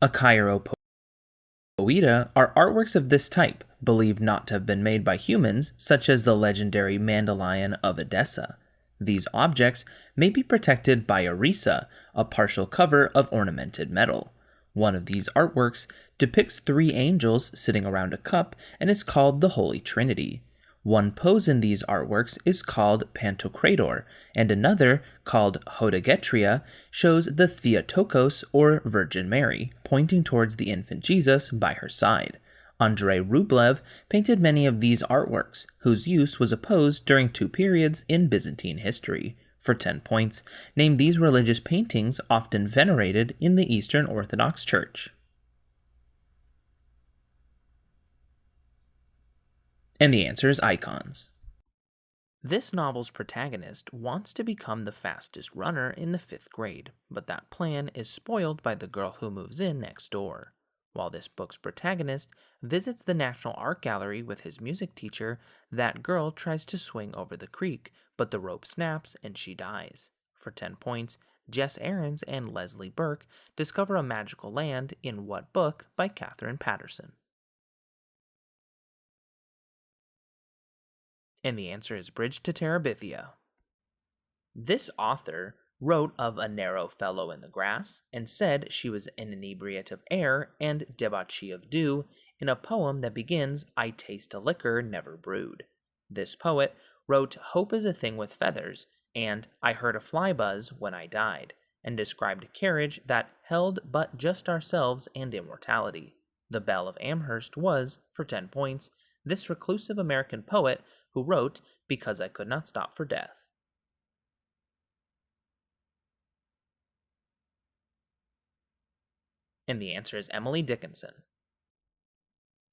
A Chiropodita are artworks of this type, believed not to have been made by humans, such as the legendary Mandalion of Edessa. These objects may be protected by a risa, a partial cover of ornamented metal. One of these artworks depicts three angels sitting around a cup and is called the Holy Trinity. One pose in these artworks is called Pantocrator, and another, called Hodegetria, shows the Theotokos or Virgin Mary, pointing towards the infant Jesus by her side. Andrei Rublev painted many of these artworks, whose use was opposed during two periods in Byzantine history. For 10 points, name these religious paintings often venerated in the Eastern Orthodox Church. And the answer is icons. This novel's protagonist wants to become the fastest runner in the 5th grade, but that plan is spoiled by the girl who moves in next door. While this book's protagonist visits the National Art Gallery with his music teacher, that girl tries to swing over the creek, but the rope snaps and she dies. For 10 points, Jess Aarons and Leslie Burke discover a magical land in what book by Catherine Patterson? And the answer is Bridge to Terabithia. This author wrote of a narrow fellow in the grass and said she was an inebriate of air and debauchee of dew in a poem that begins, I taste a liquor never brewed. This poet wrote Hope is a thing with feathers and I heard a fly buzz when I died, and described a carriage that held but just ourselves and immortality. The Belle of Amherst was, for 10 points, this reclusive American poet who wrote Because I Could Not Stop for Death. And the answer is Emily Dickinson.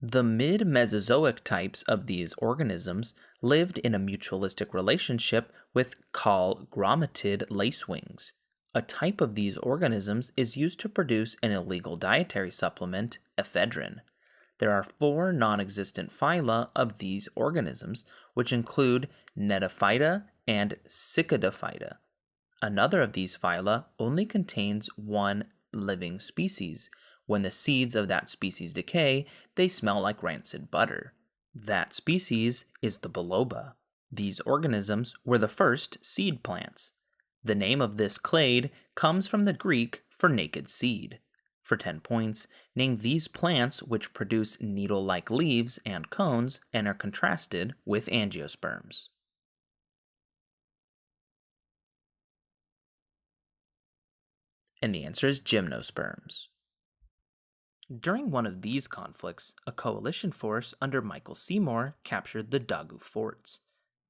The mid-Mesozoic types of these organisms lived in a mutualistic relationship with Call grommatid lacewings. A type of these organisms is used to produce an illegal dietary supplement, ephedrine. There are 4 non-existent phyla of these organisms, which include Cnidophyta and Cicadophyta. Another of these phyla only contains one living species. When the seeds of that species decay, they smell like rancid butter. That species is the biloba. These organisms were the first seed plants. The name of this clade comes from the Greek for naked seed. For 10 points, name these plants which produce needle-like leaves and cones and are contrasted with angiosperms. And the answer is gymnosperms. During one of these conflicts, a coalition force under Michael Seymour captured the Dagu forts.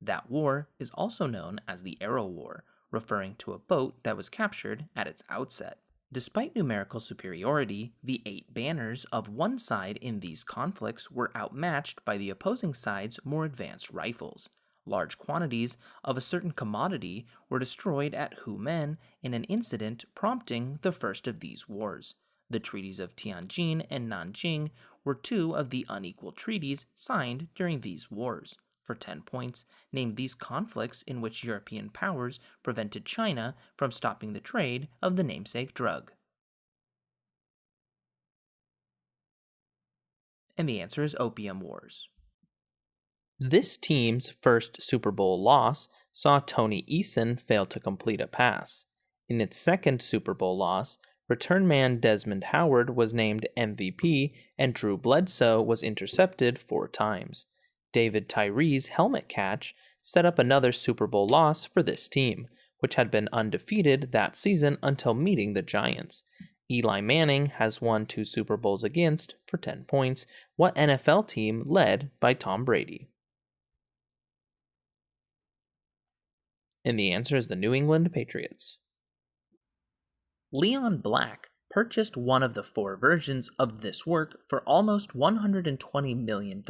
That war is also known as the Arrow War, referring to a boat that was captured at its outset. Despite numerical superiority, the 8 banners of one side in these conflicts were outmatched by the opposing side's more advanced rifles. Large quantities of a certain commodity were destroyed at Humen in an incident prompting the first of these wars. The treaties of Tianjin and Nanjing were 2 of the unequal treaties signed during these wars. For 10 points, name these conflicts in which European powers prevented China from stopping the trade of the namesake drug. And the answer is Opium Wars. This team's first Super Bowl loss saw Tony Eason fail to complete a pass. In its second Super Bowl loss, return man Desmond Howard was named MVP and Drew Bledsoe was intercepted 4 times. David Tyree's helmet catch set up another Super Bowl loss for this team, which had been undefeated that season until meeting the Giants. Eli Manning has won 2 Super Bowls against, for 10 points, what NFL team led by Tom Brady? And the answer is the New England Patriots. Leon Black purchased one of the 4 versions of this work for almost $120 million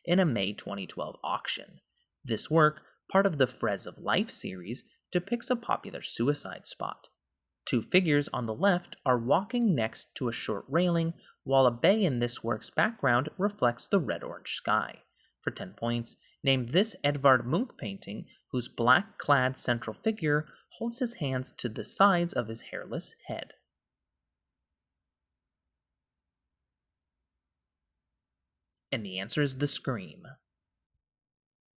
in a May 2012 auction. This work, part of the Frez of Life series, depicts a popular suicide spot. 2 figures on the left are walking next to a short railing, while a bay in this work's background reflects the red-orange sky. For 10 points, name this Edvard Munch painting whose black-clad central figure holds his hands to the sides of his hairless head. And the answer is the Scream.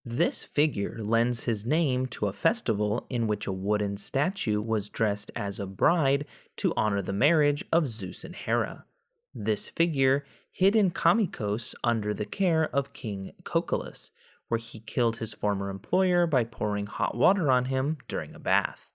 This figure lends his name to a festival in which a wooden statue was dressed as a bride to honor the marriage of Zeus and Hera. This figure hid in Kamikos under the care of King Kokolus, where he killed his former employer by pouring hot water on him during a bath.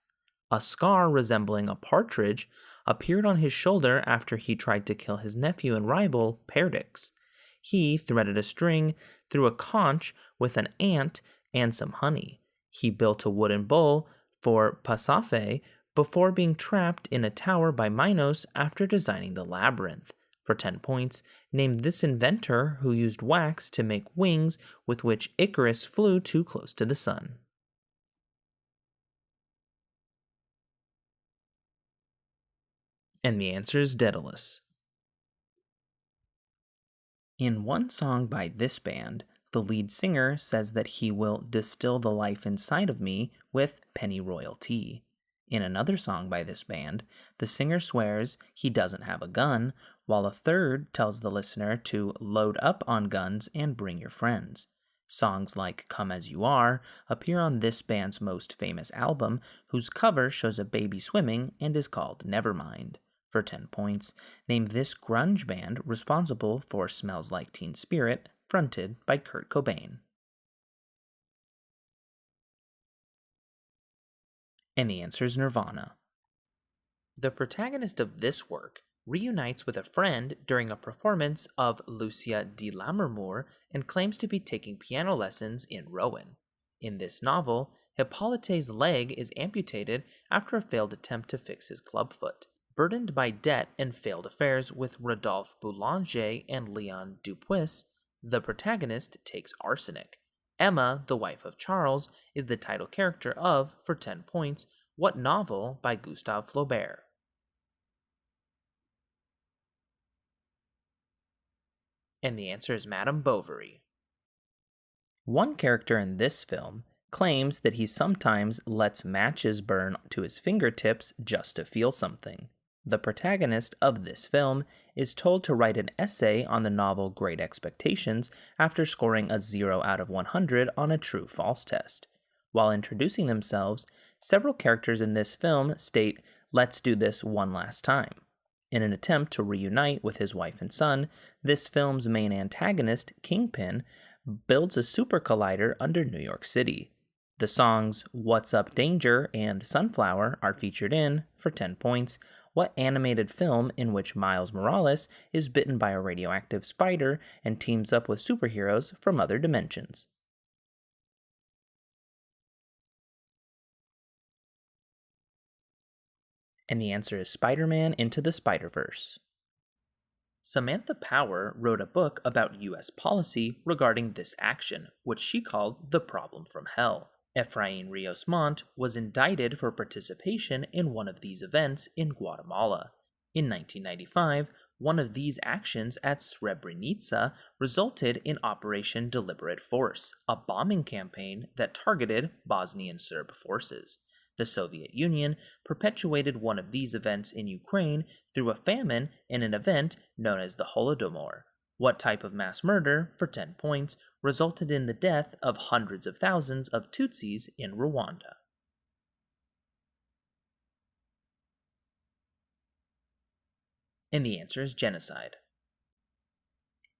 A scar resembling a partridge appeared on his shoulder after he tried to kill his nephew and rival, Perdix. He threaded a string through a conch with an ant and some honey. He built a wooden bowl for Pasiphae before being trapped in a tower by Minos after designing the labyrinth. For 10 points, name this inventor who used wax to make wings with which Icarus flew too close to the sun. And the answer is Daedalus. In one song by this band, the lead singer says that he will distill the life inside of me with pennyroyal tea. In another song by this band, the singer swears he doesn't have a gun, while a third tells the listener to load up on guns and bring your friends. Songs like Come As You Are appear on this band's most famous album, whose cover shows a baby swimming and is called Nevermind. For 10 points, name this grunge band responsible for Smells Like Teen Spirit, fronted by Kurt Cobain. And the answer is Nirvana. The protagonist of this work reunites with a friend during a performance of Lucia di Lammermoor and claims to be taking piano lessons in Rouen. In this novel, Hippolyte's leg is amputated after a failed attempt to fix his clubfoot. Burdened by debt and failed affairs with Rodolphe Boulanger and Leon Dupuis, the protagonist takes arsenic. Emma, the wife of Charles, is the title character of, for 10 points, what novel by Gustave Flaubert? And the answer is Madame Bovary. One character in this film claims that he sometimes lets matches burn to his fingertips just to feel something. The protagonist of this film is told to write an essay on the novel Great Expectations after scoring a 0 out of 100 on a true-false test. While introducing themselves, several characters in this film state, "Let's do this one last time." In an attempt to reunite with his wife and son, this film's main antagonist, Kingpin, builds a super collider under New York City. The songs What's Up Danger and Sunflower are featured in, for 10 points, what animated film in which Miles Morales is bitten by a radioactive spider and teams up with superheroes from other dimensions? And the answer is Spider-Man Into the Spider-Verse. Samantha Power wrote a book about U.S. policy regarding this action, which she called The Problem from Hell. Efrain Rios Montt was indicted for participation in one of these events in Guatemala. In 1995, one of these actions at Srebrenica resulted in Operation Deliberate Force, a bombing campaign that targeted Bosnian Serb forces. The Soviet Union perpetuated one of these events in Ukraine through a famine in an event known as the Holodomor. What type of mass murder, for 10 points, resulted in the death of hundreds of thousands of Tutsis in Rwanda? And the answer is genocide.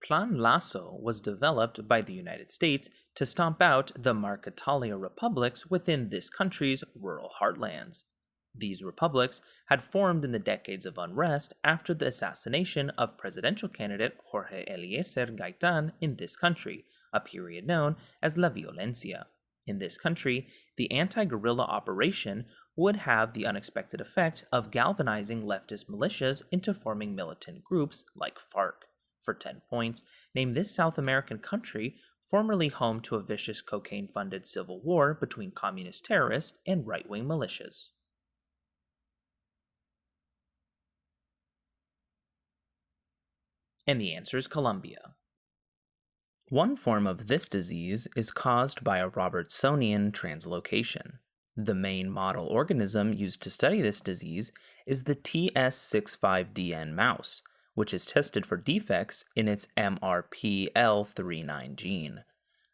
Plan Lasso was developed by the United States to stomp out the Marquetalia republics within this country's rural heartlands. These republics had formed in the decades of unrest after the assassination of presidential candidate Jorge Eliezer Gaitan in this country, a period known as La Violencia. In this country, the anti-guerrilla operation would have the unexpected effect of galvanizing leftist militias into forming militant groups like FARC. For 10 points, name this South American country formerly home to a vicious cocaine-funded civil war between communist terrorists and right-wing militias. And the answer is Colombia. One form of this disease is caused by a Robertsonian translocation. The main model organism used to study this disease is the TS65DN mouse, which is tested for defects in its MRPL39 gene.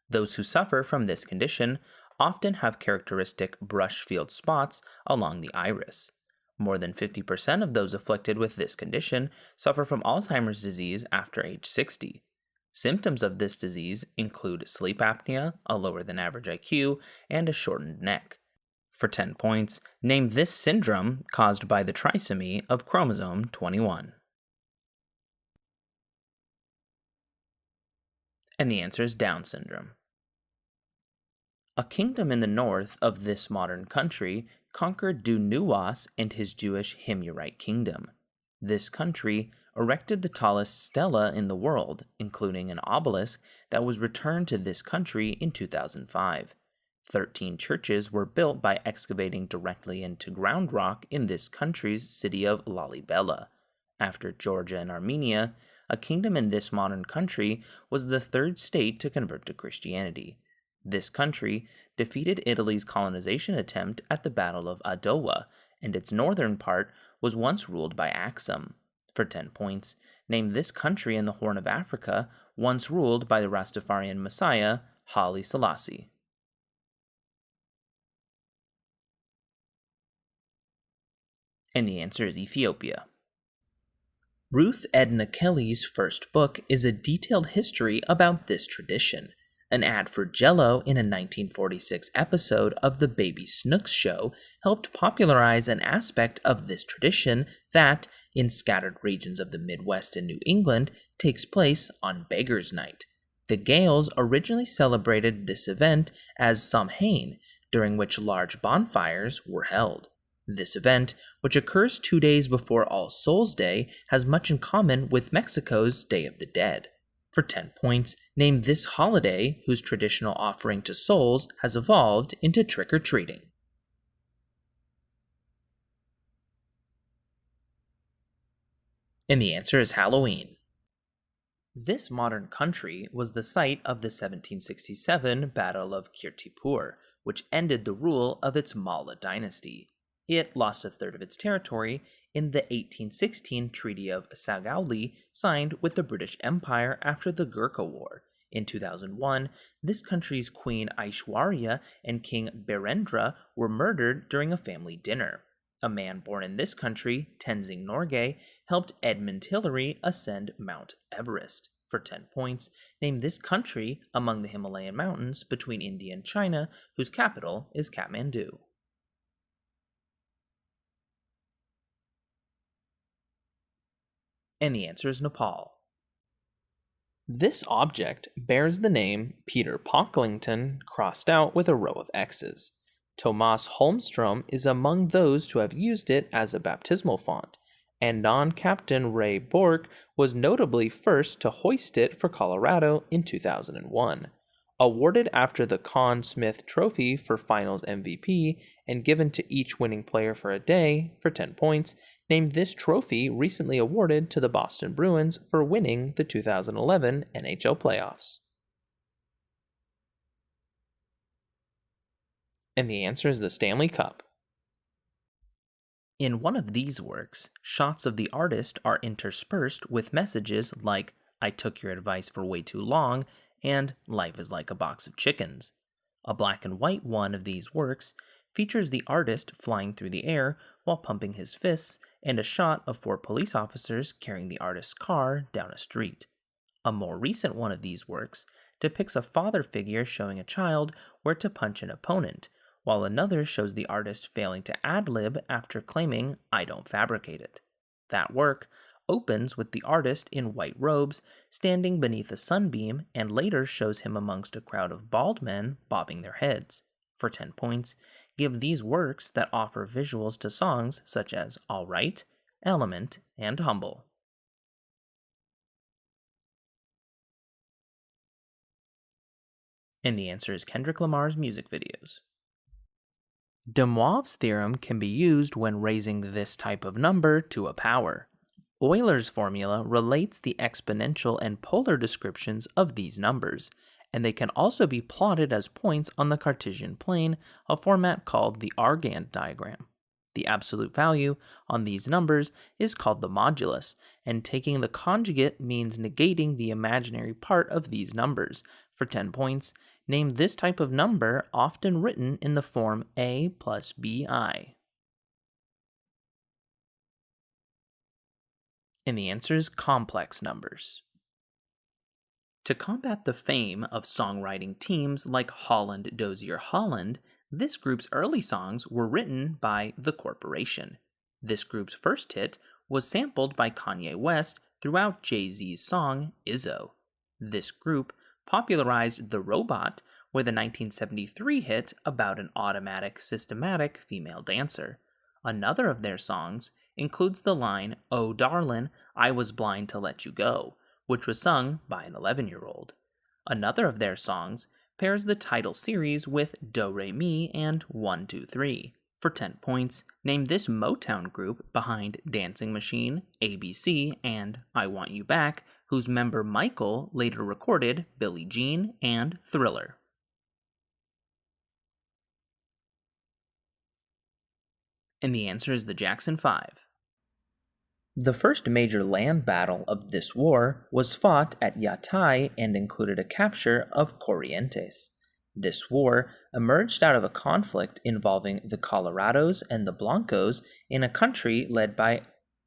Those who suffer from this condition often have characteristic brush-field spots along the iris. More than 50% of those afflicted with this condition suffer from Alzheimer's disease after age 60. Symptoms of this disease include sleep apnea, a lower than average IQ, and a shortened neck. For 10 points, name this syndrome caused by the trisomy of chromosome 21. And the answer is Down syndrome. A kingdom in the north of this modern country conquered Dunuwas and his Jewish Himyarite kingdom. This country erected the tallest stela in the world, including an obelisk that was returned to this country in 2005. 13 churches were built by excavating directly into ground rock in this country's city of Lalibela. After Georgia and Armenia, a kingdom in this modern country was the third state to convert to Christianity. This country defeated Italy's colonization attempt at the Battle of Adowa, and its northern part was once ruled by Axum. For 10 points, name this country in the Horn of Africa once ruled by the Rastafarian Messiah, Haile Selassie. And the answer is Ethiopia. Ruth Edna Kelly's first book is a detailed history about this tradition. An ad for Jell-O in a 1946 episode of The Baby Snooks Show helped popularize an aspect of this tradition that, in scattered regions of the Midwest and New England, takes place on Beggar's Night. The Gaels originally celebrated this event as Samhain, during which large bonfires were held. This event, which occurs 2 days before All Souls' Day, has much in common with Mexico's Day of the Dead. For 10 points, name this holiday whose traditional offering to souls has evolved into trick-or-treating. And the answer is Halloween. This modern country was the site of the 1767 Battle of Kirtipur, which ended the rule of its Malla dynasty. It lost a third of its territory in the 1816 Treaty of Sagauli signed with the British Empire after the Gurkha War. In 2001, this country's Queen Aishwarya and King Birendra were murdered during a family dinner. A man born in this country, Tenzing Norgay, helped Edmund Hillary ascend Mount Everest. For 10 points, name this country among the Himalayan mountains between India and China, whose capital is Kathmandu. And the answer is Nepal. This object bears the name Peter Pocklington crossed out with a row of X's. Tomas Holmstrom is among those to have used it as a baptismal font, and non-captain Ray Bork was notably first to hoist it for Colorado in 2001. Awarded after the Conn Smythe Trophy for Finals MVP and given to each winning player for a day for 10 points, named this trophy recently awarded to the Boston Bruins for winning the 2011 NHL playoffs. And the answer is the Stanley Cup. In one of these works, shots of the artist are interspersed with messages like, "I took your advice for way too long," and "Life is like a box of chickens." A black and white one of these works features the artist flying through the air while pumping his fists and a shot of 4 police officers carrying the artist's car down a street. A more recent one of these works depicts a father figure showing a child where to punch an opponent, while another shows the artist failing to ad-lib after claiming, "I don't fabricate it." That work opens with the artist in white robes standing beneath a sunbeam and later shows him amongst a crowd of bald men bobbing their heads. For 10 points, give these works that offer visuals to songs such as All Right, Element, and Humble. And the answer is Kendrick Lamar's music videos. De Moivre's theorem can be used when raising this type of number to a power. Euler's formula relates the exponential and polar descriptions of these numbers, and they can also be plotted as points on the Cartesian plane, a format called the Argand diagram. The absolute value on these numbers is called the modulus, and taking the conjugate means negating the imaginary part of these numbers. For 10 points, name this type of number often written in the form a plus bi. And the answer is complex numbers. To combat the fame of songwriting teams like Holland Dozier Holland, this group's early songs were written by The Corporation. This group's first hit was sampled by Kanye West throughout Jay-Z's song Izzo. This group popularized The Robot with a 1973 hit about an automatic, systematic female dancer. Another of their songs includes the line, "Oh darlin', I was blind to let you go," which was sung by an 11-year-old. Another of their songs pairs the title series with Do Re Mi and 1 2 3. For 10 points, name this Motown group behind Dancing Machine, ABC, and I Want You Back, whose member Michael later recorded Billie Jean and Thriller. And the answer is the Jackson 5. The first major land battle of this war was fought at Yatay and included a capture of Corrientes. This war emerged out of a conflict involving the Colorados and the Blancos in a country led by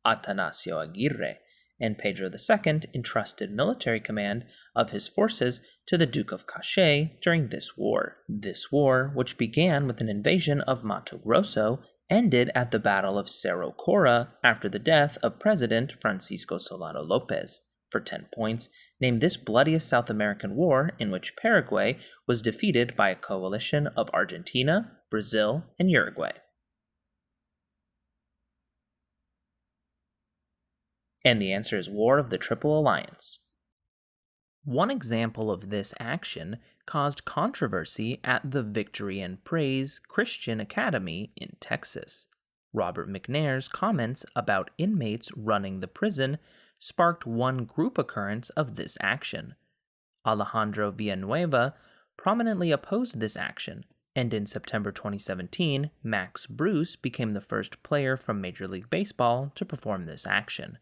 Atanasio Aguirre, and Pedro II entrusted military command of his forces to the Duke of Caché during this war. This war, which began with an invasion of Mato Grosso, ended at the Battle of Cerro Cora after the death of President Francisco Solano Lopez. For 10 points, name this bloodiest South American war in which Paraguay was defeated by a coalition of Argentina, Brazil, and Uruguay. And the answer is War of the Triple Alliance. One example of this action caused controversy at the Victory and Praise Christian Academy in Texas. Robert McNair's comments about inmates running the prison sparked one group occurrence of this action. Alejandro Villanueva prominently opposed this action, and in September 2017, Max Bruce became the first player from Major League Baseball to perform this action.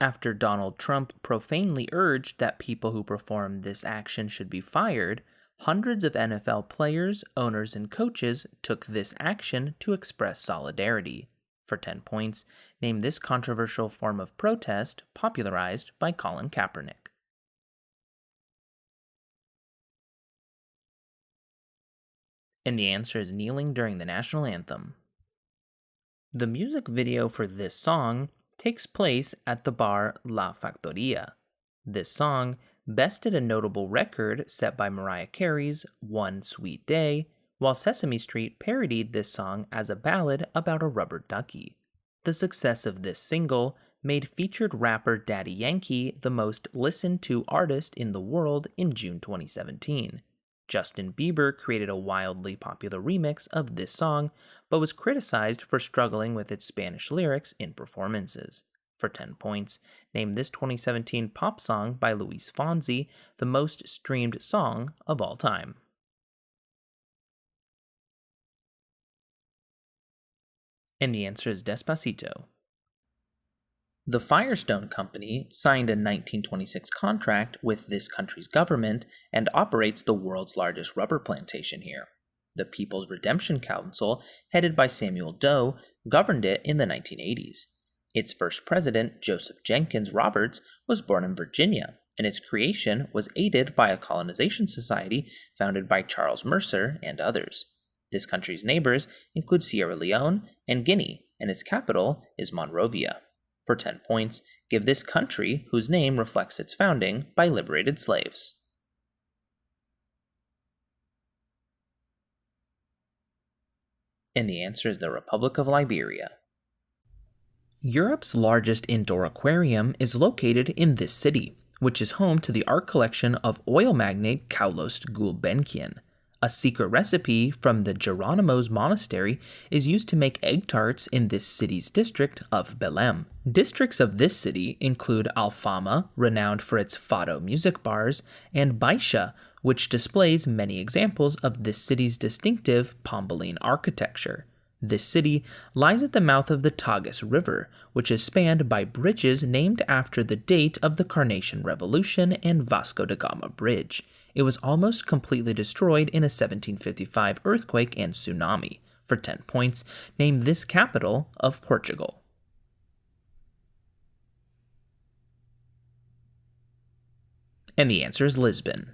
After Donald Trump profanely urged that people who performed this action should be fired, hundreds of NFL players, owners, and coaches took this action to express solidarity. For 10 points, name this controversial form of protest popularized by Colin Kaepernick. And the answer is kneeling during the national anthem. The music video for this song takes place at the bar La Factoria. This song bested a notable record set by Mariah Carey's One Sweet Day, while Sesame Street parodied this song as a ballad about a rubber ducky. The success of this single made featured rapper Daddy Yankee the most listened to artist in the world in June 2017. Justin Bieber created a wildly popular remix of this song, but was criticized for struggling with its Spanish lyrics in performances. For 10 points, name this 2017 pop song by Luis Fonsi the most streamed song of all time. And the answer is Despacito. The Firestone Company signed a 1926 contract with this country's government and operates the world's largest rubber plantation here. The People's Redemption Council, headed by Samuel Doe, governed it in the 1980s. Its first president, Joseph Jenkins Roberts, was born in Virginia, and its creation was aided by a colonization society founded by Charles Mercer and others. This country's neighbors include Sierra Leone and Guinea, and its capital is Monrovia. For 10 points, give this country whose name reflects its founding by liberated slaves. And the answer is the Republic of Liberia. Europe's largest indoor aquarium is located in this city, which is home to the art collection of oil magnate Carlos Gulbenkian. A secret recipe from the Geronimo's Monastery is used to make egg tarts in this city's district of Belém. Districts of this city include Alfama, renowned for its fado music bars, and Baixa, which displays many examples of this city's distinctive Pombaline architecture. This city lies at the mouth of the Tagus River, which is spanned by bridges named after the date of the Carnation Revolution and Vasco da Gama Bridge. It was almost completely destroyed in a 1755 earthquake and tsunami. For 10 points, name this capital of Portugal. And the answer is Lisbon.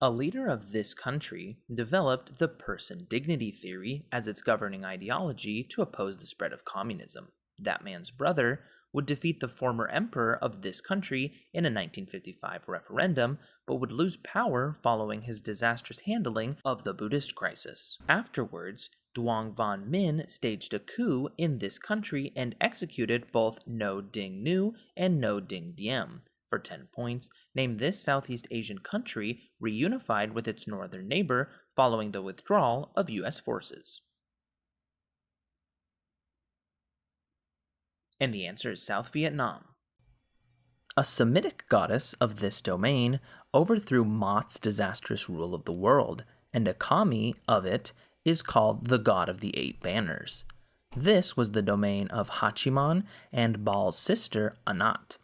A leader of this country developed the person dignity theory as its governing ideology to oppose the spread of communism. That man's brother would defeat the former emperor of this country in a 1955 referendum, but would lose power following his disastrous handling of the Buddhist crisis. Afterwards, Duong Van Min staged a coup in this country and executed both No Ding Nu and No Ding Diem. For 10 points, name this Southeast Asian country reunified with its northern neighbor following the withdrawal of U.S. forces. And the answer is South Vietnam. A Semitic goddess of this domain overthrew Mot's disastrous rule of the world, and a kami of it is called the god of the 8 banners. This was the domain of Hachiman and Baal's sister Anat.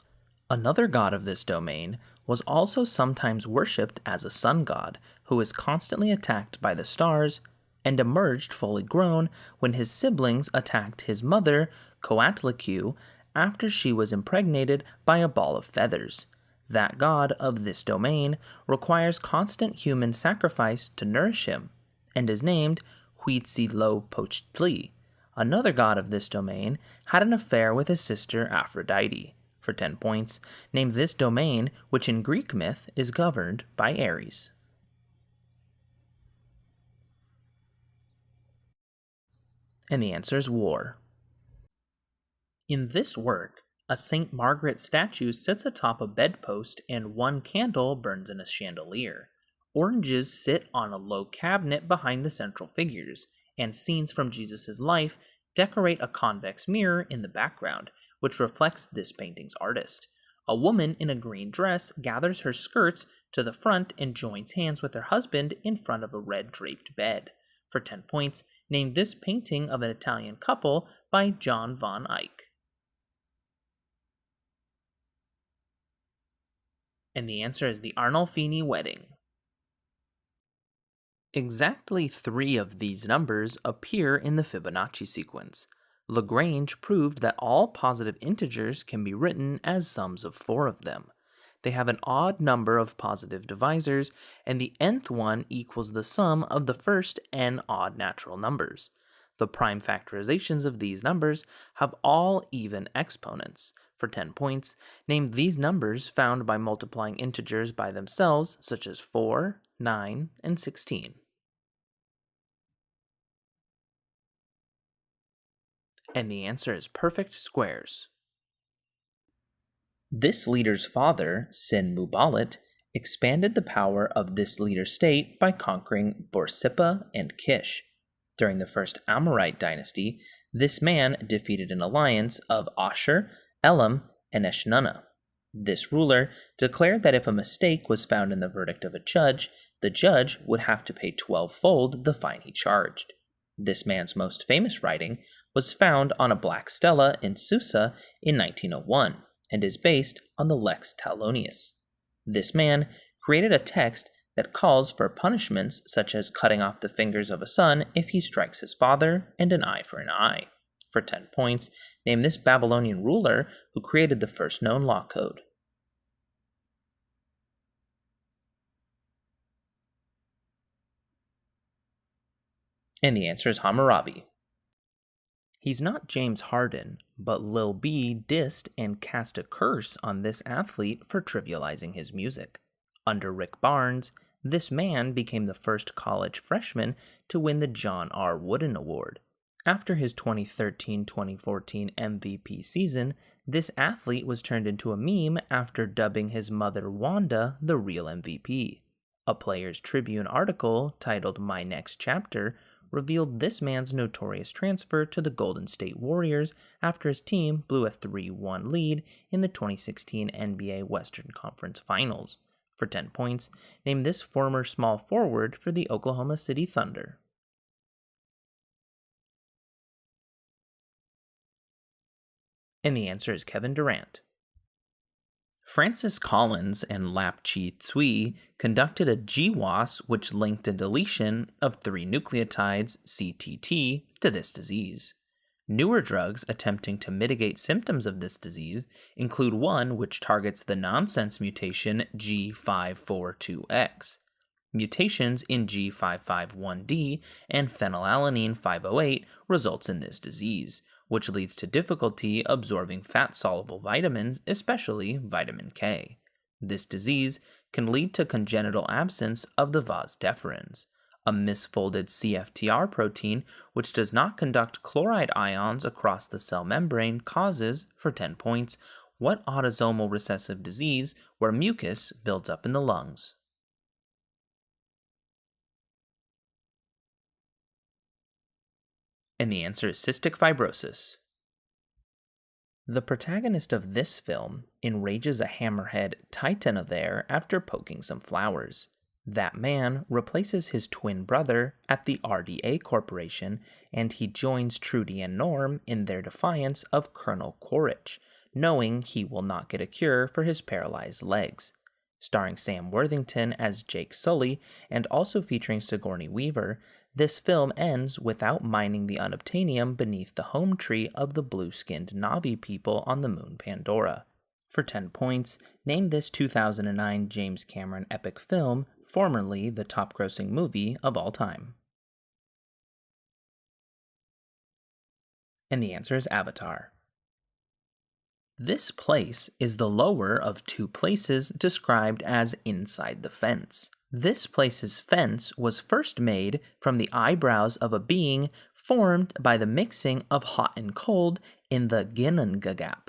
Another god of this domain was also sometimes worshipped as a sun god, who was constantly attacked by the stars and emerged fully grown when his siblings attacked his mother, Coatlicue, after she was impregnated by a ball of feathers. That god of this domain requires constant human sacrifice to nourish him, and is named Huitzilopochtli. Another god of this domain had an affair with his sister Aphrodite. For 10 points, name this domain, which in Greek myth is governed by Ares. And the answer is war. In this work, a St. Margaret statue sits atop a bedpost and one candle burns in a chandelier. Oranges sit on a low cabinet behind the central figures, and scenes from Jesus' life decorate a convex mirror in the background, which reflects this painting's artist. A woman in a green dress gathers her skirts to the front and joins hands with her husband in front of a red draped bed. For 10 points, name this painting of an Italian couple by John van Eyck. And the answer is the Arnolfini wedding. Exactly 3 of these numbers appear in the Fibonacci sequence. Lagrange proved that all positive integers can be written as sums of 4 of them. They have an odd number of positive divisors, and the nth one equals the sum of the first n odd natural numbers. The prime factorizations of these numbers have all even exponents. For 10 points, name these numbers found by multiplying integers by themselves, such as 4, 9, and 16. And the answer is perfect squares. This leader's father, Sin Muballit, expanded the power of this leader's state by conquering Borsippa and Kish. During the first Amorite dynasty, this man defeated an alliance of Ashur, Elam, and Eshnunna. This ruler declared that if a mistake was found in the verdict of a judge, the judge would have to pay 12-fold the fine he charged. This man's most famous writing was found on a black stela in Susa in 1901 and is based on the Lex Talonius. This man created a text that calls for punishments such as cutting off the fingers of a son if he strikes his father and an eye for an eye. For 10 points, name this Babylonian ruler who created the first known law code. And the answer is Hammurabi. He's not James Harden, but Lil B dissed and cast a curse on this athlete for trivializing his music. Under Rick Barnes, this man became the first college freshman to win the John R. Wooden Award. After his 2013-2014 MVP season, this athlete was turned into a meme after dubbing his mother Wanda the real MVP. A Players Tribune article titled My Next Chapter revealed this man's notorious transfer to the Golden State Warriors after his team blew a 3-1 lead in the 2016 NBA Western Conference Finals. For 10 points, name this former small forward for the Oklahoma City Thunder. And the answer is Kevin Durant. Francis Collins and Lap Chi Tsui conducted a GWAS which linked a deletion of 3 nucleotides, CTT, to this disease. Newer drugs attempting to mitigate symptoms of this disease include one which targets the nonsense mutation G542X. Mutations in G551D and phenylalanine 508 results in this disease, which leads to difficulty absorbing fat-soluble vitamins, especially vitamin K. This disease can lead to congenital absence of the vas deferens, a misfolded CFTR protein which does not conduct chloride ions across the cell membrane causes, for 10 points, what autosomal recessive disease where mucus builds up in the lungs? And the answer is cystic fibrosis. The protagonist of this film enrages a hammerhead Titanothere after poking some flowers. That man replaces his twin brother at the RDA Corporation, and he joins Trudy and Norm in their defiance of Colonel Quaritch, knowing he will not get a cure for his paralyzed legs. Starring Sam Worthington as Jake Sully and also featuring Sigourney Weaver, this film ends without mining the unobtainium beneath the home tree of the blue-skinned Na'vi people on the moon Pandora. For 10 points, name this 2009 James Cameron epic film, formerly the top-grossing movie of all time. And the answer is Avatar. This place is the lower of 2 places described as inside the fence. This place's fence was first made from the eyebrows of a being formed by the mixing of hot and cold in the Ginnungagap.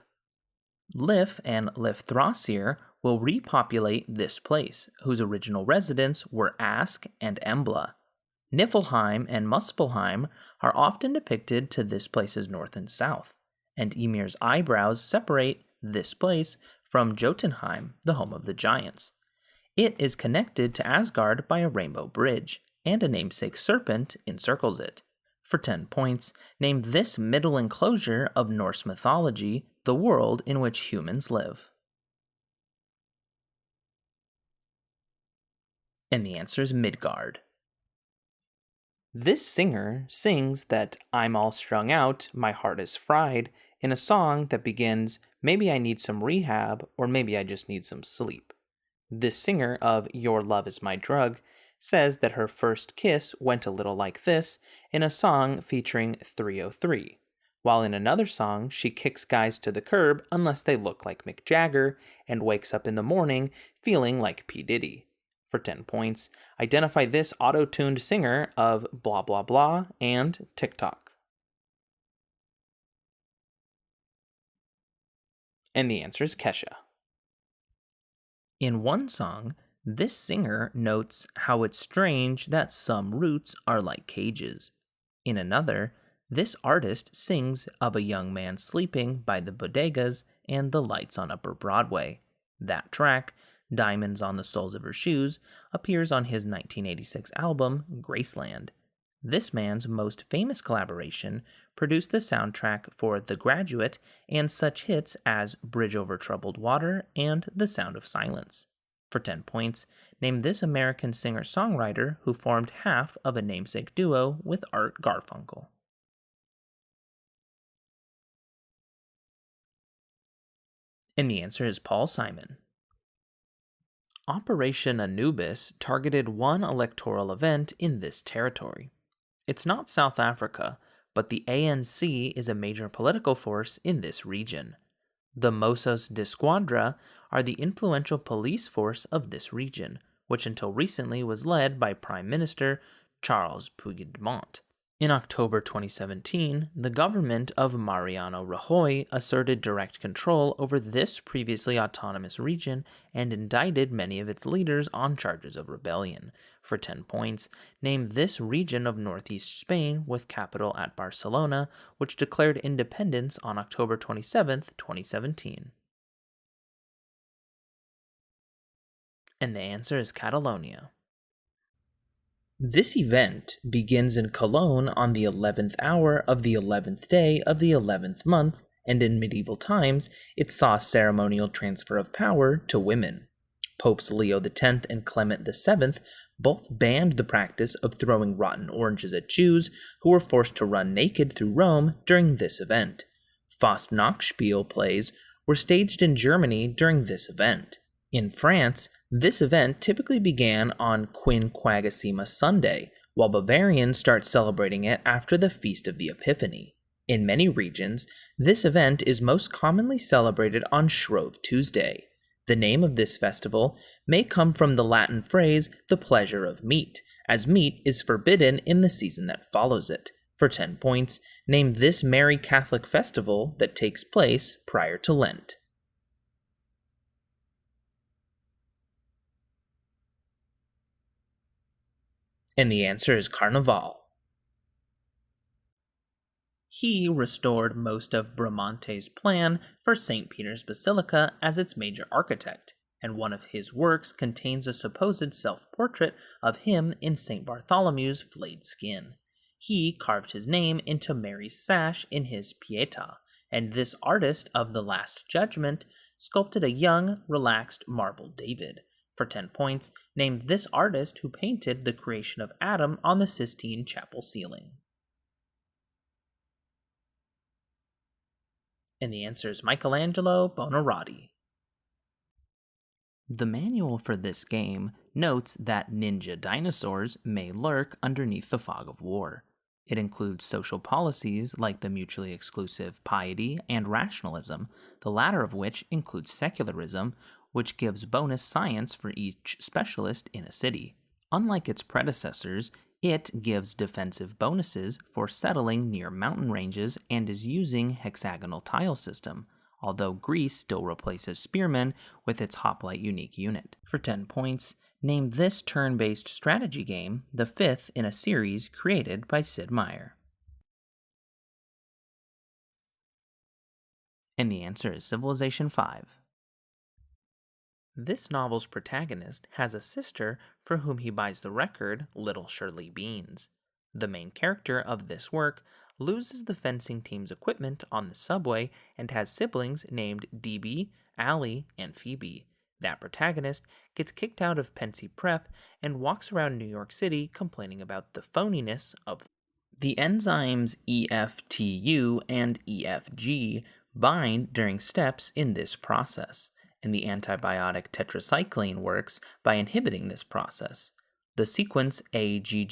Lif and Lifthrasir will repopulate this place, whose original residents were Ask and Embla. Niflheim and Muspelheim are often depicted to this place's north and south, and Ymir's eyebrows separate this place from Jotunheim, the home of the giants. It is connected to Asgard by a rainbow bridge, and a namesake serpent encircles it. For 10 points, name this middle enclosure of Norse mythology, the world in which humans live. And the answer is Midgard. This singer sings that I'm all strung out, my heart is fried, in a song that begins, maybe I need some rehab, or maybe I just need some sleep. This singer of Your Love Is My Drug says that her first kiss went a little like this in a song featuring 303, while in another song she kicks guys to the curb unless they look like Mick Jagger and wakes up in the morning feeling like P. Diddy. For 10 points, identify this auto-tuned singer of Blah Blah Blah and TikTok. And the answer is Kesha. In one song, this singer notes how it's strange that some roots are like cages. In another, this artist sings of a young man sleeping by the bodegas and the lights on Upper Broadway. That track, Diamonds on the Soles of Her Shoes, appears on his 1986 album, Graceland. This man's most famous collaboration produced the soundtrack for The Graduate and such hits as Bridge Over Troubled Water and The Sound of Silence. For 10 points, name this American singer-songwriter who formed half of a namesake duo with Art Garfunkel. And the answer is Paul Simon. Operation Anubis targeted one electoral event in this territory. It's not South Africa, but the ANC is a major political force in this region. The Mossos de Esquadra are the influential police force of this region, which until recently was led by Prime Minister Charles Puigdemont. In October 2017, the government of Mariano Rajoy asserted direct control over this previously autonomous region and indicted many of its leaders on charges of rebellion. For 10 points, name this region of northeast Spain with capital at Barcelona, which declared independence on October 27, 2017. And the answer is Catalonia. This event begins in Cologne on the 11th hour of the 11th day of the 11th month and in medieval times, it saw ceremonial transfer of power to women. Popes Leo X and Clement VII both banned the practice of throwing rotten oranges at Jews who were forced to run naked through Rome during this event. Fastnachtspiel plays were staged in Germany during this event. In France, this event typically began on Quinquagesima Sunday, while Bavarians start celebrating it after the Feast of the Epiphany. In many regions, this event is most commonly celebrated on Shrove Tuesday. The name of this festival may come from the Latin phrase, the pleasure of meat, as meat is forbidden in the season that follows it. For 10 points, name this merry Catholic festival that takes place prior to Lent. And the answer is Carnival. He restored most of Bramante's plan for St. Peter's Basilica as its major architect, and one of his works contains a supposed self-portrait of him in St. Bartholomew's flayed skin. He carved his name into Mary's sash in his Pietà, and this artist of the Last Judgment sculpted a young, relaxed marble David. For 10 points, name this artist who painted the creation of Adam on the Sistine Chapel ceiling. And the answer is Michelangelo Buonarroti. The manual for this game notes that ninja dinosaurs may lurk underneath the fog of war. It includes social policies like the mutually exclusive piety and rationalism, the latter of which includes secularism, which gives bonus science for each specialist in a city. Unlike its predecessors, it gives defensive bonuses for settling near mountain ranges and is using hexagonal tile system, although Greece still replaces spearmen with its hoplite unique unit. For 10 points, name this turn-based strategy game, the fifth in a series created by Sid Meier. And the answer is Civilization V. This novel's protagonist has a sister for whom he buys the record Little Shirley Beans. The main character of this work loses the fencing team's equipment on the subway and has siblings named DB, Allie, and Phoebe. That protagonist gets kicked out of Pensy Prep and walks around New York City complaining about the phoniness of the enzymes EFTU and EFG bind during steps in this process, and the antibiotic tetracycline works by inhibiting this process. The sequence AGG-AGGU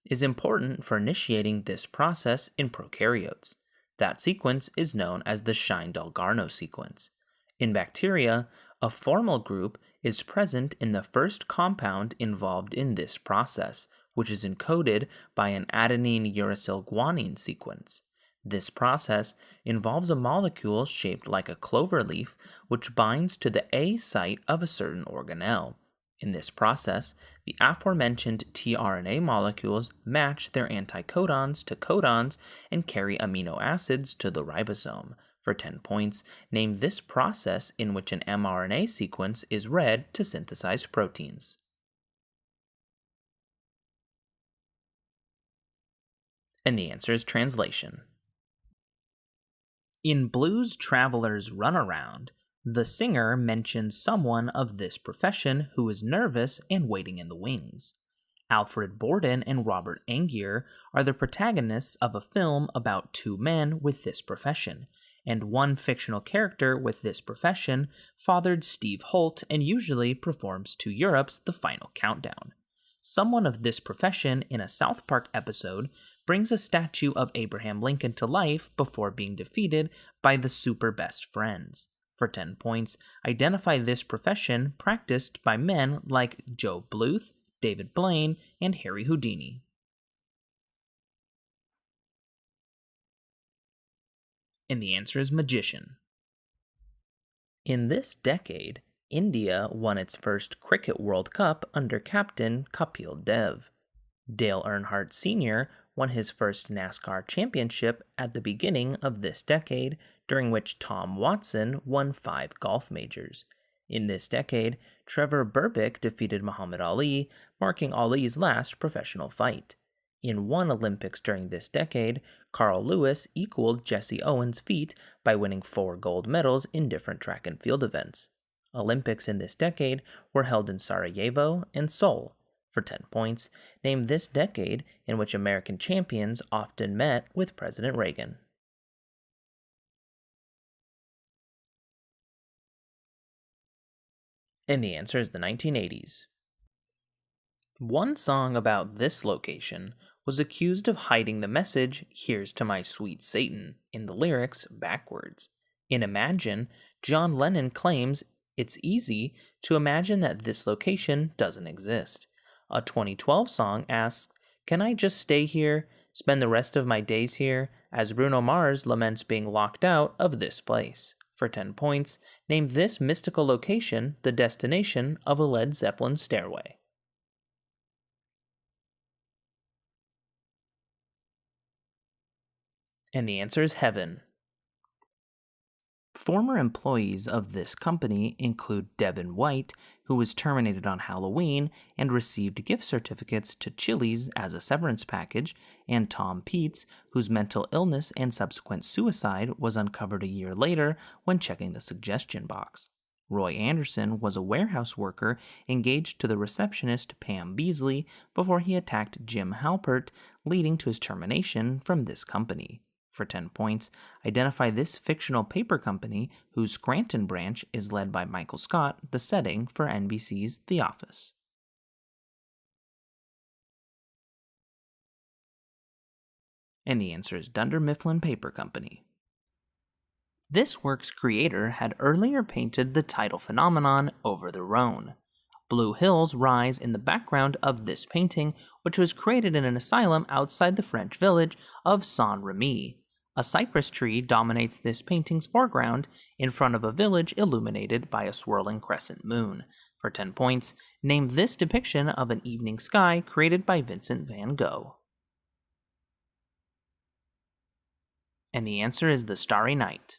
is important for initiating this process in prokaryotes. That sequence is known as the Shine-Dalgarno sequence. In bacteria, a formal group is present in the first compound involved in this process, which is encoded by an adenine uracil guanine sequence. This process involves a molecule shaped like a clover leaf, which binds to the A site of a certain organelle. In this process, the aforementioned tRNA molecules match their anticodons to codons and carry amino acids to the ribosome. For 10 points, name this process in which an mRNA sequence is read to synthesize proteins. And the answer is translation. In Blues Traveler's Runaround, the singer mentions someone of this profession who is nervous and waiting in the wings. Alfred Borden and Robert Angier are the protagonists of a film about two men with this profession, and one fictional character with this profession fathered Steve Holt and usually performs to Europe's The Final Countdown. Someone of this profession in a South Park episode brings a statue of Abraham Lincoln to life before being defeated by the Super Best Friends. For 10 points, identify this profession practiced by men like Joe Bluth, David Blaine, and Harry Houdini. And the answer is magician. In this decade, India won its first Cricket World Cup under captain Kapil Dev. Dale Earnhardt Sr. won his first NASCAR championship at the beginning of this decade, during which Tom Watson won 5 golf majors. In this decade, Trevor Berbick defeated Muhammad Ali, marking Ali's last professional fight. In one Olympics during this decade, Carl Lewis equaled Jesse Owens' feat by winning 4 gold medals in different track and field events. Olympics in this decade were held in Sarajevo and Seoul. For 10 points, name this decade in which American champions often met with President Reagan. And the answer is the 1980s. One song about this location was accused of hiding the message, "Here's to my sweet Satan," in the lyrics backwards. In Imagine, John Lennon claims it's easy to imagine that this location doesn't exist. A 2012 song asks, "Can I just stay here, spend the rest of my days here," as Bruno Mars laments being locked out of this place. For 10 points, name this mystical location the destination of a Led Zeppelin stairway. And the answer is heaven. Former employees of this company include Devin White, who was terminated on Halloween and received gift certificates to Chili's as a severance package, and Tom Peets, whose mental illness and subsequent suicide was uncovered a year later when checking the suggestion box. Roy Anderson was a warehouse worker engaged to the receptionist Pam Beasley before he attacked Jim Halpert, leading to his termination from this company. For 10 points, identify this fictional paper company whose Scranton branch is led by Michael Scott, the setting for NBC's The Office. And the answer is Dunder Mifflin Paper Company. This work's creator had earlier painted the tidal phenomenon over the Rhone. Blue hills rise in the background of this painting, which was created in an asylum outside the French village of Saint-Remy. A cypress tree dominates this painting's foreground in front of a village illuminated by a swirling crescent moon. For 10 points, name this depiction of an evening sky created by Vincent van Gogh. And the answer is The Starry Night.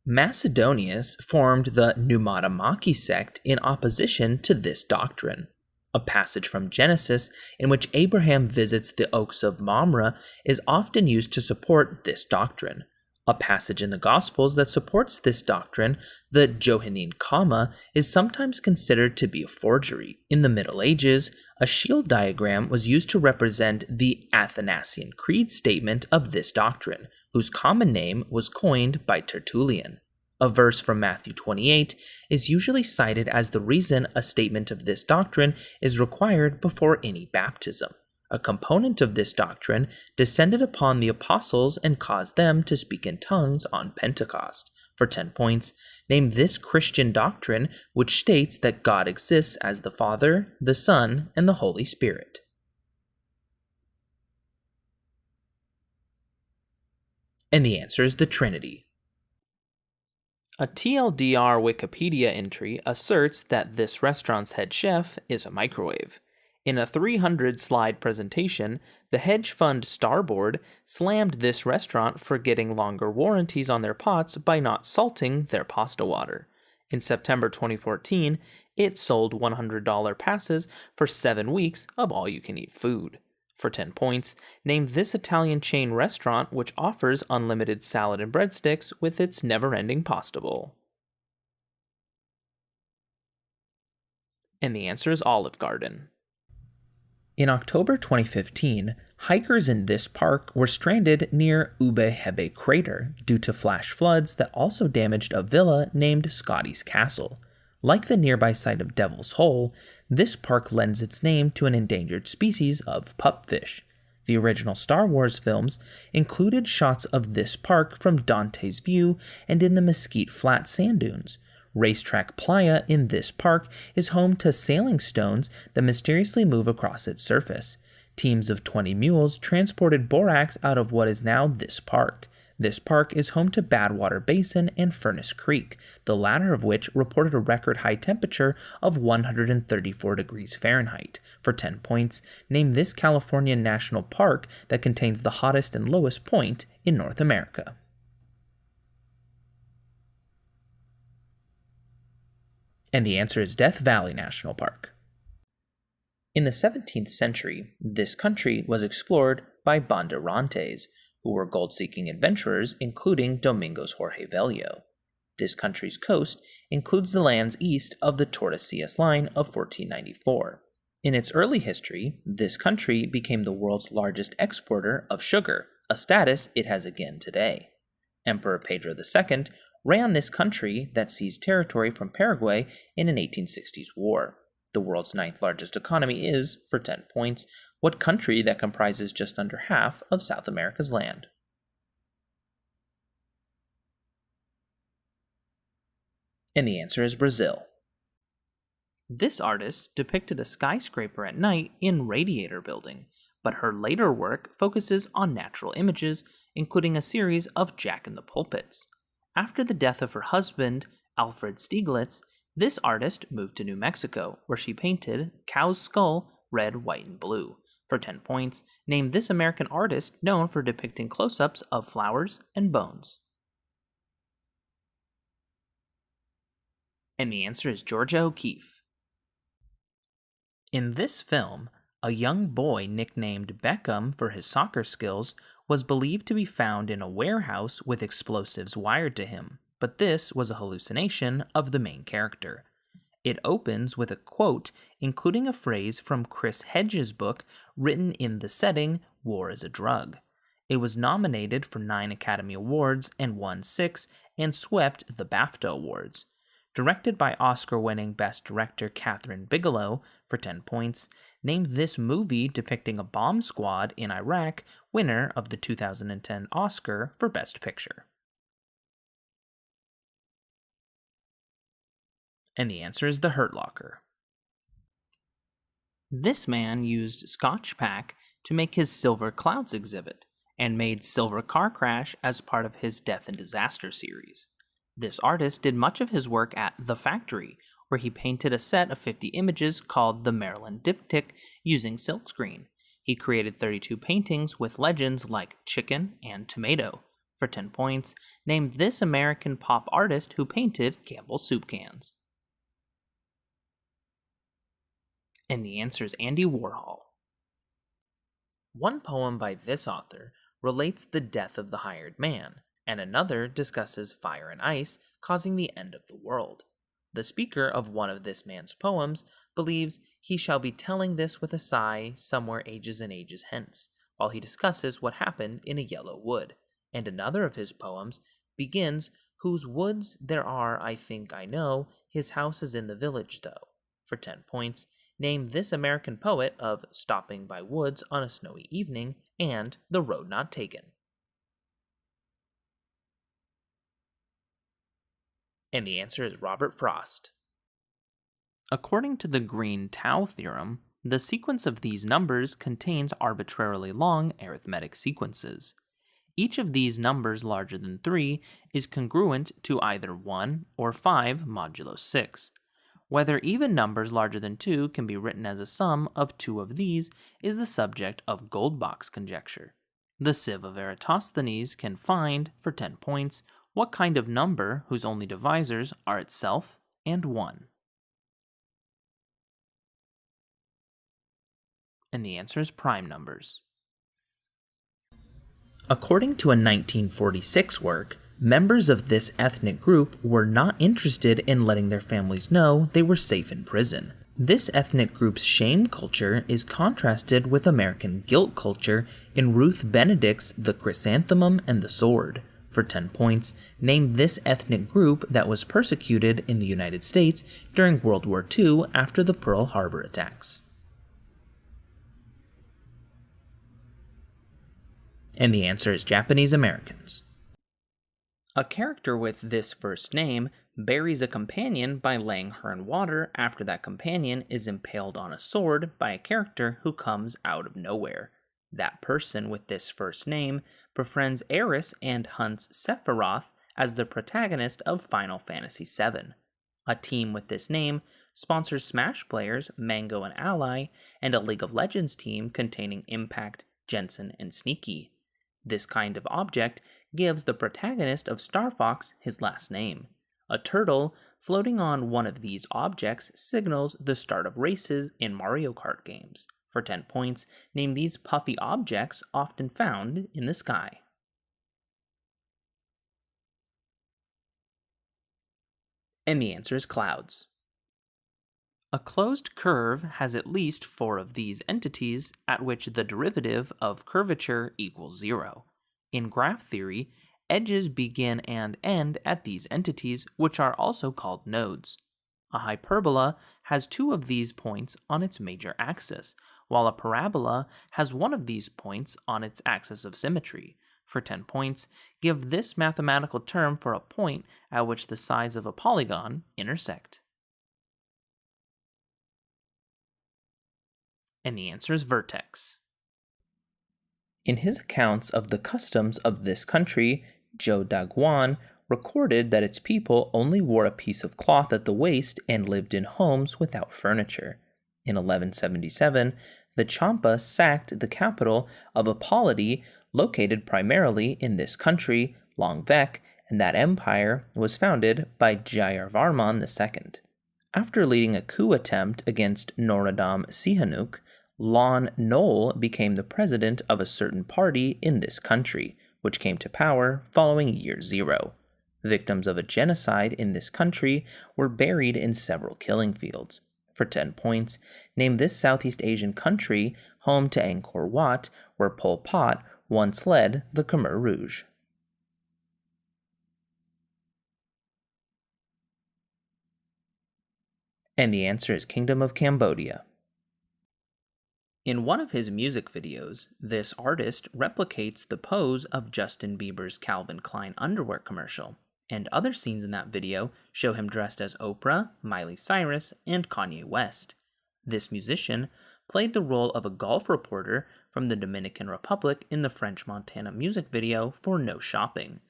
Macedonius formed the Pneumatomachy sect in opposition to this doctrine. A passage from Genesis in which Abraham visits the oaks of Mamre is often used to support this doctrine. A passage in the Gospels that supports this doctrine, the Johannine comma, is sometimes considered to be a forgery. In the Middle Ages, a shield diagram was used to represent the Athanasian Creed statement of this doctrine, whose common name was coined by Tertullian. A verse from Matthew 28 is usually cited as the reason a statement of this doctrine is required before any baptism. A component of this doctrine descended upon the apostles and caused them to speak in tongues on Pentecost. For 10 points, name this Christian doctrine which states that God exists as the Father, the Son, and the Holy Spirit. And the answer is the Trinity. A TLDR Wikipedia entry asserts that this restaurant's head chef is a microwave. In a 300-slide presentation, the hedge fund Starboard slammed this restaurant for getting longer warranties on their pots by not salting their pasta water. In September 2014, it sold $100 passes for 7 weeks of all-you-can-eat food. For 10 points, name this Italian chain restaurant which offers unlimited salad and breadsticks with its never-ending pasta bowl. And the answer is Olive Garden. In October 2015, hikers in this park were stranded near Ube Hebe Crater due to flash floods that also damaged a villa named Scotty's Castle. Like the nearby site of Devil's Hole, this park lends its name to an endangered species of pupfish. The original Star Wars films included shots of this park from Dante's View and in the Mesquite Flat sand dunes. Racetrack Playa in this park is home to sailing stones that mysteriously move across its surface. Teams of 20 mules transported borax out of what is now this park. This park is home to Badwater Basin and Furnace Creek, the latter of which reported a record high temperature of 134 degrees Fahrenheit. For 10 points, name this California national park that contains the hottest and lowest point in North America. And the answer is Death Valley National Park. In the 17th century, this country was explored by banderantes, who were gold-seeking adventurers, including Domingos Jorge Vello. This country's coast includes the lands east of the Tordesillas Line of 1494. In its early history, this country became the world's largest exporter of sugar, a status it has again today. Emperor Pedro II ran this country that seized territory from Paraguay in an 1860s war. The world's ninth largest economy is, for 10 points, what country that comprises just under half of South America's land? And the answer is Brazil. This artist depicted a skyscraper at night in Radiator Building, but her later work focuses on natural images, including a series of Jack in the Pulpits. After the death of her husband, Alfred Stieglitz, this artist moved to New Mexico, where she painted Cow's Skull red, white, and blue. For 10 points, name this American artist known for depicting close-ups of flowers and bones. And the answer is Georgia O'Keeffe. In this film, a young boy nicknamed Beckham for his soccer skills was believed to be found in a warehouse with explosives wired to him, but this was a hallucination of the main character. It opens with a quote, including a phrase from Chris Hedges' book written in the setting War is a Drug. It was nominated for 9 Academy Awards and won 6, and swept the BAFTA Awards. Directed by Oscar-winning Best Director Catherine Bigelow, for 10 points, named this movie depicting a bomb squad in Iraq, winner of the 2010 Oscar for Best Picture. And the answer is The Hurt Locker. This man used Scotch Pack to make his Silver Clouds exhibit, and made Silver Car Crash as part of his Death and Disaster series. This artist did much of his work at The Factory, where he painted a set of 50 images called the Maryland Diptych using silkscreen. He created 32 paintings with legends like chicken and tomato. For 10 points, name this American pop artist who painted Campbell's soup cans. And the answer is Andy Warhol. One poem by this author relates the death of the hired man, and another discusses fire and ice causing the end of the world. The speaker of one of this man's poems believes he shall be telling this with a sigh somewhere ages and ages hence, while he discusses what happened in a yellow wood. And another of his poems begins, whose woods there are, I think I know, his house is in the village though. For 10 points, name this American poet of Stopping by Woods on a Snowy Evening and The Road Not Taken. And the answer is Robert Frost. According to the Green-Tau theorem, the sequence of these numbers contains arbitrarily long arithmetic sequences. Each of these numbers larger than 3 is congruent to either 1 or 5 modulo 6. Whether even numbers larger than 2 can be written as a sum of 2 of these is the subject of Goldbach's conjecture. The sieve of Eratosthenes can find, for 10 points, what kind of number whose only divisors are itself and 1. And the answer is prime numbers. According to a 1946 work, members of this ethnic group were not interested in letting their families know they were safe in prison. This ethnic group's shame culture is contrasted with American guilt culture in Ruth Benedict's The Chrysanthemum and the Sword. For 10 points, name this ethnic group that was persecuted in the United States during World War II after the Pearl Harbor attacks. And the answer is Japanese Americans. A character with this first name buries a companion by laying her in water after that companion is impaled on a sword by a character who comes out of nowhere. That person with this first name befriends Eris and hunts Sephiroth as the protagonist of Final Fantasy VII. A team with this name sponsors Smash players Mango and Ally, and a League of Legends team containing Impact, Jensen, and Sneaky. This kind of object gives the protagonist of Star Fox his last name. A turtle Floating on one of these objects signals the start of races in Mario Kart games. For 10 points, name these puffy objects often found in the sky. And the answer is clouds. A closed curve has at least 4 of these entities at which the derivative of curvature equals 0. In graph theory, edges begin and end at these entities, which are also called nodes. A hyperbola has 2 of these points on its major axis, while a parabola has 1 of these points on its axis of symmetry. For 10 points, give this mathematical term for a point at which the sides of a polygon intersect. And the answer is vertex. In his accounts of the customs of this country, Zhou Daguan recorded that its people only wore a piece of cloth at the waist and lived in homes without furniture. In 1177, the Champa sacked the capital of a polity located primarily in this country, Longvek, and that empire was founded by Jayavarman II. After leading a coup attempt against Norodom Sihanouk, Lon Nol became the president of a certain party in this country, which came to power following year 0. Victims of a genocide in this country were buried in several killing fields. For 10 points, name this Southeast Asian country home to Angkor Wat, where Pol Pot once led the Khmer Rouge. And the answer is Kingdom of Cambodia. In one of his music videos, this artist replicates the pose of Justin Bieber's Calvin Klein underwear commercial, and other scenes in that video show him dressed as Oprah, Miley Cyrus, and Kanye West. This musician played the role of a golf reporter from the Dominican Republic in the French Montana music video for No Shopping.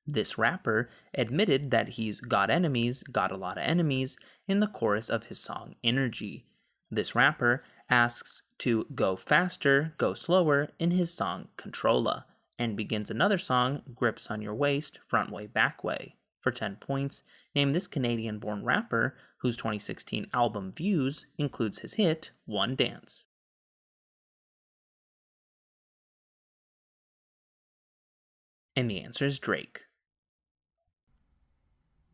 This rapper admitted that he's got enemies, got a lot of enemies in the chorus of his song Energy. This rapper asks to go faster, go slower in his song Controlla, and begins another song, Grips on Your Waist, Front Way, Back Way. For 10 points, name this Canadian-born rapper whose 2016 album Views includes his hit, One Dance. And the answer is Drake.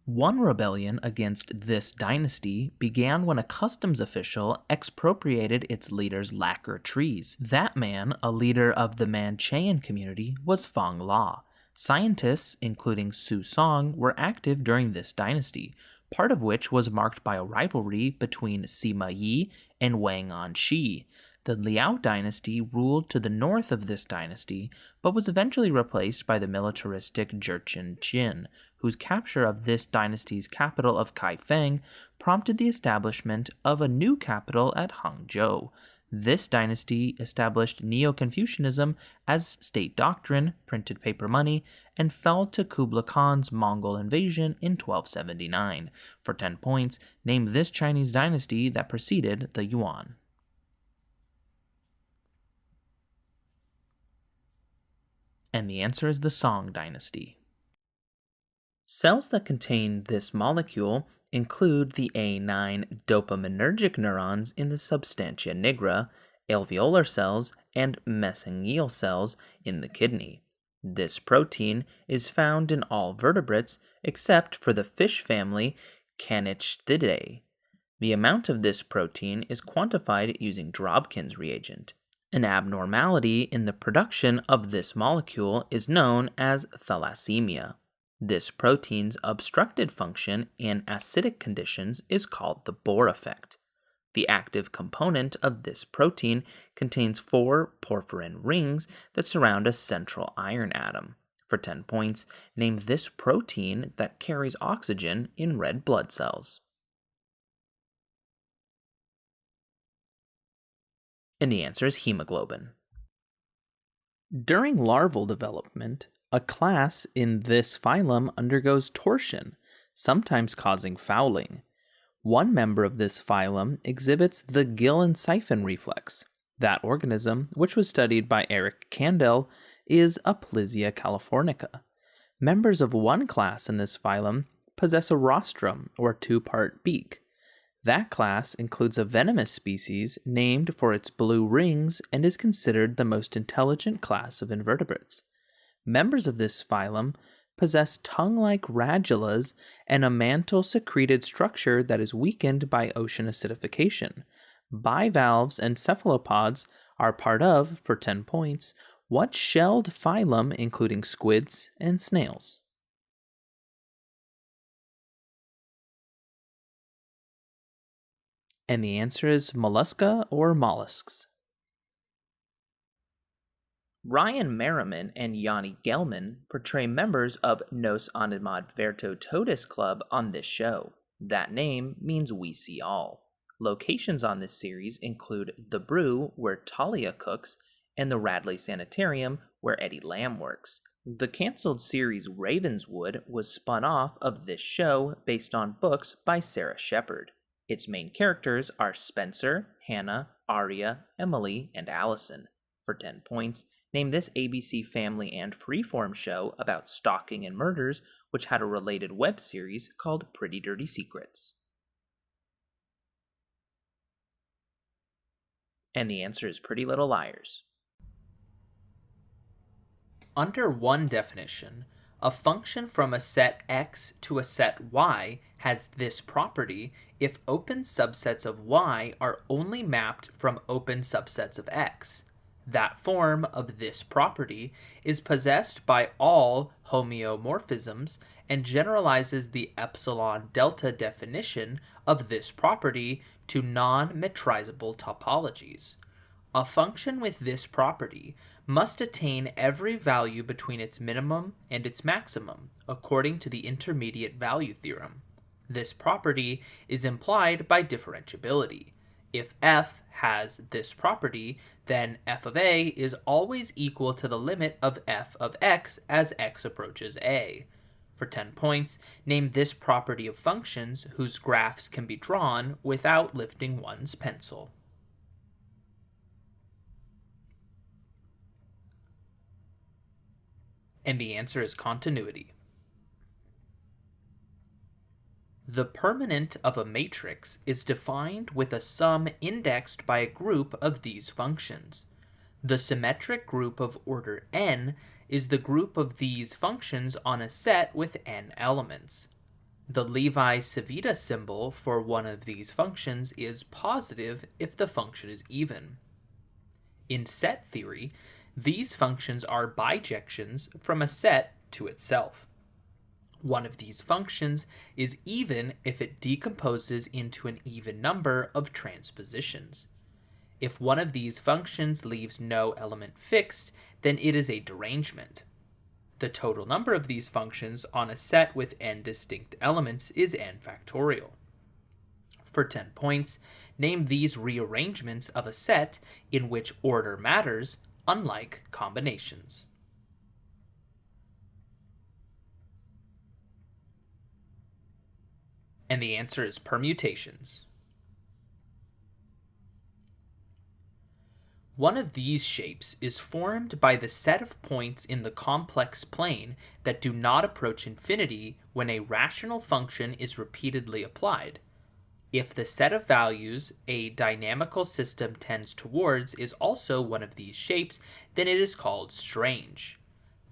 One rebellion against this dynasty began when a customs official expropriated its leader's lacquer trees. That man, a leader of the Manchaean community, was Fang La. Scientists, including Su Song, were active during this dynasty, part of which was marked by a rivalry between Sima Yi and Wang On Shi. The Liao dynasty ruled to the north of this dynasty, but was eventually replaced by the militaristic Jurchen Jin, whose capture of this dynasty's capital of Kaifeng prompted the establishment of a new capital at Hangzhou. This dynasty established Neo-Confucianism as state doctrine, printed paper money, and fell to Kublai Khan's Mongol invasion in 1279. For 10 points, name this Chinese dynasty that preceded the Yuan. And the answer is the Song dynasty. Cells that contain this molecule include the A9 dopaminergic neurons in the substantia nigra, alveolar cells, and mesangial cells in the kidney. This protein is found in all vertebrates except for the fish family Canichthyidae. The amount of this protein is quantified using Drobkin's reagent. An abnormality in the production of this molecule is known as thalassemia. This protein's obstructed function in acidic conditions is called the Bohr effect. The active component of this protein contains 4 porphyrin rings that surround a central iron atom. For 10 points, name this protein that carries oxygen in red blood cells. And the answer is hemoglobin. During larval development, a class in this phylum undergoes torsion, sometimes causing fouling. One member of this phylum exhibits the gill and siphon reflex. That organism, which was studied by Eric Kandel, is Aplysia californica. Members of one class in this phylum possess a rostrum, or two-part beak. That class includes a venomous species named for its blue rings and is considered the most intelligent class of invertebrates. Members of this phylum possess tongue-like radulas and a mantle-secreted structure that is weakened by ocean acidification. Bivalves and cephalopods are part of, for 10 points, what shelled phylum including squids and snails? And the answer is mollusca or mollusks. Ryan Merriman and Yanni Gelman portray members of Nos Animad Verto Totus Club on this show. That name means we see all. Locations on this series include The Brew, where Talia cooks, and the Radley Sanitarium, where Eddie Lamb works. The canceled series Ravenswood was spun off of this show based on books by Sarah Shepard. Its main characters are Spencer, Hannah, Aria, Emily, and Allison. For 10 points, name this ABC Family and Freeform show about stalking and murders, which had a related web series called Pretty Dirty Secrets. And the answer is Pretty Little Liars. Under one definition, a function from a set X to a set Y has this property if open subsets of Y are only mapped from open subsets of X. That form of this property is possessed by all homeomorphisms and generalizes the epsilon delta definition of this property to non-metrizable topologies. A function with this property must attain every value between its minimum and its maximum, according to the intermediate value theorem. This property is implied by differentiability. If f has this property, then f of a is always equal to the limit of f of x as x approaches a. For 10 points, name this property of functions whose graphs can be drawn without lifting one's pencil. And the answer is continuity. The permanent of a matrix is defined with a sum indexed by a group of these functions. The symmetric group of order n is the group of these functions on a set with n elements. The Levi-Civita symbol for one of these functions is positive if the function is even. In set theory, these functions are bijections from a set to itself. One of these functions is even if it decomposes into an even number of transpositions. If one of these functions leaves no element fixed, then it is a derangement. The total number of these functions on a set with n distinct elements is n factorial. For 10 points, name these rearrangements of a set in which order matters, unlike combinations. And the answer is permutations. One of these shapes is formed by the set of points in the complex plane that do not approach infinity when a rational function is repeatedly applied. If the set of values a dynamical system tends towards is also one of these shapes, then it is called strange.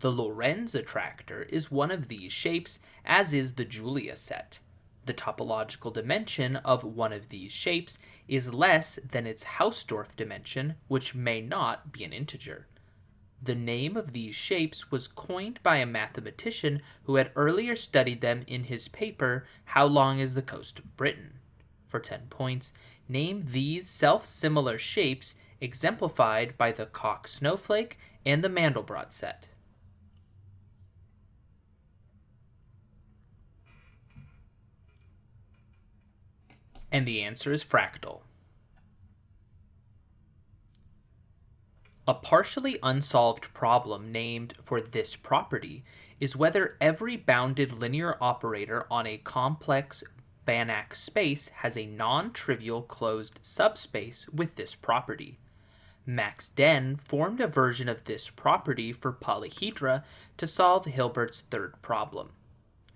The Lorentz attractor is one of these shapes, as is the Julia set. The topological dimension of one of these shapes is less than its Hausdorff dimension, which may not be an integer. The name of these shapes was coined by a mathematician who had earlier studied them in his paper, How Long is the Coast of Britain? For 10 points, name these self-similar shapes exemplified by the Koch snowflake and the Mandelbrot set. And the answer is fractal. A partially unsolved problem named for this property is whether every bounded linear operator on a complex Banach space has a non-trivial closed subspace with this property. Max Den formed a version of this property for polyhedra to solve Hilbert's third problem.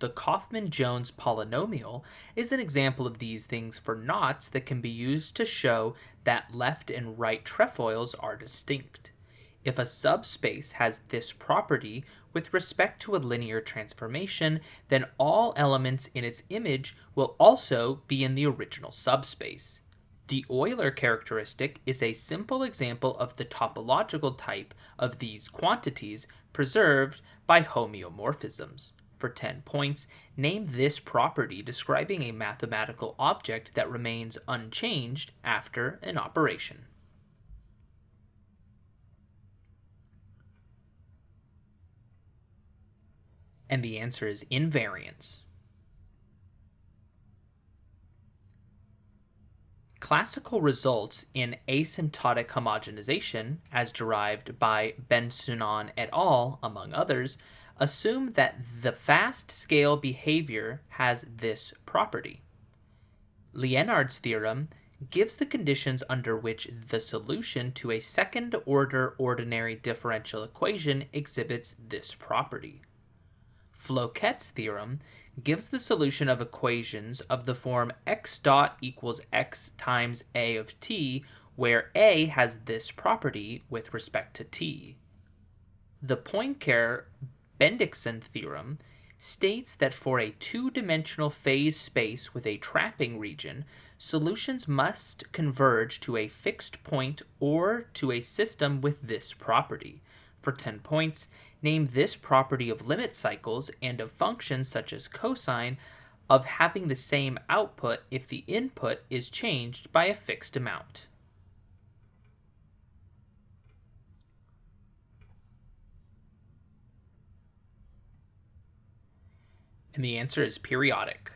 The Kaufman-Jones polynomial is an example of these things for knots that can be used to show that left and right trefoils are distinct. If a subspace has this property with respect to a linear transformation, then all elements in its image will also be in the original subspace. The Euler characteristic is a simple example of the topological type of these quantities preserved by homeomorphisms. For 10 points, name this property describing a mathematical object that remains unchanged after an operation. And the answer is invariance. Classical results in asymptotic homogenization, as derived by Bensunan et al., among others, assume that the fast scale behavior has this property. Liénard's theorem gives the conditions under which the solution to a second-order ordinary differential equation exhibits this property. Floquet's theorem gives the solution of equations of the form x dot equals x times a of t, where a has this property with respect to t. The Poincare-Bendixson theorem states that for a two-dimensional phase space with a trapping region, solutions must converge to a fixed point or to a system with this property. For 10 points, name this property of limit cycles and of functions such as cosine of having the same output if the input is changed by a fixed amount. And the answer is periodic.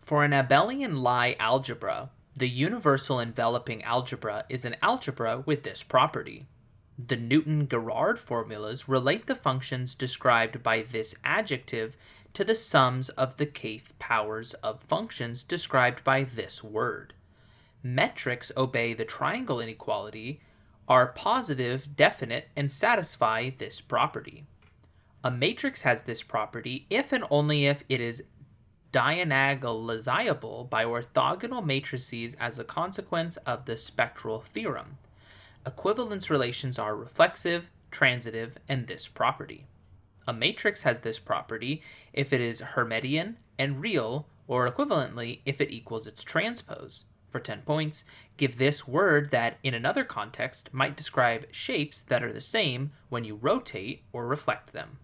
For an abelian Lie algebra, the universal enveloping algebra is an algebra with this property. The Newton-Girard formulas relate the functions described by this adjective to the sums of the kth powers of functions described by this word. Metrics obey the triangle inequality, are positive, definite, and satisfy this property. A matrix has this property if and only if it is diagonalizable by orthogonal matrices as a consequence of the spectral theorem. Equivalence relations are reflexive, transitive, and this property. A matrix has this property if it is Hermitian and real, or equivalently if it equals its transpose. For 10 points, give this word that in another context might describe shapes that are the same when you rotate or reflect them.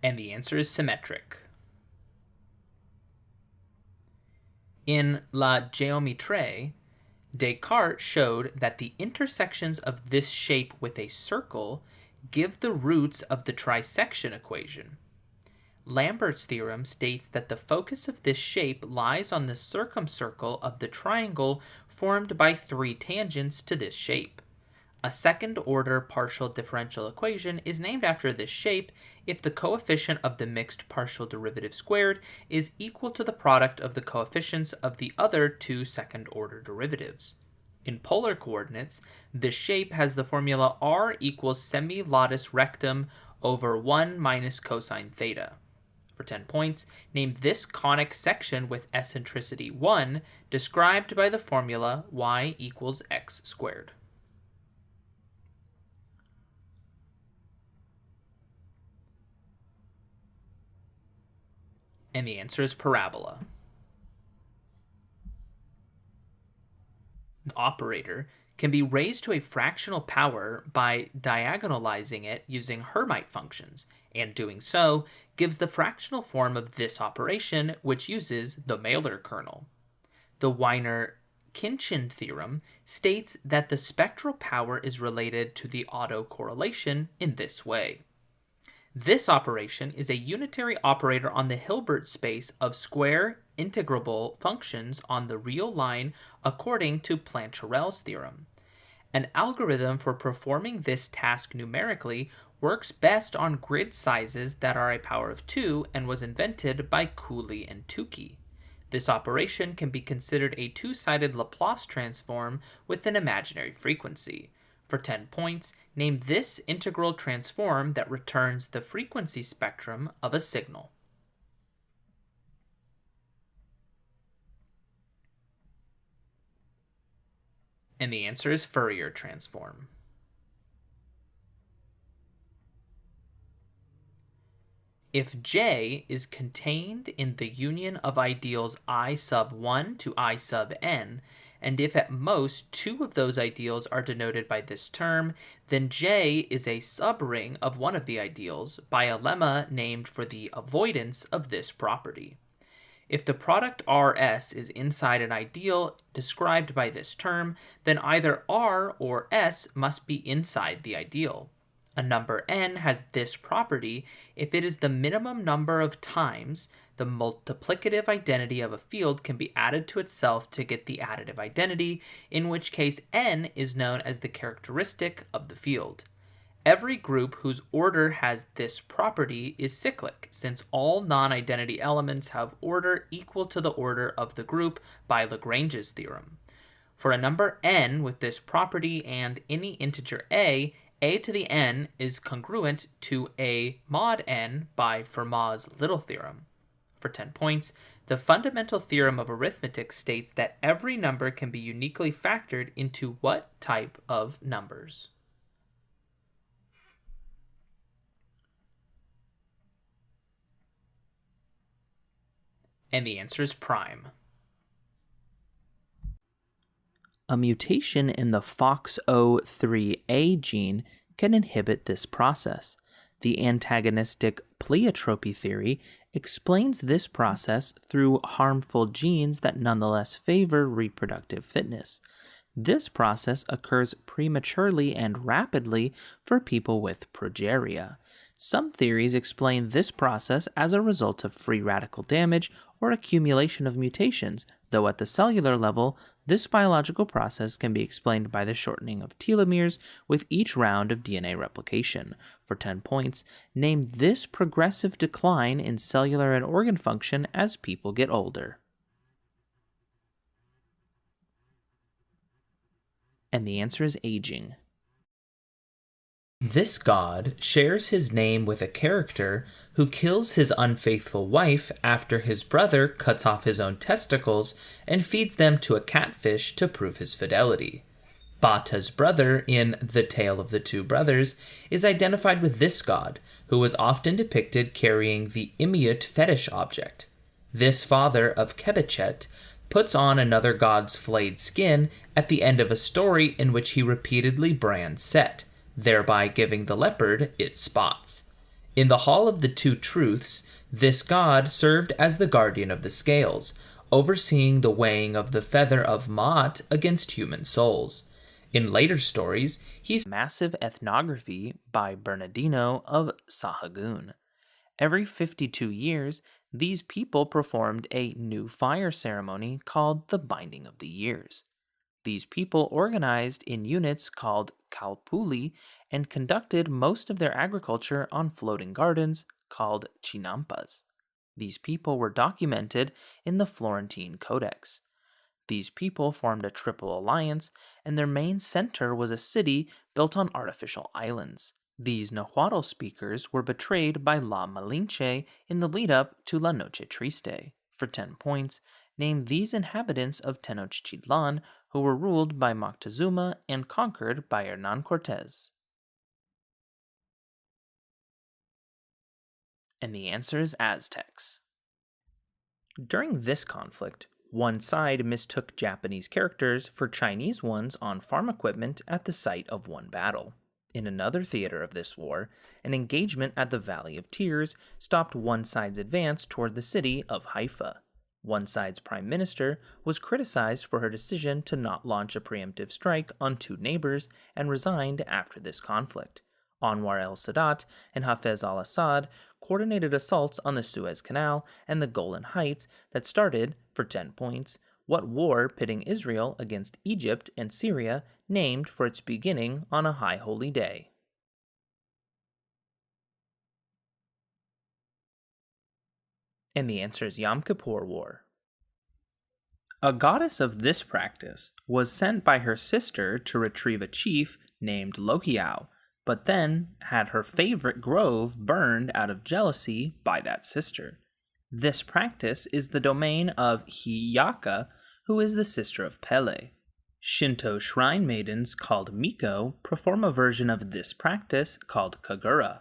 And the answer is symmetric. In La Géométrie, Descartes showed that the intersections of this shape with a circle give the roots of the trisection equation. Lambert's theorem states that the focus of this shape lies on the circumcircle of the triangle formed by three tangents to this shape. A second-order partial differential equation is named after this shape if the coefficient of the mixed partial derivative squared is equal to the product of the coefficients of the other two second-order derivatives. In polar coordinates, the shape has the formula r equals semi-latus rectum over 1 minus cosine theta. For 10 points, name this conic section with eccentricity 1 described by the formula y equals x squared. And the answer is parabola. The operator can be raised to a fractional power by diagonalizing it using Hermite functions, and doing so gives the fractional form of this operation, which uses the Euler kernel. The Wiener-Khinchin theorem states that the spectral power is related to the autocorrelation in this way. This operation is a unitary operator on the Hilbert space of square integrable functions on the real line according to Plancherel's theorem. An algorithm for performing this task numerically works best on grid sizes that are a power of 2 and was invented by Cooley and Tukey. This operation can be considered a two-sided Laplace transform with an imaginary frequency. For 10 points, name this integral transform that returns the frequency spectrum of a signal. And the answer is Fourier transform. If J is contained in the union of ideals I sub 1 to I sub n, and if at most two of those ideals are denoted by this term, then J is a subring of one of the ideals by a lemma named for the avoidance of this property. If the product Rs is inside an ideal described by this term, then either R or S must be inside the ideal. A number n has this property if it is the minimum number of times the multiplicative identity of a field can be added to itself to get the additive identity, in which case n is known as the characteristic of the field. Every group whose order has this property is cyclic, since all non-identity elements have order equal to the order of the group by Lagrange's theorem. For a number n with this property and any integer a to the n is congruent to a mod n by Fermat's little theorem. For 10 points, the fundamental theorem of arithmetic states that every number can be uniquely factored into what type of numbers? And the answer is prime. A mutation in the FOXO3A gene can inhibit this process. The antagonistic pleiotropy theory explains this process through harmful genes that nonetheless favor reproductive fitness. This process occurs prematurely and rapidly for people with progeria. Some theories explain this process as a result of free radical damage or accumulation of mutations, though at the cellular level, this biological process can be explained by the shortening of telomeres with each round of DNA replication. For 10 points, name this progressive decline in cellular and organ function as people get older. And the answer is aging. This god shares his name with a character who kills his unfaithful wife after his brother cuts off his own testicles and feeds them to a catfish to prove his fidelity. Bata's brother in The Tale of the Two Brothers is identified with this god, who was often depicted carrying the Imiut fetish object. This father of Kebechet puts on another god's flayed skin at the end of a story in which he repeatedly brands Set, thereby giving the leopard its spots. In the Hall of the Two Truths, this god served as the guardian of the scales, overseeing the weighing of the feather of Maat against human souls. In later stories, he's massive ethnography by Bernardino of Sahagún. Every 52 years, these people performed a new fire ceremony called the Binding of the Years. These people organized in units called Kalpuli and conducted most of their agriculture on floating gardens called chinampas. These people were documented in the Florentine Codex. These people formed a triple alliance, and their main center was a city built on artificial islands. These Nahuatl speakers were betrayed by La Malinche in the lead-up to La Noche Triste. For 10 points, name these inhabitants of Tenochtitlan who were ruled by Moctezuma and conquered by Hernan Cortez. And the answer is Aztecs. During this conflict, one side mistook Japanese characters for Chinese ones on farm equipment at the site of one battle. In another theater of this war, an engagement at the Valley of Tears stopped one side's advance toward the city of Haifa. One side's prime minister was criticized for her decision to not launch a preemptive strike on two neighbors and resigned after this conflict. Anwar el-Sadat and Hafez al-Assad coordinated assaults on the Suez Canal and the Golan Heights that started, for 10 points, what war pitting Israel against Egypt and Syria named for its beginning on a high holy day. And the answer is Yom Kippur War. A goddess of this practice was sent by her sister to retrieve a chief named Lokiao, but then had her favorite grove burned out of jealousy by that sister. This practice is the domain of Hiyaka, who is the sister of Pele. Shinto shrine maidens called Miko perform a version of this practice called Kagura.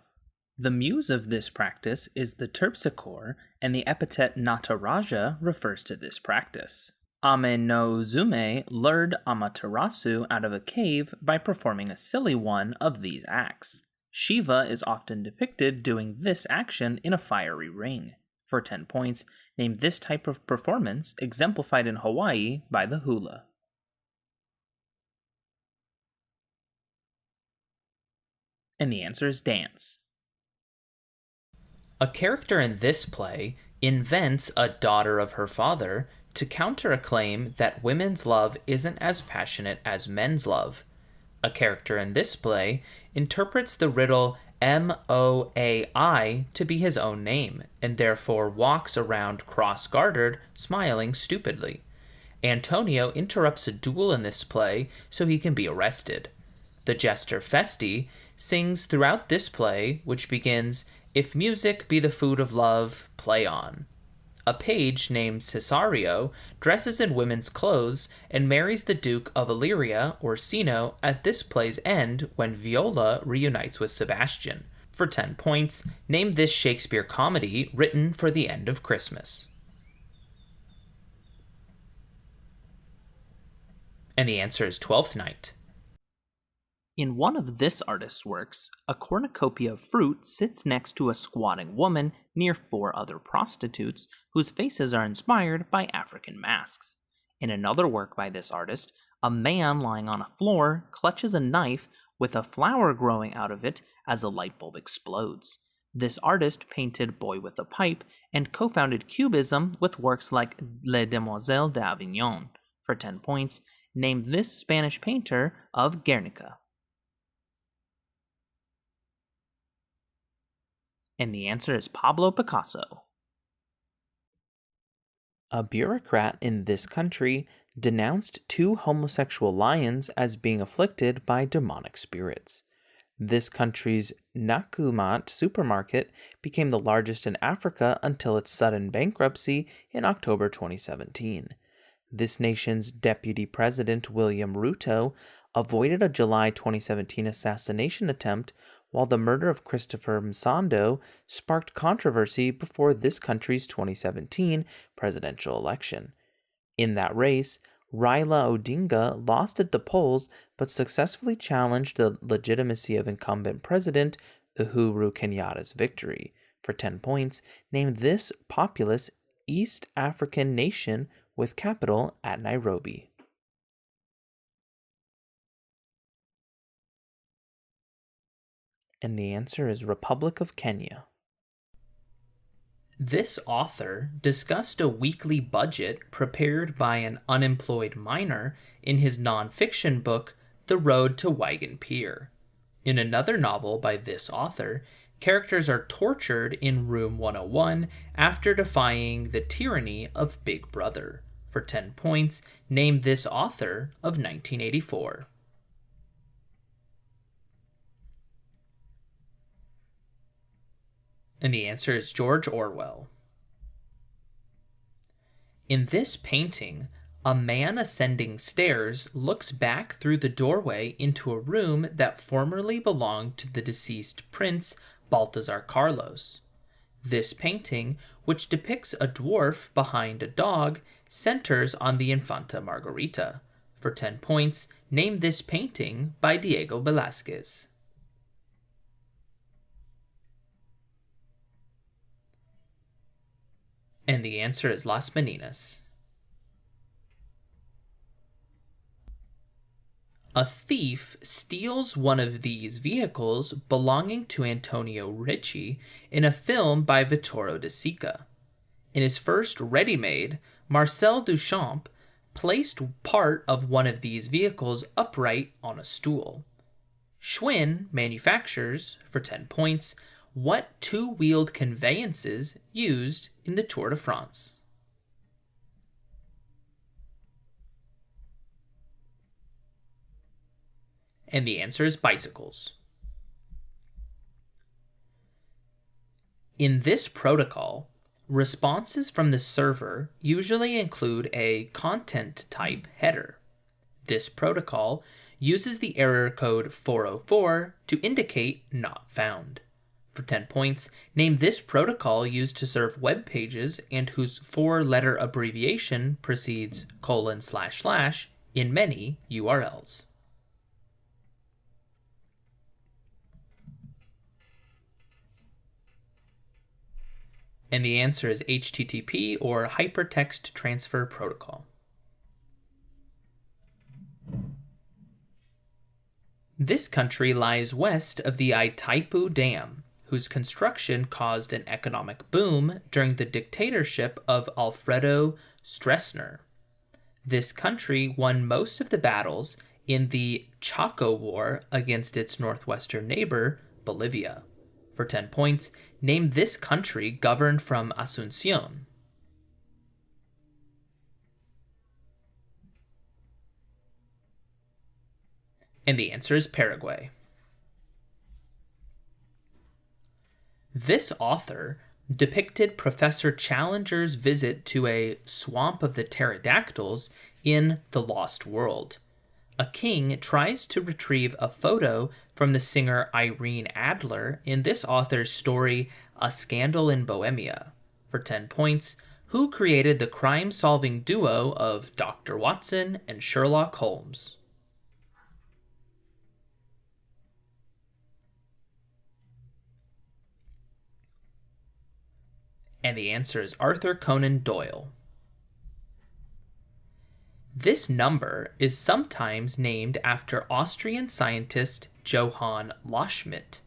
The muse of this practice is the terpsichore, and the epithet Nataraja refers to this practice. Ame no Uzume lured Amaterasu out of a cave by performing a silly one of these acts. Shiva is often depicted doing this action in a fiery ring. For 10 points, name this type of performance exemplified in Hawaii by the hula. And the answer is dance. A character in this play invents a daughter of her father to counter a claim that women's love isn't as passionate as men's love. A character in this play interprets the riddle Moai to be his own name, and therefore walks around cross-gartered, smiling stupidly. Antonio interrupts a duel in this play so he can be arrested. The jester Festi sings throughout this play, which begins, "If music be the food of love, play on." A page named Cesario dresses in women's clothes and marries the Duke of Illyria, Orsino, at this play's end when Viola reunites with Sebastian. For 10 points, name this Shakespeare comedy written for the end of Christmas. And the answer is Twelfth Night. In one of this artist's works, a cornucopia of fruit sits next to a squatting woman near 4 other prostitutes whose faces are inspired by African masks. In another work by this artist, a man lying on a floor clutches a knife with a flower growing out of it as a light bulb explodes. This artist painted Boy with a Pipe and co-founded Cubism with works like Les Demoiselles d'Avignon. For 10 points, name this Spanish painter of Guernica. And the answer is Pablo Picasso. A bureaucrat in this country denounced 2 homosexual lions as being afflicted by demonic spirits. This country's Nakumat supermarket became the largest in Africa until its sudden bankruptcy in October 2017. This nation's deputy president, William Ruto, avoided a July 2017 assassination attempt, while the murder of Christopher Msando sparked controversy before this country's 2017 presidential election. In that race, Raila Odinga lost at the polls but successfully challenged the legitimacy of incumbent president Uhuru Kenyatta's victory. For 10 points, name this populous East African nation with capital at Nairobi. And the answer is Republic of Kenya. This author discussed a weekly budget prepared by an unemployed miner in his nonfiction book, The Road to Wagon Pier. In another novel by this author, characters are tortured in Room 101 after defying the tyranny of Big Brother. For 10 points, name this author of 1984. And the answer is George Orwell. In this painting, a man ascending stairs looks back through the doorway into a room that formerly belonged to the deceased prince Balthazar Carlos. This painting, which depicts a dwarf behind a dog, centers on the Infanta Margarita. For 10 points, name this painting by Diego Velázquez. And the answer is Las Meninas. A thief steals one of these vehicles belonging to Antonio Ricci in a film by Vittorio De Sica. In his first Ready-Made, Marcel Duchamp placed part of one of these vehicles upright on a stool. Schwinn manufactures, for 10 points, what 2-wheeled conveyances used in the Tour de France? And the answer is bicycles. In this protocol, responses from the server usually include a content type header. This protocol uses the error code 404 to indicate not found. For 10 points, name this protocol used to serve web pages and whose 4-letter abbreviation precedes : in many URLs. And the answer is HTTP, or Hypertext Transfer Protocol. This country lies west of the Itaipu Dam, whose construction caused an economic boom during the dictatorship of Alfredo Stroessner. This country won most of the battles in the Chaco War against its northwestern neighbor, Bolivia. For 10 points, name this country governed from Asunción. And the answer is Paraguay. This author depicted Professor Challenger's visit to a swamp of the pterodactyls in The Lost World. A king tries to retrieve a photo from the singer Irene Adler in this author's story, A Scandal in Bohemia. For 10 points, who created the crime-solving duo of Dr. Watson and Sherlock Holmes? And the answer is Arthur Conan Doyle. This number is sometimes named after Austrian scientist Johann Loschmidt.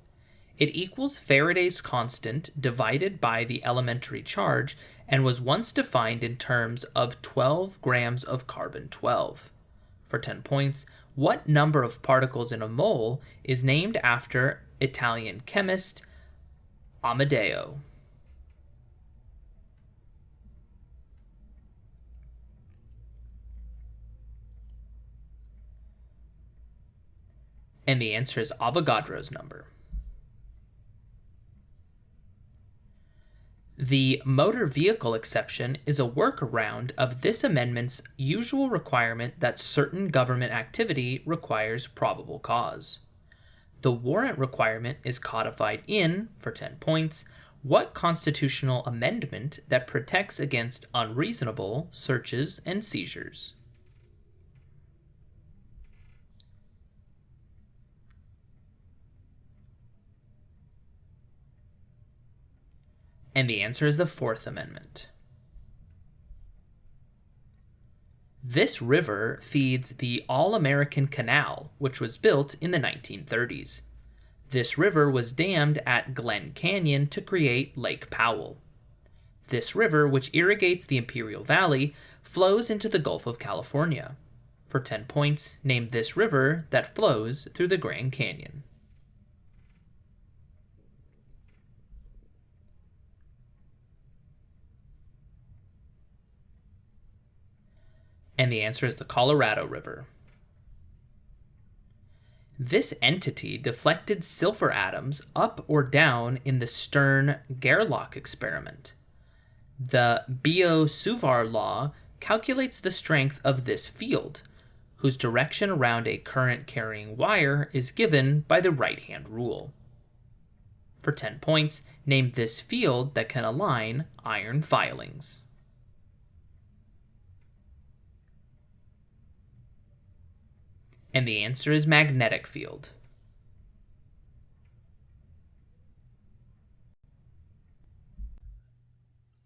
It equals Faraday's constant divided by the elementary charge and was once defined in terms of 12 grams of carbon-12. For 10 points, what number of particles in a mole is named after Italian chemist Amedeo? And the answer is Avogadro's number. The motor vehicle exception is a workaround of this amendment's usual requirement that certain government activity requires probable cause. The warrant requirement is codified in, for 10 points, what constitutional amendment that protects against unreasonable searches and seizures? And the answer is the Fourth Amendment. This river feeds the All-American Canal, which was built in the 1930s. This river was dammed at Glen Canyon to create Lake Powell. This river, which irrigates the Imperial Valley, flows into the Gulf of California. For 10 points, name this river that flows through the Grand Canyon. And the answer is the Colorado River. This entity deflected silver atoms up or down in the Stern-Gerlach experiment. The Biot-Savart law calculates the strength of this field, whose direction around a current-carrying wire is given by the right-hand rule. For 10 points, name this field that can align iron filings. And the answer is magnetic field.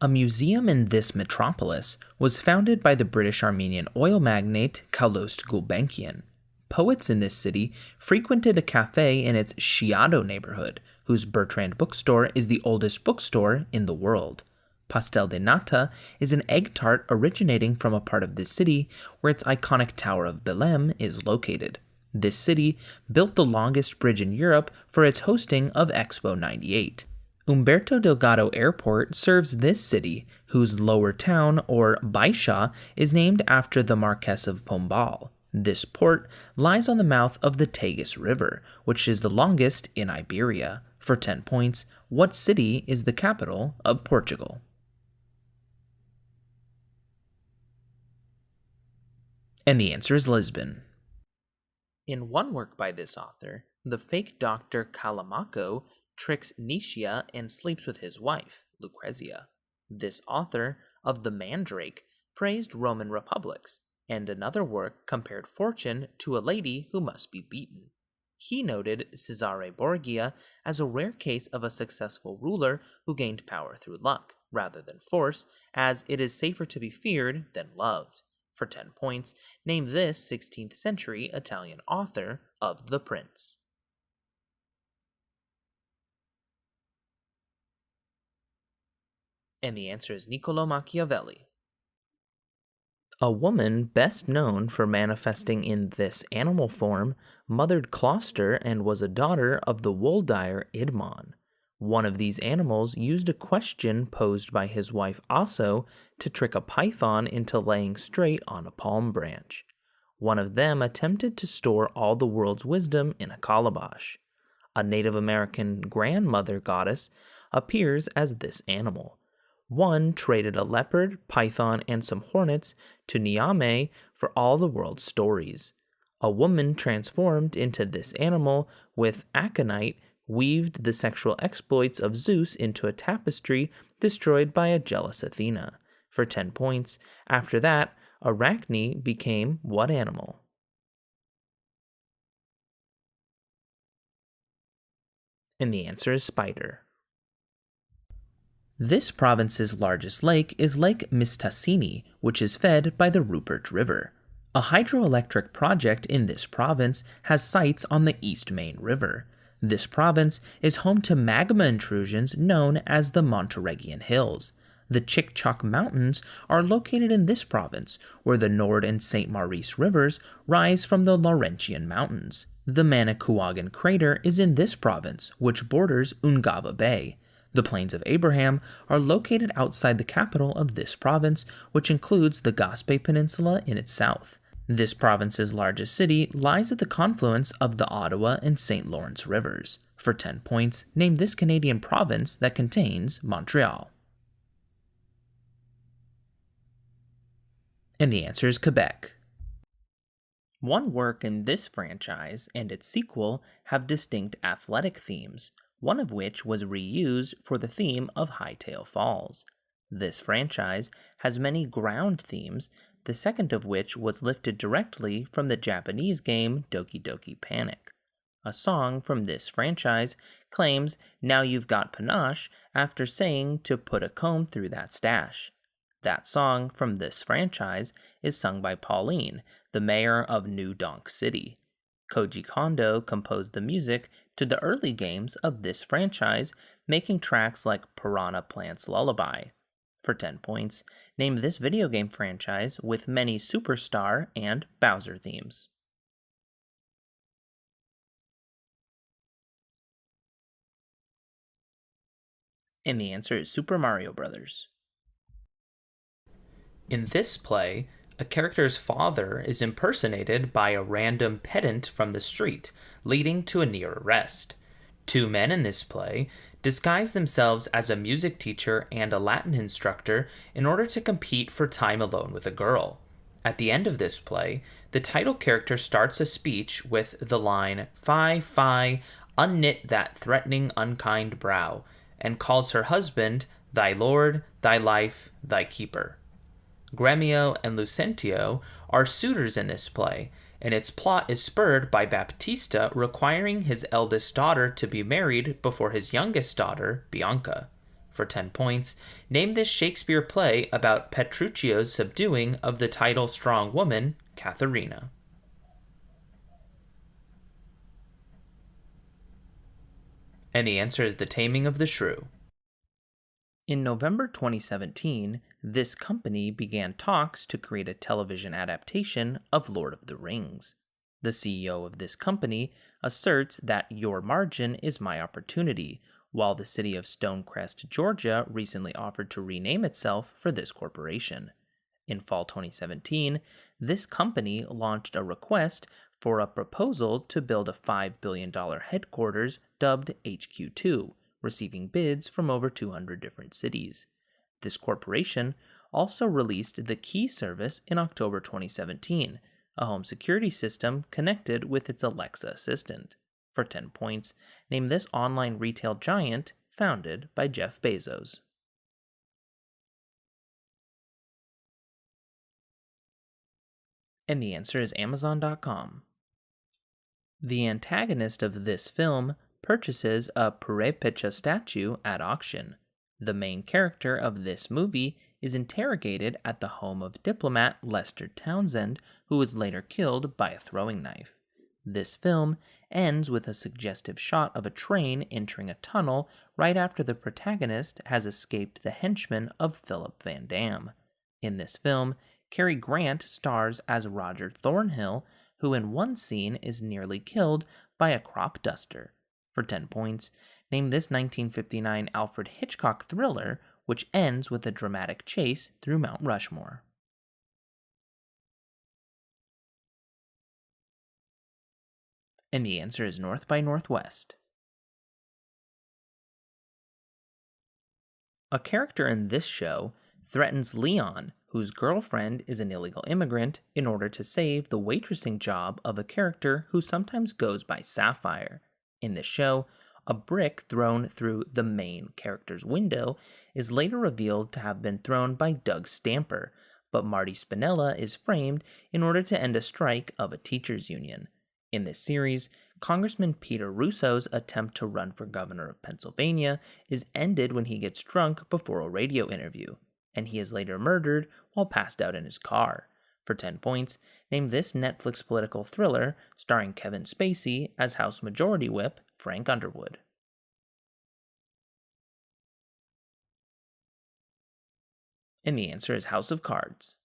A museum in this metropolis was founded by the British Armenian oil magnate Calouste Gulbenkian. Poets in this city frequented a cafe in its Chiado neighborhood, whose Bertrand bookstore is the oldest bookstore in the world. Pastel de Nata is an egg tart originating from a part of the city where its iconic Tower of Belém is located. This city built the longest bridge in Europe for its hosting of Expo 98. Humberto Delgado Airport serves this city, whose lower town, or Baixa, is named after the Marquess of Pombal. This port lies on the mouth of the Tagus River, which is the longest in Iberia. For 10 points, what city is the capital of Portugal? And the answer is Lisbon. In one work by this author, the fake doctor Calamaco tricks Nicias and sleeps with his wife, Lucrezia. This author of The Mandrake praised Roman republics, and another work compared fortune to a lady who must be beaten. He noted Cesare Borgia as a rare case of a successful ruler who gained power through luck, rather than force, as it is safer to be feared than loved. For 10 points, name this 16th century Italian author of The Prince. And the answer is Niccolo Machiavelli. A woman best known for manifesting in this animal form mothered Closter and was a daughter of the wool dyer Idmon. One of these animals used a question posed by his wife Aso to trick a python into laying straight on a palm branch. One of them attempted to store all the world's wisdom in a calabash. A Native American grandmother goddess appears as this animal. One traded a leopard, python, and some hornets to Niame for all the world's stories. A woman transformed into this animal with aconite weaved the sexual exploits of Zeus into a tapestry destroyed by a jealous Athena. For 10 points, after that, Arachne became what animal? And the answer is spider. This province's largest lake is Lake Mistassini, which is fed by the Rupert River. A hydroelectric project in this province has sites on the East Main River. This province is home to magma intrusions known as the Monteregian Hills. The Chic-Choc Mountains are located in this province, where the Nord and St. Maurice rivers rise from the Laurentian Mountains. The Manicouagan crater is in this province, which borders Ungava Bay. The Plains of Abraham are located outside the capital of this province, which includes the Gaspe Peninsula in its south. This province's largest city lies at the confluence of the Ottawa and St. Lawrence rivers. For 10 points, name this Canadian province that contains Montreal. And the answer is Quebec. One work in this franchise and its sequel have distinct athletic themes, one of which was reused for the theme of Hightail Falls. This franchise has many ground themes, the second of which was lifted directly from the Japanese game Doki Doki Panic. A song from this franchise claims "Now you've got panache" after saying to put a comb through that stash. That song from this franchise is sung by Pauline, the mayor of New Donk City. Koji Kondo composed the music to the early games of this franchise, making tracks like Piranha Plant's Lullaby. For 10 points, name this video game franchise with many Superstar and Bowser themes. And the answer is Super Mario Bros. In this play, a character's father is impersonated by a random pedant from the street, leading to a near arrest. Two men in this play disguise themselves as a music teacher and a Latin instructor in order to compete for time alone with a girl. At the end of this play, the title character starts a speech with the line, "Fie, fie, unknit that threatening unkind brow," and calls her husband, "thy lord, thy life, thy keeper." Gremio and Lucentio are suitors in this play, and its plot is spurred by Baptista requiring his eldest daughter to be married before his youngest daughter, Bianca. For 10 points, name this Shakespeare play about Petruchio's subduing of the title strong woman, Katharina. And the answer is The Taming of the Shrew. In November 2017, this company began talks to create a television adaptation of Lord of the Rings. The CEO of this company asserts that your margin is my opportunity, while the city of Stonecrest, Georgia recently offered to rename itself for this corporation. In fall 2017, this company launched a request for a proposal to build a $5 billion headquarters dubbed HQ2, receiving bids from over 200 different cities. This corporation also released the Key service in October 2017, a home security system connected with its Alexa assistant. For 10 points, name this online retail giant founded by Jeff Bezos. And the answer is Amazon.com. The antagonist of this film purchases a Purepecha statue at auction. The main character of this movie is interrogated at the home of diplomat Lester Townsend, who was later killed by a throwing knife. This film ends with a suggestive shot of a train entering a tunnel right after the protagonist has escaped the henchmen of Philip Van Damme. In this film, Cary Grant stars as Roger Thornhill, who in one scene is nearly killed by a crop duster. For 10 points, name this 1959 Alfred Hitchcock thriller, which ends with a dramatic chase through Mount Rushmore. And the answer is North by Northwest. A character in this show threatens Leon, whose girlfriend is an illegal immigrant, in order to save the waitressing job of a character who sometimes goes by Sapphire. In this show, a brick thrown through the main character's window is later revealed to have been thrown by Doug Stamper, but Marty Spinella is framed in order to end a strike of a teachers' union. In this series, Congressman Peter Russo's attempt to run for governor of Pennsylvania is ended when he gets drunk before a radio interview, and he is later murdered while passed out in his car. For 10 points, name this Netflix political thriller starring Kevin Spacey as House Majority Whip Frank Underwood. And the answer is House of Cards.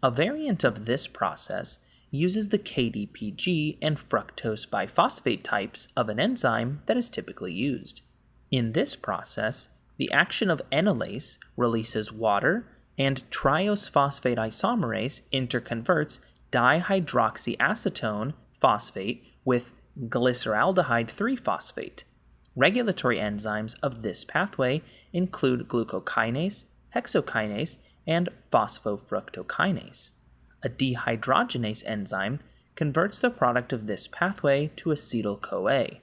A variant of this process uses the KDPG and fructose biphosphate types of an enzyme that is typically used. In this process, the action of enolase releases water, and triose phosphate isomerase interconverts dihydroxyacetone phosphate with glyceraldehyde 3-phosphate. Regulatory enzymes of this pathway include glucokinase, hexokinase, and phosphofructokinase. A dehydrogenase enzyme converts the product of this pathway to acetyl-CoA.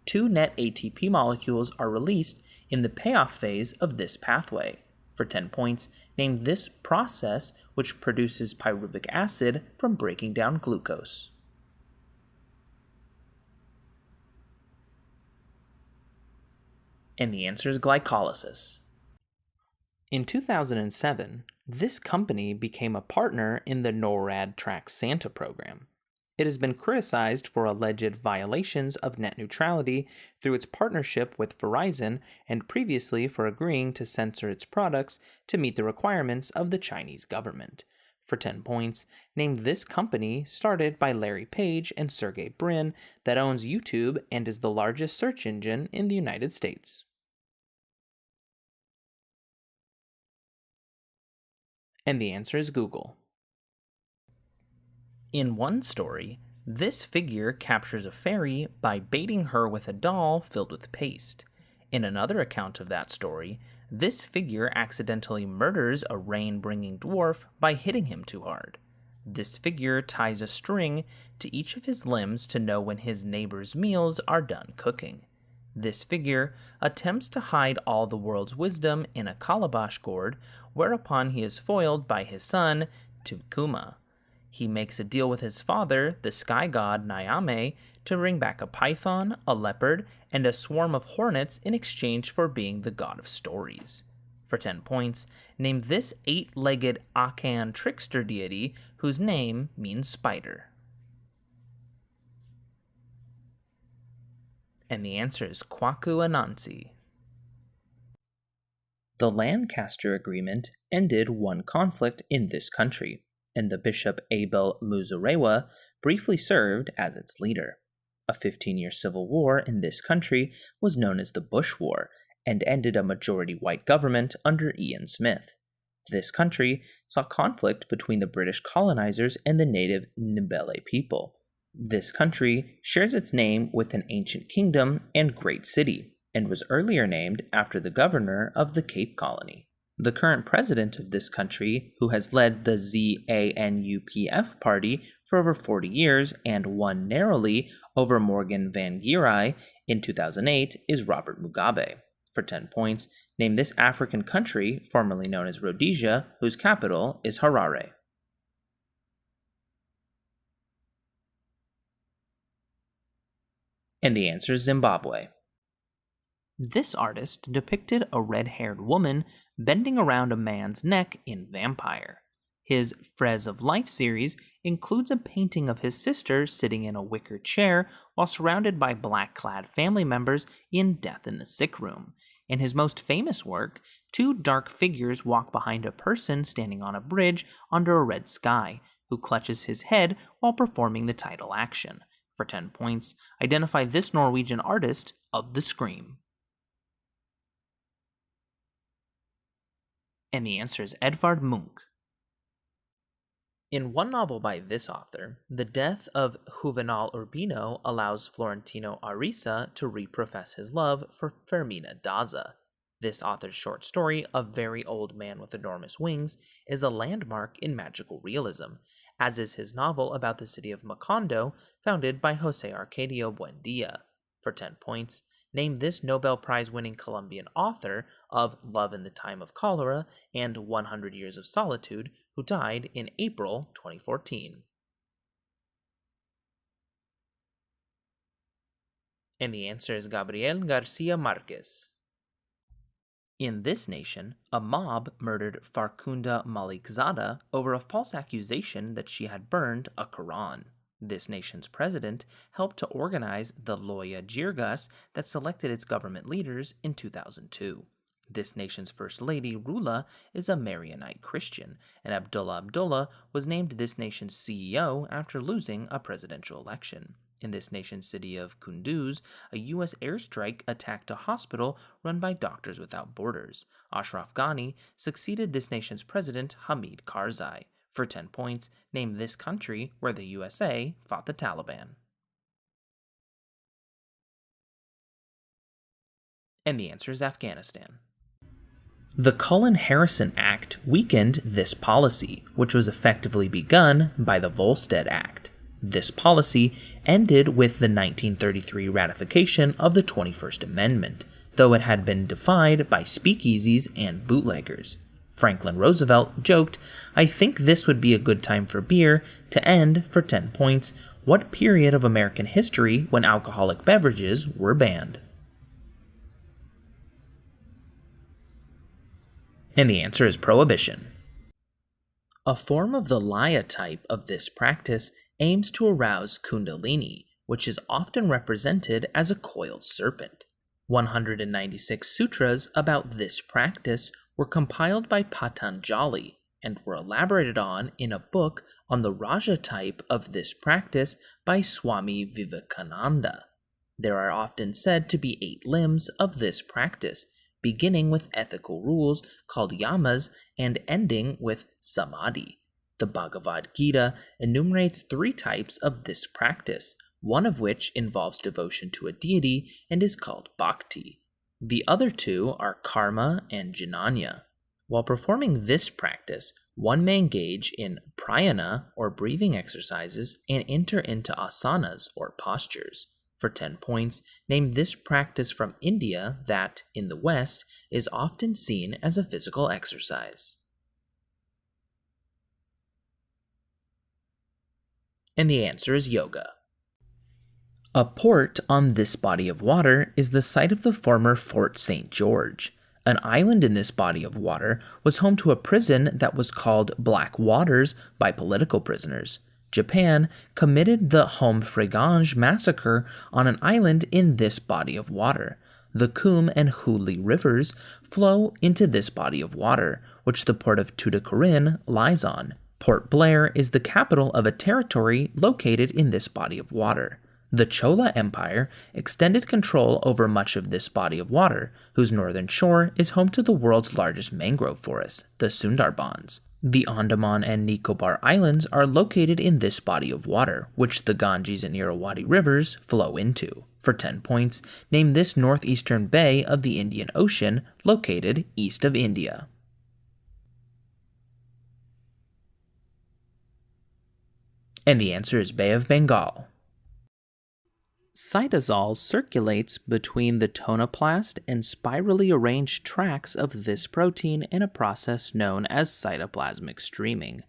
2 net ATP molecules are released in the payoff phase of this pathway. For 10 points, name this process which produces pyruvic acid from breaking down glucose. And the answer is glycolysis. In 2007, this company became a partner in the NORAD Track Santa program. It has been criticized for alleged violations of net neutrality through its partnership with Verizon and previously for agreeing to censor its products to meet the requirements of the Chinese government. For 10 points, name this company started by Larry Page and Sergey Brin that owns YouTube and is the largest search engine in the United States. And the answer is Google. In one story, this figure captures a fairy by baiting her with a doll filled with paste. In another account of that story, this figure accidentally murders a rain-bringing dwarf by hitting him too hard. This figure ties a string to each of his limbs to know when his neighbor's meals are done cooking. This figure attempts to hide all the world's wisdom in a calabash gourd, whereupon he is foiled by his son, Tukuma. He makes a deal with his father, the sky god Nyame, to bring back a python, a leopard, and a swarm of hornets in exchange for being the god of stories. For 10 points, name this 8-legged Akan trickster deity whose name means spider. And the answer is Kwaku Anansi. The Lancaster Agreement ended one conflict in this country, and the Bishop Abel Muzorewa briefly served as its leader. A 15-year civil war in this country was known as the Bush War, and ended a majority white government under Ian Smith. This country saw conflict between the British colonizers and the native Ndebele people. This country shares its name with an ancient kingdom and great city, and was earlier named after the governor of the Cape Colony. The current president of this country, who has led the ZANUPF party for over 40 years and won narrowly over Morgan Van Gierai in 2008, is Robert Mugabe. For 10 points, name this African country, formerly known as Rhodesia, whose capital is Harare. And the answer is Zimbabwe. This artist depicted a red-haired woman bending around a man's neck in Vampire. His Frieze of Life series includes a painting of his sister sitting in a wicker chair while surrounded by black-clad family members in Death in the Sick Room. In his most famous work, two dark figures walk behind a person standing on a bridge under a red sky, who clutches his head while performing the title action. For 10 points, identify this Norwegian artist of the Scream. And the answer is Edvard Munch. In one novel by this author, the death of Juvenal Urbino allows Florentino Arisa to reprofess his love for Fermina Daza. This author's short story, A Very Old Man with Enormous Wings, is a landmark in magical realism, as is his novel about the city of Macondo, founded by Jose Arcadio Buendia. For 10 points, name this Nobel Prize-winning Colombian author of Love in the Time of Cholera and 100 Years of Solitude, who died in April 2014. And the answer is Gabriel Garcia Marquez. In this nation, a mob murdered Farkhunda Malikzada over a false accusation that she had burned a Quran. This nation's president helped to organize the Loya Jirgas that selected its government leaders in 2002. This nation's first lady, Rula, is a Maronite Christian, and Abdullah was named this nation's CEO after losing a presidential election. In this nation's city of Kunduz, a U.S. airstrike attacked a hospital run by Doctors Without Borders. Ashraf Ghani succeeded this nation's president, Hamid Karzai. For 10 points, name this country where the USA fought the Taliban. And the answer is Afghanistan. The Cullen-Harrison Act weakened this policy, which was effectively begun by the Volstead Act. This policy ended with the 1933 ratification of the 21st Amendment, though it had been defied by speakeasies and bootleggers. Franklin Roosevelt joked, "I think this would be a good time for beer to end, for 10 points, what period of American history when alcoholic beverages were banned?" And the answer is Prohibition. A form of the Laya type of this practice aims to arouse Kundalini, which is often represented as a coiled serpent. 196 sutras about this practice were compiled by Patanjali and were elaborated on in a book on the Raja type of this practice by Swami Vivekananda. There are often said to be 8 limbs of this practice, beginning with ethical rules called yamas and ending with samadhi. The Bhagavad Gita enumerates 3 types of this practice, one of which involves devotion to a deity and is called bhakti. The other 2 are karma and jnana. While performing this practice, one may engage in pranayama or breathing exercises and enter into asanas or postures. For 10 points, name this practice from India that, in the West, is often seen as a physical exercise. And the answer is yoga. A port on this body of water is the site of the former Fort St. George. An island in this body of water was home to a prison that was called Black Waters by political prisoners. Japan committed the Homfregange massacre on an island in this body of water. The Coombe and Hooghly rivers flow into this body of water, which the port of Tuticorin lies on. Port Blair is the capital of a territory located in this body of water. The Chola Empire extended control over much of this body of water, whose northern shore is home to the world's largest mangrove forest, the Sundarbans. The Andaman and Nicobar Islands are located in this body of water, which the Ganges and Irrawaddy rivers flow into. For 10 points, name this northeastern bay of the Indian Ocean located east of India. And the answer is Bay of Bengal. Cytosol circulates between the tonoplast and spirally arranged tracts of this protein in a process known as cytoplasmic streaming.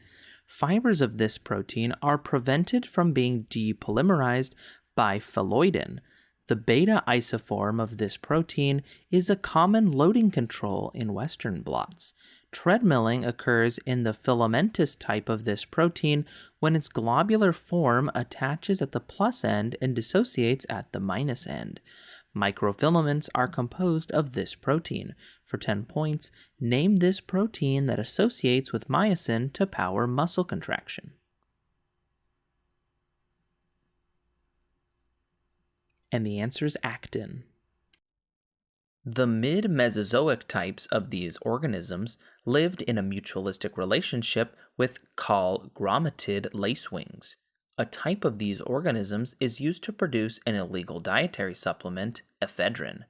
Fibers of this protein are prevented from being depolymerized by phalloidin. The beta isoform of this protein is a common loading control in Western blots. Treadmilling occurs in the filamentous type of this protein when its globular form attaches at the plus end and dissociates at the minus end. Microfilaments are composed of this protein. For 10 points, name this protein that associates with myosin to power muscle contraction. And the answer is actin. The mid-Mesozoic types of these organisms lived in a mutualistic relationship with call-grommatid lacewings. A type of these organisms is used to produce an illegal dietary supplement, ephedrine.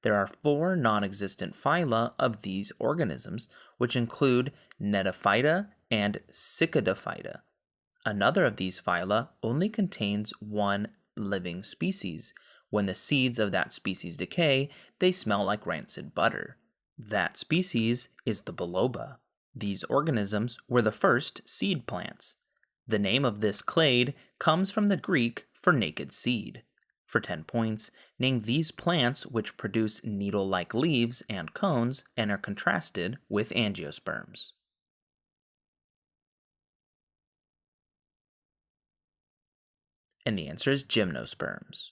There are 4 non-existent phyla of these organisms, which include Gnetophyta and Cicadophyta. Another of these phyla only contains one living species. When the seeds of that species decay, they smell like rancid butter. That species is the biloba. These organisms were the first seed plants. The name of this clade comes from the Greek for naked seed. For 10 points, name these plants which produce needle-like leaves and cones and are contrasted with angiosperms. And the answer is gymnosperms.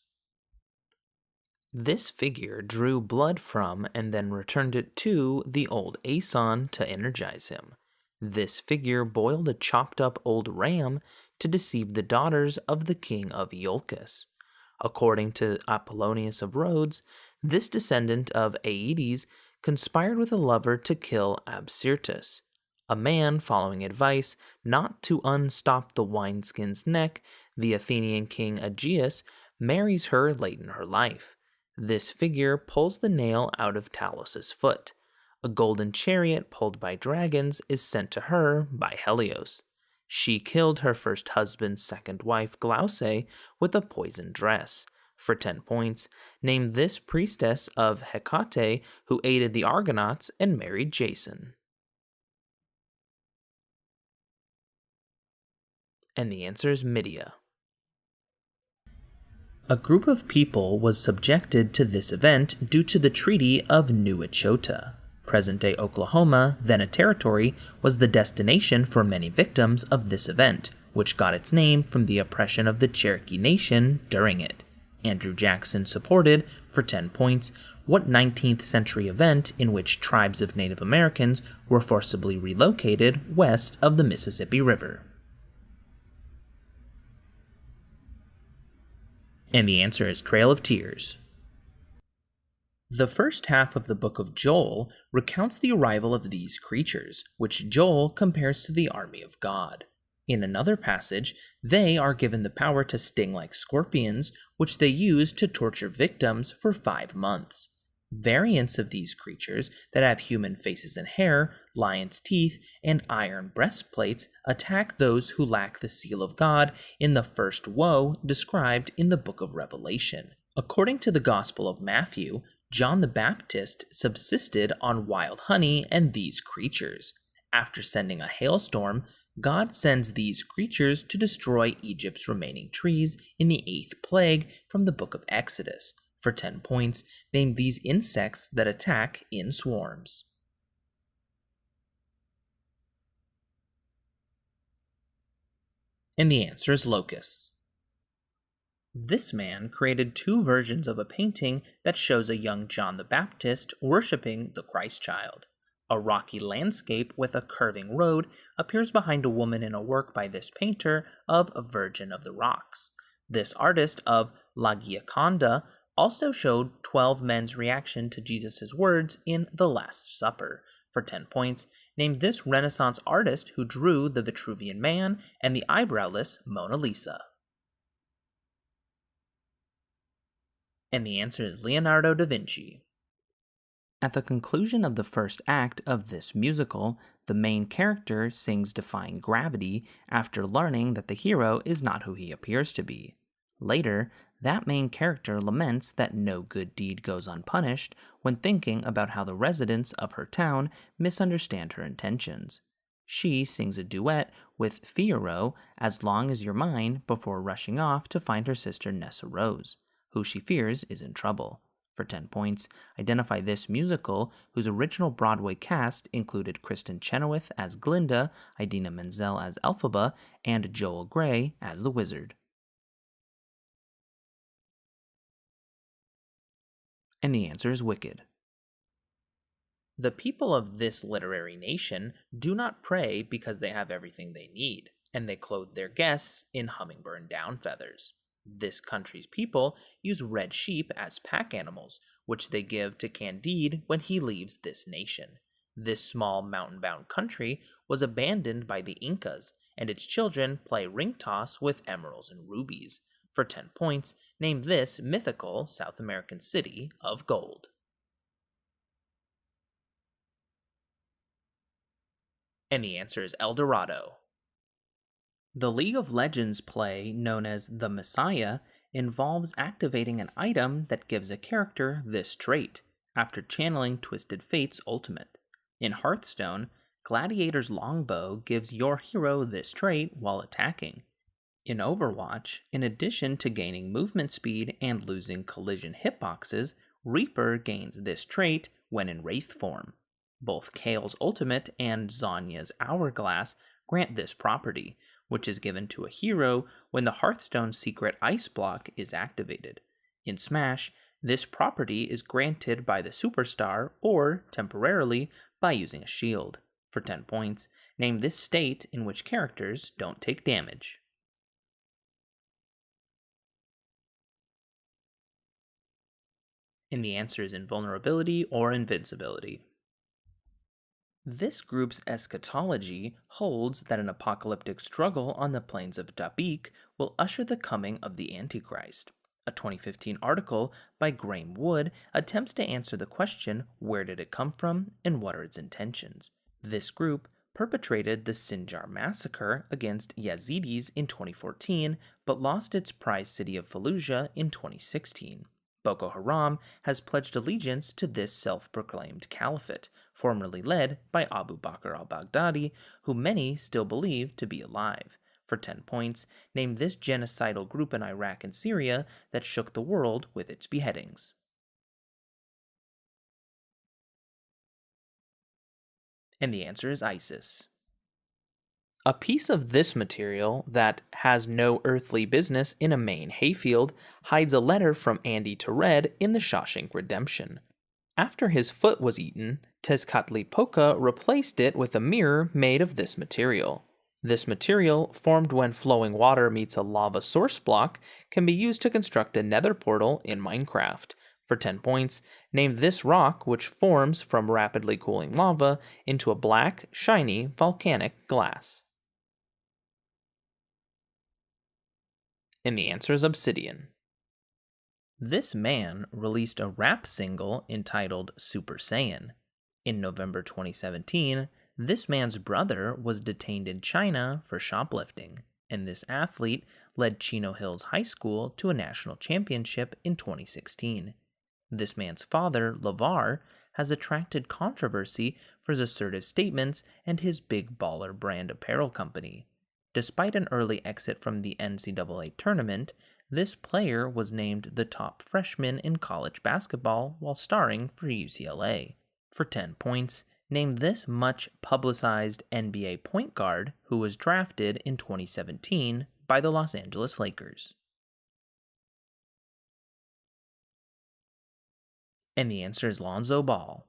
This figure drew blood from and then returned it to the old Aeson to energize him. This figure boiled a chopped up old ram to deceive the daughters of the king of Iolcus. According to Apollonius of Rhodes, this descendant of Aeetes conspired with a lover to kill Absyrtus. A man, following advice not to unstop the wineskin's neck, the Athenian king Aegeus marries her late in her life. This figure pulls the nail out of Talos' foot. A golden chariot pulled by dragons is sent to her by Helios. She killed her first husband's second wife, Glauce, with a poisoned dress. For 10 points, name this priestess of Hecate who aided the Argonauts and married Jason. And the answer is Medea. A group of people was subjected to this event due to the Treaty of New Echota. Present-day Oklahoma, then a territory, was the destination for many victims of this event, which got its name from the oppression of the Cherokee Nation during it. Andrew Jackson supported, for 10 points, what 19th century event in which tribes of Native Americans were forcibly relocated west of the Mississippi River. And the answer is Trail of Tears. The first half of the book of Joel recounts the arrival of these creatures, which Joel compares to the army of God. In another passage, they are given the power to sting like scorpions, which they use to torture victims for 5 months. Variants of these creatures that have human faces and hair, lion's teeth, and iron breastplates attack those who lack the seal of God in the first woe described in the book of Revelation. According to the Gospel of Matthew, John the Baptist subsisted on wild honey and these creatures. After sending a hailstorm, God sends these creatures to destroy Egypt's remaining trees in the 8th plague from the book of Exodus. For 10 points, name these insects that attack in swarms. And the answer is locusts. This man created 2 versions of a painting that shows a young John the Baptist worshiping the Christ child. A rocky landscape with a curving road appears behind a woman in a work by this painter of a Virgin of the Rocks. This artist of La Gioconda also showed 12 men's reaction to Jesus' words in The Last Supper. For 10 points, name this Renaissance artist who drew the Vitruvian Man and the eyebrowless Mona Lisa. And the answer is Leonardo da Vinci. At the conclusion of the first act of this musical, the main character sings Defying Gravity after learning that the hero is not who he appears to be. Later, that main character laments that no good deed goes unpunished when thinking about how the residents of her town misunderstand her intentions. She sings a duet with Figaro, As Long as You're Mine, before rushing off to find her sister Nessa Rose, who she fears is in trouble. For 10 points, identify this musical, whose original Broadway cast included Kristen Chenoweth as Glinda, Idina Menzel as Elphaba, and Joel Grey as the Wizard. And the answer is Wicked. The people of this literary nation do not pray because they have everything they need, and they clothe their guests in hummingbird down feathers. This country's people use red sheep as pack animals, which they give to Candide when he leaves this nation. This small mountain-bound country was abandoned by the Incas, and its children play ring toss with emeralds and rubies. For 10 points, name this mythical South American city of gold. And the answer is El Dorado. The League of Legends play, known as the Messiah, involves activating an item that gives a character this trait, after channeling Twisted Fate's ultimate. In Hearthstone, Gladiator's Longbow gives your hero this trait while attacking. In Overwatch, in addition to gaining movement speed and losing collision hitboxes, Reaper gains this trait when in Wraith form. Both Kael's ultimate and Zonya's Hourglass grant this property, which is given to a hero when the Hearthstone secret Ice Block is activated. In Smash, this property is granted by the superstar or, temporarily, by using a shield. For 10 points, name this state in which characters don't take damage. And the answer is Invulnerability or Invincibility. This group's eschatology holds that an apocalyptic struggle on the plains of Dabiq will usher the coming of the Antichrist. A 2015 article by Graham Wood attempts to answer the question, where did it come from and what are its intentions? This group perpetrated the Sinjar massacre against Yazidis in 2014, but lost its prize city of Fallujah in 2016. Boko Haram has pledged allegiance to this self-proclaimed caliphate, formerly led by Abu Bakr al-Baghdadi, who many still believe to be alive. For 10 points, name this genocidal group in Iraq and Syria that shook the world with its beheadings. And the answer is ISIS. A piece of this material that has no earthly business in a Maine hayfield hides a letter from Andy to Red in the Shawshank Redemption. After his foot was eaten, Tezcatlipoca replaced it with a mirror made of this material. This material, formed when flowing water meets a lava source block, can be used to construct a nether portal in Minecraft. For 10 points, name this rock which forms from rapidly cooling lava into a black, shiny, volcanic glass. And the answer is Obsidian. This man released a rap single entitled Super Saiyan. In November 2017, this man's brother was detained in China for shoplifting, and this athlete led Chino Hills High School to a national championship in 2016. This man's father, LeVar, has attracted controversy for his assertive statements and his Big Baller brand apparel company. Despite an early exit from the NCAA tournament, this player was named the top freshman in college basketball while starring for UCLA. For 10 points, name this much publicized NBA point guard who was drafted in 2017 by the Los Angeles Lakers. And the answer is Lonzo Ball.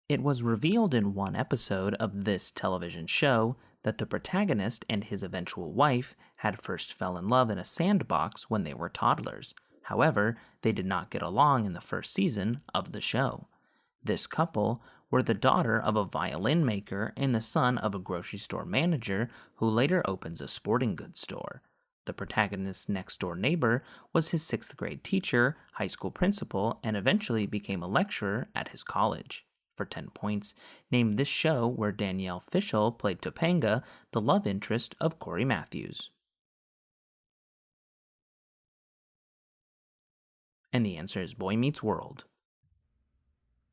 It was revealed in one episode of this television show that the protagonist and his eventual wife had first fell in love in a sandbox when they were toddlers. However, they did not get along in the first season of the show. This couple were the daughter of a violin maker and the son of a grocery store manager who later opens a sporting goods store. The protagonist's next door neighbor was his sixth grade teacher, high school principal, and eventually became a lecturer at his college. For 10 points, name this show where Danielle Fishel played Topanga, the love interest of Corey Matthews. And the answer is Boy Meets World.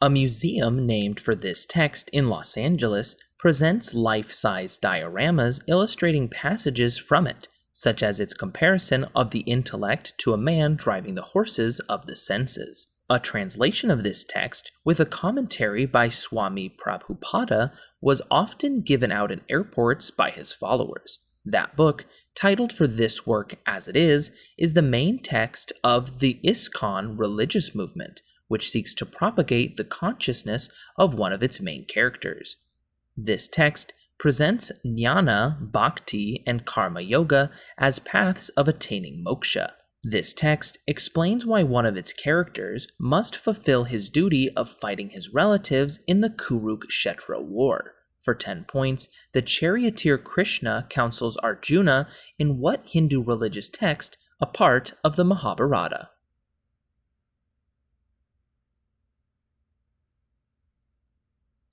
A museum named for this text in Los Angeles presents life-size dioramas illustrating passages from it, such as its comparison of the intellect to a man driving the horses of the senses. A translation of this text, with a commentary by Swami Prabhupada, was often given out in airports by his followers. That book, titled for this work as it is the main text of the ISKCON religious movement, which seeks to propagate the consciousness of one of its main characters. This text presents jnana, bhakti, and karma yoga as paths of attaining moksha. This text explains why one of its characters must fulfill his duty of fighting his relatives in the Kurukshetra war. For 10 points, the charioteer Krishna counsels Arjuna in what Hindu religious text a part of the Mahabharata?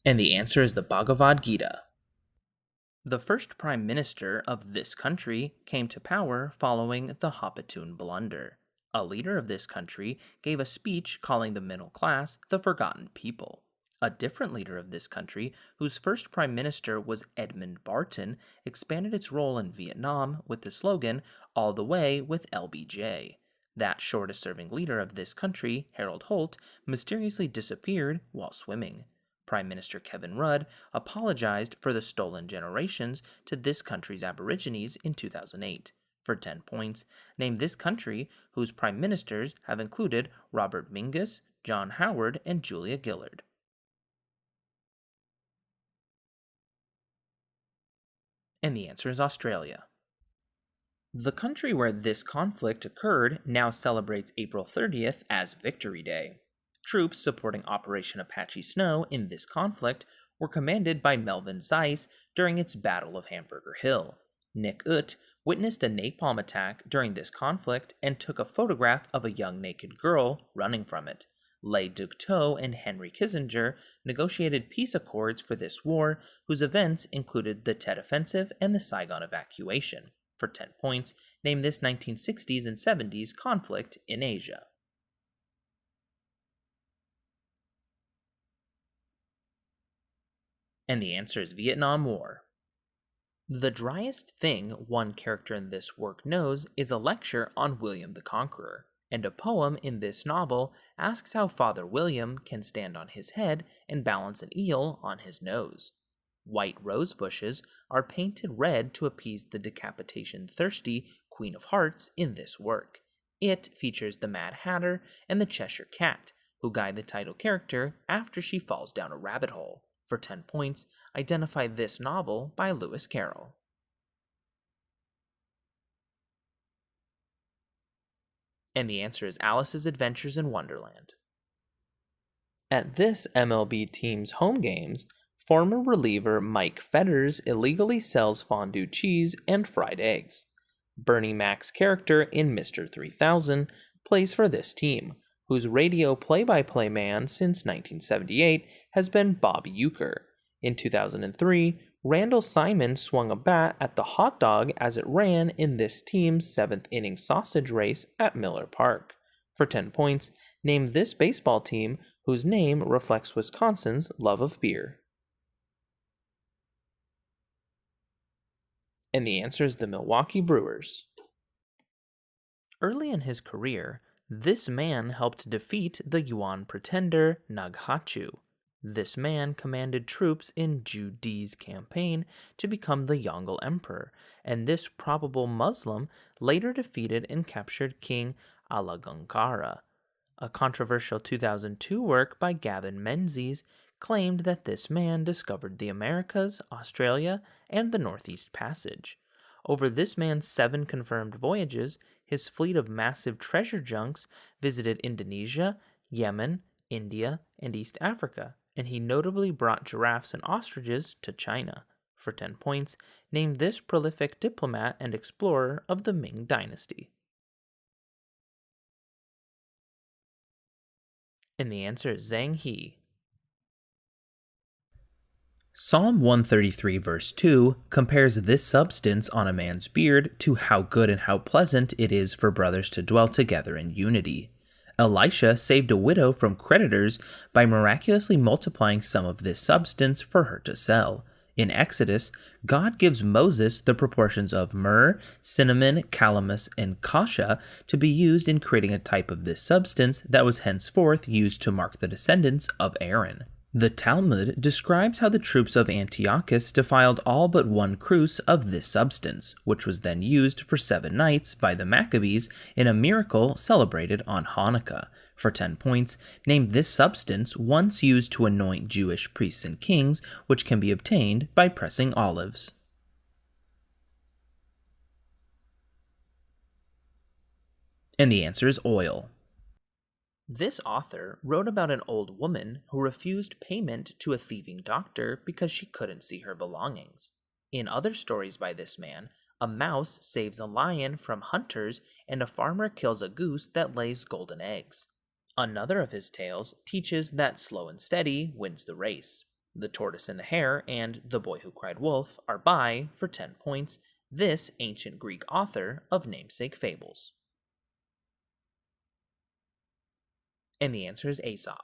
And the answer is the Bhagavad Gita. The first prime minister of this country came to power following the Hopatun blunder. A leader of this country gave a speech calling the middle class the forgotten people. A different leader of this country, whose first prime minister was Edmund Barton, expanded its role in Vietnam with the slogan, "All the way with LBJ." That shortest-serving leader of this country, Harold Holt, mysteriously disappeared while swimming. Prime Minister Kevin Rudd apologized for the stolen generations to this country's Aborigines in 2008. For 10 points, name this country whose prime ministers have included Robert Mingus, John Howard, and Julia Gillard. And the answer is Australia. The country where this conflict occurred now celebrates April 30th as Victory Day. Troops supporting Operation Apache Snow in this conflict were commanded by Melvin Zeiss during its Battle of Hamburger Hill. Nick Ut witnessed a napalm attack during this conflict and took a photograph of a young naked girl running from it. Lei Ducteau and Henry Kissinger negotiated peace accords for this war, whose events included the Tet Offensive and the Saigon evacuation. For 10 points, name this 1960s and 70s conflict in Asia. And the answer is Vietnam War. The driest thing one character in this work knows is a lecture on William the Conqueror, and a poem in this novel asks how Father William can stand on his head and balance an eel on his nose. White rose bushes are painted red to appease the decapitation-thirsty Queen of Hearts in this work. It features the Mad Hatter and the Cheshire Cat, who guide the title character after she falls down a rabbit hole. For 10 points, identify this novel by Lewis Carroll. And the answer is Alice's Adventures in Wonderland. At this MLB team's home games, former reliever Mike Fetters illegally sells fondue cheese and fried eggs. Bernie Mac's character in Mr. 3000 plays for this team, whose radio play-by-play man since 1978 has been Bob Uecker. In 2003, Randall Simon swung a bat at the hot dog as it ran in this team's 7th-inning sausage race at Miller Park. For 10 points, name this baseball team whose name reflects Wisconsin's love of beer. And the answer is the Milwaukee Brewers. Early in his career, this man helped defeat the Yuan pretender Naghachu. This man commanded troops in Zhu Di's campaign to become the Yongle Emperor, and this probable Muslim later defeated and captured King Alagankara. A controversial 2002 work by Gavin Menzies claimed that this man discovered the Americas, Australia, and the Northeast Passage. Over this man's 7 confirmed voyages, his fleet of massive treasure junks visited Indonesia, Yemen, India, and East Africa, and he notably brought giraffes and ostriches to China. For 10 points, name this prolific diplomat and explorer of the Ming Dynasty. And the answer is Zhang He. Psalm 133 verse 2 compares this substance on a man's beard to how good and how pleasant it is for brothers to dwell together in unity. Elisha saved a widow from creditors by miraculously multiplying some of this substance for her to sell. In Exodus, God gives Moses the proportions of myrrh, cinnamon, calamus, and kasha to be used in creating a type of this substance that was henceforth used to mark the descendants of Aaron. The Talmud describes how the troops of Antiochus defiled all but 1 cruse of this substance, which was then used for 7 nights by the Maccabees in a miracle celebrated on Hanukkah. For 10 points, name this substance once used to anoint Jewish priests and kings, which can be obtained by pressing olives. And the answer is oil. This author wrote about an old woman who refused payment to a thieving doctor because she couldn't see her belongings. In other stories by this man, a mouse saves a lion from hunters and a farmer kills a goose that lays golden eggs. Another of his tales teaches that slow and steady wins the race. The Tortoise and the Hare and The Boy Who Cried Wolf are by, for 10 points, this ancient Greek author of namesake fables. And the answer is Aesop.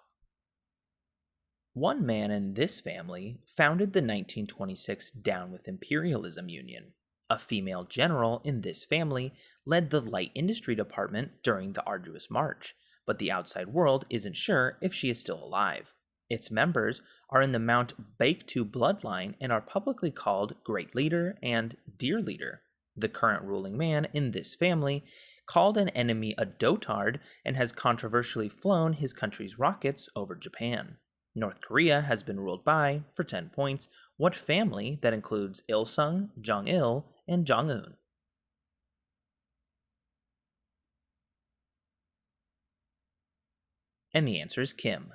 One man in this family founded the 1926 Down with Imperialism Union. A female general in this family led the light industry department during the arduous march, but the outside world isn't sure if she is still alive. Its members are in the Mount Baektu bloodline and are publicly called Great Leader and Dear Leader. The current ruling man in this family called an enemy a dotard and has controversially flown his country's rockets over Japan. North Korea has been ruled by, for 10 points, what family that includes Il-sung, Jong-il, and Jong-un? And the answer is Kim.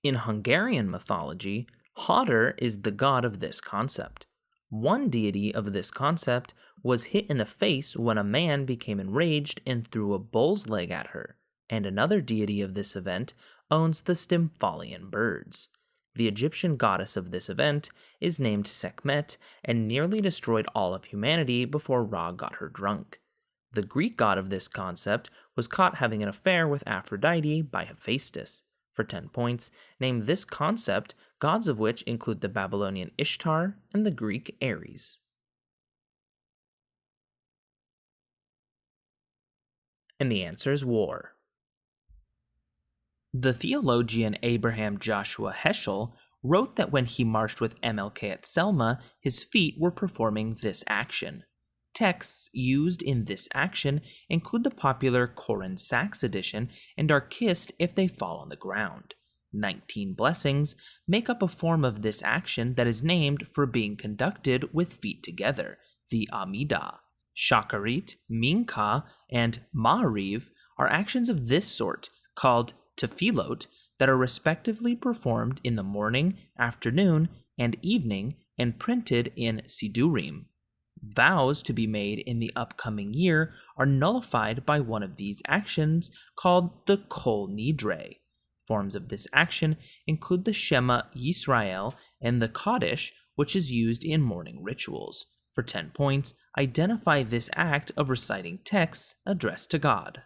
In Hungarian mythology, Hodor is the god of this concept. One deity of this concept was hit in the face when a man became enraged and threw a bull's leg at her, and another deity of this event owns the Stymphalian birds. The Egyptian goddess of this event is named Sekhmet and nearly destroyed all of humanity before Ra got her drunk. The Greek god of this concept was caught having an affair with Aphrodite by Hephaestus. For 10 points, name this concept, gods of which include the Babylonian Ishtar and the Greek Ares. And the answer is war. The theologian Abraham Joshua Heschel wrote that when he marched with MLK at Selma, his feet were performing this action. Texts used in this action include the popular Koran Sachs edition and are kissed if they fall on the ground. 19 blessings make up a form of this action that is named for being conducted with feet together, the Amidah. Shacharit, Mincha, and Ma'ariv are actions of this sort, called tefillot, that are respectively performed in the morning, afternoon, and evening and printed in Sidurim. Vows to be made in the upcoming year are nullified by one of these actions called the Kol Nidre. Forms of this action include the Shema Yisrael and the Kaddish, which is used in morning rituals. For 10 points, identify this act of reciting texts addressed to God.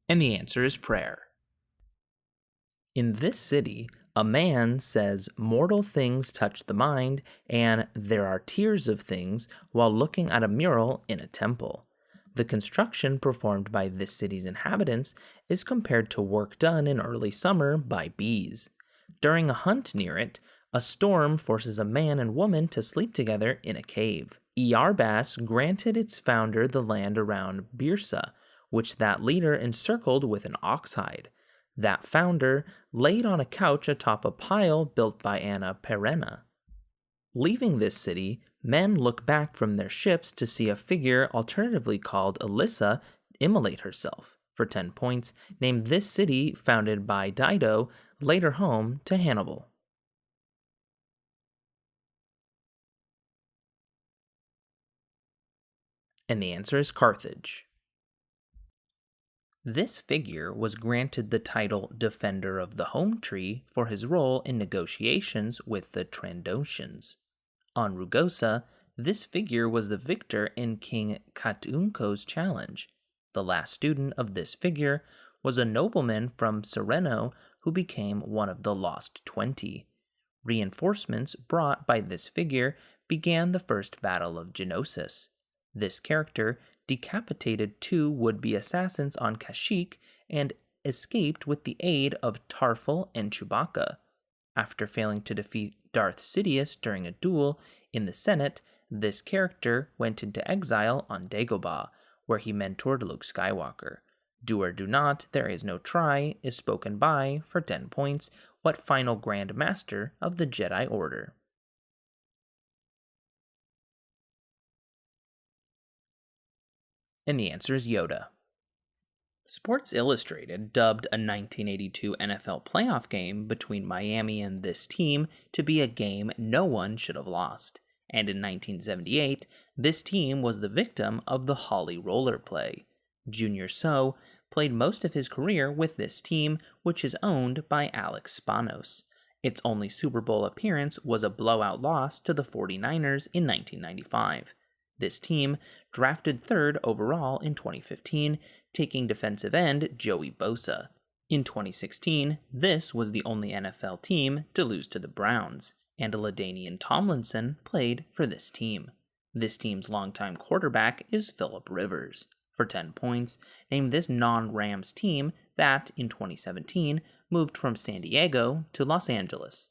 And the answer is prayer. In this city, a man says mortal things touch the mind and there are tears of things while looking at a mural in a temple. The construction performed by this city's inhabitants is compared to work done in early summer by bees. During a hunt near it, a storm forces a man and woman to sleep together in a cave. Iarbas granted its founder the land around Byrsa, which that leader encircled with an ox hide. That founder laid on a couch atop a pile built by Anna Perenna. Leaving this city, men look back from their ships to see a figure alternatively called Alyssa immolate herself. For 10 points, name this city founded by Dido, later home to Hannibal. And the answer is Carthage. This figure was granted the title Defender of the Home Tree for his role in negotiations with the Trandoshans. On Rugosa, this figure was the victor in King Katunko's challenge. The last student of this figure was a nobleman from Sereno who became one of the Lost 20. Reinforcements brought by this figure began the First Battle of Genosis. This character decapitated 2 would-be assassins on Kashyyyk and escaped with the aid of Tarful and Chewbacca. After failing to defeat Darth Sidious during a duel in the Senate, this character went into exile on Dagobah, where he mentored Luke Skywalker. Do or do not, there is no try, is spoken by, for 10 points, what final Grand Master of the Jedi Order? And the answer is Yoda. Sports Illustrated dubbed a 1982 NFL playoff game between Miami and this team to be a game no one should have lost. And in 1978, this team was the victim of the Holly Roller play. Junior Seau played most of his career with this team, which is owned by Alex Spanos. Its only Super Bowl appearance was a blowout loss to the 49ers in 1995. This team drafted 3rd overall in 2015, taking defensive end Joey Bosa. In 2016, this was the only NFL team to lose to the Browns, and LaDainian Tomlinson played for this team. This team's longtime quarterback is Phillip Rivers. For 10 points, name this non-Rams team that, in 2017, moved from San Diego to Los Angeles.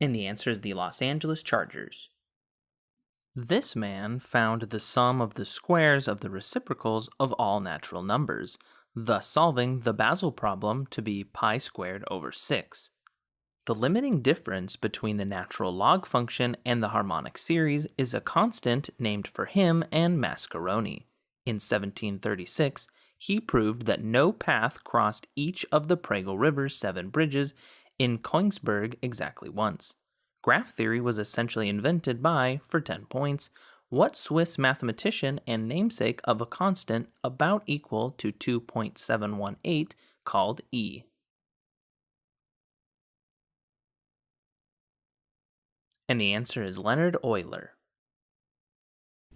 And the answer is the Los Angeles Chargers. This man found the sum of the squares of the reciprocals of all natural numbers, thus solving the Basel problem to be pi squared over 6. The limiting difference between the natural log function and the harmonic series is a constant named for him and Mascaroni. In 1736, he proved that no path crossed each of the Prego River's 7 bridges in Kongsberg exactly once. Graph theory was essentially invented by, for 10 points, what Swiss mathematician and namesake of a constant about equal to 2.718 called E. And the answer is Leonhard Euler.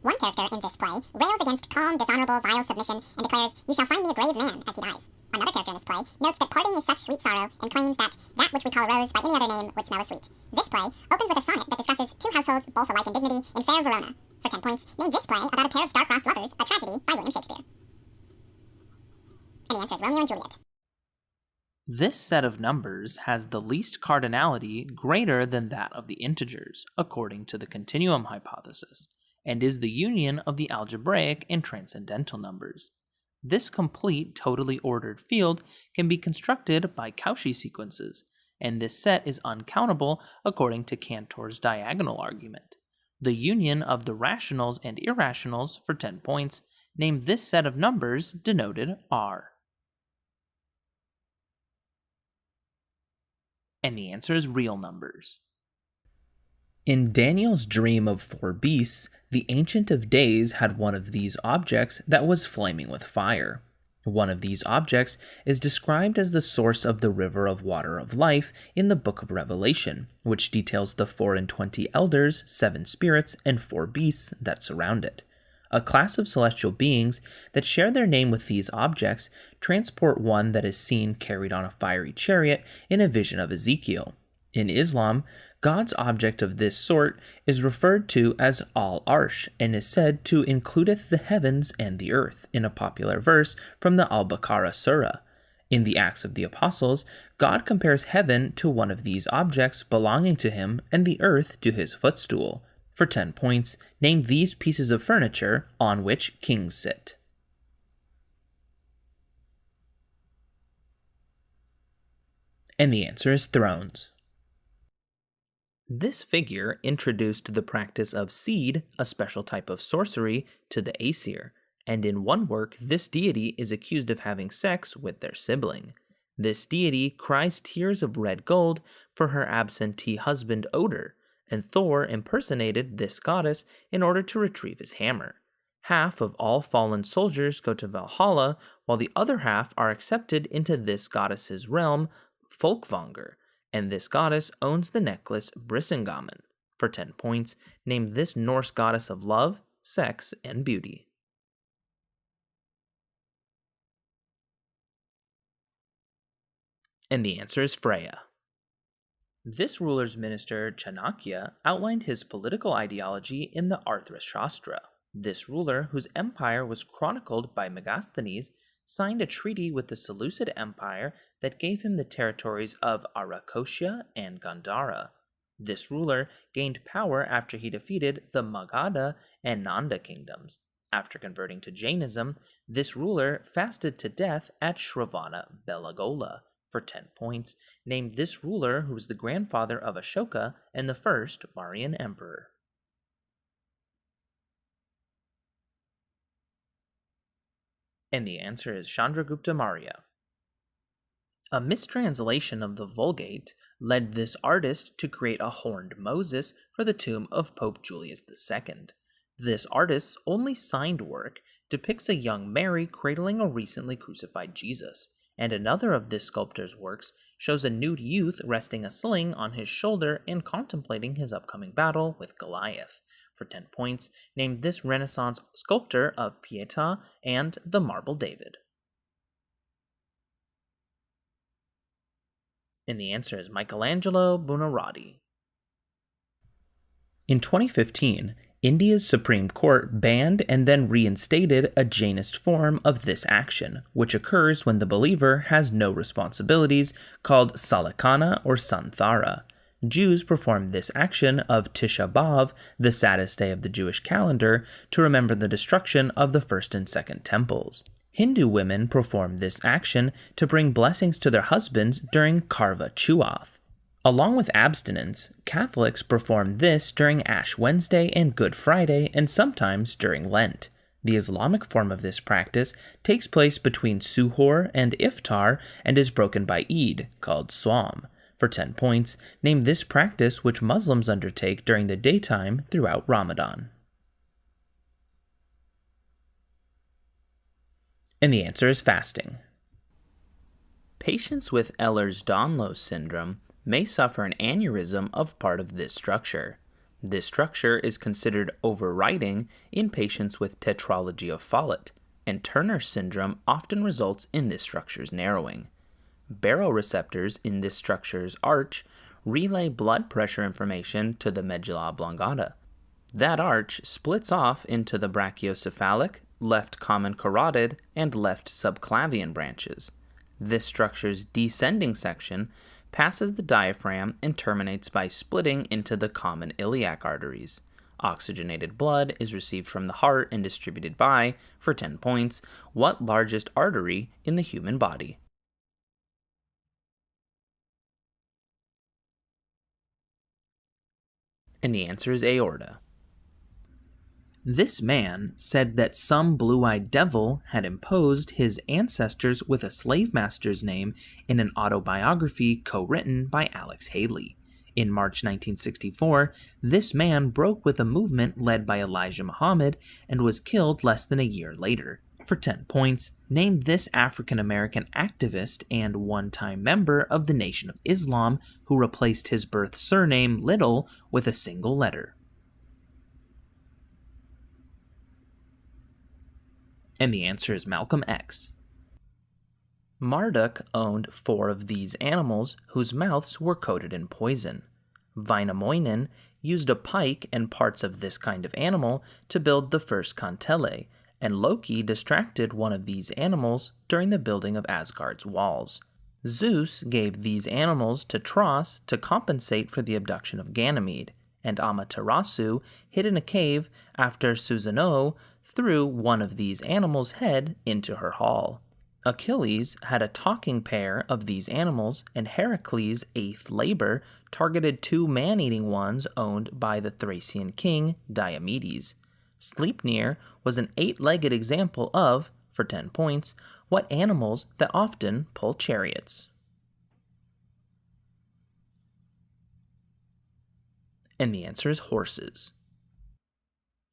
One character in this play rails against calm, dishonorable, vile submission and declares, "You shall find me a grave man," as he dies. Another character in this play notes that parting is such sweet sorrow and claims that which we call a rose by any other name would smell as sweet. This play opens with a sonnet that discusses 2 households both alike in dignity in fair Verona. For 10 points, name this play about a pair of star-crossed lovers, a tragedy by William Shakespeare. And the answer is Romeo and Juliet. This set of numbers has the least cardinality greater than that of the integers, according to the continuum hypothesis, and is the union of the algebraic and transcendental numbers. This complete, totally ordered field can be constructed by Cauchy sequences, and this set is uncountable according to Cantor's diagonal argument. The union of the rationals and irrationals, for 10 points, name this set of numbers denoted R. And the answer is real numbers. In Daniel's dream of 4 beasts, the Ancient of Days had one of these objects that was flaming with fire. One of these objects is described as the source of the river of water of life in the book of Revelation, which details the 24 elders, 7 spirits, and 4 beasts that surround it. A class of celestial beings that share their name with these objects transport one that is seen carried on a fiery chariot in a vision of Ezekiel. In Islam, God's object of this sort is referred to as Al-Arsh and is said to includeth the heavens and the earth in a popular verse from the Al-Baqarah Surah. In the Acts of the Apostles, God compares heaven to one of these objects belonging to him and the earth to his footstool. For 10 points, name these pieces of furniture on which kings sit. And the answer is thrones. This figure introduced the practice of seed, a special type of sorcery, to the Aesir, and in one work this deity is accused of having sex with their sibling. This deity cries tears of red gold for her absentee husband Odin, and Thor impersonated this goddess in order to retrieve his hammer. Half of all fallen soldiers go to Valhalla, while the other half are accepted into this goddess's realm, Folkvanger, and this goddess owns the necklace Brisingamen. For 10 points, name this Norse goddess of love, sex, and beauty. And the answer is Freya. This ruler's minister, Chanakya, outlined his political ideology in the Arthashastra. This ruler, whose empire was chronicled by Megasthenes, signed a treaty with the Seleucid Empire that gave him the territories of Arachosia and Gandhara. This ruler gained power after he defeated the Magadha and Nanda kingdoms. After converting to Jainism, this ruler fasted to death at Shravana Belagola. For 10 points, name this ruler who was the grandfather of Ashoka and the first Mauryan emperor. And the answer is Chandragupta Maurya. A mistranslation of the Vulgate led this artist to create a horned Moses for the tomb of Pope Julius II. This artist's only signed work depicts a young Mary cradling a recently crucified Jesus, and another of this sculptor's works shows a nude youth resting a sling on his shoulder and contemplating his upcoming battle with Goliath. For 10 points, name this Renaissance sculptor of Pietà and the Marble David. And the answer is Michelangelo Buonarroti. In 2015, India's Supreme Court banned and then reinstated a Jainist form of this action, which occurs when the believer has no responsibilities, called Salakana or Santhara. Jews perform this action of Tisha B'Av, the saddest day of the Jewish calendar, to remember the destruction of the first and second temples. Hindu women perform this action to bring blessings to their husbands during Karva Chauth. Along with abstinence, Catholics perform this during Ash Wednesday and Good Friday, and sometimes during Lent. The Islamic form of this practice takes place between Suhoor and Iftar and is broken by Eid, called Swam. For 10 points, name this practice which Muslims undertake during the daytime throughout Ramadan. And the answer is fasting. Patients with Ehlers-Danlos syndrome may suffer an aneurysm of part of this structure. This structure is considered overriding in patients with tetralogy of Fallot, and Turner syndrome often results in this structure's narrowing. Baroreceptors in this structure's arch relay blood pressure information to the medulla oblongata. That arch splits off into the brachiocephalic, left common carotid, and left subclavian branches. This structure's descending section passes the diaphragm and terminates by splitting into the common iliac arteries. Oxygenated blood is received from the heart and distributed by, for 10 points, what largest artery in the human body? And the answer is aorta. This man said that some blue-eyed devil had imposed his ancestors with a slave master's name in an autobiography co-written by Alex Haley. In March 1964, this man broke with a movement led by Elijah Muhammad and was killed less than a year later. For 10 points, name this African-American activist and one-time member of the Nation of Islam who replaced his birth surname Little with a single letter. And the answer is Malcolm X. Marduk owned 4 of these animals whose mouths were coated in poison. Wainamoinen used a pike and parts of this kind of animal to build the first kantele, and Loki distracted one of these animals during the building of Asgard's walls. Zeus gave these animals to Tros to compensate for the abduction of Ganymede, and Amaterasu hid in a cave after Susanoo threw one of these animals' head into her hall. Achilles had a talking pair of these animals, and Heracles' eighth labor targeted two man-eating ones owned by the Thracian king Diomedes. Sleipnir was an eight-legged example of, for 10 points, what animals that often pull chariots. And the answer is horses.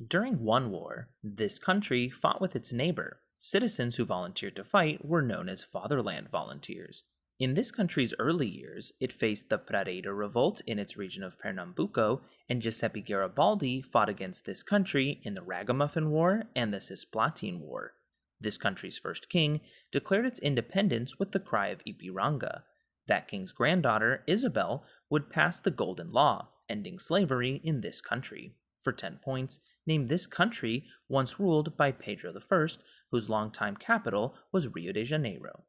During one war, this country fought with its neighbor. Citizens who volunteered to fight were known as fatherland volunteers. In this country's early years, it faced the Prareira revolt in its region of Pernambuco, and Giuseppe Garibaldi fought against this country in the Ragamuffin War and the Cisplatin War. This country's first king declared its independence with the cry of Ipiranga. That king's granddaughter, Isabel, would pass the Golden Law, ending slavery in this country. For 10 points, name this country once ruled by Pedro I, whose longtime capital was Rio de Janeiro.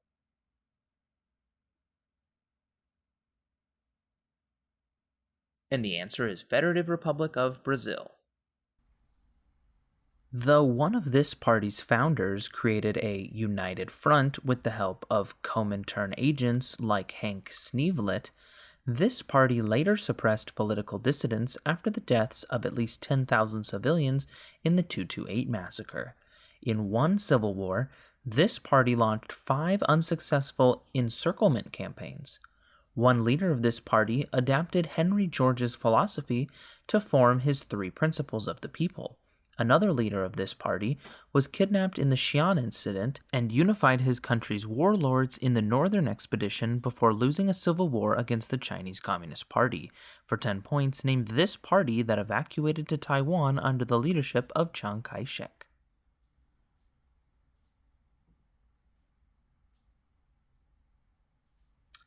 And the answer is Federative Republic of Brazil. Though one of this party's founders created a united front with the help of Comintern agents like Hank Sneevlet, this party later suppressed political dissidents after the deaths of at least 10,000 civilians in the 228 massacre. In one civil war, this party launched 5 unsuccessful encirclement campaigns. One leader of this party adapted Henry George's philosophy to form his 3 principles of the people. Another leader of this party was kidnapped in the Xi'an incident and unified his country's warlords in the Northern Expedition before losing a civil war against the Chinese Communist Party. For 10 points, named this party that evacuated to Taiwan under the leadership of Chiang Kai-shek.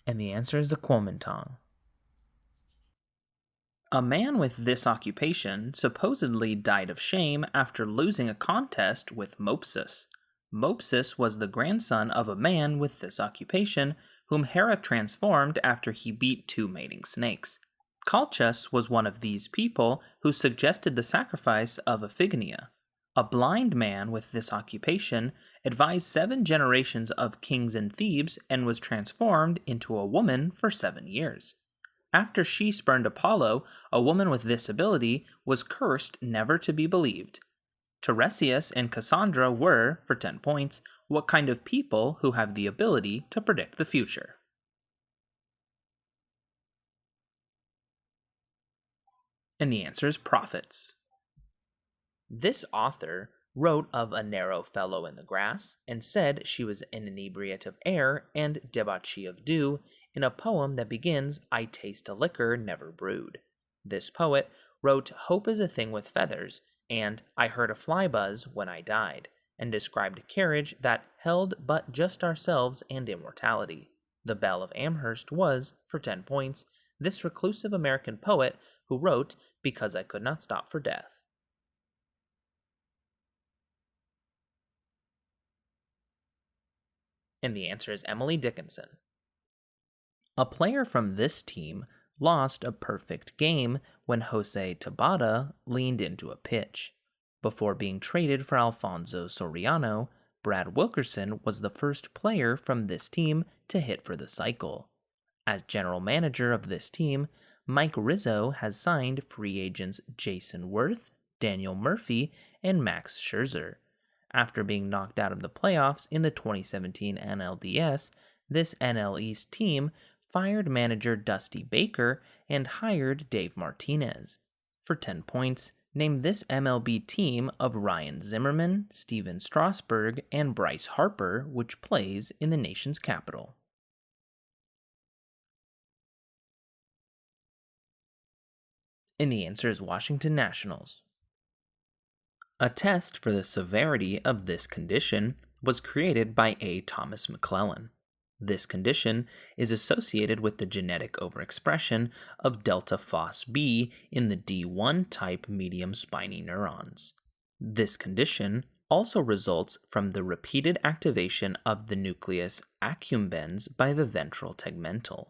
And the answer is the Kuomintang. A man with this occupation supposedly died of shame after losing a contest with Mopsus. Mopsus was the grandson of a man with this occupation, whom Hera transformed after he beat 2 mating snakes. Calchas was one of these people who suggested the sacrifice of Iphigenia. A blind man with this occupation advised 7 generations of kings in Thebes and was transformed into a woman for 7 years. After she spurned Apollo, a woman with this ability was cursed never to be believed. Tiresias and Cassandra were, for 10 points, what kind of people who have the ability to predict the future? And the answer is prophets. This author wrote of a narrow fellow in the grass and said she was an inebriate of air and debauchee of dew in a poem that begins, "I taste a liquor never brewed." This poet wrote "Hope is a thing with feathers" and "I heard a fly buzz when I died," and described a carriage that held but just ourselves and immortality. The Belle of Amherst was, for 10 points, this reclusive American poet who wrote "Because I Could Not Stop for Death." And the answer is Emily Dickinson. A player from this team lost a perfect game when Jose Tabata leaned into a pitch. Before being traded for Alfonso Soriano, Brad Wilkerson was the first player from this team to hit for the cycle. As general manager of this team, Mike Rizzo has signed free agents Jason Worth, Daniel Murphy, and Max Scherzer. After being knocked out of the playoffs in the 2017 NLDS, this NL East team fired manager Dusty Baker and hired Dave Martinez. For 10 points, name this MLB team of Ryan Zimmerman, Steven Strasburg, and Bryce Harper, which plays in the nation's capital. And the answer is Washington Nationals. A test for the severity of this condition was created by A. Thomas McClellan. This condition is associated with the genetic overexpression of delta FOS-B in the D1 type medium spiny neurons. This condition, also results from the repeated activation of the nucleus accumbens by the ventral tegmental.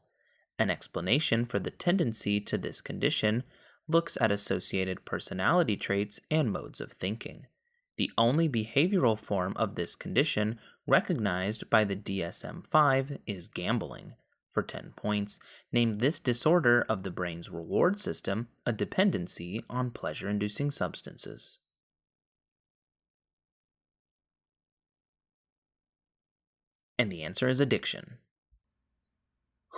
An explanation for the tendency to this condition looks at associated personality traits and modes of thinking. The only behavioral form of this condition recognized by the DSM 5 is gambling. For 10 points, name this disorder of the brain's reward system a dependency on pleasure inducing substances. And the answer is addiction.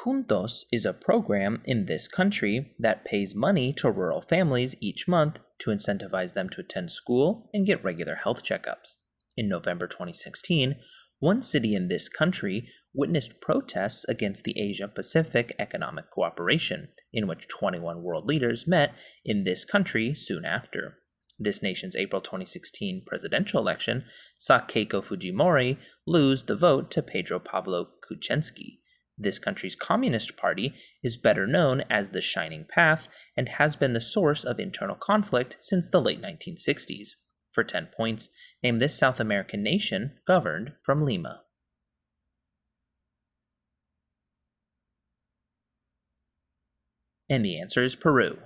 Juntos is a program in this country that pays money to rural families each month to incentivize them to attend school and get regular health checkups. In November 2016, one city in this country witnessed protests against the Asia-Pacific Economic Cooperation, in which 21 world leaders met in this country soon after. This nation's April 2016 presidential election saw Keiko Fujimori lose the vote to Pedro Pablo Kuczynski. This country's Communist Party is better known as the Shining Path and has been the source of internal conflict since the late 1960s. For 10 points, name this South American nation governed from Lima. And the answer is Peru.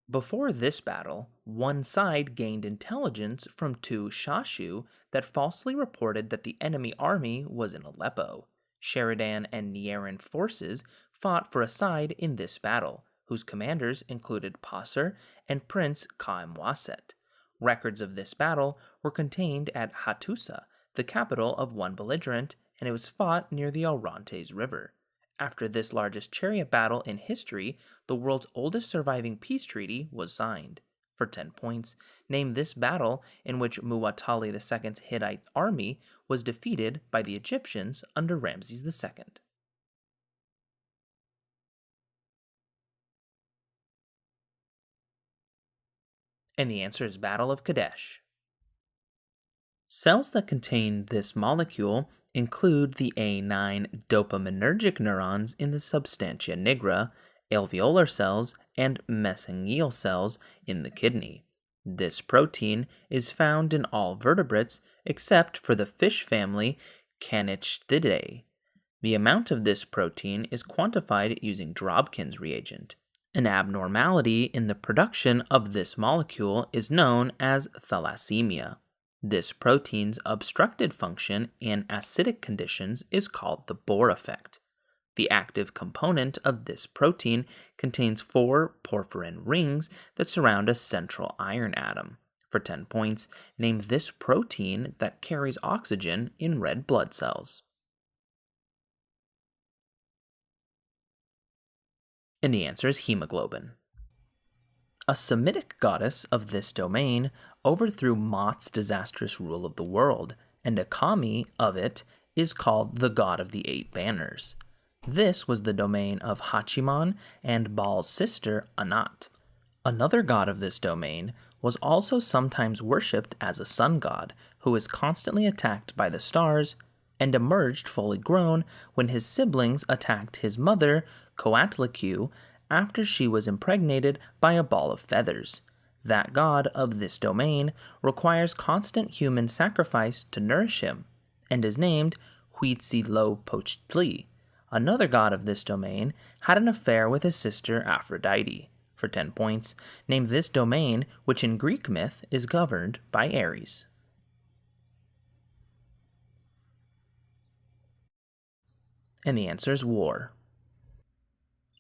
Before this battle, one side gained intelligence from two Shashu that falsely reported that the enemy army was in Aleppo. Sheridan and Nieran forces fought for a side in this battle, whose commanders included Passer and Prince Kaemwaset. Records of this battle were contained at Hattusa, the capital of one belligerent, and it was fought near the Orontes River. After this largest chariot battle in history, the world's oldest surviving peace treaty was signed. For 10 points, name this battle in which Muwatalli II's Hittite army was defeated by the Egyptians under Ramses II. And the answer is Battle of Kadesh. Cells that contain this molecule include the A9 dopaminergic neurons in the substantia nigra, alveolar cells, and mesangial cells in the kidney. This protein is found in all vertebrates except for the fish family Canichthyidae. The amount of this protein is quantified using Drobkin's reagent. An abnormality in the production of this molecule is known as thalassemia. This protein's obstructed function in acidic conditions is called the Bohr effect. The active component of this protein contains 4 porphyrin rings that surround a central iron atom. For 10 points, name this protein that carries oxygen in red blood cells. And the answer is hemoglobin. A Semitic goddess of this domain overthrew Mot's disastrous rule of the world, and a kami of it is called the god of the 8 banners. This was the domain of Hachiman and Baal's sister Anat. Another god of this domain was also sometimes worshipped as a sun god, who was constantly attacked by the stars and emerged fully grown when his siblings attacked his mother, Coatlicue, after she was impregnated by a ball of feathers. That god of this domain requires constant human sacrifice to nourish him, and is named Huitzilopochtli. Another god of this domain had an affair with his sister Aphrodite. For 10 points, name this domain, which in Greek myth is governed by Ares. And the answer is war.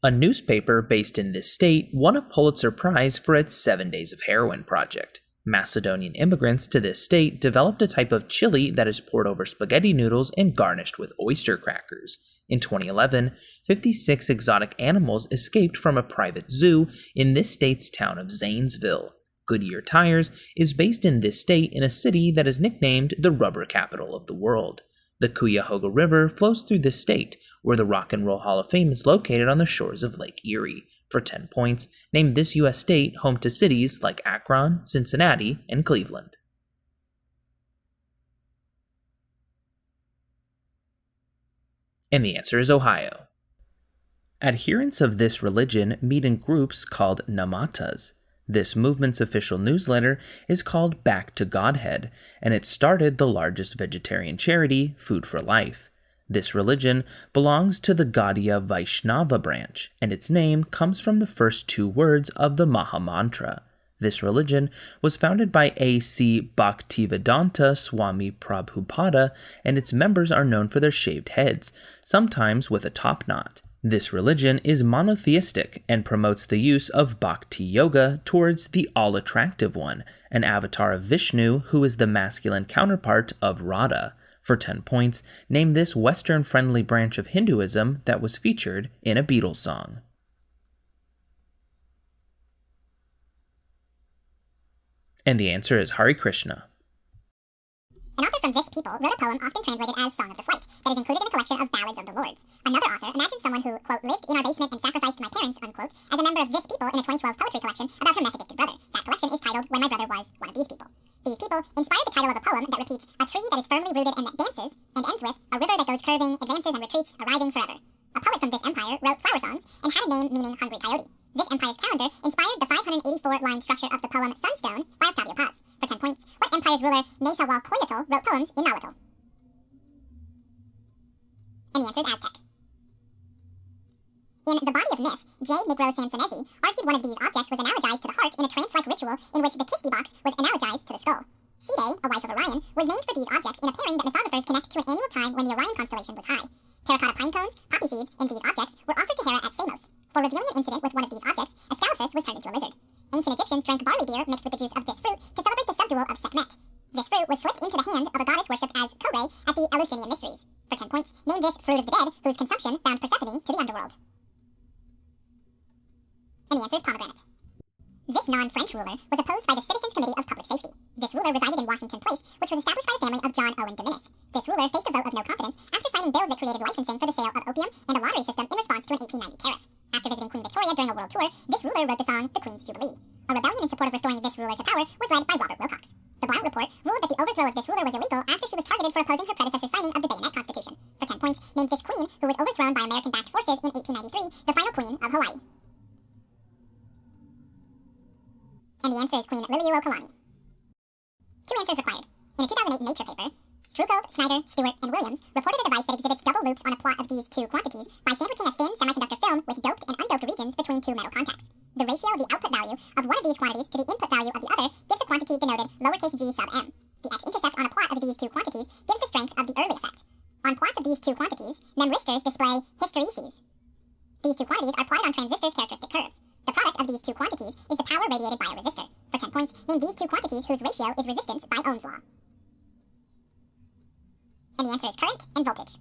A newspaper based in this state won a Pulitzer Prize for its 7 Days of Heroin project. Macedonian immigrants to this state developed a type of chili that is poured over spaghetti noodles and garnished with oyster crackers. In 2011, 56 exotic animals escaped from a private zoo in this state's town of Zanesville. Goodyear Tires is based in this state in a city that is nicknamed the rubber capital of the world. The Cuyahoga River flows through this state, where the Rock and Roll Hall of Fame is located on the shores of Lake Erie. For 10 points, name this U.S. state home to cities like Akron, Cincinnati, and Cleveland. And the answer is Ohio. Adherents of this religion meet in groups called namatas. This movement's official newsletter is called Back to Godhead, and it started the largest vegetarian charity, Food for Life. This religion belongs to the Gaudiya Vaishnava branch, and its name comes from the first two words of the Maha Mantra. This religion was founded by A.C. Bhaktivedanta Swami Prabhupada, and its members are known for their shaved heads, sometimes with a top knot. This religion is monotheistic and promotes the use of Bhakti Yoga towards the all-attractive one, an avatar of Vishnu who is the masculine counterpart of Radha. For 10 points, name this Western-friendly branch of Hinduism that was featured in a Beatles song. And the answer is Hare Krishna. An author from this people wrote a poem often translated as Song of the Flight that is included in a collection of ballads of the lords. Another author imagined someone who, quote, lived in our basement and sacrificed my parents, unquote, as a member of this people in a 2012 poetry collection about her meth-addicted brother. That collection is titled When My Brother Was One of These People. These people inspired the title of a poem that repeats, a tree that is firmly rooted and that dances, and ends with, a river that goes curving, advances and retreats, arriving forever. A poet from this empire wrote flower songs and had a name meaning hungry coyote. This empire's calendar inspired the 584-line structure of the poem Sunstone by Octavio Paz. For 10 points, what empire's ruler Nezahualcoyotl wrote poems in Nahuatl? And the answer is Aztec. In The Body of Myth, J. Negro Sansonesi argued one of these objects was analogized to the heart in a trance-like ritual in which the Kiski box was analogized to the skull. Side, a wife of Orion, was named for these objects in a pairing that mythographers connect to an annual time when the Orion constellation was high. Terracotta pine cones, poppy seeds, and these objects were offered to Hera at Samos. For revealing an incident with one of these objects, Ascalaphus was turned into a lizard. Ancient Egyptians drank barley beer mixed with the juice of this fruit to celebrate the subdual of Sekhmet. This fruit was slipped into the hand of a goddess worshipped as Kore at the Eleusinian Mysteries. For 10 points, name this fruit of the dead whose consumption bound Persephone to the underworld. And the answer is pomegranate. This non-French ruler was opposed by the Citizens Committee of Public Safety. This ruler resided in Washington Place, which was established by the family of John Owen Dominus. This ruler faced a vote of no confidence after signing bills that created licensing for the sale of opium and a lottery system in response to an 1890 tariff. After visiting Queen Victoria during a world tour, this ruler wrote the song The Queen's Jubilee. A rebellion in support of restoring this ruler to power was led by Robert Wilcox. The Blount Report ruled that the overthrow of this ruler was illegal after she was targeted for opposing her predecessor's signing of the Bayonet Constitution. For 10 points, name this queen who was overthrown by American-backed forces in 1893, the final queen of Hawaii. And the answer is Queen Liliuokalani. 2 answers required. In a 2008 Nature paper, Strukov, Snyder, Stewart, and Williams reported a device that exhibits double loops on a plot of these two quantities by sandwiching a thin semiconductor film with doped and undoped regions between two metal contacts. The ratio of the output value of one of these quantities to the input value of the other gives a quantity denoted lowercase g sub m. The x-intercept on a plot of these two quantities gives the strength of the Early effect. On plots of these two quantities, memristors display hystereses. These two quantities are plotted on transistors' characteristic curves. The product of these two quantities is the power radiated by a resistor. For 10 points, name these two quantities whose ratio is resistance by Ohm's law. And the answer is current and voltage.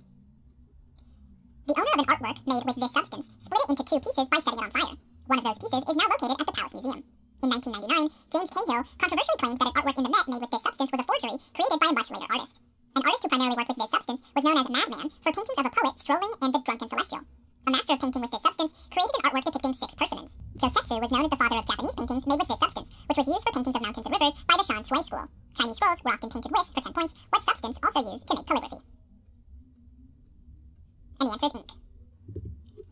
The owner of an artwork made with this substance split it into 2 pieces by setting it on fire. One of those pieces is now located at the Palace Museum. In 1999, James Cahill controversially claimed that an artwork in the Met made with this substance was a forgery created by a much later artist. An artist who primarily worked with this substance was known as Madman for paintings of a poet strolling and the drunken celestial. A master of painting with this substance created an artwork depicting 6 persimmons. Josetsu was known as the father of Japanese paintings made with this substance, which was used for paintings of mountains and rivers by the Shan Shui school. Chinese scrolls were often painted with, for 10 points, what substance also used to make calligraphy? And the answer is ink.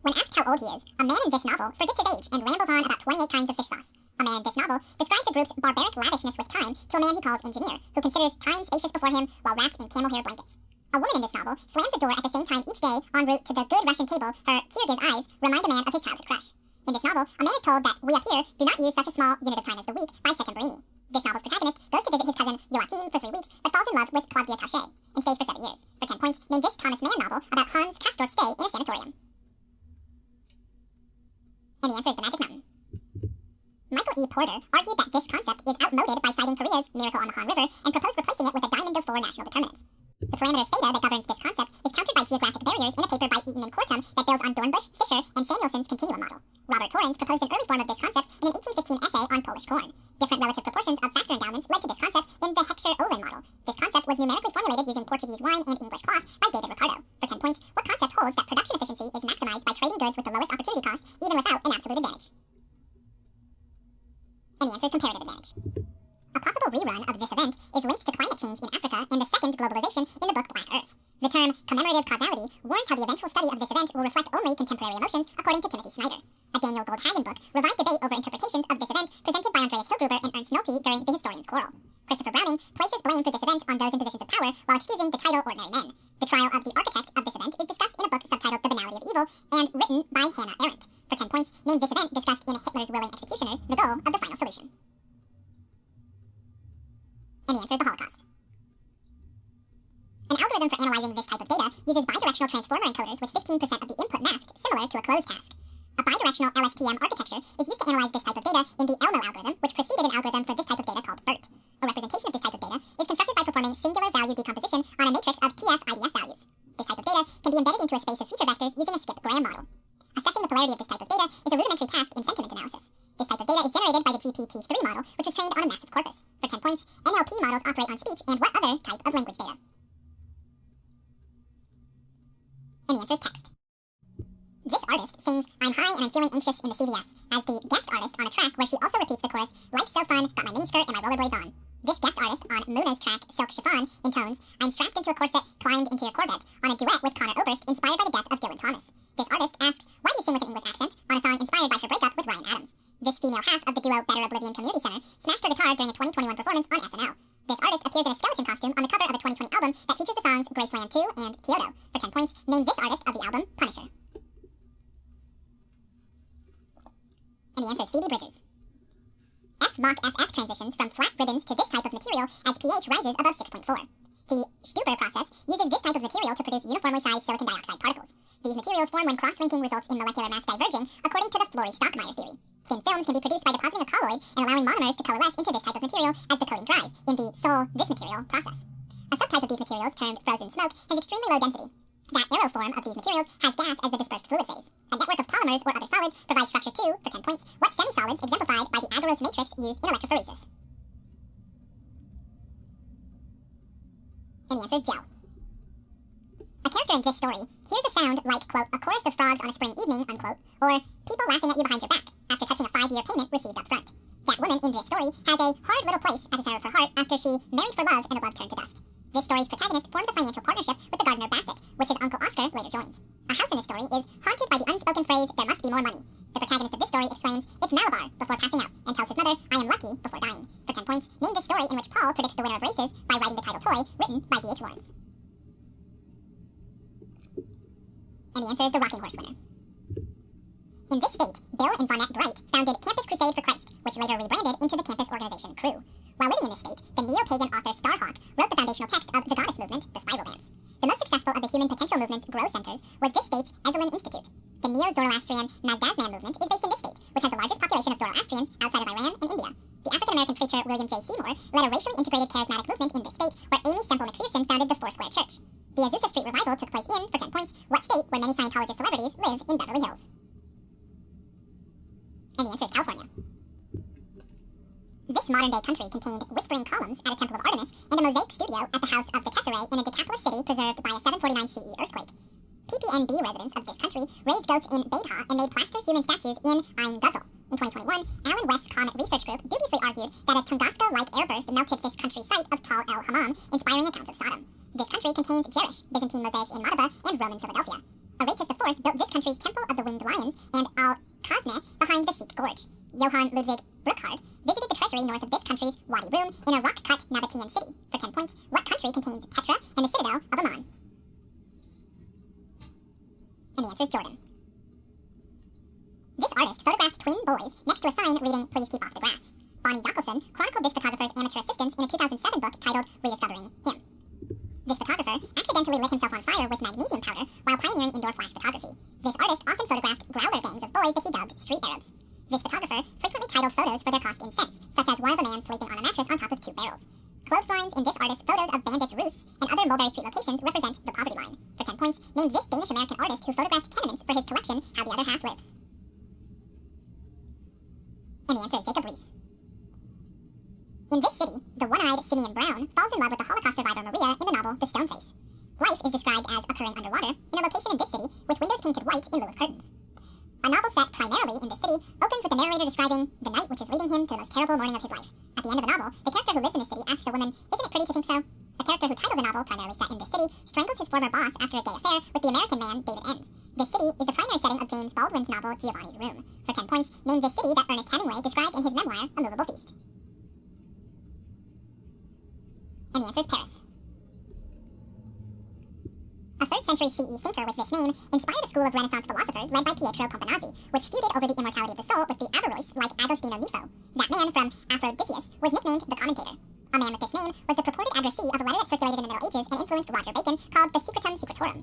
When asked how old he is, a man in this novel forgets his age and rambles on about 28 kinds of fish sauce. A man in this novel describes a group's barbaric lavishness with time to a man he calls engineer, who considers time spacious before him while wrapped in camel hair blankets. A woman in this novel slams the door at the same time each day en route to the good Russian table. Her Kyrgyz eyes remind a man of his childhood crush. In this novel, a man is told that we up here do not use such a small unit of time as the week by Setembrimi. This novel's protagonist goes to visit his cousin Joachim for 3 weeks, but falls in love with Claudia Cachet and stays for 7 years. For 10 points, name this Thomas Mann novel about Hans Castorp's stay in a sanatorium. And the answer is The Magic Mountain. Michael E. Porter argued that this concept is outmoded by citing Korea's Miracle on the Han River and proposed replacing it with a diamond of 4 national determinants. The parameter theta that governs this concept is countered by geographic barriers in a paper by Eaton and Kortum that builds on Dornbusch, Fisher, and Samuelson's continuum model. Robert Torrens proposed an early form of this concept in an 1815 essay on Polish corn. Different relative proportions of factor endowments led to this concept in the Heckscher-Ohlin model. This concept was numerically formulated using Portuguese wine and English cloth by David Ricardo. For 10 points, what concept holds that production efficiency is maximized by trading goods with the lowest opportunity cost, even without an absolute advantage? And the answer is comparative advantage. A possible rerun of this event is linked to climate change in Africa and the second globalization in the book Black Earth. The term commemorative causality warns how the eventual study of this event will reflect only contemporary emotions, according to Timothy Snyder. A Daniel Goldhagen book revived debate over interpretations of this event presented by Snolte during the historian's quarrel. Christopher Browning places blame for this event on those in positions of power while excusing the title ordinary men. The trial of the architect of this event is discussed in a book subtitled The Banality of Evil and written by Hannah Arendt. For 10 points, name this event discussed in Hitler's Willing Executioners, the goal of the final solution. And the answer is the Holocaust. An algorithm for analyzing this type of data uses bidirectional transformer encoders with 15% of the input masked, similar to a closed task. A bidirectional LSTM architecture is used to analyze this type of data in the Elmo algorithm, which preceded an algorithm for this type of data called BERT. A representation of this type of data is constructed by performing singular value decomposition on a matrix of TF-IDF values. This type of data can be embedded into a space of feature vectors using a skip-gram model. Assessing the polarity of this type of data is a rudimentary task in sentiment analysis. This type of data is generated by the GPT-3 model, which was trained on a massive corpus. For 10 points, NLP models operate on speech and what other type of language data? And the answer is text. This artist sings I'm High and I'm Feeling Anxious in the CVS as the guest artist on a track where she also repeats the chorus, Life's so fun, got my miniskirt and my rollerblades on. This guest artist on Muna's track Silk Chiffon intones, I'm strapped into a corset, climbed into your Corvette on a duet with Connor Oberst inspired by the death of Dylan Thomas. This artist asks, why do you sing with an English accent on a song inspired by her breakup with Ryan Adams? This female half of the duo Better Oblivion Community Center smashed her guitar during a 2021 performance on SNL. This artist appears in a skeleton costume on the cover of a 2020 album that features the songs Graceland 2 and Kyoto. For 10 points, name this artist of the album Punisher. And the answer is Phoebe Bridgers. F-Mach-FF transitions from flat ribbons to this type of material as pH rises above 6.4. The Stuber process uses this type of material to produce uniformly sized silicon dioxide particles. These materials form when cross-linking results in molecular mass diverging, according to the Flory-Stockmyer theory. Thin films can be produced by depositing a colloid and allowing monomers to coalesce into this type of material as the coating dries, in the Sol-this material process. A subtype of these materials, termed frozen smoke, has extremely low density. That aeroform of these materials has gas as the dispersed fluid phase. A network of polymers or other solids provides structure to, for 10 points, what semi-solids exemplified by the agarose matrix used in electrophoresis. And the answer is gel. A character in this story hears a sound like, quote, a chorus of frogs on a spring evening, unquote, or people laughing at you behind your back after touching a 5-year payment received up front. That woman in this story has a hard little place at the center of her heart after she married for love and the love turned to dust. This story's protagonist forms a financial partnership with the gardener Bassett, which his uncle Oscar later joins. A house in this story is haunted by the unspoken phrase, there must be more money. The protagonist of this story exclaims, it's Malabar, before passing out, and tells his mother, I am lucky, before dying. For 10 points, name this story in which Paul predicts the winner of races by writing the title Toy, written by B.H. Lawrence. And the answer is the Rocking Horse winner. In this state, Bill and Vonette Bright founded Campus Crusade for Christ, which later rebranded into the Campus Organization Crew. While living in this state, the neo-pagan author Starhawk wrote the foundational text of the goddess movement, the Spiral Dance. The most successful of the human potential movement's growth centers was this state's Esalen Institute. The neo-Zoroastrian Mazdazman movement is based in this state, which has the largest population of Zoroastrians outside of Iran and India. The African-American preacher William J. Seymour led a racially integrated charismatic movement in this state, where Amy Semple McPherson founded the Foursquare Church. The Azusa Street Revival took place in, for 10 points, what state where many Scientologist celebrities live in Beverly Hills? And the answer is California. This modern-day country contained whispering columns at a temple of Artemis and a mosaic studio at the house of the Tesserae in a Decapolis city preserved by a 749 CE earthquake. PPNB residents of this country raised goats in Beidha and made plaster human statues in Ain Guzzle. In 2021, Alan West's Comet Research Group dubiously argued that a Tunguska-like airburst melted this country's site of Tal el Hammam, inspiring accounts of Sodom. This country contains Jerish, Byzantine mosaics in Madaba, and Roman Philadelphia. Aratus IV built this country's Temple of the Winged Lions and Al-Khazne behind the Sikh Gorge. Johann Ludwig Burckhardt visited the treasury north of this country's Wadi Rum in a rock-cut Nabatean city. For 10 points, what country contains Petra and the citadel of Amman? And the answer is Jordan. This artist photographed twin boys next to a sign reading, please keep off the grass. Bonnie Jockelson chronicled this photographer's amateur assistance in a 2007 book titled Rediscovering Him. This photographer accidentally lit himself on fire with magnesium powder while pioneering indoor flash photography. This artist often photographed growler gangs of boys that he dubbed street Arabs. This photographer frequently titled photos for their cost in cents, such as one of a man sleeping on a mattress on top of 2 barrels. Clotheslines in this artist's photos of bandits' roosts and other Mulberry Street locations represent the poverty line. For 10 points, name this Danish-American artist who photographed tenements for his collection How the Other Half Lives. And the answer is Jacob Riis. In this city, the one-eyed Simeon Brown falls in love with the Holocaust survivor Maria in the novel The Stoneface. Life is described as occurring underwater in a location in this city with windows painted white in lieu of curtains. A novel set primarily in this city opens with the narrator describing the night which is leading him to the most terrible morning of his life. At the end of the novel, the character who lives in the city asks a woman, isn't it pretty to think so? A character who titles a novel primarily set in this city strangles his former boss after a gay affair with the American man David Enns. This city is the primary setting of James Baldwin's novel Giovanni's Room. For 10 points, name this city that Ernest Hemingway described in his memoir A Movable Feast. answer is Paris. A 3rd century CE thinker with this name inspired a school of Renaissance philosophers led by Pietro Campanazzi, which feuded over the immortality of the soul with the Averroes like Agostino Nifo. That man from Aphrodisias was nicknamed the Commentator. A man with this name was the purported addressee of a letter that circulated in the Middle Ages and influenced Roger Bacon, called the Secretum Secretorum.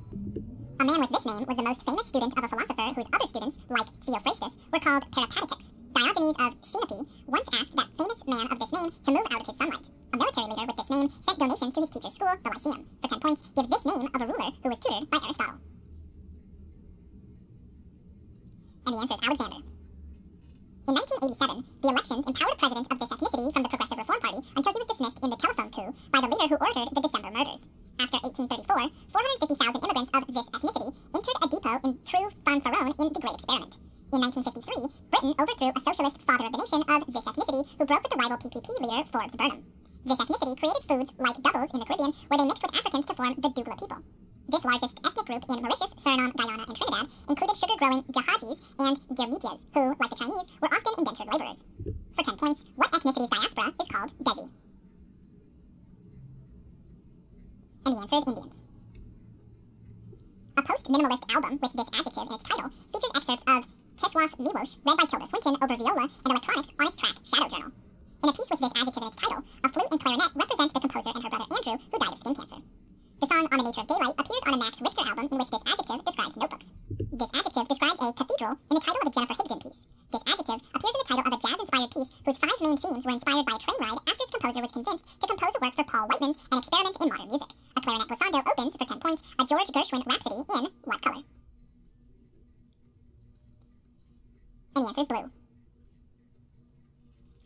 A man with this name was the most famous student of a philosopher whose other students, like Theophrastus, were called Peripatetics. Diogenes of Sinope once asked that famous man of this name to move out of his sunlight. A military leader with this name sent donations to his teacher's school, the Lyceum. For 10 points, give this name of a ruler who was tutored by Aristotle. And the answer is Alexander. In 1987, the elections empowered a president of this ethnicity from the Progressive Reform Party until he was dismissed in the telephone coup by the leader who ordered the December murders. After 1834, 450,000 immigrants of this ethnicity entered a depot in True Fanfaron in the Great Experiment. In 1953, Britain overthrew a socialist father of the nation of this ethnicity who broke with the rival PPP leader Forbes Burnham. This ethnicity created foods like doubles in the Caribbean where they mixed with Africans to form the Dougla people. This largest ethnic group in Mauritius, Suriname, Guyana, and Trinidad included sugar-growing Jahajis and Girmitias, who, like the Chinese, were often indentured laborers. For 10 points, what ethnicity's diaspora is called Desi? And the answer is Indians. A post-minimalist album with this adjective in its title features excerpts of Czesław Miłosz, read by Tilda Swinton over viola and electronics on its track Shadow Journal. In a piece with this adjective in its title, a flute and clarinet represent the composer and her brother Andrew, who died of skin cancer. The song On the Nature of Daylight appears on a Max Richter album in which this adjective describes notebooks. This adjective describes a cathedral in the title of a Jennifer Higdon piece. This adjective appears in the title of a jazz-inspired piece whose 5 main themes were inspired by a train ride after its composer was convinced to compose a work for Paul Whiteman's An Experiment in Modern Music. A clarinet glissando opens, for 10 points, a George Gershwin rhapsody in what color? And the answer is blue.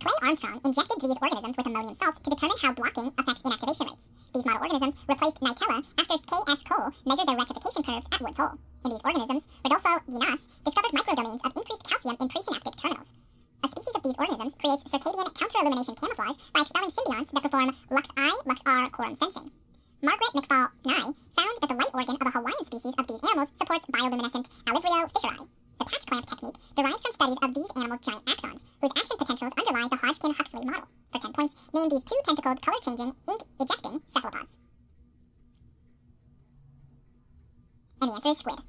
Clay Armstrong injected these organisms with ammonium salts to determine how blocking affects inactivation rates. These model organisms replaced Nitella after K.S. Cole measured their rectification curves at Woods Hole. In these organisms, Rodolfo Ginas discovered microdomains of increased calcium in presynaptic terminals. A species of these organisms creates circadian counterillumination camouflage by expelling symbionts that perform Lux-I, Lux-R quorum sensing. Margaret McFall-Nye found that the light organ of a Hawaiian species of these animals supports bioluminescent Alivrio fischeri. The patch clamp technique derives from studies of these animals' giant axons, whose action potentials underlie the Hodgkin-Huxley model. For 10 points, name these 2 tentacled, color-changing, ink-ejecting cephalopods. And the answer is squid.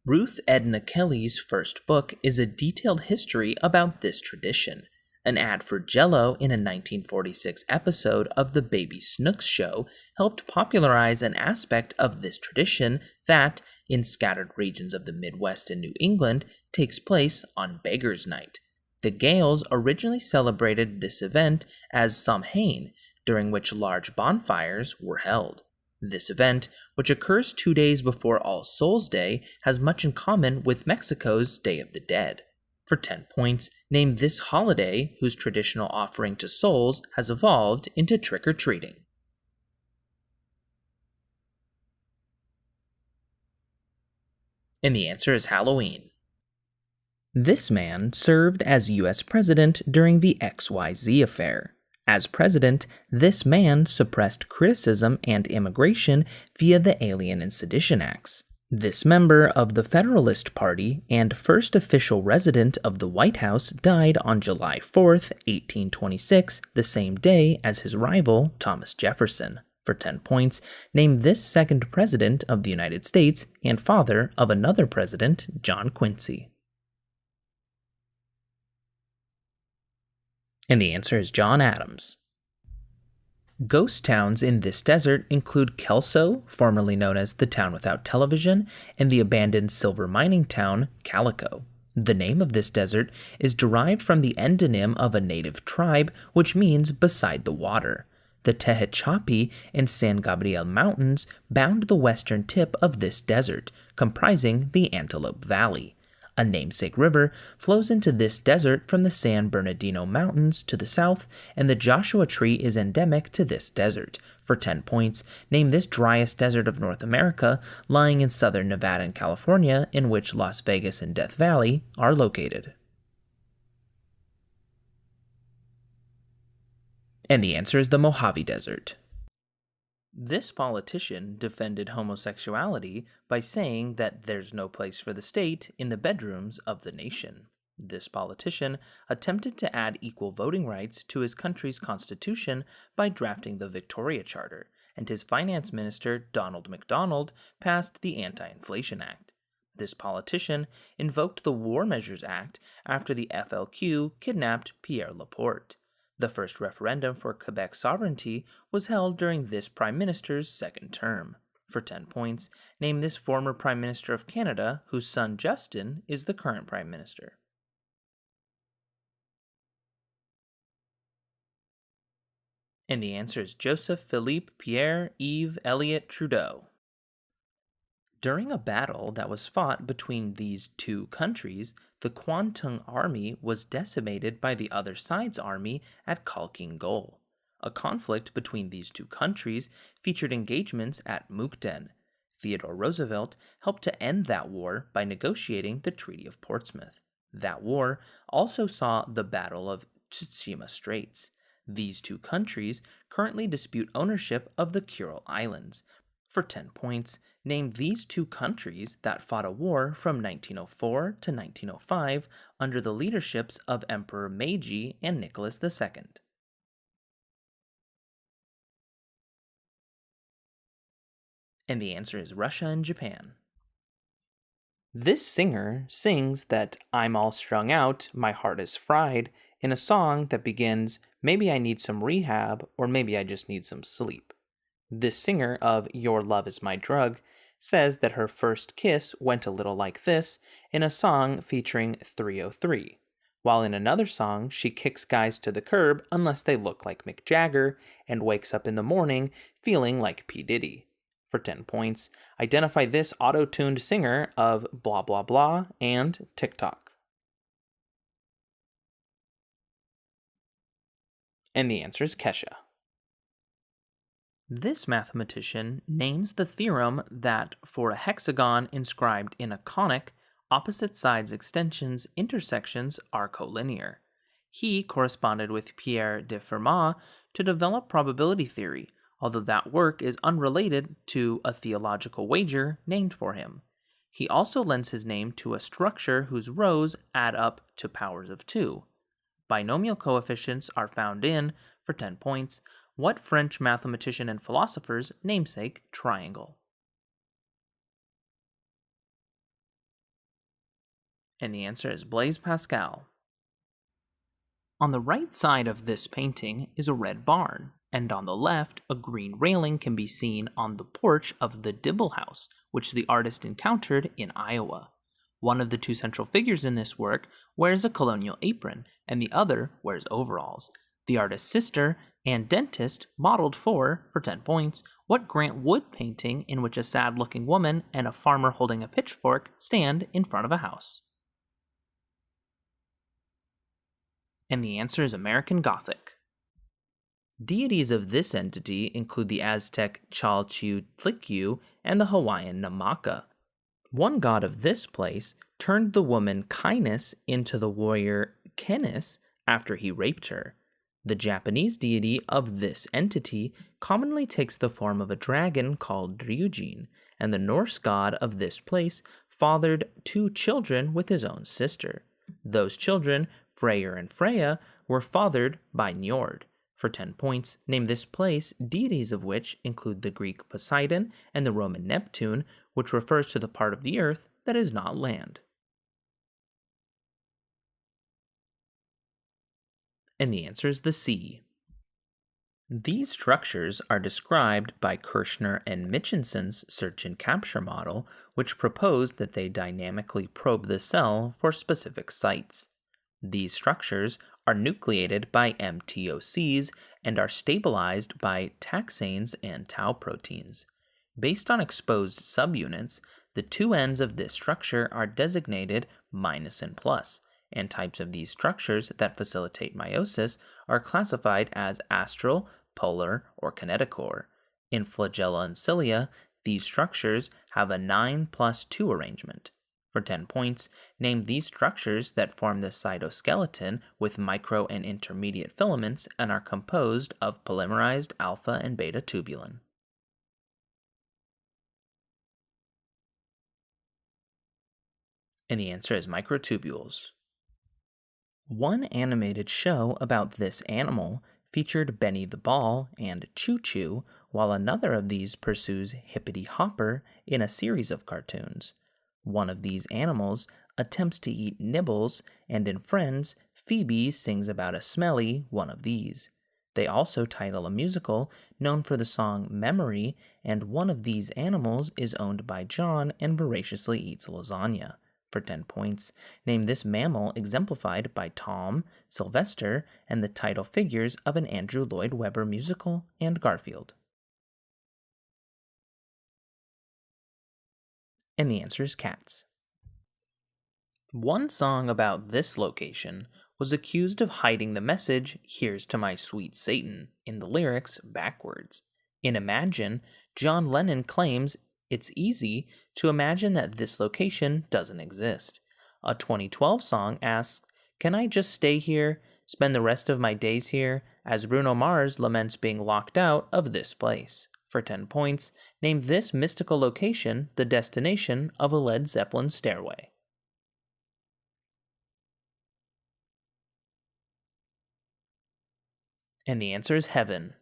Ruth Edna Kelly's first book is a detailed history about this tradition. An ad for Jell-O in a 1946 episode of The Baby Snooks Show helped popularize an aspect of this tradition that, in scattered regions of the Midwest and New England, takes place on Beggar's Night. The Gales originally celebrated this event as Samhain, during which large bonfires were held. This event, which occurs 2 days before All Souls' Day, has much in common with Mexico's Day of the Dead. For 10 points, name this holiday whose traditional offering to souls has evolved into trick-or-treating. And the answer is Halloween. This man served as U.S. President during the XYZ affair. As president, this man suppressed criticism and immigration via the Alien and Sedition Acts. This member of the Federalist Party and first official resident of the White House died on July 4th, 1826, the same day as his rival, Thomas Jefferson. For 10 points, name this second president of the United States and father of another president, John Quincy. And the answer is John Adams. Ghost towns in this desert include Kelso, formerly known as the Town Without Television, and the abandoned silver mining town, Calico. The name of this desert is derived from the endonym of a native tribe, which means beside the water. The Tehachapi and San Gabriel Mountains bound the western tip of this desert, comprising the Antelope Valley. A namesake river flows into this desert from the San Bernardino Mountains to the south, and the Joshua Tree is endemic to this desert. For 10 points, name this driest desert of North America, lying in southern Nevada and California, in which Las Vegas and Death Valley are located. And the answer is the Mojave Desert. This politician defended homosexuality by saying that there's no place for the state in the bedrooms of the nation. This politician attempted to add equal voting rights to his country's constitution by drafting the Victoria Charter, and his finance minister, Donald MacDonald, passed the Anti-Inflation Act. This politician invoked the War Measures Act after the FLQ kidnapped Pierre Laporte. The first referendum for Quebec sovereignty was held during this prime minister's second term. For 10 points, name this former Prime Minister of Canada whose son Justin is the current Prime Minister. And the answer is Joseph Philippe Pierre Yves Elliott Trudeau. During a battle that was fought between these two countries, the Kwantung Army was decimated by the other side's army at Kalking Gol. A conflict between these two countries featured engagements at Mukden. Theodore Roosevelt helped to end that war by negotiating the Treaty of Portsmouth. That war also saw the Battle of Tsushima Straits. These two countries currently dispute ownership of the Kuril Islands. For 10 points, name these two countries that fought a war from 1904 to 1905 under the leaderships of Emperor Meiji and Nicholas II. And the answer is Russia and Japan. This singer sings that I'm all strung out, my heart is fried, in a song that begins, maybe I need some rehab, or maybe I just need some sleep. This singer of Your Love Is My Drug says that her first kiss went a little like this in a song featuring 303, while in another song she kicks guys to the curb unless they look like Mick Jagger and wakes up in the morning feeling like P. Diddy. For 10 points, identify this auto-tuned singer of Blah Blah Blah and TikTok. And the answer is Kesha. This mathematician names the theorem that for a hexagon inscribed in a conic, opposite sides extensions intersections are collinear. He corresponded with Pierre de Fermat to develop probability theory, although that work is unrelated to a theological wager named for him. He also lends his name to a structure whose rows add up to powers of 2. Binomial coefficients are found in, for 10 points, what French mathematician and philosopher's namesake triangle? And the answer is Blaise Pascal. On the right side of this painting is a red barn, and on the left, a green railing can be seen on the porch of the Dibble House, which the artist encountered in Iowa. One of the two central figures in this work wears a colonial apron, and the other wears overalls. The artist's sister and dentist modeled for 10 points, what Grant Wood painting in which a sad-looking woman and a farmer holding a pitchfork stand in front of a house? And the answer is American Gothic. Deities of this entity include the Aztec Chalchiuhtlicue and the Hawaiian Namaka. One god of this place turned the woman Kainis into the warrior Kenis after he raped her. The Japanese deity of this entity commonly takes the form of a dragon called Ryujin, and the Norse god of this place fathered 2 children with his own sister. Those children, Freyr and Freya, were fathered by Njord. For 10 points, name this place, deities of which include the Greek Poseidon and the Roman Neptune, which refers to the part of the earth that is not land. And the answer is the sea. These structures are described by Kirshner and Mitchinson's search and capture model, which proposed that they dynamically probe the cell for specific sites. These structures are nucleated by MTOCs and are stabilized by taxanes and tau proteins. Based on exposed subunits, the 2 ends of this structure are designated minus and plus, and types of these structures that facilitate meiosis are classified as astral, polar, or kinetochore. In flagella and cilia, these structures have a 9+2 arrangement. For 10 points, name these structures that form the cytoskeleton with micro and intermediate filaments and are composed of polymerized alpha and beta tubulin. And the answer is microtubules. One animated show about this animal featured Benny the Ball and Choo Choo, while another of these pursues Hippity Hopper in a series of cartoons. One of these animals attempts to eat Nibbles, and in Friends, Phoebe sings about a smelly one of these. They also title a musical known for the song Memory, and one of these animals is owned by John and voraciously eats lasagna. For 10 points, name this mammal exemplified by Tom, Sylvester, and the title figures of an Andrew Lloyd Webber musical and Garfield. And the answer is cats. One song about this location was accused of hiding the message, "Here's to my sweet Satan," in the lyrics backwards. In Imagine, John Lennon claims it's easy to imagine that this location doesn't exist. A 2012 song asks, "Can I just stay here, spend the rest of my days here," as Bruno Mars laments being locked out of this place. For 10 points, name this mystical location the destination of a Led Zeppelin stairway. And the answer is heaven.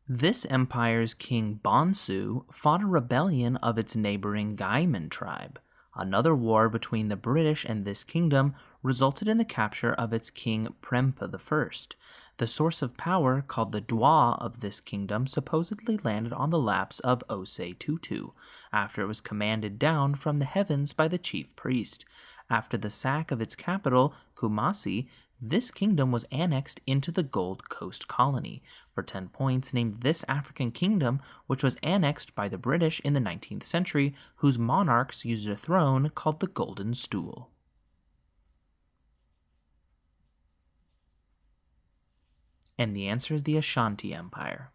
This empire's king Bonsu fought a rebellion of its neighboring Gaiman tribe. Another war between the British and this kingdom resulted in the capture of its king Prempa I. The source of power, called the Dwa of this kingdom, supposedly landed on the laps of Osei Tutu, after it was commanded down from the heavens by the chief priest. After the sack of its capital, Kumasi, this kingdom was annexed into the Gold Coast colony. For 10 points, name this African kingdom, which was annexed by the British in the 19th century, whose monarchs used a throne called the Golden Stool. And the answer is the Ashanti Empire.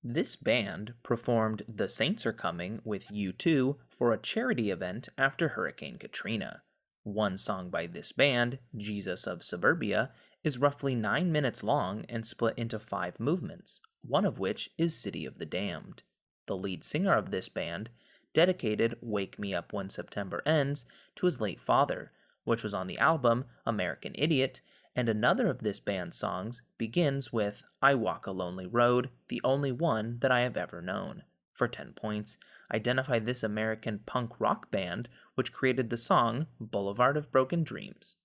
This band performed The Saints Are Coming with U2 for a charity event after Hurricane Katrina. One song by this band, Jesus of Suburbia, is roughly 9 minutes long and split into 5 movements, one of which is City of the Damned. The lead singer of this band dedicated Wake Me Up When September Ends to his late father, which was on the album American Idiot, and another of this band's songs begins with I Walk a Lonely Road, the only one that I have ever known. For 10 points, identify this American punk rock band which created the song Boulevard of Broken Dreams.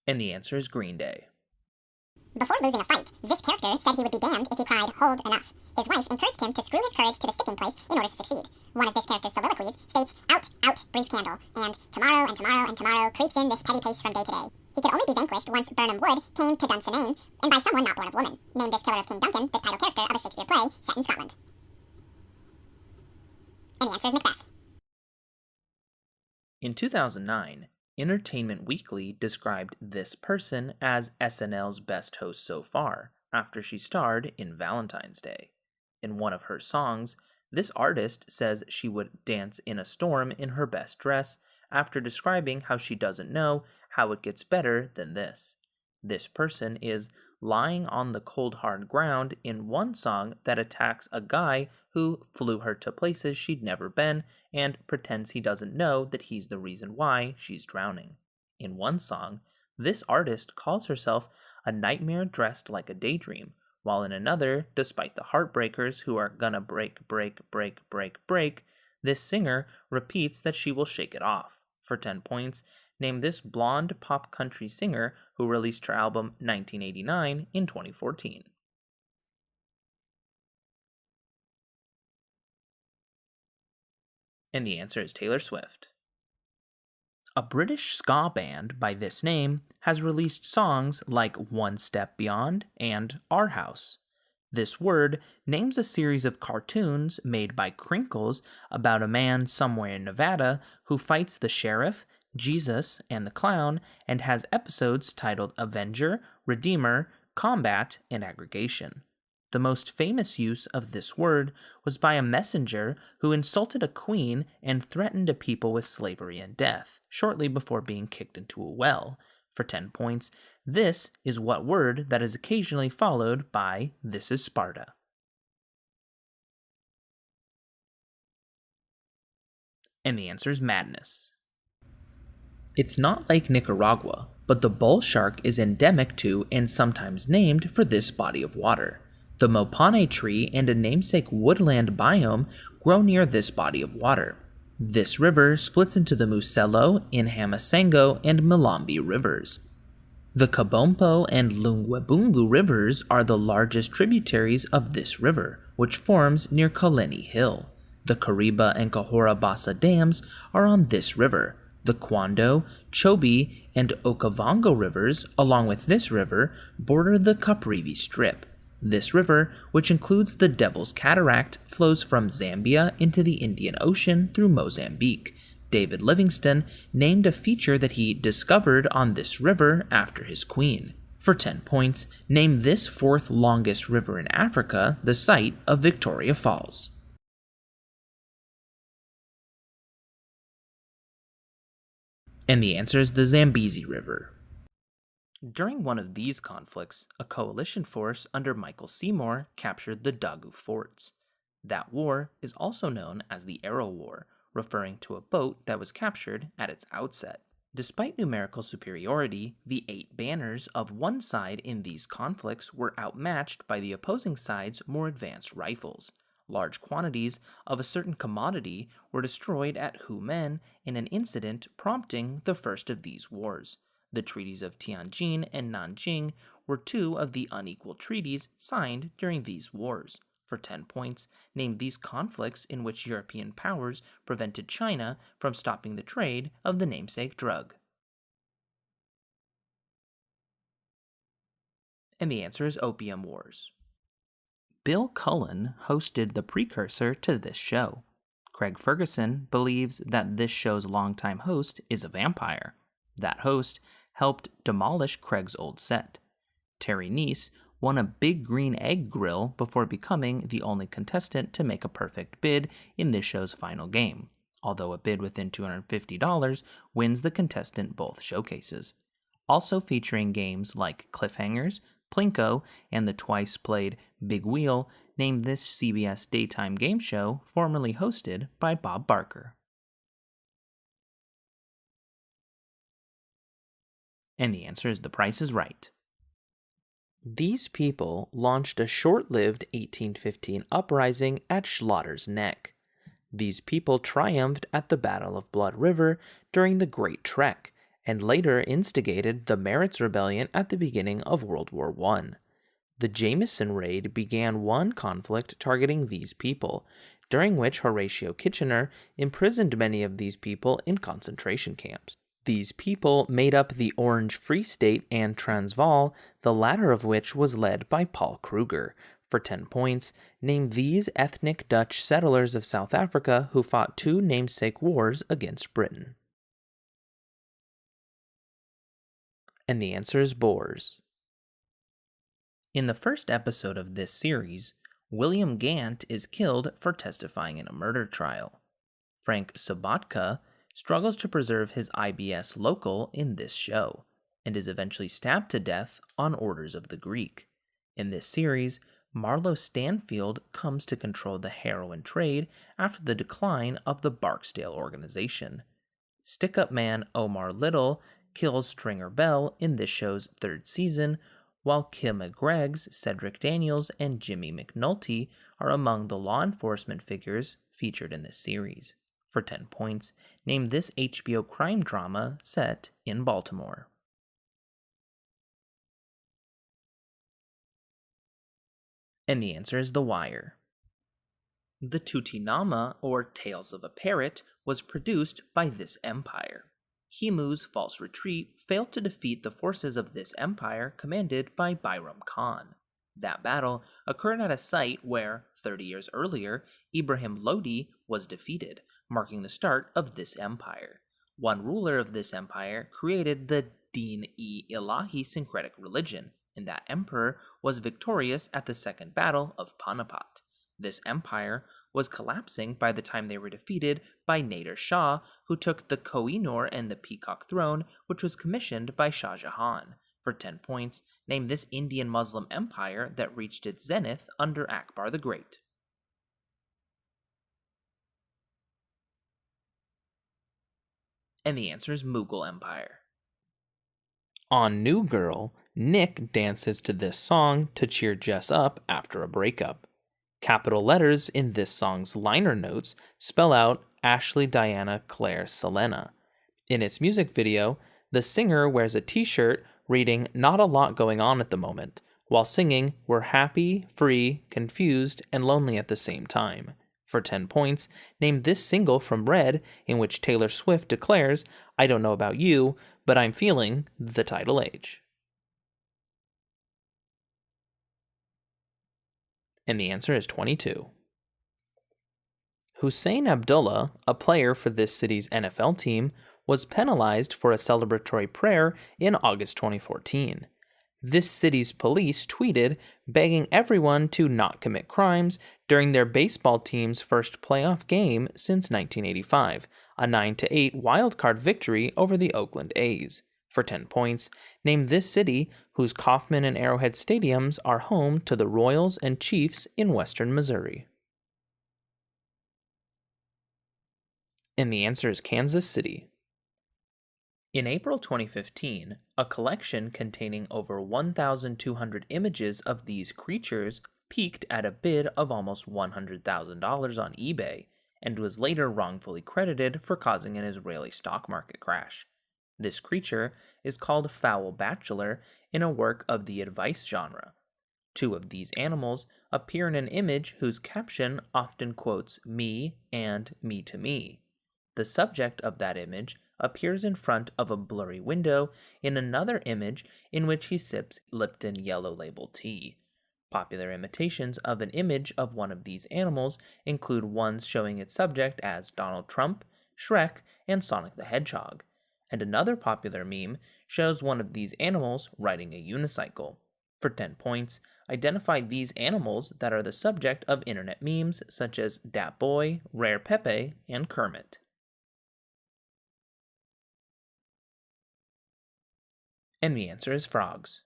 And the answer is Green Day. Before losing a fight, this character said he would be damned if he cried, "Hold enough." His wife encouraged him to screw his courage to the sticking place in order to succeed. One of this character's soliloquies states, "Out, out, brief candle," and tomorrow and tomorrow and tomorrow creeps in this petty pace from day to day. He could only be vanquished once Birnam Wood came to Dunsinane, and by someone not born of woman. Name this killer of King Duncan, the title character of a Shakespeare play set in Scotland. And the answer is Macbeth. In 2009, Entertainment Weekly described this person as SNL's best host so far, after she starred in Valentine's Day. In one of her songs, this artist says she would dance in a storm in her best dress, after describing how she doesn't know how it gets better than this. This person is lying on the cold hard ground in one song that attacks a guy who flew her to places she'd never been and pretends he doesn't know that he's the reason why she's drowning. In one song, this artist calls herself a nightmare dressed like a daydream, while in another, despite the heartbreakers who are gonna break, break, break, break, break, this singer repeats that she will shake it off. For 10 points, name this blonde pop country singer who released her album 1989 in 2014. And the answer is Taylor Swift. A British ska band by this name has released songs like One Step Beyond and Our House. This word names a series of cartoons made by Crinkles about a man somewhere in Nevada who fights the sheriff, Jesus, and the clown, and has episodes titled Avenger, Redeemer, Combat, and Aggregation. The most famous use of this word was by a messenger who insulted a queen and threatened a people with slavery and death, shortly before being kicked into a well. For 10 points, this is what word that is occasionally followed by This is Sparta. And the answer is madness. It's not like Nicaragua, but the bull shark is endemic to and sometimes named for this body of water. The mopane tree and a namesake woodland biome grow near this body of water. This river splits into the Muselo, Inhamasango, and Milambi rivers. The Kabompo and Lungwebungu rivers are the largest tributaries of this river, which forms near Kaleni Hill. The Kariba and Kahora Bassa dams are on this river. The Kwando, Chobe, and Okavango rivers, along with this river, border the Caprivi Strip. This river, which includes the Devil's Cataract, flows from Zambia into the Indian Ocean through Mozambique. David Livingstone named a feature that he discovered on this river after his queen. For 10 points, name this fourth longest river in Africa, the site of Victoria Falls. And the answer is the Zambezi River. During one of these conflicts, a coalition force under Michael Seymour captured the Dagu forts. That war is also known as the Arrow War, referring to a boat that was captured at its outset. Despite numerical superiority, the 8 banners of one side in these conflicts were outmatched by the opposing side's more advanced rifles. Large quantities of a certain commodity were destroyed at Humen in an incident prompting the first of these wars. The treaties of Tianjin and Nanjing were 2 of the unequal treaties signed during these wars. For 10 points, name these conflicts in which European powers prevented China from stopping the trade of the namesake drug. And the answer is Opium Wars. Bill Cullen hosted the precursor to this show. Craig Ferguson believes that this show's longtime host is a vampire. That host helped demolish Craig's old set. Terry Neese won a Big Green Egg grill before becoming the only contestant to make a perfect bid in this show's final game, although a bid within $250 wins the contestant both showcases. Also featuring games like Cliffhangers, Plinko, and the twice-played Big Wheel, named this CBS daytime game show formerly hosted by Bob Barker. And the answer is The Price is Right. These people launched a short-lived 1815 uprising at Schlotter's Neck. These people triumphed at the Battle of Blood River during the Great Trek, and later instigated the Merritt's Rebellion at the beginning of World War I. The Jameson Raid began one conflict targeting these people, during which Horatio Kitchener imprisoned many of these people in concentration camps. These people made up the Orange Free State and Transvaal, the latter of which was led by Paul Kruger. For 10 points, name these ethnic Dutch settlers of South Africa who fought 2 namesake wars against Britain. And the answer is Boers. In the first episode of this series, William Gant is killed for testifying in a murder trial. Frank Sobotka struggles to preserve his IBS local in this show, and is eventually stabbed to death on orders of the Greek. In this series, Marlowe Stanfield comes to control the heroin trade after the decline of the Barksdale organization. Stick-up man Omar Little kills Stringer Bell in this show's 3rd season, while Kim McGreg's Cedric Daniels and Jimmy McNulty are among the law enforcement figures featured in this series. For 10 points, name this HBO crime drama set in Baltimore. And the answer is The Wire. The Tutinama, or Tales of a Parrot, was produced by this empire. Himu's false retreat failed to defeat the forces of this empire commanded by Bayram Khan. That battle occurred at a site where, 30 years earlier, Ibrahim Lodi was defeated, marking the start of this empire. One ruler of this empire created the Din-e-Ilahi syncretic religion, and that emperor was victorious at the Second Battle of Panipat. This empire was collapsing by the time they were defeated by Nader Shah, who took the Koh-i-Noor and the Peacock Throne, which was commissioned by Shah Jahan. For 10 points, name this Indian Muslim empire that reached its zenith under Akbar the Great. And the answer is Mughal Empire. On New Girl, Nick dances to this song to cheer Jess up after a breakup. Capital letters in this song's liner notes spell out Ashley Diana Claire Selena. In its music video, the singer wears a t-shirt reading "Not a lot going on at the moment," while singing "We're happy, free, confused, and lonely at the same time." For 10 points, name this single from Red in which Taylor Swift declares, "I don't know about you, but I'm feeling the tidal age." And the answer is 22. Hussein Abdullah, a player for this city's NFL team, was penalized for a celebratory prayer in August 2014. This city's police tweeted begging everyone to not commit crimes during their baseball team's first playoff game since 1985, a 9-8 wildcard victory over the Oakland A's. For 10 points, name this city whose Kauffman and Arrowhead stadiums are home to the Royals and Chiefs in western Missouri. And the answer is Kansas City. In April 2015, a collection containing over 1,200 images of these creatures peaked at a bid of almost $100,000 on eBay and was later wrongfully credited for causing an Israeli stock market crash. This creature is called Foul Bachelor in a work of the advice genre. Two of these animals appear in an image whose caption often quotes "me" and "me to me." The subject of that image appears in front of a blurry window in another image in which he sips Lipton Yellow Label tea. Popular imitations of an image of one of these animals include ones showing its subject as Donald Trump, Shrek, and Sonic the Hedgehog. And another popular meme shows one of these animals riding a unicycle. For 10 points, identify these animals that are the subject of internet memes such as Dat Boy, Rare Pepe, and Kermit. And the answer is frogs.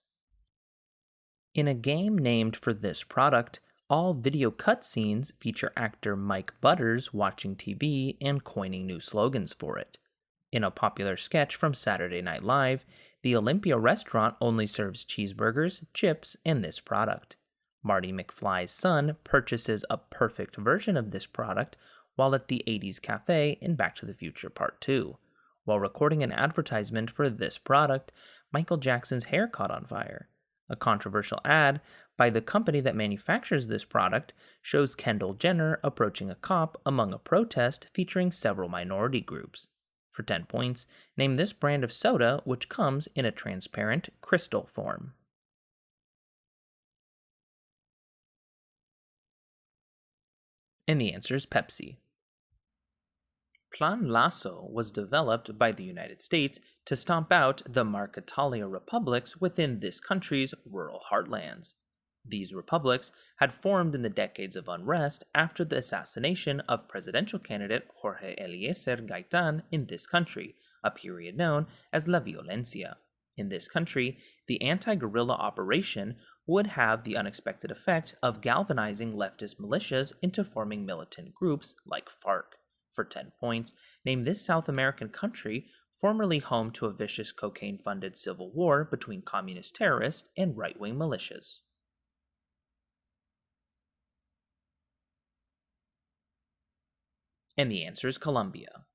In a game named for this product, all video cutscenes feature actor Mike Butters watching TV and coining new slogans for it. In a popular sketch from Saturday Night Live, the Olympia restaurant only serves cheeseburgers, chips, and this product. Marty McFly's son purchases a perfect version of this product while at the 80s Cafe in Back to the Future Part 2. While recording an advertisement for this product, Michael Jackson's hair caught on fire. A controversial ad by the company that manufactures this product shows Kendall Jenner approaching a cop among a protest featuring several minority groups. For 10 points, name this brand of soda which comes in a transparent crystal form. And the answer is Pepsi. Plan Lasso was developed by the United States to stomp out the Marquetalia republics within this country's rural heartlands. These republics had formed in the decades of unrest after the assassination of presidential candidate Jorge Eliezer Gaitan in this country, a period known as La Violencia. In this country, the anti-guerrilla operation would have the unexpected effect of galvanizing leftist militias into forming militant groups like FARC. For 10 points, name this South American country formerly home to a vicious cocaine-funded civil war between communist terrorists and right-wing militias. And the answer is Colombia.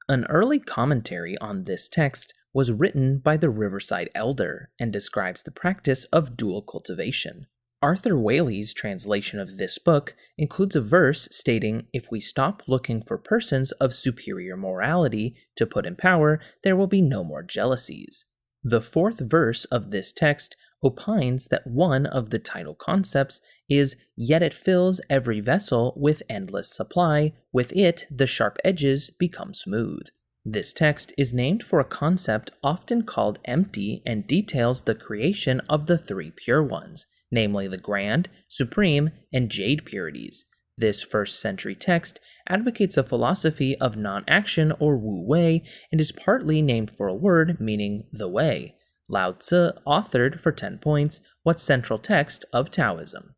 An early commentary on this text was written by the Riverside Elder and describes the practice of dual cultivation. Arthur Waley's translation of this book includes a verse stating, "If we stop looking for persons of superior morality to put in power, there will be no more jealousies." The fourth verse of this text opines that one of the title concepts is, "Yet it fills every vessel with endless supply, with it the sharp edges become smooth." This text is named for a concept often called empty and details the creation of the three pure ones, namely the grand, supreme, and jade purities. This first-century text advocates a philosophy of non-action or wu-wei and is partly named for a word meaning the way. Lao Tzu authored, for 10 points, What Central Text of Taoism?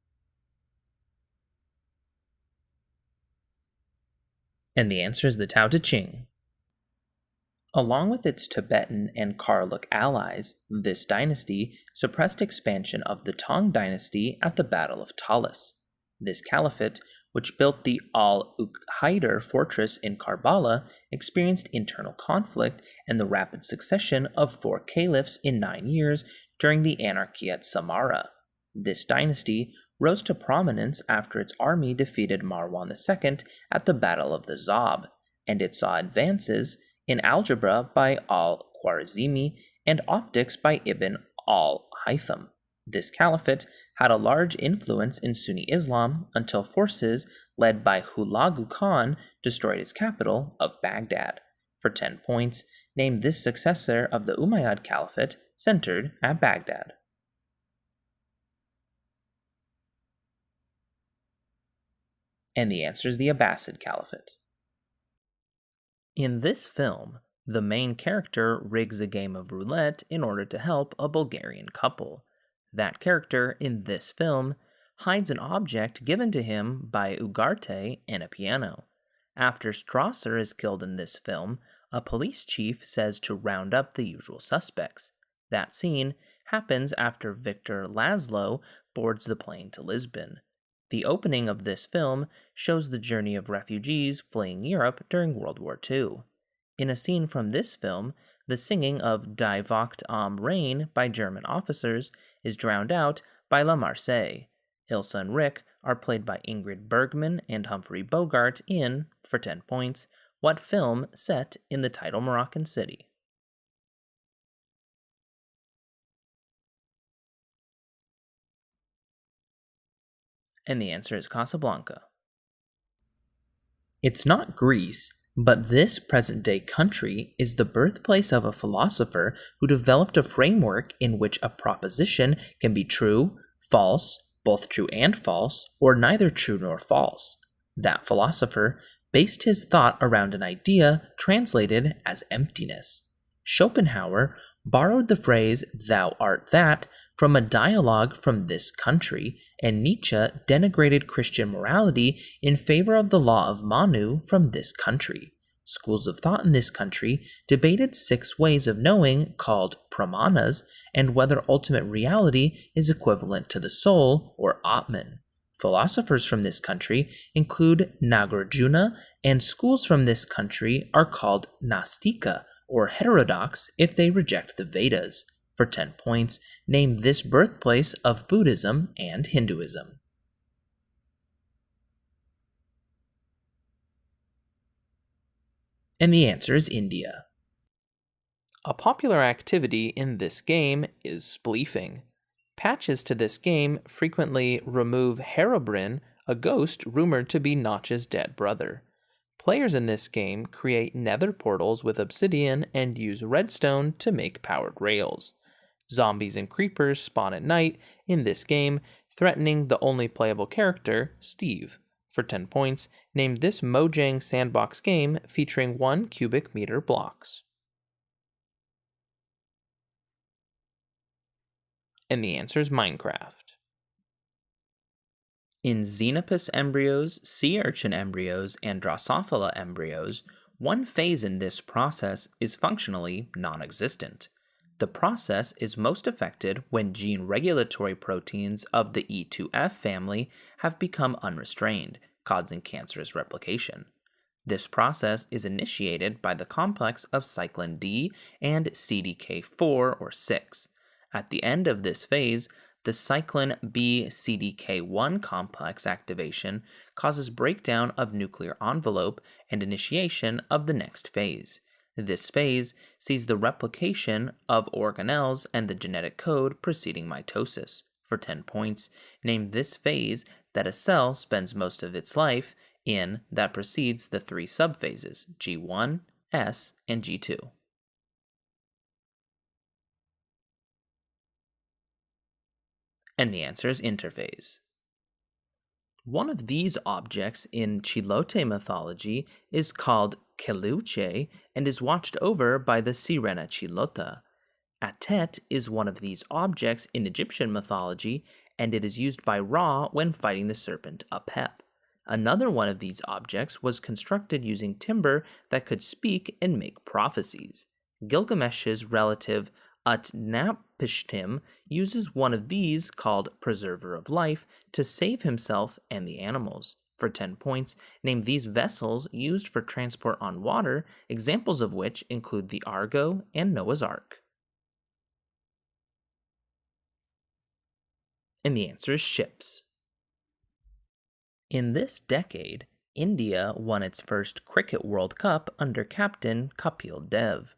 And the answer is the Tao Te Ching. Along with its Tibetan and Karluk allies, this dynasty suppressed expansion of the Tang dynasty at the Battle of Talis. This caliphate, which built the Al-Uqaidar fortress in Karbala, experienced internal conflict and the rapid succession of 4 caliphs in 9 years during the anarchy at Samarra. This dynasty rose to prominence after its army defeated Marwan II at the Battle of the Zab, and it saw advances in algebra by al-Khwarizmi and optics by Ibn al-Haytham. This caliphate had a large influence in Sunni Islam until forces led by Hulagu Khan destroyed its capital of Baghdad. For 10 points, name this successor of the Umayyad Caliphate centered at Baghdad. And the answer is the Abbasid Caliphate. In this film, the main character rigs a game of roulette in order to help a Bulgarian couple. That character in this film hides an object given to him by Ugarte and a piano. After Strasser is killed in this film, a police chief says to round up the usual suspects. That scene happens after Victor Laszlo boards the plane to Lisbon. The opening of this film shows the journey of refugees fleeing Europe during World War II. In a scene from this film, the singing of Die Wacht am Rhein by German officers is drowned out by La Marseillaise. Ilse and Rick are played by Ingrid Bergman and Humphrey Bogart in, for 10 points, what film set in the title Moroccan city? And the answer is Casablanca. It's not Greece, but this present-day country is the birthplace of a philosopher who developed a framework in which a proposition can be true, false, both true and false, or neither true nor false. That philosopher based his thought around an idea translated as emptiness. Schopenhauer borrowed the phrase "thou art that" from a dialogue from this country, and Nietzsche denigrated Christian morality in favor of the law of Manu from this country. Schools of thought in this country debated 6 ways of knowing called pramanas and whether ultimate reality is equivalent to the soul or Atman. Philosophers from this country include Nagarjuna, and schools from this country are called Nastika, or heterodox if they reject the Vedas. For 10 points, name this birthplace of Buddhism and Hinduism. And the answer is India. A popular activity in this game is spleefing. Patches to this game frequently remove Herobrine, a ghost rumored to be Notch's dead brother. Players in this game create nether portals with obsidian and use redstone to make powered rails. Zombies and creepers spawn at night in this game, threatening the only playable character, Steve. For 10 points, name this Mojang sandbox game featuring 1 cubic meter blocks. And the answer is Minecraft. In Xenopus embryos, sea urchin embryos, and Drosophila embryos, one phase in this process is functionally non-existent. The process is most affected when gene regulatory proteins of the E2F family have become unrestrained, causing cancerous replication. This process is initiated by the complex of cyclin D and CDK4 or 6. At the end of this phase, the cyclin B-CDK1 complex activation causes breakdown of nuclear envelope and initiation of the next phase. This phase sees the replication of organelles and the genetic code preceding mitosis. For 10 points, name this phase that a cell spends most of its life in that precedes the 3 subphases, G1, S, and G2. And the answer is interphase. One of these objects in Chilote mythology is called Keleuche and is watched over by the Sirena Chilota. Atet is one of these objects in Egyptian mythology, and it is used by Ra when fighting the serpent Apep. Another one of these objects was constructed using timber that could speak and make prophecies. Gilgamesh's relative Utnapishtim uses one of these, called Preserver of Life, to save himself and the animals. For 10 points, name these vessels used for transport on water, examples of which include the Argo and Noah's Ark. And the answer is ships. In this decade, India won its first Cricket World Cup under captain Kapil Dev.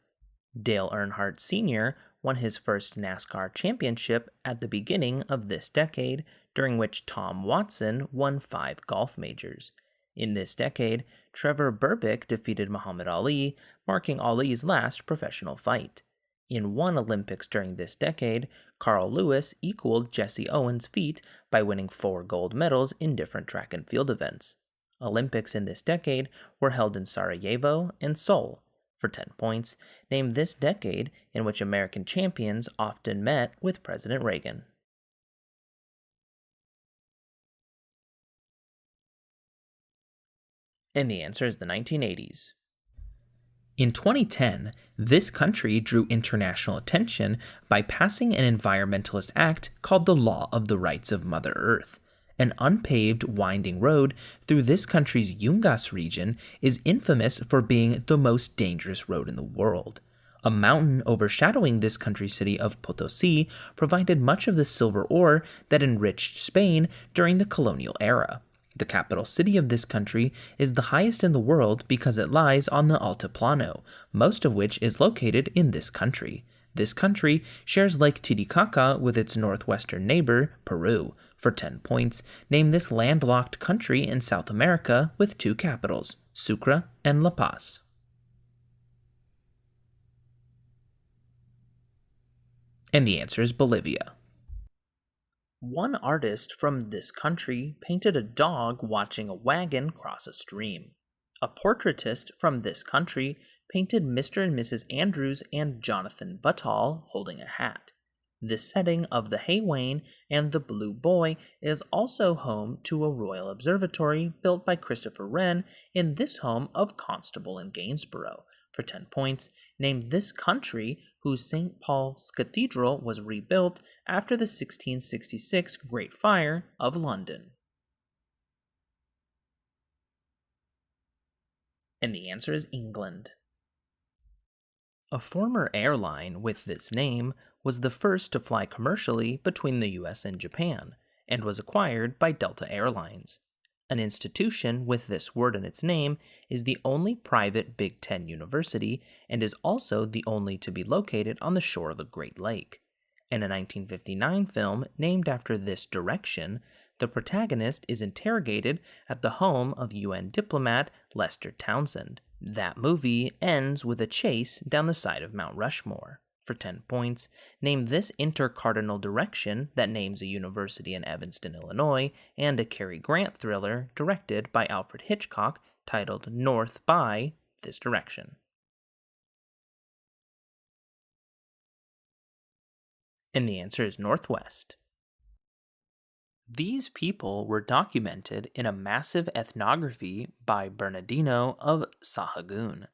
Dale Earnhardt Sr. won his first NASCAR championship at the beginning of this decade, during which Tom Watson won 5 golf majors. In this decade, Trevor Berbick defeated Muhammad Ali, marking Ali's last professional fight. In one Olympics during this decade, Carl Lewis equaled Jesse Owens' feat by winning 4 gold medals in different track and field events. Olympics in this decade were held in Sarajevo and Seoul. For 10 points, name this decade in which American champions often met with President Reagan. And the answer is the 1980s. In 2010, this country drew international attention by passing an environmentalist act called the Law of the Rights of Mother Earth. An unpaved, winding road through this country's Yungas region is infamous for being the most dangerous road in the world. A mountain overshadowing this country's city of Potosi provided much of the silver ore that enriched Spain during the colonial era. The capital city of this country is the highest in the world because it lies on the Altiplano, most of which is located in this country. This country shares Lake Titicaca with its northwestern neighbor, Peru. For 10 points, name this landlocked country in South America with 2 capitals, Sucre and La Paz. And the answer is Bolivia. One artist from this country painted a dog watching a wagon cross a stream. A portraitist from this country painted Mr. and Mrs. Andrews and Jonathan Buttall holding a hat. This setting of the Hay Wain and the Blue Boy is also home to a royal observatory built by Christopher Wren in this home of Constable in Gainsborough. For 10 points, name this country whose St. Paul's Cathedral was rebuilt after the 1666 Great Fire of London. And the answer is England. A former airline with this name was the first to fly commercially between the US and Japan, and was acquired by Delta Airlines. An institution with this word in its name is the only private Big Ten university and is also the only to be located on the shore of a Great Lake. In a 1959 film named after this direction, the protagonist is interrogated at the home of UN diplomat Lester Townsend. That movie ends with a chase down the side of Mount Rushmore. For 10 points, name this intercardinal direction that names a university in Evanston, Illinois, and a Cary Grant thriller directed by Alfred Hitchcock titled North by this direction. And the answer is Northwest. These people were documented in a massive ethnography by Bernardino of Sahagún.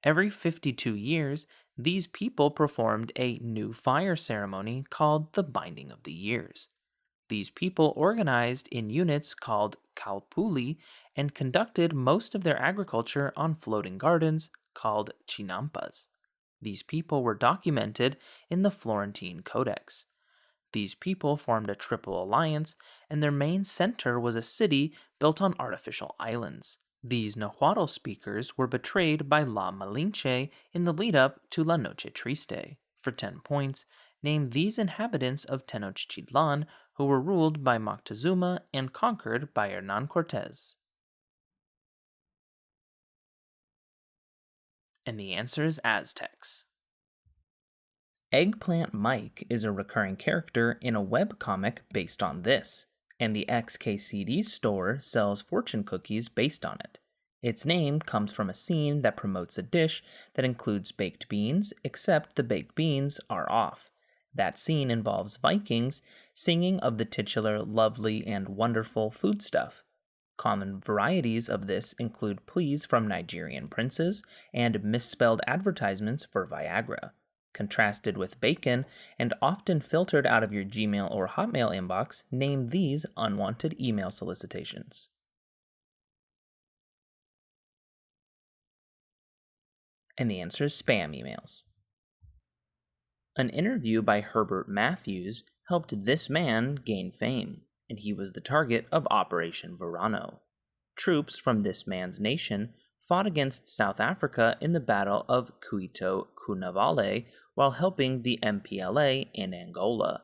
Every 52 years, these people performed a new fire ceremony called the Binding of the Years. These people organized in units called Kalpuli and conducted most of their agriculture on floating gardens called chinampas. These people were documented in the Florentine Codex. These people formed a triple alliance, and their main center was a city built on artificial islands. These Nahuatl speakers were betrayed by La Malinche in the lead-up to La Noche Triste. For 10 points, name these inhabitants of Tenochtitlan who were ruled by Moctezuma and conquered by Hernán Cortés. And the answer is Aztecs. Eggplant Mike is a recurring character in a webcomic based on this, and the XKCD store sells fortune cookies based on it. Its name comes from a scene that promotes a dish that includes baked beans, except the baked beans are off. That scene involves Vikings singing of the titular lovely and wonderful foodstuff. Common varieties of this include pleas from Nigerian princes and misspelled advertisements for Viagra. Contrasted with bacon and often filtered out of your Gmail or Hotmail inbox, name these unwanted email solicitations. And the answer is spam emails. An interview by Herbert Matthews helped this man gain fame, and he was the target of Operation Verano. Troops from this man's nation fought against South Africa in the Battle of Cuito Cunavale while helping the MPLA in Angola.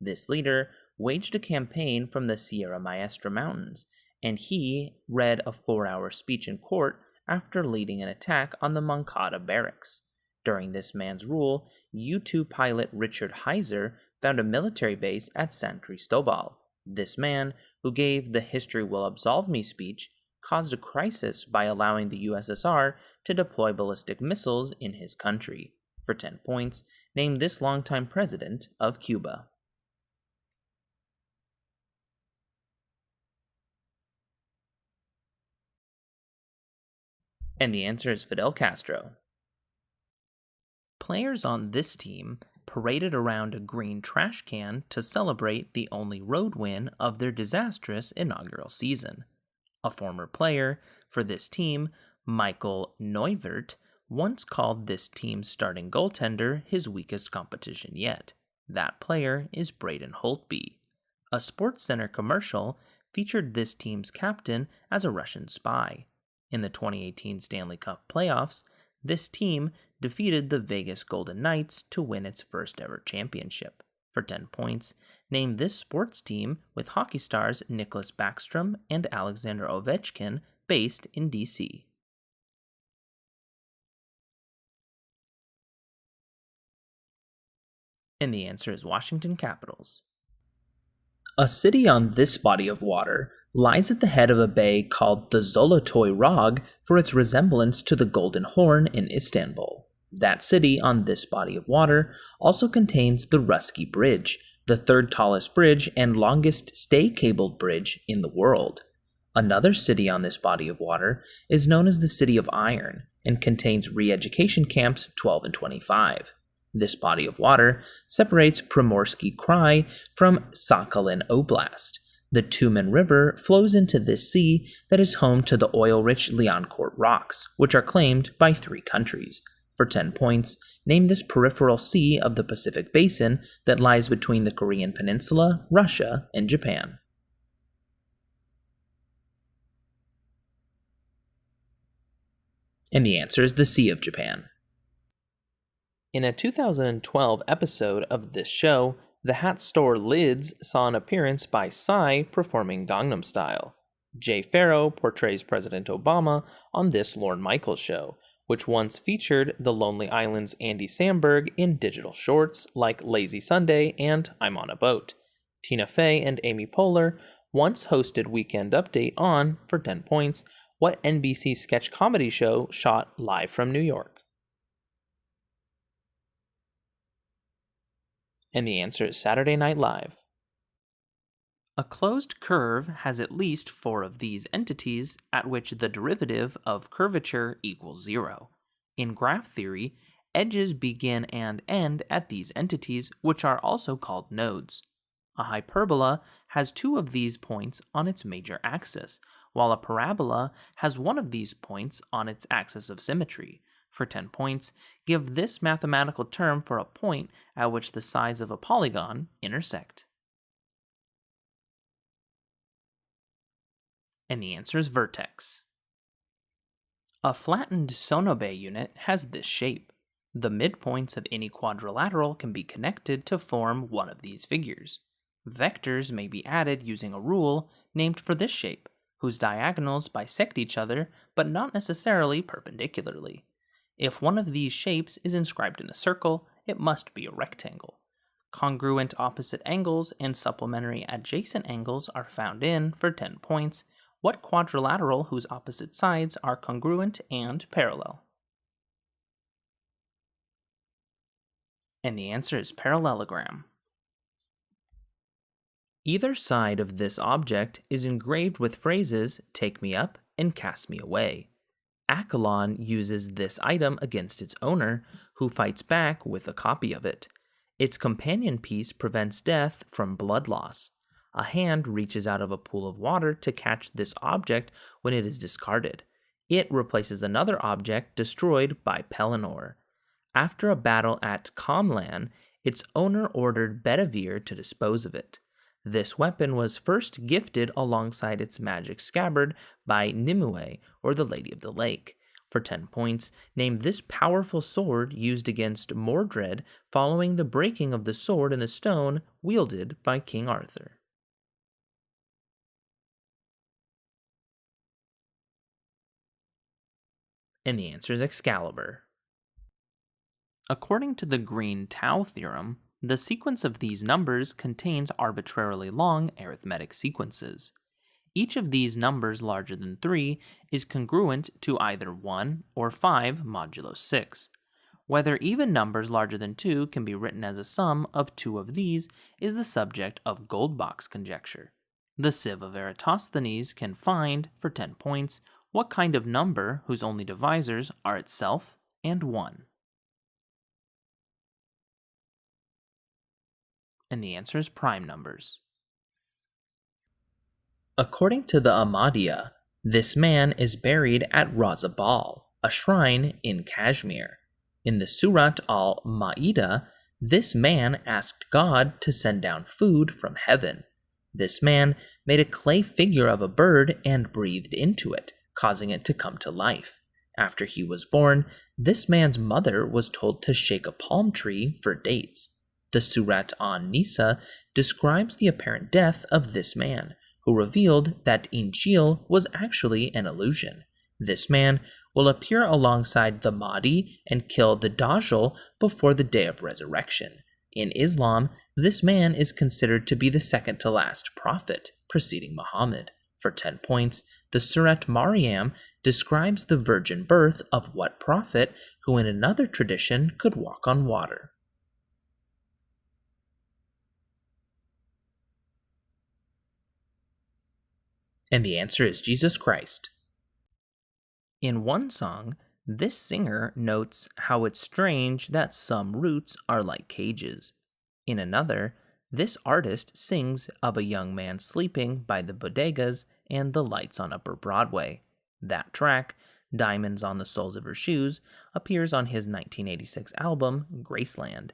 This leader waged a campaign from the Sierra Maestra Mountains, and he read a 4-hour speech in court after leading an attack on the Moncada barracks. During this man's rule, U-2 pilot Richard Heiser found a military base at San Cristobal. This man, who gave the History Will Absolve Me speech, caused a crisis by allowing the USSR to deploy ballistic missiles in his country. For 10 points, name this longtime president of Cuba. And the answer is Fidel Castro. Players on this team paraded around a green trash can to celebrate the only road win of their disastrous inaugural season. A former player for this team, Michael Neuwirth, once called this team's starting goaltender his weakest competition yet. That player is Braden Holtby. A SportsCenter commercial featured this team's captain as a Russian spy. In the 2018 Stanley Cup playoffs, this team defeated the Vegas Golden Knights to win its first ever championship. For 10 points, name this sports team with hockey stars Nicholas Backstrom and Alexander Ovechkin based in DC. And the answer is Washington Capitals. A city on this body of water lies at the head of a bay called the Zolotoy Rog for its resemblance to the Golden Horn in Istanbul. That city on this body of water also contains the Ruski Bridge, the third tallest bridge and longest stay-cabled bridge in the world. Another city on this body of water is known as the City of Iron and contains re-education camps 12 and 25. This body of water separates Primorsky Krai from Sakhalin Oblast. The Tumen River flows into this sea that is home to the oil-rich Liancourt rocks, which are claimed by 3 countries. For 10 points, name this peripheral sea of the Pacific Basin that lies between the Korean Peninsula, Russia, and Japan. And the answer is the Sea of Japan. In a 2012 episode of this show, the hat store Lids saw an appearance by Psy performing Gangnam Style. Jay Farrow portrays President Obama on this Lorne Michaels show, which once featured the Lonely Island's Andy Samberg in digital shorts like Lazy Sunday and I'm on a Boat. Tina Fey and Amy Poehler once hosted Weekend Update on, for 10 points, what NBC sketch comedy show shot live from New York? And the answer is Saturday Night Live. A closed curve has at least 4 of these entities at which the derivative of curvature equals 0. In graph theory, edges begin and end at these entities, which are also called nodes. A hyperbola has 2 of these points on its major axis, while a parabola has 1 of these points on its axis of symmetry. For 10 points, give this mathematical term for a point at which the sides of a polygon intersect. And the answer is vertex. A flattened Sonobe unit has this shape. The midpoints of any quadrilateral can be connected to form one of these figures. Vectors may be added using a rule named for this shape, whose diagonals bisect each other but not necessarily perpendicularly. If one of these shapes is inscribed in a circle, it must be a rectangle. Congruent opposite angles and supplementary adjacent angles are found in, for 10 points, what quadrilateral whose opposite sides are congruent and parallel? And the answer is parallelogram. Either side of this object is engraved with phrases, "take me up" and "cast me away." Accolon uses this item against its owner, who fights back with a copy of it. Its companion piece prevents death from blood loss. A hand reaches out of a pool of water to catch this object when it is discarded. It replaces another object destroyed by Pelennor. After a battle at Comlan, its owner ordered Bedivere to dispose of it. This weapon was first gifted alongside its magic scabbard by Nimue, or the Lady of the Lake. For 10 points, name this powerful sword used against Mordred following the breaking of the sword in the stone wielded by King Arthur. And the answer is Excalibur. According to the Green Tau theorem, the sequence of these numbers contains arbitrarily long arithmetic sequences. Each of these numbers larger than 3 is congruent to either 1 or 5 modulo 6. Whether even numbers larger than 2 can be written as a sum of 2 of these is the subject of Goldbach's conjecture. The sieve of Eratosthenes can find, for 10 points, what kind of number whose only divisors are itself and 1. And the answer is prime numbers. According to the Ahmadiyya, this man is buried at Razabal, a shrine in Kashmir. In the Surat al-Ma'idah, this man asked God to send down food from heaven. This man made a clay figure of a bird and breathed into it, causing it to come to life. After he was born, this man's mother was told to shake a palm tree for dates. The Surat an-Nisa describes the apparent death of this man, who revealed that Injil was actually an illusion. This man will appear alongside the Mahdi and kill the Dajjal before the day of resurrection. In Islam, this man is considered to be the second to last prophet, preceding Muhammad. For 10 points, the Surat Maryam describes the virgin birth of what prophet who in another tradition could walk on water. And the answer is Jesus Christ. In one song, this singer notes how it's strange that some roots are like cages. In another, this artist sings of a young man sleeping by the bodegas and the lights on Upper Broadway. That track, Diamonds on the Soles of Her Shoes, appears on his 1986 album, Graceland.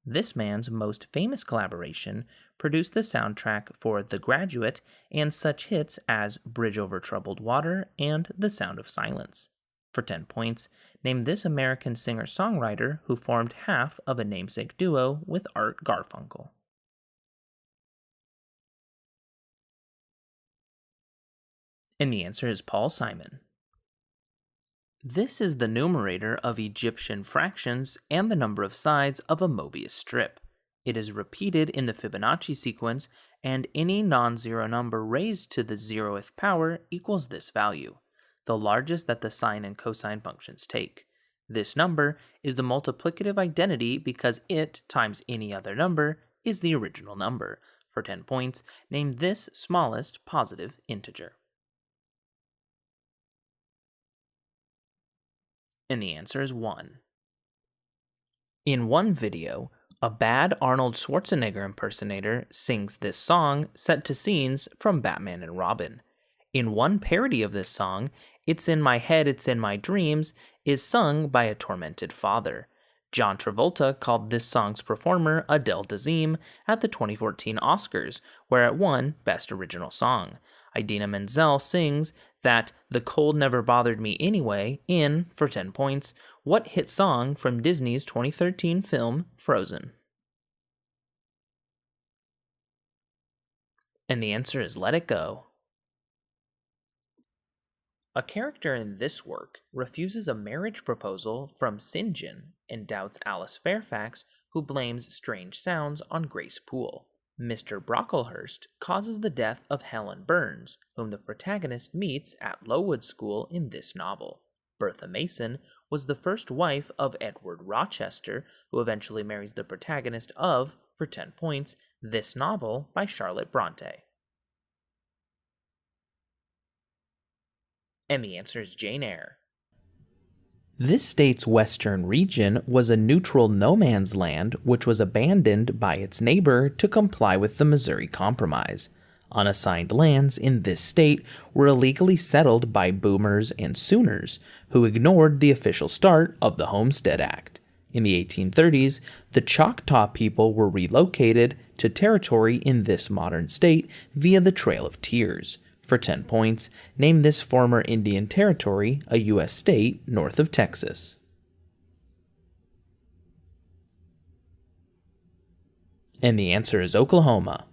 This man's most famous collaboration produced the soundtrack for The Graduate and such hits as Bridge Over Troubled Water and The Sound of Silence. For 10 points, name this American singer-songwriter who formed half of a namesake duo with Art Garfunkel. And the answer is Paul Simon. This is the numerator of Egyptian fractions and the number of sides of a Mobius strip. It is repeated in the Fibonacci sequence, and any non-zero number raised to the 0th power equals this value, the largest that the sine and cosine functions take. This number is the multiplicative identity because it times any other number is the original number. For 10 points, name this smallest positive integer. And the answer is 1. In one video, a bad Arnold Schwarzenegger impersonator sings this song set to scenes from Batman and Robin. In one parody of this song, It's in My Head, It's in My Dreams is sung by a tormented father. John Travolta called this song's performer Adele Dazeem at the 2014 Oscars, where it won Best Original Song. Idina Menzel sings that The Cold Never Bothered Me Anyway in, for 10 points, what hit song from Disney's 2013 film Frozen? And the answer is Let It Go. A character in this work refuses a marriage proposal from St. John and doubts Alice Fairfax, who blames strange sounds on Grace Poole. Mr. Brocklehurst causes the death of Helen Burns, whom the protagonist meets at Lowood School in this novel. Bertha Mason was the first wife of Edward Rochester, who eventually marries the protagonist of, for 10 points, This novel by Charlotte Bronte. And the answer is Jane Eyre. This state's western region was a neutral no man's land which was abandoned by its neighbor to comply with the Missouri Compromise. Unassigned lands in this state were illegally settled by boomers and Sooners, who ignored the official start of the Homestead Act. In the 1830s, the Choctaw people were relocated to territory in this modern state via the Trail of Tears. For 10 points, name this former Indian Territory, a U.S. state north of Texas. And the answer is Oklahoma.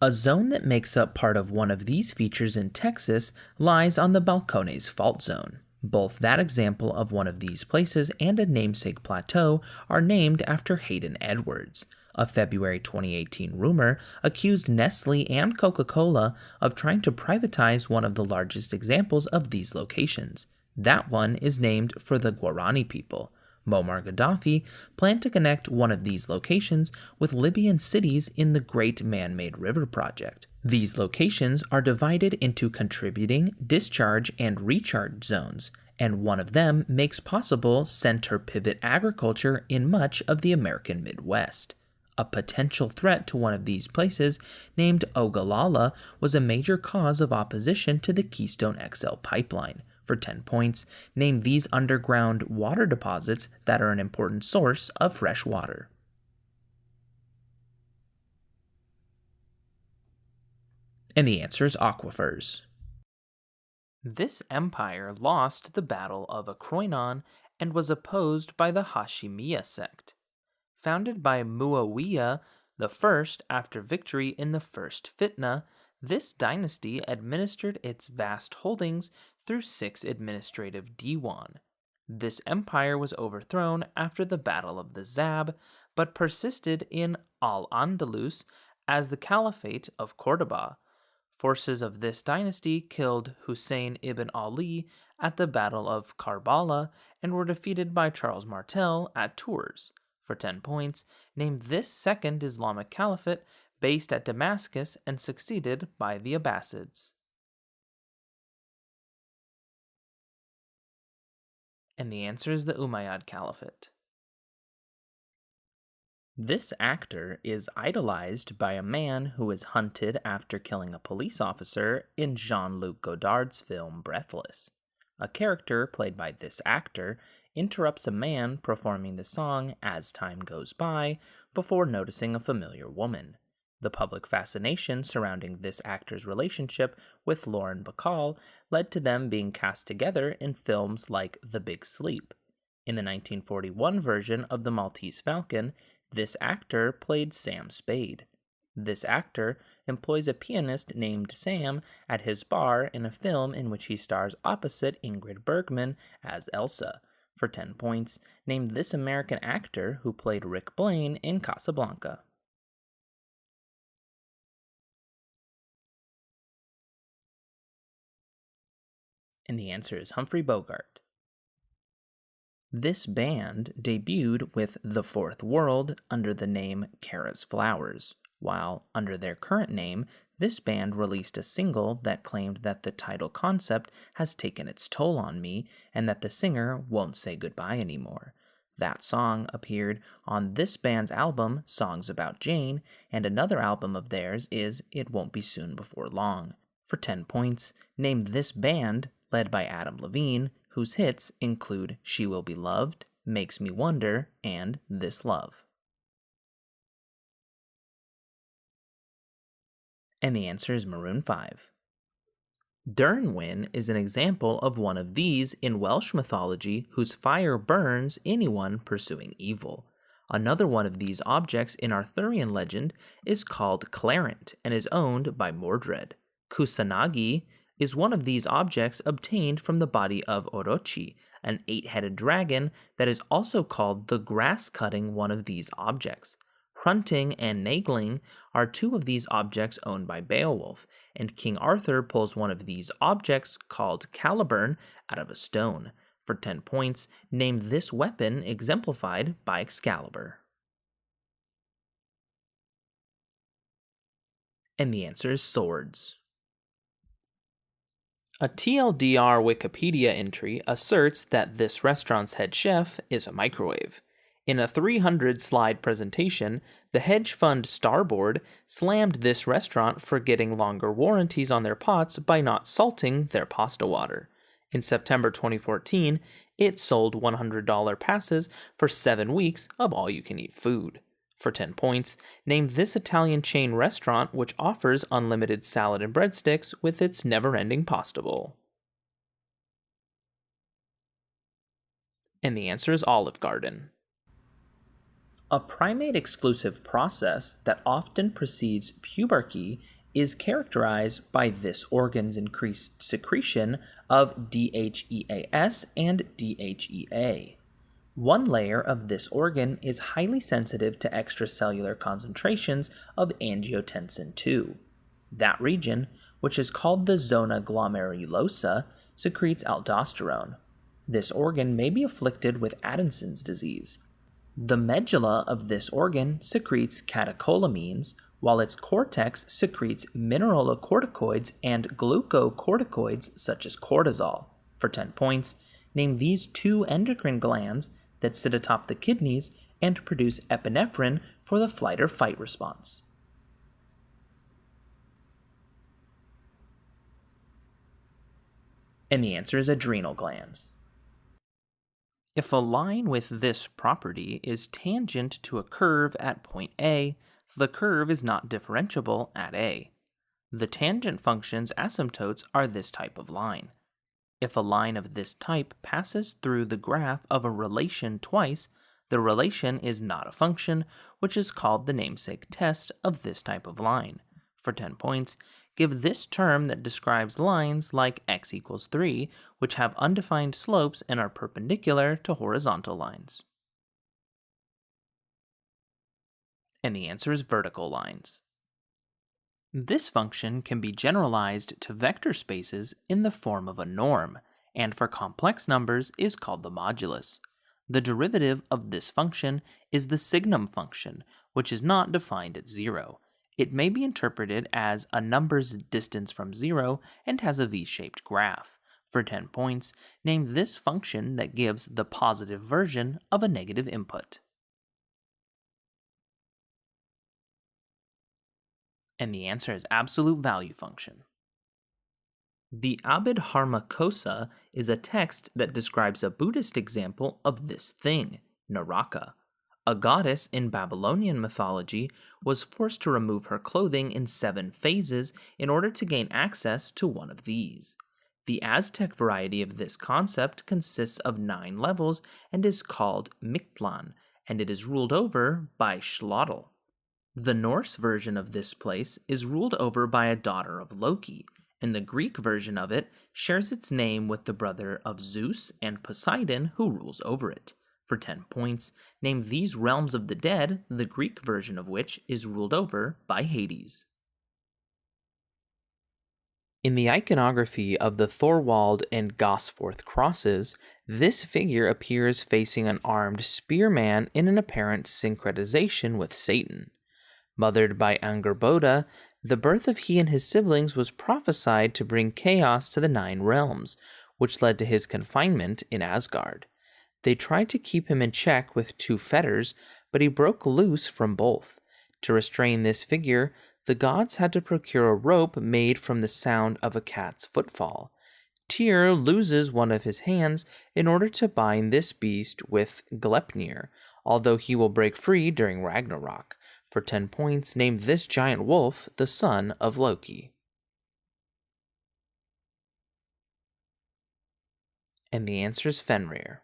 A zone that makes up part of one of these features in Texas lies on the Balcones Fault Zone. Both that example of one of these places and a namesake plateau are named after Hayden Edwards. A February 2018 rumor accused Nestle and Coca-Cola of trying to privatize one of the largest examples of these locations. That one is named for the Guarani people. Muammar Gaddafi planned to connect one of these locations with Libyan cities in the Great Man-Made River Project. These locations are divided into contributing, discharge, and recharge zones, and one of them makes possible center pivot agriculture in much of the American Midwest. A potential threat to one of these places, named Ogallala, was a major cause of opposition to the Keystone XL pipeline. For 10 points, name these underground water deposits that are an important source of fresh water. And the answer is aquifers. This empire lost the Battle of Akroinon and was opposed by the Hashemiyya sect. Founded by Muawiyah I after victory in the First Fitna, this dynasty administered its vast holdings through 6 administrative diwan. This empire was overthrown after the Battle of the Zab, but persisted in Al-Andalus as the Caliphate of Cordoba. Forces of this dynasty killed Hussein ibn Ali at the Battle of Karbala and were defeated by Charles Martel at Tours. For 10 points, name this second Islamic caliphate based at Damascus and succeeded by the Abbasids. And the answer is the Umayyad Caliphate. This actor is idolized by a man who is hunted after killing a police officer in Jean-Luc Godard's film Breathless. A character played by this actor interrupts a man performing the song As Time Goes By before noticing a familiar woman. The public fascination surrounding this actor's relationship with Lauren Bacall led to them being cast together in films like The Big Sleep. In the 1941 version of The Maltese Falcon, this actor played Sam Spade. This actor employs a pianist named Sam at his bar in a film in which he stars opposite Ingrid Bergman as Elsa. For 10 points, name this American actor who played Rick Blaine in Casablanca. And the answer is Humphrey Bogart. This band debuted with The Fourth World under the name Kara's Flowers, while under their current name, this band released a single that claimed that the title concept has taken its toll on me and that the singer won't say goodbye anymore. That song appeared on this band's album, Songs About Jane, and another album of theirs is It Won't Be Soon Before Long. For 10 points, name this band, led by Adam Levine, whose hits include She Will Be Loved, Makes Me Wonder, and This Love. And the answer is Maroon 5. Dyrnwyn is an example of one of these in Welsh mythology whose fire burns anyone pursuing evil. Another one of these objects in Arthurian legend is called Clarent and is owned by Mordred. Kusanagi is one of these objects obtained from the body of Orochi, an 8-headed dragon that is also called the grass-cutting one of these objects. Hrunting and Nagling are 2 of these objects owned by Beowulf, and King Arthur pulls one of these objects called Caliburn out of a stone. For 10 points, name this weapon exemplified by Excalibur. And the answer is swords. A TLDR Wikipedia entry asserts that this restaurant's head chef is a microwave. In a 300-slide presentation, the hedge fund Starboard slammed this restaurant for getting longer warranties on their pots by not salting their pasta water. In September 2014, it sold $100 passes for 7 weeks of all-you-can-eat food. For 10 points, name this Italian chain restaurant which offers unlimited salad and breadsticks with its never-ending pasta bowl. And the answer is Olive Garden. A primate-exclusive process that often precedes puberty is characterized by this organ's increased secretion of DHEAS and DHEA. One layer of this organ is highly sensitive to extracellular concentrations of angiotensin II. That region, which is called the zona glomerulosa, secretes aldosterone. This organ may be afflicted with Addison's disease. The medulla of this organ secretes catecholamines, while its cortex secretes mineralocorticoids and glucocorticoids such as cortisol. For 10 points, name these 2 endocrine glands that sit atop the kidneys and produce epinephrine for the flight or fight response. And the answer is adrenal glands. If a line with this property is tangent to a curve at point A, the curve is not differentiable at A. The tangent function's asymptotes are this type of line. If a line of this type passes through the graph of a relation twice, the relation is not a function, which is called the namesake test of this type of line. For 10 points, give this term that describes lines like x equals 3, which have undefined slopes and are perpendicular to horizontal lines. And the answer is vertical lines. This function can be generalized to vector spaces in the form of a norm, and for complex numbers is called the modulus. The derivative of this function is the signum function, which is not defined at 0. It may be interpreted as a number's distance from 0 and has a V-shaped graph. For 10 points, name this function that gives the positive version of a negative input. And the answer is absolute value function. The Abhidharmakosa is a text that describes a Buddhist example of this thing, Naraka. A goddess in Babylonian mythology was forced to remove her clothing in 7 phases in order to gain access to one of these. The Aztec variety of this concept consists of 9 levels and is called Mictlan, and it is ruled over by Xlotl. The Norse version of this place is ruled over by a daughter of Loki, and the Greek version of it shares its name with the brother of Zeus and Poseidon who rules over it. For 10 points, name these realms of the dead, the Greek version of which is ruled over by Hades. In the iconography of the Thorwald and Gosforth crosses, this figure appears facing an armed spearman in an apparent syncretization with Satan. Mothered by Angerboda, the birth of he and his siblings was prophesied to bring chaos to the 9 realms, which led to his confinement in Asgard. They tried to keep him in check with 2 fetters, but he broke loose from both. To restrain this figure, the gods had to procure a rope made from the sound of a cat's footfall. Tyr loses one of his hands in order to bind this beast with Gleipnir, although he will break free during Ragnarok. For 10 points, name this giant wolf the son of Loki. And the answer is Fenrir.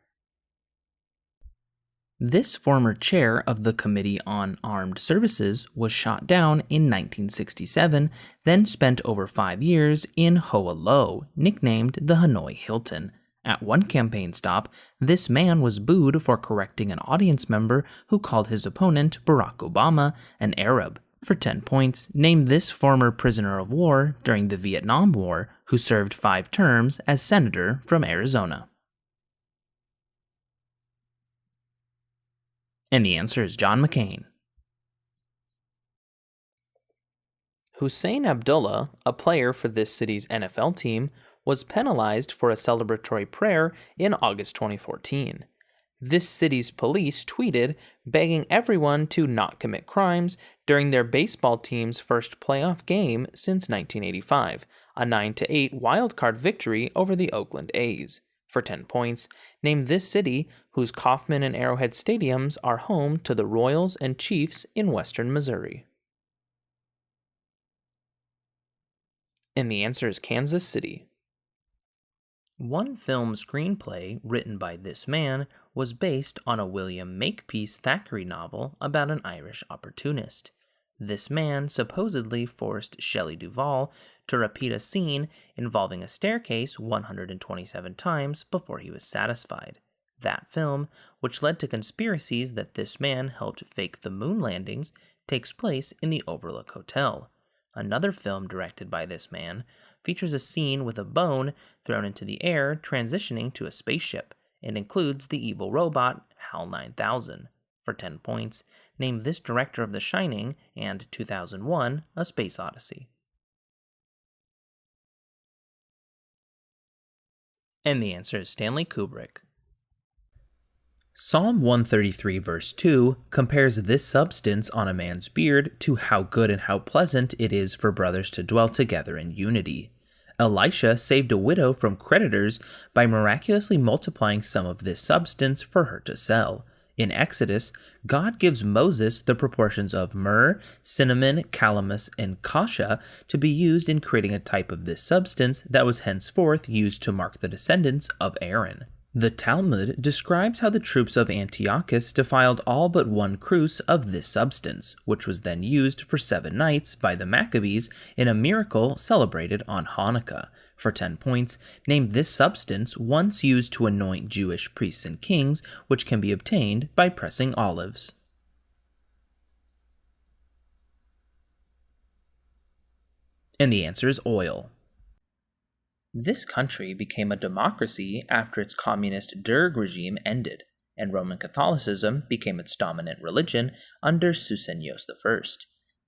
This former chair of the Committee on Armed Services was shot down in 1967, then spent over 5 years in Hoa Lo, nicknamed the Hanoi Hilton. At one campaign stop, this man was booed for correcting an audience member who called his opponent, Barack Obama, an Arab. For 10 points, name this former prisoner of war during the Vietnam War who served 5 terms as senator from Arizona. And the answer is John McCain. Hussein Abdullah, a player for this city's NFL team, was penalized for a celebratory prayer in August 2014. This city's police tweeted begging everyone to not commit crimes during their baseball team's first playoff game since 1985, a 9-8 wildcard victory over the Oakland A's. For 10 points, name this city whose Kauffman and Arrowhead stadiums are home to the Royals and Chiefs in western Missouri. And the answer is Kansas City. One film screenplay written by this man was based on a William Makepeace Thackeray novel about an Irish opportunist. This man supposedly forced Shelley Duvall to repeat a scene involving a staircase 127 times before he was satisfied. That film, which led to conspiracies that this man helped fake the moon landings, takes place in the Overlook Hotel. Another film directed by this man features a scene with a bone thrown into the air transitioning to a spaceship and includes the evil robot HAL 9000. For 10 points, name this director of The Shining and 2001: A Space Odyssey. And the answer is Stanley Kubrick. Psalm 133 verse 2 compares this substance on a man's beard to how good and how pleasant it is for brothers to dwell together in unity. Elisha saved a widow from creditors by miraculously multiplying some of this substance for her to sell. In Exodus, God gives Moses the proportions of myrrh, cinnamon, calamus, and kasha to be used in creating a type of this substance that was henceforth used to mark the descendants of Aaron. The Talmud describes how the troops of Antiochus defiled all but one cruse of this substance, which was then used for 7 nights by the Maccabees in a miracle celebrated on Hanukkah. For 10 points, name this substance once used to anoint Jewish priests and kings, which can be obtained by pressing olives. And the answer is oil. This country became a democracy after its communist Derg regime ended, and Roman Catholicism became its dominant religion under Susenyos I.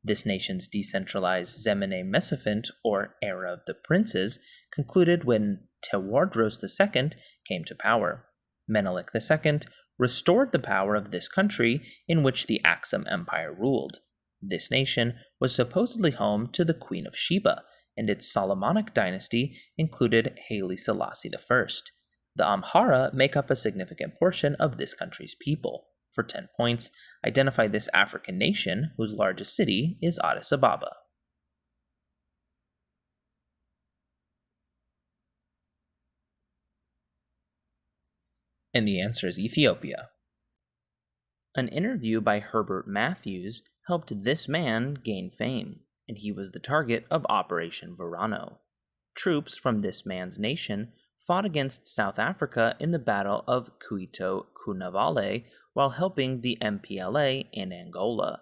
This nation's decentralized Zemene Mesafint, or Era of the Princes, concluded when Tewodros II came to power. Menelik II restored the power of this country in which the Aksum Empire ruled. This nation was supposedly home to the Queen of Sheba, and its Solomonic dynasty included Haile Selassie I. The Amhara make up a significant portion of this country's people. For 10 points, identify this African nation whose largest city is Addis Ababa. And the answer is Ethiopia. An interview by Herbert Matthews helped this man gain fame, and he was the target of Operation Verano. Troops from this man's nation fought against South Africa in the Battle of Cuito Cunavale while helping the MPLA in Angola.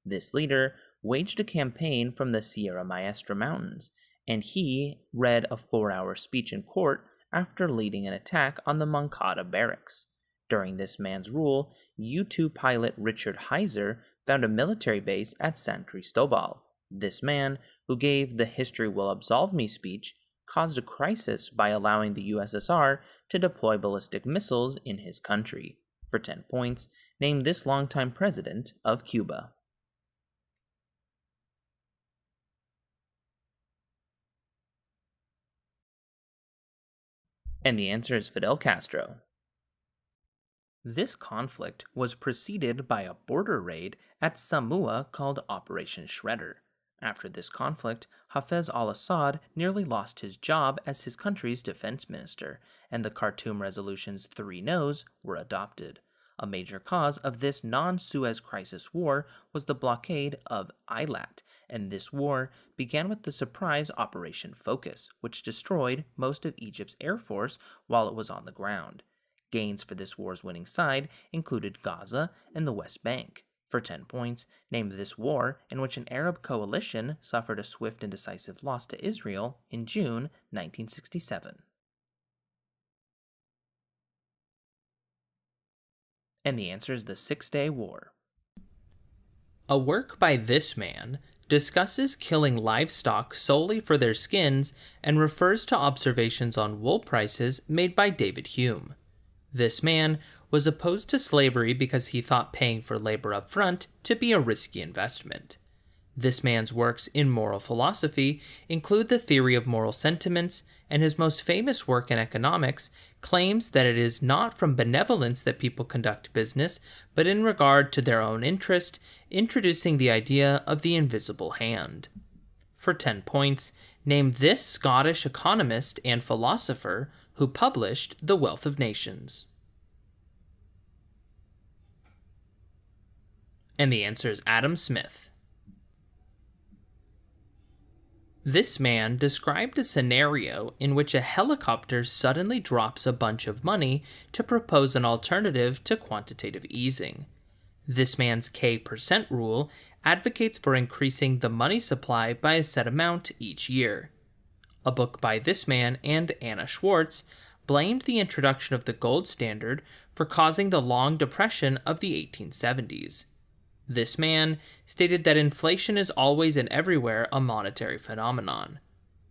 This leader waged a campaign from the Sierra Maestra Mountains, and he read a 4-hour speech in court after leading an attack on the Moncada barracks. During this man's rule, U-2 pilot Richard Heiser found a military base at San Cristobal. This man, who gave the History Will Absolve Me speech, caused a crisis by allowing the USSR to deploy ballistic missiles in his country. For 10 points, name this longtime president of Cuba. And the answer is Fidel Castro. This conflict was preceded by a border raid at Samoa called Operation Shredder. After this conflict, Hafez al-Assad nearly lost his job as his country's defense minister, and the Khartoum Resolution's 3 no's were adopted. A major cause of this non-Suez Crisis war was the blockade of Eilat, and this war began with the surprise Operation Focus, which destroyed most of Egypt's air force while it was on the ground. Gains for this war's winning side included Gaza and the West Bank. For 10 points, name this war in which an Arab coalition suffered a swift and decisive loss to Israel in June 1967. And the answer is the 6-Day War. A work by this man discusses killing livestock solely for their skins and refers to observations on wool prices made by David Hume. This man was opposed to slavery because he thought paying for labor up front to be a risky investment. This man's works in moral philosophy include the theory of moral sentiments, and his most famous work in economics claims that it is not from benevolence that people conduct business, but in regard to their own interest, introducing the idea of the invisible hand. For 10 points, name this Scottish economist and philosopher who published The Wealth of Nations. And the answer is Adam Smith. This man described a scenario in which a helicopter suddenly drops a bunch of money to propose an alternative to quantitative easing. This man's K% rule advocates for increasing the money supply by a set amount each year. A book by this man and Anna Schwartz blamed the introduction of the gold standard for causing the long depression of the 1870s. This man stated that inflation is always and everywhere a monetary phenomenon.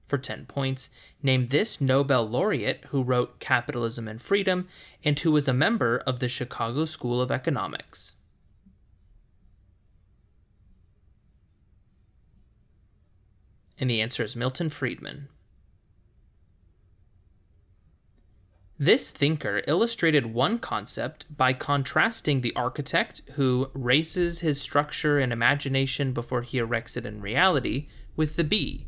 For 10 points, name this Nobel laureate who wrote Capitalism and Freedom and who was a member of the Chicago School of Economics. And the answer is Milton Friedman. This thinker illustrated one concept by contrasting the architect who raises his structure in imagination before he erects it in reality with the bee.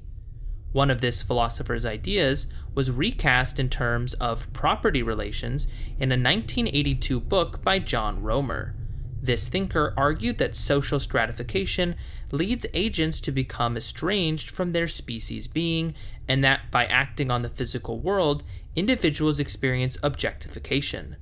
One of this philosopher's ideas was recast in terms of property relations in a 1982 book by John Romer. This thinker argued that social stratification leads agents to become estranged from their species being, and that by acting on the physical world, individuals experience objectification.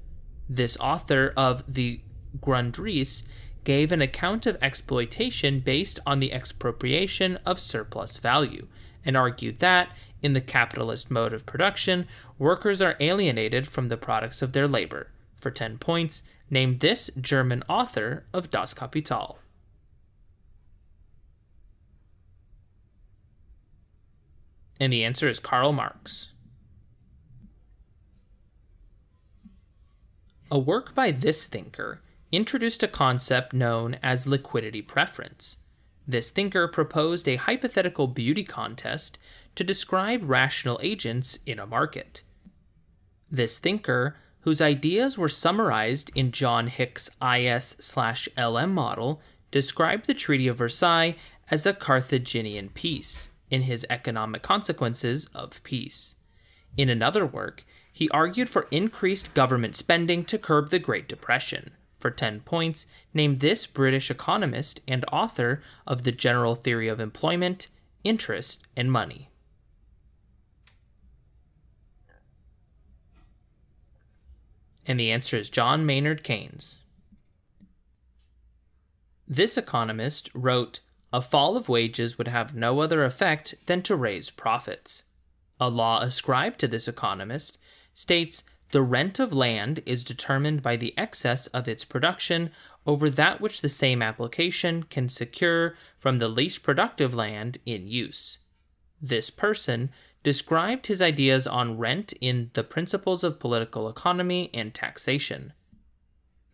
This author of the Grundrisse gave an account of exploitation based on the expropriation of surplus value, and argued that, in the capitalist mode of production, workers are alienated from the products of their labor. For 10 points, name this German author of Das Kapital. And the answer is Karl Marx. A work by this thinker introduced a concept known as liquidity preference. This thinker proposed a hypothetical beauty contest to describe rational agents in a market. This thinker, whose ideas were summarized in John Hick's IS/LM model, described the Treaty of Versailles as a Carthaginian peace in his Economic Consequences of Peace. In another work, he argued for increased government spending to curb the Great Depression. For 10 points, name this British economist and author of The General Theory of Employment, Interest, and Money. And the answer is John Maynard Keynes. This economist wrote, "A fall of wages would have no other effect than to raise profits." A law ascribed to this economist states, "The rent of land is determined by the excess of its production over that which the same application can secure from the least productive land in use." This person described his ideas on rent in The Principles of Political Economy and Taxation.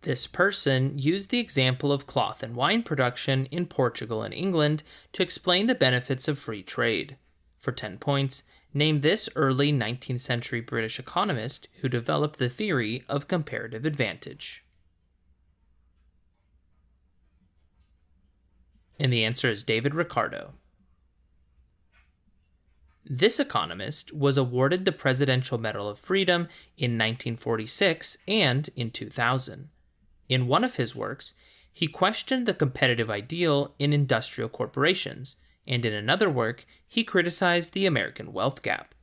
This person used the example of cloth and wine production in Portugal and England to explain the benefits of free trade. For 10 points, name this early 19th century British economist who developed the theory of comparative advantage. And the answer is David Ricardo. This economist was awarded the Presidential Medal of Freedom in 1946 and in 2000. In one of his works, he questioned the competitive ideal in industrial corporations, and in another work, he criticized the American wealth gap.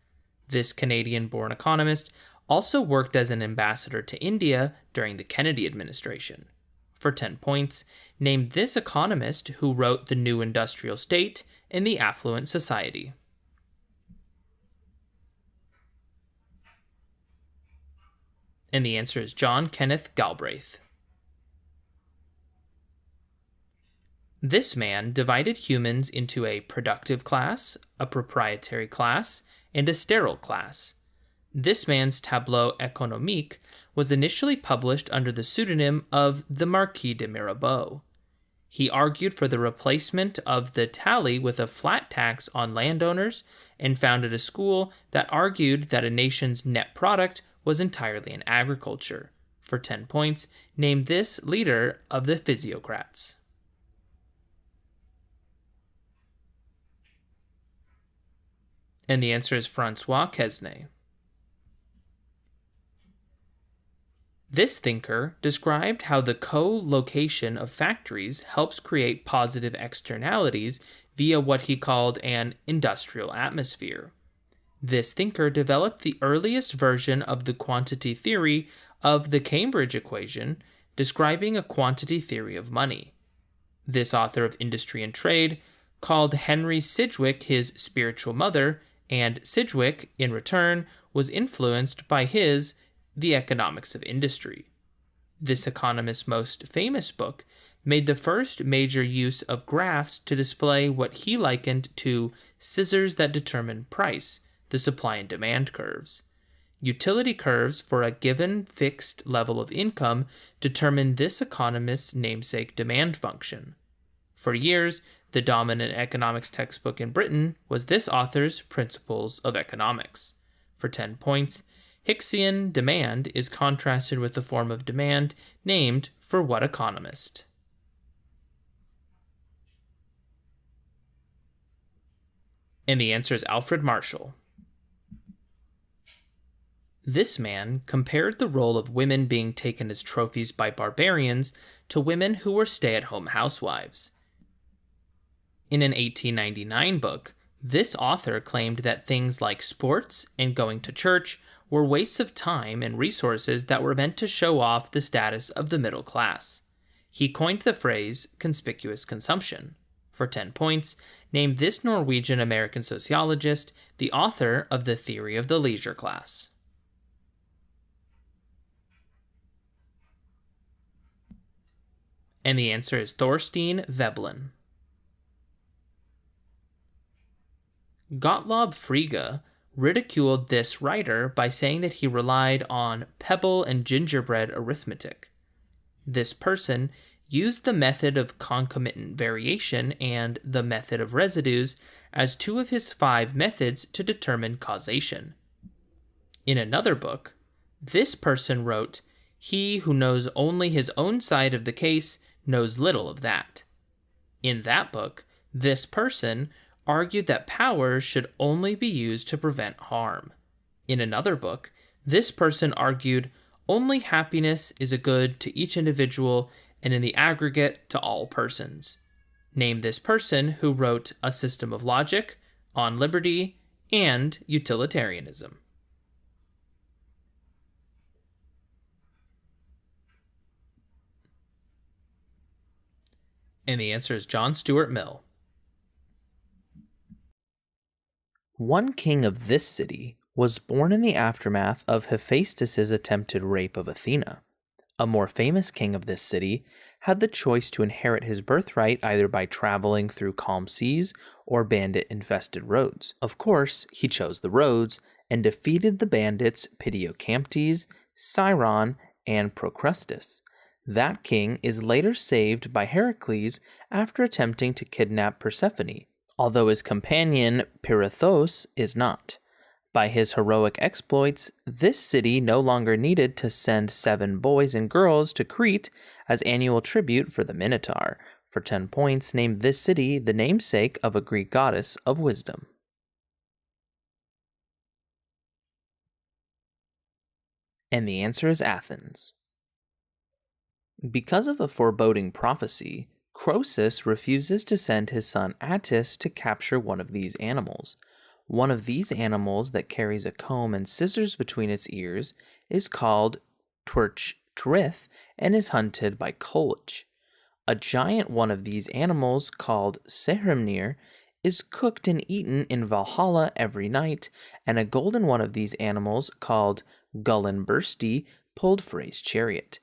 This Canadian-born economist also worked as an ambassador to India during the Kennedy administration. For 10 points, name this economist who wrote The New Industrial State and the Affluent Society. And the answer is John Kenneth Galbraith. This man divided humans into a productive class, a proprietary class, and a sterile class. This man's tableau économique was initially published under the pseudonym of the Marquis de Mirabeau. He argued for the replacement of the tally with a flat tax on landowners and founded a school that argued that a nation's net product was entirely in agriculture. For 10 points, name this leader of the physiocrats. And the answer is Francois Quesnay. This thinker described how the co-location of factories helps create positive externalities via what he called an industrial atmosphere. This thinker developed the earliest version of the quantity theory of the Cambridge equation, describing a quantity theory of money. This author of Industry and Trade called Henry Sidgwick his spiritual mother, and Sidgwick, in return, was influenced by his The Economics of Industry. This economist's most famous book made the first major use of graphs to display what he likened to scissors that determine price, the supply and demand curves. Utility curves for a given fixed level of income determine this economist's namesake demand function. For years, the dominant economics textbook in Britain was this author's Principles of Economics. For 10 points, Hicksian demand is contrasted with the form of demand named for what economist? And the answer is Alfred Marshall. This man compared the role of women being taken as trophies by barbarians to women who were stay-at-home housewives. In an 1899 book, this author claimed that things like sports and going to church were wastes of time and resources that were meant to show off the status of the middle class. He coined the phrase conspicuous consumption. For 10 points, name this Norwegian-American sociologist the author of The Theory of the Leisure Class. And the answer is Thorstein Veblen. Gottlob Frege ridiculed this writer by saying that he relied on pebble and gingerbread arithmetic. This person used the method of concomitant variation and the method of residues as two of his 5 methods to determine causation. In another book, this person wrote, "He who knows only his own side of the case knows little of that." In that book, this person argued that power should only be used to prevent harm. In another book, this person argued only happiness is a good to each individual and in the aggregate to all persons. Name this person who wrote A System of Logic, On Liberty, and Utilitarianism. And the answer is John Stuart Mill. One king of this city was born in the aftermath of Hephaestus's attempted rape of Athena. A more famous king of this city had the choice to inherit his birthright either by traveling through calm seas or bandit-infested roads. Of course, he chose the roads and defeated the bandits Pityocamptes, Sciron, and Procrustes. That king is later saved by Heracles after attempting to kidnap Persephone, although his companion Pirithous is not. By his heroic exploits, this city no longer needed to send 7 boys and girls to Crete as annual tribute for the Minotaur. For 10 points, name this city the namesake of a Greek goddess of wisdom. And the answer is Athens. Because of a foreboding prophecy, Croesus refuses to send his son Attis to capture one of these animals. One of these animals that carries a comb and scissors between its ears is called Trith and is hunted by Kolch. A giant one of these animals called Sehrimnir is cooked and eaten in Valhalla every night, and a golden one of these animals called Gullinbursti pulled Frey's chariot.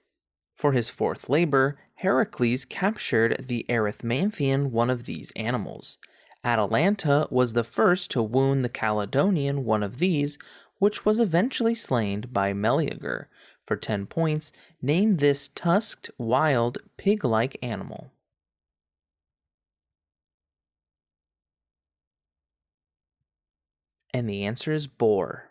For his 4th labor, Heracles captured the Erythmanthean, one of these animals. Atalanta was the first to wound the Caledonian, one of these, which was eventually slain by Meleager. For 10 points, name this tusked, wild, pig-like animal. And the answer is boar.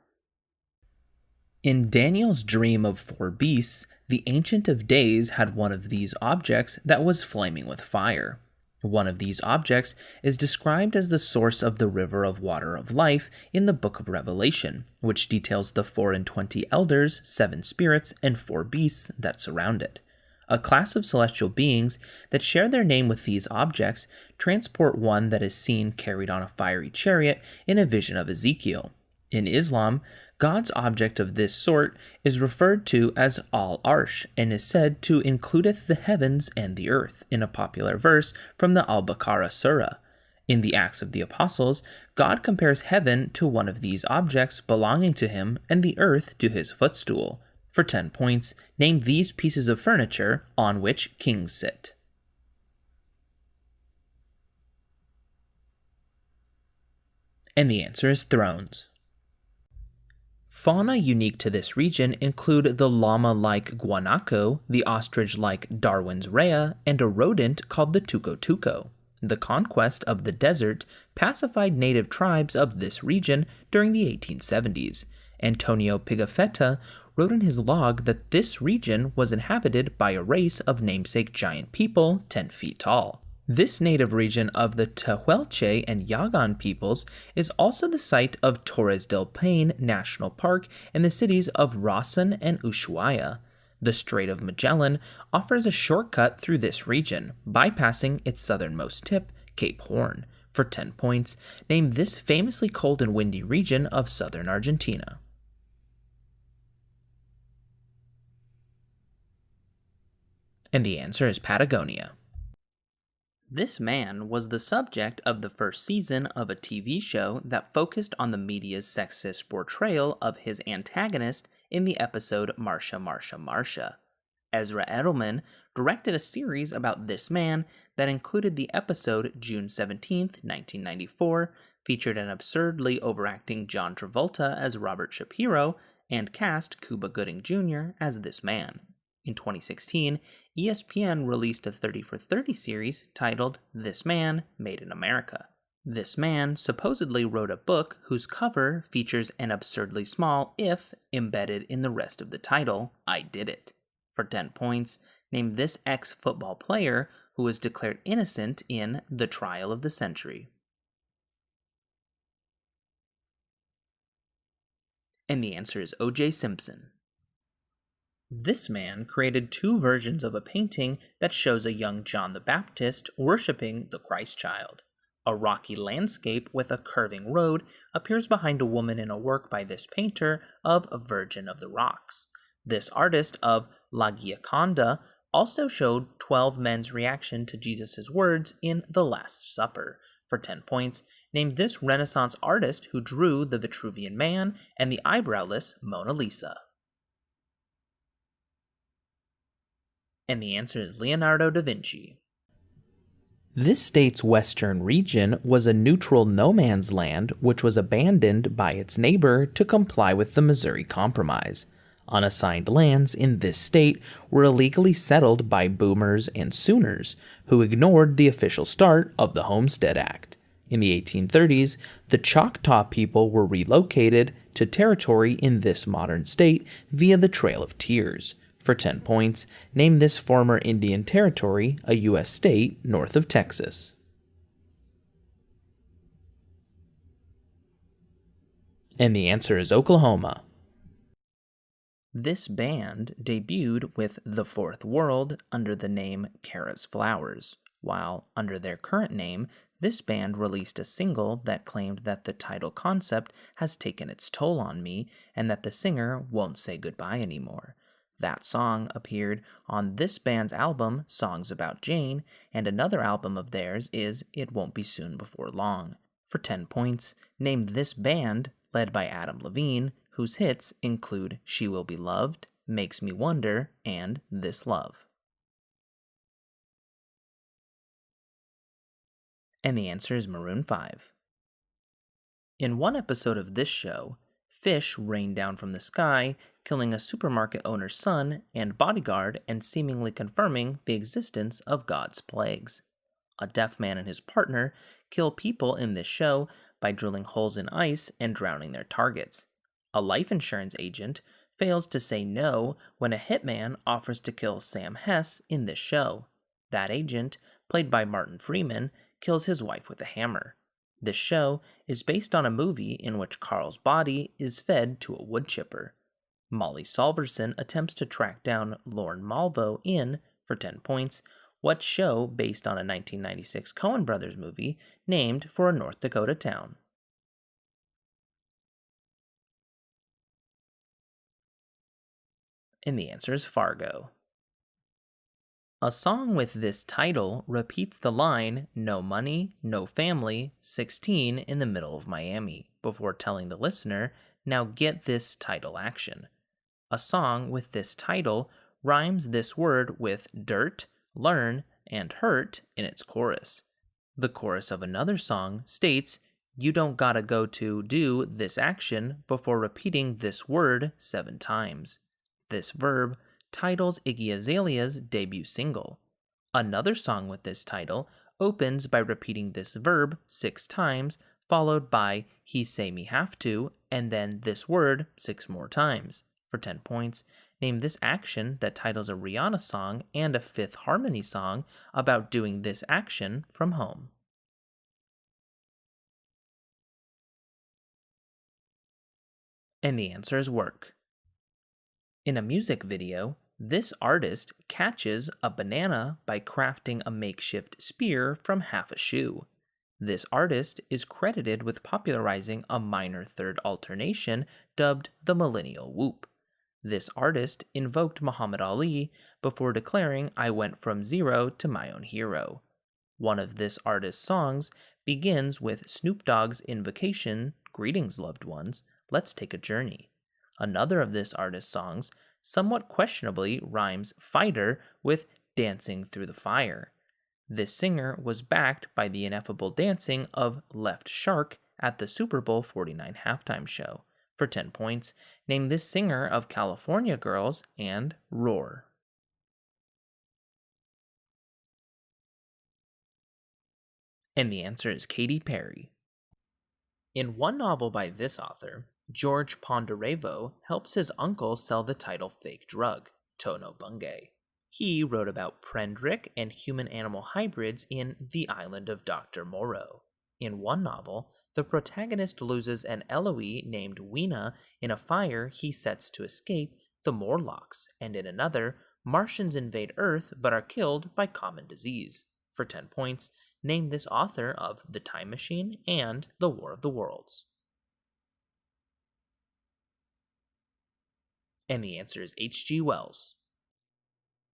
In Daniel's dream of 4 beasts, the Ancient of Days had one of these objects that was flaming with fire. One of these objects is described as the source of the river of water of life in the book of Revelation, which details the 24 elders, 7 spirits, and 4 beasts that surround it. A class of celestial beings that share their name with these objects transport one that is seen carried on a fiery chariot in a vision of Ezekiel. In Islam, God's object of this sort is referred to as Al-Arsh and is said to includeth the heavens and the earth in a popular verse from the Al-Baqarah Surah. In the Acts of the Apostles, God compares heaven to one of these objects belonging to him and the earth to his footstool. For 10 points, name these pieces of furniture on which kings sit. And the answer is thrones. Fauna unique to this region include the llama-like guanaco, the ostrich-like Darwin's rhea, and a rodent called the tuco-tuco. The conquest of the desert pacified native tribes of this region during the 1870s. Antonio Pigafetta wrote in his log that this region was inhabited by a race of namesake giant people 10 feet tall. This native region of the Tehuelche and Yagan peoples is also the site of Torres del Paine National Park and the cities of Rawson and Ushuaia. The Strait of Magellan offers a shortcut through this region, bypassing its southernmost tip, Cape Horn. For 10 points, name this famously cold and windy region of southern Argentina. And the answer is Patagonia. This man was the subject of the first season of a TV show that focused on the media's sexist portrayal of his antagonist in the episode Marsha, Marsha, Marsha. Ezra Edelman directed a series about this man that included the episode June 17, 1994, featured an absurdly overacting John Travolta as Robert Shapiro, and cast Cuba Gooding Jr. as this man. In 2016, ESPN released a 30 for 30 series titled This Man Made in America. This man supposedly wrote a book whose cover features an absurdly small if embedded in the rest of the title, I Did It. For 10 points, name this ex-football player who was declared innocent in The Trial of the Century. And the answer is O.J. Simpson. This man created 2 versions of a painting that shows a young John the Baptist worshiping the Christ child. A rocky landscape with a curving road appears behind a woman in a work by this painter of a Virgin of the Rocks. This artist of La Gioconda also showed 12 men's reaction to Jesus' words in The Last Supper. For 10 points, name this Renaissance artist who drew the Vitruvian Man and the eyebrowless Mona Lisa. And the answer is Leonardo da Vinci. This state's western region was a neutral no man's land which was abandoned by its neighbor to comply with the Missouri Compromise. Unassigned lands in this state were illegally settled by boomers and Sooners, who ignored the official start of the Homestead Act. In the 1830s, the Choctaw people were relocated to territory in this modern state via the Trail of Tears. For 10 points, name this former Indian Territory, a U.S. state north of Texas. And the answer is Oklahoma. This band debuted with The Fourth World under the name Kara's Flowers, while under their current name, this band released a single that claimed that the title concept has taken its toll on me and that the singer won't say goodbye anymore. That song appeared on this band's album, Songs About Jane, and another album of theirs is It Won't Be Soon Before Long. For 10 points, name this band, led by Adam Levine, whose hits include She Will Be Loved, Makes Me Wonder, and This Love. And the answer is Maroon 5. In one episode of this show, fish rain down from the sky, killing a supermarket owner's son and bodyguard and seemingly confirming the existence of God's plagues. A deaf man and his partner kill people in this show by drilling holes in ice and drowning their targets. A life insurance agent fails to say no when a hitman offers to kill Sam Hess in this show. That agent, played by Martin Freeman, kills his wife with a hammer. This show is based on a movie in which Carl's body is fed to a wood chipper. Molly Solverson attempts to track down Lorne Malvo in, for 10 points, what show based on a 1996 Coen Brothers movie named for a North Dakota town? And the answer is Fargo. A song with this title repeats the line, "No money, no family, 16 in the middle of Miami," before telling the listener, "Now get this title action." A song with this title rhymes this word with dirt, learn, and hurt in its chorus. The chorus of another song states, "You don't gotta go to do this action" before repeating this word 7 times. This verb titles Iggy Azalea's debut single. Another song with this title opens by repeating this verb 6 times, followed by "he say me have to," and then this word 6 more times. For 10 points, name this action that titles a Rihanna song and a Fifth Harmony song about doing this action from home. And the answer is work. In a music video, this artist catches a banana by crafting a makeshift spear from half a shoe. This artist is credited with popularizing a minor third alternation dubbed the millennial whoop. This artist invoked Muhammad Ali before declaring, "I went from zero to my own hero." One of this artist's songs begins with Snoop Dogg's invocation, "Greetings, loved ones, let's take a journey." Another of this artist's songs somewhat questionably rhymes fighter with dancing through the fire. This singer was backed by the ineffable dancing of Left Shark at the Super Bowl 49 halftime show. For 10 points, name this singer of California Girls and Roar. And the answer is Katy Perry. In one novel by this author, George Ponderevo helps his uncle sell the title fake drug, Tono Bungay. He wrote about Prendrick and human-animal hybrids in The Island of Dr. Moreau. In one novel, the protagonist loses an Eloise named Weena in a fire he sets to escape the Morlocks, and in another, Martians invade Earth but are killed by common disease. For 10 points, name this author of The Time Machine and The War of the Worlds. And the answer is H.G. Wells.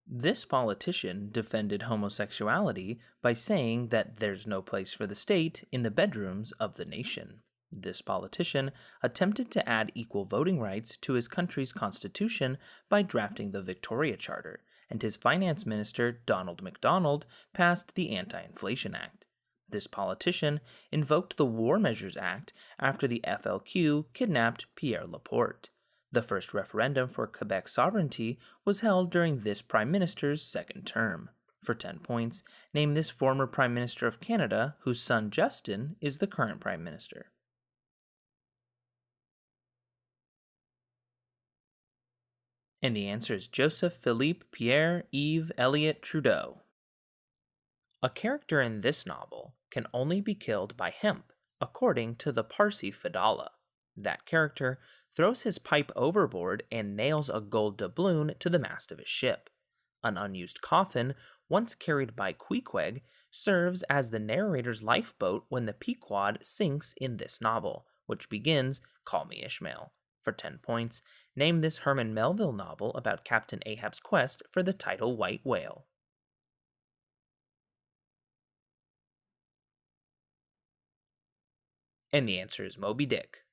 This politician defended homosexuality by saying that there's no place for the state in the bedrooms of the nation. This politician attempted to add equal voting rights to his country's constitution by drafting the Victoria Charter, and his finance minister, Donald MacDonald, passed the Anti-Inflation Act. This politician invoked the War Measures Act after the FLQ kidnapped Pierre Laporte. The first referendum for Quebec sovereignty was held during this prime minister's second term. For 10 points, name this former prime minister of Canada whose son Justin is the current prime minister. And the answer is Joseph Philippe Pierre Yves Elliott Trudeau. A character in this novel can only be killed by hemp, according to the Parsi Fadala. That character throws his pipe overboard and nails a gold doubloon to the mast of his ship. An unused coffin, once carried by Queequeg, serves as the narrator's lifeboat when the Pequod sinks in this novel, which begins, "Call me Ishmael." For 10 points, name this Herman Melville novel about Captain Ahab's quest for the tidal white whale. And the answer is Moby Dick.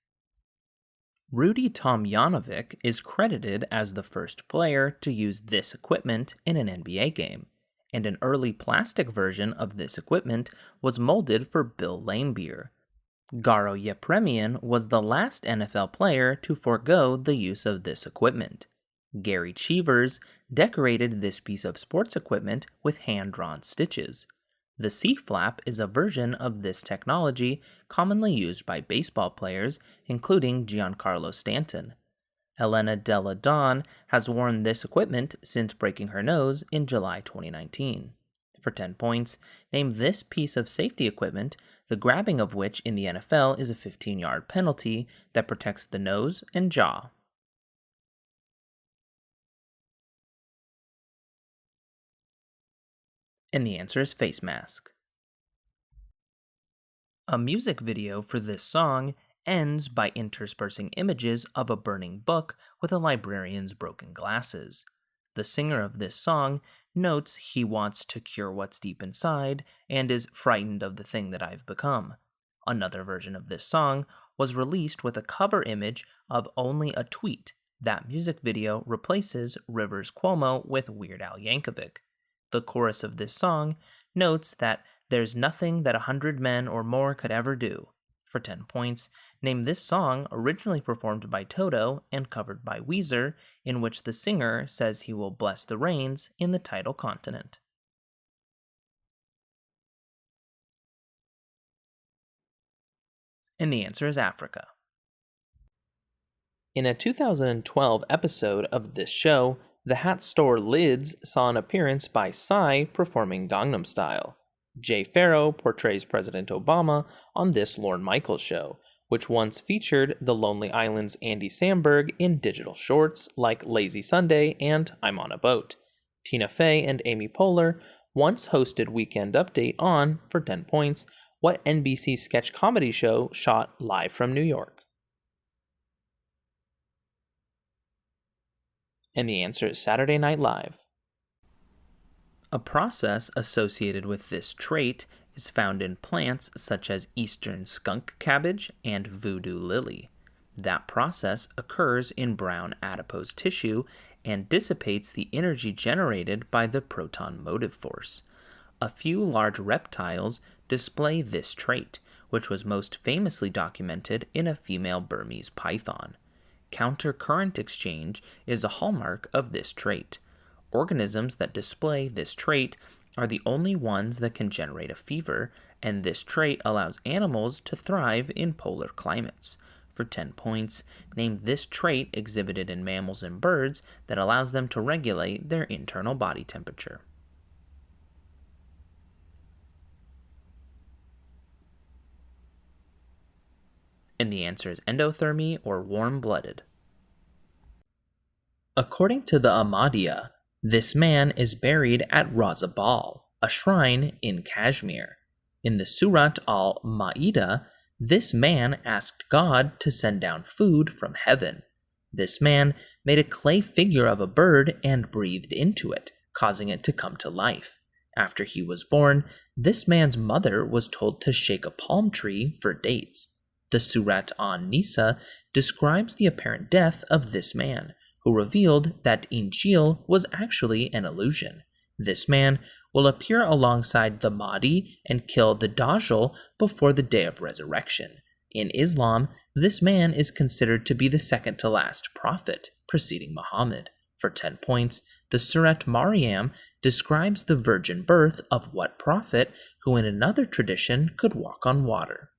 Rudy Tomjanovic is credited as the first player to use this equipment in an NBA game. and an early plastic version of this equipment was molded for Bill Laimbeer. Garo Yepremian was the last NFL player to forego the use of this equipment. Gary Cheevers decorated this piece of sports equipment with hand-drawn stitches. The C-flap is a version of this technology commonly used by baseball players, including Giancarlo Stanton. Elena Della Don has worn this equipment since breaking her nose in July 2019. For 10 points, name this piece of safety equipment, the grabbing of which in the NFL is a 15-yard penalty that protects the nose and jaw. And the answer is face mask. A music video for this song ends by interspersing images of a burning book with a librarian's broken glasses. The singer of this song notes he wants to cure what's deep inside and is frightened of the thing that I've become. Another version of this song was released with a cover image of only a tweet. That music video replaces Rivers Cuomo with Weird Al Yankovic. The chorus of this song notes that there's nothing that 100 men or more could ever do. For 10 points, name this song originally performed by Toto and covered by Weezer, in which the singer says he will bless the rains in the tidal continent. And the answer is Africa. In a 2012 episode of this show, the hat store Lids saw an appearance by Psy performing Gangnam Style. Jay Pharoah portrays President Obama on this Lorne Michaels show, which once featured the Lonely Island's Andy Samberg in digital shorts like Lazy Sunday and I'm on a Boat. Tina Fey and Amy Poehler once hosted Weekend Update on, for 10 points, what NBC sketch comedy show shot live from New York. And the answer is Saturday Night Live. A process associated with this trait is found in plants such as eastern skunk cabbage and voodoo lily. That process occurs in brown adipose tissue and dissipates the energy generated by the proton motive force. A few large reptiles display this trait, which was most famously documented in a female Burmese python. Counter-current exchange is a hallmark of this trait. Organisms that display this trait are the only ones that can generate a fever, and this trait allows animals to thrive in polar climates. For 10 points, name this trait exhibited in mammals and birds that allows them to regulate their internal body temperature. And the answer is endothermy or warm-blooded. According to the Ahmadiyya, this man is buried at Raza Bal, a shrine in Kashmir. In the Surat al-Ma'idah, this man asked God to send down food from heaven. This man made a clay figure of a bird and breathed into it, causing it to come to life. After he was born, this man's mother was told to shake a palm tree for dates. The Surat an-Nisa describes the apparent death of this man, who revealed that Injil was actually an illusion. This man will appear alongside the Mahdi and kill the Dajjal before the day of resurrection. In Islam, this man is considered to be the second to last prophet, preceding Muhammad. For 10 points, the Surat Maryam describes the virgin birth of what prophet who in another tradition could walk on water.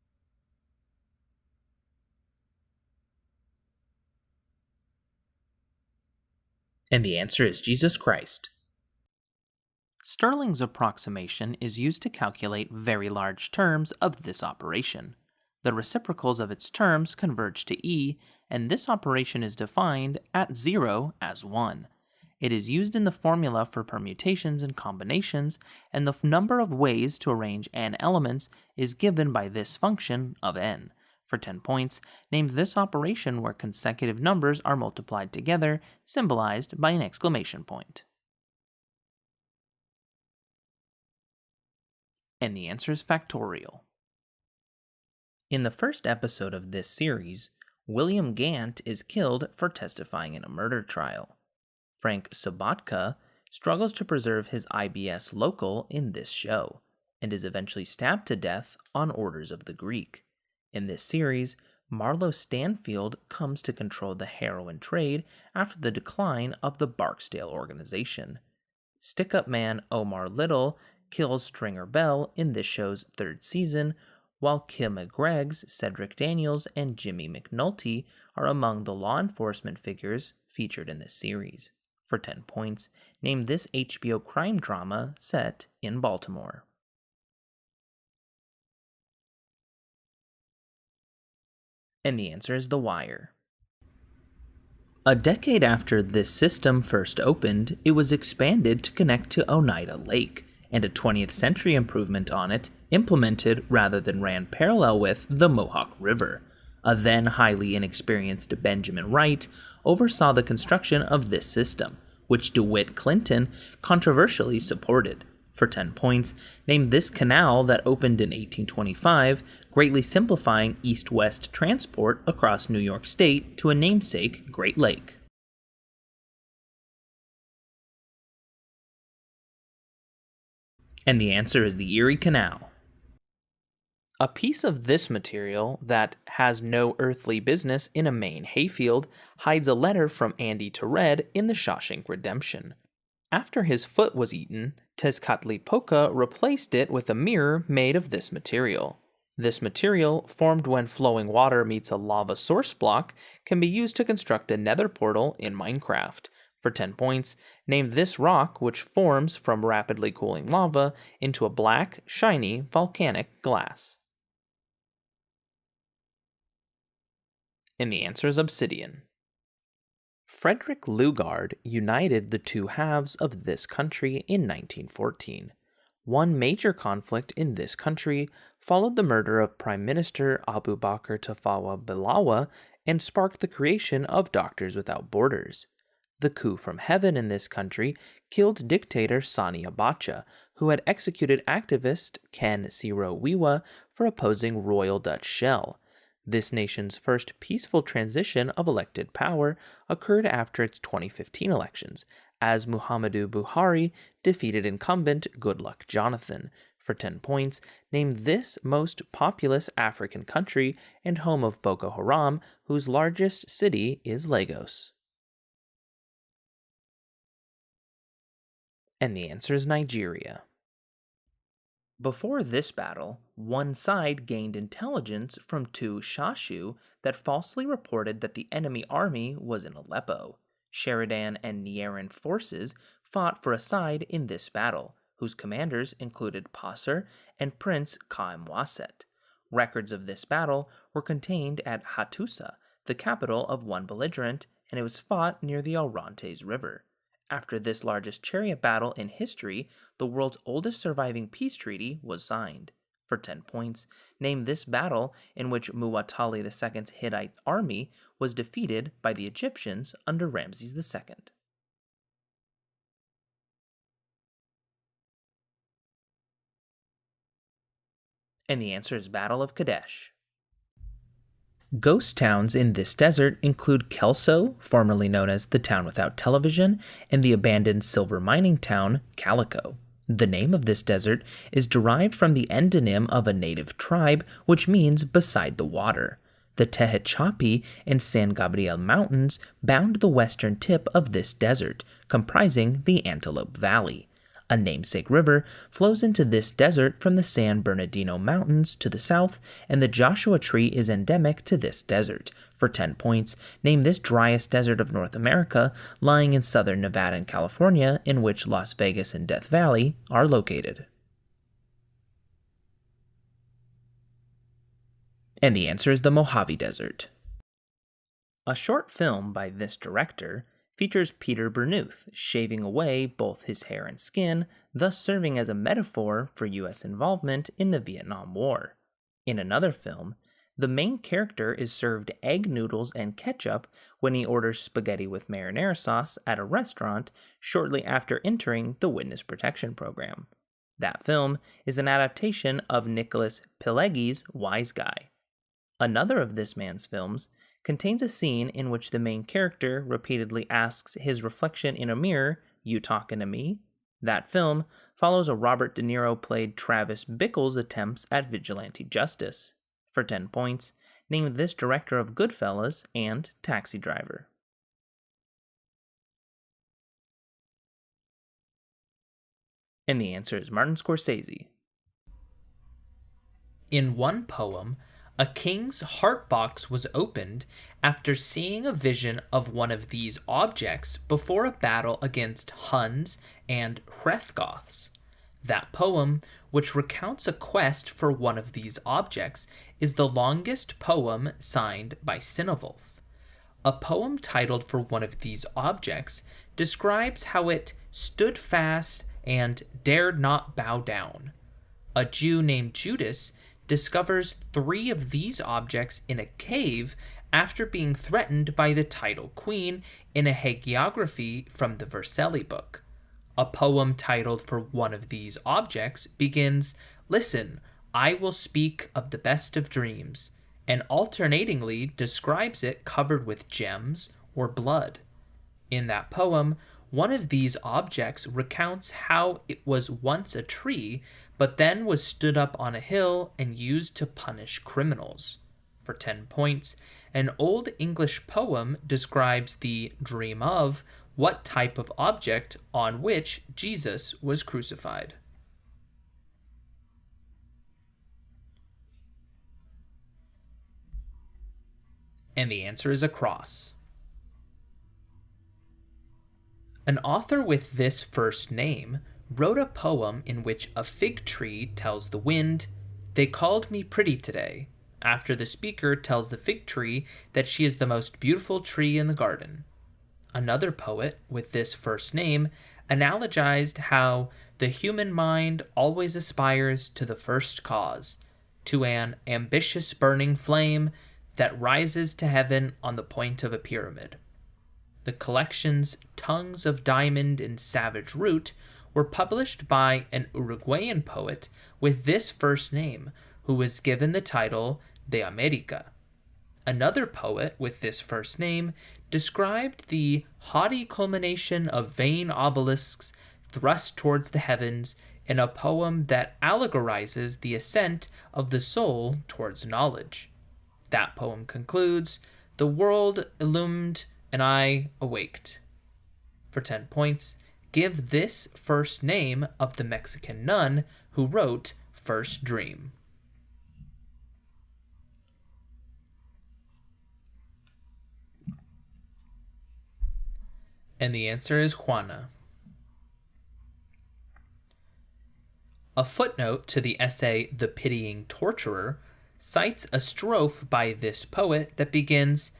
And the answer is Jesus Christ. Stirling's approximation is used to calculate very large terms of this operation. The reciprocals of its terms converge to E, and this operation is defined at 0 as 1. It is used in the formula for permutations and combinations, and the number of ways to arrange n elements is given by this function of n. For 10 points, name this operation where consecutive numbers are multiplied together, symbolized by an exclamation point. And the answer is factorial. In the first episode of this series, William Gant is killed for testifying in a murder trial. Frank Sobotka struggles to preserve his IBS local in this show, and is eventually stabbed to death on orders of the Greek. In this series, Marlowe Stanfield comes to control the heroin trade after the decline of the Barksdale organization. Stick-up man Omar Little kills Stringer Bell in this show's third season, while Kim McGreg's Cedric Daniels and Jimmy McNulty are among the law enforcement figures featured in this series. For 10 points, name this HBO crime drama set in Baltimore. And the answer is The Wire. A decade after this system first opened, it was expanded to connect to Oneida Lake, and a 20th century improvement on it implemented rather than ran parallel with the Mohawk River. A then highly inexperienced Benjamin Wright oversaw the construction of this system, which DeWitt Clinton controversially supported. For 10 points, name this canal that opened in 1825, greatly simplifying east-west transport across New York State to a namesake Great Lake. And the answer is the Erie Canal. A piece of this material that has no earthly business in a Maine hayfield hides a letter from Andy to Red in The Shawshank Redemption. After his foot was eaten, Tezcatlipoca replaced it with a mirror made of this material. This material, formed when flowing water meets a lava source block, can be used to construct a nether portal in Minecraft. For 10 points, name this rock which forms from rapidly cooling lava into a black, shiny, volcanic glass. And the answer is obsidian. Frederick Lugard united the two halves of this country in 1914. One major conflict in this country followed the murder of Prime Minister Abu Bakr Tafawa Balewa and sparked the creation of Doctors Without Borders. The coup from heaven in this country killed dictator Sani Abacha, who had executed activist Ken Saro-Wiwa for opposing Royal Dutch Shell. This nation's first peaceful transition of elected power occurred after its 2015 elections, as Muhammadu Buhari defeated incumbent Goodluck Jonathan. For 10 points, name this most populous African country and home of Boko Haram, whose largest city is Lagos. And the answer is Nigeria. Before this battle, one side gained intelligence from two Shashu that falsely reported that the enemy army was in Aleppo. Sheridan and Nieran forces fought for a side in this battle, whose commanders included Passer and Prince Kaimwaset. Records of this battle were contained at Hattusa, the capital of one belligerent, and it was fought near the Orontes River. After this largest chariot battle in history, the world's oldest surviving peace treaty was signed. For 10 points, name this battle in which Muwatalli II's Hittite army was defeated by the Egyptians under Ramses II. And the answer is Battle of Kadesh. Ghost towns in this desert include Kelso, formerly known as the Town Without Television, and the abandoned silver mining town, Calico. The name of this desert is derived from the endonym of a native tribe, which means beside the water. The Tehachapi and San Gabriel Mountains bound the western tip of this desert, comprising the Antelope Valley. A namesake river flows into this desert from the San Bernardino Mountains to the south, and the Joshua Tree is endemic to this desert. For 10 points, name this driest desert of North America, lying in southern Nevada and California, in which Las Vegas and Death Valley are located. And the answer is the Mojave Desert. A short film by this director features Peter Bernuth shaving away both his hair and skin, thus serving as a metaphor for U.S. involvement in the Vietnam War. In another film, the main character is served egg noodles and ketchup when he orders spaghetti with marinara sauce at a restaurant shortly after entering the Witness Protection Program. That film is an adaptation of Nicholas Pileggi's Wise Guy. Another of this man's films contains a scene in which the main character repeatedly asks his reflection in a mirror You Talking to Me? That film follows a Robert De Niro played Travis Bickle's attempts at vigilante justice. For 10 points, name this director of Goodfellas and Taxi Driver. And the answer is Martin Scorsese. In one poem, a king's heart box was opened after seeing a vision of one of these objects before a battle against Huns and Hrethgoths. That poem, which recounts a quest for one of these objects, is the longest poem signed by Cynewulf. A poem titled for one of these objects describes how it stood fast and dared not bow down. A Jew named Judas discovers 3 of these objects in a cave after being threatened by the title queen in a hagiography from the Vercelli book. A poem titled for one of these objects begins, "Listen, I will speak of the best of dreams," and alternatingly describes it covered with gems or blood. In that poem, one of these objects recounts how it was once a tree, but then was stood up on a hill and used to punish criminals. For 10 points, an Old English poem describes the dream of what type of object on which Jesus was crucified. And the answer is a cross. An author with this first name wrote a poem in which a fig tree tells the wind, "They called me pretty today," after the speaker tells the fig tree that she is the most beautiful tree in the garden. Another poet with this first name analogized how the human mind always aspires to the first cause, to an ambitious burning flame that rises to heaven on the point of a pyramid. The collections Tongues of Diamond and Savage Root were published by an Uruguayan poet with this first name, who was given the title de America. Another poet with this first name described the haughty culmination of vain obelisks thrust towards the heavens in a poem that allegorizes the ascent of the soul towards knowledge. That poem concludes, "The world illumined and I awaked." For 10 points, give this first name of the Mexican nun who wrote First Dream. And the answer is Juana. A footnote to the essay The Pitying Torturer cites a strophe by this poet that begins,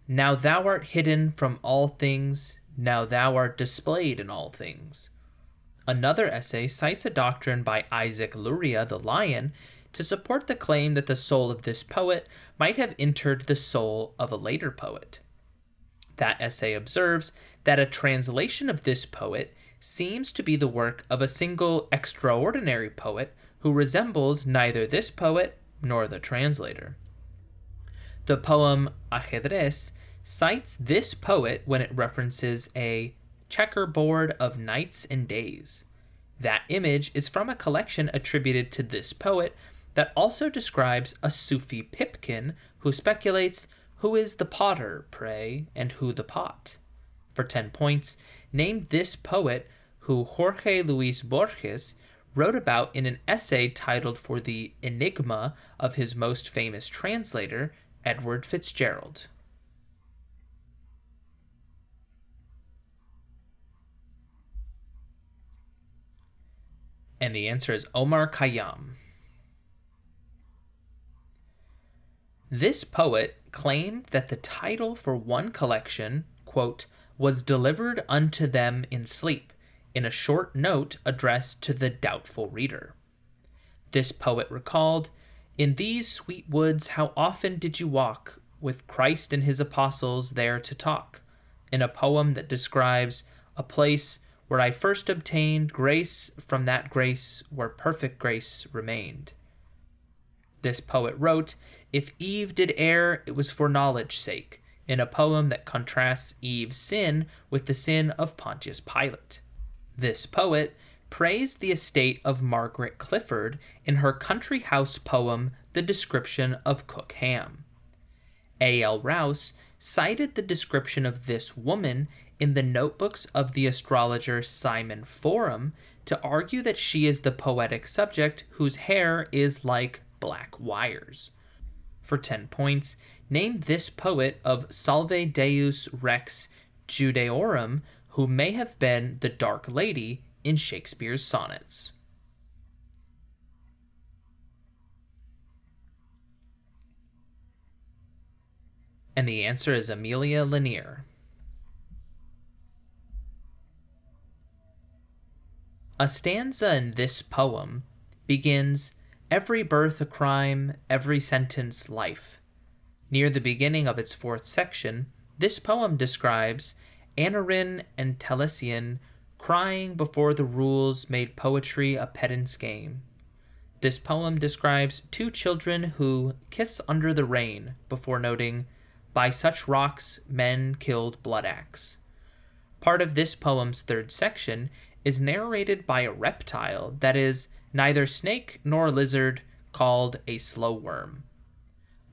"Now thou art hidden from all things, now thou art displayed in all things." Another essay cites a doctrine by Isaac Luria the Lion to support the claim that the soul of this poet might have entered the soul of a later poet. That essay observes that a translation of this poet seems to be the work of a single extraordinary poet who resembles neither this poet nor the translator. The poem Ajedrez cites this poet when it references a checkerboard of nights and days. That image is from a collection attributed to this poet that also describes a Sufi pipkin who speculates, "Who is the potter, pray, and who the pot?" For 10 points, name this poet who Jorge Luis Borges wrote about in an essay titled for the enigma of his most famous translator, Edward Fitzgerald. And the answer is Omar Khayyam. This poet claimed that the title for one collection, quote, "was delivered unto them in sleep, in a short note addressed to the doubtful reader." This poet recalled, "In these sweet woods how often did you walk, with Christ and his apostles there to talk," in a poem that describes a place where I first obtained grace from that grace where perfect grace remained. This poet wrote, "If Eve did err, it was for knowledge's sake," in a poem that contrasts Eve's sin with the sin of Pontius Pilate. This poet praised the estate of Margaret Clifford in her country house poem The Description of Cook Ham. A.L. Rouse cited the description of this woman in the notebooks of the astrologer Simon Forum to argue that she is the poetic subject whose hair is like black wires. For 10 points, name this poet of Salve Deus Rex Judeorum who may have been the Dark Lady in Shakespeare's sonnets. And the answer is Amelia Lanier. A stanza in this poem begins, "Every birth a crime, every sentence life." Near the beginning of its fourth section, this poem describes Aneurin and Taliesin crying before the rules made poetry a pedant's game. This poem describes two children who kiss under the rain before noting, "By such rocks men killed Bloodaxe." Part of this poem's third section is narrated by a reptile that is neither snake nor lizard, called a slow worm.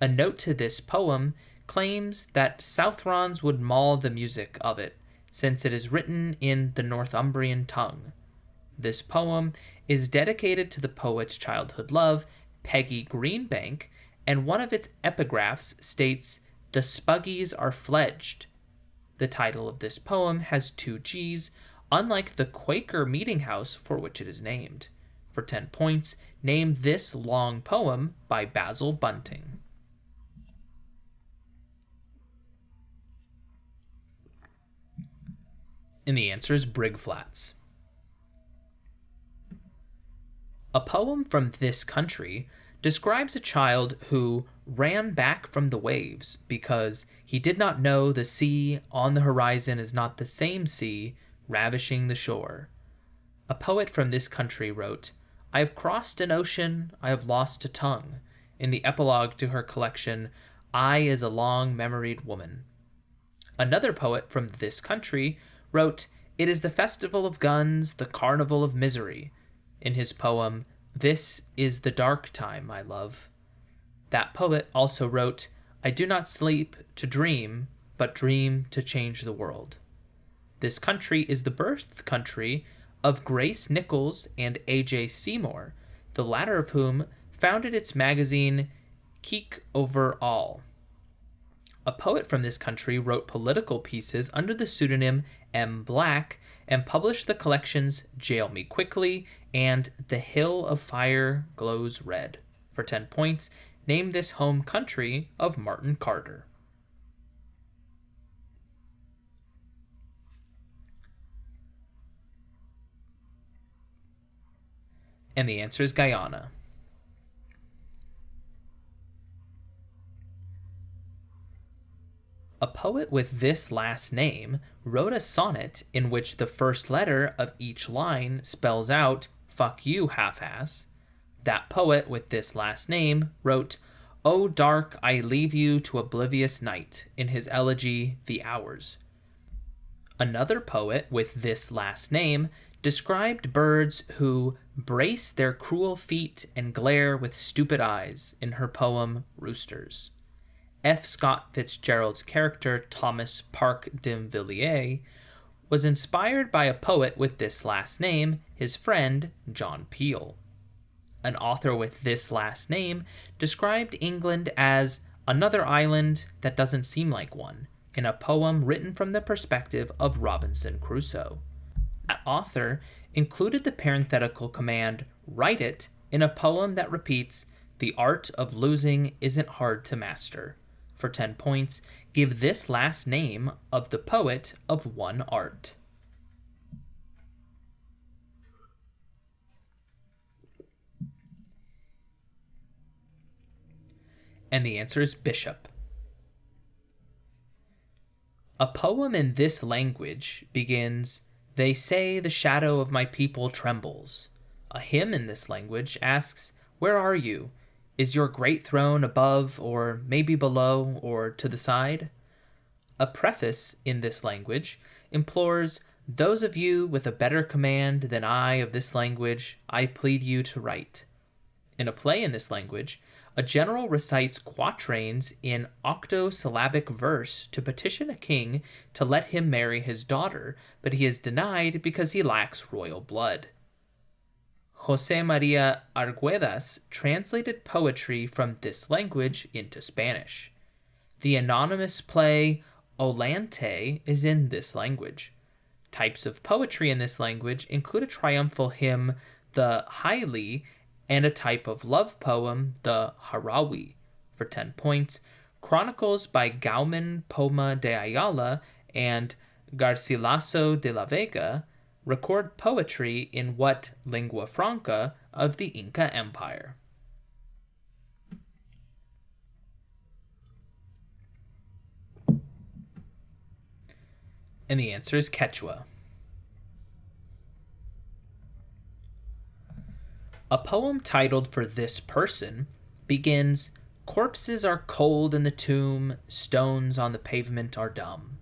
A note to this poem claims that Southrons would maul the music of it, since it is written in the Northumbrian tongue. This poem is dedicated to the poet's childhood love, Peggy Greenbank, and one of its epigraphs states, "The Spuggies are fledged." The title of this poem has 2 G's, unlike the Quaker meeting house for which it is named. For 10 points, name this long poem by Basil Bunting. And the answer is Brig Flats. A poem from this country describes a child who ran back from the waves because he did not know the sea on the horizon is not the same sea ravishing the shore. A poet from this country wrote, "I have crossed an ocean, I have lost a tongue," in the epilogue to her collection, "I is a long-memoried woman." Another poet from this country wrote, "It is the festival of guns, the carnival of misery," in his poem, "This is the dark time, my love." That poet also wrote, "I do not sleep to dream, but dream to change the world." This country is the birth country of Grace Nichols and A.J. Seymour, the latter of whom founded its magazine Keek Over All. A poet from this country wrote political pieces under the pseudonym M. Black and published the collections Jail Me Quickly and The Hill of Fire Glows Red. For 10 points, name this home country of Martin Carter. And the answer is Guyana. A poet with this last name wrote a sonnet in which the first letter of each line spells out, "Fuck you, half-ass." That poet with this last name wrote, "O dark, I leave you to oblivious night," in his elegy, The Hours. Another poet with this last name described birds who brace their cruel feet and glare with stupid eyes in her poem, Roosters. F. Scott Fitzgerald's character, Thomas Park Dinvilliers, was inspired by a poet with this last name, his friend, John Peel. An author with this last name described England as another island that doesn't seem like one, in a poem written from the perspective of Robinson Crusoe. That author included the parenthetical command, "write it," in a poem that repeats, "The art of losing isn't hard to master." For 10 points, give this last name of the poet of one art. And the answer is Bishop. A poem in this language begins, "They say the shadow of my people trembles." A hymn in this language asks, "Where are you? Is your great throne above, or maybe below, or to the side?" A preface in this language implores, Those of you with a better command than I of this language, I plead you to write. In a play in this language, a general recites quatrains in octosyllabic verse to petition a king to let him marry his daughter, but he is denied because he lacks royal blood. Jose Maria Arguedas translated poetry from this language into Spanish. The anonymous play Olante is in this language. Types of poetry in this language include a triumphal hymn, the Haile, and a type of love poem, the Harawi. For 10 points, chronicles by Gauman Poma de Ayala and Garcilaso de la Vega record poetry in what lingua franca of the Inca Empire. And the answer is Quechua. A poem titled For This Person begins, "Corpses are cold in the tomb, stones on the pavement are dumb."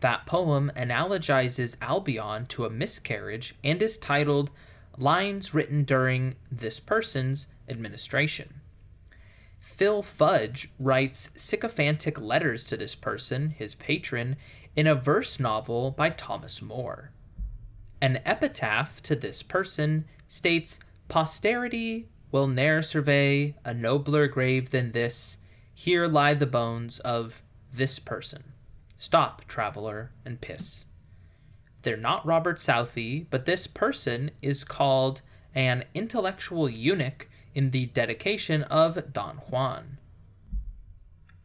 That poem analogizes Albion to a miscarriage and is titled Lines Written During This Person's Administration. Phil Fudge writes sycophantic letters to this person, his patron, in a verse novel by Thomas More. An epitaph to this person states, "Posterity will ne'er survey a nobler grave than this. Here lie the bones of this person. Stop, traveler, and piss." They're not Robert Southey, but this person is called an intellectual eunuch in the dedication of Don Juan.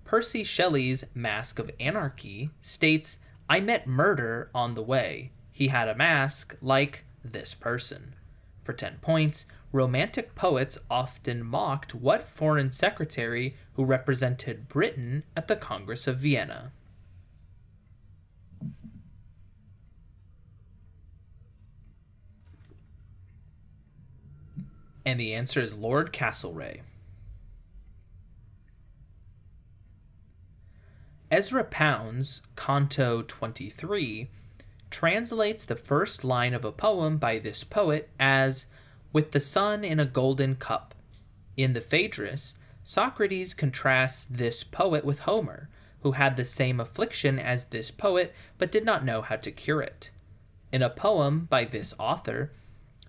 Percy Shelley's Mask of Anarchy states, "I met murder on the way. He had a mask like this person." For 10 points, Romantic poets often mocked what foreign secretary who represented Britain at the Congress of Vienna? And the answer is Lord Castlereagh. Ezra Pound's Canto 23 translates the first line of a poem by this poet as, "With the sun in a golden cup." In the Phaedrus, Socrates contrasts this poet with Homer, who had the same affliction as this poet but did not know how to cure it. In a poem by this author,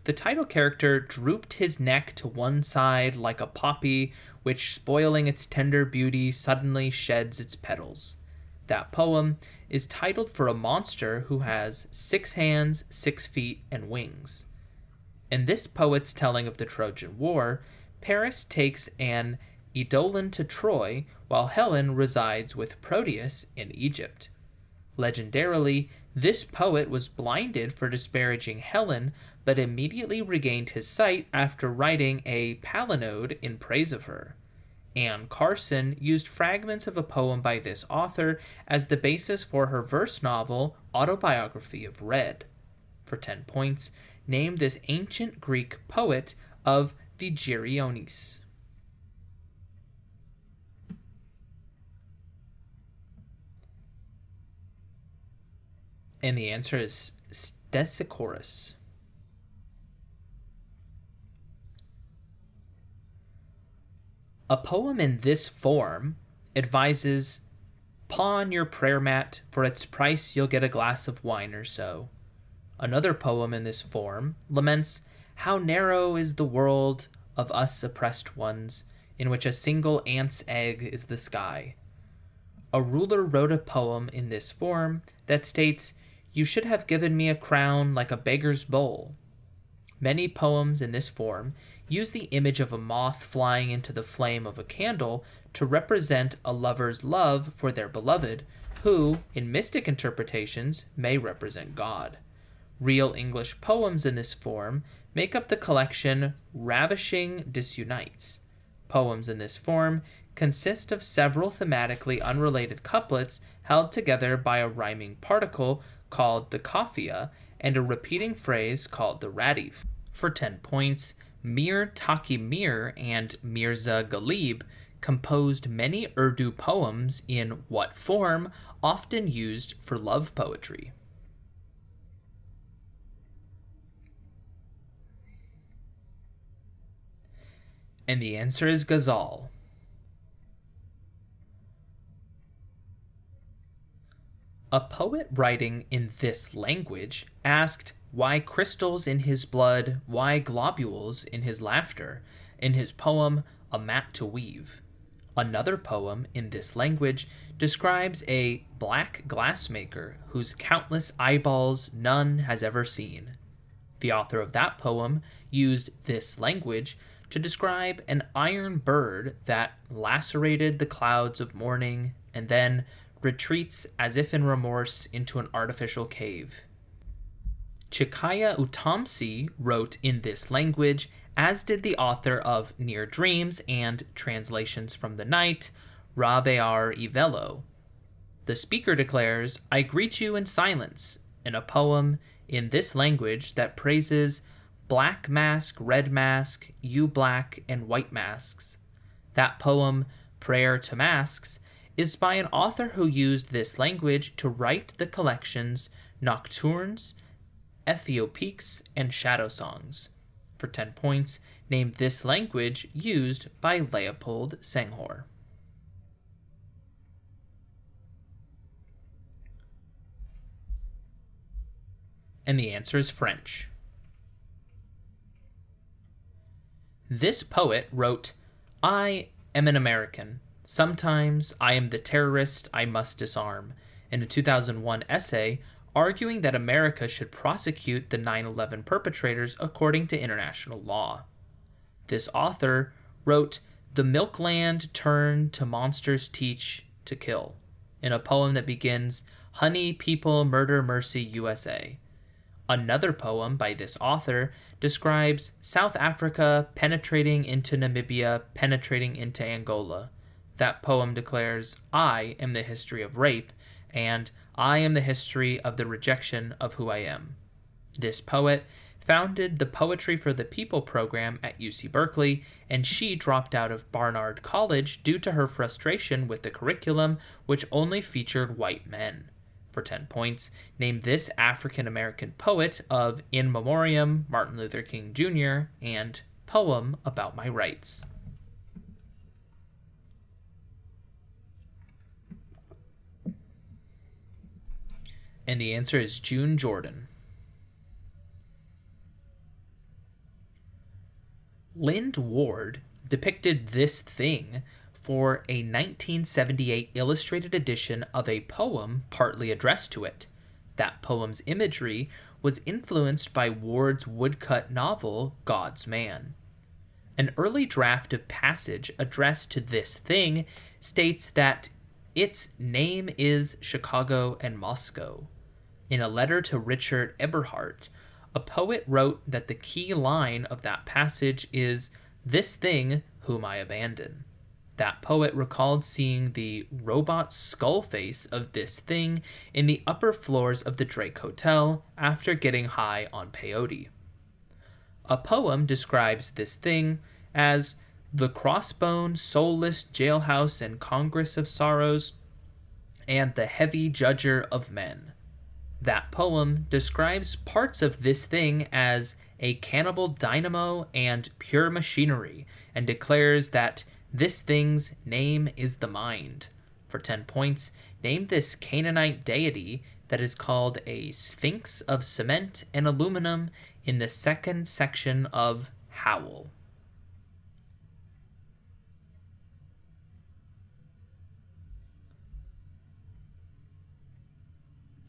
the title character drooped his neck to one side like a poppy, which, spoiling its tender beauty, suddenly sheds its petals. That poem is titled for a monster who has 6 hands, 6 feet, and wings. In this poet's telling of the Trojan War, Paris takes an eidolon to Troy, while Helen resides with Proteus in Egypt. Legendarily, this poet was blinded for disparaging Helen, but immediately regained his sight after writing a palinode in praise of her. Anne Carson used fragments of a poem by this author as the basis for her verse novel Autobiography of Red. For 10 points, named this ancient Greek poet of the Geryones. And the answer is Stesichorus. A poem in this form advises, "Pawn your prayer mat, for its price you'll get a glass of wine or so." Another poem in this form laments, "How narrow is the world of us oppressed ones, in which a single ant's egg is the sky." A ruler wrote a poem in this form that states, "You should have given me a crown like a beggar's bowl." Many poems in this form use the image of a moth flying into the flame of a candle to represent a lover's love for their beloved, who, in mystic interpretations, may represent God. Real English poems in this form make up the collection Ravishing Disunites. Poems in this form consist of several thematically unrelated couplets held together by a rhyming particle called the kafia and a repeating phrase called the radif. For 10 points, Mir Taqi Mir and Mirza Ghalib composed many Urdu poems in what form often used for love poetry. And the answer is Ghazal. A poet writing in this language asked why crystals in his blood, why globules in his laughter, in his poem A Mat to Weave. Another poem in this language describes a black glassmaker whose countless eyeballs none has ever seen. The author of that poem used this language to describe an iron bird that lacerated the clouds of morning and then retreats as if in remorse into an artificial cave. Chikaya Utamsi wrote in this language, as did the author of Near Dreams and Translations from the Night, Rabear Ivelo. The speaker declares, I greet you in silence, in a poem in this language that praises black mask, red mask, you black, and white masks. That poem, Prayer to Masks, is by an author who used this language to write the collections Nocturnes, Ethiopiques, and Shadow Songs. For 10 points, name this language used by Leopold Senghor. And the answer is French. This poet wrote, I am an American. Sometimes I am the terrorist I must disarm, in a 2001 essay arguing that America should prosecute the 9/11 perpetrators according to international law. This author wrote, The milkland turn to monsters teach to kill, in a poem that begins, Honey, people, murder, mercy, USA. Another poem by this author describes South Africa penetrating into Namibia, penetrating into Angola. That poem declares, I am the history of rape, and I am the history of the rejection of who I am. This poet founded the Poetry for the People program at UC Berkeley, and she dropped out of Barnard College due to her frustration with the curriculum, which only featured white men. For 10 points, name this African-American poet of In Memoriam, Martin Luther King Jr., and Poem About My Rights. And the answer is June Jordan. Lynd Ward depicted this thing for a 1978 illustrated edition of a poem partly addressed to it. That poem's imagery was influenced by Ward's woodcut novel God's Man. An early draft of passage addressed to this thing states that its name is Chicago and Moscow. In a letter to Richard Eberhardt, a poet wrote that the key line of that passage is, This thing whom I abandon. That poet recalled seeing the robot skull face of this thing in the upper floors of the Drake Hotel after getting high on peyote. A poem describes this thing as the crossbone, soulless jailhouse and congress of sorrows, and the heavy judger of men. That poem describes parts of this thing as a cannibal dynamo and pure machinery, and declares that this thing's name is the mind. For 10 points, name this Canaanite deity that is called a sphinx of cement and aluminum in the second section of Howl.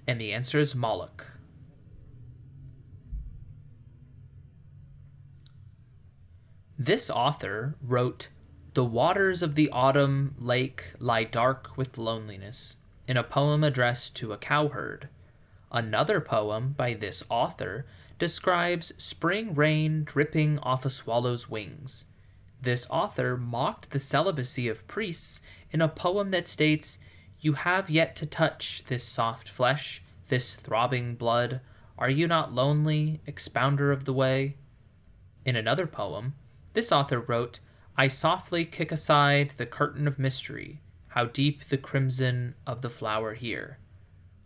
And the answer is Moloch. This author wrote, The waters of the autumn lake lie dark with loneliness, in a poem addressed to a cowherd. Another poem by this author describes spring rain dripping off a swallow's wings. This author mocked the celibacy of priests in a poem that states, You have yet to touch this soft flesh, this throbbing blood. Are you not lonely, expounder of the way? In another poem, this author wrote, I softly kick aside the curtain of mystery, how deep the crimson of the flower here.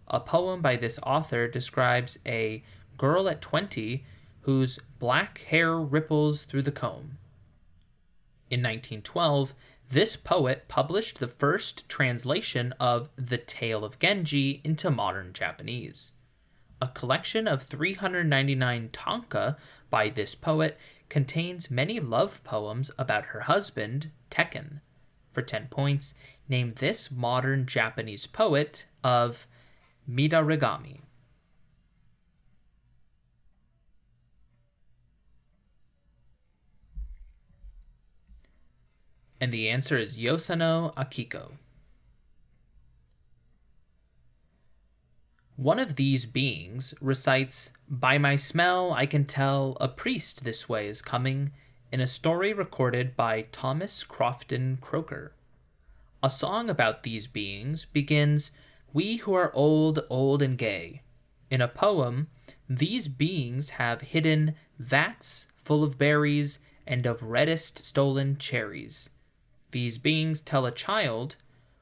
A poem by this author describes a girl at 20 whose black hair ripples through the comb. In 1912, this poet published the first translation of The Tale of Genji into modern Japanese. A collection of 399 tanka by this poet contains many love poems about her husband, Tekken. For 10 points, name this modern Japanese poet of Midarigami. And the answer is Yosano Akiko. One of these beings recites, "By my smell I can tell a priest this way is coming," in a story recorded by Thomas Crofton Croker. A song about these beings begins, "We who are old, old and gay." In a poem, these beings have hidden vats full of berries and of reddest stolen cherries. These beings tell a child,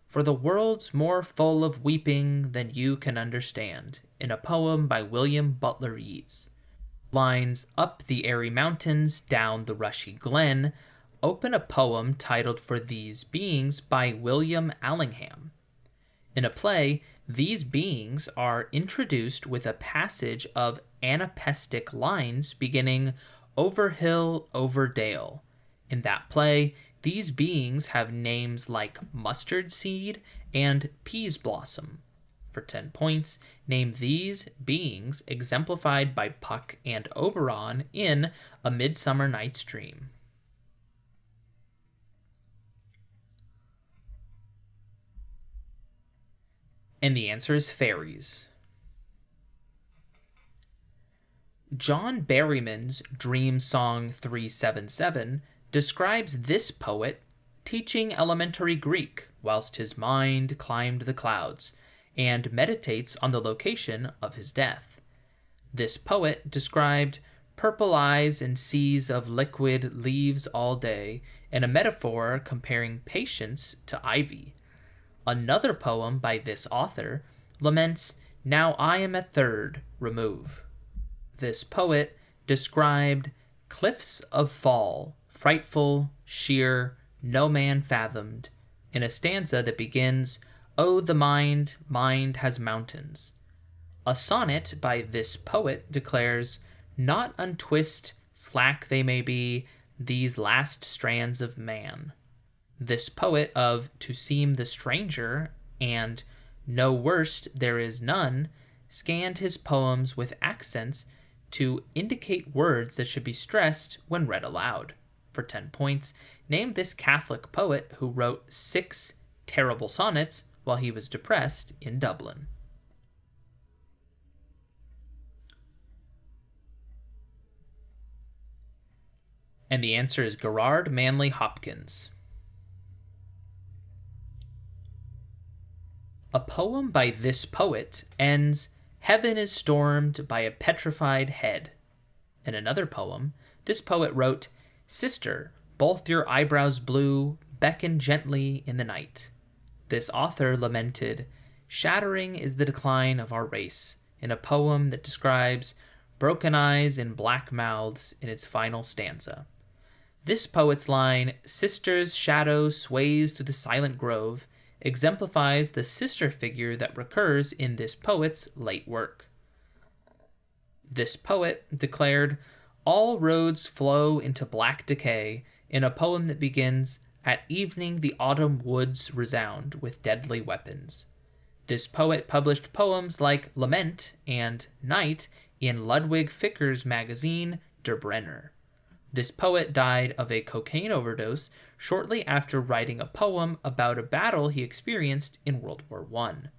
"For the world's more full of weeping than you can understand," in a poem by William Butler Yeats. Lines "Up the airy mountains, down the rushy glen" open a poem titled For These Beings by William Allingham. In a play, these beings are introduced with a passage of anapestic lines beginning "Over hill, over dale." In that play, these beings have names like mustard seed and peas blossom. For 10 points, name these beings exemplified by Puck and Oberon in A Midsummer Night's Dream. And the answer is fairies. John Berryman's Dream Song 377 describes this poet teaching elementary Greek whilst his mind climbed the clouds, and meditates on the location of his death. This poet described purple eyes and seas of liquid leaves all day, in a metaphor comparing patience to ivy. Another poem by this author laments, "Now I am at third, remove." This poet described cliffs of fall, frightful, sheer, no man fathomed, in a stanza that begins, "Oh, the mind, mind has mountains." A sonnet by this poet declares, "Not untwist, slack they may be, these last strands of man." This poet of To Seem the Stranger and No Worst There Is None scanned his poems with accents to indicate words that should be stressed when read aloud. For 10 points, name this Catholic poet who wrote 6 terrible sonnets while he was depressed in Dublin. And the answer is Gerard Manley Hopkins. A poem by this poet ends, "Heaven is stormed by a petrified head." In another poem, this poet wrote, "Sister, both your eyebrows blue, beckon gently in the night." This author lamented, "Shattering is the decline of our race," in a poem that describes broken eyes and black mouths in its final stanza. This poet's line, "Sister's shadow sways through the silent grove," exemplifies the sister figure that recurs in this poet's late work. This poet declared, "All roads flow into black decay," in a poem that begins, "At evening the autumn woods resound with deadly weapons." This poet published poems like Lament and Night in Ludwig Ficker's magazine Der Brenner. This poet died of a cocaine overdose shortly after writing a poem about a battle he experienced in World War I.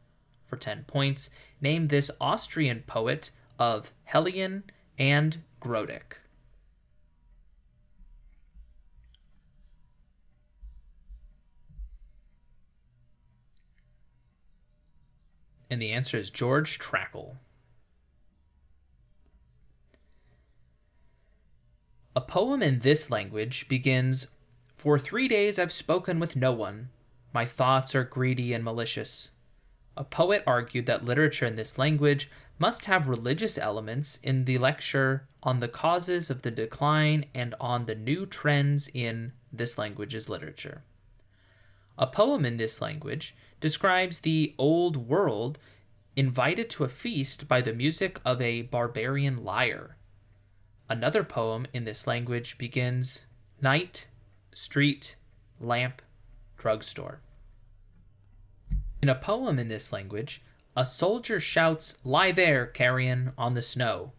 For 10 points, name this Austrian poet of Hellion and Grodic. And the answer is George Trackle. A poem in this language begins, "For 3 days I've spoken with no one. My thoughts are greedy and malicious." A poet argued that literature in this language must have religious elements in the lecture on the causes of the decline and on the new trends in this language's literature. A poem in this language describes the old world invited to a feast by the music of a barbarian lyre. Another poem in this language begins night, street, lamp, drugstore. In a poem in this language, a soldier shouts, "Lie there, carrion, on the snow,"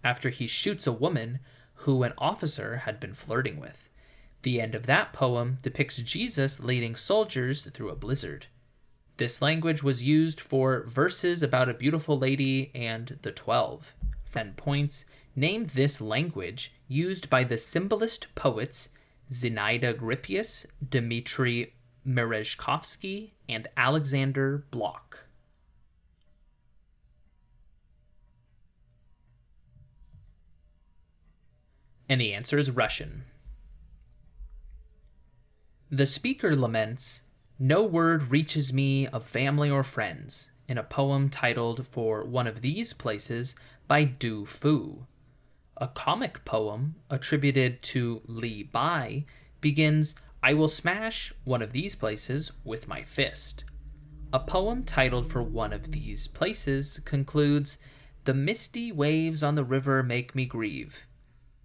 after he shoots a woman who an officer had been flirting with. The end of that poem depicts Jesus leading soldiers through a blizzard. This language was used for verses about a beautiful lady and the 12. 10 points. Name this language used by the symbolist poets Zinaida Grippius, Dmitry Merezhkovsky, and Alexander Blok. And the answer is Russian. The speaker laments, "No word reaches me of family or friends," in a poem titled For One of These Places by Du Fu. A comic poem attributed to Li Bai begins, "I will smash one of these places with my fist." A poem titled For One of These Places concludes, "The misty waves on the river make me grieve."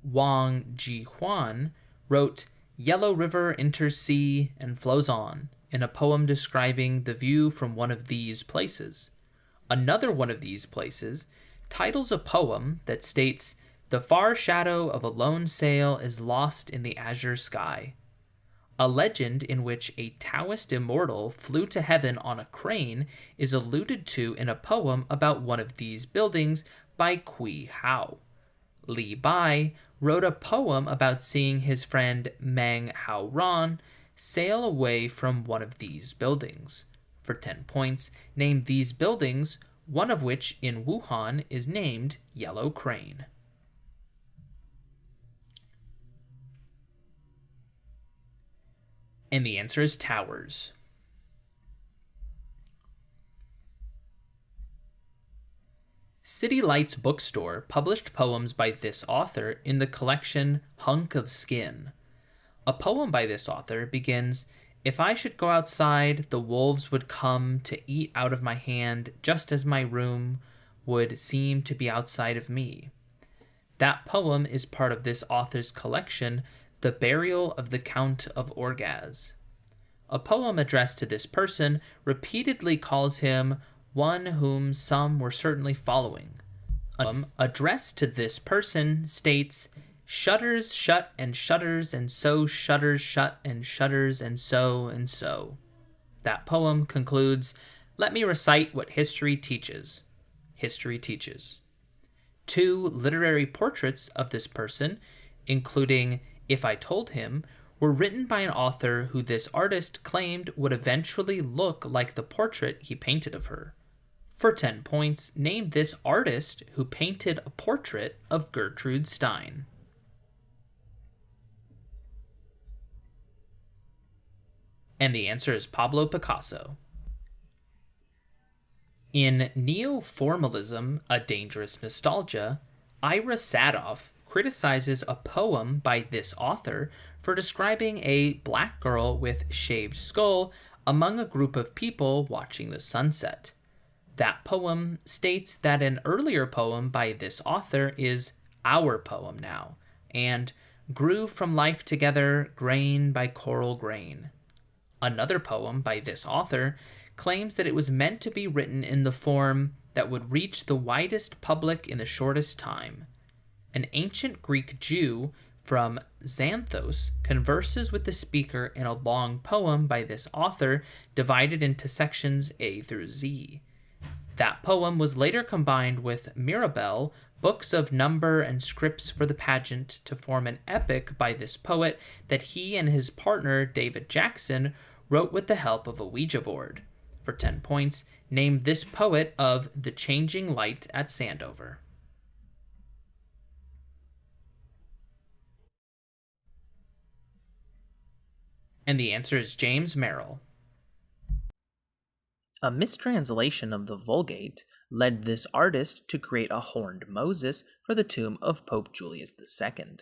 Wang Jihuan wrote, "Yellow River enters sea and flows on," in a poem describing the view from one of these places. Another one of these places titles a poem that states, "The far shadow of a lone sail is lost in the azure sky." A legend in which a Taoist immortal flew to heaven on a crane is alluded to in a poem about one of these buildings by Kui Hao. Li Bai wrote a poem about seeing his friend Meng Haoran sail away from one of these buildings. For 10 points, name these buildings, one of which in Wuhan is named Yellow Crane. And the answer is Towers. City Lights Bookstore published poems by this author in the collection Hunk of Skin. A poem by this author begins, "If I should go outside, the wolves would come to eat out of my hand, just as my room would seem to be outside of me." That poem is part of this author's collection, The Burial of the Count of Orgaz. A poem addressed to this person repeatedly calls him one whom some were certainly following. A poem addressed to this person states, "Shutters shut and shutters and so shutters shut and shutters and so and so." That poem concludes, "Let me recite what history teaches." History teaches. 2 literary portraits of this person, including If I Told Him, were written by an author who this artist claimed would eventually look like the portrait he painted of her. For 10 points, name this artist who painted a portrait of Gertrude Stein. And the answer is Pablo Picasso. In Neo-Formalism, A Dangerous Nostalgia, Ira Sadoff criticizes a poem by this author for describing a black girl with shaved skull among a group of people watching the sunset. That poem states that an earlier poem by this author is our poem now, and grew from life together, grain by coral grain. Another poem by this author claims that it was meant to be written in the form that would reach the widest public in the shortest time. An ancient Greek Jew from Xanthos converses with the speaker in a long poem by this author divided into sections A through Z. That poem was later combined with Mirabelle, books of number and scripts for the pageant to form an epic by this poet that he and his partner David Jackson wrote with the help of a Ouija board. For 10 points, name this poet of The Changing Light at Sandover. And the answer is James Merrill. A mistranslation of the Vulgate led this artist to create a horned Moses for the tomb of Pope Julius II.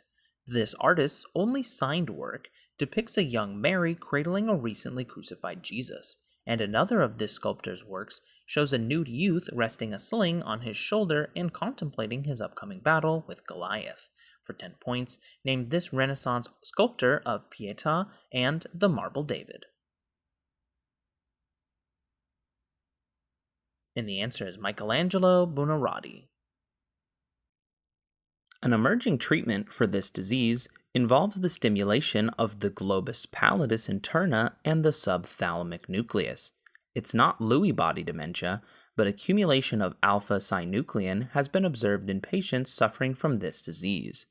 This artist's only signed work depicts a young Mary cradling a recently crucified Jesus, and another of this sculptor's works shows a nude youth resting a sling on his shoulder and contemplating his upcoming battle with Goliath. For 10 points, name this Renaissance sculptor of Pietà and the Marble David. And the answer is Michelangelo Buonarroti. An emerging treatment for this disease involves the stimulation of the globus pallidus interna and the subthalamic nucleus. It's not Lewy body dementia, but accumulation of alpha-synuclein has been observed in patients suffering from this disease.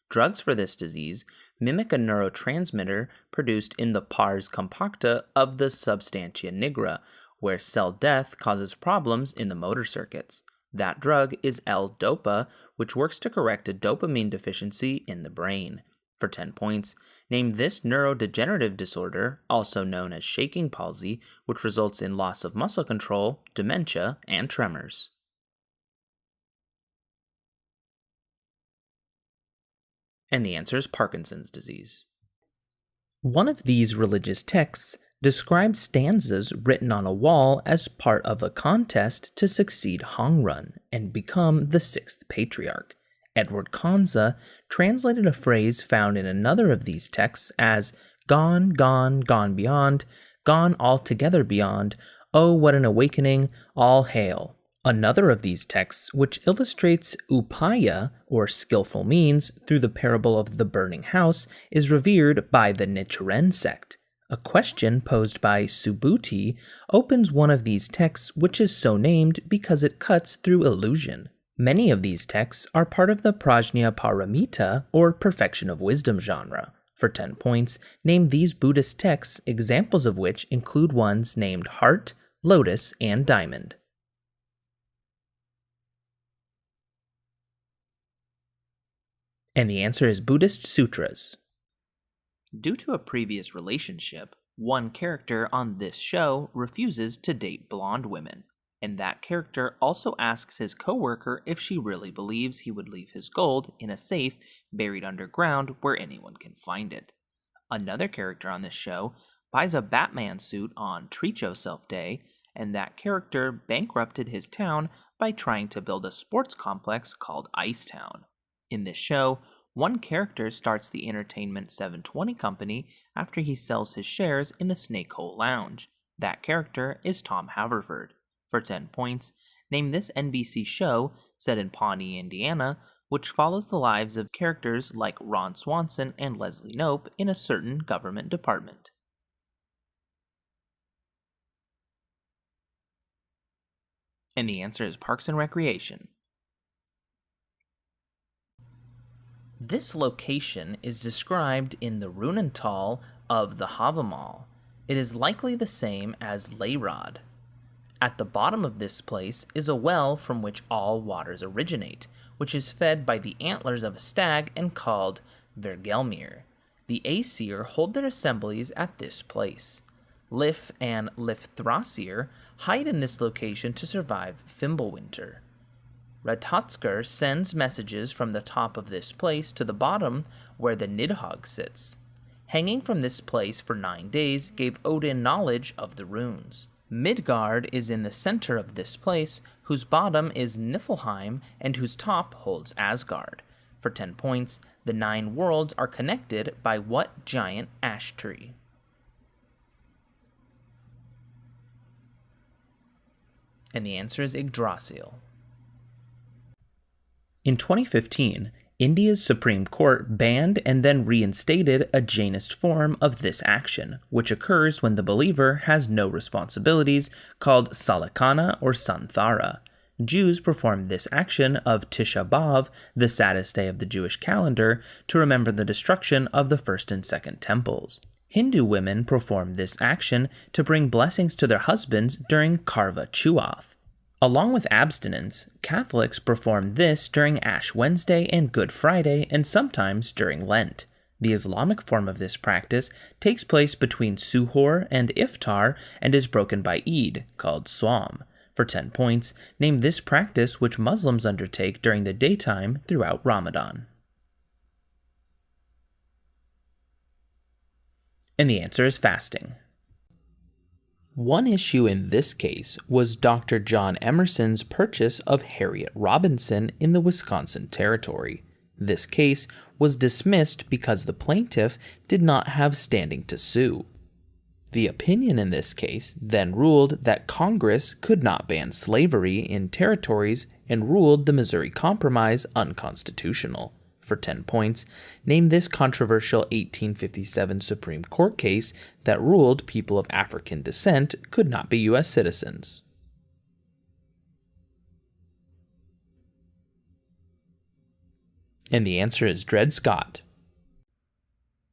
Drugs for this disease mimic a neurotransmitter produced in the pars compacta of the substantia nigra, where cell death causes problems in the motor circuits. That drug is L-DOPA, which works to correct a dopamine deficiency in the brain. For 10 points, name this neurodegenerative disorder, also known as shaking palsy, which results in loss of muscle control, dementia, and tremors. And the answer is Parkinson's disease. One of these religious texts describes stanzas written on a wall as part of a contest to succeed Hongrun and become the sixth patriarch. Edward Kanza translated a phrase found in another of these texts as "gone, gone, gone beyond, gone altogether beyond, oh, what an awakening, all hail." Another of these texts, which illustrates upaya, or skillful means, through the parable of the burning house, is revered by the Nichiren sect. A question posed by Subhuti opens one of these texts, which is so named because it cuts through illusion. Many of these texts are part of the Prajna Paramita, or perfection of wisdom genre. For 10 points, name these Buddhist texts, examples of which include ones named Heart, Lotus, and Diamond. And the answer is Buddhist Sutras. Due to a previous relationship, one character on this show refuses to date blonde women, and that character also asks his coworker if she really believes he would leave his gold in a safe buried underground where anyone can find it. Another character on this show buys a Batman suit on Treat Yourself Day, and that character bankrupted his town by trying to build a sports complex called Icetown. In this show, one character starts the Entertainment 720 company after he sells his shares in the Snake Hole Lounge. That character is Tom Haverford. For 10 points, name this NBC show set in Pawnee, Indiana, which follows the lives of characters like Ron Swanson and Leslie Knope in a certain government department. And the answer is Parks and Recreation. This location is described in the Runental of the Havamal. It is likely the same as Leyrod. At the bottom of this place is a well from which all waters originate, which is fed by the antlers of a stag and called Vergelmir. The Aesir hold their assemblies at this place. Lif and Lifthrasir hide in this location to survive Fimbulwinter. Ratotsker sends messages from the top of this place to the bottom where the Nidhogg sits. Hanging from this place for 9 days gave Odin knowledge of the runes. Midgard is in the center of this place, whose bottom is Niflheim and whose top holds Asgard. For 10 points, the 9 worlds are connected by what giant ash tree? And the answer is Yggdrasil. In 2015, India's Supreme Court banned and then reinstated a Jainist form of this action, which occurs when the believer has no responsibilities, called Salakana or Santhara. Jews perform this action of Tisha B'Av, the saddest day of the Jewish calendar, to remember the destruction of the first and second temples. Hindu women perform this action to bring blessings to their husbands during Karva Chauth. Along with abstinence, Catholics perform this during Ash Wednesday and Good Friday, and sometimes during Lent. The Islamic form of this practice takes place between Suhoor and Iftar and is broken by Eid, called Swam. For 10 points, name this practice which Muslims undertake during the daytime throughout Ramadan. And the answer is fasting. One issue in this case was Dr. John Emerson's purchase of Harriet Robinson in the Wisconsin Territory. This case was dismissed because the plaintiff did not have standing to sue. The opinion in this case then ruled that Congress could not ban slavery in territories and ruled the Missouri Compromise unconstitutional. For 10 points, name this controversial 1857 Supreme Court case that ruled people of African descent could not be U.S. citizens. And the answer is Dred Scott.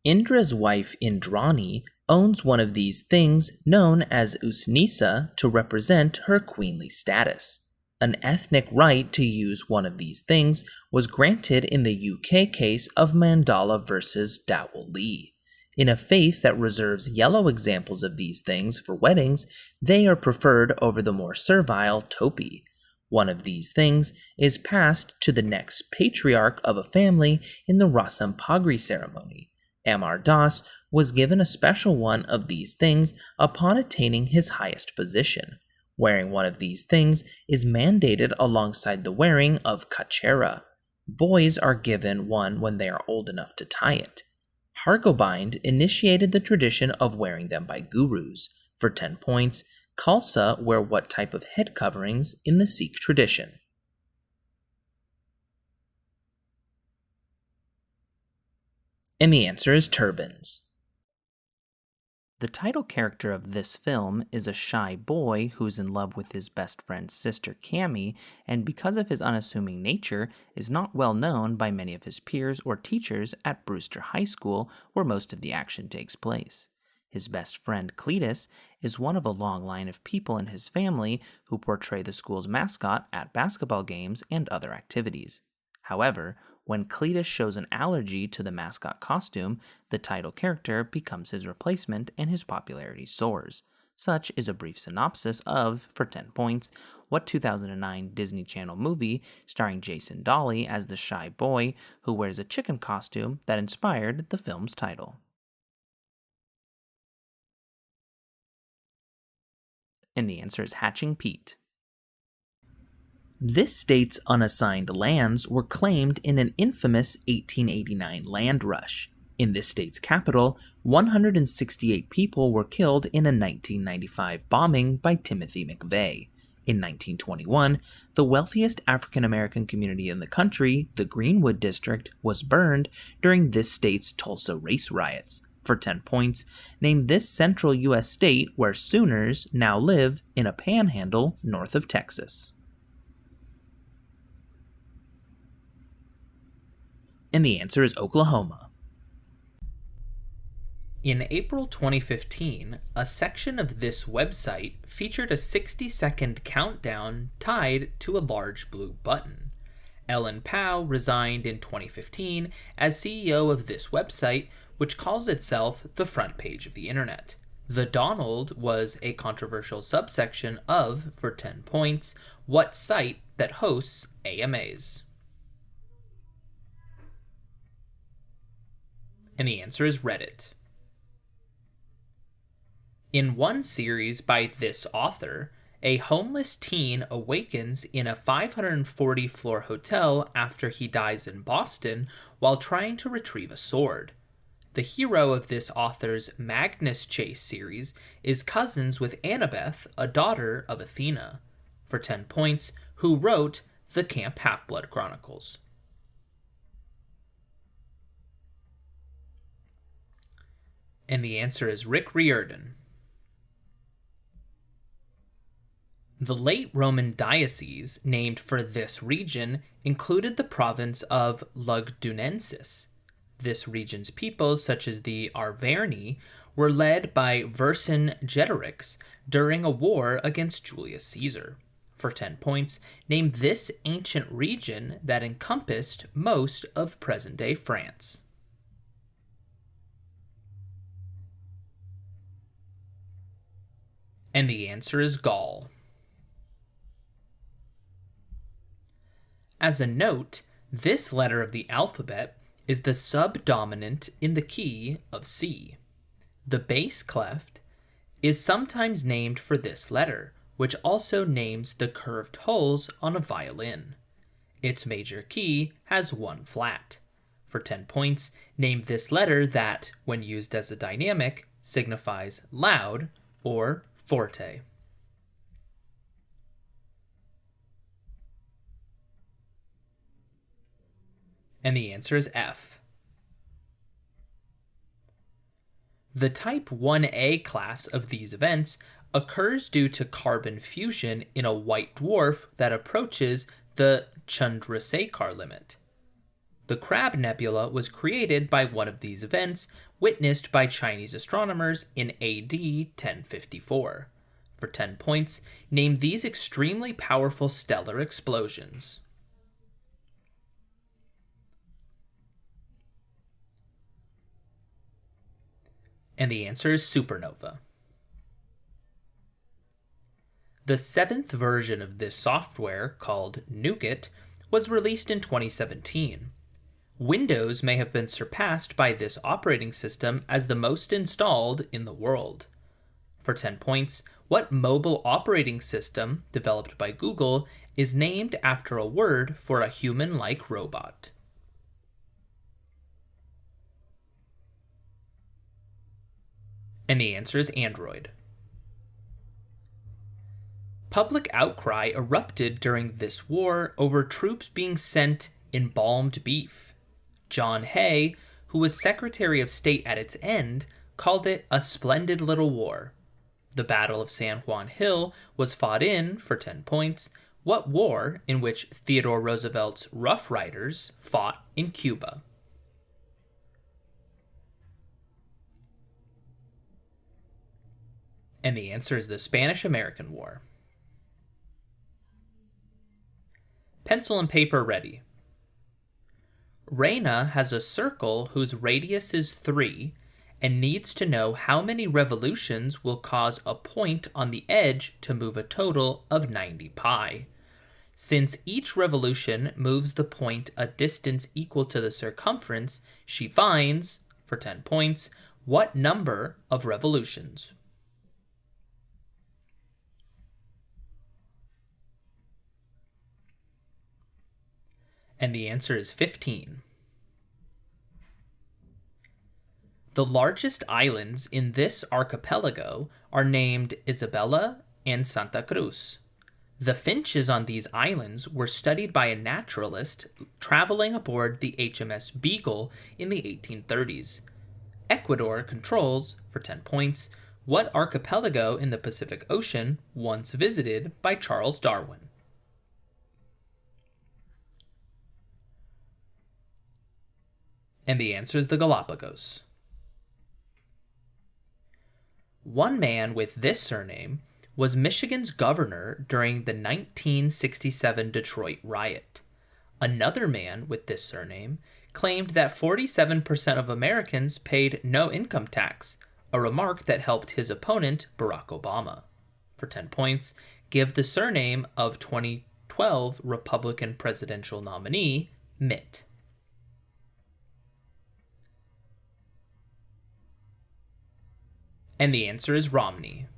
Indra's wife Indrani owns one of these things known as Usnisa to represent her queenly status. An ethnic right to use one of these things was granted in the UK case of Mandala versus Dowell Lee. In a faith that reserves yellow examples of these things for weddings, they are preferred over the more servile topi. One of these things is passed to the next patriarch of a family in the Rasampagri ceremony. Amar Das was given a special one of these things upon attaining his highest position. Wearing one of these things is mandated alongside the wearing of kachera. Boys are given one when they are old enough to tie it. Hargobind initiated the tradition of wearing them by gurus. For 10 points, Khalsa wear what type of head coverings in the Sikh tradition? And the answer is turbans. The title character of this film is a shy boy who's in love with his best friend's sister Cammy, and because of his unassuming nature, is not well known by many of his peers or teachers at Brewster High School, where most of the action takes place. His best friend Cletus is one of a long line of people in his family who portray the school's mascot at basketball games and other activities. However, when Cletus shows an allergy to the mascot costume, the title character becomes his replacement and his popularity soars. Such is a brief synopsis of, for 10 points, what 2009 Disney Channel movie starring Jason Dolley as the shy boy who wears a chicken costume that inspired the film's title. And the answer is Hatching Pete. This state's unassigned lands were claimed in an infamous 1889 land rush. In this state's capital, 168 people were killed in a 1995 bombing by Timothy McVeigh. In 1921, the wealthiest African American community in the country, the Greenwood District, was burned during this state's Tulsa race riots. For 10 points, name this central U.S. state where Sooners now live in a panhandle north of Texas. And the answer is Oklahoma. In April 2015, a section of this website featured a 60-second countdown tied to a large blue button. Ellen Pao resigned in 2015 as CEO of this website, which calls itself the front page of the internet. The Donald was a controversial subsection of, for 10 points, what site that hosts AMAs? And the answer is Reddit. In one series by this author, a homeless teen awakens in a 540-floor hotel after he dies in Boston while trying to retrieve a sword. The hero of this author's Magnus Chase series is cousins with Annabeth, a daughter of Athena. For 10 points, who wrote the Camp Half-Blood Chronicles? And the answer is Rick Riordan. The late Roman diocese named for this region included the province of Lugdunensis. This region's peoples, such as the Arverni, were led by Vercingetorix during a war against Julius Caesar. For 10 points, name this ancient region that encompassed most of present-day France. And the answer is Gaul. As a note, this letter of the alphabet is the subdominant in the key of C. The bass clef is sometimes named for this letter, which also names the curved holes on a violin. Its major key has 1 flat. For 10 points, name this letter that, when used as a dynamic, signifies loud or forte. And the answer is F. The type 1a class of these events occurs due to carbon fusion in a white dwarf that approaches the Chandrasekhar limit. The Crab Nebula was created by one of these events, witnessed by Chinese astronomers in AD 1054. For 10 points, name these extremely powerful stellar explosions. And the answer is supernova. The 7th version of this software, called Nougat, was released in 2017. Windows may have been surpassed by this operating system as the most installed in the world. For 10 points, what mobile operating system, developed by Google, is named after a word for a human-like robot? And the answer is Android. Public outcry erupted during this war over troops being sent embalmed beef. John Hay, who was Secretary of State at its end, called it a splendid little war. The Battle of San Juan Hill was fought in, for 10 points, what war in which Theodore Roosevelt's Rough Riders fought in Cuba? And the answer is the Spanish-American War. Pencil and paper ready. Reina has a circle whose radius is 3 and needs to know how many revolutions will cause a point on the edge to move a total of 90 pi. Since each revolution moves the point a distance equal to the circumference, she finds, for 10 points, what number of revolutions? And the answer is 15. The largest islands in this archipelago are named Isabella and Santa Cruz. The finches on these islands were studied by a naturalist traveling aboard the HMS Beagle in the 1830s. Ecuador controls, for 10 points, what archipelago in the Pacific Ocean once visited by Charles Darwin? And the answer is the Galapagos. One man with this surname was Michigan's governor during the 1967 Detroit riot. Another man with this surname claimed that 47% of Americans paid no income tax, a remark that helped his opponent, Barack Obama. For 10 points, give the surname of 2012 Republican presidential nominee, Mitt. And the answer is Romney.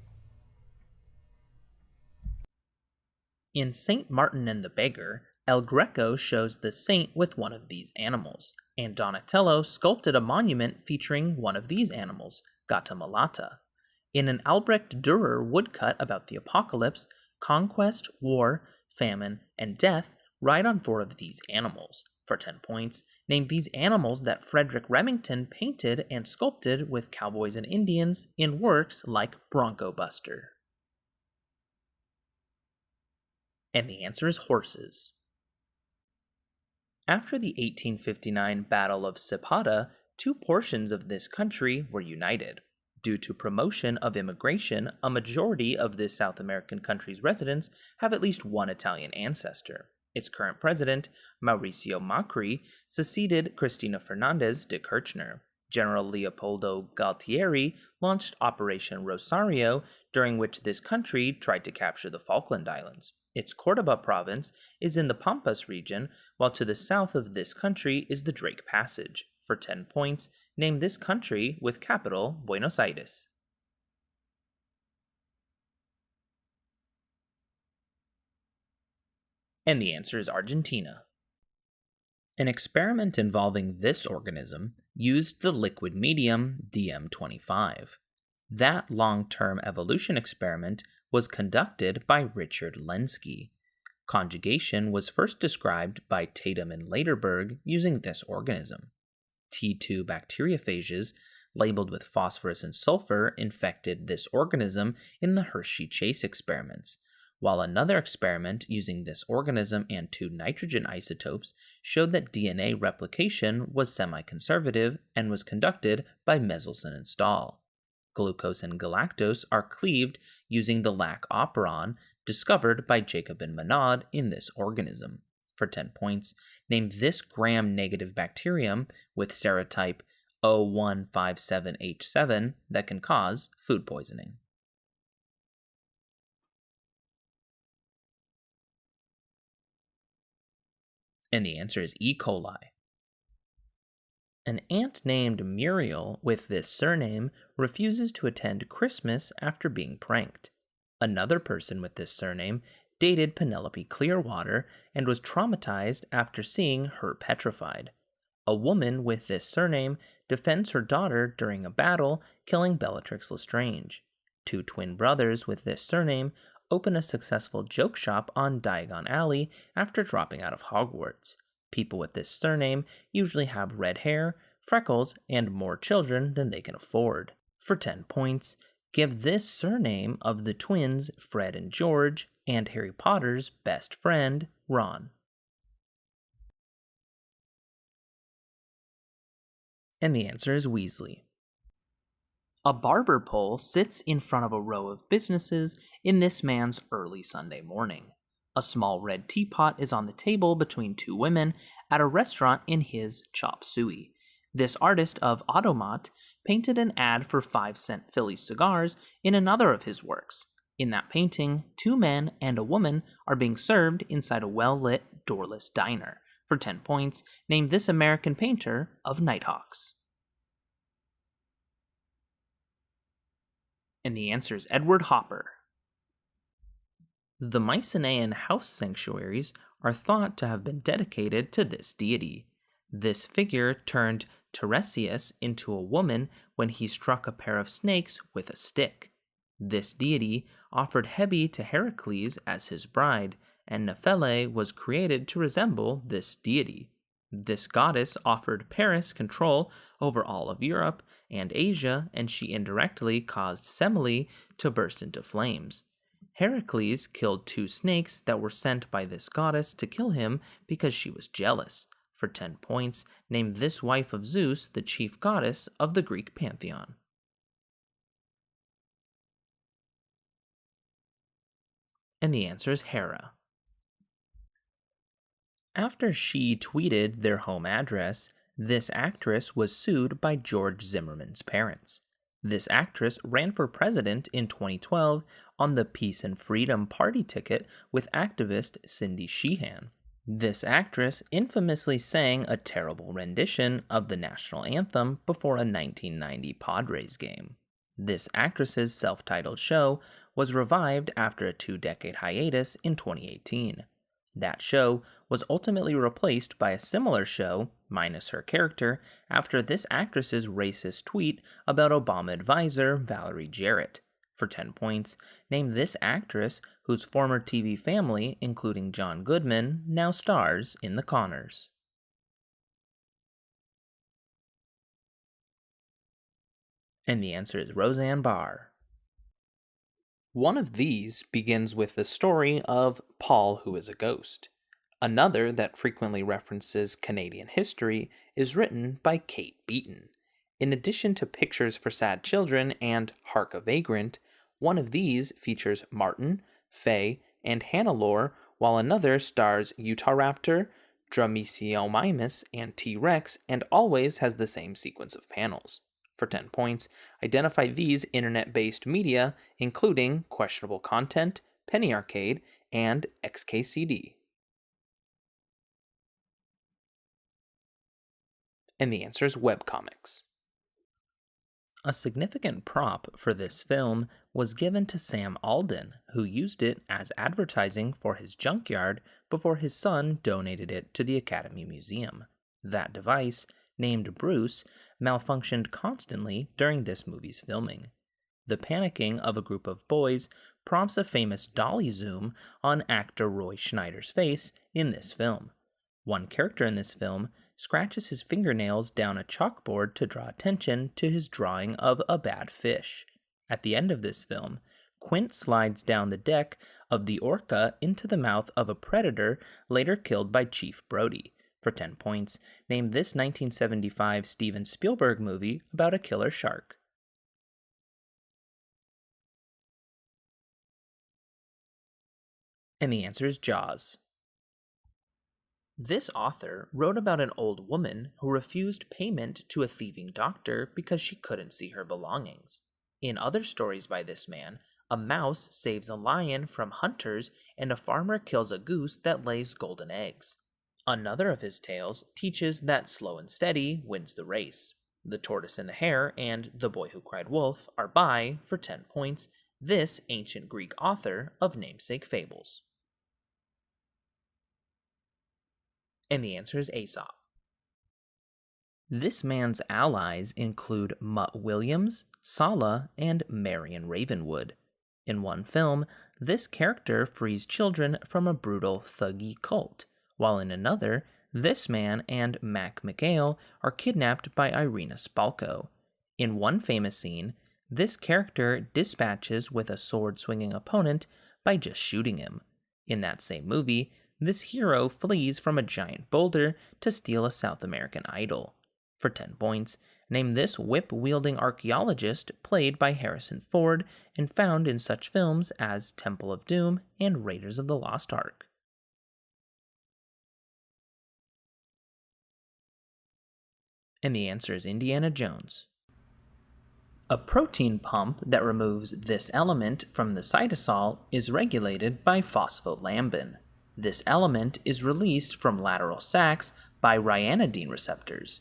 In St. Martin and the Beggar, El Greco shows the saint with one of these animals, and Donatello sculpted a monument featuring one of these animals, Gattamelata. In an Albrecht Dürer woodcut about the apocalypse, conquest, war, famine, and death ride on 4 of these animals. For 10 points, name these animals that Frederick Remington painted and sculpted with cowboys and Indians in works like Bronco Buster. And the answer is horses. After the 1859 Battle of Zapata, 2 portions of this country were united. Due to promotion of immigration, a majority of this South American country's residents have at least one Italian ancestor. Its current president, Mauricio Macri, succeeded Cristina Fernandez de Kirchner. General Leopoldo Galtieri launched Operation Rosario, during which this country tried to capture the Falkland Islands. Its Cordoba province is in the Pampas region, while to the south of this country is the Drake Passage. For 10 points, name this country with capital Buenos Aires. And the answer is Argentina. An experiment involving this organism used the liquid medium DM25. That long-term evolution experiment was conducted by Richard Lenski. Conjugation was first described by Tatum and Lederberg using this organism. T2 bacteriophages, labeled with phosphorus and sulfur, infected this organism in the Hershey-Chase experiments, while another experiment using this organism and 2 nitrogen isotopes showed that DNA replication was semi-conservative and was conducted by Meselson and Stahl. Glucose and galactose are cleaved using the lac operon discovered by Jacob and Monod in this organism. For 10 points, name this gram-negative bacterium with serotype O157H7 that can cause food poisoning. And the answer is E. coli. An aunt named Muriel with this surname refuses to attend Christmas after being pranked. Another person with this surname dated Penelope Clearwater and was traumatized after seeing her petrified. A woman with this surname defends her daughter during a battle, killing Bellatrix Lestrange. 2 twin brothers with this surname open a successful joke shop on Diagon Alley after dropping out of Hogwarts. People with this surname usually have red hair, freckles, and more children than they can afford. For 10 points, give this surname of the twins Fred and George and Harry Potter's best friend, Ron. And the answer is Weasley. A barber pole sits in front of a row of businesses in this man's early Sunday morning. A small red teapot is on the table between 2 women at a restaurant in his chop suey. This artist of Automat painted an ad for 5-cent Philly cigars in another of his works. In that painting, 2 men and a woman are being served inside a well-lit, doorless diner. For 10 points, name this American painter of Nighthawks. And the answer is Edward Hopper. The Mycenaean house sanctuaries are thought to have been dedicated to this deity. This figure turned Tiresias into a woman when he struck a pair of snakes with a stick. This deity offered Hebe to Heracles as his bride, and Nephele was created to resemble this deity. This goddess offered Paris control over all of Europe and Asia, and she indirectly caused Semele to burst into flames. Heracles killed 2 snakes that were sent by this goddess to kill him because she was jealous. For 10 points, name this wife of Zeus the chief goddess of the Greek pantheon. And the answer is Hera. After She tweeted their home address, this actress was sued by George Zimmerman's parents. This actress ran for president in 2012 on the Peace and Freedom Party ticket with activist Cindy Sheehan. This actress infamously sang a terrible rendition of the national anthem before a 1990 Padres game. This actress's self-titled show was revived after a 2-decade hiatus in 2018. That show was ultimately replaced by a similar show, minus her character, after this actress's racist tweet about Obama advisor Valerie Jarrett. For 10 points, name this actress whose former TV family, including John Goodman, now stars in The Conners. And the answer is Roseanne Barr. One of these begins with the story of Paul Who is a Ghost. Another that frequently references Canadian history is written by Kate Beaton. In addition to Pictures for Sad Children and Hark a Vagrant, one of these features Martin, Faye, and Hannelore, while another stars Utah Raptor, Dromaeosaurus, and T-Rex, and always has the same sequence of panels. For 10 points, identify these internet-based media, including questionable content, Penny Arcade, and XKCD. And the answer is webcomics. A significant prop for this film was given to Sam Alden, who used it as advertising for his junkyard before his son donated it to the Academy Museum. That device, named Bruce, malfunctioned constantly during this movie's filming. The panicking of a group of boys prompts a famous dolly zoom on actor Roy Schneider's face in this film. One character in this film scratches his fingernails down a chalkboard to draw attention to his drawing of a bad fish. At the end of this film, Quint slides down the deck of the Orca into the mouth of a predator later killed by Chief Brody. For 10 points, name this 1975 Steven Spielberg movie about a killer shark. And the answer is Jaws. This author wrote about an old woman who refused payment to a thieving doctor because she couldn't see her belongings. In other stories by this man, a mouse saves a lion from hunters and a farmer kills a goose that lays golden eggs. Another of his tales teaches that slow and steady wins the race. The Tortoise and the Hare and The Boy Who Cried Wolf are by, for 10 points, this ancient Greek author of namesake fables. And the answer is Aesop. This man's allies include Mutt Williams, Sala, and Marion Ravenwood. In one film, this character frees children from a brutal thuggy cult, while in another, this man and Mac McHale are kidnapped by Irina Spalko. In one famous scene, this character dispatches with a sword-swinging opponent by just shooting him. In that same movie, this hero flees from a giant boulder to steal a South American idol. For 10 points, name this whip-wielding archaeologist played by Harrison Ford and found in such films as Temple of Doom and Raiders of the Lost Ark. And the answer is Indiana Jones. A protein pump that removes this element from the cytosol is regulated by phospholambin. This element is released from lateral sacs by ryanodine receptors.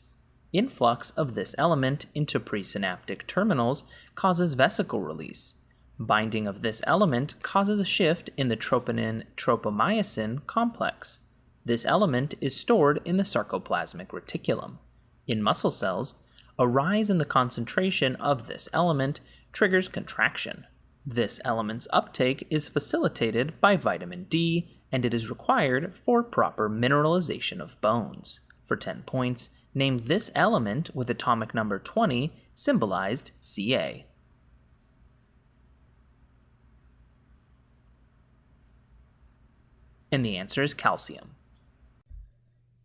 Influx of this element into presynaptic terminals causes vesicle release. Binding of this element causes a shift in the troponin-tropomyosin complex. This element is stored in the sarcoplasmic reticulum. In muscle cells, a rise in the concentration of this element triggers contraction. This element's uptake is facilitated by vitamin D, and it is required for proper mineralization of bones. For 10 points, name this element with atomic number 20, symbolized Ca. And the answer is calcium.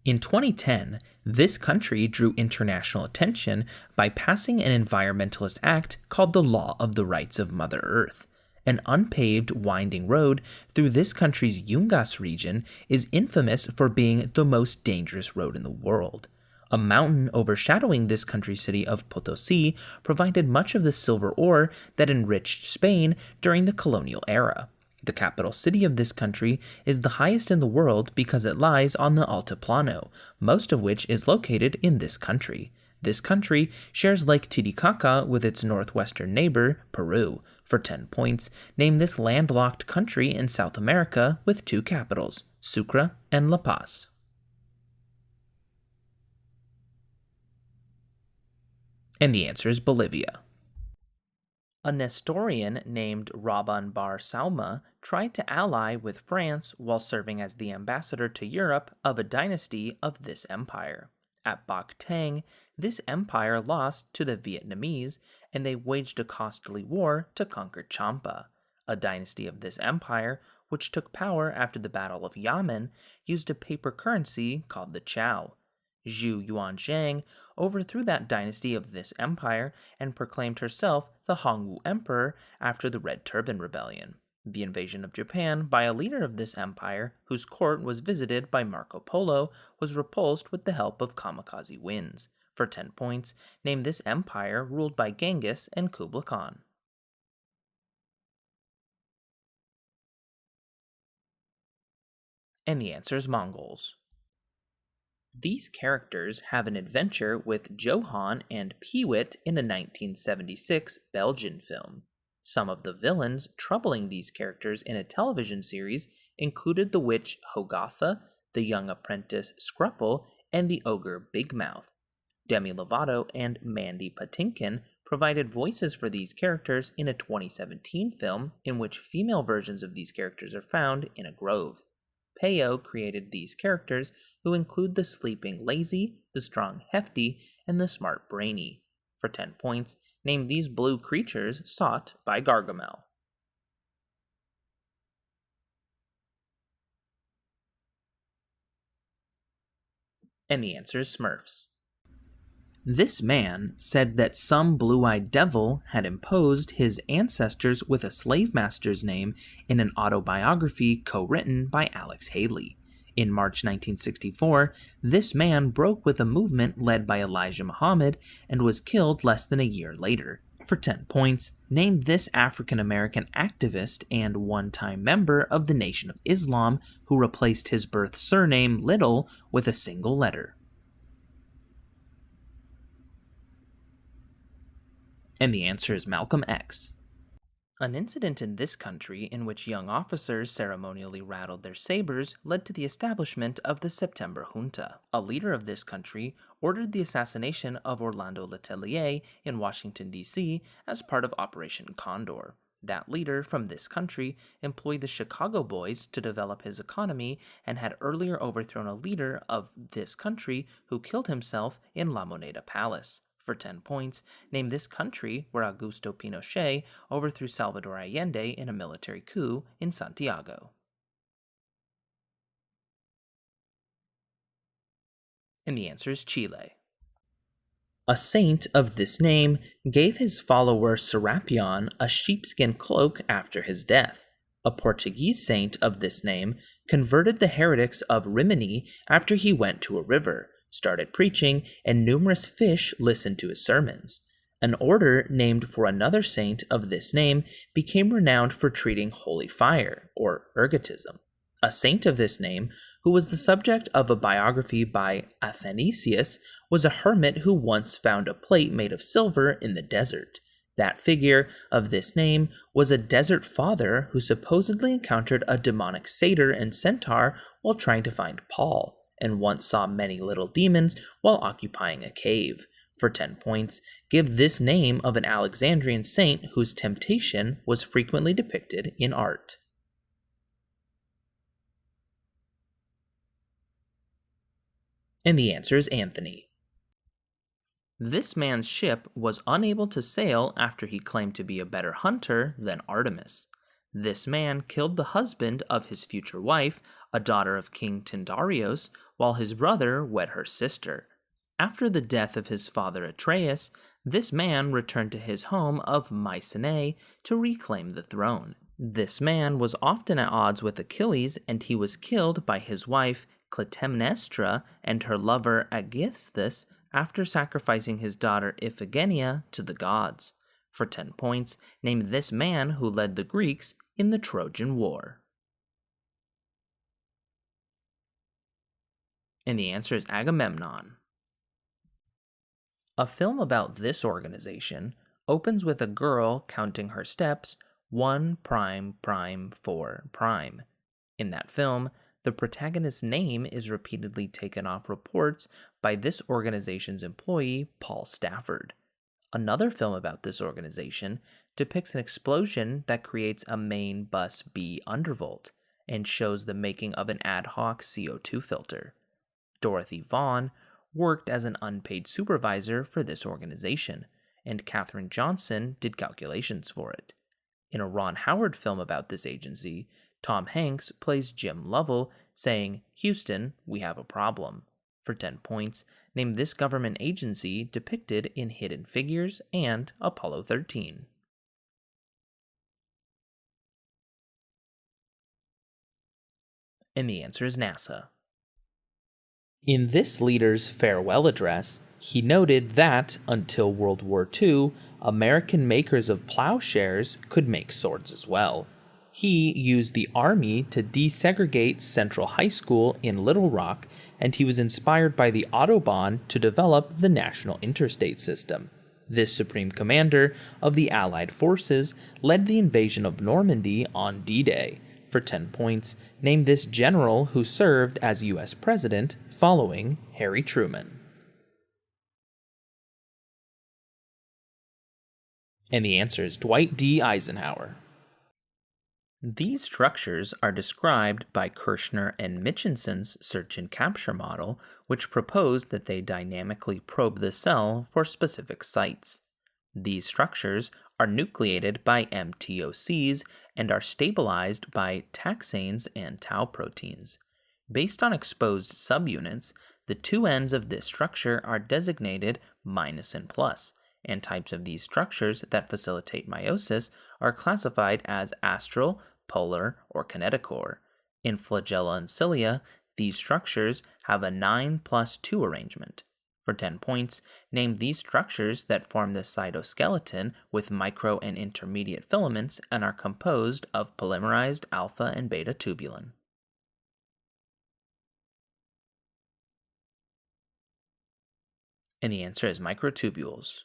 In 2010, this country drew international attention by passing an environmentalist act called the Law of the Rights of Mother Earth. An unpaved, winding road through this country's Yungas region is infamous for being the most dangerous road in the world. A mountain overshadowing this country's city of Potosi provided much of the silver ore that enriched Spain during the colonial era. The capital city of this country is the highest in the world because it lies on the Altiplano, most of which is located in this country. This country shares Lake Titicaca with its northwestern neighbor, Peru. For 10 points, name this landlocked country in South America with two capitals, Sucre and La Paz. And the answer is Bolivia. A Nestorian named Raban bar Sauma tried to ally with France while serving as the ambassador to Europe of a dynasty of this empire. At Bac Tang, this empire lost to the Vietnamese, and they waged a costly war to conquer Champa. A dynasty of this empire, which took power after the Battle of Yamen, used a paper currency called the Chow. Zhu Yuanzhang overthrew that dynasty of this empire and proclaimed herself the Hongwu Emperor after the Red Turban Rebellion. The invasion of Japan by a leader of this empire, whose court was visited by Marco Polo, was repulsed with the help of kamikaze winds. For 10 points, name this empire ruled by Genghis and Kublai Khan. And the answer is Mongols. These characters have an adventure with Johan and Peewit in a 1976 Belgian film. Some of the villains troubling these characters in a television series included the witch Hogatha, the young apprentice Scrupple, and the ogre Big Mouth. Demi Lovato and Mandy Patinkin provided voices for these characters in a 2017 film in which female versions of these characters are found in a grove. Peyo created these characters, who include the sleeping lazy, the strong hefty, and the smart brainy. For 10 points, name these blue creatures sought by Gargamel. And the answer is Smurfs. This man said that some blue-eyed devil had imposed his ancestors with a slave master's name in an autobiography co-written by Alex Haley. In March 1964, this man broke with a movement led by Elijah Muhammad and was killed less than a year later. For 10 points, name this African-American activist and one-time member of the Nation of Islam who replaced his birth surname Little with a single letter. And the answer is Malcolm X. An incident in this country in which young officers ceremonially rattled their sabers led to the establishment of the September Junta. A leader of this country ordered the assassination of Orlando Letelier in Washington, D.C. as part of Operation Condor. That leader from this country employed the Chicago Boys to develop his economy and had earlier overthrown a leader of this country who killed himself in La Moneda Palace. For 10 points, name this country where Augusto Pinochet overthrew Salvador Allende in a military coup in Santiago. And the answer is Chile. A saint of this name gave his follower Serapion a sheepskin cloak after his death. A Portuguese saint of this name converted the heretics of Rimini after he went to a river, started preaching, and numerous fish listened to his sermons. An order named for another saint of this name became renowned for treating holy fire, or ergotism. A saint of this name, who was the subject of a biography by Athanasius, was a hermit who once found a plate made of silver in the desert. That figure of this name was a desert father who supposedly encountered a demonic satyr and centaur while trying to find Paul, and once saw many little demons while occupying a cave. For 10 points, give this name of an Alexandrian saint whose temptation was frequently depicted in art. And the answer is Anthony. This man's ship was unable to sail after he claimed to be a better hunter than Artemis. This man killed the husband of his future wife, a daughter of King Tyndareus, while his brother wed her sister. After the death of his father Atreus, this man returned to his home of Mycenae to reclaim the throne. This man was often at odds with Achilles, and he was killed by his wife Clytemnestra and her lover Aegisthus after sacrificing his daughter Iphigenia to the gods. For 10 points, name this man who led the Greeks in the Trojan War. And the answer is Agamemnon. A film about this organization opens with a girl counting her steps 1 prime prime 4 prime. In that film, the protagonist's name is repeatedly taken off reports by this organization's employee, Paul Stafford. Another film about this organization depicts an explosion that creates a main bus B undervolt and shows the making of an ad hoc CO2 filter. Dorothy Vaughan worked as an unpaid supervisor for this organization, and Katherine Johnson did calculations for it. In a Ron Howard film about this agency, Tom Hanks plays Jim Lovell, saying, "Houston, we have a problem." For 10 points, name this government agency depicted in Hidden Figures and Apollo 13. And the answer is NASA. In this leader's farewell address, he noted that, until World War II, American makers of plowshares could make swords as well. He used the Army to desegregate Central High School in Little Rock, and he was inspired by the Autobahn to develop the National Interstate System. This Supreme Commander of the Allied forces led the invasion of Normandy on D-Day. For 10 points, name this general who served as U.S. President following Harry Truman. And the answer is Dwight D. Eisenhower. These structures are described by Kirshner and Mitchinson's search and capture model, which proposed that they dynamically probe the cell for specific sites. These structures are nucleated by MTOCs and are stabilized by taxanes and tau proteins. Based on exposed subunits, the two ends of this structure are designated minus and plus, and types of these structures that facilitate meiosis are classified as astral, polar, or kinetochore. In flagella and cilia, these structures have a 9+2 arrangement. For 10 points, name these structures that form the cytoskeleton with micro and intermediate filaments and are composed of polymerized alpha and beta tubulin. And the answer is microtubules.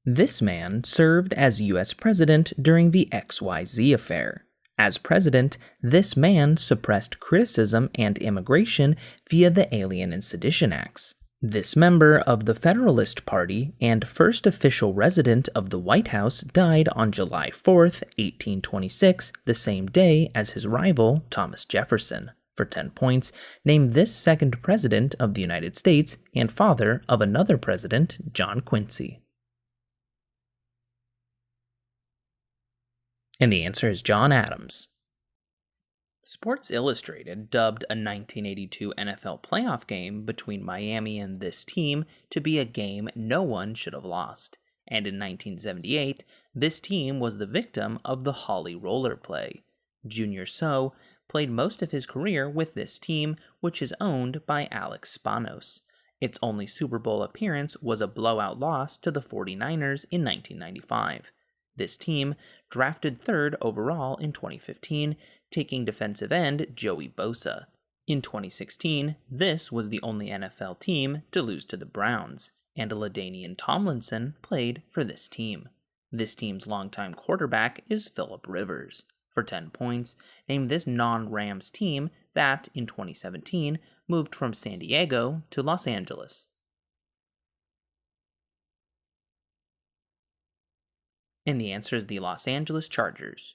This man served as U.S. President during the XYZ affair. As president, this man suppressed criticism and immigration via the Alien and Sedition Acts. This member of the Federalist Party and first official resident of the White House died on July 4, 1826, the same day as his rival, Thomas Jefferson. For 10 points, name this second president of the United States and father of another president, John Quincy. And the answer is John Adams. Sports Illustrated dubbed a 1982 NFL playoff game between Miami and this team to be a game no one should have lost. And in 1978, this team was the victim of the Holly Roller play. Junior So played most of his career with this team, which is owned by Alex Spanos. Its only Super Bowl appearance was a blowout loss to the 49ers in 1995. This team drafted 3rd overall in 2015, taking defensive end Joey Bosa. In 2016, this was the only NFL team to lose to the Browns, and LaDainian Tomlinson played for this team. This team's longtime quarterback is Phillip Rivers. For 10 points, name this non-Rams team that, in 2017, moved from San Diego to Los Angeles. And the answer is the Los Angeles Chargers.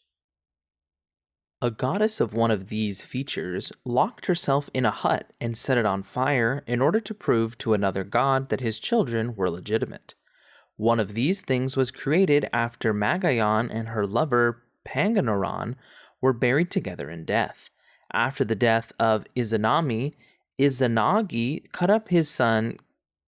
A goddess of one of these features locked herself in a hut and set it on fire in order to prove to another god that his children were legitimate. One of these things was created after Magayon and her lover Panganoron were buried together in death. After the death of Izanami, Izanagi cut up his son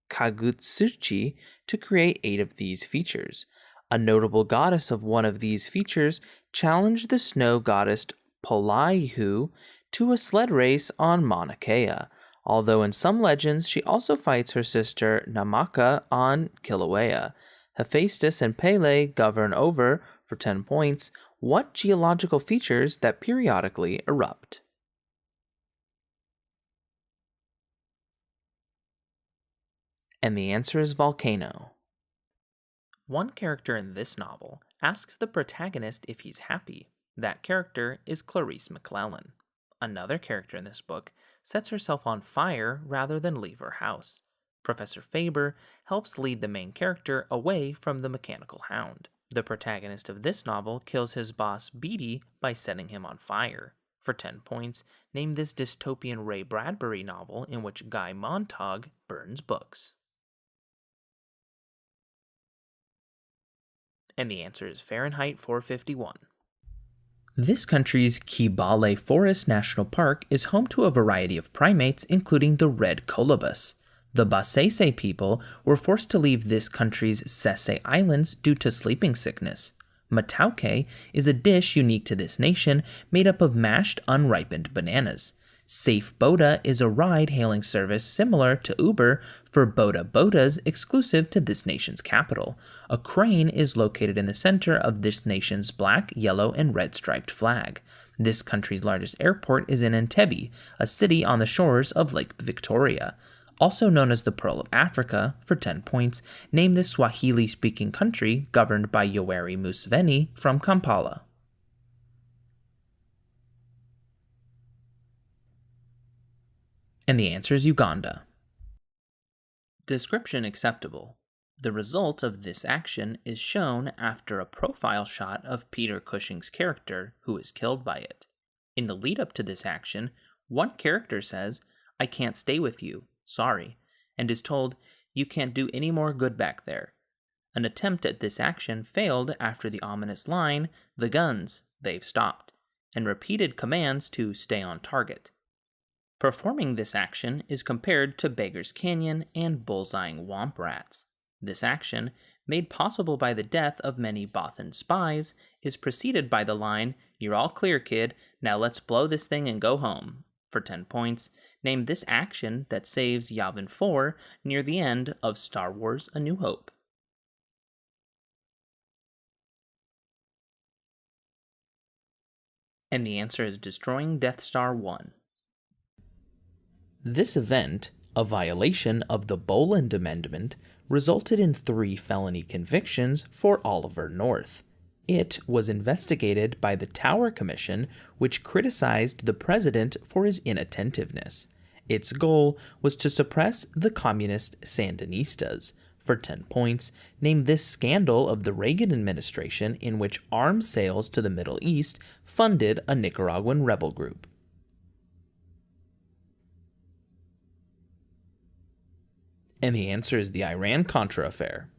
Kagutsuchi to create 8 of these features. A notable goddess of one of these features challenged the snow goddess Polaihu to a sled race on Mauna Kea, although in some legends she also fights her sister Namaka on Kilauea. Hephaestus and Pele govern over, for 10 points, what geological features that periodically erupt? And the answer is volcano. One character in this novel asks the protagonist if he's happy. That character is Clarice McClellan. Another character in this book sets herself on fire rather than leave her house. Professor Faber helps lead the main character away from the mechanical hound. The protagonist of this novel kills his boss Beatty by setting him on fire. For 10 points, name this dystopian Ray Bradbury novel in which Guy Montag burns books. And the answer is Fahrenheit 451. This country's Kibale Forest National Park is home to a variety of primates, including the red colobus. The Basese people were forced to leave this country's Sese Islands due to sleeping sickness. Matauke is a dish unique to this nation made up of mashed unripened bananas. Safe Boda is a ride-hailing service similar to Uber for Boda Bodas exclusive to this nation's capital. A crane is located in the center of this nation's black, yellow, and red striped flag. This country's largest airport is in Entebbe, a city on the shores of Lake Victoria. Also known as the Pearl of Africa, for 10 points, name this Swahili-speaking country governed by Yoweri Museveni from Kampala. And the answer is Uganda. Description acceptable. The result of this action is shown after a profile shot of Peter Cushing's character, who is killed by it. In the lead-up to this action, one character says, "I can't stay with you, sorry," and is told, "You can't do any more good back there." An attempt at this action failed after the ominous line, "The guns, they've stopped," and repeated commands to stay on target. Performing this action is compared to Beggar's Canyon and bullseyeing womp rats. This action, made possible by the death of many Bothan spies, is preceded by the line, "You're all clear, kid, now let's blow this thing and go home." For 10 points, name this action that saves Yavin 4 near the end of Star Wars A New Hope. And the answer is destroying Death Star 1. This event, a violation of the Boland Amendment, resulted in 3 felony convictions for Oliver North. It was investigated by the Tower Commission, which criticized the president for his inattentiveness. Its goal was to suppress the communist Sandinistas. For 10 points, name this scandal of the Reagan administration in which arms sales to the Middle East funded a Nicaraguan rebel group. And the answer is the Iran-Contra affair.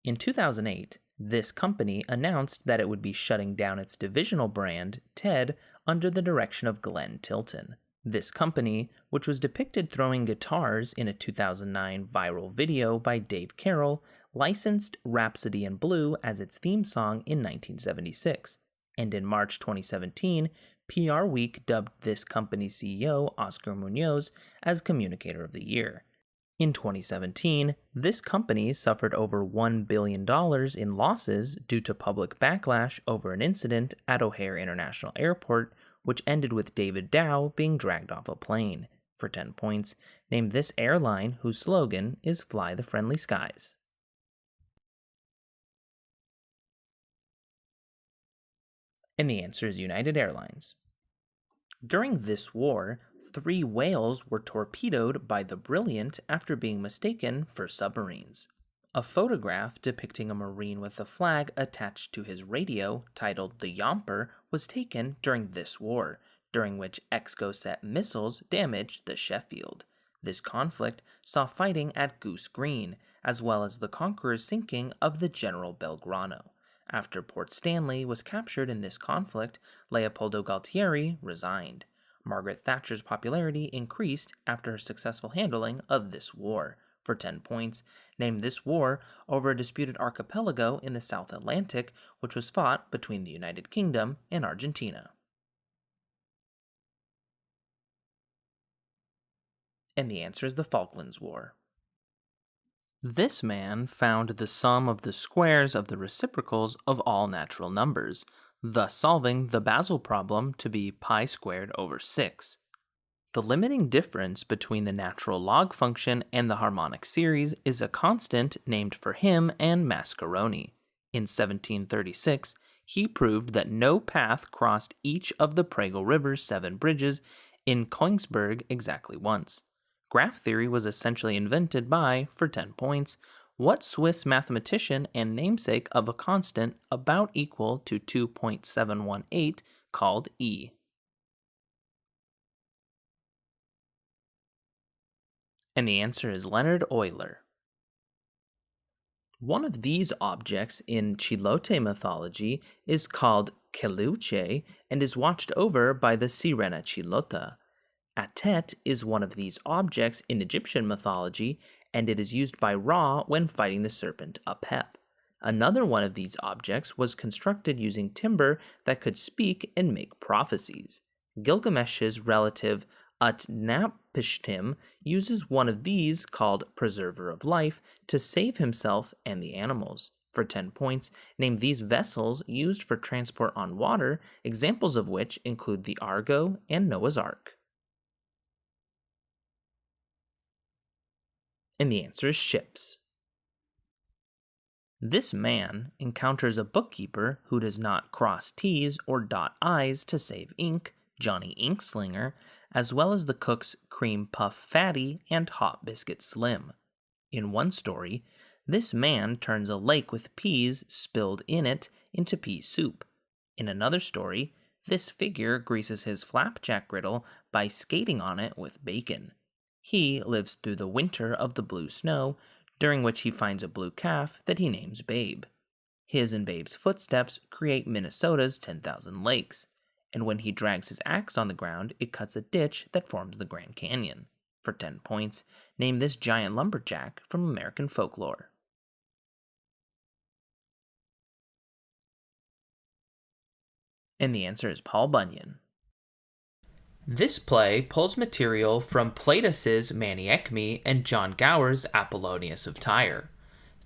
In 2008, this company announced that it would be shutting down its divisional brand, TED, under the direction of Glenn Tilton. This company, which was depicted throwing guitars in a 2009 viral video by Dave Carroll, licensed Rhapsody in Blue as its theme song in 1976. And in March 2017, PR Week dubbed this company's CEO, Oscar Munoz, as Communicator of the Year. In 2017, this company suffered over $1 billion in losses due to public backlash over an incident at O'Hare International Airport, which ended with David Dow being dragged off a plane. For 10 points, name this airline whose slogan is "Fly the Friendly Skies." And the answer is United Airlines. During this war, 3 whales were torpedoed by the Brilliant after being mistaken for submarines. A photograph depicting a Marine with a flag attached to his radio, titled the Yomper, was taken during this war, during which Exocet missiles damaged the Sheffield. This conflict saw fighting at Goose Green, as well as the Conqueror's sinking of the General Belgrano. After Port Stanley was captured in this conflict, Leopoldo Galtieri resigned. Margaret Thatcher's popularity increased after her successful handling of this war. For 10 points, name this war over a disputed archipelago in the South Atlantic, which was fought between the United Kingdom and Argentina. And the answer is the Falklands War. This man found the sum of the squares of the reciprocals of all natural numbers, thus solving the Basel problem to be pi squared over 6. The limiting difference between the natural log function and the harmonic series is a constant named for him and Mascaroni. In 1736, he proved that no path crossed each of the Prego River's 7 bridges in Kongsberg exactly once. Graph theory was essentially invented by, for 10 points, what Swiss mathematician and namesake of a constant about equal to 2.718 called E. And the answer is Leonhard Euler. One of these objects in Chilote mythology is called Keluche and is watched over by the Sirena Chilota. Atet is one of these objects in Egyptian mythology, and it is used by Ra when fighting the serpent Apep. Another one of these objects was constructed using timber that could speak and make prophecies. Gilgamesh's relative Utnapishtim uses one of these, called Preserver of Life, to save himself and the animals. For 10 points, name these vessels used for transport on water, examples of which include the Argo and Noah's Ark. And the answer is ships. This man encounters a bookkeeper who does not cross T's or dot I's to save ink, Johnny Inkslinger, as well as the cooks Cream Puff Fatty and Hot Biscuit Slim. In one story, this man turns a lake with peas spilled in it into pea soup. In another story, this figure greases his flapjack griddle by skating on it with bacon. He lives through the winter of the blue snow, during which he finds a blue calf that he names Babe. His and Babe's footsteps create Minnesota's 10,000 lakes, and when he drags his axe on the ground, it cuts a ditch that forms the Grand Canyon. For 10 points, name this giant lumberjack from American folklore. And the answer is Paul Bunyan. This play pulls material from Plautus's Maniechme and John Gower's Apollonius of Tyre.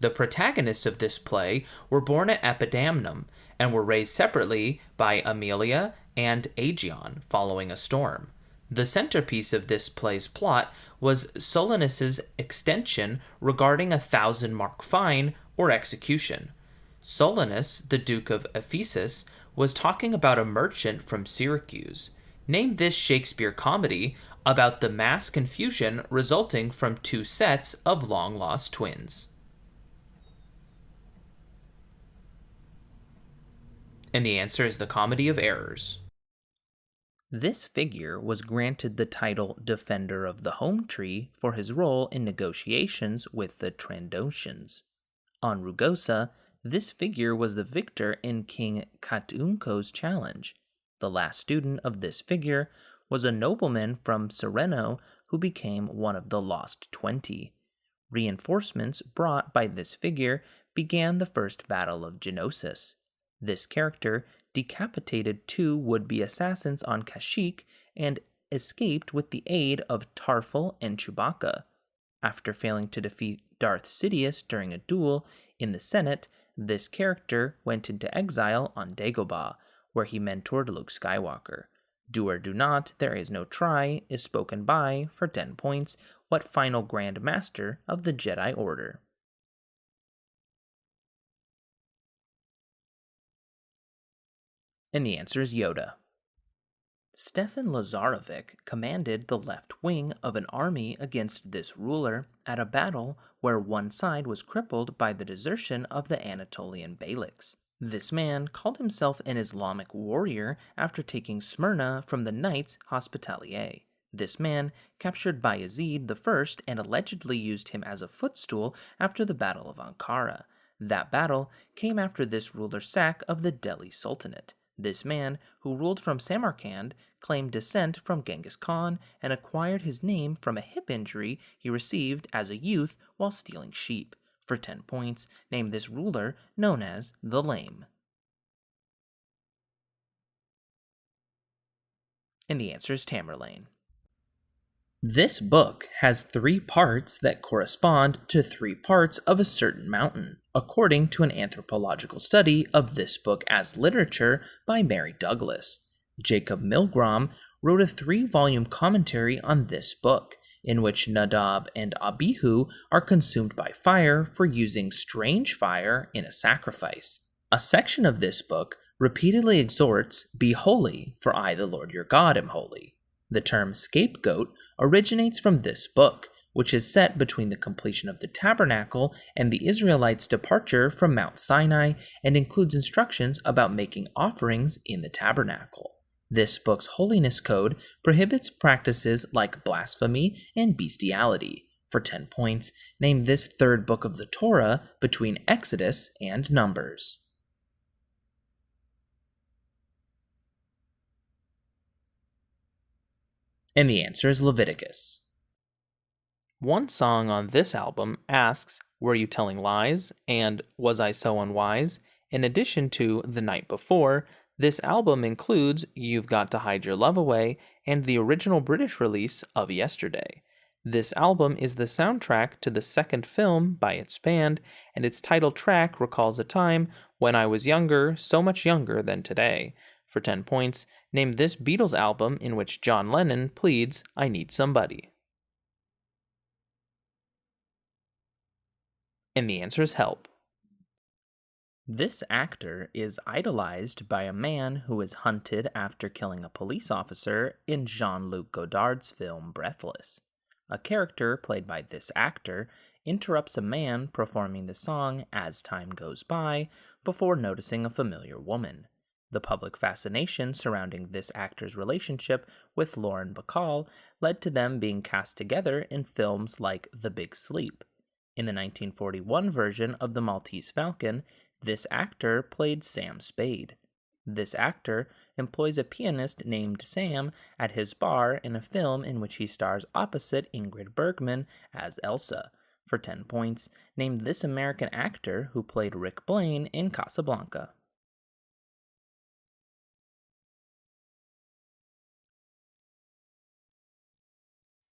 The protagonists of this play were born at Epidamnum and were raised separately by Amelia and Aegeon following a storm. The centerpiece of this play's plot was Solinus's extension regarding a 1,000-mark fine or execution. Solinus, the Duke of Ephesus, was talking about a merchant from Syracuse. Name this Shakespeare comedy about the mass confusion resulting from two sets of long-lost twins. And the answer is The Comedy of Errors. This figure was granted the title Defender of the Home Tree for his role in negotiations with the Trandoshans. On Rugosa, this figure was the victor in King Katunko's challenge. The last student of this figure was a nobleman from Sereno who became one of the Lost 20. Reinforcements brought by this figure began the first Battle of Genosis. This character decapitated 2 would-be assassins on Kashyyyk and escaped with the aid of Tarful and Chewbacca. After failing to defeat Darth Sidious during a duel in the Senate, this character went into exile on Dagobah, where he mentored Luke Skywalker. Do or do not, there is no try, is spoken by, for 10 points, what final Grand Master of the Jedi Order? And the answer is Yoda. Stefan Lazarevic commanded the left wing of an army against this ruler at a battle where one side was crippled by the desertion of the Anatolian Beyliks. This man called himself an Islamic warrior after taking Smyrna from the Knights Hospitalier. This man captured Bayezid I and allegedly used him as a footstool after the Battle of Ankara. That battle came after this ruler's sack of the Delhi Sultanate. This man, who ruled from Samarkand, claimed descent from Genghis Khan and acquired his name from a hip injury he received as a youth while stealing sheep. For 10 points, name this ruler known as the Lame. And the answer is Tamerlane. This book has 3 parts that correspond to 3 parts of a certain mountain, according to an anthropological study of this book as literature by Mary Douglas. Jacob Milgrom wrote a 3-volume commentary on this book, in which Nadab and Abihu are consumed by fire for using strange fire in a sacrifice. A section of this book repeatedly exhorts, "Be holy, for I, the Lord your God, am holy." The term scapegoat originates from this book, which is set between the completion of the tabernacle and the Israelites' departure from Mount Sinai and includes instructions about making offerings in the tabernacle. This book's holiness code prohibits practices like blasphemy and bestiality. For 10 points, name this 3rd book of the Torah between Exodus and Numbers. And the answer is Leviticus. One song on this album asks, Were You Telling Lies, and Was I So Unwise. In addition to The Night Before, this album includes You've Got to Hide Your Love Away and the original British release of Yesterday. This album is the soundtrack to the second film by its band, and its title track recalls a time when I was younger, so much younger than today. For 10 points, name this Beatles album in which John Lennon pleads, I need somebody. And the answer is Help. This actor is idolized by a man who is hunted after killing a police officer in Jean-Luc Godard's film Breathless. A character played by this actor interrupts a man performing the song As Time Goes By before noticing a familiar woman. The public fascination surrounding this actor's relationship with Lauren Bacall led to them being cast together in films like The Big Sleep. In the 1941 version of The Maltese Falcon, this actor played Sam Spade. This actor employs a pianist named Sam at his bar in a film in which he stars opposite Ingrid Bergman as Elsa. For 10 points, name this American actor who played Rick Blaine in Casablanca.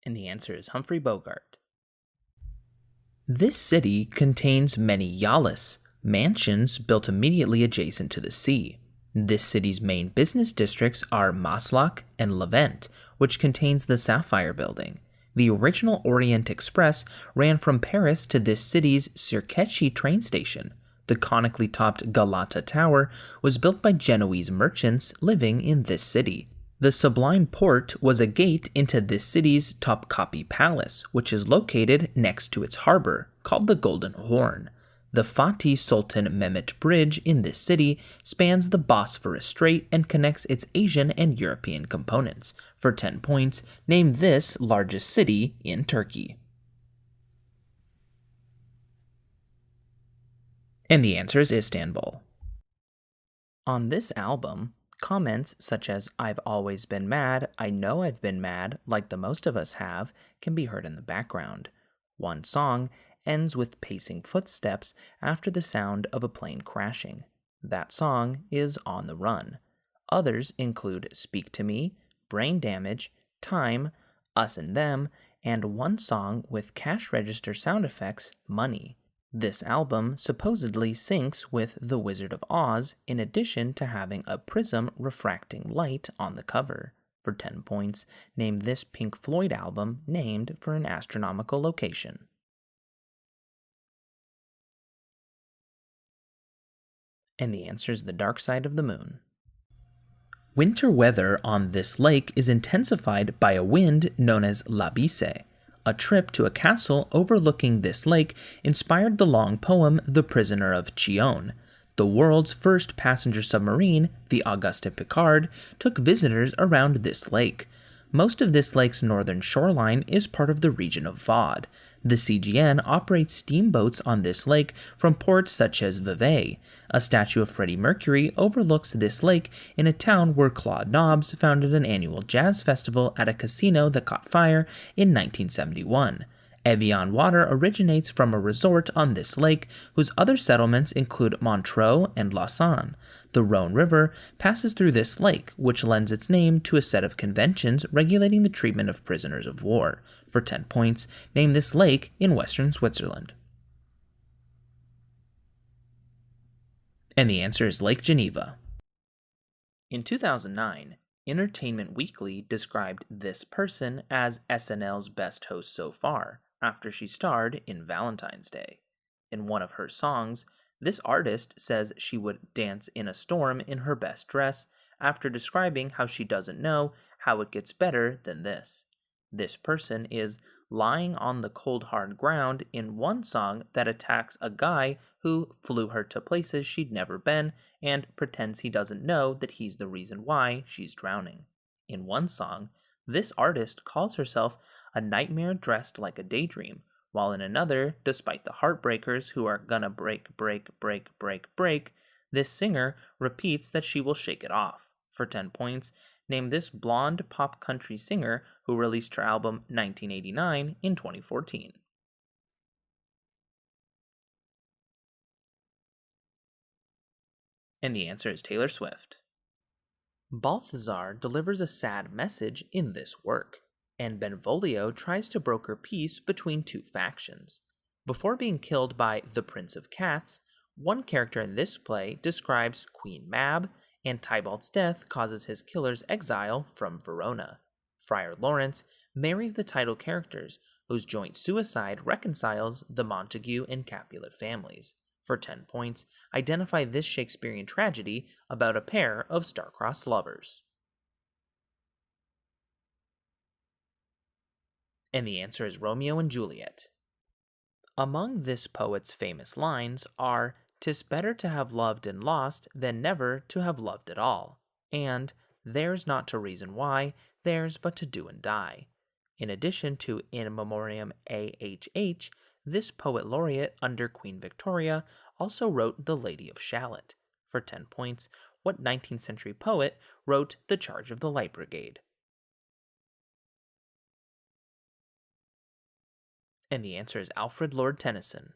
And the answer is Humphrey Bogart. This city contains many yalis, mansions built immediately adjacent to the sea. This city's main business districts are Maslach and Levant, which contains the Sapphire Building. The original Orient Express ran from Paris to this city's Circecchi train station. The conically topped Galata Tower was built by Genoese merchants living in this city. The Sublime Port was a gate into this city's Topkapi Palace, which is located next to its harbor, called the Golden Horn. The Fatih Sultan Mehmet Bridge in this city spans the Bosphorus Strait and connects its Asian and European components. For 10 points, name this largest city in Turkey. And the answer is Istanbul. On this album, comments such as I've always been mad, I know I've been mad, like the most of us have, can be heard in the background. One song ends with pacing footsteps after the sound of a plane crashing. That song is On the Run. Others include Speak to Me, Brain Damage, Time, Us and Them, and one song with cash register sound effects, Money. This album supposedly syncs with The Wizard of Oz in addition to having a prism refracting light on the cover. For 10 points, name this Pink Floyd album named for an astronomical location. And the answer is The Dark Side of the Moon. Winter weather on this lake is intensified by a wind known as La Bise. A trip to a castle overlooking this lake inspired the long poem The Prisoner of Chillon. The world's first passenger submarine, the Auguste Piccard, took visitors around this lake. Most of this lake's northern shoreline is part of the region of Vaud. The CGN operates steamboats on this lake from ports such as Vevey. A statue of Freddie Mercury overlooks this lake in a town where Claude Nobbs founded an annual jazz festival at a casino that caught fire in 1971. Evian water originates from a resort on this lake, whose other settlements include Montreux and Lausanne. The Rhone River passes through this lake, which lends its name to a set of conventions regulating the treatment of prisoners of war. For 10 points, name this lake in western Switzerland. And the answer is Lake Geneva. In 2009, Entertainment Weekly described this person as SNL's best host so far, after she starred in Valentine's Day. In one of her songs, this artist says she would dance in a storm in her best dress after describing how she doesn't know how it gets better than this. This person is lying on the cold hard ground in one song that attacks a guy who flew her to places she'd never been and pretends he doesn't know that he's the reason why she's drowning. In one song, this artist calls herself a nightmare dressed like a daydream, while in another, despite the heartbreakers who are gonna break, this singer repeats that she will shake it off. For 10 points, name this blonde pop country singer who released her album 1989 in 2014. And the answer is Taylor Swift. Balthazar delivers a sad message in this work, and Benvolio tries to broker peace between two factions. Before being killed by the Prince of Cats, one character in this play describes Queen Mab, and Tybalt's death causes his killer's exile from Verona. Friar Lawrence marries the title characters, whose joint suicide reconciles the Montague and Capulet families. For 10 points, identify this Shakespearean tragedy about a pair of star-crossed lovers. And the answer is Romeo and Juliet. Among this poet's famous lines are, "'Tis better to have loved and lost than never to have loved at all," and "Theirs not to reason why, theirs but to do and die." In addition to In Memoriam AHH, this poet laureate under Queen Victoria also wrote The Lady of Shalott. For 10 points, what 19th century poet wrote The Charge of the Light Brigade? And the answer is Alfred Lord Tennyson.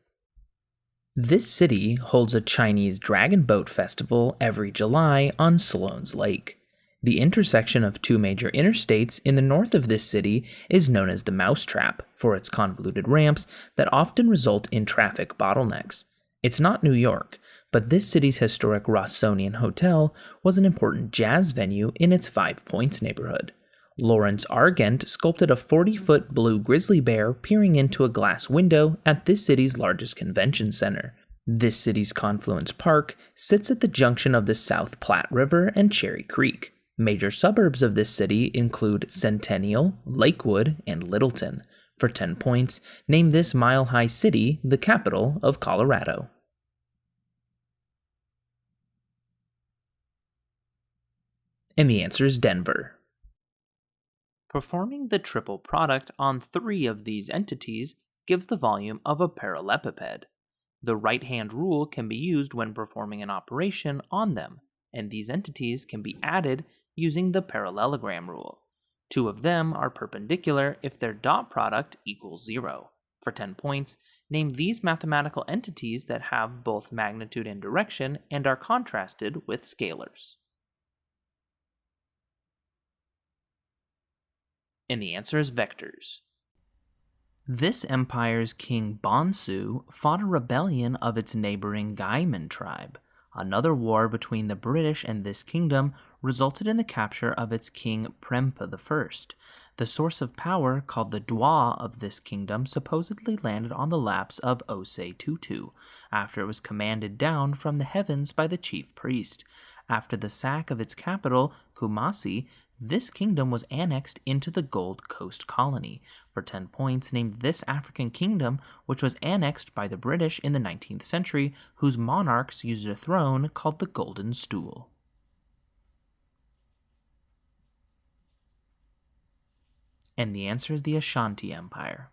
This city holds a Chinese dragon boat festival every July on Sloan's Lake. The intersection of two major interstates in the north of this city is known as the Mousetrap for its convoluted ramps that often result in traffic bottlenecks. It's not New York, but this city's historic Rossonian Hotel was an important jazz venue in its 5 Points neighborhood. Lawrence Argent sculpted a 40-foot blue grizzly bear peering into a glass window at this city's largest convention center. This city's Confluence Park sits at the junction of the South Platte River and Cherry Creek. Major suburbs of this city include Centennial, Lakewood, and Littleton. For 10 points, name this mile-high city the capital of Colorado. And the answer is Denver. Performing the triple product on 3 of these entities gives the volume of a parallelepiped. The right-hand rule can be used when performing an operation on them, and these entities can be added using the parallelogram rule. 2 of them are perpendicular if their dot product equals 0. For 10 points, name these mathematical entities that have both magnitude and direction and are contrasted with scalars. And the answer is vectors. This empire's king Bonsu fought a rebellion of its neighboring Gaiman tribe. Another war between the British and this kingdom resulted in the capture of its king Prempa I. The source of power, called the Dwa of this kingdom, supposedly landed on the laps of Osei Tutu, after it was commanded down from the heavens by the chief priest. After the sack of its capital, Kumasi, this kingdom was annexed into the Gold Coast colony. For 10 points, name this African kingdom, which was annexed by the British in the 19th century, whose monarchs used a throne called the Golden Stool. And the answer is the Ashanti Empire.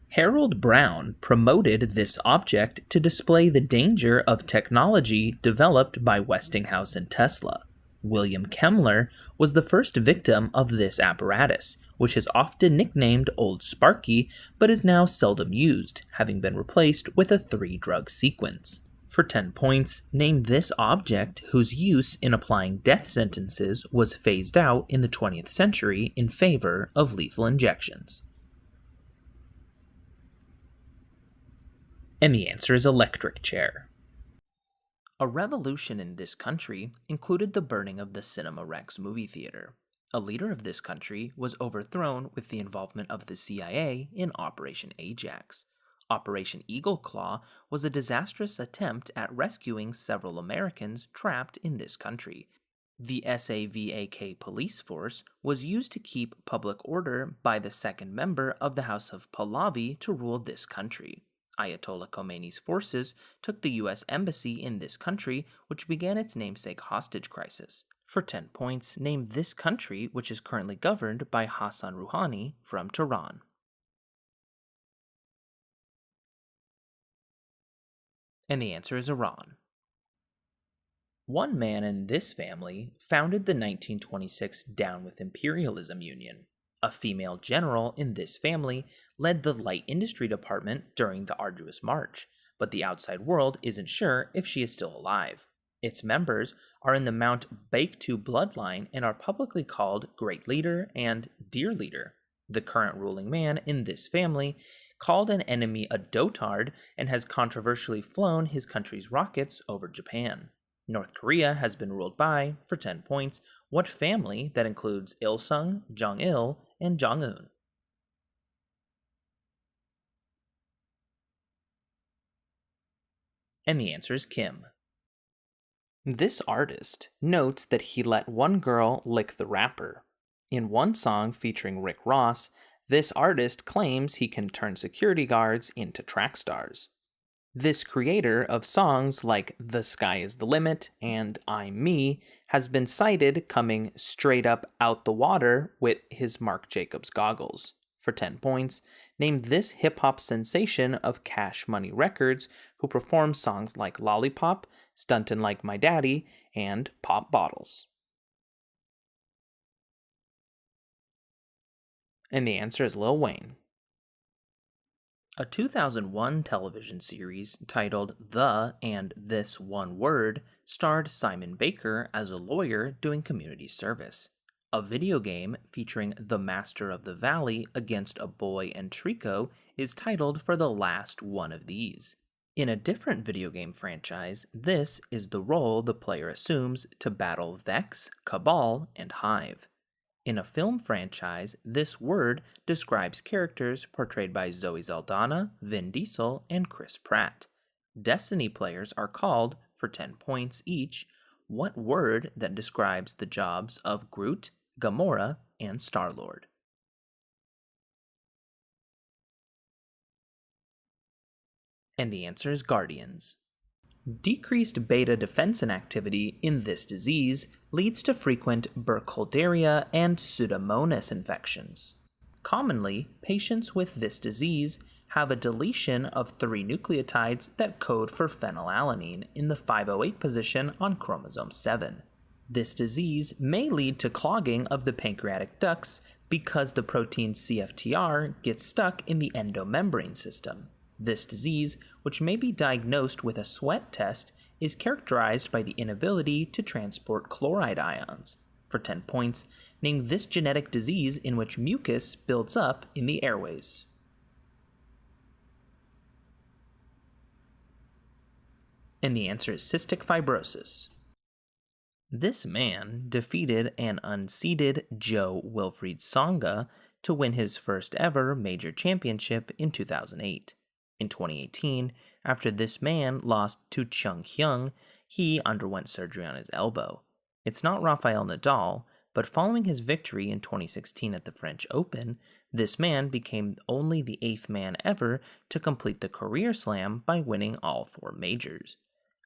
Harold Brown promoted this object to display the danger of technology developed by Westinghouse and Tesla. William Kemmler was the first victim of this apparatus, which is often nicknamed Old Sparky, but is now seldom used, having been replaced with a 3-drug sequence. For 10 points, name this object whose use in applying death sentences was phased out in the 20th century in favor of lethal injections. And the answer is electric chair. A revolution in this country included the burning of the Cinema Rex movie theater. A leader of this country was overthrown with the involvement of the CIA in Operation Ajax. Operation Eagle Claw was a disastrous attempt at rescuing several Americans trapped in this country. The SAVAK police force was used to keep public order by the second member of the House of Pahlavi to rule this country. Ayatollah Khomeini's forces took the U.S. embassy in this country, which began its namesake hostage crisis. For 10 points, name this country, which is currently governed by Hassan Rouhani from Tehran. And the answer is Iran. One man in this family founded the 1926 Down with Imperialism Union. A female general in this family led the light industry department during the arduous march, but the outside world isn't sure if she is still alive. Its members are in the Mount Baektu bloodline and are publicly called Great Leader and Dear Leader. The current ruling man in this family called an enemy a dotard and has controversially flown his country's rockets over Japan. North Korea has been ruled by, for 10 points, what family that includes Il-sung, Jong-il, and Jong-un? And the answer is Kim. This artist notes that he let one girl lick the rapper. In one song featuring Rick Ross, this artist claims he can turn security guards into track stars. This creator of songs like The Sky is the Limit and I'm Me has been cited coming straight up out the water with his Marc Jacobs goggles. For 10 points, name this hip-hop sensation of Cash Money Records who performs songs like Lollipop, Stuntin' Like My Daddy, and Pop Bottles. And the answer is Lil Wayne. A 2001 television series titled The and This One Word starred Simon Baker as a lawyer doing community service. A video game featuring the Master of the Valley against a boy and Trico is titled For the Last One of These. In a different video game franchise, this is the role the player assumes to battle Vex, Cabal, and Hive. In a film franchise, this word describes characters portrayed by Zoe Saldana, Vin Diesel, and Chris Pratt. Destiny players are called, for 10 points each, what word that describes the jobs of Groot, Gamora, and Star-Lord? And the answer is Guardians. Decreased beta defensin activity in this disease leads to frequent Burkholderia and Pseudomonas infections. Commonly, patients with this disease have a deletion of 3 nucleotides that code for phenylalanine in the 508 position on chromosome 7. This disease may lead to clogging of the pancreatic ducts because the protein CFTR gets stuck in the endomembrane system. This disease, which may be diagnosed with a sweat test, is characterized by the inability to transport chloride ions. For 10 points, name this genetic disease in which mucus builds up in the airways. And the answer is cystic fibrosis. This man defeated an unseeded Joe Wilfried Tsonga to win his first ever major championship in 2008. In 2018, after this man lost to Chung Hyung, he underwent surgery on his elbow. It's not Rafael Nadal, but following his victory in 2016 at the French Open, this man became only the 8th man ever to complete the career slam by winning all 4 majors.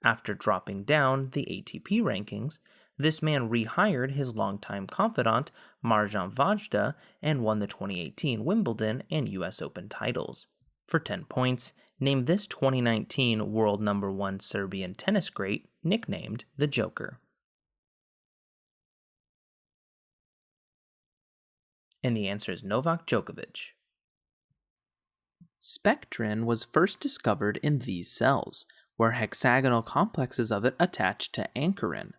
After dropping down the ATP rankings, this man rehired his longtime confidant Marjan Vajda and won the 2018 Wimbledon and US Open titles. For 10 points, name this 2019 world number 1 Serbian tennis great nicknamed the Joker. And the answer is Novak Djokovic. Spectrin was first discovered in these cells, where hexagonal complexes of it attach to ankyrin.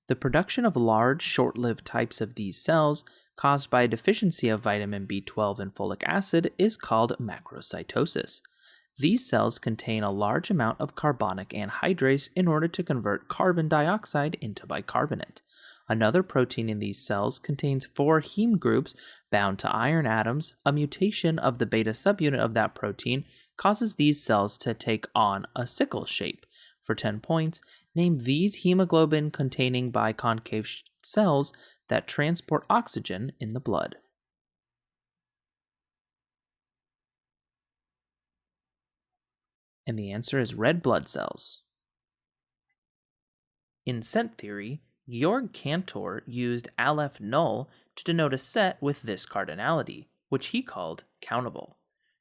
The production of large, short-lived types of these cells caused by a deficiency of vitamin B12 and folic acid is called macrocytosis. These cells contain a large amount of carbonic anhydrase in order to convert carbon dioxide into bicarbonate. Another protein in these cells contains 4 heme groups bound to iron atoms. A mutation of the beta subunit of that protein causes these cells to take on a sickle shape. For 10 points, name these hemoglobin-containing biconcave cells that transport oxygen in the blood. And the answer is red blood cells. In set theory, Georg Cantor used Aleph null to denote a set with this cardinality, which he called countable.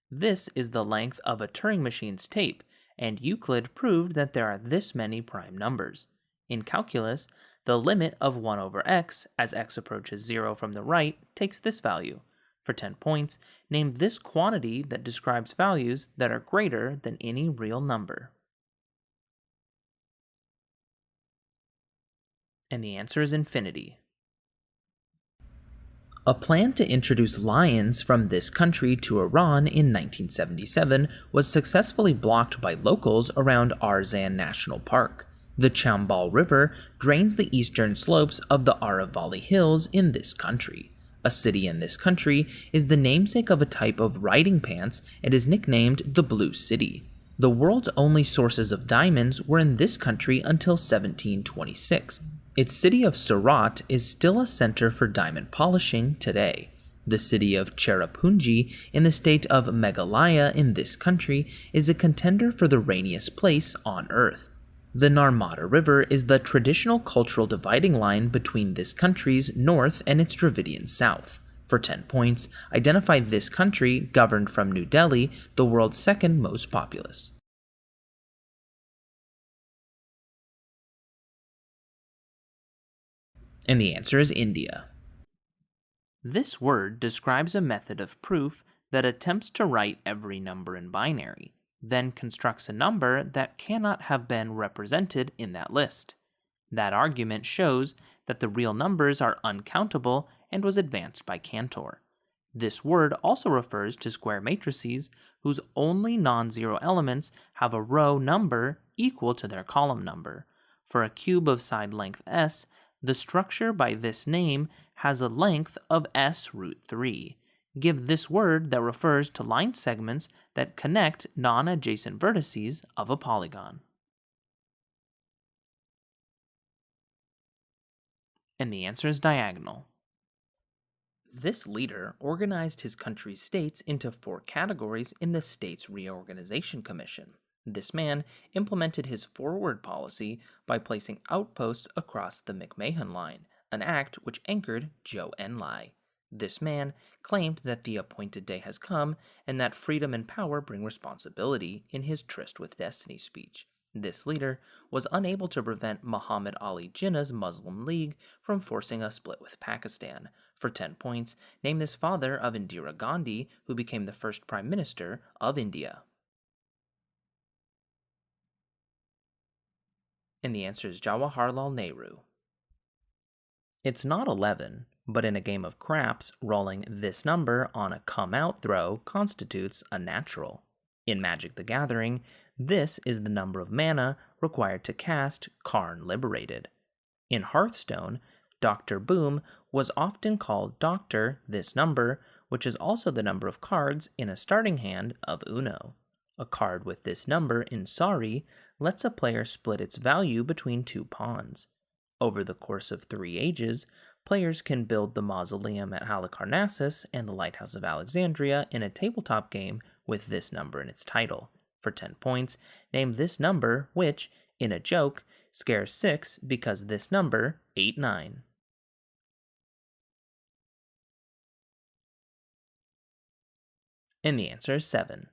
This is the length of a Turing machine's tape, and Euclid proved that there are this many prime numbers. In calculus, the limit of 1 over x, as x approaches 0 from the right, takes this value. For 10 points, name this quantity that describes values that are greater than any real number. And the answer is infinity. A plan to introduce lions from this country to Iran in 1977 was successfully blocked by locals around Arzan National Park. The Chambal River drains the eastern slopes of the Aravalli Hills in this country. A city in this country is the namesake of a type of riding pants and is nicknamed the Blue City. The world's only sources of diamonds were in this country until 1726. Its city of Surat is still a center for diamond polishing today. The city of Cherrapunji in the state of Meghalaya in this country is a contender for the rainiest place on Earth. The Narmada River is the traditional cultural dividing line between this country's north and its Dravidian south. For 10 points, identify this country governed from New Delhi, the world's second most populous. And the answer is India. This word describes a method of proof that attempts to write every number in binary, then constructs a number that cannot have been represented in that list. That argument shows that the real numbers are uncountable and was advanced by Cantor. This word also refers to square matrices whose only non-zero elements have a row number equal to their column number. For a cube of side length s, the structure by this name has a length of s root 3. Give this word that refers to line segments that connect non-adjacent vertices of a polygon. And the answer is diagonal. This leader organized his country's states into 4 categories in the States Reorganization Commission. This man implemented his forward policy by placing outposts across the McMahon Line, an act which anchored Zhou Enlai. This man claimed that the appointed day has come and that freedom and power bring responsibility in his Tryst with Destiny speech. This leader was unable to prevent Muhammad Ali Jinnah's Muslim League from forcing a split with Pakistan. For 10 points, name this father of Indira Gandhi, who became the first Prime Minister of India. And the answer is Jawaharlal Nehru. It's not 11, but in a game of craps, rolling this number on a come-out throw constitutes a natural. In Magic the Gathering, this is the number of mana required to cast Karn Liberated. In Hearthstone, Dr. Boom was often called Dr. this number, which is also the number of cards in a starting hand of Uno. A card with this number in Sari lets a player split its value between 2 pawns. Over the course of 3 ages, players can build the Mausoleum at Halicarnassus and the Lighthouse of Alexandria in a tabletop game with this number in its title. For 10 points, name this number which, in a joke, scares 6 because this number, 89. And the answer is 7.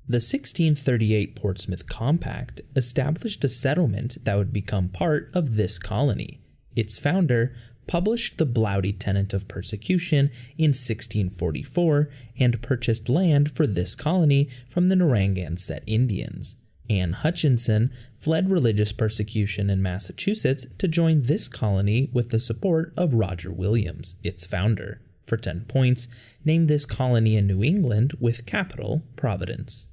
The 1638 Portsmouth Compact established a settlement that would become part of this colony. Its founder published the Bloudy Tenant of Persecution in 1644 and purchased land for this colony from the Narragansett Indians. Anne Hutchinson fled religious persecution in Massachusetts to join this colony with the support of Roger Williams, its founder. For 10 points, name this colony in New England with capital Providence.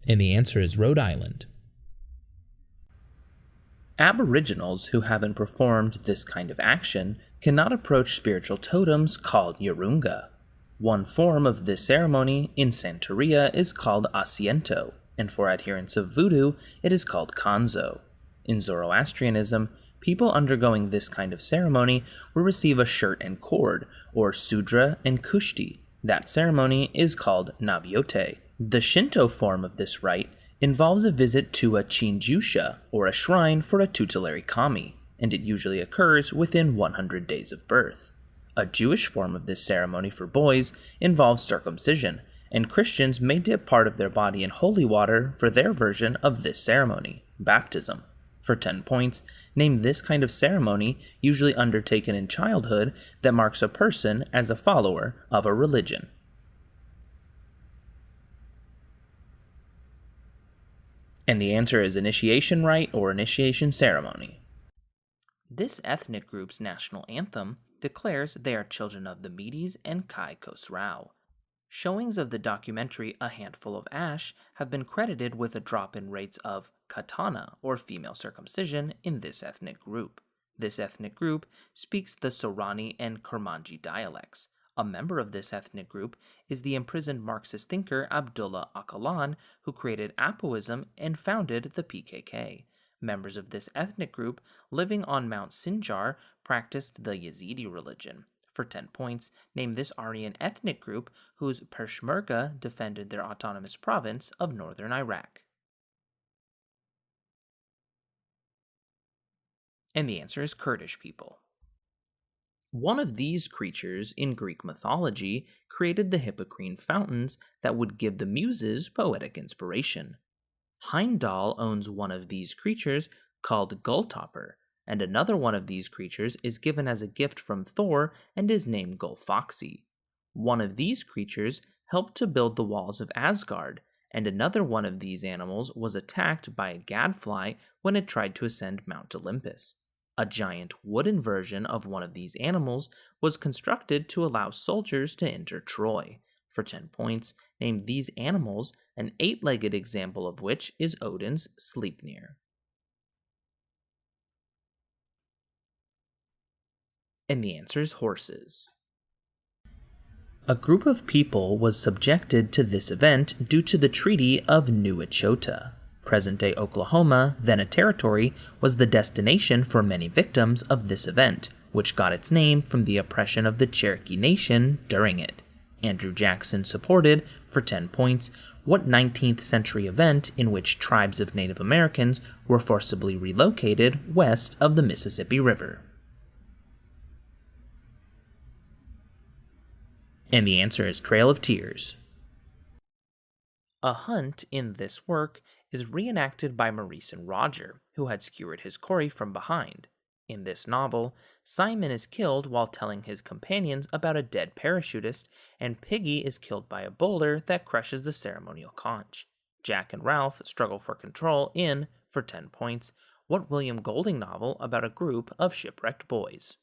And the answer is Rhode Island. Aboriginals who haven't performed this kind of action cannot approach spiritual totems called Yarunga. One form of this ceremony in Santeria is called Asiento, and for adherents of voodoo, it is called Kanzo. In Zoroastrianism, people undergoing this kind of ceremony will receive a shirt and cord, or sudra and kushti. That ceremony is called Navyote. The Shinto form of this rite involves a visit to a Chinjusha, or a shrine for a tutelary kami, and it usually occurs within 100 days of birth. A Jewish form of this ceremony for boys involves circumcision, and Christians may dip part of their body in holy water for their version of this ceremony, baptism. For 10 points, name this kind of ceremony usually undertaken in childhood that marks a person as a follower of a religion. And the answer is initiation rite or initiation ceremony. This ethnic group's national anthem declares they are children of the Medes and Kai Khosrau. Showings of the documentary A Handful of Ash have been credited with a drop in rates of katana, or female circumcision, in this ethnic group. This ethnic group speaks the Sorani and Kurmanji dialects. A member of this ethnic group is the imprisoned Marxist thinker Abdullah Öcalan, who created Apoism and founded the PKK. Members of this ethnic group living on Mount Sinjar practiced the Yazidi religion. For 10 points, name this Aryan ethnic group whose Peshmerga defended their autonomous province of northern Iraq. And the answer is Kurdish people. One of these creatures in Greek mythology created the Hippocrene fountains that would give the muses poetic inspiration. Heimdall owns one of these creatures called Gulltopper, and another one of these creatures is given as a gift from Thor and is named Gullfoxy. One of these creatures helped to build the walls of Asgard, and another one of these animals was attacked by a gadfly when it tried to ascend Mount Olympus. A giant wooden version of one of these animals was constructed to allow soldiers to enter Troy. For 10 points, name these animals, an 8-legged example of which is Odin's Sleipnir. And the answer is horses. A group of people was subjected to this event due to the Treaty of New Echota. Present-day Oklahoma, then a territory, was the destination for many victims of this event, which got its name from the oppression of the Cherokee Nation during it. Andrew Jackson supported, for 10 points, what 19th century event in which tribes of Native Americans were forcibly relocated west of the Mississippi River? And the answer is Trail of Tears. A hunt in this work is reenacted by Maurice and Roger, who had skewered his quarry from behind. In this novel, Simon is killed while telling his companions about a dead parachutist, and Piggy is killed by a boulder that crushes the ceremonial conch. Jack and Ralph struggle for control in, for 10 points, what William Golding novel about a group of shipwrecked boys?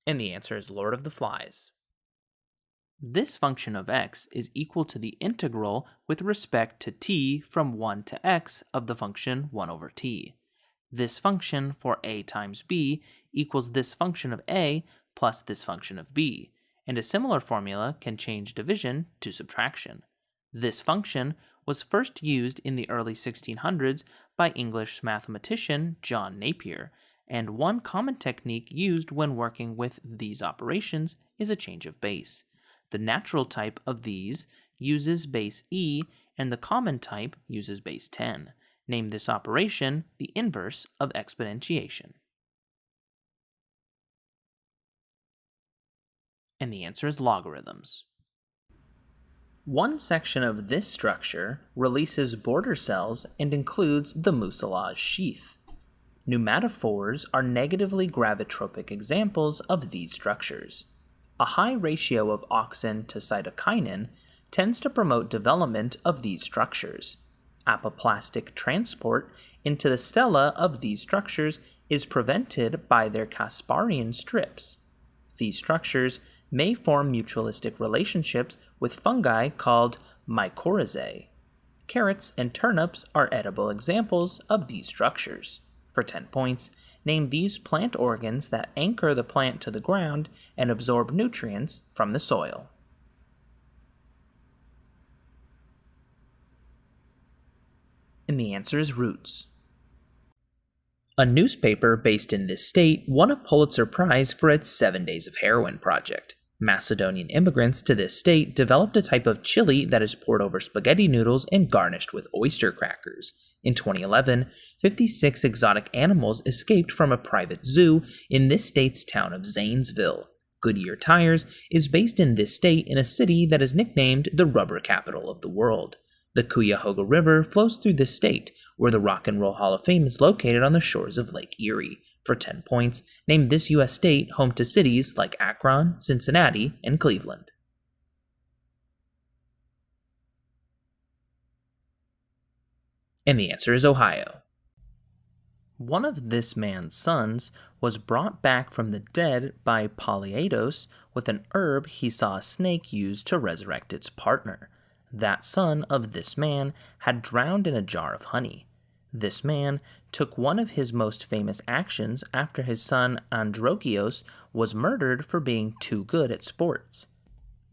And the answer is Lord of the Flies. This function of x is equal to the integral with respect to t from 1 to x of the function 1 over t. This function for a times b equals this function of a plus this function of b, and a similar formula can change division to subtraction. This function was first used in the early 1600s by English mathematician John Napier, and one common technique used when working with these operations is a change of base. The natural type of these uses base e, and the common type uses base 10. Name this operation the inverse of exponentiation. And the answer is logarithms. One section of this structure releases border cells and includes the mucilage sheath. Pneumatophores are negatively gravitropic examples of these structures. A high ratio of auxin to cytokinin tends to promote development of these structures. Apoplastic transport into the stela of these structures is prevented by their Casparian strips. These structures may form mutualistic relationships with fungi called mycorrhizae. Carrots and turnips are edible examples of these structures. For 10 points, name these plant organs that anchor the plant to the ground and absorb nutrients from the soil. And the answer is roots. A newspaper based in this state won a Pulitzer Prize for its 7 Days of Heroin project. Macedonian immigrants to this state developed a type of chili that is poured over spaghetti noodles and garnished with oyster crackers. In 2011, 56 exotic animals escaped from a private zoo in this state's town of Zanesville. Goodyear Tires is based in this state in a city that is nicknamed the rubber capital of the world. The Cuyahoga River flows through this state, where the Rock and Roll Hall of Fame is located on the shores of Lake Erie. For 10 points, name this U.S. state home to cities like Akron, Cincinnati, and Cleveland. And the answer is Ohio. One of this man's sons was brought back from the dead by Polyeidos with an herb he saw a snake use to resurrect its partner. That son of this man had drowned in a jar of honey. This man took one of his most famous actions after his son Androgeos was murdered for being too good at sports.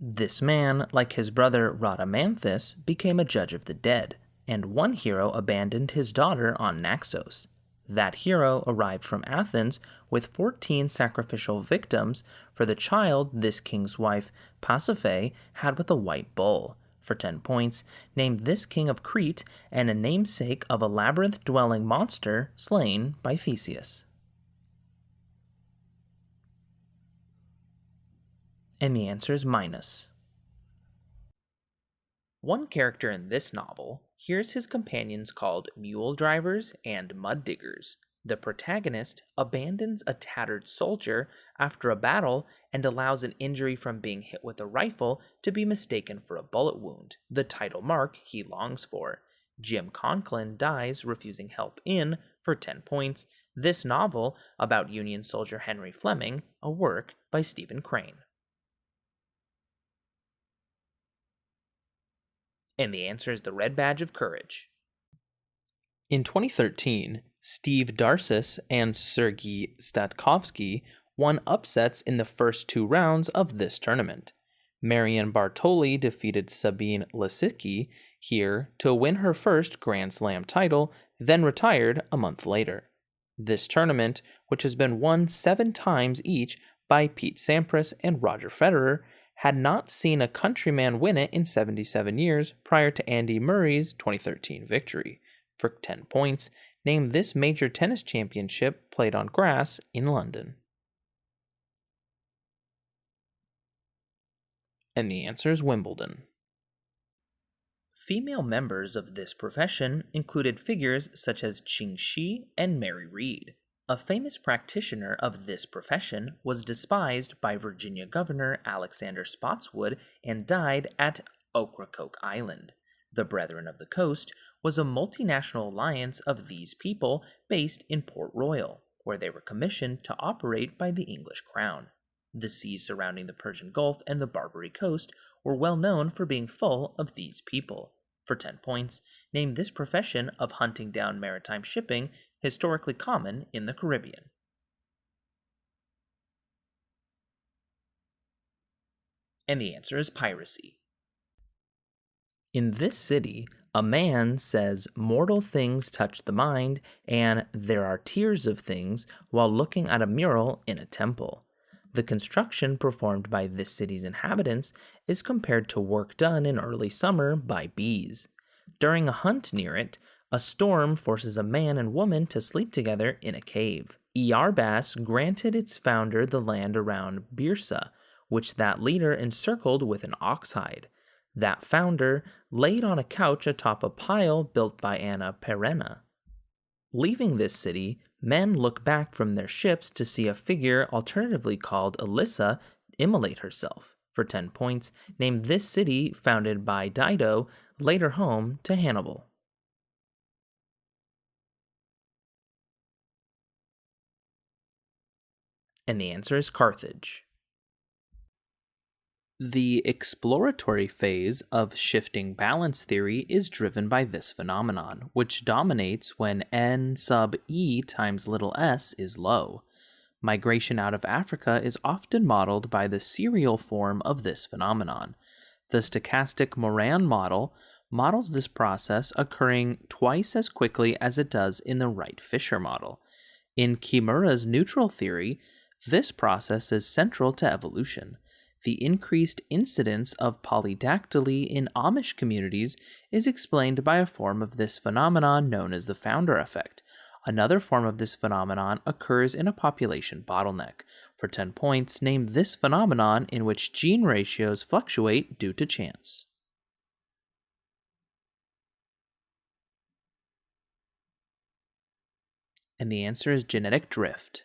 This man, like his brother Rhadamanthus, became a judge of the dead, and one hero abandoned his daughter on Naxos. That hero arrived from Athens with 14 sacrificial victims for the child this king's wife, Pasiphae, had with a white bull. For 10 points, name this king of Crete and a namesake of a labyrinth-dwelling monster slain by Theseus. And the answer is Minos. One character in this novel hears his companions called mule drivers and mud diggers. The protagonist abandons a tattered soldier after a battle and allows an injury from being hit with a rifle to be mistaken for a bullet wound, the title mark he longs for. Jim Conklin dies refusing help in, for 10 points, this novel about Union soldier Henry Fleming, a work by Stephen Crane. And the answer is the Red Badge of Courage. In 2013, Steve Darcis and Sergei Statkovsky won upsets in the first 2 rounds of this tournament. Marian Bartoli defeated Sabine Lisicki here to win her first Grand Slam title, then retired a month later. This tournament, which has been won 7 times each by Pete Sampras and Roger Federer, had not seen a countryman win it in 77 years prior to Andy Murray's 2013 victory. For 10 points, name this major tennis championship played on grass in London. And the answer is Wimbledon. Female members of this profession included figures such as Ching Shi and Mary Read. A famous practitioner of this profession was despised by Virginia Governor Alexander Spotswood and died at Ocracoke Island. The Brethren of the Coast was a multinational alliance of these people based in Port Royal, where they were commissioned to operate by the English crown. The seas surrounding the Persian Gulf and the Barbary Coast were well known for being full of these people. For 10 points, name this profession of hunting down maritime shipping historically common in the Caribbean. And the answer is piracy. In this city, a man says mortal things touch the mind and there are tears of things while looking at a mural in a temple. The construction performed by this city's inhabitants is compared to work done in early summer by bees. During a hunt near it, a storm forces a man and woman to sleep together in a cave. Iarbas granted its founder the land around Byrsa, which that leader encircled with an ox hide. That founder laid on a couch atop a pile built by Anna Perenna. Leaving this city, men look back from their ships to see a figure alternatively called Alyssa immolate herself. For 10 points, name this city founded by Dido, later home to Hannibal. And the answer is Carthage. The exploratory phase of shifting balance theory is driven by this phenomenon, which dominates when n sub e times little s is low. Migration out of Africa is often modeled by the serial form of this phenomenon. The stochastic Moran model models this process occurring twice as quickly as it does in the Wright-Fisher model. In Kimura's neutral theory, this process is central to evolution. The increased incidence of polydactyly in Amish communities is explained by a form of this phenomenon known as the founder effect. Another form of this phenomenon occurs in a population bottleneck. For 10 points, name this phenomenon in which gene ratios fluctuate due to chance. And the answer is genetic drift.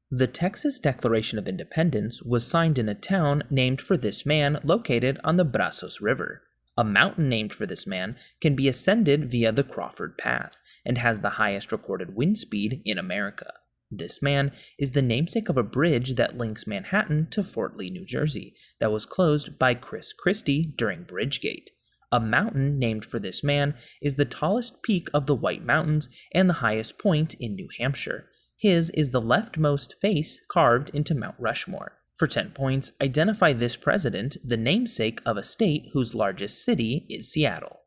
The Texas Declaration of Independence was signed in a town named for this man located on the Brazos River. A mountain named for this man can be ascended via the Crawford Path and has the highest recorded wind speed in America. This man is the namesake of a bridge that links Manhattan to Fort Lee, New Jersey, that was closed by Chris Christie during Bridgegate. A mountain named for this man is the tallest peak of the White Mountains and the highest point in New Hampshire. His is the leftmost face carved into Mount Rushmore. For 10 points, identify this president, the namesake of a state whose largest city is Seattle.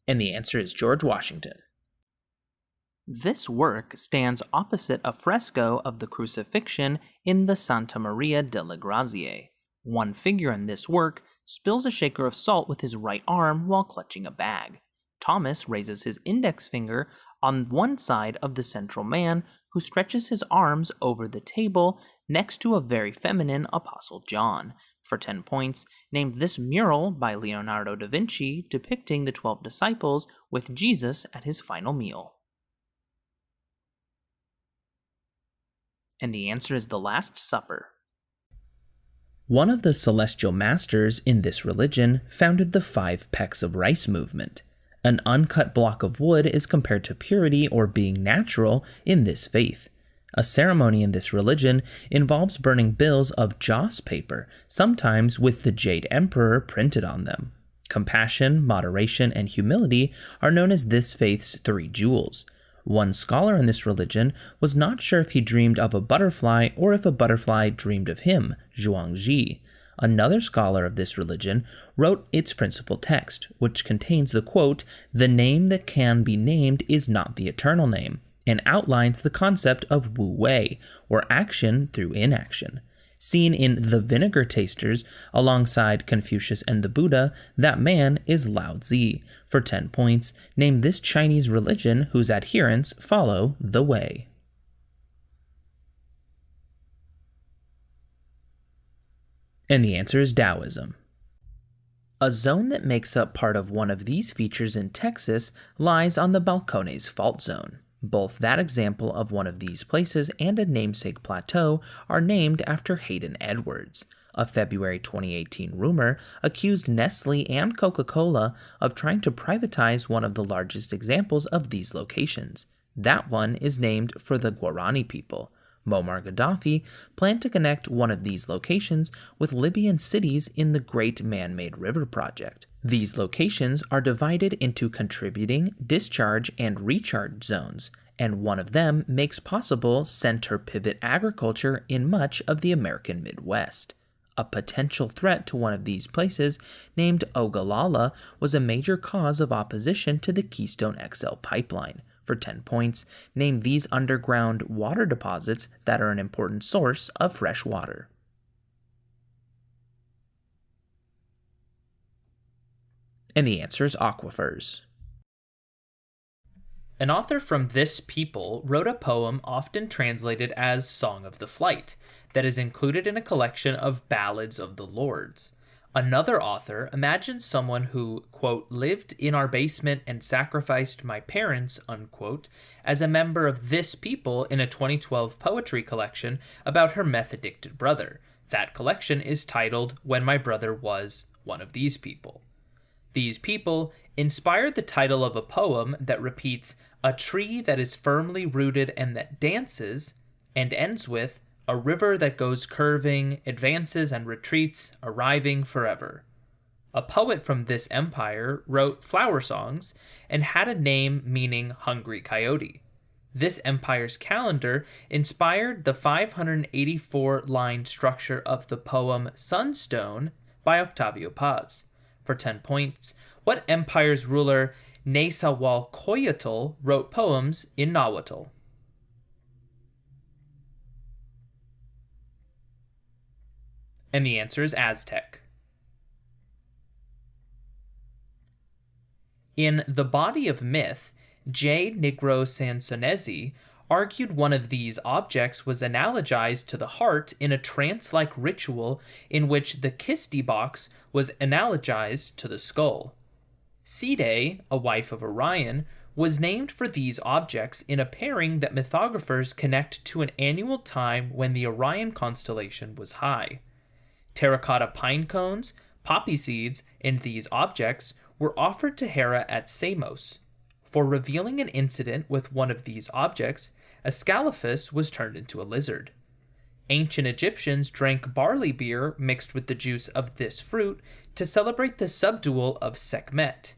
And the answer is George Washington. This work stands opposite a fresco of the Crucifixion in the Santa Maria delle Grazie. One figure in this work spills a shaker of salt with his right arm while clutching a bag. Thomas raises his index finger on one side of the central man, who stretches his arms over the table next to a very feminine Apostle John. For 10 points, named this mural by Leonardo da Vinci depicting the 12 disciples with Jesus at his final meal. And the answer is the Last Supper. One of the celestial masters in this religion founded the 5 pecks of rice movement. An uncut block of wood is compared to purity or being natural in this faith. A ceremony in this religion involves burning bills of joss paper, sometimes with the Jade Emperor printed on them. Compassion, moderation, and humility are known as this faith's 3 jewels. One scholar in this religion was not sure if he dreamed of a butterfly or if a butterfly dreamed of him, Zhuangzi. Another scholar of this religion wrote its principal text, which contains the quote, "The name that can be named is not the eternal name," and outlines the concept of Wu Wei, or action through inaction. Seen in The Vinegar Tasters, alongside Confucius and the Buddha, that man is Lao Tzu. For 10 points, name this Chinese religion whose adherents follow the Way. And the answer is Taoism. A zone that makes up part of one of these features in Texas lies on the Balcones Fault Zone. Both that example of one of these places and a namesake plateau are named after Hayden Edwards. A February 2018 rumor accused Nestle and Coca-Cola of trying to privatize one of the largest examples of these locations. That one is named for the Guarani people. Muammar Gaddafi planned to connect one of these locations with Libyan cities in the Great Man-Made River Project. These locations are divided into contributing, discharge, and recharge zones, and one of them makes possible center pivot agriculture in much of the American Midwest. A potential threat to one of these places, named Ogallala, was a major cause of opposition to the Keystone XL pipeline. For 10 points, name these underground water deposits that are an important source of fresh water. And the answer is aquifers. An author from this people wrote a poem often translated as Song of the Flight that is included in a collection of Ballads of the Lords. Another author imagines someone who, quote, lived in our basement and sacrificed my parents, unquote, as a member of this people in a 2012 poetry collection about her meth-addicted brother. That collection is titled When My Brother Was One of These People. These people inspired the title of a poem that repeats, "A tree that is firmly rooted and that dances," and ends with, "A river that goes curving, advances and retreats, arriving forever." A poet from this empire wrote flower songs and had a name meaning hungry coyote. This empire's calendar inspired the 584-line structure of the poem Sunstone by Octavio Paz. For 10 points, what empire's ruler Nezahualcóyotl wrote poems in Nahuatl? And the answer is Aztec. In The Body of Myth, J. Nigro Sansonesi argued one of these objects was analogized to the heart in a trance-like ritual in which the kisti box was analogized to the skull. Side, a wife of Orion, was named for these objects in a pairing that mythographers connect to an annual time when the Orion constellation was high. Terracotta pine cones, poppy seeds, and these objects were offered to Hera at Samos. For revealing an incident with one of these objects, Ascalaphus was turned into a lizard. Ancient Egyptians drank barley beer mixed with the juice of this fruit to celebrate the subdual of Sekhmet.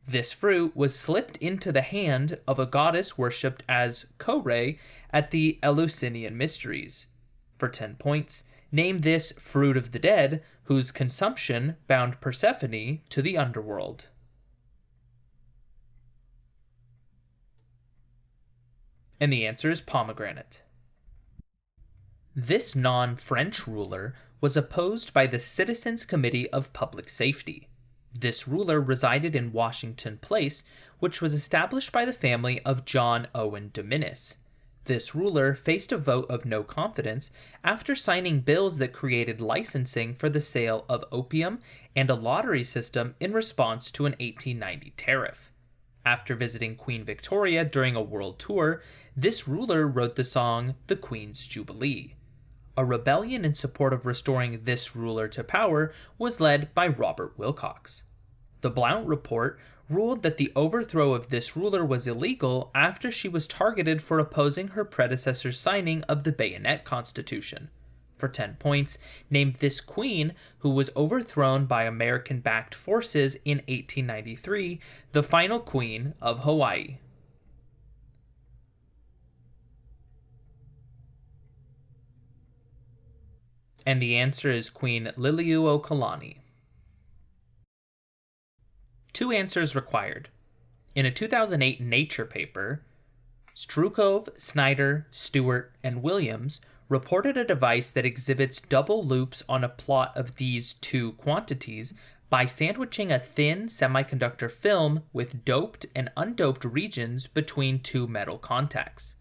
This fruit was slipped into the hand of a goddess worshipped as Kore at the Eleusinian Mysteries. For 10 points, name this fruit of the dead whose consumption bound Persephone to the underworld. And the answer is pomegranate. This non-French ruler was opposed by the Citizens Committee of Public Safety. This ruler resided in Washington Place, which was established by the family of John Owen Dominus. This ruler faced a vote of no confidence after signing bills that created licensing for the sale of opium and a lottery system in response to an 1890 tariff. After visiting Queen Victoria during a world tour, this ruler wrote the song The Queen's Jubilee. A rebellion in support of restoring this ruler to power was led by Robert Wilcox. The Blount Report ruled that the overthrow of this ruler was illegal after she was targeted for opposing her predecessor's signing of the Bayonet Constitution. For 10 points, name this queen who was overthrown by American-backed forces in 1893, the final queen of Hawaii. And the answer is Queen Liliuokalani. 2 answers required. In a 2008 Nature paper, Strukov, Snyder, Stewart, and Williams reported a device that exhibits double loops on a plot of these 2 quantities by sandwiching a thin semiconductor film with doped and undoped regions between 2 metal contacts.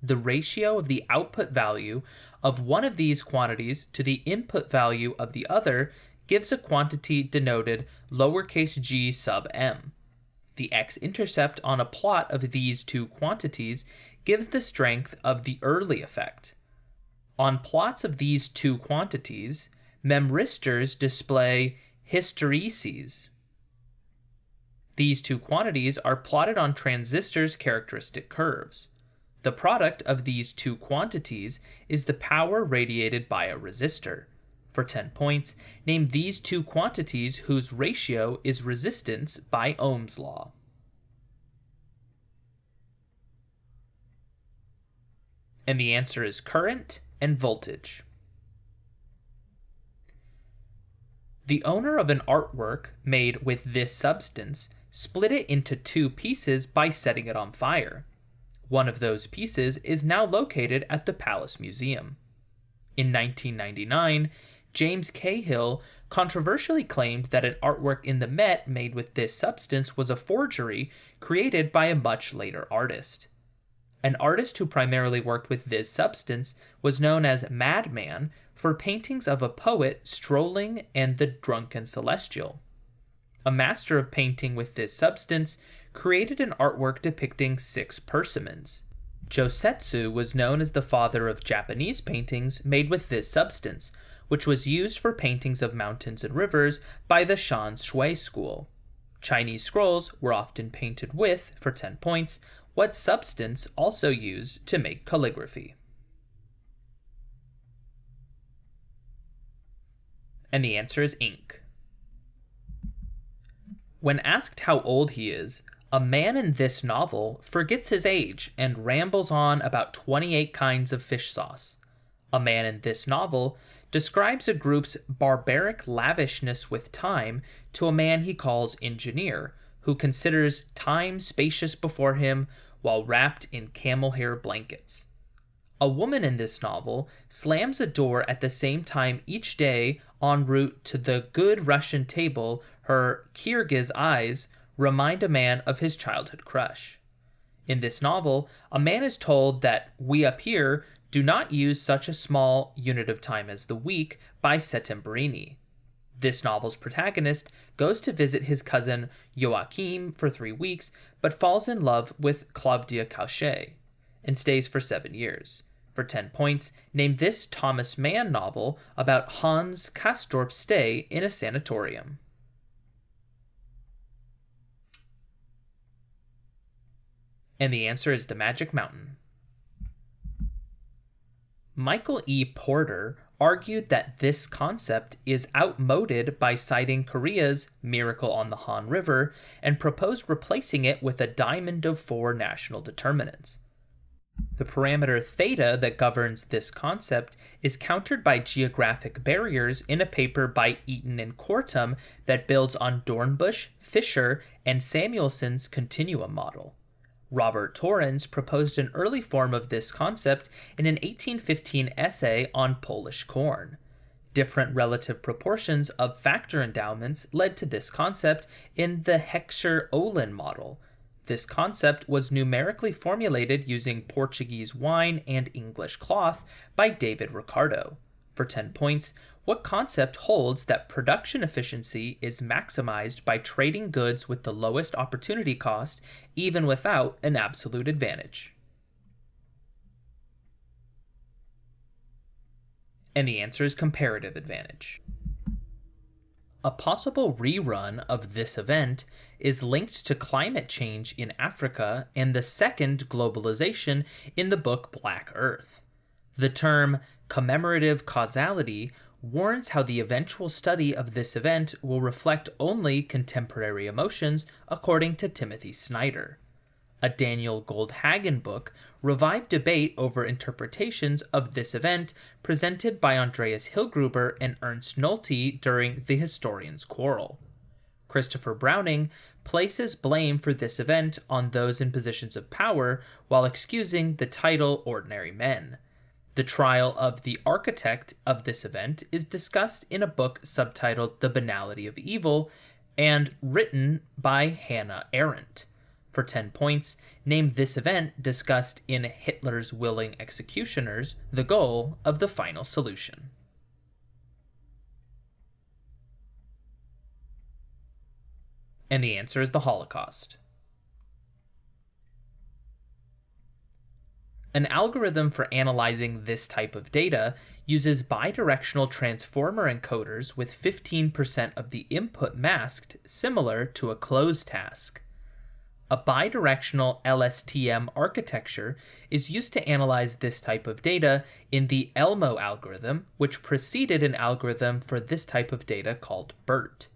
The ratio of the output value of one of these quantities to the input value of the other gives a quantity denoted lowercase g sub m. The x-intercept on a plot of these 2 quantities gives the strength of the Early effect. On plots of these 2 quantities, memristors display hystereses. These 2 quantities are plotted on transistors' characteristic curves. The product of these 2 quantities is the power radiated by a resistor. For 10 points, name these 2 quantities whose ratio is resistance by Ohm's law. And the answer is current and voltage. The owner of an artwork made with this substance split it into 2 pieces by setting it on fire. One of those pieces is now located at the Palace Museum. In 1999, James Cahill controversially claimed that an artwork in the Met made with this substance was a forgery created by a much later artist. An artist who primarily worked with this substance was known as Madman for paintings of a poet strolling and the drunken celestial. A master of painting with this substance created an artwork depicting 6 persimmons. Josetsu was known as the father of Japanese paintings made with this substance, which was used for paintings of mountains and rivers by the Shan Shui school. Chinese scrolls were often painted with, for 10 points, what substance also used to make calligraphy. And the answer is ink. When asked how old he is, a man in this novel forgets his age and rambles on about 28 kinds of fish sauce. A man in this novel describes a group's barbaric lavishness with time to a man he calls engineer, who considers time spacious before him while wrapped in camel hair blankets. A woman in this novel slams a door at the same time each day en route to the good Russian table her Kyrgyz eyes remind a man of his childhood crush. In this novel, a man is told that we up here do not use such a small unit of time as the week by Settembrini. This novel's protagonist goes to visit his cousin Joachim for 3 weeks, but falls in love with Claudia Cauchet and stays for 7 years. For 10 points, name this Thomas Mann novel about Hans Castorp's stay in a sanatorium. And the answer is The Magic Mountain. Michael E. Porter argued that this concept is outmoded by citing Korea's Miracle on the Han River and proposed replacing it with a diamond of 4 national determinants. The parameter theta that governs this concept is countered by geographic barriers in a paper by Eaton and Kortum that builds on Dornbusch, Fisher, and Samuelson's continuum model. Robert Torrens proposed an early form of this concept in an 1815 essay on Polish corn. Different relative proportions of factor endowments led to this concept in the Heckscher-Ohlin model. This concept was numerically formulated using Portuguese wine and English cloth by David Ricardo. For 10 points, what concept holds that production efficiency is maximized by trading goods with the lowest opportunity cost, even without an absolute advantage? And the answer is comparative advantage. A possible rerun of this event is linked to climate change in Africa and the second globalization in the book Black Earth. The term commemorative causality warns how the eventual study of this event will reflect only contemporary emotions, according to Timothy Snyder. A Daniel Goldhagen book revived debate over interpretations of this event presented by Andreas Hillgruber and Ernst Nolte during The Historian's Quarrel. Christopher Browning places blame for this event on those in positions of power while excusing the title Ordinary Men. The trial of the architect of this event is discussed in a book subtitled The Banality of Evil and written by Hannah Arendt. For 10 points, name this event discussed in Hitler's Willing Executioners, the goal of the final solution. And the answer is the Holocaust. An algorithm for analyzing this type of data uses bidirectional transformer encoders with 15% of the input masked, similar to a close task. A bidirectional LSTM architecture is used to analyze this type of data in the ELMO algorithm, which preceded an algorithm for this type of data called BERT.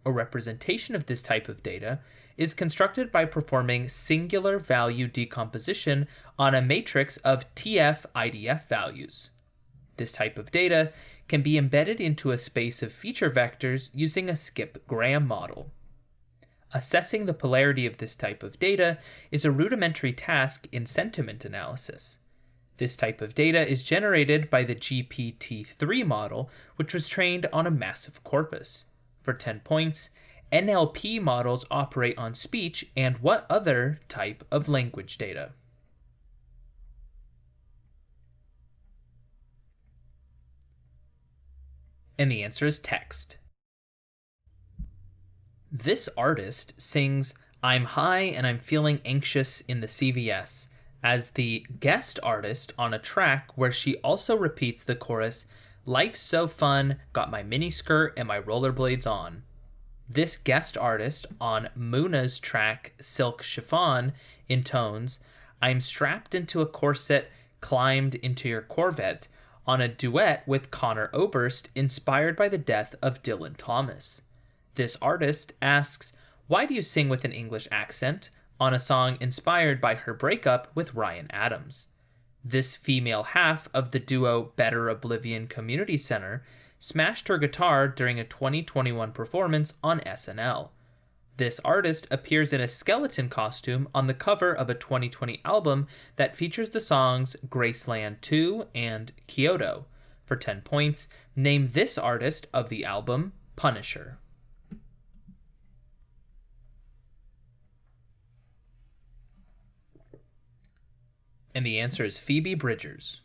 A representation of this type of data is constructed by performing singular value decomposition on a matrix of TF-IDF values. This type of data can be embedded into a space of feature vectors using a skip-gram model. Assessing the polarity of this type of data is a rudimentary task in sentiment analysis. This type of data is generated by the GPT-3 model, which was trained on a massive corpus. For 10 points, NLP models operate on speech and what other type of language data? And the answer is text. This artist sings I'm High and I'm Feeling Anxious in the CVS as the guest artist on a track where she also repeats the chorus, Life's so fun, got my miniskirt and my rollerblades on. This guest artist on Muna's track Silk Chiffon intones, I'm strapped into a corset, climbed into your Corvette, on a duet with Conor Oberst inspired by the death of Dylan Thomas. This artist asks, why do you sing with an English accent on a song inspired by her breakup with Ryan Adams? This female half of the duo Better Oblivion Community Center smashed her guitar during a 2021 performance on SNL. This artist appears in a skeleton costume on the cover of a 2020 album that features the songs Graceland 2 and Kyoto. For 10 points, name this artist of the album Punisher. And the answer is Phoebe Bridgers.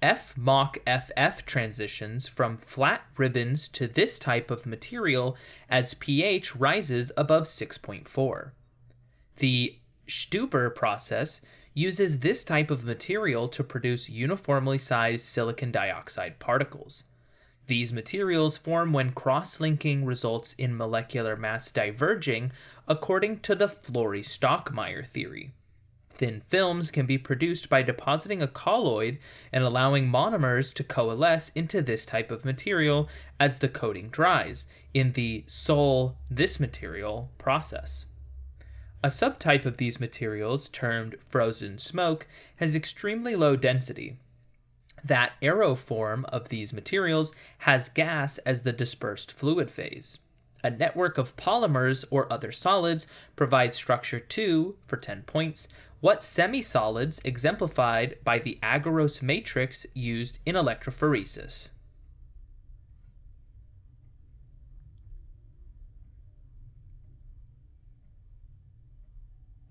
F-Mach FF transitions from flat ribbons to this type of material as pH rises above 6.4. The Stuber process uses this type of material to produce uniformly sized silicon dioxide particles. These materials form when cross-linking results in molecular mass diverging according to the Flory-Stockmyer theory. Thin films can be produced by depositing a colloid and allowing monomers to coalesce into this type of material as the coating dries in the this material process. A subtype of these materials, termed frozen smoke, has extremely low density. That aeroform of these materials has gas as the dispersed fluid phase. A network of polymers or other solids provides structure to, for 10 points, what semisolids exemplified by the agarose matrix used in electrophoresis.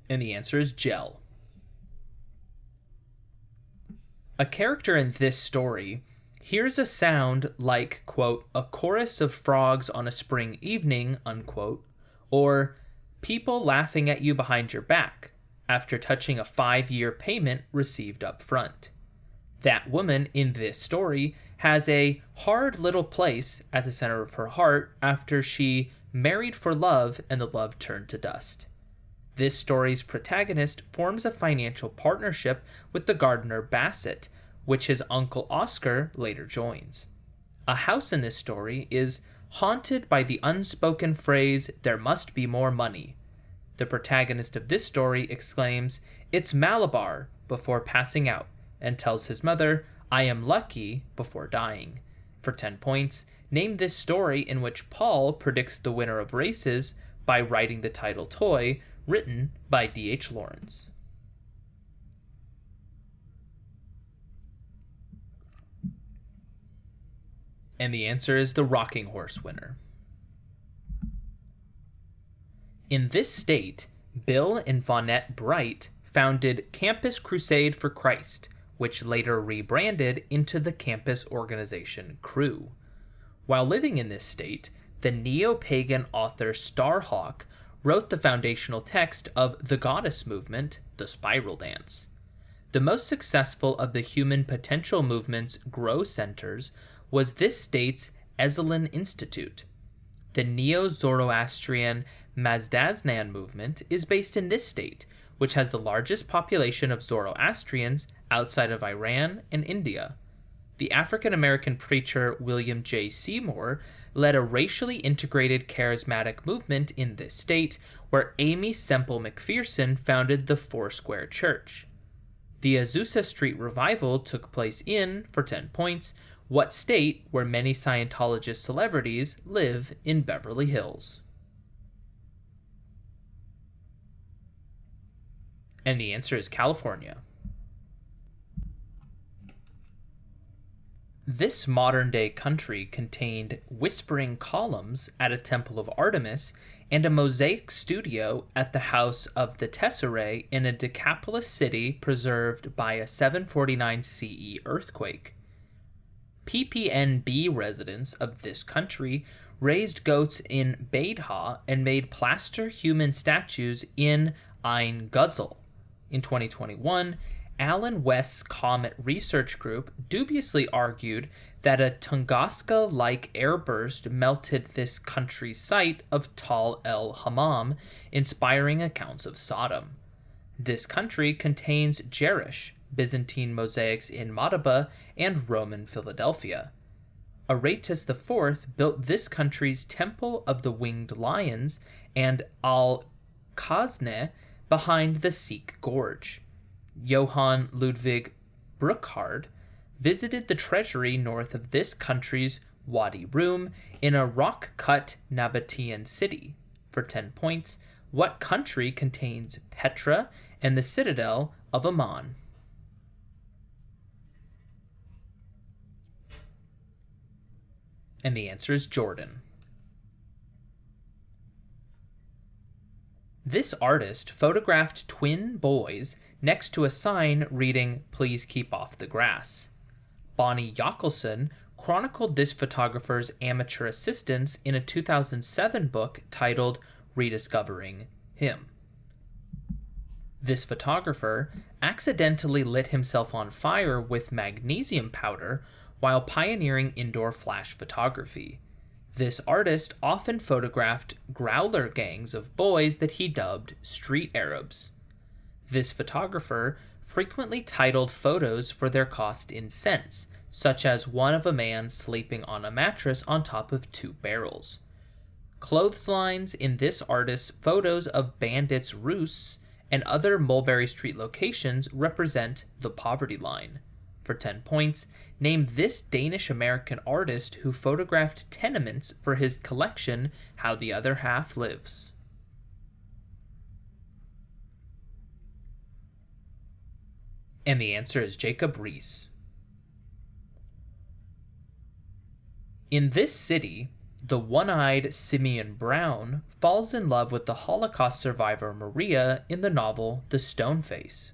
And the answer is gel. A character in this story hears a sound like, quote, a chorus of frogs on a spring evening, unquote, or people laughing at you behind your back after touching a 5-year payment received up front. That woman in this story has a hard little place at the center of her heart after she married for love and the love turned to dust. This story's protagonist forms a financial partnership with the gardener Bassett, which his uncle Oscar later joins. A house in this story is haunted by the unspoken phrase, "There must be more money." The protagonist of this story exclaims, "It's Malabar," before passing out, and tells his mother, "I am lucky," before dying. For 10 points, name this story in which Paul predicts the winner of races by writing the title toy, written by D.H. Lawrence. And the answer is the Rocking Horse winner. In this state, Bill and Vonette Bright founded Campus Crusade for Christ, which later rebranded into the Campus Organization Cru. While living in this state, the neo-pagan author Starhawk wrote the foundational text of the goddess movement, the Spiral Dance. The most successful of the human potential movement's grow centers was this state's Esalen Institute. The Neo-Zoroastrian Mazdaznan movement is based in this state, which has the largest population of Zoroastrians outside of Iran and India. The African-American preacher William J. Seymour led a racially integrated charismatic movement in this state, where Amy Semple McPherson founded the Foursquare Church. The Azusa Street revival took place in, for 10 points, what state where many Scientologist celebrities live in Beverly Hills? And the answer is California. This modern-day country contained whispering columns at a temple of Artemis and a mosaic studio at the house of the Tesserae in a Decapolis city preserved by a 749 CE earthquake. PPNB residents of this country raised goats in Beidha and made plaster human statues in Ein Guzzle. In 2021, Alan West's Comet Research Group dubiously argued that a Tunguska-like airburst melted this country's site of Tal el Hammam, inspiring accounts of Sodom. This country contains Jerish, Byzantine mosaics in Madaba, and Roman Philadelphia. Aretas IV built this country's Temple of the Winged Lions and Al-Khazne behind the Sikh Gorge. Johann Ludwig Burckhardt visited the treasury north of this country's Wadi Rum in a rock-cut Nabatean city. For 10 points, what country contains Petra and the citadel of Amman? And the answer is Jordan. This artist photographed twin boys next to a sign reading, "Please keep off the grass." Bonnie Yockelson chronicled this photographer's amateur assistance in a 2007 book titled Rediscovering Him. This photographer accidentally lit himself on fire with magnesium powder while pioneering indoor flash photography. This artist often photographed growler gangs of boys that he dubbed street Arabs. This photographer frequently titled photos for their cost in cents, such as one of a man sleeping on a mattress on top of 2 barrels. Clotheslines in this artist's photos of bandits' roosts and other Mulberry Street locations represent the poverty line. For 10 points, name this Danish-American artist who photographed tenements for his collection How the Other Half Lives. And the answer is Jacob Riis. In this city, the one-eyed Simeon Brown falls in love with the Holocaust survivor Maria in the novel The Stoneface.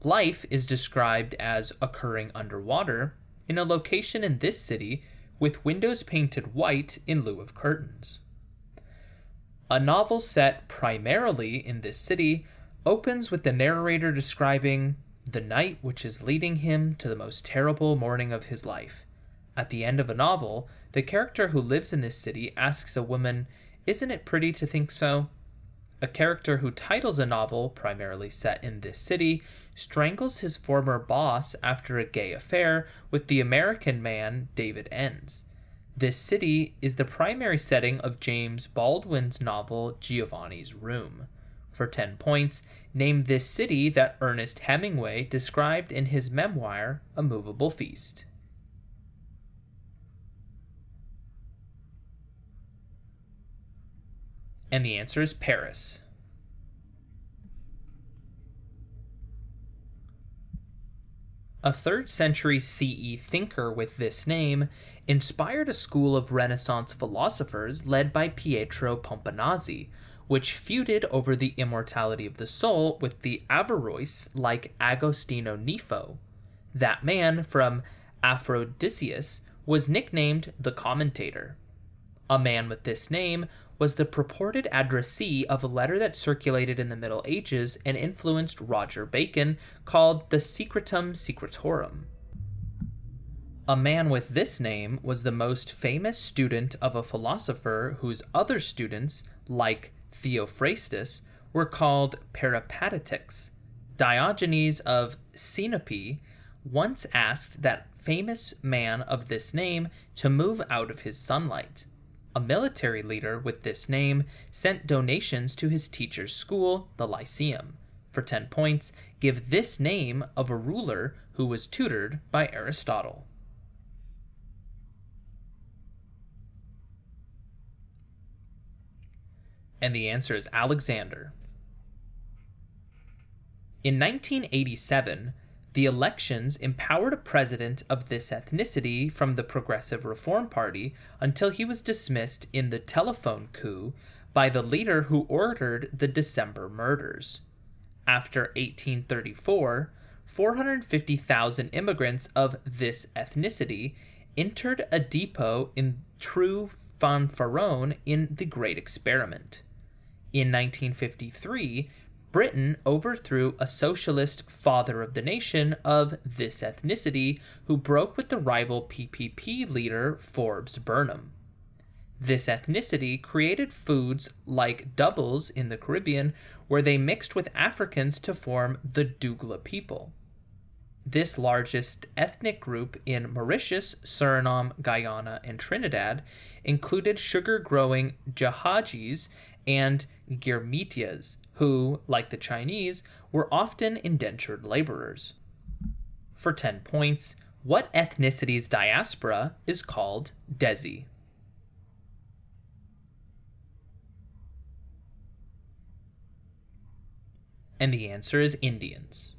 Life is described as occurring underwater in a location in this city with windows painted white in lieu of curtains. A novel set primarily in this city opens with the narrator describing the night which is leading him to the most terrible morning of his life. At the end of a novel, the character who lives in this city asks a woman, "Isn't it pretty to think so?" A character who titles a novel primarily set in this city strangles his former boss after a gay affair with the American man David Enns. This city is the primary setting of James Baldwin's novel Giovanni's Room. For 10 points, name this city that Ernest Hemingway described in his memoir A Movable Feast. And the answer is Paris. A 3rd century CE thinker with this name inspired a school of Renaissance philosophers led by Pietro Pomponazzi, which feuded over the immortality of the soul with the Averroes like Agostino Nifo. That man, from Aphrodisias, was nicknamed the Commentator. A man with this name was the purported addressee of a letter that circulated in the Middle Ages and influenced Roger Bacon, called the Secretum Secretorum. A man with this name was the most famous student of a philosopher whose other students, like Theophrastus, were called Peripatetics. Diogenes of Sinope once asked that famous man of this name to move out of his sunlight. A military leader with this name sent donations to his teacher's school, the Lyceum. For 10 points, give this name of a ruler who was tutored by Aristotle. And the answer is Alexander. In 1987, the elections empowered a president of this ethnicity from the Progressive Reform Party until he was dismissed in the telephone coup by the leader who ordered the December murders. After 1834, 450,000 immigrants of this ethnicity entered a depot in True Fanfaron in the Great Experiment. In 1953, Britain overthrew a socialist father of the nation of this ethnicity who broke with the rival PPP leader Forbes Burnham. This ethnicity created foods like doubles in the Caribbean, where they mixed with Africans to form the Dougla people. This largest ethnic group in Mauritius, Suriname, Guyana, and Trinidad included sugar-growing Jahajis and Girmitias, who, like the Chinese, were often indentured laborers. For 10 points, what ethnicity's diaspora is called Desi? And the answer is Indians.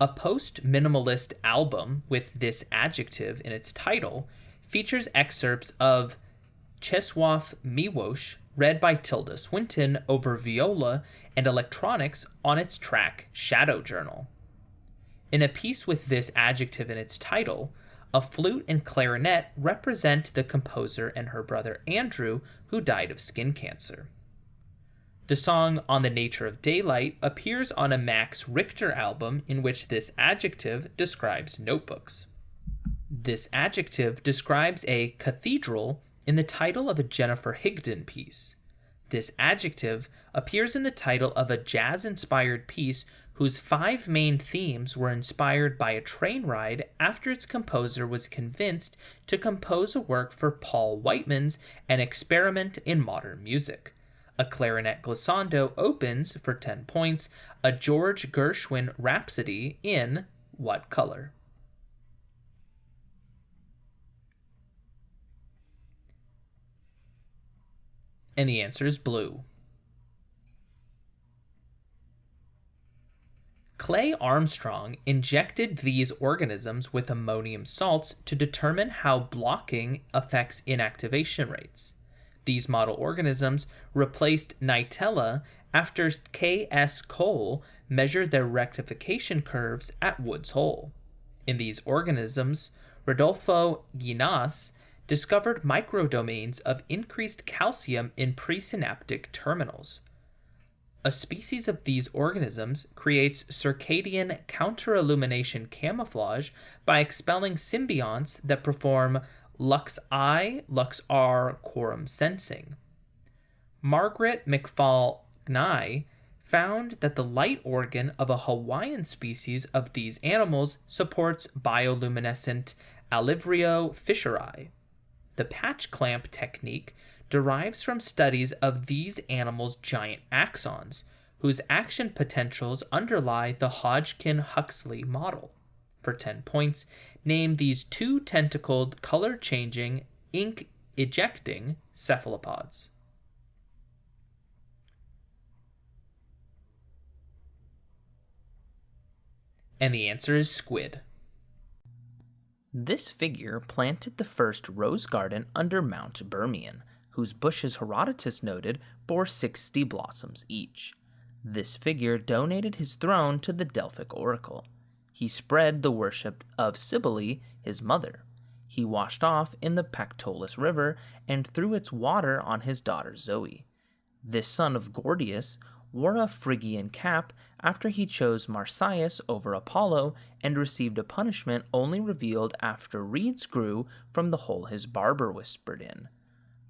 A post-minimalist album with this adjective in its title features excerpts of Czesław Miłosz, read by Tilda Swinton over viola and electronics on its track Shadow Journal. In a piece with this adjective in its title, a flute and clarinet represent the composer and her brother Andrew, who died of skin cancer. The song On the Nature of Daylight appears on a Max Richter album in which this adjective describes notebooks. This adjective describes a cathedral in the title of a Jennifer Higdon piece. This adjective appears in the title of a jazz-inspired piece whose 5 main themes were inspired by a train ride after its composer was convinced to compose a work for Paul Whiteman's An Experiment in Modern Music. A clarinet glissando opens, for 10 points, a George Gershwin Rhapsody in what color? And the answer is blue. Clay Armstrong injected these organisms with ammonium salts to determine how blocking affects inactivation rates. These model organisms replaced Nitella after K.S. Cole measured their rectification curves at Woods Hole. In these organisms, Rodolfo Ginas discovered microdomains of increased calcium in presynaptic terminals. A species of these organisms creates circadian counterillumination camouflage by expelling symbionts that perform Lux-I, Lux-R quorum sensing. Margaret McFall-Gnei found that the light organ of a Hawaiian species of these animals supports bioluminescent Alivrio fisheri. The patch clamp technique derives from studies of these animals' giant axons, whose action potentials underlie the Hodgkin-Huxley model. For 10 points, name these 2 tentacled, color-changing, ink-ejecting cephalopods. And the answer is squid. This figure planted the first rose garden under Mount Bermion, whose bushes Herodotus noted bore 60 blossoms each. This figure donated his throne to the Delphic oracle. He spread the worship of Cybele, his mother. He washed off in the Pactolus River and threw its water on his daughter Zoe. This son of Gordius wore a Phrygian cap after he chose Marsyas over Apollo and received a punishment only revealed after reeds grew from the hole his barber whispered in.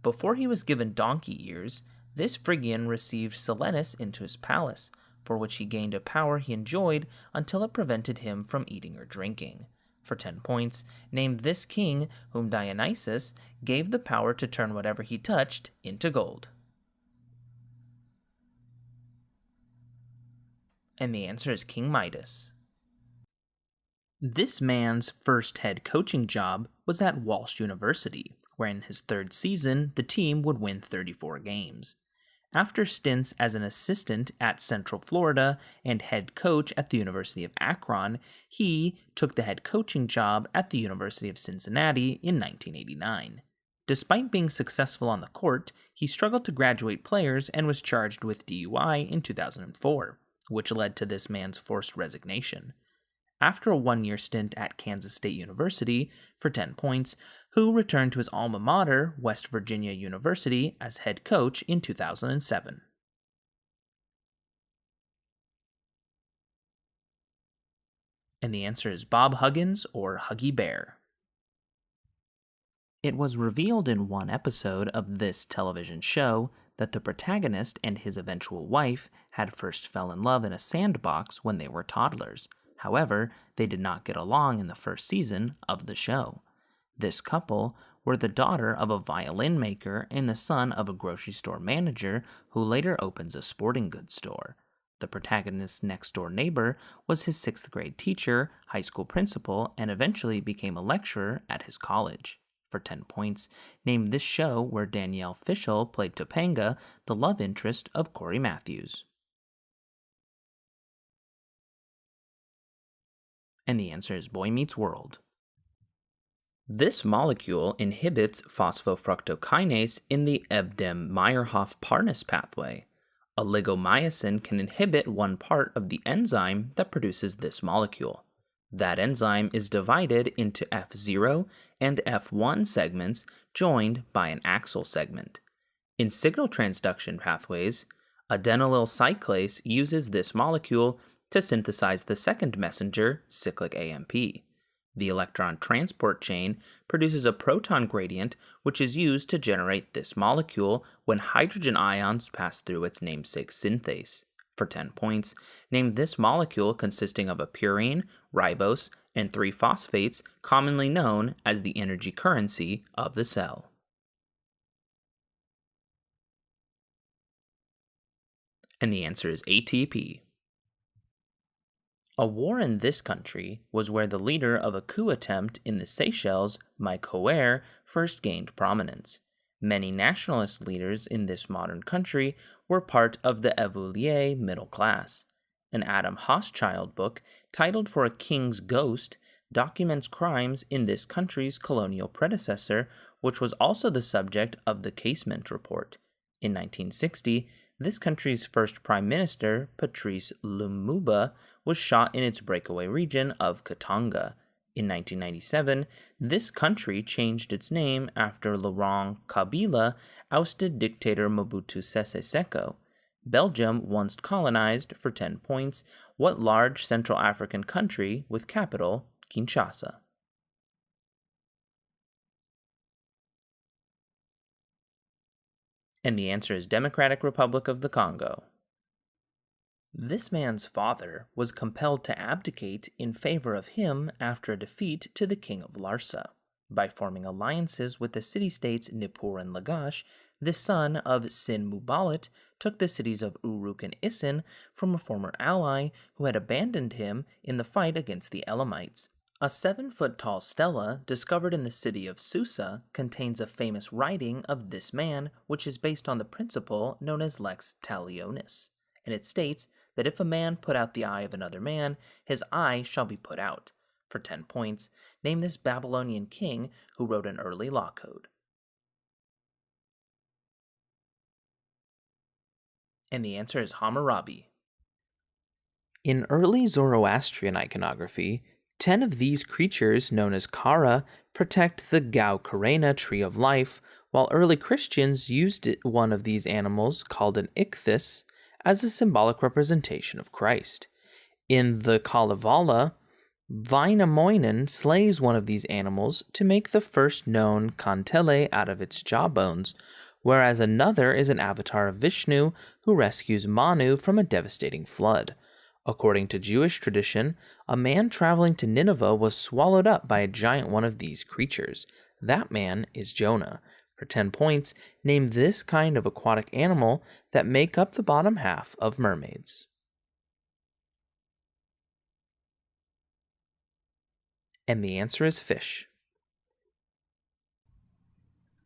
Before he was given donkey ears, this Phrygian received Silenus into his palace, for which he gained a power he enjoyed until it prevented him from eating or drinking. For 10 points, name this king whom Dionysus gave the power to turn whatever he touched into gold. And the answer is King Midas. This man's first head coaching job was at Walsh University, where in his 3rd season, the team would win 34 games. After stints as an assistant at Central Florida and head coach at the University of Akron, he took the head coaching job at the University of Cincinnati in 1989. Despite being successful on the court, he struggled to graduate players and was charged with DUI in 2004, which led to this man's forced resignation. After a 1-year stint at Kansas State University for 10 points, Hu returned to his alma mater, West Virginia University, as head coach in 2007. And the answer is Bob Huggins or Huggy Bear. It was revealed in one episode of this television show that the protagonist and his eventual wife had first fell in love in a sandbox when they were toddlers. However, they did not get along in the first season of the show. This couple were the daughter of a violin maker and the son of a grocery store manager who later opens a sporting goods store. The protagonist's next-door neighbor was his 6th grade teacher, high school principal, and eventually became a lecturer at his college. For 10 points, name this show where Danielle Fishel played Topanga, the love interest of Corey Matthews. And the answer is Boy Meets World. This molecule inhibits phosphofructokinase in the Ebden-Meyerhoff-Parnas pathway. Oligomycin can inhibit one part of the enzyme that produces this molecule. That enzyme is divided into F0 and F1 segments joined by an axle segment. In signal transduction pathways, Adenylyl cyclase uses this molecule to synthesize the second messenger, cyclic AMP. The electron transport chain produces a proton gradient, which is used to generate this molecule when hydrogen ions pass through its namesake synthase. For 10 points, name this molecule consisting of a purine, ribose, and 3 phosphates, commonly known as the energy currency of the cell. And the answer is ATP. A war in this country was where the leader of a coup attempt in the Seychelles, Mike Hoare, first gained prominence. Many nationalist leaders in this modern country were part of the Evoulier middle class. An Adam Hochschild book, titled For a King's Ghost, documents crimes in this country's colonial predecessor, which was also the subject of the Casement Report. In 1960, this country's first prime minister, Patrice Lumumba, was shot in its breakaway region of Katanga. In 1997, this country changed its name after Laurent Kabila ousted dictator Mobutu Sese Seko. Belgium once colonized, for 10 points, what large Central African country with capital Kinshasa? And the answer is Democratic Republic of the Congo. This man's father was compelled to abdicate in favor of him after a defeat to the king of Larsa. By forming alliances with the city-states Nippur and Lagash, the son of Sin Mubalit took the cities of Uruk and Isin from a former ally who had abandoned him in the fight against the Elamites. A 7-foot-tall stela discovered in the city of Susa contains a famous writing of this man, which is based on the principle known as lex talionis, and it states that if a man put out the eye of another man, his eye shall be put out. For 10 points, name this Babylonian king who wrote an early law code. And the answer is Hammurabi. In early Zoroastrian iconography, 10 of these creatures, known as Kara, protect the Gau Karena tree of life, while early Christians used one of these animals, called an ichthys, as a symbolic representation of Christ. In the Kalevala, Wainamoinen slays one of these animals to make the first known kantele out of its jawbones, whereas another is an avatar of Vishnu who rescues Manu from a devastating flood. According to Jewish tradition, a man traveling to Nineveh was swallowed up by a giant one of these creatures. That man is Jonah. For 10 points, name this kind of aquatic animal that make up the bottom half of mermaids. And the answer is fish.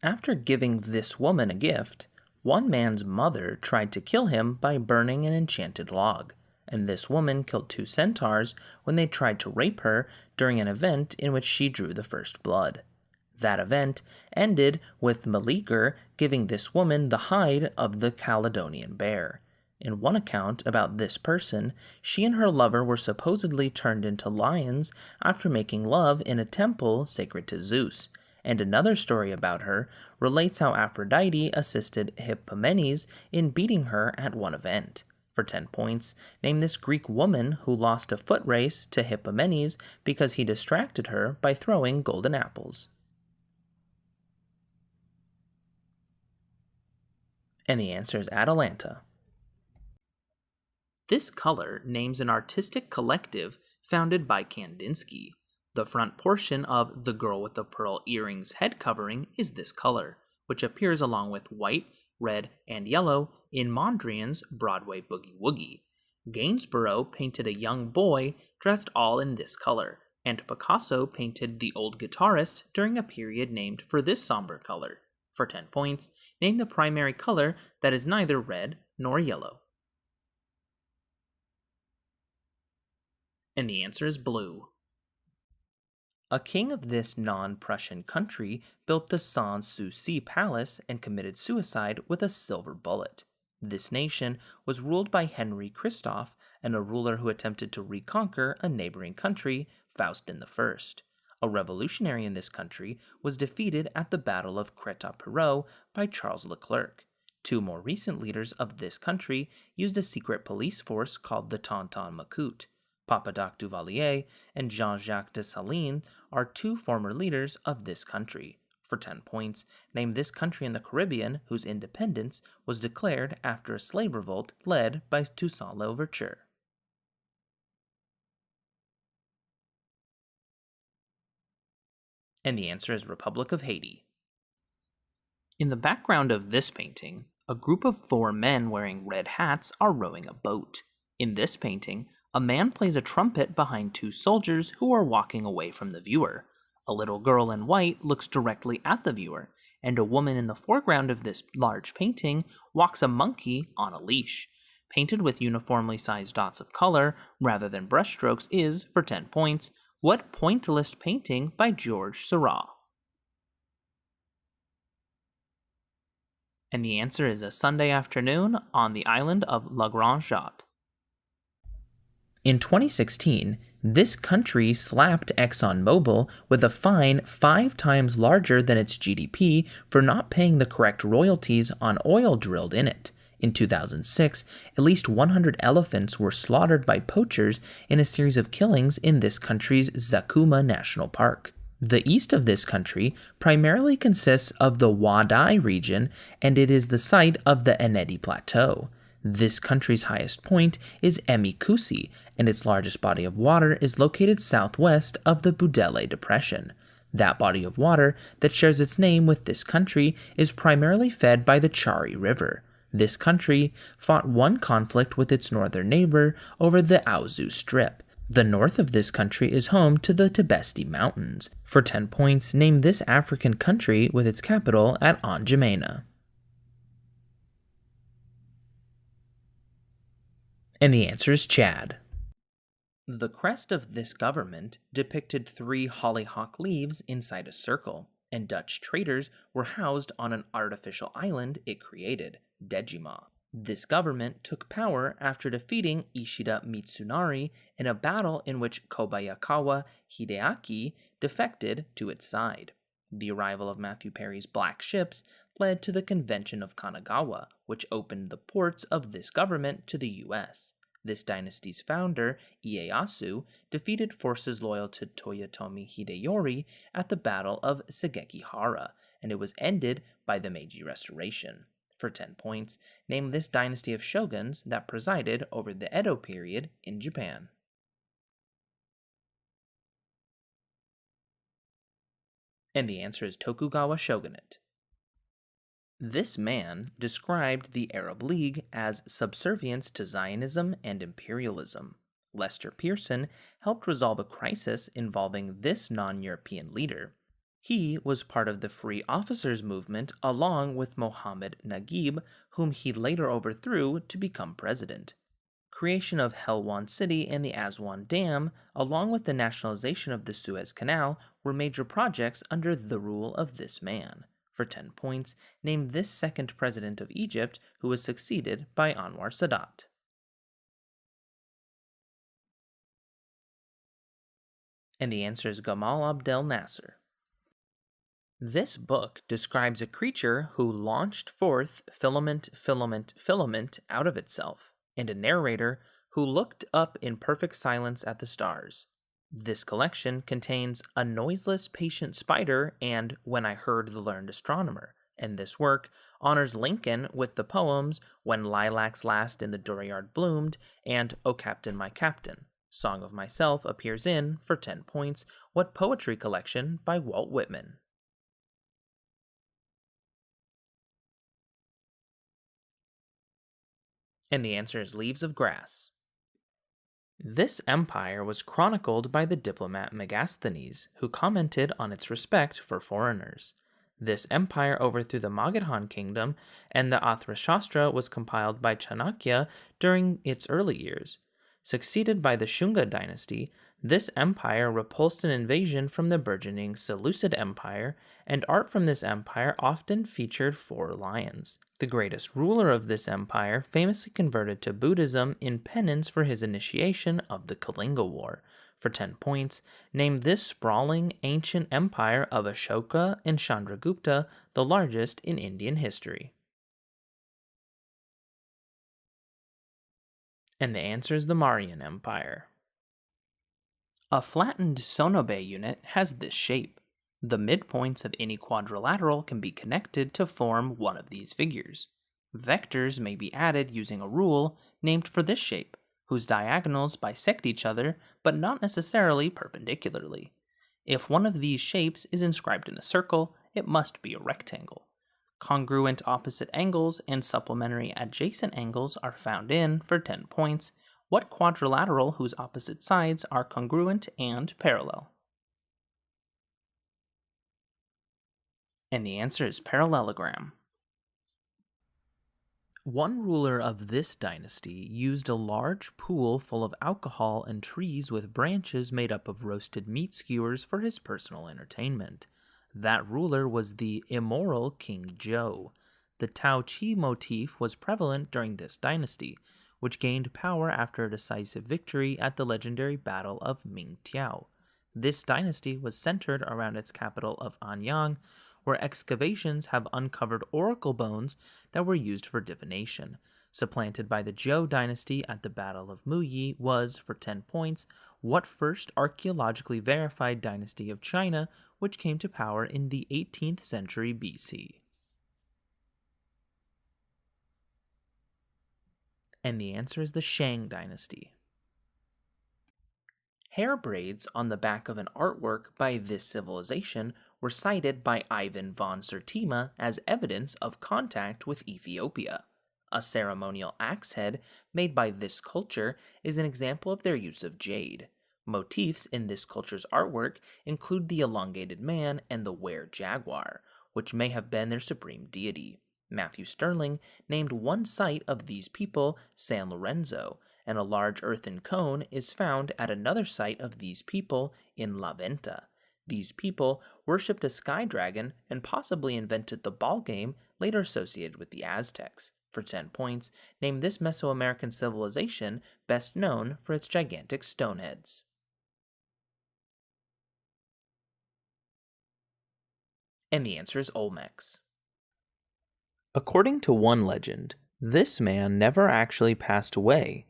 After giving this woman a gift, one man's mother tried to kill him by burning an enchanted log, and this woman killed 2 centaurs when they tried to rape her during an event in which she drew the first blood. That event ended with Meleager giving this woman the hide of the Caledonian bear. In one account about this person, she and her lover were supposedly turned into lions after making love in a temple sacred to Zeus, and another story about her relates how Aphrodite assisted Hippomenes in beating her at one event. For 10 points, name this Greek woman who lost a foot race to Hippomenes because he distracted her by throwing golden apples. And the answer is Atalanta. This color names an artistic collective founded by Kandinsky. The front portion of The Girl with the Pearl Earrings head covering is this color, which appears along with white, red, and yellow in Mondrian's Broadway Boogie Woogie. Gainsborough painted a young boy dressed all in this color, and Picasso painted the old guitarist during a period named for this somber color. For 10 points, name the primary color that is neither red nor yellow. And the answer is blue. A king of this non-Prussian country built the Sans-Souci Palace and committed suicide with a silver bullet. This nation was ruled by Henry Christophe, and a ruler who attempted to reconquer a neighboring country, Faustin I. A revolutionary in this country was defeated at the Battle of Crête-à-Perot by Charles Leclerc. Two more recent leaders of this country used a secret police force called the Tonton Macoute. Papadoc Duvalier and Jean-Jacques Dessalines are two former leaders of this country. For 10 points, name this country in the Caribbean whose independence was declared after a slave revolt led by Toussaint Louverture. And the answer is Republic of Haiti. In the background of this painting, a group of four men wearing red hats are rowing a boat. In this painting, a man plays a trumpet behind two soldiers who are walking away from the viewer. A little girl in white looks directly at the viewer, and a woman in the foreground of this large painting walks a monkey on a leash. Painted with uniformly sized dots of color rather than brushstrokes is, for 10 points, what pointillist painting by Georges Seurat? And the answer is A Sunday Afternoon on the island of La Grande Jatte. In 2016, this country slapped ExxonMobil with a fine 5 times larger than its GDP for not paying the correct royalties on oil drilled in it. In 2006, at least 100 elephants were slaughtered by poachers in a series of killings in this country's Zakuma National Park. The east of this country primarily consists of the Wadai region, and it is the site of the Enedi Plateau. This country's highest point is Emikusi, and its largest body of water is located southwest of the Budele Depression. That body of water that shares its name with this country is primarily fed by the Chari River. This country fought one conflict with its northern neighbor over the Aouzou Strip. The north of this country is home to the Tibesti Mountains. For 10 points, name this African country with its capital at N'Djamena. And the answer is Chad. The crest of this government depicted 3 hollyhock leaves inside a circle, and Dutch traders were housed on an artificial island it created, Dejima. This government took power after defeating Ishida Mitsunari in a battle in which Kobayakawa Hideaki defected to its side. The arrival of Matthew Perry's black ships led to the Convention of Kanagawa, which opened the ports of this government to the U.S. This dynasty's founder, Ieyasu, defeated forces loyal to Toyotomi Hideyori at the Battle of Segekihara, and it was ended by the Meiji Restoration. For 10 points, name this dynasty of shoguns that presided over the Edo period in Japan. And the answer is Tokugawa Shogunate. This man described the Arab League as subservience to Zionism and imperialism. Lester Pearson helped resolve a crisis involving this non-European leader. He was part of the Free Officers movement along with Mohammed Naguib, whom he later overthrew to become president. Creation of Helwan City and the Aswan Dam, along with the nationalization of the Suez Canal, were major projects under the rule of this man. For 10 points, name this second president of Egypt who was succeeded by Anwar Sadat. And the answer is Gamal Abdel Nasser. This book describes a creature who launched forth filament out of itself, and a narrator who looked up in perfect silence at the stars. This collection contains A Noiseless Patient Spider and When I Heard the Learned Astronomer, and this work honors Lincoln with the poems When Lilacs Last in the Dooryard Bloomed and O Captain, My Captain. Song of Myself appears in, for 10 points, What Poetry Collection by Walt Whitman. And the answer is Leaves of Grass. This empire was chronicled by the diplomat Megasthenes, who commented on its respect for foreigners. This empire overthrew the Magadhan kingdom, and the Athashastra was compiled by Chanakya during its early years. Succeeded by the Shunga dynasty, this empire repulsed an invasion from the burgeoning Seleucid Empire, and art from this empire often featured 4 lions. The greatest ruler of this empire famously converted to Buddhism in penance for his initiation of the Kalinga War. For 10 points, name this sprawling ancient empire of Ashoka and Chandragupta, the largest in Indian history. And the answer is the Mauryan Empire. A flattened sonobe unit has this shape. The midpoints of any quadrilateral can be connected to form one of these figures. Vectors may be added using a rule named for this shape, whose diagonals bisect each other but not necessarily perpendicularly. If one of these shapes is inscribed in a circle, it must be a rectangle. Congruent opposite angles and supplementary adjacent angles are found in, for 10 points, what quadrilateral whose opposite sides are congruent and parallel? And the answer is parallelogram. One ruler of this dynasty used a large pool full of alcohol and trees with branches made up of roasted meat skewers for his personal entertainment. That ruler was the immoral King Zhou. The Tao Qi motif was prevalent during this dynasty, which gained power after a decisive victory at the legendary Battle of Mingtiao. This dynasty was centered around its capital of Anyang, where excavations have uncovered oracle bones that were used for divination. Supplanted by the Zhou dynasty at the Battle of Muyi was, for 10 points, what first archaeologically verified dynasty of China, which came to power in the 18th century BC. And the answer is the Shang dynasty. Hair braids on the back of an artwork by this civilization were cited by Ivan von Sertima as evidence of contact with Ethiopia. A ceremonial axe head made by this culture is an example of their use of jade. Motifs in this culture's artwork include the elongated man and the were-jaguar, which may have been their supreme deity. Matthew Stirling named one site of these people San Lorenzo, and a large earthen cone is found at another site of these people in La Venta. These people worshipped a sky dragon and possibly invented the ball game later associated with the Aztecs. For 10 points, name this Mesoamerican civilization best known for its gigantic stone heads. And the answer is Olmecs. According to one legend, this man never actually passed away,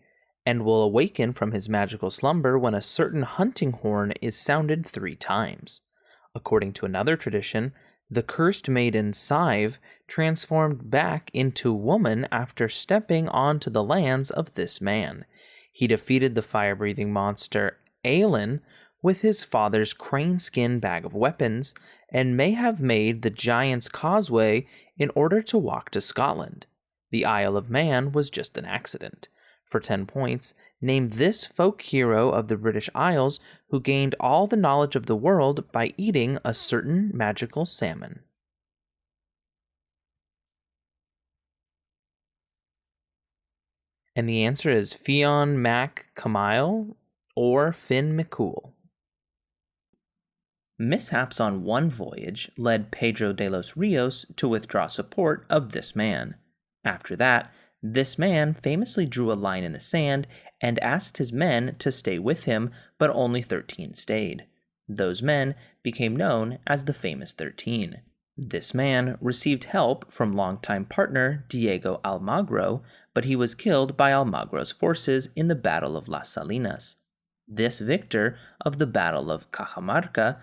and will awaken from his magical slumber when a certain hunting horn is sounded 3 times. According to another tradition, the cursed maiden Sive transformed back into woman after stepping onto the lands of this man. He defeated the fire-breathing monster Aelin with his father's crane-skin bag of weapons, and may have made the Giant's Causeway in order to walk to Scotland. The Isle of Man was just an accident. For 10 points, name this folk hero of the British Isles who gained all the knowledge of the world by eating a certain magical salmon. And the answer is Fionn Mac Camail or Finn McCool. Mishaps on one voyage led Pedro de los Rios to withdraw support of this man. After that, this man famously drew a line in the sand and asked his men to stay with him, but only 13 stayed. Those men became known as the famous 13. This man received help from longtime partner Diego Almagro, but he was killed by Almagro's forces in the Battle of Las Salinas. This victor of the Battle of Cajamarca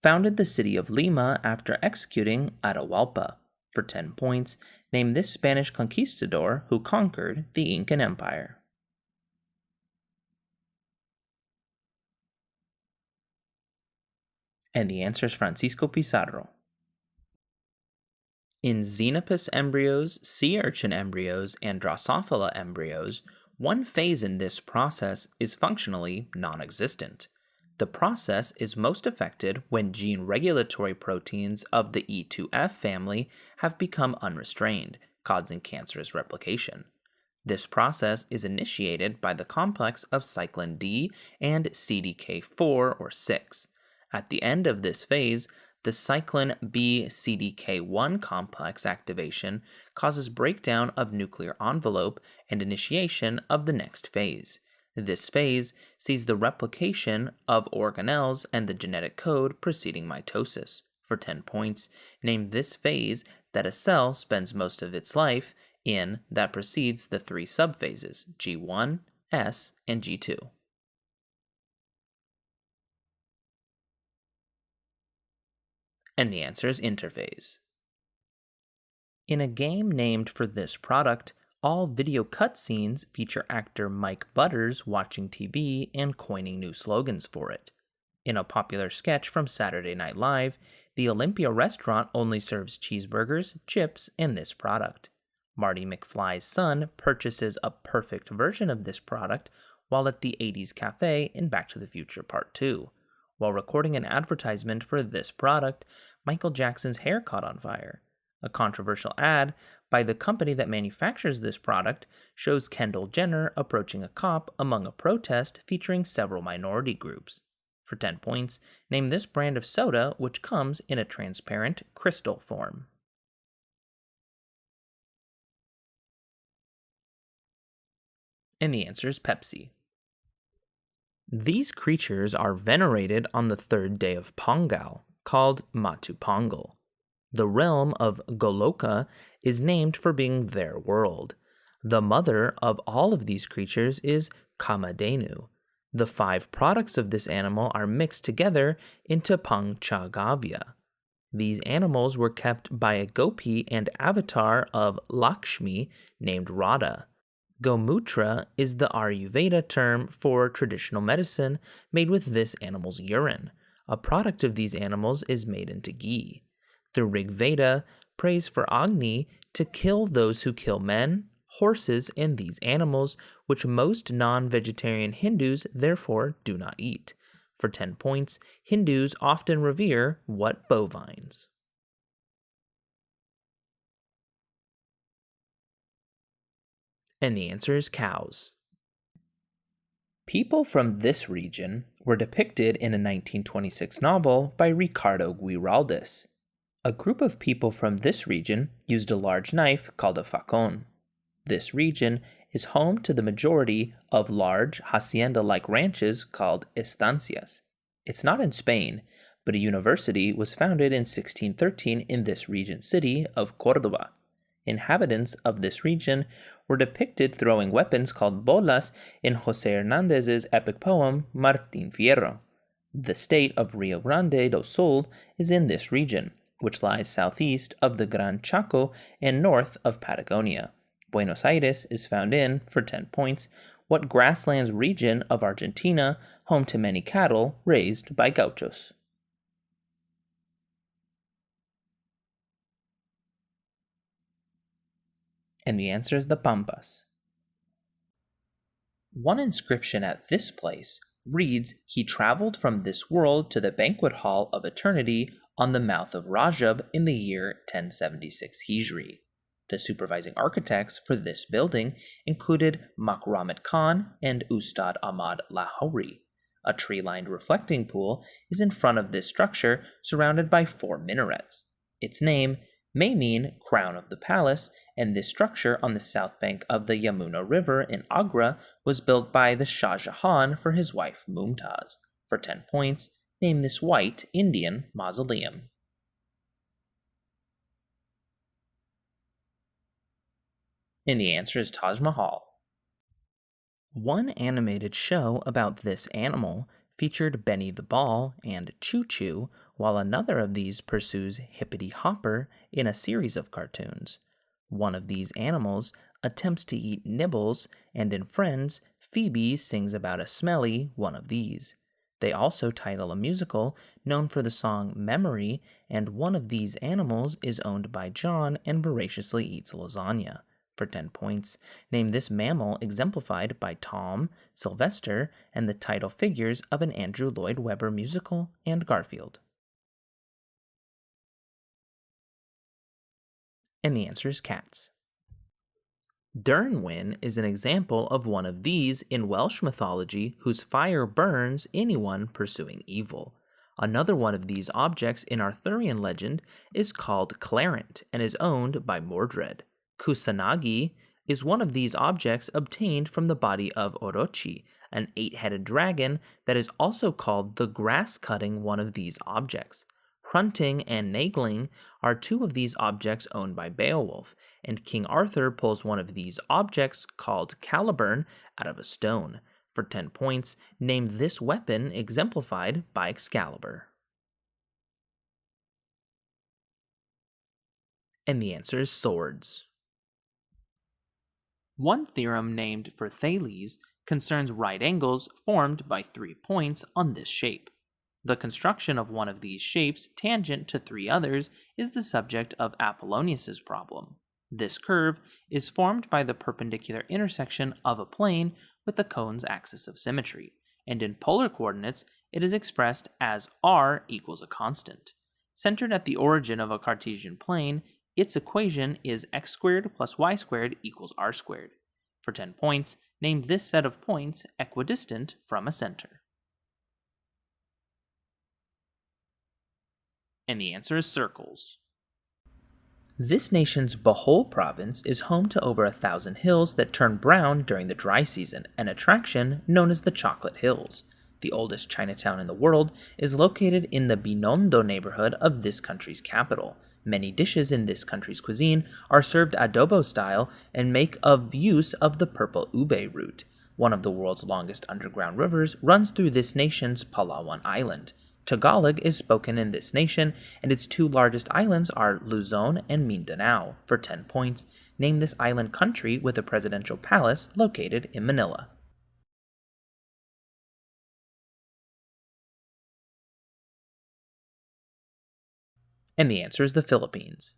founded the city of Lima after executing Atahualpa. For 10 points, name this Spanish conquistador who conquered the Incan Empire. And the answer is Francisco Pizarro. In Xenopus embryos, sea urchin embryos, and Drosophila embryos, one phase in this process is functionally non-existent. The process is most affected when gene regulatory proteins of the E2F family have become unrestrained, causing cancerous replication. This process is initiated by the complex of cyclin D and CDK4 or 6. At the end of this phase, the cyclin B CDK1 complex activation causes breakdown of nuclear envelope and initiation of the next phase. This phase sees the replication of organelles and the genetic code preceding mitosis. For 10 points, name this phase that a cell spends most of its life in that precedes the 3 subphases, G1, S, and G2? And the answer is interphase. In a game named for this product, all video cutscenes feature actor Mike Butters watching TV and coining new slogans for it. In a popular sketch from Saturday Night Live, the Olympia restaurant only serves cheeseburgers, chips, and this product. Marty McFly's son purchases a perfect version of this product while at the 80s Cafe in Back to the Future Part 2. While recording an advertisement for this product, Michael Jackson's hair caught on fire. A controversial ad by the company that manufactures this product shows Kendall Jenner approaching a cop among a protest featuring several minority groups. For 10 points, name this brand of soda which comes in a transparent crystal form. And the answer is Pepsi. These creatures are venerated on the third day of Pongal, called Matu Pongal. The realm of Goloka is named for being their world. The mother of all of these creatures is Kamadenu. The 5 products of this animal are mixed together into Panchagavya. These animals were kept by a gopi and avatar of Lakshmi named Radha. Gomutra is the Ayurveda term for traditional medicine made with this animal's urine. A product of these animals is made into ghee. The Rig Veda prays for Agni to kill those who kill men, horses, and these animals, which most non-vegetarian Hindus therefore do not eat. For 10 points, Hindus often revere what bovines? And the answer is cows. People from this region were depicted in a 1926 novel by Ricardo Guiraldez. A group of people from this region used a large knife called a facon. This region is home to the majority of large hacienda-like ranches called estancias. It's not in Spain, but a university was founded in 1613 in this region city of Córdoba. Inhabitants of this region were depicted throwing weapons called bolas in José Hernández's epic poem Martín Fierro. The state of Rio Grande do Sul is in this region, which lies southeast of the Gran Chaco and north of Patagonia. Buenos Aires is found in, for 10 points, what grasslands region of Argentina, home to many cattle raised by gauchos? And the answer is the Pampas. One inscription at this place reads, "He traveled from this world to the banquet hall of eternity on the mouth of Rajab in the year 1076 Hijri." The supervising architects for this building included Makramat Khan and Ustad Ahmad Lahori. A tree-lined reflecting pool is in front of this structure, surrounded by 4 minarets. Its name may mean crown of the palace, and this structure on the south bank of the Yamuna River in Agra was built by the Shah Jahan for his wife Mumtaz. For 10 points, name this white Indian mausoleum. And the answer is Taj Mahal. One animated show about this animal featured Benny the Ball and Choo Choo, while another of these pursues Hippity Hopper in a series of cartoons. One of these animals attempts to eat nibbles, and in Friends, Phoebe sings about a smelly one of these. They also title a musical known for the song Memory, and one of these animals is owned by John and voraciously eats lasagna. For 10 points, name this mammal exemplified by Tom, Sylvester, and the title figures of an Andrew Lloyd Webber musical and Garfield. And the answer is cats. Dyrnwyn is an example of one of these in Welsh mythology whose fire burns anyone pursuing evil. Another one of these objects in Arthurian legend is called Clarent and is owned by Mordred. Kusanagi is one of these objects obtained from the body of Orochi, an 8-headed dragon that is also called the grass-cutting one of these objects. Hrunting and Nagling are two of these objects owned by Beowulf, and King Arthur pulls one of these objects, called Caliburn, out of a stone. For 10 points, name this weapon exemplified by Excalibur. And the answer is swords. One theorem named for Thales concerns right angles formed by 3 points on this shape. The construction of one of these shapes tangent to 3 others is the subject of Apollonius's problem. This curve is formed by the perpendicular intersection of a plane with the cone's axis of symmetry, and in polar coordinates it is expressed as r equals a constant. Centered at the origin of a Cartesian plane, its equation is x squared plus y squared equals r squared. For 10 points, name this set of points equidistant from a center. And the answer is circles. This nation's Bohol province is home to over 1,000 hills that turn brown during the dry season, an attraction known as the Chocolate Hills. The oldest Chinatown in the world is located in the Binondo neighborhood of this country's capital. Many dishes in this country's cuisine are served adobo style and make use of the purple ube root. One of the world's longest underground rivers runs through this nation's Palawan Island. Tagalog is spoken in this nation, and its 2 largest islands are Luzon and Mindanao. For 10 points, name this island country with a presidential palace located in Manila. And the answer is the Philippines.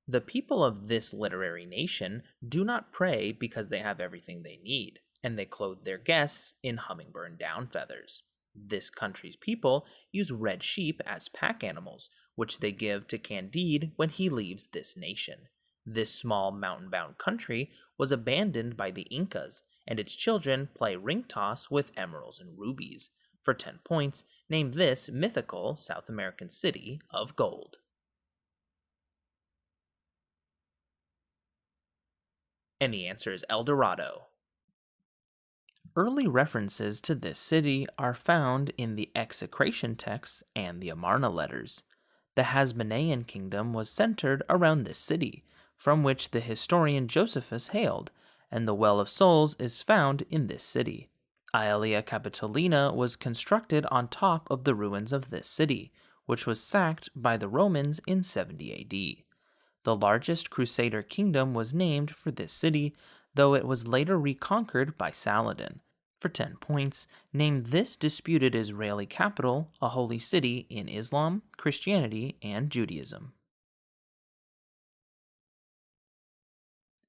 The people of this literary nation do not pray because they have everything they need, and they clothe their guests in hummingbird down feathers. This country's people use red sheep as pack animals, which they give to Candide when he leaves this nation. This small mountain-bound country was abandoned by the Incas, and its children play ring toss with emeralds and rubies. For 10 points, name this mythical South American city of gold. And the answer is El Dorado. Early references to this city are found in the execration texts and the Amarna letters. The Hasmonean kingdom was centered around this city, from which the historian Josephus hailed, and the Well of Souls is found in this city. Aelia Capitolina was constructed on top of the ruins of this city, which was sacked by the Romans in 70 AD. The largest Crusader kingdom was named for this city, though it was later reconquered by Saladin. For 10 points, name this disputed Israeli capital, a holy city in Islam, Christianity, and Judaism.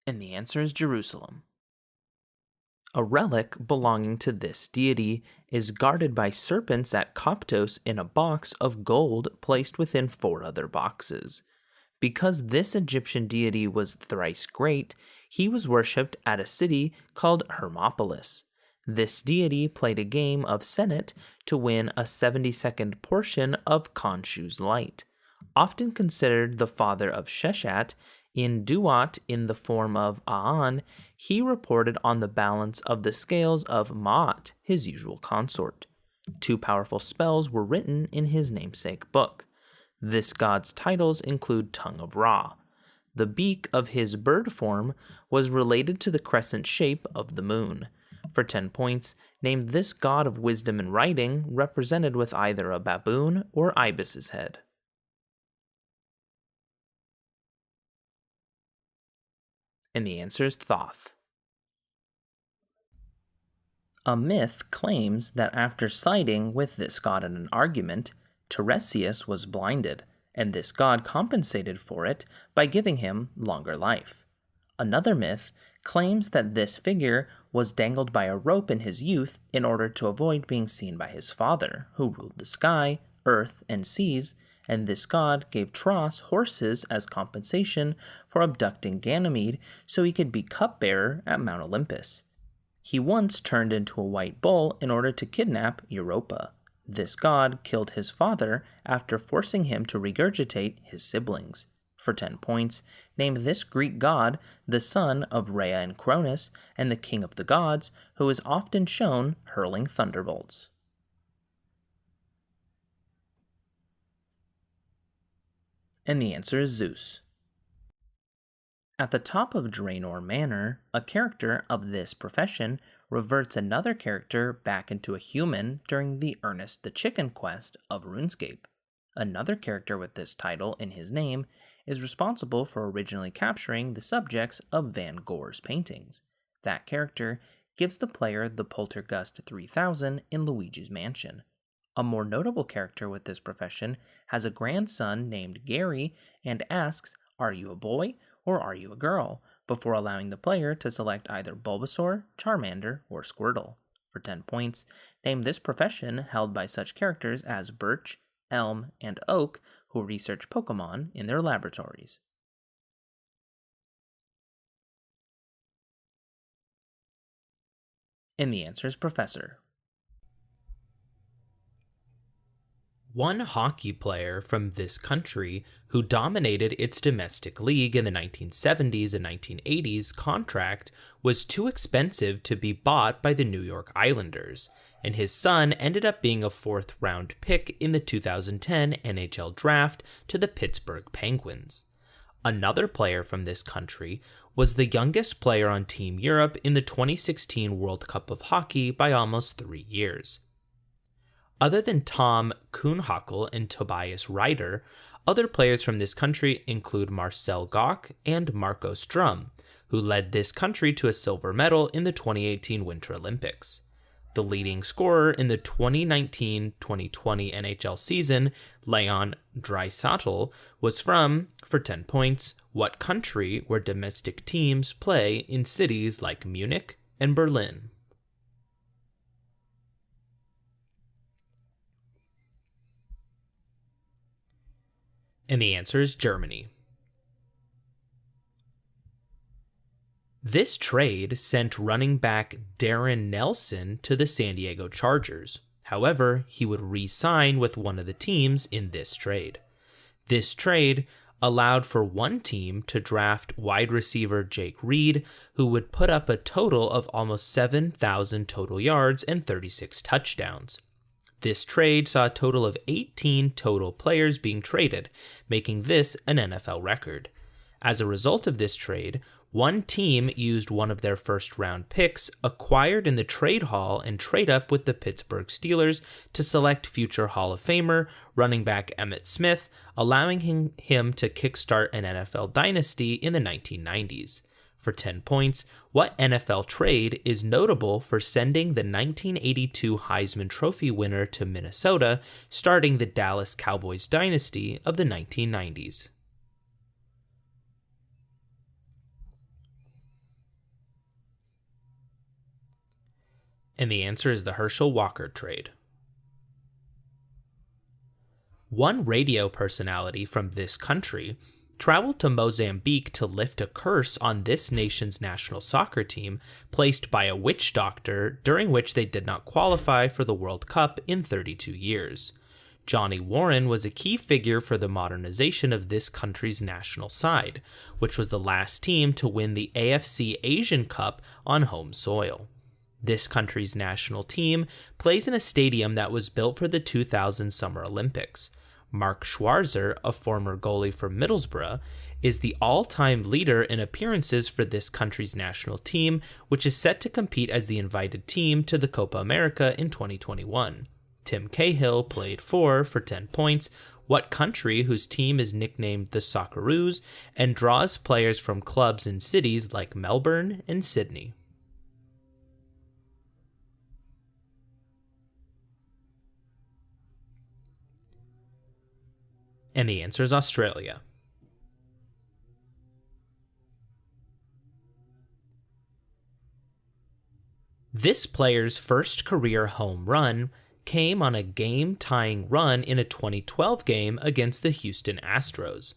And the answer is Jerusalem. A relic belonging to this deity is guarded by serpents at Coptos in a box of gold placed within 4 other boxes. Because this Egyptian deity was thrice great, he was worshipped at a city called Hermopolis. This deity played a game of Senet to win a 72nd portion of Khonshu's light. Often considered the father of Sheshat, in Duat in the form of Aan, he reported on the balance of the scales of Maat, his usual consort. 2 powerful spells were written in his namesake book. This god's titles include Tongue of Ra. The beak of his bird form was related to the crescent shape of the moon. For 10 points, name this god of wisdom and writing represented with either a baboon or ibis's head. And the answer is Thoth. A myth claims that after siding with this god in an argument, Tiresias was blinded, and this god compensated for it by giving him longer life. Another myth claims that this figure was dangled by a rope in his youth in order to avoid being seen by his father, who ruled the sky, earth, and seas, and this god gave Tros horses as compensation for abducting Ganymede so he could be cupbearer at Mount Olympus. He once turned into a white bull in order to kidnap Europa. This god killed his father after forcing him to regurgitate his siblings. For 10 points, name this Greek god, the son of Rhea and Cronus, and the king of the gods, who is often shown hurling thunderbolts. And the answer is Zeus. At the top of Draenor Manor, a character of this profession reverts another character back into a human during the Ernest the Chicken quest of RuneScape. Another character with this title in his name is responsible for originally capturing the subjects of Van Gogh's paintings. That character gives the player the Poltergust 3000 in Luigi's Mansion. A more notable character with this profession has a grandson named Gary and asks, "Are you a boy or are you a girl?" before allowing the player to select either Bulbasaur, Charmander, or Squirtle. For 10 points, name this profession held by such characters as Birch, Elm, and Oak who research Pokemon in their laboratories. And the answer is Professor. One hockey player from this country who dominated its domestic league in the 1970s and 1980s contract was too expensive to be bought by the New York Islanders, and his son ended up being a fourth-round pick in the 2010 NHL draft to the Pittsburgh Penguins. Another player from this country was the youngest player on Team Europe in the 2016 World Cup of Hockey by almost 3 years. Other than Tom Kuhnhackl and Tobias Ryder, other players from this country include Marcel Goc and Marco Strum, who led this country to a silver medal in the 2018 Winter Olympics. The leading scorer in the 2019-2020 NHL season, Leon Draisaitl, was from, for 10 points, what country where domestic teams play in cities like Munich and Berlin? And the answer is Germany. This trade sent running back Darren Nelson to the San Diego Chargers. However, he would re-sign with one of the teams in this trade. This trade allowed for one team to draft wide receiver Jake Reed, who would put up a total of almost 7,000 total yards and 36 touchdowns. This trade saw a total of 18 total players being traded, making this an NFL record. As a result of this trade, one team used one of their first-round picks acquired in the trade haul and trade up with the Pittsburgh Steelers to select future Hall of Famer running back Emmitt Smith, allowing him to kickstart an NFL dynasty in the 1990s. For 10 points, what NFL trade is notable for sending the 1982 Heisman Trophy winner to Minnesota, starting the Dallas Cowboys dynasty of the 1990s? And the answer is the Herschel Walker trade. One radio personality from this country traveled to Mozambique to lift a curse on this nation's national soccer team placed by a witch doctor during which they did not qualify for the World Cup in 32 years. Johnny Warren was a key figure for the modernization of this country's national side, which was the last team to win the AFC Asian Cup on home soil. This country's national team plays in a stadium that was built for the 2000 Summer Olympics. Mark Schwarzer, a former goalie for Middlesbrough, is the all-time leader in appearances for this country's national team, which is set to compete as the invited team to the Copa America in 2021. Tim Cahill played for 10 points, what country whose team is nicknamed the Socceroos and draws players from clubs in cities like Melbourne and Sydney. And the answer is Australia. This player's first career home run came on a game-tying run in a 2012 game against the Houston Astros.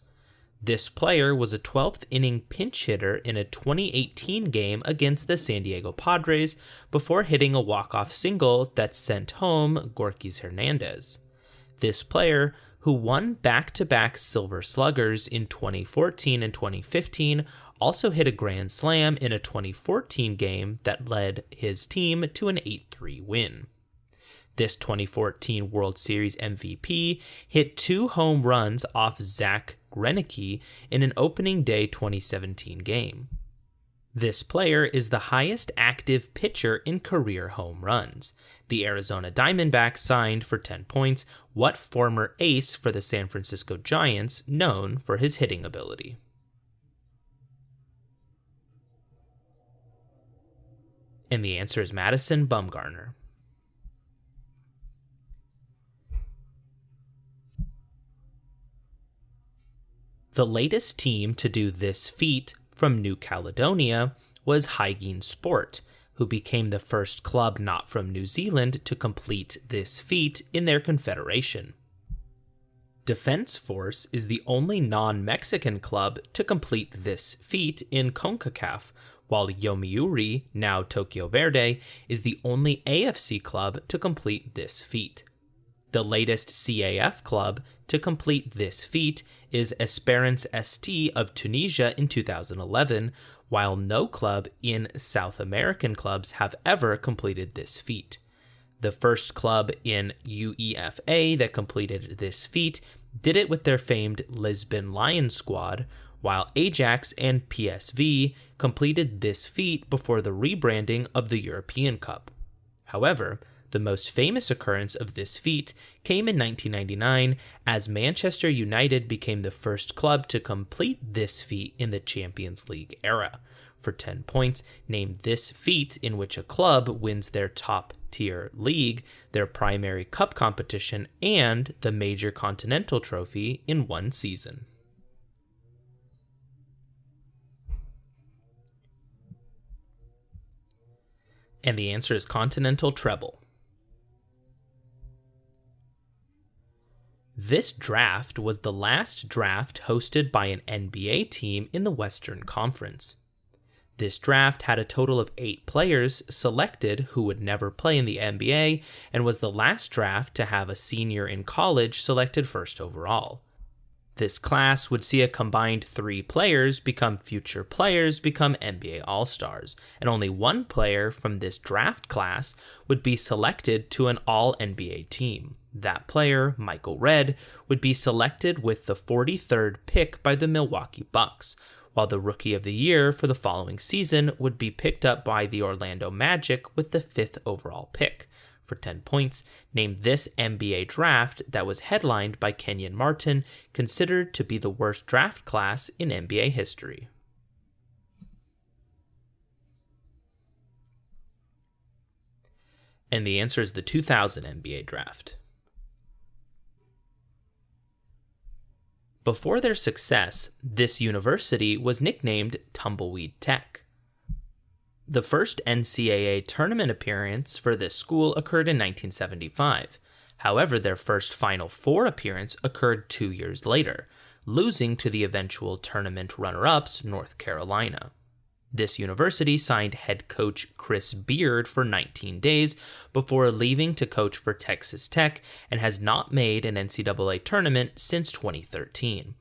This player was a 12th inning pinch hitter in a 2018 game against the San Diego Padres before hitting a walk-off single that sent home Gorkys Hernandez. This player, who won back-to-back Silver Sluggers in 2014 and 2015, also hit a grand slam in a 2014 game that led his team to an 8-3 win. This 2014 World Series MVP hit 2 home runs off Zach Greinke in an opening day 2017 game. This player is the highest active pitcher in career home runs. The Arizona Diamondbacks signed for 10 points what former ace for the San Francisco Giants known for his hitting ability? And the answer is Madison Bumgarner. The latest team to do this feat from New Caledonia was Hygiene Sport, who became the first club not from New Zealand to complete this feat in their confederation. Defense Force is the only non-Mexican club to complete this feat in CONCACAF, while Yomiuri, now Tokyo Verde, is the only AFC club to complete this feat. The latest CAF club to complete this feat is Esperance ST of Tunisia in 2011, while no club in South American clubs have ever completed this feat. The first club in UEFA that completed this feat did it with their famed Lisbon Lions squad, while Ajax and PSV completed this feat before the rebranding of the European Cup. However, the most famous occurrence of this feat came in 1999 as Manchester United became the first club to complete this feat in the Champions League era. For 10 points, name this feat in which a club wins their top-tier league, their primary cup competition, and the major continental trophy in one season. And the answer is Continental Treble. This draft was the last draft hosted by an NBA team in the Western Conference. This draft had a total of 8 players selected who would never play in the NBA and was the last draft to have a senior in college selected first overall. This class would see a combined 3 players become future players become NBA All-Stars, and only 1 player from this draft class would be selected to an All-NBA team. That player, Michael Redd, would be selected with the 43rd pick by the Milwaukee Bucks, while the Rookie of the Year for the following season would be picked up by the Orlando Magic with the 5th overall pick. For 10 points, name this NBA draft that was headlined by Kenyon Martin, considered to be the worst draft class in NBA history. And the answer is the 2000 NBA draft. Before their success, this university was nicknamed Tumbleweed Tech. The first NCAA tournament appearance for this school occurred in 1975. However, their first Final Four appearance occurred 2 years later, losing to the eventual tournament runner-ups, North Carolina. This university signed head coach Chris Beard for 19 days before leaving to coach for Texas Tech and has not made an NCAA tournament since 2013.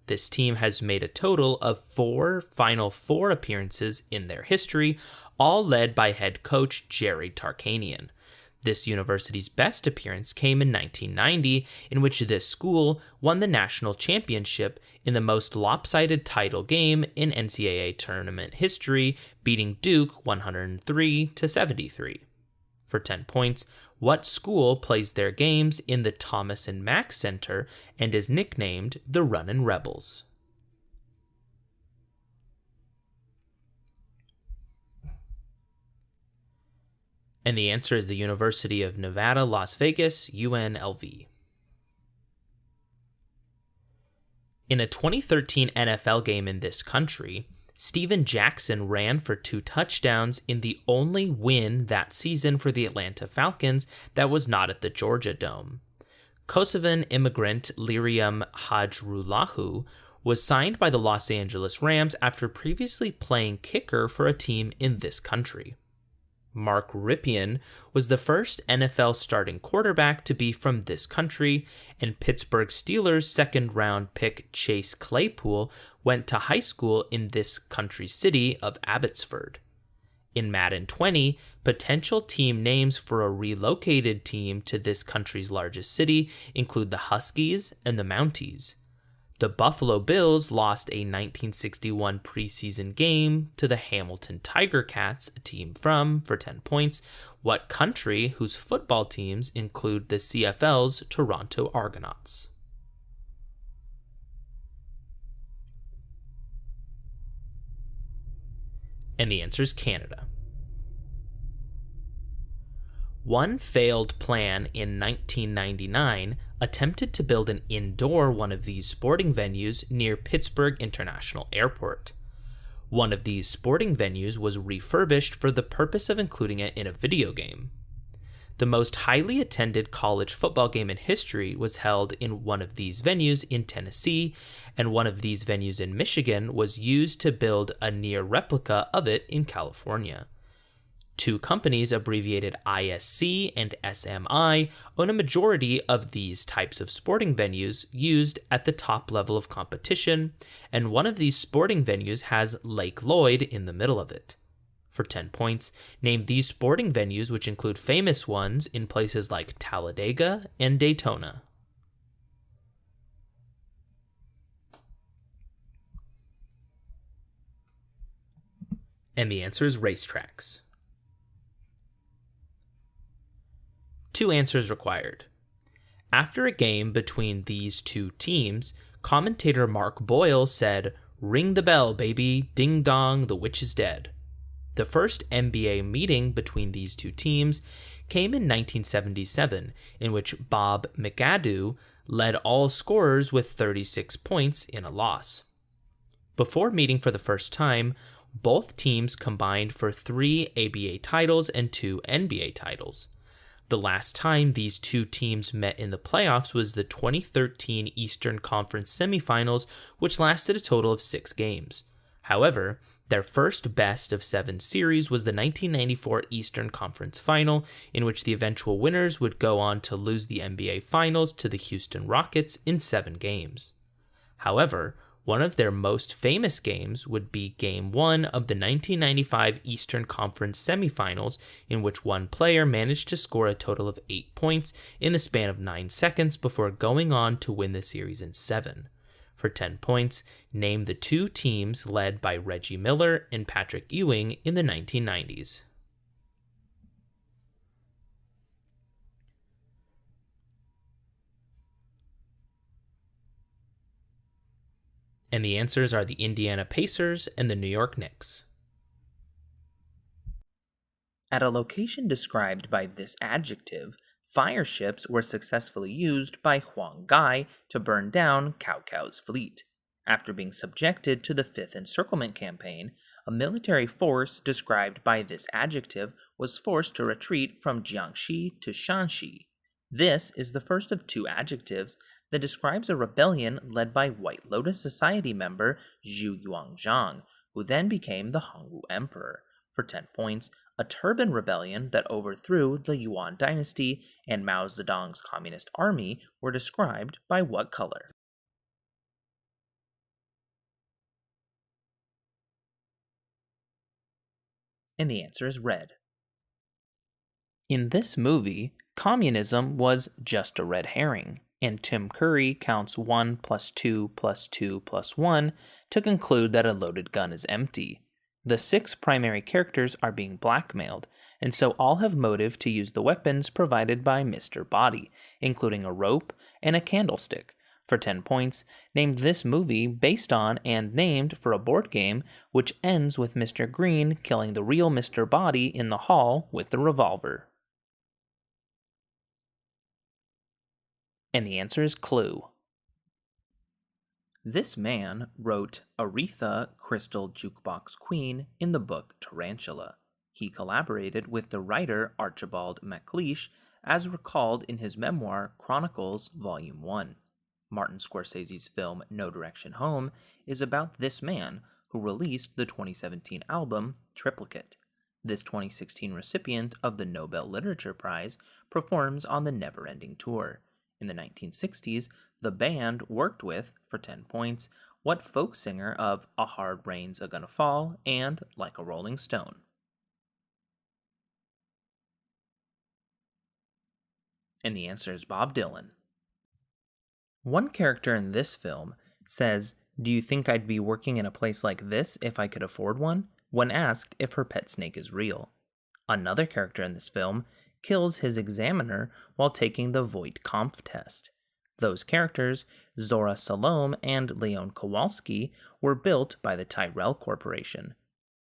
This team has made a total of 4 Final Four appearances in their history, all led by head coach Jerry Tarkanian. This university's best appearance came in 1990, in which this school won the national championship in the most lopsided title game in NCAA tournament history, beating Duke 103-73. For 10 points, what school plays their games in the Thomas and Mack Center and is nicknamed the Runnin' Rebels? And the answer is the University of Nevada, Las Vegas, UNLV. In a 2013 NFL game in this country, Steven Jackson ran for 2 touchdowns in the only win that season for the Atlanta Falcons that was not at the Georgia Dome. Kosovan immigrant Liriam Hajrullahu was signed by the Los Angeles Rams after previously playing kicker for a team in this country. Mark Rypien was the first NFL starting quarterback to be from this country, and Pittsburgh Steelers' second-round pick Chase Claypool went to high school in this country's city of Abbotsford. In Madden 20, potential team names for a relocated team to this country's largest city include the Huskies and the Mounties. The Buffalo Bills lost a 1961 preseason game to the Hamilton Tiger Cats, a team from, for 10 points, what country whose football teams include the CFL's Toronto Argonauts? And the answer is Canada. One failed plan in 1999 attempted to build an indoor one of these sporting venues near Pittsburgh International Airport. One of these sporting venues was refurbished for the purpose of including it in a video game. The most highly attended college football game in history was held in one of these venues in Tennessee, and one of these venues in Michigan was used to build a near replica of it in California. Two companies, abbreviated ISC and SMI, own a majority of these types of sporting venues used at the top level of competition, and one of these sporting venues has Lake Lloyd in the middle of it. For 10 points, name these sporting venues, which include famous ones in places like Talladega and Daytona. And the answer is racetracks. 2 answers required. After a game between these two teams, commentator Mark Boyle said, "Ring the bell, baby, ding dong, the witch is dead." The first NBA meeting between these two teams came in 1977, in which Bob McAdoo led all scorers with 36 points in a loss. Before meeting for the first time, both teams combined for 3 ABA titles and 2 NBA titles. The last time these two teams met in the playoffs was the 2013 Eastern Conference semifinals, which lasted a total of 6 games. However, their first best-of-7 series was the 1994 Eastern Conference Final, in which the eventual winners would go on to lose the NBA Finals to the Houston Rockets in 7 games. However, one of their most famous games would be Game 1 of the 1995 Eastern Conference semifinals, in which one player managed to score a total of 8 points in the span of 9 seconds before going on to win the series in 7. For 10 points, name the two teams led by Reggie Miller and Patrick Ewing in the 1990s. And the answers are the Indiana Pacers and the New York Knicks. At a location described by this adjective, fire ships were successfully used by Huang Gai to burn down Cao Cao's fleet. After being subjected to the Fifth Encirclement Campaign, a military force described by this adjective was forced to retreat from Jiangxi to Shanxi. This is the first of 2 adjectives that describes a rebellion led by White Lotus Society member Zhu Yuanzhang, who then became the Hongwu Emperor. For 10 points, a turban rebellion that overthrew the Yuan dynasty and Mao Zedong's Communist Army were described by what color? And the answer is red. In this movie, communism was just a red herring, and Tim Curry counts 1 + 2 + 2 + 1 to conclude that a loaded gun is empty. The 6 primary characters are being blackmailed, and so all have motive to use the weapons provided by Mr. Body, including a rope and a candlestick. For 10 points, name this movie based on and named for a board game which ends with Mr. Green killing the real Mr. Body in the hall with the revolver. And the answer is Clue. This man wrote Aretha Crystal Jukebox Queen in the book Tarantula. He collaborated with the writer Archibald MacLeish, as recalled in his memoir Chronicles Volume 1. Martin Scorsese's film No Direction Home is about this man who released the 2017 album Triplicate. This 2016 recipient of the Nobel Literature Prize performs on the Never Ending Tour. In the 1960s, the band worked with, for 10 points, what folk singer of A Hard Rain's A Gonna Fall and Like a Rolling Stone? And the answer is Bob Dylan. One character in this film says, "Do you think I'd be working in a place like this if I could afford one?" when asked if her pet snake is real. Another character in this film kills his examiner while taking the Voight-Kampff test. Those characters, Zora Salome and Leon Kowalski, were built by the Tyrell Corporation.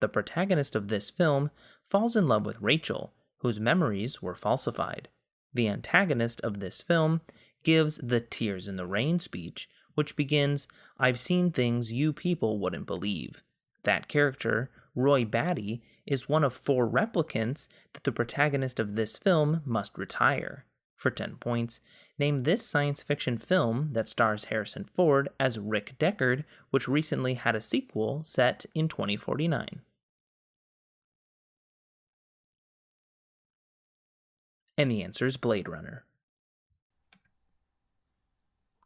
The protagonist of this film falls in love with Rachel, whose memories were falsified. The antagonist of this film gives the Tears in the Rain speech, which begins, "I've seen things you people wouldn't believe." That character, Roy Batty, is one of 4 replicants that the protagonist of this film must retire. For 10 points, name this science fiction film that stars Harrison Ford as Rick Deckard, which recently had a sequel set in 2049. And the answer is Blade Runner.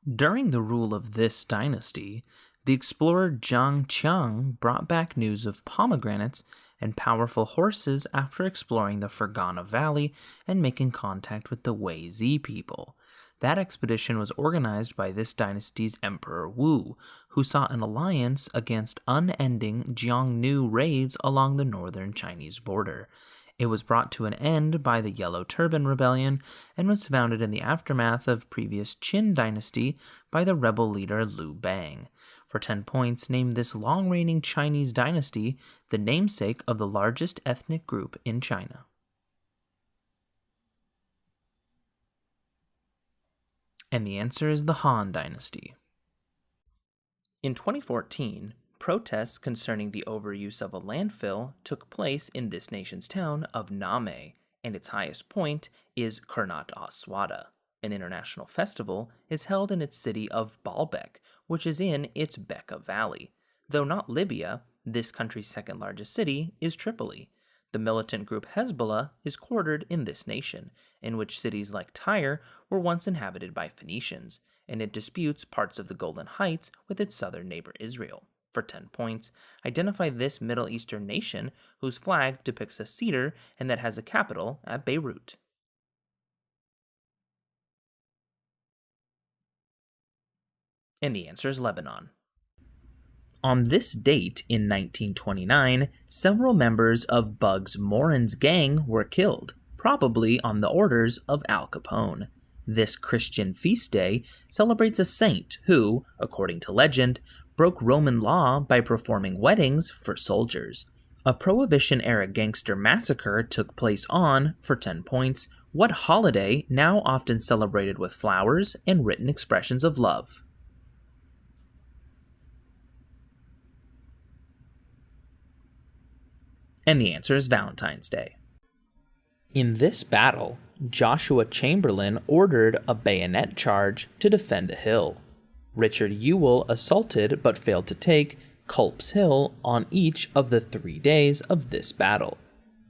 During the rule of this dynasty, the explorer Zhang Qiang brought back news of pomegranates and powerful horses after exploring the Fergana Valley and making contact with the Wei Zi people. That expedition was organized by this dynasty's Emperor Wu, who sought an alliance against unending Xiongnu raids along the northern Chinese border. It was brought to an end by the Yellow Turban Rebellion and was founded in the aftermath of previous Qin dynasty by the rebel leader Liu Bang. For 10 points, name this long-reigning Chinese dynasty, the namesake of the largest ethnic group in China. And the answer is the Han Dynasty. In 2014, protests concerning the overuse of a landfill took place in this nation's town of Name, and its highest point is Kurnat Aswada. An international festival is held in its city of Baalbek, which is in its Bekaa Valley. Though not Libya, this country's second largest city is Tripoli. The militant group Hezbollah is quartered in this nation, in which cities like Tyre were once inhabited by Phoenicians, and it disputes parts of the Golan Heights with its southern neighbor Israel. For 10 points, identify this Middle Eastern nation whose flag depicts a cedar and that has a capital at Beirut. And the answer is Lebanon. On this date in 1929, several members of Bugs Moran's gang were killed, probably on the orders of Al Capone. This Christian feast day celebrates a saint who, according to legend, broke Roman law by performing weddings for soldiers. A Prohibition-era gangster massacre took place on, for 10 points, what holiday now often celebrated with flowers and written expressions of love? And the answer is Valentine's Day. In this battle, Joshua Chamberlain ordered a bayonet charge to defend a hill. Richard Ewell assaulted but failed to take Culp's Hill on each of the 3 days of this battle.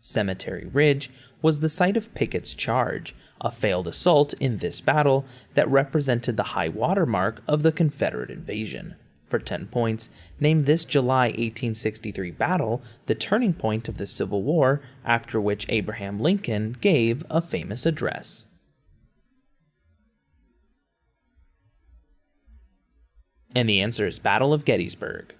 Cemetery Ridge was the site of Pickett's charge, a failed assault in this battle that represented the high water mark of the Confederate invasion. For 10 points, name this July 1863 battle the turning point of the Civil War, after which Abraham Lincoln gave a famous address. And the answer is Battle of Gettysburg.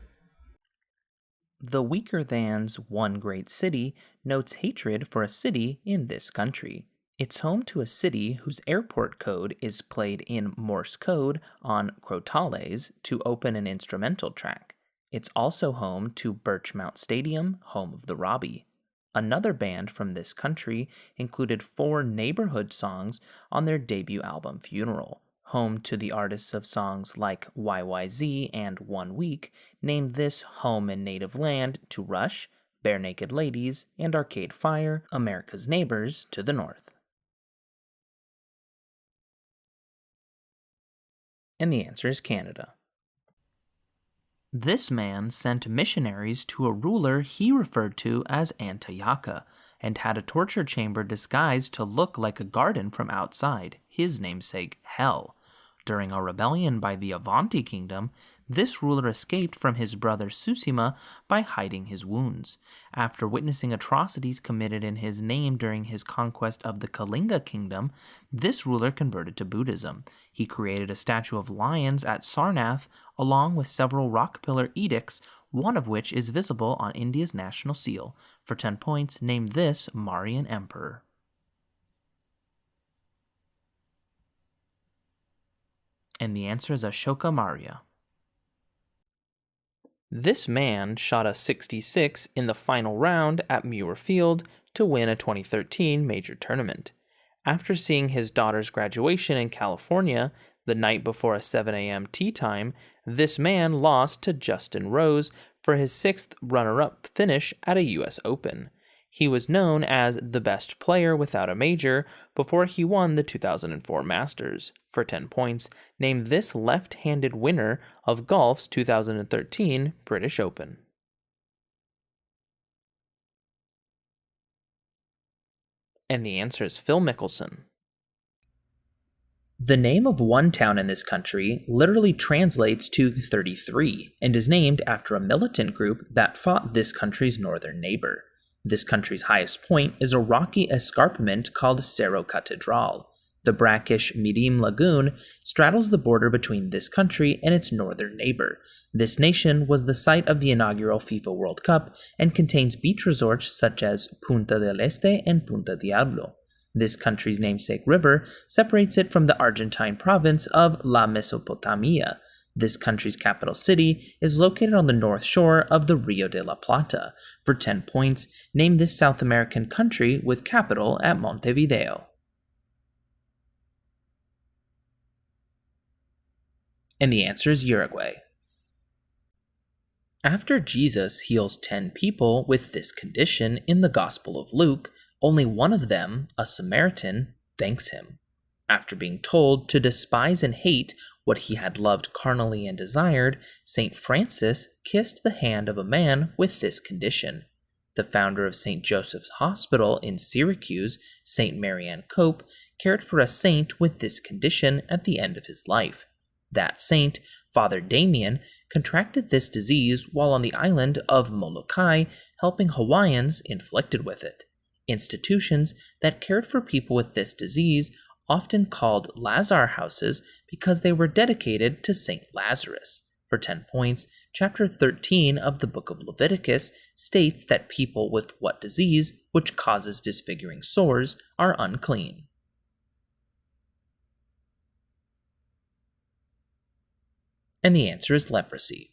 The Weaker-Than's One Great City notes hatred for a city in this country. It's home to a city whose airport code is played in Morse code on crotales to open an instrumental track. It's also home to Birchmount Stadium, home of the Robbie. Another band from this country included 4 neighborhood songs on their debut album Funeral. Home to the artists of songs like YYZ and 1 Week, named this home and native land to Rush, Bare Naked Ladies, and Arcade Fire, America's neighbors to the north. And the answer is Canada. This man sent missionaries to a ruler he referred to as Antiochia, and had a torture chamber disguised to look like a garden from outside, his namesake Hell. During a rebellion by the Avanti kingdom, this ruler escaped from his brother Susima by hiding his wounds. After witnessing atrocities committed in his name during his conquest of the Kalinga kingdom, this ruler converted to Buddhism. He created a statue of lions at Sarnath along with several rock pillar edicts, one of which is visible on India's national seal. For 10 points, name this Mauryan emperor. And the answer is Ashoka Maurya. This man shot a 66 in the final round at Muir Field to win a 2013 major tournament. After seeing his daughter's graduation in California the night before a 7 a.m. tee time, this man lost to Justin Rose for his 6th runner-up finish at a U.S. Open. He was known as the best player without a major before he won the 2004 Masters. For 10 points, name this left-handed winner of golf's 2013 British Open. And the answer is Phil Mickelson. The name of one town in this country literally translates to 33 and is named after a militant group that fought this country's northern neighbor. This country's highest point is a rocky escarpment called Cerro Catedral. The brackish Mirim Lagoon straddles the border between this country and its northern neighbor. This nation was the site of the inaugural FIFA World Cup and contains beach resorts such as Punta del Este and Punta Diablo. This country's namesake river separates it from the Argentine province of La Mesopotamia. This country's capital city is located on the north shore of the Rio de la Plata. For 10 points, name this South American country with capital at Montevideo. And the answer is Uruguay. After Jesus heals 10 people with this condition in the Gospel of Luke, only one of them, a Samaritan, thanks him. After being told to despise and hate what he had loved carnally and desired, St. Francis kissed the hand of a man with this condition. The founder of St. Joseph's Hospital in Syracuse, St. Marianne Cope, cared for a saint with this condition at the end of his life. That saint, Father Damien, contracted this disease while on the island of Molokai, helping Hawaiians inflicted with it. Institutions that cared for people with this disease often called Lazar houses because they were dedicated to Saint Lazarus. For 10 points, chapter 13 of the book of Leviticus states that people with what disease, which causes disfiguring sores, are unclean. And the answer is leprosy.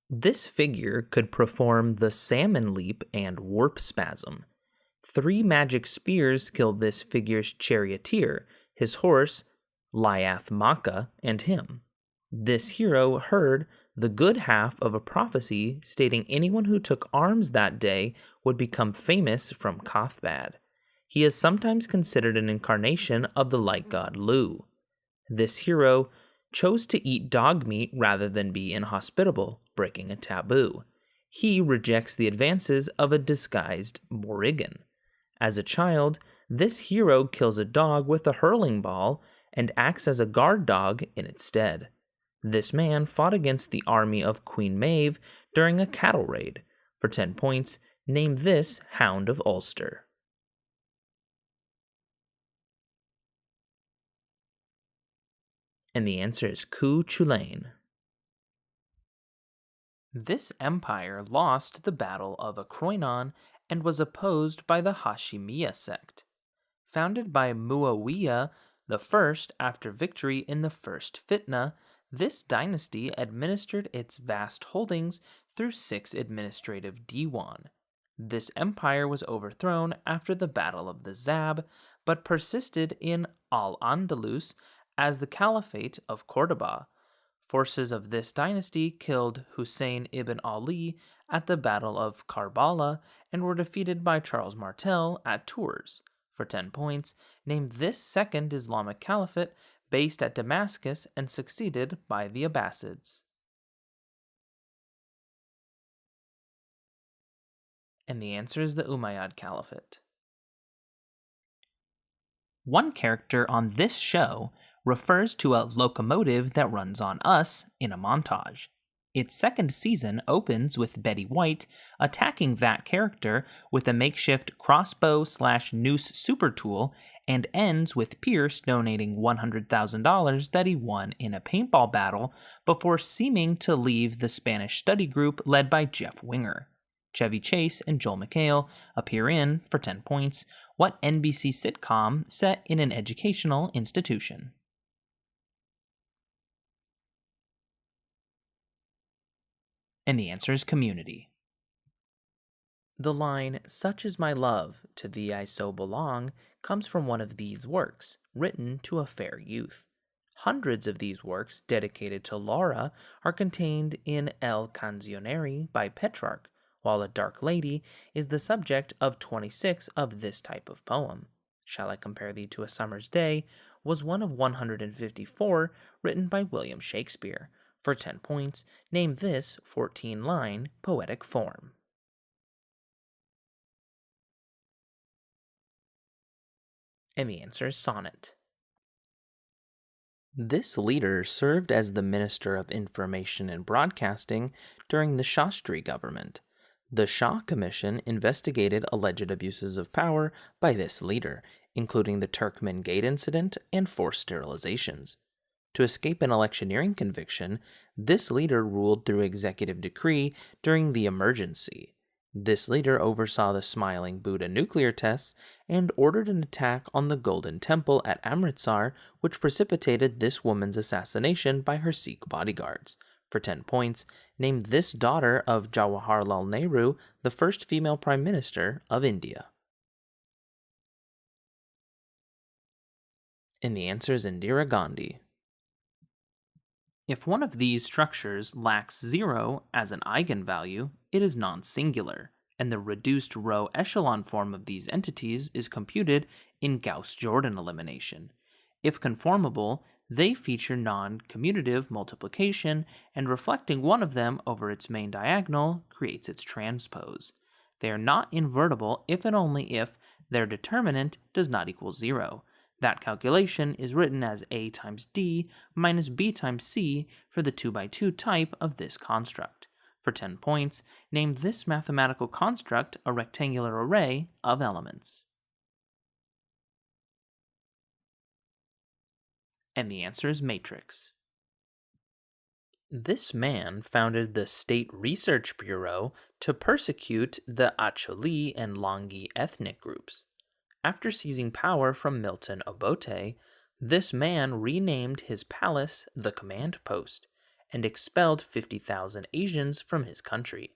This figure could perform the salmon leap and warp spasm. 3 magic spears killed this figure's charioteer, his horse, Liath Macha, and him. This hero heard the good half of a prophecy stating anyone who took arms that day would become famous from Cathbad. He is sometimes considered an incarnation of the light god Lu. This hero chose to eat dog meat rather than be inhospitable, breaking a taboo. He rejects the advances of a disguised Morrigan. As a child, this hero kills a dog with a hurling ball and acts as a guard dog in its stead. This man fought against the army of Queen Maeve during a cattle raid. For 10 points, name this Hound of Ulster. And the answer is Cu Chulainn. This empire lost the Battle of Akroinon and was opposed by the Hashemiyya sect. Founded by Muawiyah I after victory in the First Fitna, this dynasty administered its vast holdings through 6 administrative diwan. This empire was overthrown after the Battle of the Zab, but persisted in Al-Andalus as the Caliphate of Cordoba. Forces of this dynasty killed Hussein ibn Ali at the Battle of Karbala and were defeated by Charles Martel at Tours. For 10 points, name this second Islamic caliphate based at Damascus and succeeded by the Abbasids. And the answer is the Umayyad Caliphate. One character on this show refers to a locomotive that runs on us in a montage. Its second season opens with Betty White attacking that character with a makeshift crossbow/noose super tool and ends with Pierce donating $100,000 that he won in a paintball battle before seeming to leave the Spanish study group led by Jeff Winger. Chevy Chase and Joel McHale appear in, for 10 points, what NBC sitcom set in an educational institution? And the answer is Community. The line, "Such is my love, to thee I so belong," comes from one of these works, written to a fair youth. Hundreds of these works dedicated to Laura are contained in El Canzionere by Petrarch, while A Dark Lady is the subject of 26 of this type of poem. Shall I Compare Thee to a Summer's Day was one of 154 written by William Shakespeare. For 10 points, name this 14-line poetic form. And the answer is sonnet. This leader served as the Minister of Information and Broadcasting during the Shastri government. The Shah Commission investigated alleged abuses of power by this leader, including the Turkmen Gate incident and forced sterilizations. To escape an electioneering conviction, this leader ruled through executive decree during the emergency. This leader oversaw the Smiling Buddha nuclear tests and ordered an attack on the Golden Temple at Amritsar, which precipitated this woman's assassination by her Sikh bodyguards. For 10 points, name this daughter of Jawaharlal Nehru, the first female Prime Minister of India. And the answer is Indira Gandhi. If one of these structures lacks 0 as an eigenvalue, it is non-singular, and the reduced row echelon form of these entities is computed in Gauss-Jordan elimination. If conformable, they feature non-commutative multiplication, and reflecting one of them over its main diagonal creates its transpose. They are not invertible if and only if their determinant does not equal 0. That calculation is written as A times D minus B times C for the 2x2 type of this construct. For 10 points, name this mathematical construct a rectangular array of elements. And the answer is matrix. This man founded the State Research Bureau to persecute the Acholi and Longi ethnic groups. After seizing power from Milton Obote, this man renamed his palace the Command Post and expelled 50,000 Asians from his country.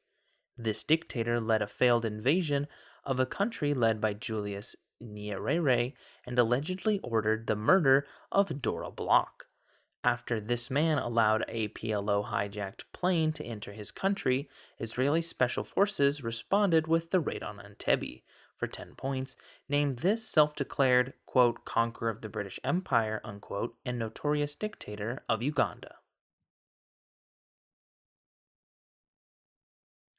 This dictator led a failed invasion of a country led by Julius Nyerere and allegedly ordered the murder of Dora Bloch. After this man allowed a PLO hijacked plane to enter his country, Israeli special forces responded with the raid on Entebbe. For 10 points, name this self-declared, quote, conqueror of the British Empire, unquote, and notorious dictator of Uganda.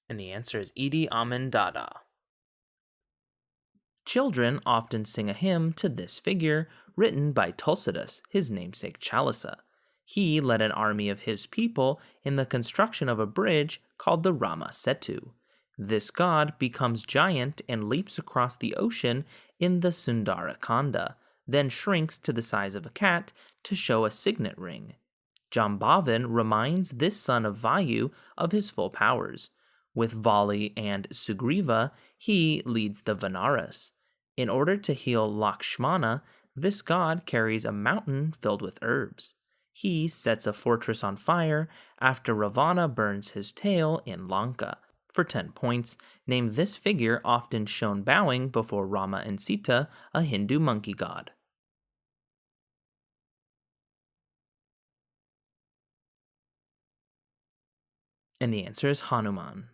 And the answer is Idi Amin Dada. Children often sing a hymn to this figure, written by Tulsidas, his namesake Chalisa. He led an army of his people in the construction of a bridge called the Rama Setu. This god becomes giant and leaps across the ocean in the Sundara Kanda, then shrinks to the size of a cat to show a signet ring. Jambavan reminds this son of Vayu of his full powers. With Vali and Sugriva, he leads the Vanaras. In order to heal Lakshmana, this god carries a mountain filled with herbs. He sets a fortress on fire after Ravana burns his tail in Lanka. For 10 points, name this figure often shown bowing before Rama and Sita, a Hindu monkey god. And the answer is Hanuman.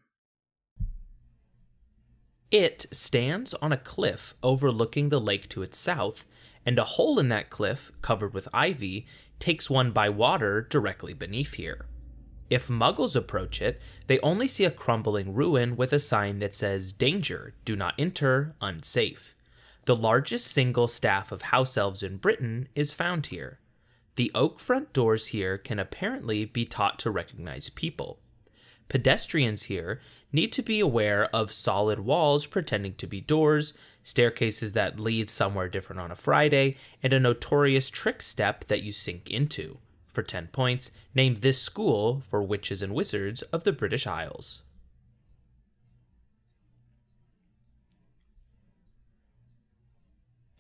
It stands on a cliff overlooking the lake to its south, and a hole in that cliff, covered with ivy, takes one by water directly beneath here. If Muggles approach it, they only see a crumbling ruin with a sign that says, "Danger, do not enter, unsafe." The largest single staff of house elves in Britain is found here. The oak front doors here can apparently be taught to recognize people. Pedestrians here need to be aware of solid walls pretending to be doors, staircases that lead somewhere different on a Friday, and a notorious trick step that you sink into. For 10 points, name this school for witches and wizards of the British Isles.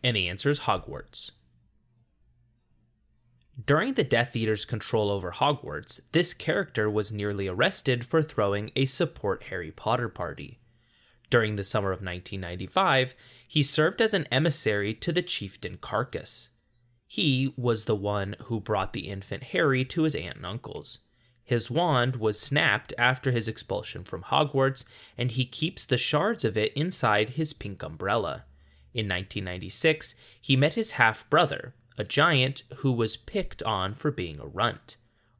And the answer is Hogwarts. During the Death Eater's control over Hogwarts, this character was nearly arrested for throwing a support Harry Potter party. During the summer of 1995, he served as an emissary to the chieftain Carcass. He was the one who brought the infant Harry to his aunt and uncles. His wand was snapped after his expulsion from Hogwarts, and he keeps the shards of it inside his pink umbrella. In 1996, he met his half-brother, a giant who was picked on for being a runt.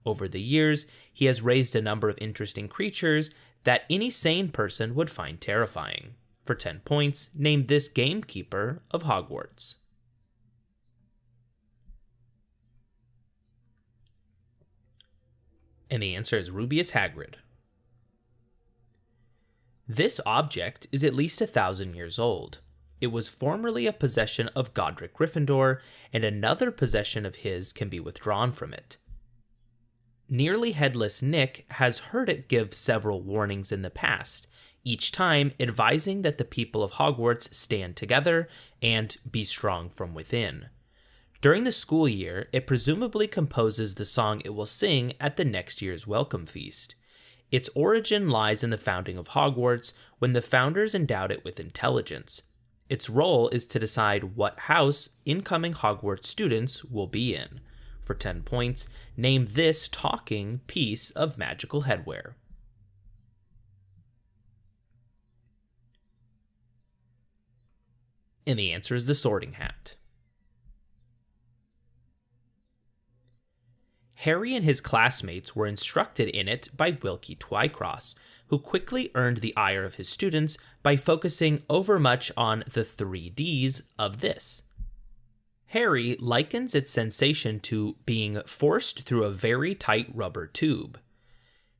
Over the years, he has raised a number of interesting creatures that any sane person would find terrifying. For 10 points, name this gamekeeper of Hogwarts. And the answer is Rubeus Hagrid. This object is at least 1,000 years old. It was formerly a possession of Godric Gryffindor, and another possession of his can be withdrawn from it. Nearly Headless Nick has heard it give several warnings in the past, each time advising that the people of Hogwarts stand together and be strong from within. During the school year, it presumably composes the song it will sing at the next year's welcome feast. Its origin lies in the founding of Hogwarts, when the founders endowed it with intelligence. Its role is to decide what house incoming Hogwarts students will be in. For 10 points, name this talking piece of magical headwear. And the answer is the Sorting Hat. Harry and his classmates were instructed in it by Wilkie Twycross, who quickly earned the ire of his students by focusing overmuch on the 3Ds of this. Harry likens its sensation to being forced through a very tight rubber tube.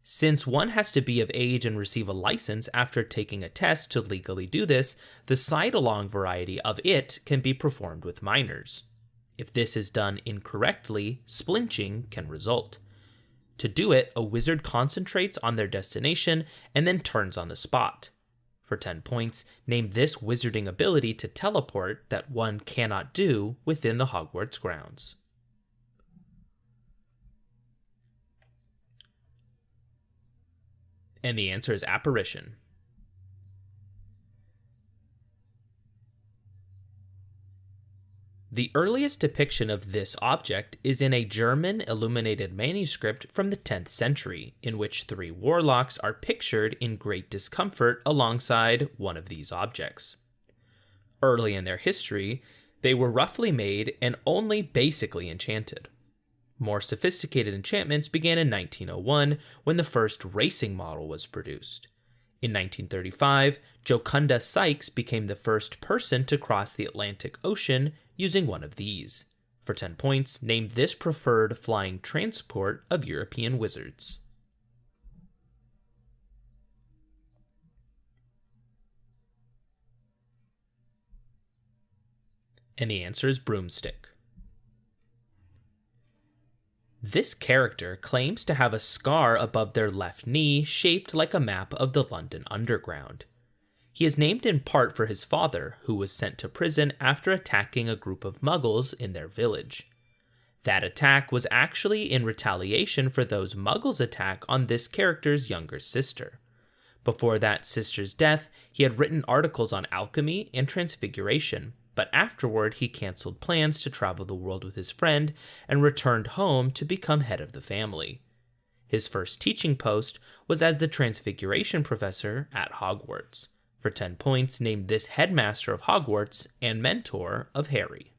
Since one has to be of age and receive a license after taking a test to legally do this, the side-along variety of it can be performed with minors. If this is done incorrectly, splinching can result. To do it, a wizard concentrates on their destination and then turns on the spot. For 10 points, name this wizarding ability to teleport that one cannot do within the Hogwarts grounds. And the answer is Apparition. The earliest depiction of this object is in a German illuminated manuscript from the 10th century, in which 3 warlocks are pictured in great discomfort alongside one of these objects. Early in their history, they were roughly made and only basically enchanted. More sophisticated enchantments began in 1901, when the first racing model was produced. In 1935, Jocunda Sykes became the first person to cross the Atlantic Ocean using one of these. For 10 points, name this preferred flying transport of European wizards. And the answer is Broomstick. This character claims to have a scar above their left knee shaped like a map of the London Underground. He is named in part for his father, who was sent to prison after attacking a group of Muggles in their village. That attack was actually in retaliation for those Muggles' attack on this character's younger sister. Before that sister's death, he had written articles on alchemy and transfiguration, but afterward he cancelled plans to travel the world with his friend and returned home to become head of the family. His first teaching post was as the transfiguration professor at Hogwarts. For 10 points, name this headmaster of Hogwarts and mentor of Harry.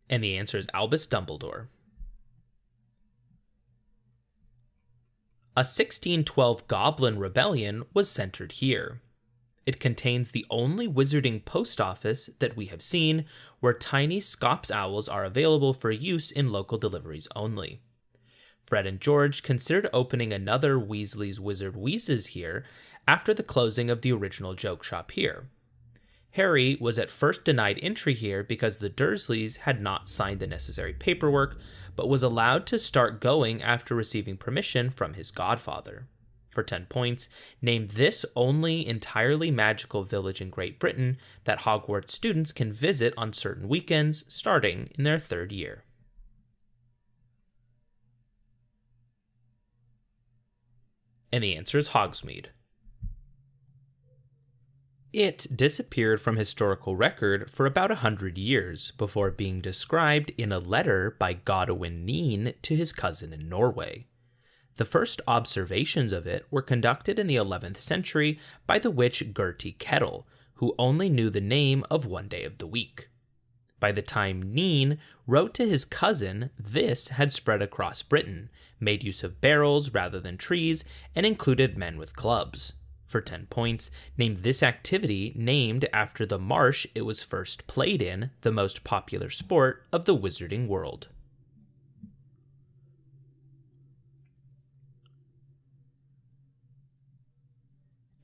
And the answer is Albus Dumbledore. A 1612 Goblin rebellion was centered here. It contains the only wizarding post office that we have seen, where tiny Scops owls are available for use in local deliveries only. Fred and George considered opening another Weasley's Wizard Wheezes here after the closing of the original joke shop here. Harry was at first denied entry here because the Dursleys had not signed the necessary paperwork, but was allowed to start going after receiving permission from his godfather. For 10 points, name this only entirely magical village in Great Britain that Hogwarts students can visit on certain weekends starting in their 3rd year. And the answer is Hogsmeade. It disappeared from historical record for about 100 years before being described in a letter by Godwin Neen to his cousin in Norway. The first observations of it were conducted in the 11th century by the witch Gertie Kettle, who only knew the name of one day of the week. By the time Neen wrote to his cousin, this had spread across Britain, made use of barrels rather than trees, and included men with clubs. For 10 points, name this activity named after the marsh it was first played in, the most popular sport of the wizarding world.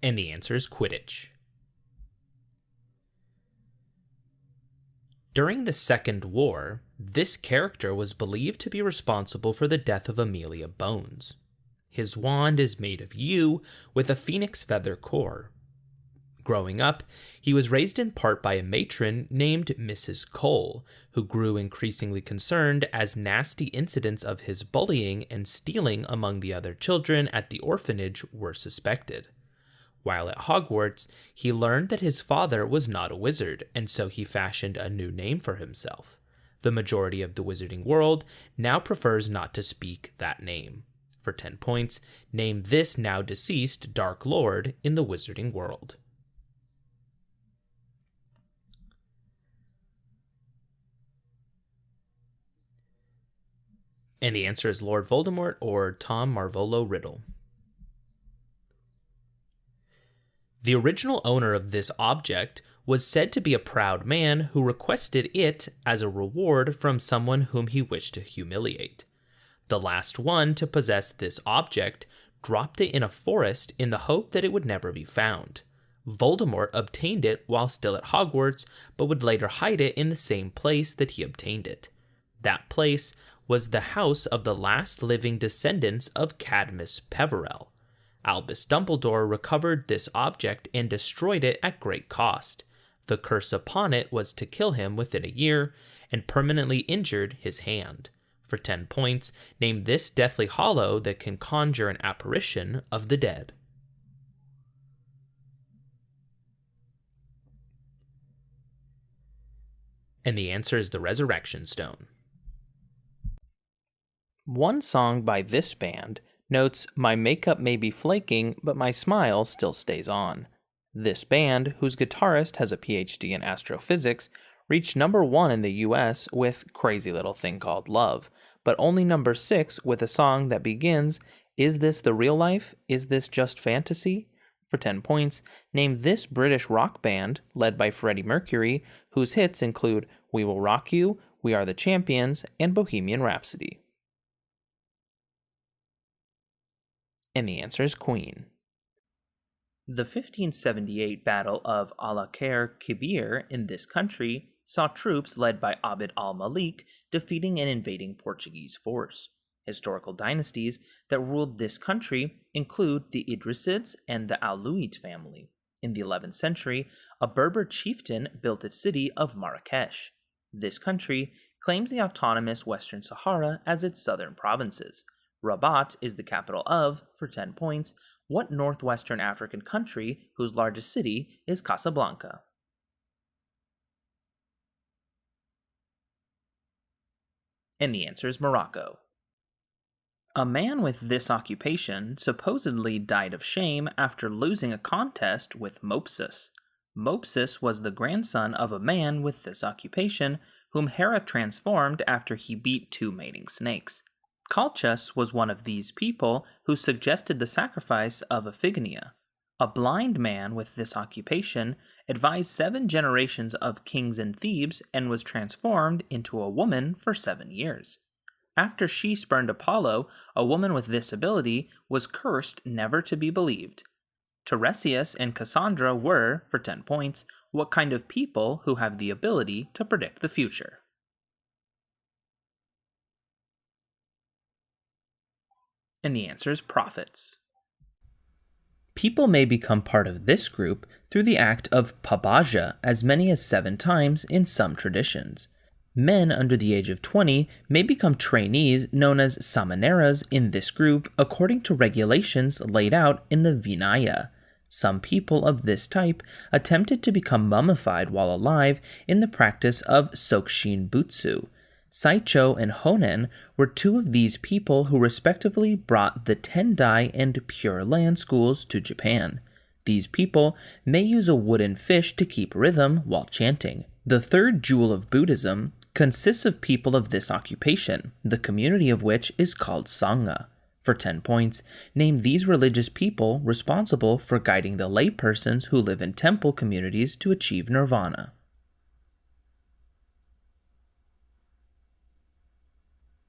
And the answer is Quidditch. During the Second War, this character was believed to be responsible for the death of Amelia Bones. His wand is made of yew with a phoenix feather core. Growing up, he was raised in part by a matron named Mrs. Cole, who grew increasingly concerned as nasty incidents of his bullying and stealing among the other children at the orphanage were suspected. While at Hogwarts, he learned that his father was not a wizard, and so he fashioned a new name for himself. The majority of the wizarding world now prefers not to speak that name. For 10 points, name this now deceased Dark Lord in the wizarding world. And the answer is Lord Voldemort or Tom Marvolo Riddle. The original owner of this object was said to be a proud man who requested it as a reward from someone whom he wished to humiliate. The last one to possess this object dropped it in a forest in the hope that it would never be found. Voldemort obtained it while still at Hogwarts, but would later hide it in the same place that he obtained it. That place was the house of the last living descendants of Cadmus Peverell. Albus Dumbledore recovered this object and destroyed it at great cost. The curse upon it was to kill him within a year, and permanently injured his hand. For 10 points, name this Deathly Hallow that can conjure an apparition of the dead. And the answer is the Resurrection Stone. One song by this band notes, "My makeup may be flaking, but my smile still stays on." This band, whose guitarist has a PhD in astrophysics, reached number 1 in the US with Crazy Little Thing Called Love, but only number 6 with a song that begins, "Is this the real life? Is this just fantasy?" For 10 points, name this British rock band, led by Freddie Mercury, whose hits include We Will Rock You, We Are the Champions, and Bohemian Rhapsody. And the answer is Queen. The 1578 Battle of Al-Akher Kibir in this country saw troops led by Abd al-Malik defeating an invading Portuguese force. Historical dynasties that ruled this country include the Idrisids and the Alauid family. In the 11th century, a Berber chieftain built a city of Marrakesh. This country claims the autonomous Western Sahara as its southern provinces. Rabat is the capital of, for 10 points, what northwestern African country whose largest city is Casablanca? And the answer is Morocco. A man with this occupation supposedly died of shame after losing a contest with Mopsus. Mopsus was the grandson of a man with this occupation, whom Hera transformed after he beat 2 mating snakes. Calchas was one of these people who suggested the sacrifice of Iphigenia. A blind man with this occupation advised 7 generations of kings in Thebes and was transformed into a woman for 7 years. After she spurned Apollo, a woman with this ability was cursed never to be believed. Tiresias and Cassandra were, for 10 points, what kind of people who have the ability to predict the future? And the answer is prophets. People may become part of this group through the act of pabaja as many as 7 times in some traditions. Men under the age of 20 may become trainees known as samaneras in this group according to regulations laid out in the Vinaya. Some people of this type attempted to become mummified while alive in the practice of Sokshin Butsu. Saicho and Honen were 2 of these people who respectively brought the Tendai and Pure Land schools to Japan. These people may use a wooden fish to keep rhythm while chanting. The third jewel of Buddhism consists of people of this occupation, the community of which is called Sangha. For 10 points, name these religious people responsible for guiding the laypersons who live in temple communities to achieve nirvana.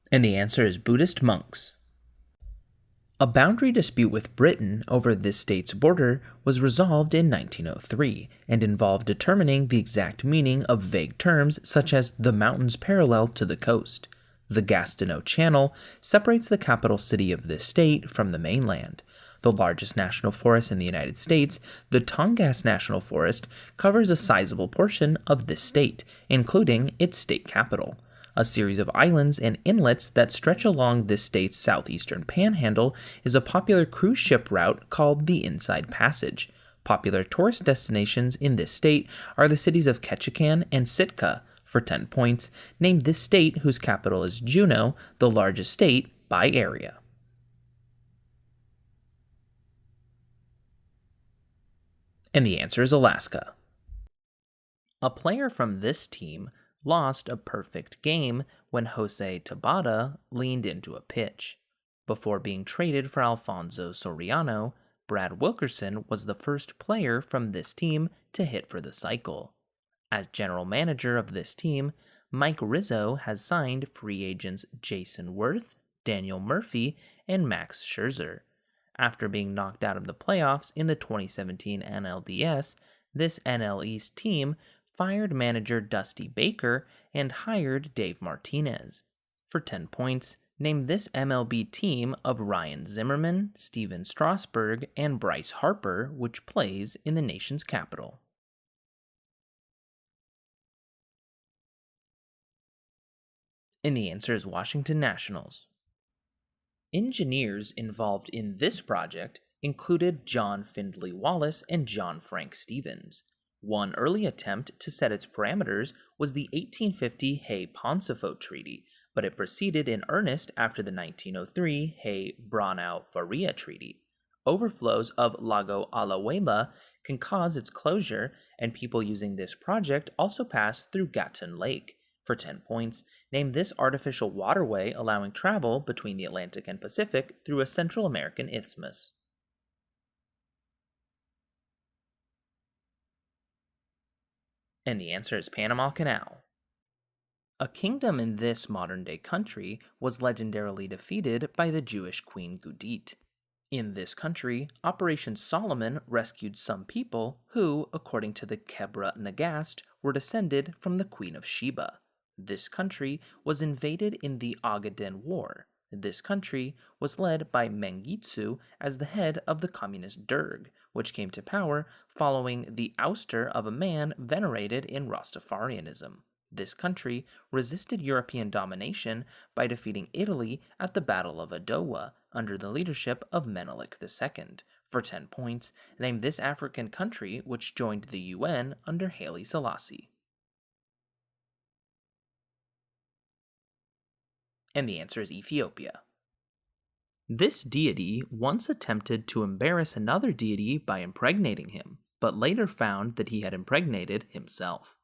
And the answer is Buddhist monks. A boundary dispute with Britain over this state's border was resolved in 1903 and involved determining the exact meaning of vague terms such as the mountains parallel to the coast. The Gastineau Channel separates the capital city of this state from the mainland. The largest national forest in the United States, the Tongass National Forest, covers a sizable portion of this state, including its state capital. A series of islands and inlets that stretch along this state's southeastern panhandle is a popular cruise ship route called the Inside Passage. Popular tourist destinations in this state are the cities of Ketchikan and Sitka. For 10 points, name this state whose capital is Juneau, the largest state by area. And the answer is Alaska. A player from this team lost a perfect game when Jose Tabata leaned into a pitch. Before being traded for Alfonso Soriano, Brad Wilkerson was the first player from this team to hit for the cycle. As general manager of this team, Mike Rizzo has signed free agents Jason Worth, Daniel Murphy, and Max Scherzer. After being knocked out of the playoffs in the 2017 NLDS, this NL East team fired manager Dusty Baker and hired Dave Martinez. For 10 points, name this MLB team of Ryan Zimmerman, Steven Strasburg, and Bryce Harper, which plays in the nation's capital. And the answer is Washington Nationals. Engineers involved in this project included John Findlay Wallace and John Frank Stevens. One early attempt to set its parameters was the 1850 Hay-Pauncefote Treaty, but it proceeded in earnest after the 1903 Hay-Braunau-Faria Treaty. Overflows of Lago Alajuela can cause its closure, and people using this project also pass through Gatun Lake. For 10 points, name this artificial waterway allowing travel between the Atlantic and Pacific through a Central American isthmus. And the answer is Panama Canal. A kingdom in this modern-day country was legendarily defeated by the Jewish queen Gudit. In this country, Operation Solomon rescued some people who, according to the Kebra Nagast, were descended from the Queen of Sheba. This country was invaded in the Ogaden War. This country was led by Mengistu as the head of the communist Derg, which came to power following the ouster of a man venerated in Rastafarianism. This country resisted European domination by defeating Italy at the Battle of Adowa under the leadership of Menelik II. For 10 points, name this African country which joined the UN under Haile Selassie. And the answer is Ethiopia. This deity once attempted to embarrass another deity by impregnating him, but later found that he had impregnated himself.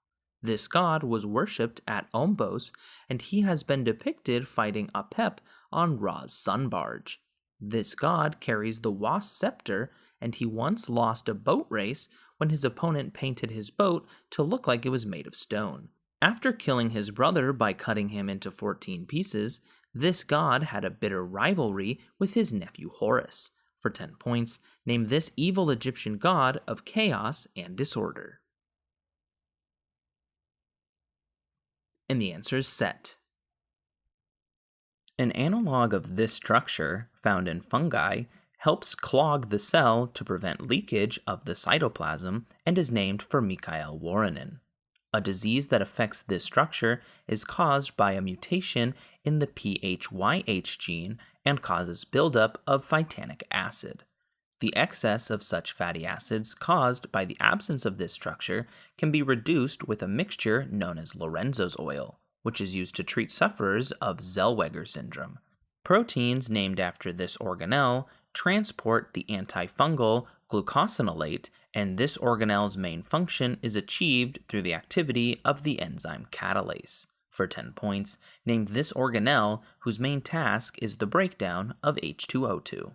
This god was worshipped at Ombos, and he has been depicted fighting Apep on Ra's sun barge. This god carries the Wa's scepter and he once lost a boat race when his opponent painted his boat to look like it was made of stone. After killing his brother by cutting him into 14 pieces, this god had a bitter rivalry with his nephew Horus. For 10 points, name this evil Egyptian god of chaos and disorder. And the answer is Set. An analog of this structure, found in fungi, helps clog the cell to prevent leakage of the cytoplasm and is named for Mikhail Voronin. A disease that affects this structure is caused by a mutation in the PHYH gene and causes buildup of phytanic acid. The excess of such fatty acids caused by the absence of this structure can be reduced with a mixture known as Lorenzo's oil, which is used to treat sufferers of Zellweger syndrome. Proteins named after this organelle transport the antifungal glucosinolate, and this organelle's main function is achieved through the activity of the enzyme catalase. For 10 points, name this organelle whose main task is the breakdown of H2O2.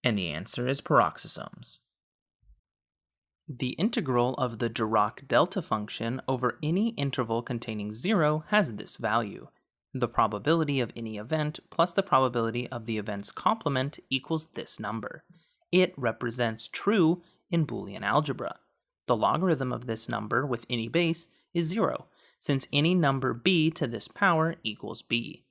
And the answer is peroxisomes. The integral of the Dirac delta function over any interval containing 0 has this value. The probability of any event plus the probability of the event's complement equals this number. It represents true in Boolean algebra. The logarithm of this number with any base is 0, since any number b to this power equals b.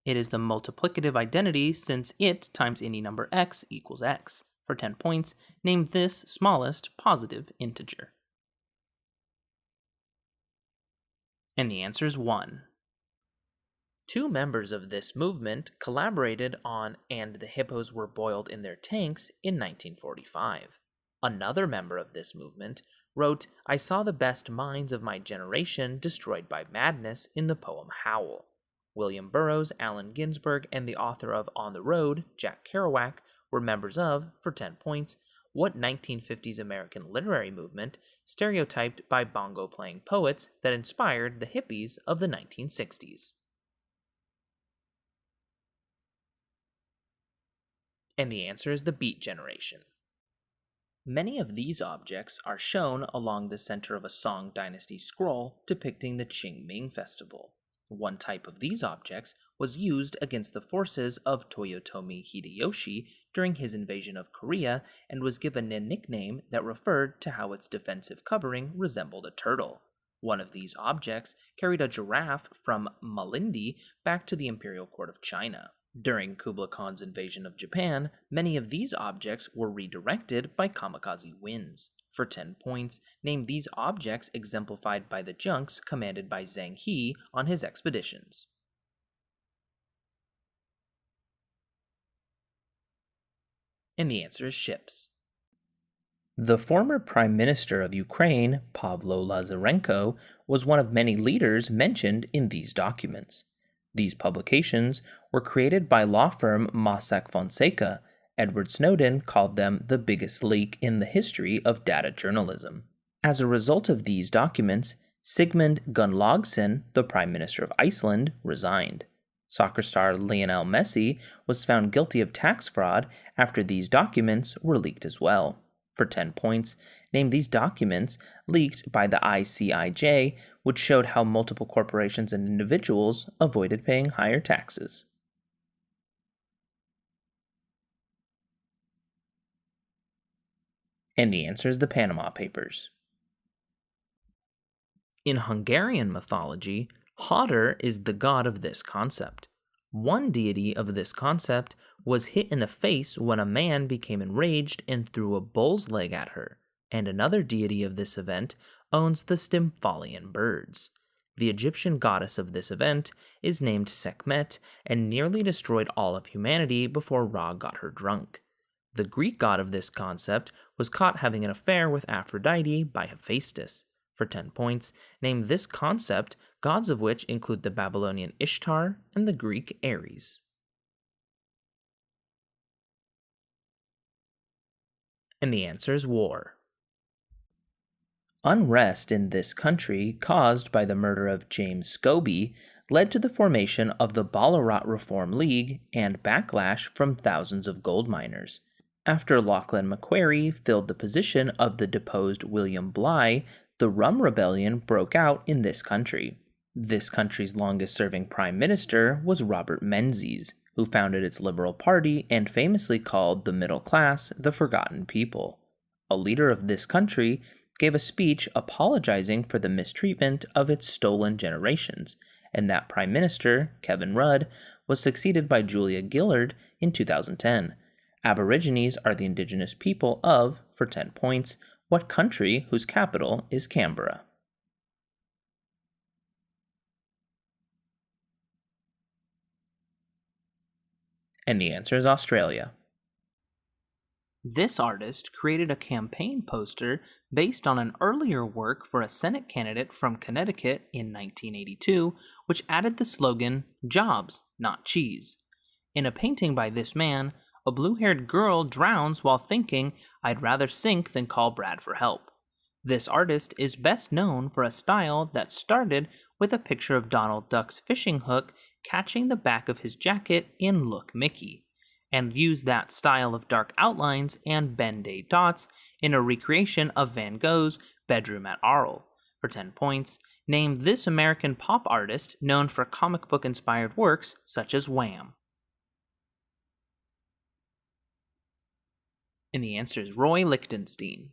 It is the multiplicative identity since it times any number x equals x. For 10 points, name this smallest positive integer. And the answer is 1. Two members of this movement collaborated on And the Hippos Were Boiled in Their Tanks in 1945. Another member of this movement wrote, I saw the best minds of my generation destroyed by madness in the poem Howl. William Burroughs, Allen Ginsberg, and the author of On the Road, Jack Kerouac, were members of, for 10 points, what 1950s American literary movement stereotyped by bongo-playing poets that inspired the hippies of the 1960s? And the answer is the Beat Generation. Many of these objects are shown along the center of a Song Dynasty scroll depicting the Qingming Festival. One type of these objects was used against the forces of Toyotomi Hideyoshi during his invasion of Korea and was given a nickname that referred to how its defensive covering resembled a turtle. One of these objects carried a giraffe from Malindi back to the imperial court of China. During Kublai Khan's invasion of Japan, many of these objects were redirected by kamikaze winds. For 10 points, name these objects exemplified by the junks commanded by Zhang He on his expeditions. And the answer is ships. The former Prime Minister of Ukraine, Pavlo Lazarenko, was one of many leaders mentioned in these documents. These publications were created by law firm Mossack Fonseca. Edward Snowden called them the biggest leak in the history of data journalism. As a result of these documents, Sigmund Gunnlaugsson, the Prime Minister of Iceland, resigned. Soccer star Lionel Messi was found guilty of tax fraud after these documents were leaked as well. For 10 points, name these documents leaked by the ICIJ, which showed how multiple corporations and individuals avoided paying higher taxes. And the answer is the Panama Papers. In Hungarian mythology, Hodor is the god of this concept. One deity of this concept was hit in the face when a man became enraged and threw a bull's leg at her, and another deity of this event owns the Stymphalian birds. The Egyptian goddess of this event is named Sekhmet and nearly destroyed all of humanity before Ra got her drunk. The Greek god of this concept was caught having an affair with Aphrodite by Hephaestus. For 10 points, name this concept, gods of which include the Babylonian Ishtar and the Greek Ares. And the answer is war. Unrest in this country caused by the murder of James Scobie led to the formation of the Ballarat Reform League and backlash from thousands of gold miners. After Lachlan Macquarie filled the position of the deposed William Bligh, the Rum Rebellion broke out in this country. This country's longest-serving prime minister was Robert Menzies, who founded its Liberal Party and famously called the middle class the forgotten people. A leader of this country gave a speech apologizing for the mistreatment of its stolen generations, and that prime minister, Kevin Rudd, was succeeded by Julia Gillard in 2010. Aborigines are the indigenous people of, for 10 points, what country whose capital is Canberra? And the answer is Australia. This artist created a campaign poster based on an earlier work for a Senate candidate from Connecticut in 1982, which added the slogan, "Jobs, not cheese." In a painting by this man, a blue-haired girl drowns while thinking, "I'd rather sink than call Brad for help." This artist is best known for a style that started with a picture of Donald Duck's fishing hook catching the back of his jacket in Look Mickey, and used that style of dark outlines and Ben-Day dots in a recreation of Van Gogh's Bedroom at Arles. For 10 points, name this American pop artist known for comic book-inspired works such as Wham! And the answer is Roy Lichtenstein.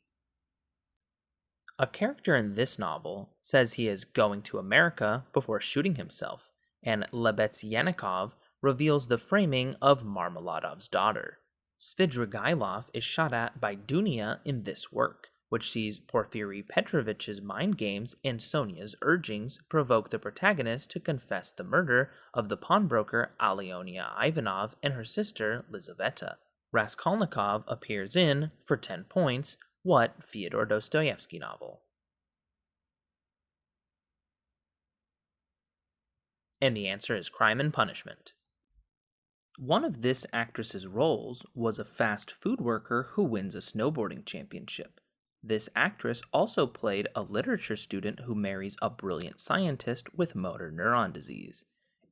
A character in this novel says he is going to America before shooting himself, and Lebetyanikov reveals the framing of Marmeladov's daughter. Svidrigailov is shot at by Dunia in this work, which sees Porfiry Petrovich's mind games and Sonia's urgings provoke the protagonist to confess the murder of the pawnbroker Alyonia Ivanov and her sister Lizaveta. Raskolnikov appears in, for 10 points, what Fyodor Dostoevsky novel? And the answer is Crime and Punishment. One of this actress's roles was a fast food worker who wins a snowboarding championship. This actress also played a literature student who marries a brilliant scientist with motor neuron disease.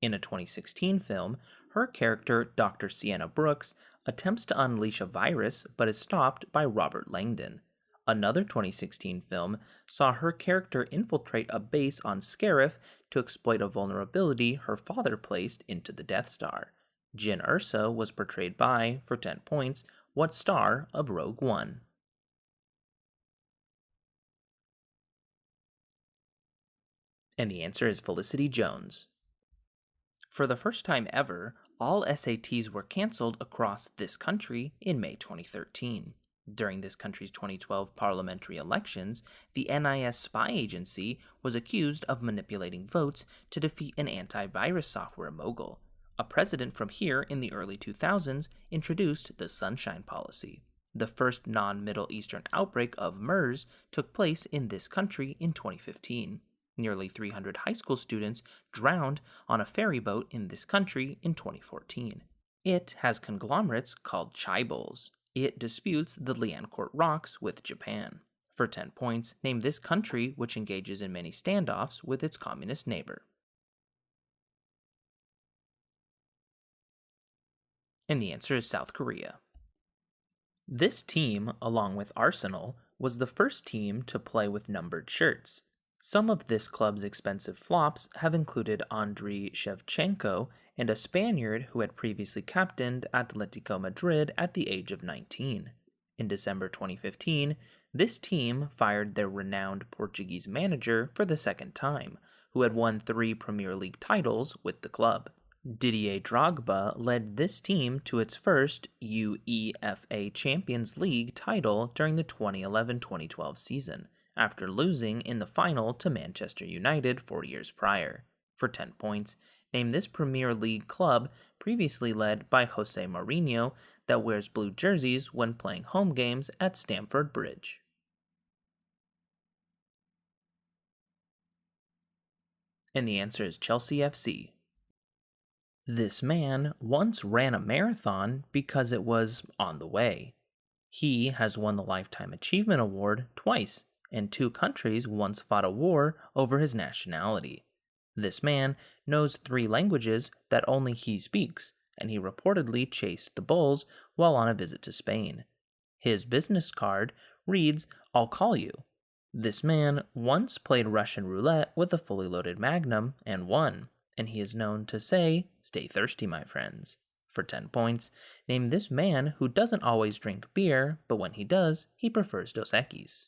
In a 2016 film, her character, Dr. Sienna Brooks, attempts to unleash a virus but is stopped by Robert Langdon. Another 2016 film saw her character infiltrate a base on Scarif to exploit a vulnerability her father placed into the Death Star. Jyn Erso was portrayed by, for 10 points, what star of Rogue One? And the answer is Felicity Jones. For the first time ever, all SATs were canceled across this country in May 2013. During this country's 2012 parliamentary elections, the NIS spy agency was accused of manipulating votes to defeat an antivirus software mogul. A president from here in the early 2000s introduced the Sunshine Policy. The first non-Middle Eastern outbreak of MERS took place in this country in 2015. Nearly 300 high school students drowned on a ferry boat in this country in 2014. It has conglomerates called chaebols. It disputes the Liancourt Rocks with Japan. For 10 points, name this country which engages in many standoffs with its communist neighbor. And the answer is South Korea. This team, along with Arsenal, was the first team to play with numbered shirts. Some of this club's expensive flops have included Andriy Shevchenko and a Spaniard who had previously captained Atletico Madrid at the age of 19. In December 2015, this team fired their renowned Portuguese manager for the second time, who had won 3 Premier League titles with the club. Didier Drogba led this team to its first UEFA Champions League title during the 2011-2012 season, after losing in the final to Manchester United 4 years prior. For 10 points, name this Premier League club previously led by Jose Mourinho that wears blue jerseys when playing home games at Stamford Bridge. And the answer is Chelsea FC. This man once ran a marathon because it was on the way. He has won the Lifetime Achievement Award twice, and 2 countries once fought a war over his nationality. This man knows 3 languages that only he speaks, and he reportedly chased the bulls while on a visit to Spain. His business card reads, "I'll call you." This man once played Russian roulette with a fully loaded Magnum and won, and he is known to say, "Stay thirsty, my friends." For 10 points, name this man who doesn't always drink beer, but when he does, he prefers Dos Equis.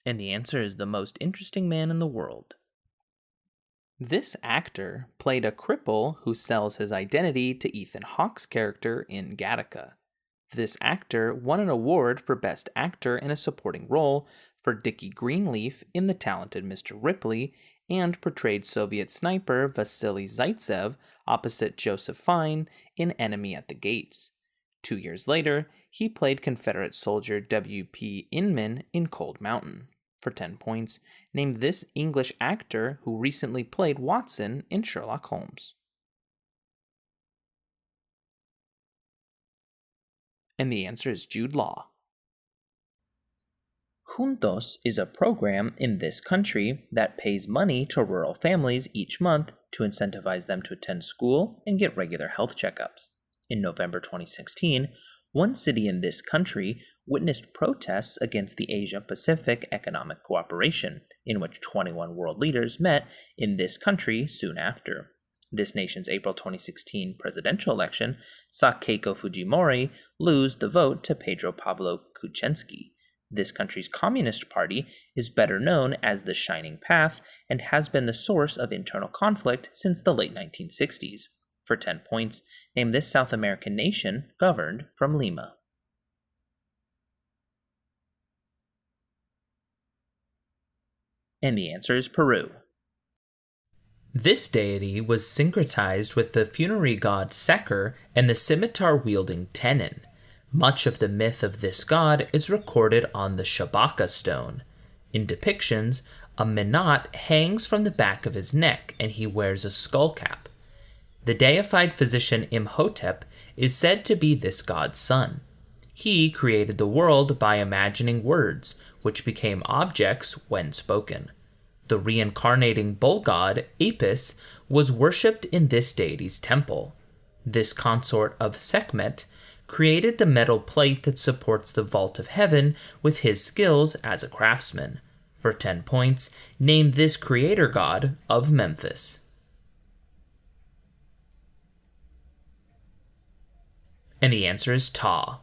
And the answer is the most interesting man in the world. This actor played a cripple who sells his identity to Ethan Hawke's character in Gattaca. This actor won an award for Best Actor in a Supporting Role for Dickie Greenleaf in The Talented Mr. Ripley and portrayed Soviet sniper Vasily Zaitsev opposite Joseph Fiennes in Enemy at the Gates. 2 years later, he played Confederate soldier W.P. Inman in Cold Mountain. For 10 points, name this English actor who recently played Watson in Sherlock Holmes. And the answer is Jude Law. Juntos is a program in this country that pays money to rural families each month to incentivize them to attend school and get regular health checkups. In November 2016, one city in this country witnessed protests against the Asia-Pacific Economic Cooperation, in which 21 world leaders met in this country soon after. This nation's April 2016 presidential election saw Keiko Fujimori lose the vote to Pedro Pablo Kuczynski. This country's Communist Party is better known as the Shining Path and has been the source of internal conflict since the late 1960s. For 10 points, name this South American nation governed from Lima. And the answer is Peru. This deity was syncretized with the funerary god Seker and the scimitar-wielding Tenin. Much of the myth of this god is recorded on the Shabaka stone. In depictions, a Menat hangs from the back of his neck and he wears a skull cap. The deified physician Imhotep is said to be this god's son. He created the world by imagining words, which became objects when spoken. The reincarnating bull god, Apis, was worshipped in this deity's temple. This consort of Sekhmet created the metal plate that supports the vault of heaven with his skills as a craftsman. For 10 points, name this creator god of Memphis. And the answer is Ptah.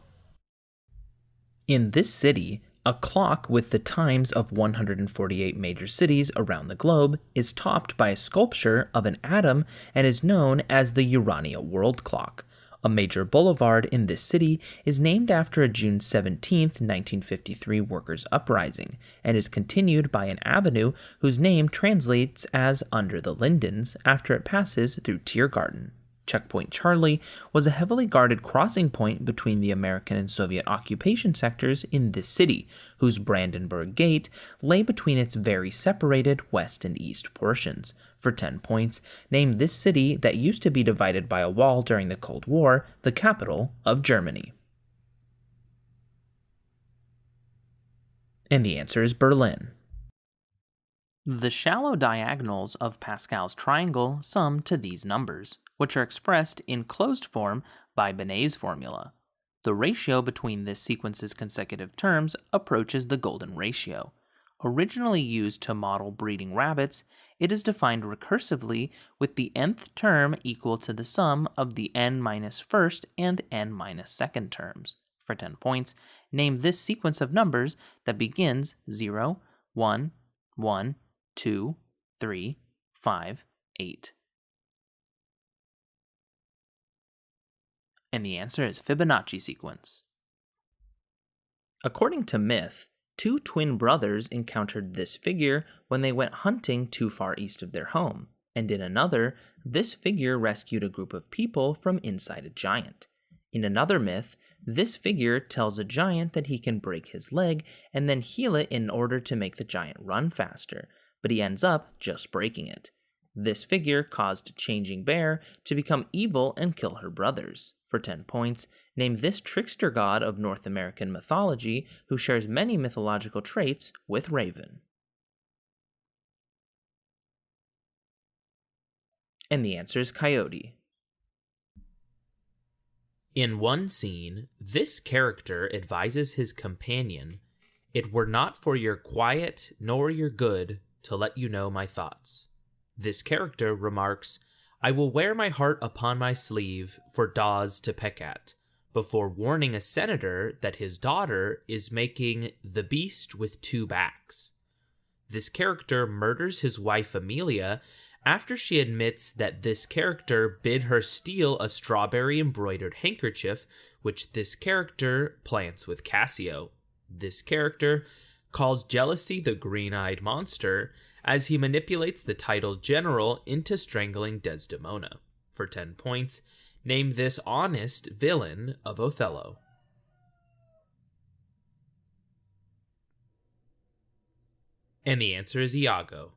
In this city, a clock with the times of 148 major cities around the globe is topped by a sculpture of an atom and is known as the Urania World Clock. A major boulevard in this city is named after a June 17, 1953 workers' uprising and is continued by an avenue whose name translates as Under the Lindens after it passes through Tiergarten. Checkpoint Charlie was a heavily guarded crossing point between the American and Soviet occupation sectors in this city, whose Brandenburg Gate lay between its very separated west and east portions. For 10 points, name this city that used to be divided by a wall during the Cold War, the capital of Germany. And the answer is Berlin. The shallow diagonals of Pascal's triangle sum to these numbers, which are expressed in closed form by Benet's formula. The ratio between this sequence's consecutive terms approaches the golden ratio. Originally used to model breeding rabbits, it is defined recursively with the nth term equal to the sum of the n minus first and n minus second terms. For 10 points, name this sequence of numbers that begins 0, 1, 1, 2, 3, 5, 8. And the answer is Fibonacci sequence. According to myth, 2 twin brothers encountered this figure when they went hunting too far east of their home, and in another, this figure rescued a group of people from inside a giant. In another myth, this figure tells a giant that he can break his leg and then heal it in order to make the giant run faster, but he ends up just breaking it. This figure caused Changing Bear to become evil and kill her brothers. For 10 points, name this trickster god of North American mythology who shares many mythological traits with Raven. And the answer is Coyote. In one scene, this character advises his companion, "It were not for your quiet nor your good to let you know my thoughts." This character remarks, "I will wear my heart upon my sleeve for daws to peck at," before warning a senator that his daughter is making the beast with two backs. This character murders his wife Amelia after she admits that this character bid her steal a strawberry embroidered handkerchief, which this character plants with Cassio. This character calls jealousy the green-eyed monster as he manipulates the titled general into strangling Desdemona. For 10 points, name this honest villain of Othello. And the answer is Iago.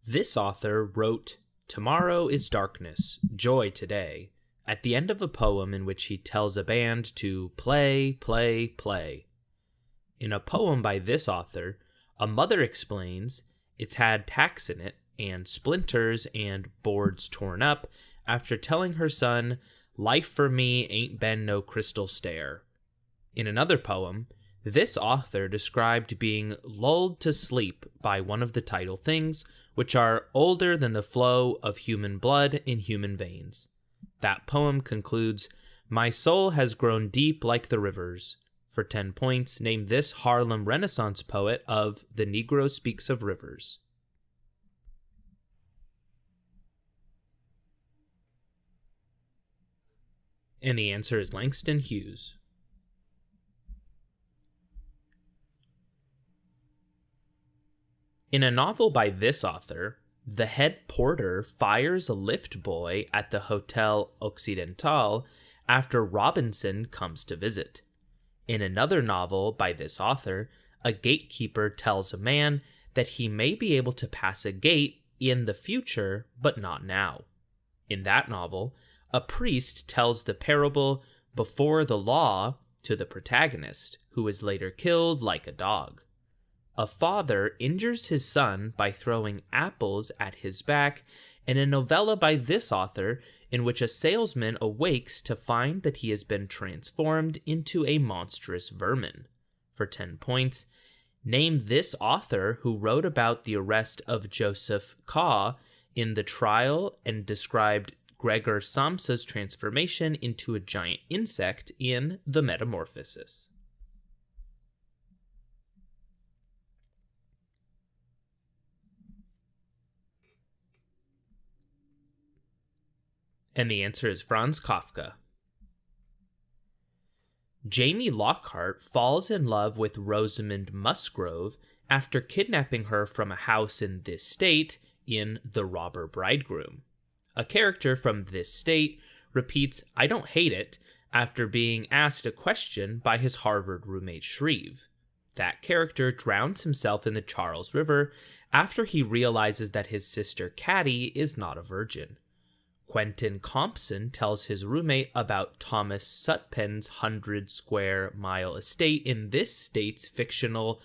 This author wrote "Tomorrow is darkness, joy today" at the end of a poem in which he tells a band to play, play, play. In a poem by this author, a mother explains it's had tacks in it and splinters and boards torn up after telling her son, "Life for me ain't been no crystal stair." In another poem, this author described being lulled to sleep by one of the title things, which are older than the flow of human blood in human veins. That poem concludes, "My soul has grown deep like the rivers." For 10 points, name this Harlem Renaissance poet of "The Negro Speaks of Rivers." And the answer is Langston Hughes. In a novel by this author, the head porter fires a lift boy at the Hotel Occidental after Robinson comes to visit. In another novel by this author, a gatekeeper tells a man that he may be able to pass a gate in the future, but not now. In that novel, a priest tells the parable "before the law" to the protagonist, who is later killed like a dog. A father injures his son by throwing apples at his back in a novella by this author in which a salesman awakes to find that he has been transformed into a monstrous vermin. For 10 points, name this author who wrote about the arrest of Joseph Caw in the trial and described Gregor Samsa's transformation into a giant insect in The Metamorphosis. And the answer is Franz Kafka. Jamie Lockhart falls in love with Rosamund Musgrove after kidnapping her from a house in this state in The Robber Bridegroom. A character from this state repeats "I don't hate it" after being asked a question by his Harvard roommate Shreve. That character drowns himself in the Charles River after he realizes that his sister Caddy is not a virgin. Quentin Compson tells his roommate about Thomas Sutpen's 100-square-mile estate in this state's fictional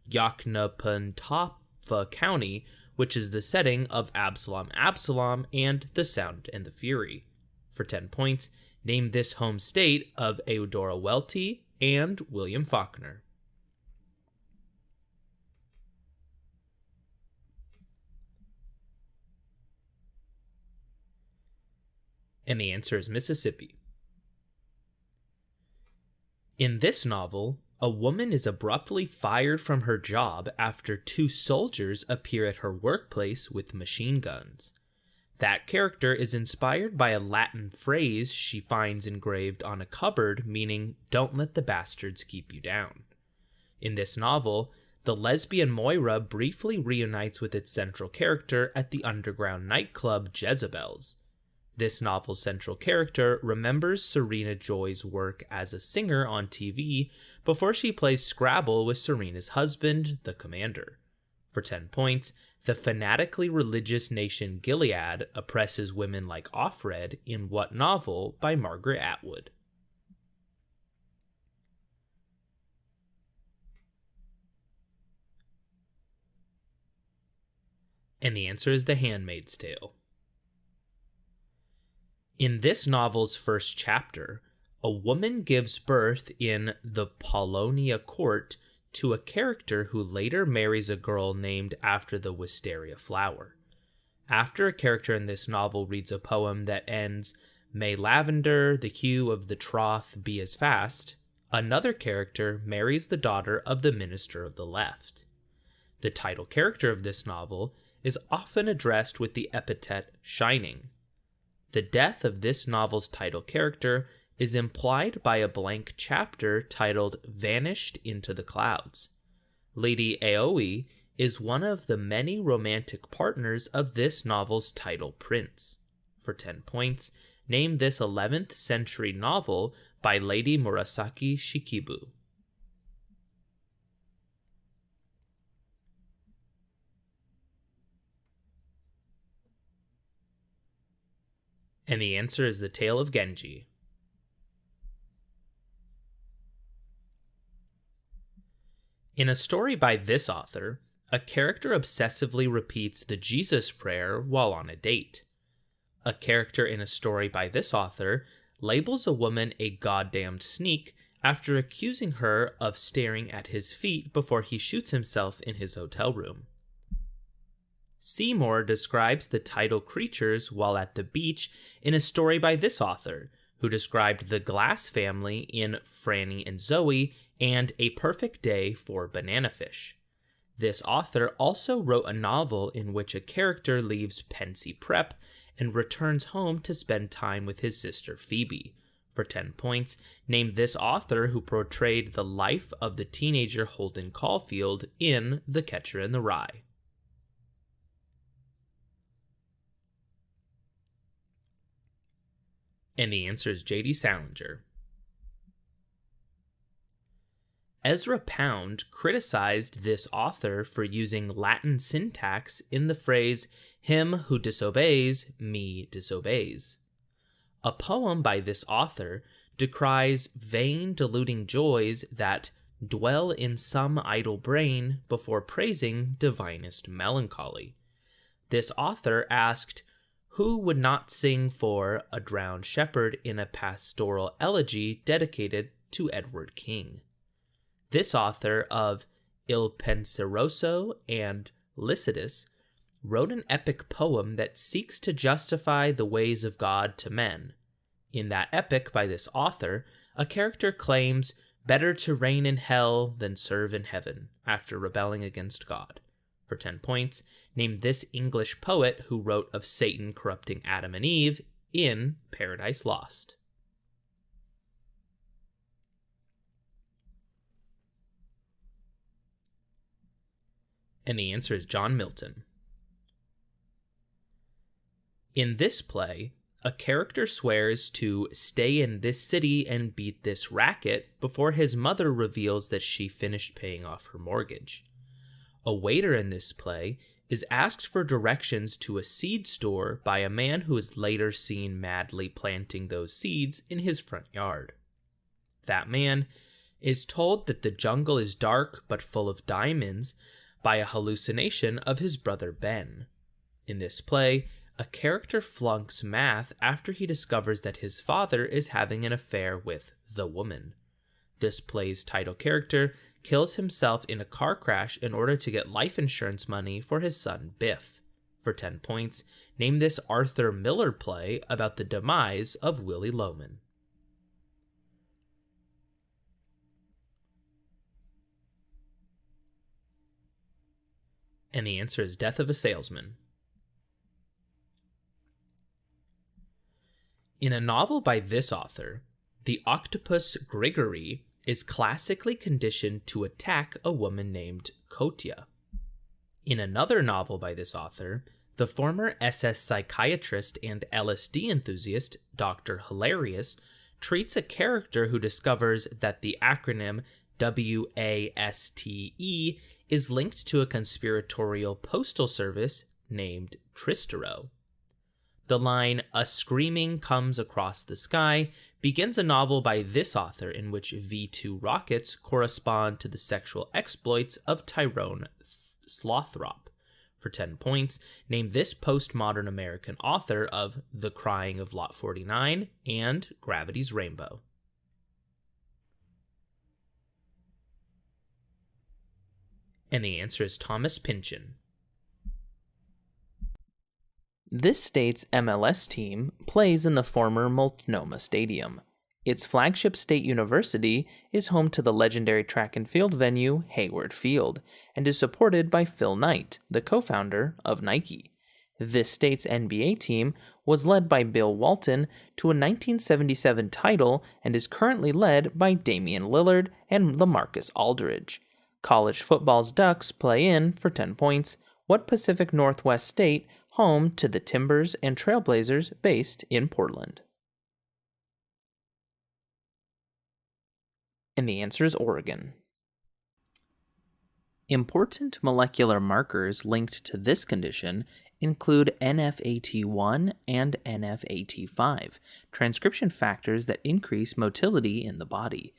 Yoknapatawpha County, which is the setting of Absalom, Absalom, and The Sound and the Fury. For 10 points, name this home state of Eudora Welty and William Faulkner. And the answer is Mississippi. In this novel, a woman is abruptly fired from her job after two soldiers appear at her workplace with machine guns. That character is inspired by a Latin phrase she finds engraved on a cupboard meaning "don't let the bastards keep you down." In this novel, the lesbian Moira briefly reunites with its central character at the underground nightclub Jezebel's. This novel's central character remembers Serena Joy's work as a singer on TV before she plays Scrabble with Serena's husband, the Commander. For 10 points, the fanatically religious nation Gilead oppresses women like Offred in what novel by Margaret Atwood? And the answer is The Handmaid's Tale. In this novel's first chapter, a woman gives birth in the Polonia court to a character who later marries a girl named after the wisteria flower. After a character in this novel reads a poem that ends, "May lavender, the hue of the troth, be as fast," another character marries the daughter of the minister of the left. The title character of this novel is often addressed with the epithet shining. The death of this novel's title character is implied by a blank chapter titled Vanished into the Clouds. Lady Aoi is one of the many romantic partners of this novel's title prince. For 10 points, name this 11th century novel by Lady Murasaki Shikibu. And the answer is The Tale of Genji. In a story by this author, a character obsessively repeats the Jesus prayer while on a date. A character in a story by this author labels a woman a goddamned sneak after accusing her of staring at his feet before he shoots himself in his hotel room. Seymour describes the title creatures while at the beach in a story by this author, who described the Glass family in Franny and Zoe and A Perfect Day for Banana Fish. This author also wrote a novel in which a character leaves Pensy Prep and returns home to spend time with his sister Phoebe. For 10 points, name this author who portrayed the life of the teenager Holden Caulfield in The Catcher in the Rye. And the answer is J.D. Salinger. Ezra Pound criticized this author for using Latin syntax in the phrase, "Him who disobeys, me disobeys." A poem by this author decries vain, deluding joys that dwell in some idle brain before praising divinest melancholy. This author asked, who would not sing for a drowned shepherd in a pastoral elegy dedicated to Edward King? This author of Il Penseroso and Lycidas wrote an epic poem that seeks to justify the ways of God to men. In that epic by this author, a character claims better to reign in hell than serve in heaven after rebelling against God. For 10 points, name this English poet who wrote of Satan corrupting Adam and Eve in Paradise Lost. And the answer is John Milton. In this play, a character swears to stay in this city and beat this racket before his mother reveals that she finished paying off her mortgage. A waiter in this play is asked for directions to a seed store by a man who is later seen madly planting those seeds in his front yard. That man is told that the jungle is dark but full of diamonds by a hallucination of his brother Ben. In this play, a character flunks math after he discovers that his father is having an affair with the woman. This play's title character kills himself in a car crash in order to get life insurance money for his son Biff. For 10 points, name this Arthur Miller play about the demise of Willy Loman. And the answer is Death of a Salesman. In a novel by this author, the octopus Grigory is classically conditioned to attack a woman named Kotya. In another novel by this author, the former SS psychiatrist and LSD enthusiast, Dr. Hilarious, treats a character who discovers that the acronym WASTE is linked to a conspiratorial postal service named Tristero. The line, "A screaming comes across the sky," begins a novel by this author in which V-2 rockets correspond to the sexual exploits of Tyrone Slothrop. For 10 points, name this postmodern American author of The Crying of Lot 49 and Gravity's Rainbow. And the answer is Thomas Pynchon. This state's MLS team plays in the former Multnomah Stadium. Its flagship state university is home to the legendary track and field venue Hayward Field and is supported by Phil Knight, the co-founder of Nike. This state's NBA team was led by Bill Walton to a 1977 title and is currently led by Damian Lillard and LaMarcus Aldridge. College football's Ducks play in, for 10 points, what Pacific Northwest state home to the Timbers and Trailblazers based in Portland? And the answer is Oregon. Important molecular markers linked to this condition include NFAT1 and NFAT5, transcription factors that increase motility in the body.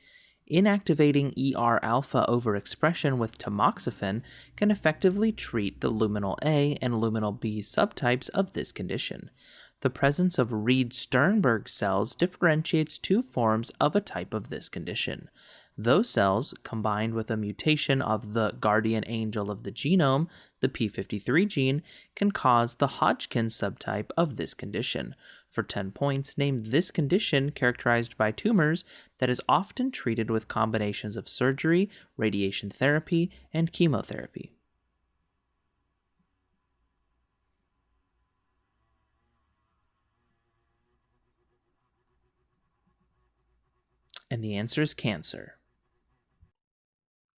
Inactivating ER alpha overexpression with tamoxifen can effectively treat the luminal A and luminal B subtypes of this condition. The presence of Reed-Sternberg cells differentiates two forms of a type of this condition. Those cells, combined with a mutation of the guardian angel of the genome, the p53 gene, can cause the Hodgkin subtype of this condition. For 10 points, name this condition characterized by tumors that is often treated with combinations of surgery, radiation therapy, and chemotherapy. And the answer is cancer.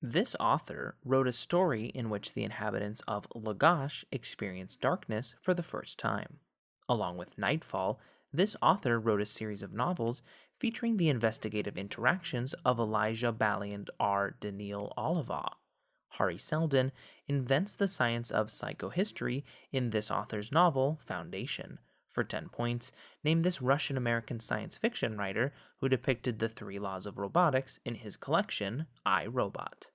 This author wrote a story in which the inhabitants of Lagash experienced darkness for the first time. Along with Nightfall, this author wrote a series of novels featuring the investigative interactions of Elijah Ballion R. Daniil Oliva. Hari Seldon invents the science of psychohistory in this author's novel, Foundation. For 10 points, name this Russian-American science fiction writer who depicted the 3 laws of robotics in his collection, I, Robot.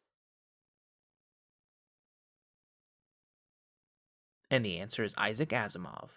And the answer is Isaac Asimov.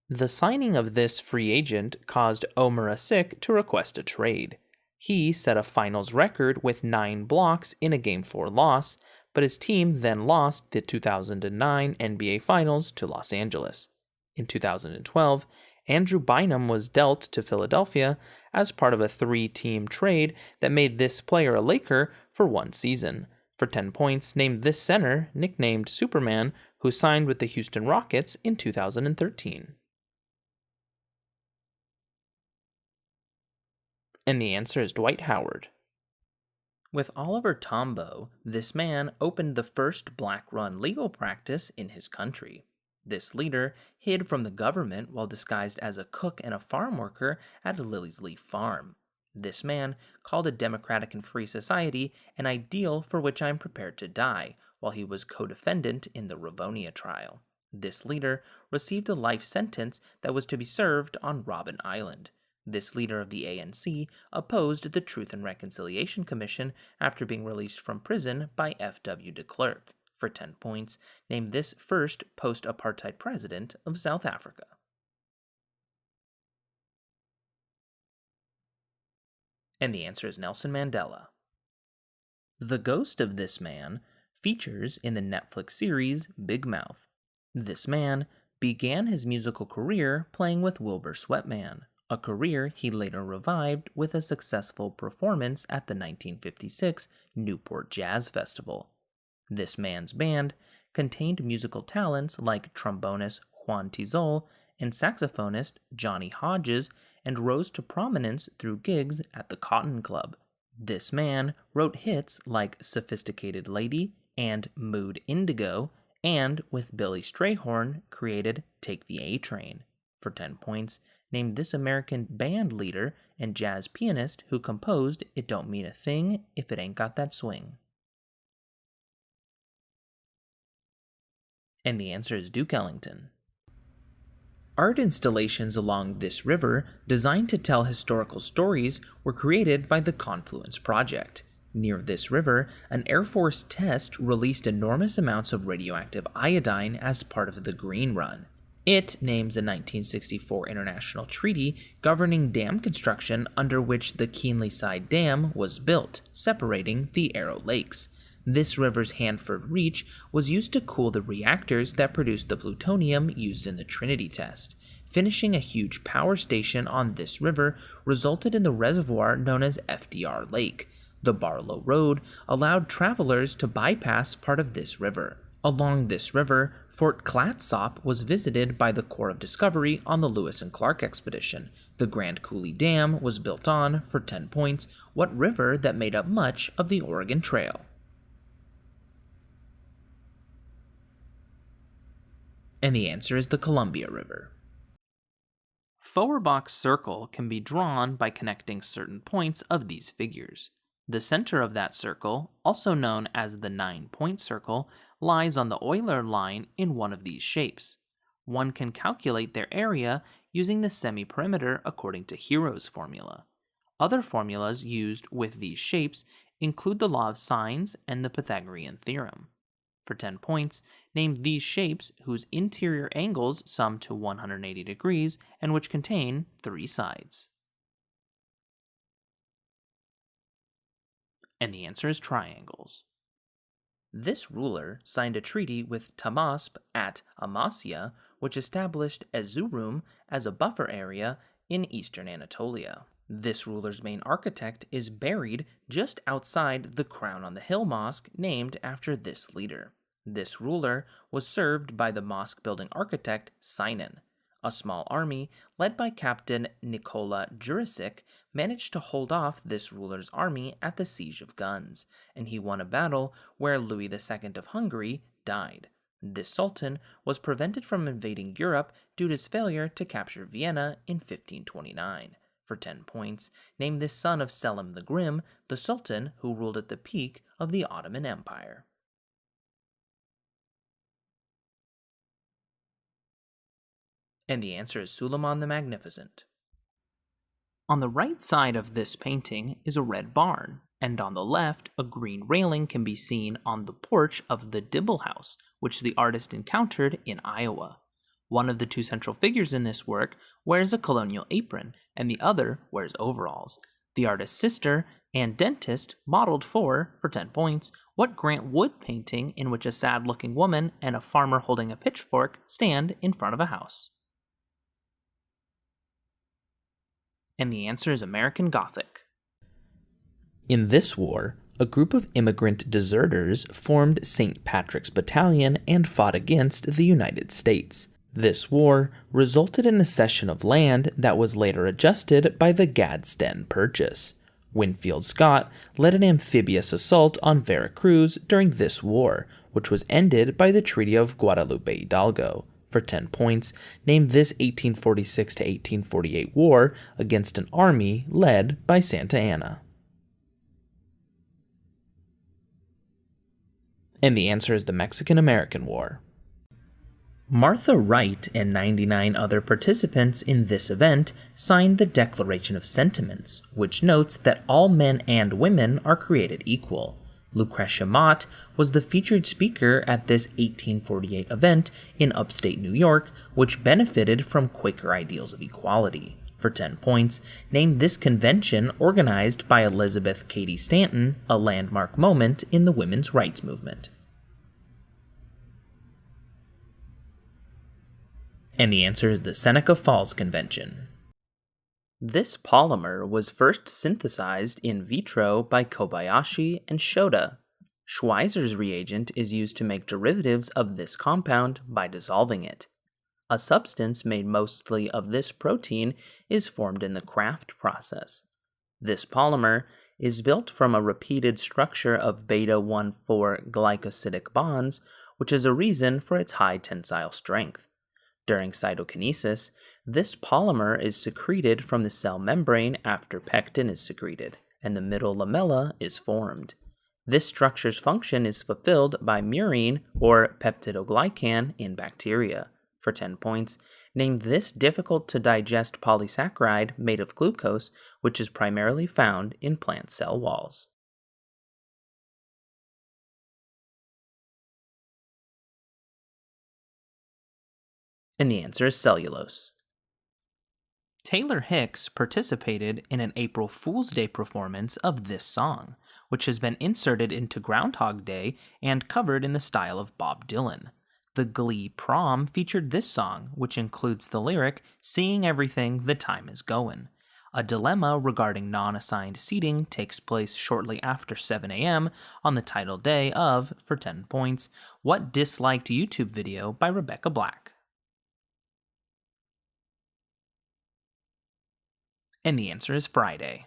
The signing of this free agent caused Omer Asik to request a trade. He set a finals record with 9 blocks in a Game 4 loss, but his team then lost the 2009 NBA Finals to Los Angeles. In 2012, Andrew Bynum was dealt to Philadelphia as part of a 3-team trade that made this player a Laker for 1 season. For 10 points, name this center, nicknamed Superman, who signed with the Houston Rockets in 2013. And the answer is Dwight Howard. With Oliver Tombaugh, this man opened the first black-run legal practice in his country. This leader hid from the government while disguised as a cook and a farm worker at a Lily's Leaf farm. This man called a democratic and free society an ideal for which I am prepared to die, while he was co-defendant in the Ravonia trial. This leader received a life sentence that was to be served on Robben Island. This leader of the ANC opposed the Truth and Reconciliation Commission after being released from prison by F.W. de Klerk. For 10 points, name this first post-apartheid president of South Africa. And the answer is Nelson Mandela. The ghost of this man features in the Netflix series Big Mouth. This man began his musical career playing with Wilbur Sweatman, a career he later revived with a successful performance at the 1956 Newport Jazz Festival. This man's band contained musical talents like trombonist Juan Tizol and saxophonist Johnny Hodges, and rose to prominence through gigs at the Cotton Club. This man wrote hits like Sophisticated Lady and Mood Indigo, and with Billy Strayhorn created Take the A Train. For 10 points, name this American band leader and jazz pianist who composed It Don't Mean a Thing If It Ain't Got That Swing. And the answer is Duke Ellington. Art installations along this river, designed to tell historical stories, were created by the Confluence Project. Near this river, an Air Force test released enormous amounts of radioactive iodine as part of the Green Run. It names a 1964 international treaty governing dam construction under which the Keenly Side Dam was built, separating the Arrow Lakes. This river's Hanford Reach was used to cool the reactors that produced the plutonium used in the Trinity test. Finishing a huge power station on this river resulted in the reservoir known as FDR Lake. The Barlow Road allowed travelers to bypass part of this river. Along this river, Fort Clatsop was visited by the Corps of Discovery on the Lewis and Clark expedition. The Grand Coulee Dam was built on, for 10 points, what river that made up much of the Oregon Trail? And the answer is the Columbia River. Feuerbach's circle can be drawn by connecting certain points of these figures. The center of that circle, also known as the 9-point circle, lies on the Euler line in one of these shapes. One can calculate their area using the semi-perimeter according to Hero's formula. Other formulas used with these shapes include the law of sines and the Pythagorean theorem. For 10 points, name these shapes whose interior angles sum to 180 degrees and which contain 3 sides. And the answer is triangles. This ruler signed a treaty with Tahmasp at Amasya, which established Erzurum as a buffer area in eastern Anatolia. This ruler's main architect is buried just outside the Crown on the Hill Mosque, named after this leader. This ruler was served by the mosque-building architect Sinan. A small army, led by Captain Nikola Jurisic, managed to hold off this ruler's army at the Siege of Guns, and he won a battle where Louis II of Hungary died. This sultan was prevented from invading Europe due to his failure to capture Vienna in 1529. For 10 points, name this son of Selim the Grim, the sultan who ruled at the peak of the Ottoman Empire. And the answer is Suleiman the Magnificent. On the right side of this painting is a red barn, and on the left, a green railing can be seen on the porch of the Dibble House, which the artist encountered in Iowa. One of the 2 central figures in this work wears a colonial apron, and the other wears overalls. The artist's sister and dentist modeled for 10 points, what Grant Wood painting in which a sad-looking woman and a farmer holding a pitchfork stand in front of a house. And the answer is American Gothic. In this war, a group of immigrant deserters formed St. Patrick's Battalion and fought against the United States. This war resulted in a cession of land that was later adjusted by the Gadsden Purchase. Winfield Scott led an amphibious assault on Veracruz during this war, which was ended by the Treaty of Guadalupe Hidalgo. For 10 points, name this 1846 to 1848 war against an army led by Santa Anna. And the answer is the Mexican-American War. Martha Wright and 99 other participants in this event signed the Declaration of Sentiments, which notes that all men and women are created equal. Lucretia Mott was the featured speaker at this 1848 event in upstate New York, which benefited from Quaker ideals of equality. For 10 points, name this convention organized by Elizabeth Cady Stanton, a landmark moment in the women's rights movement. And the answer is the Seneca Falls Convention. This polymer was first synthesized in vitro by Kobayashi and Shota. Schweizer's reagent is used to make derivatives of this compound by dissolving it. A substance made mostly of this protein is formed in the Kraft process. This polymer is built from a repeated structure of beta-1,4 glycosidic bonds, which is a reason for its high tensile strength. During cytokinesis, this polymer is secreted from the cell membrane after pectin is secreted, and the middle lamella is formed. This structure's function is fulfilled by murine or peptidoglycan in bacteria. For 10 points, name this difficult to digest polysaccharide made of glucose, which is primarily found in plant cell walls. And the answer is cellulose. Taylor Hicks participated in an April Fool's Day performance of this song, which has been inserted into Groundhog Day and covered in the style of Bob Dylan. The Glee prom featured this song, which includes the lyric, "Seeing everything, the time is goin'." A dilemma regarding non-assigned seating takes place shortly after 7 a.m. on the title day of, for 10 points, What Disliked YouTube Video by Rebecca Black. And the answer is Friday.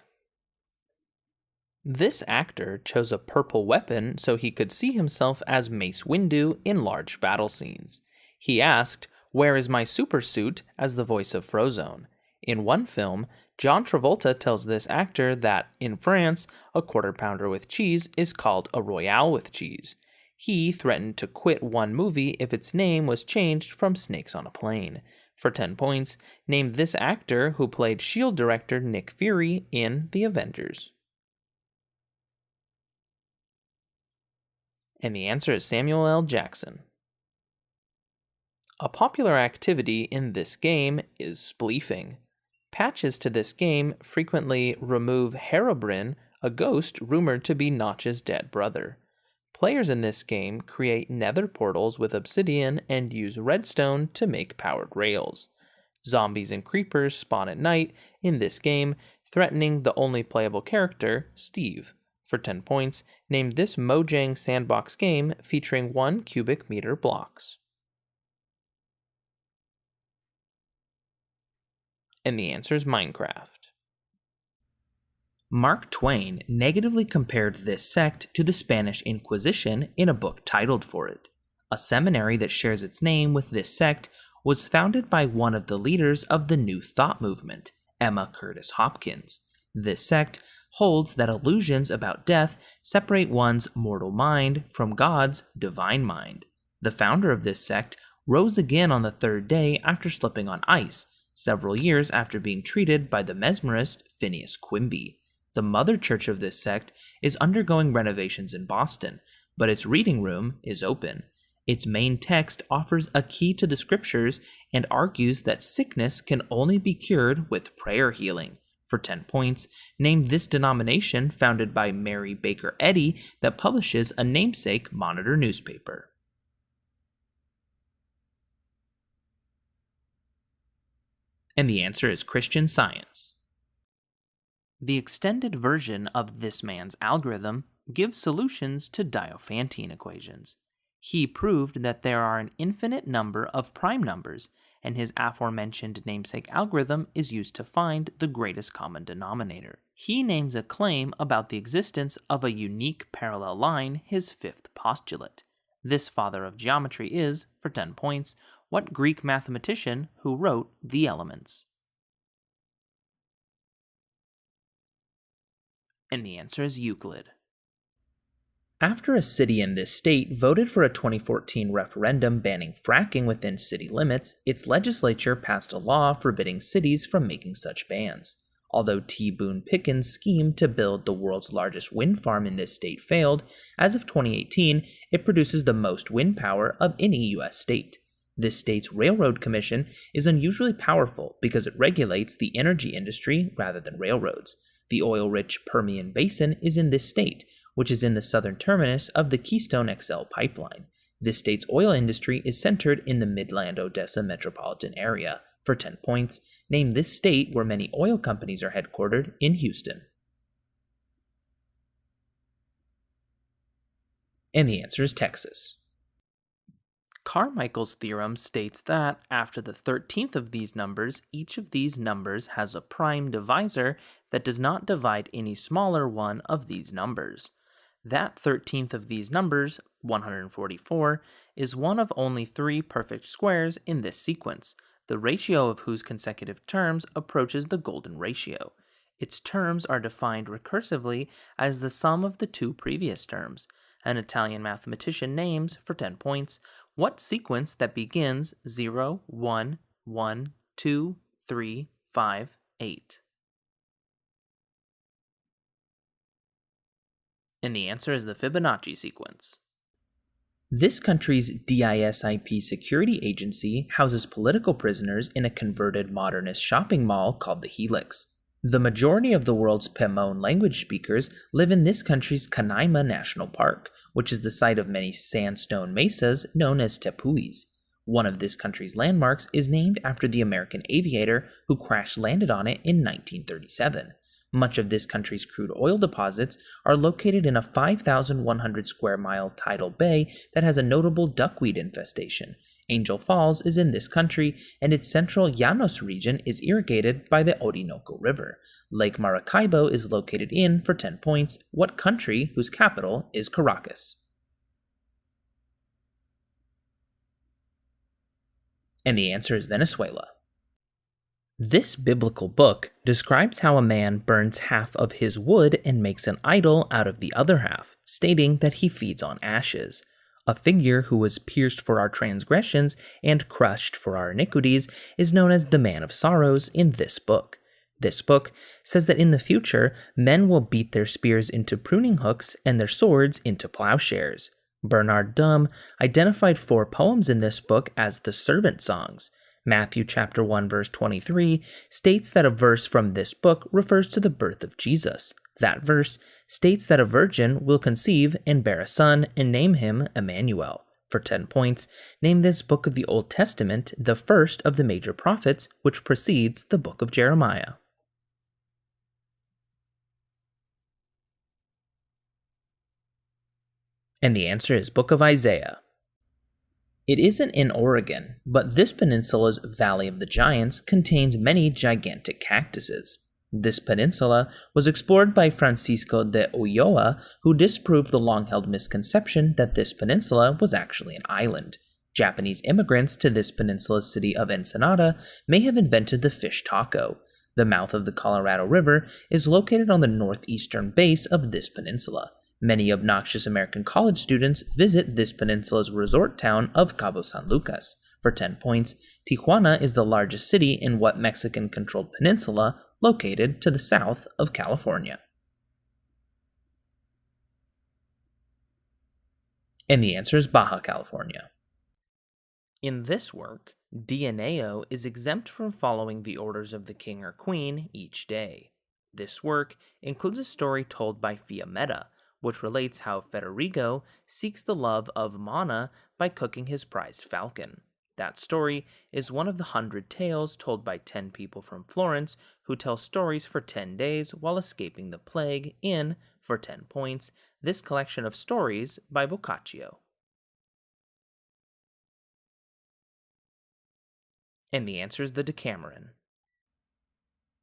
This actor chose a purple weapon so he could see himself as Mace Windu in large battle scenes. He asked, "Where is my super suit?" as the voice of Frozone. In one film, John Travolta tells this actor that, in France, a quarter pounder with cheese is called a royale with cheese. He threatened to quit one movie if its name was changed from Snakes on a Plane. For 10 points, name this actor who played S.H.I.E.L.D. director Nick Fury in The Avengers. And the answer is Samuel L. Jackson. A popular activity in this game is spleefing. Patches to this game frequently remove Herobrine, a ghost rumored to be Notch's dead brother. Players in this game create nether portals with obsidian and use redstone to make powered rails. Zombies and creepers spawn at night in this game, threatening the only playable character, Steve. For 10 points, name this Mojang sandbox game featuring 1 cubic meter blocks. And the answer is Minecraft. Mark Twain negatively compared this sect to the Spanish Inquisition in a book titled for it. A seminary that shares its name with this sect was founded by one of the leaders of the New Thought movement, Emma Curtis Hopkins. This sect holds that illusions about death separate one's mortal mind from God's divine mind. The founder of this sect rose again on the third day after slipping on ice, several years after being treated by the mesmerist Phineas Quimby. The mother church of this sect is undergoing renovations in Boston, but its reading room is open. Its main text offers a key to the scriptures and argues that sickness can only be cured with prayer healing. For 10 points, name this denomination founded by Mary Baker Eddy that publishes a namesake Monitor newspaper. And the answer is Christian Science. The extended version of this man's algorithm gives solutions to Diophantine equations. He proved that there are an infinite number of prime numbers, and his aforementioned namesake algorithm is used to find the greatest common denominator. He names a claim about the existence of a unique parallel line his fifth postulate. This father of geometry is, for 10 points, what Greek mathematician who wrote The Elements? And the answer is Euclid. After a city in this state voted for a 2014 referendum banning fracking within city limits, its legislature passed a law forbidding cities from making such bans. Although T. Boone Pickens' scheme to build the world's largest wind farm in this state failed, as of 2018, it produces the most wind power of any U.S. state. This state's Railroad Commission is unusually powerful because it regulates the energy industry rather than railroads. The oil-rich Permian Basin is in this state, which is in the southern terminus of the Keystone XL pipeline. This state's oil industry is centered in the Midland-Odessa metropolitan area. For 10 points, name this state where many oil companies are headquartered in Houston. And the answer is Texas. Carmichael's theorem states that, after the 13th of these numbers, each of these numbers has a prime divisor that does not divide any smaller one of these numbers. That 13th of these numbers, 144, is one of only 3 perfect squares in this sequence, the ratio of whose consecutive terms approaches the golden ratio. Its terms are defined recursively as the sum of the two previous terms. An Italian mathematician names, for 10 points, what sequence that begins 0, 1, 1, 2, 3, 5, 8. And the answer is the Fibonacci sequence. This country's DISIP security agency houses political prisoners in a converted modernist shopping mall called the Helix. The majority of the world's Pemon language speakers live in this country's Canaima National Park, which is the site of many sandstone mesas known as tepuis. One of this country's landmarks is named after the American aviator who crash-landed on it in 1937. Much of this country's crude oil deposits are located in a 5,100 square mile tidal bay that has a notable duckweed infestation. Angel Falls is in this country, and its central Llanos region is irrigated by the Orinoco River. Lake Maracaibo is located in, for 10 points, what country whose capital is Caracas? And the answer is Venezuela. This biblical book describes how a man burns half of his wood and makes an idol out of the other half, stating that he feeds on ashes. A figure who was pierced for our transgressions and crushed for our iniquities is known as the Man of Sorrows in this book. This book says that in the future, men will beat their spears into pruning hooks and their swords into plowshares. Bernard Dumm identified 4 poems in this book as the servant songs. Matthew chapter 1 verse 23 states that a verse from this book refers to the birth of Jesus. That verse states that a virgin will conceive and bear a son and name him Emmanuel. For 10 points, name this book of the Old Testament the first of the major prophets which precedes the book of Jeremiah. And the answer is Book of Isaiah. It isn't in Oregon, but this peninsula's Valley of the Giants contains many gigantic cactuses. This peninsula was explored by Francisco de Ulloa, who disproved the long-held misconception that this peninsula was actually an island. Japanese immigrants to this peninsula's city of Ensenada may have invented the fish taco. The mouth of the Colorado River is located on the northeastern base of this peninsula. Many obnoxious American college students visit this peninsula's resort town of Cabo San Lucas. For 10 points, Tijuana is the largest city in what Mexican-controlled peninsula located to the south of California. And the answer is Baja California. In this work, Dioneo is exempt from following the orders of the king or queen each day. This work includes a story told by Fiametta, which relates how Federigo seeks the love of Mana by cooking his prized falcon. That story is one of the 100 tales told by 10 people from Florence who tell stories for 10 days while escaping the plague in, for 10 points, this collection of stories by Boccaccio. And the answer is the Decameron.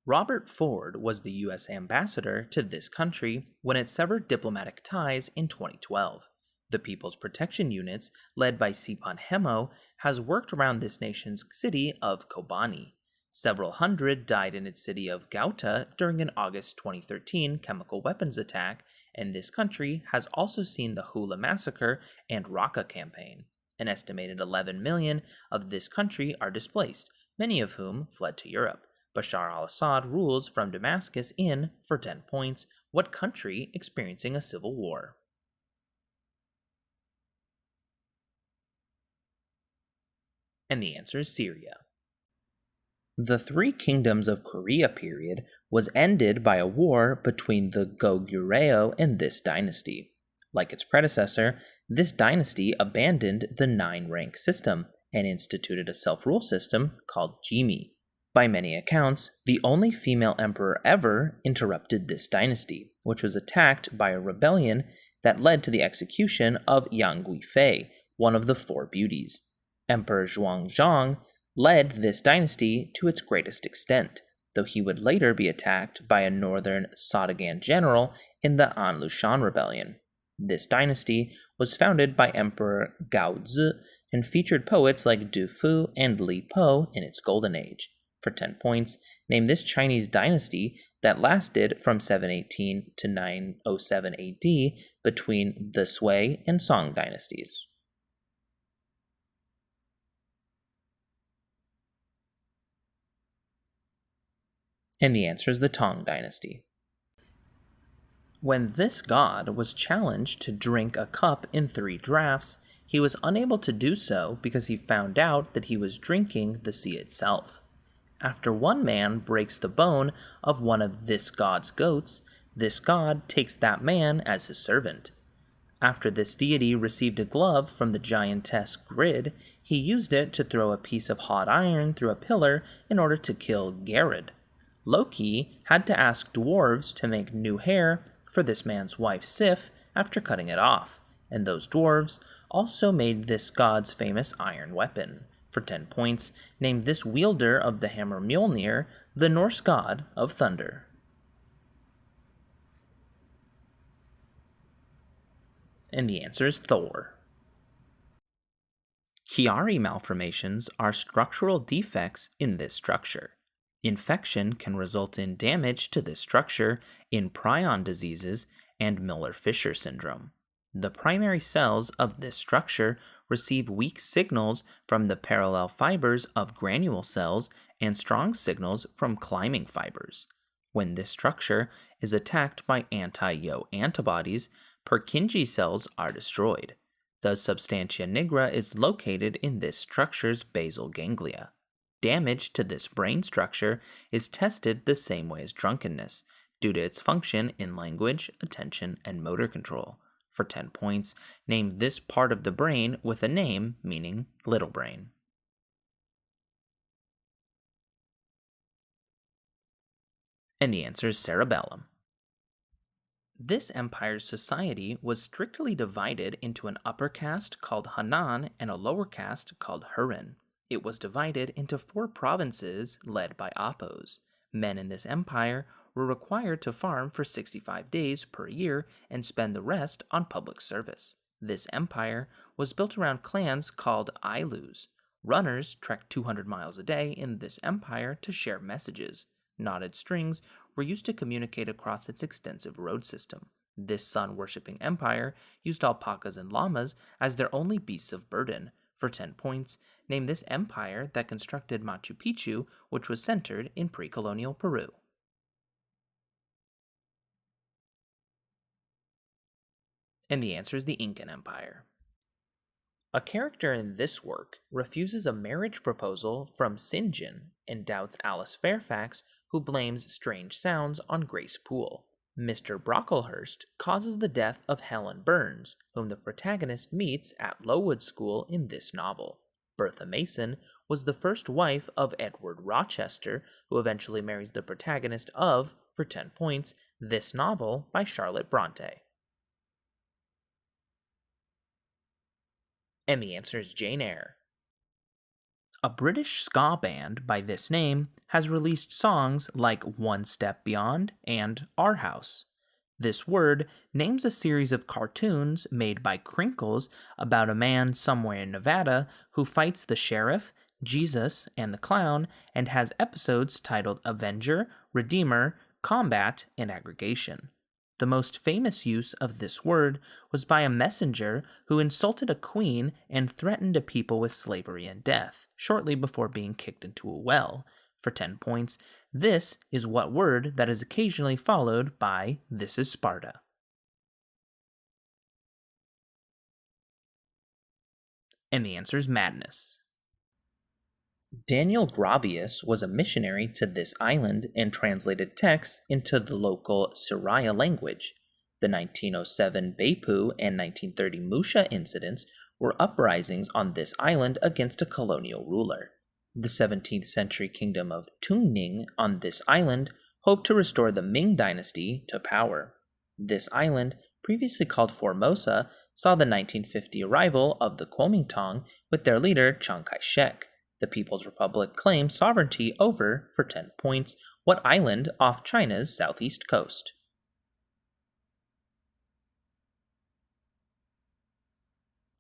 Robert Ford was the U.S. ambassador to this country when it severed diplomatic ties in 2012. The People's Protection Units, led by Sipan Hemo, has worked around this nation's city of Kobani. Several hundred died in its city of Gauta during an August 2013 chemical weapons attack, and this country has also seen the Hula Massacre and Raqqa campaign. An estimated 11 million of this country are displaced, many of whom fled to Europe. Bashar al-Assad rules from Damascus in, for 10 points, what country experiencing a civil war? And the answer is Syria. The Three Kingdoms of Korea period was ended by a war between the Goguryeo and this dynasty. Like its predecessor, this dynasty abandoned the 9-rank system and instituted a self-rule system called Jimi. By many accounts, the only female emperor ever interrupted this dynasty, which was attacked by a rebellion that led to the execution of Yang Guifei, one of the 4 beauties. Emperor Zhuangzhang led this dynasty to its greatest extent, though he would later be attacked by a northern Sadagan general in the An Lushan rebellion. This dynasty was founded by Emperor Gao Zi and featured poets like Du Fu and Li Po in its golden age. For 10 points, name this Chinese dynasty that lasted from 718 to 907 AD between the Sui and Song dynasties. And the answer is the Tang dynasty. When this god was challenged to drink a cup in 3 draughts, he was unable to do so because he found out that he was drinking the sea itself. After one man breaks the bone of one of this god's goats, this god takes that man as his servant. After this deity received a glove from the giantess Grid, he used it to throw a piece of hot iron through a pillar in order to kill Garud. Loki had to ask dwarves to make new hair for this man's wife Sif after cutting it off, and those dwarves also made this god's famous iron weapon. For 10 points, name this wielder of the hammer Mjolnir, the Norse god of thunder. And the answer is Thor. Chiari malformations are structural defects in this structure. Infection can result in damage to this structure in prion diseases and Miller-Fisher syndrome. The primary cells of this structure receive weak signals from the parallel fibers of granule cells and strong signals from climbing fibers. When this structure is attacked by anti-Yo antibodies, Purkinje cells are destroyed. The substantia nigra is located in this structure's basal ganglia. Damage to this brain structure is tested the same way as drunkenness, due to its function in language, attention, and motor control. For 10 points, name this part of the brain with a name meaning little brain. And the answer is cerebellum. This empire's society was strictly divided into an upper caste called Hanan and a lower caste called Hurin. It was divided into 4 provinces led by Apos. Men in this empire were required to farm for 65 days per year and spend the rest on public service. This empire was built around clans called Ailus. Runners trekked 200 miles a day in this empire to share messages. Knotted strings were used to communicate across its extensive road system. This sun-worshipping empire used alpacas and llamas as their only beasts of burden. For 10 points, name this empire that constructed Machu Picchu, which was centered in pre-colonial Peru. And the answer is the Incan Empire. A character in this work refuses a marriage proposal from St. John and doubts Alice Fairfax, who blames strange sounds on Grace Poole. Mr. Brocklehurst causes the death of Helen Burns, whom the protagonist meets at Lowood School in this novel. Bertha Mason was the first wife of Edward Rochester, who eventually marries the protagonist of, for 10 points, this novel by Charlotte Bronte. And the answer is Jane Eyre. A British ska band by this name has released songs like One Step Beyond and Our House. This word names a series of cartoons made by Crinkles about a man somewhere in Nevada who fights the sheriff, Jesus, and the clown, and has episodes titled Avenger, Redeemer, Combat, and Aggregation. The most famous use of this word was by a messenger who insulted a queen and threatened a people with slavery and death, shortly before being kicked into a well. For 10 points, this is what word that is occasionally followed by This is Sparta. And the answer is madness. Daniel Gravius was a missionary to this island and translated texts into the local Siraya language. The 1907 Beipu and 1930 Musha incidents were uprisings on this island against a colonial ruler. The 17th century kingdom of Tungning on this island hoped to restore the Ming dynasty to power. This island, previously called Formosa, saw the 1950 arrival of the Kuomintang with their leader Chiang Kai-shek. The People's Republic claimed sovereignty over, for 10 points, what island off China's southeast coast?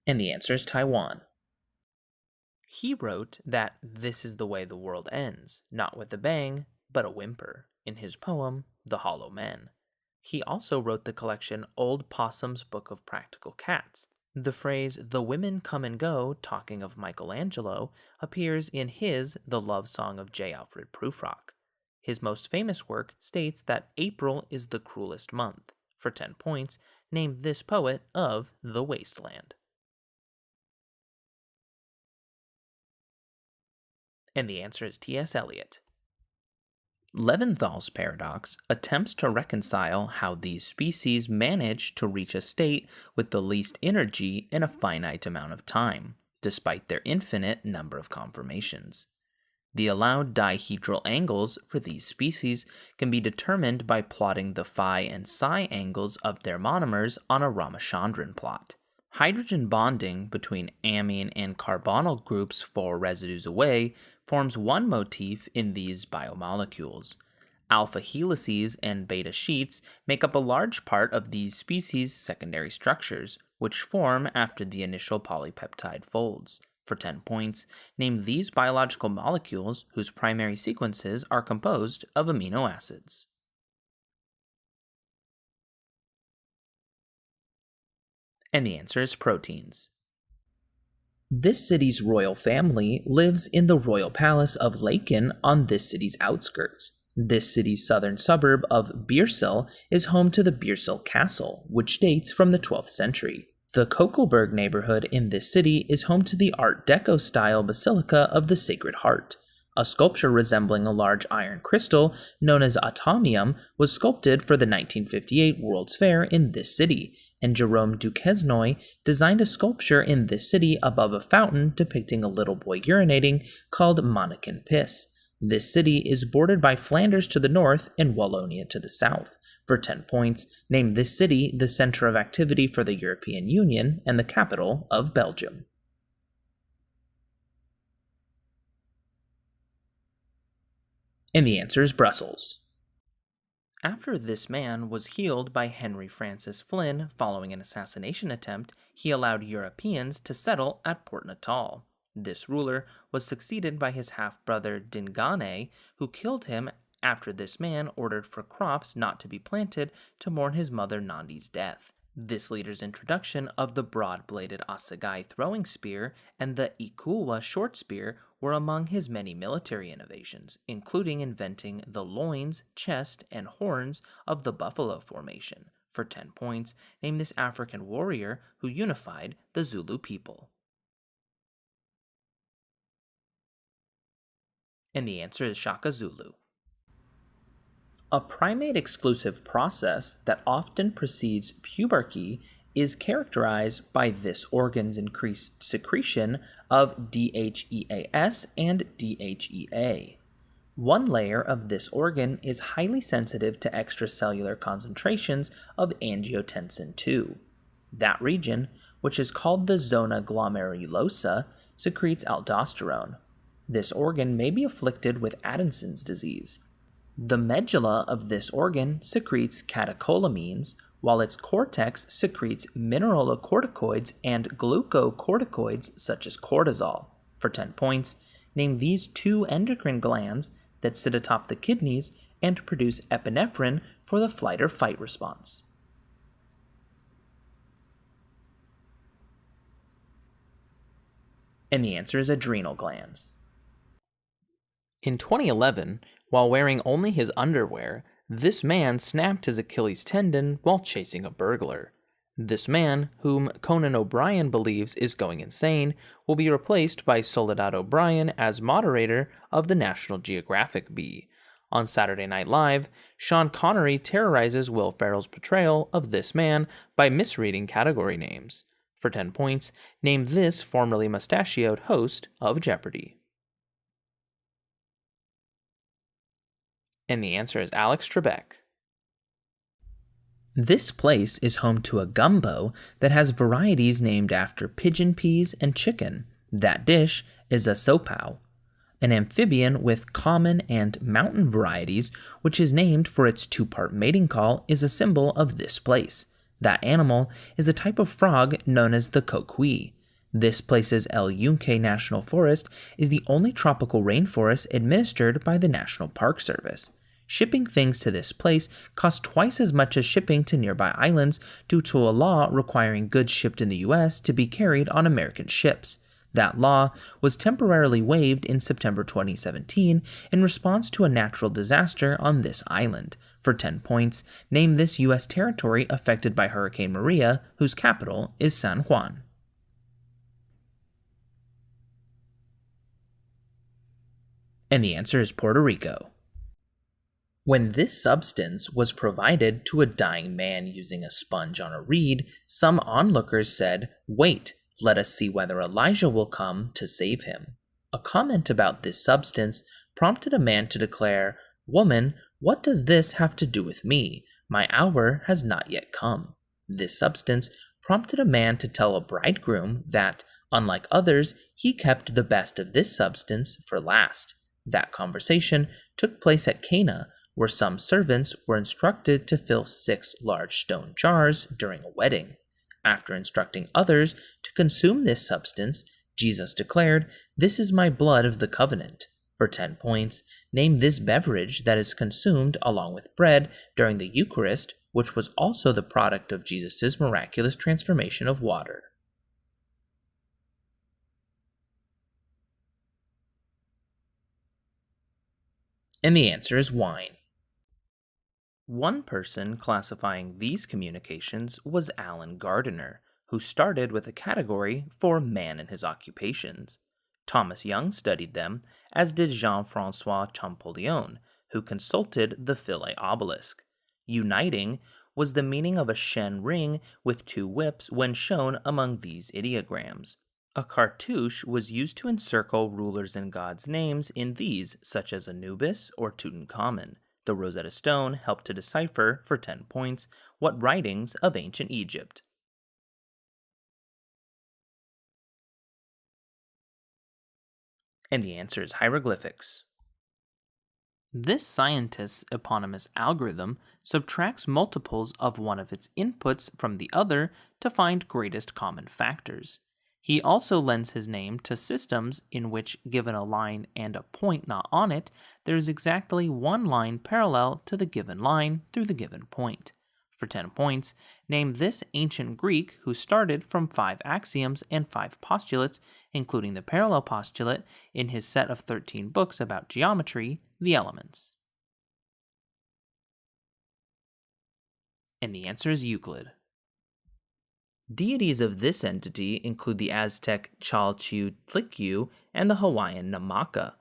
And the answer is Taiwan. He wrote that this is the way the world ends, not with a bang, but a whimper, in his poem, The Hollow Men. He also wrote the collection Old Possum's Book of Practical Cats. The phrase, "the women come and go," talking of Michelangelo, appears in his The Love Song of J. Alfred Prufrock. His most famous work states that April is the cruelest month. For 10 points, name this poet of The Wasteland. And the answer is T.S. Eliot. Levinthal's paradox attempts to reconcile how these species manage to reach a state with the least energy in a finite amount of time, despite their infinite number of conformations. The allowed dihedral angles for these species can be determined by plotting the phi and psi angles of their monomers on a Ramachandran plot. Hydrogen bonding between amine and carbonyl groups 4 residues away forms one motif in these biomolecules. Alpha helices and beta sheets make up a large part of these species' secondary structures, which form after the initial polypeptide folds. For 10 points, name these biological molecules whose primary sequences are composed of amino acids. And the answer is proteins. This city's royal family lives in the royal palace of Laeken on this city's outskirts. This city's southern suburb of Biersel is home to the Biersel Castle, which dates from the 12th century. The Kokelberg neighborhood in this city is home to the Art Deco-style Basilica of the Sacred Heart. A sculpture resembling a large iron crystal, known as atomium, was sculpted for the 1958 World's Fair in this city, and Jerome Duquesnoy designed a sculpture in this city above a fountain depicting a little boy urinating called Mannequin Piss. This city is bordered by Flanders to the north and Wallonia to the south. For 10 points, name this city the center of activity for the European Union and the capital of Belgium. And the answer is Brussels. After this man was healed by Henry Francis Flynn following an assassination attempt, he allowed Europeans to settle at Port Natal. This ruler was succeeded by his half-brother Dingane, who killed him after this man ordered for crops not to be planted to mourn his mother Nandi's death. This leader's introduction of the broad-bladed assegai throwing spear and the ikulwa short spear were among his many military innovations, including inventing the loins, chest, and horns of the buffalo formation. For 10 points, name this African warrior who unified the Zulu people. And the answer is Shaka Zulu. A primate-exclusive process that often precedes puberty is characterized by this organ's increased secretion of DHEAS and DHEA. One layer of this organ is highly sensitive to extracellular concentrations of angiotensin II. That region, which is called the zona glomerulosa, secretes aldosterone. This organ may be afflicted with Addison's disease. The medulla of this organ secretes catecholamines, while its cortex secretes mineralocorticoids and glucocorticoids such as cortisol. For 10 points, name these 2 endocrine glands that sit atop the kidneys and produce epinephrine for the flight or fight response. And the answer is adrenal glands. In 2011, while wearing only his underwear, this man snapped his Achilles tendon while chasing a burglar. This man, whom Conan O'Brien believes is going insane, will be replaced by Soledad O'Brien as moderator of the National Geographic Bee. On Saturday Night Live, Sean Connery terrorizes Will Ferrell's portrayal of this man by misreading category names. For 10 points, name this formerly mustachioed host of Jeopardy! And the answer is Alex Trebek. This place is home to a gumbo that has varieties named after pigeon peas and chicken. That dish is a sopao, an amphibian with common and mountain varieties, which is named for its 2-part mating call, is a symbol of this place. That animal is a type of frog known as the coqui. This place's El Yunque National Forest is the only tropical rainforest administered by the National Park Service. Shipping things to this place costs twice as much as shipping to nearby islands due to a law requiring goods shipped in the U.S. to be carried on American ships. That law was temporarily waived in September 2017 in response to a natural disaster on this island. For 10 points, name this U.S. territory affected by Hurricane Maria, whose capital is San Juan. And the answer is Puerto Rico. When this substance was provided to a dying man using a sponge on a reed, some onlookers said, "Wait, let us see whether Elijah will come to save him." A comment about this substance prompted a man to declare, "Woman, what does this have to do with me? My hour has not yet come." This substance prompted a man to tell a bridegroom that, unlike others, he kept the best of this substance for last. That conversation took place at Cana, where some servants were instructed to fill 6 large stone jars during a wedding. After instructing others to consume this substance, Jesus declared, "This is my blood of the covenant." For 10 points, name this beverage that is consumed along with bread during the Eucharist, which was also the product of Jesus' miraculous transformation of water. And the answer is wine. One person classifying these communications was Alan Gardiner, who started with a category for man and his occupations. Thomas Young studied them, as did Jean-François Champollion, who consulted the Philae obelisk. Uniting was the meaning of a Shen ring with 2 whips when shown among these ideograms. A cartouche was used to encircle rulers and gods' names in these, such as Anubis or Tutankhamun. The Rosetta Stone helped to decipher, for 10 points, what writings of ancient Egypt. And the answer is hieroglyphics. This scientist's eponymous algorithm subtracts multiples of one of its inputs from the other to find greatest common factors. He also lends his name to systems in which, given a line and a point not on it, there is exactly one line parallel to the given line through the given point. For 10 points, name this ancient Greek who started from 5 axioms and 5 postulates, including the parallel postulate, in his set of 13 books about geometry, The Elements. And the answer is Euclid. Deities of this entity include the Aztec Chalchiuhtlicue and the Hawaiian Namaka.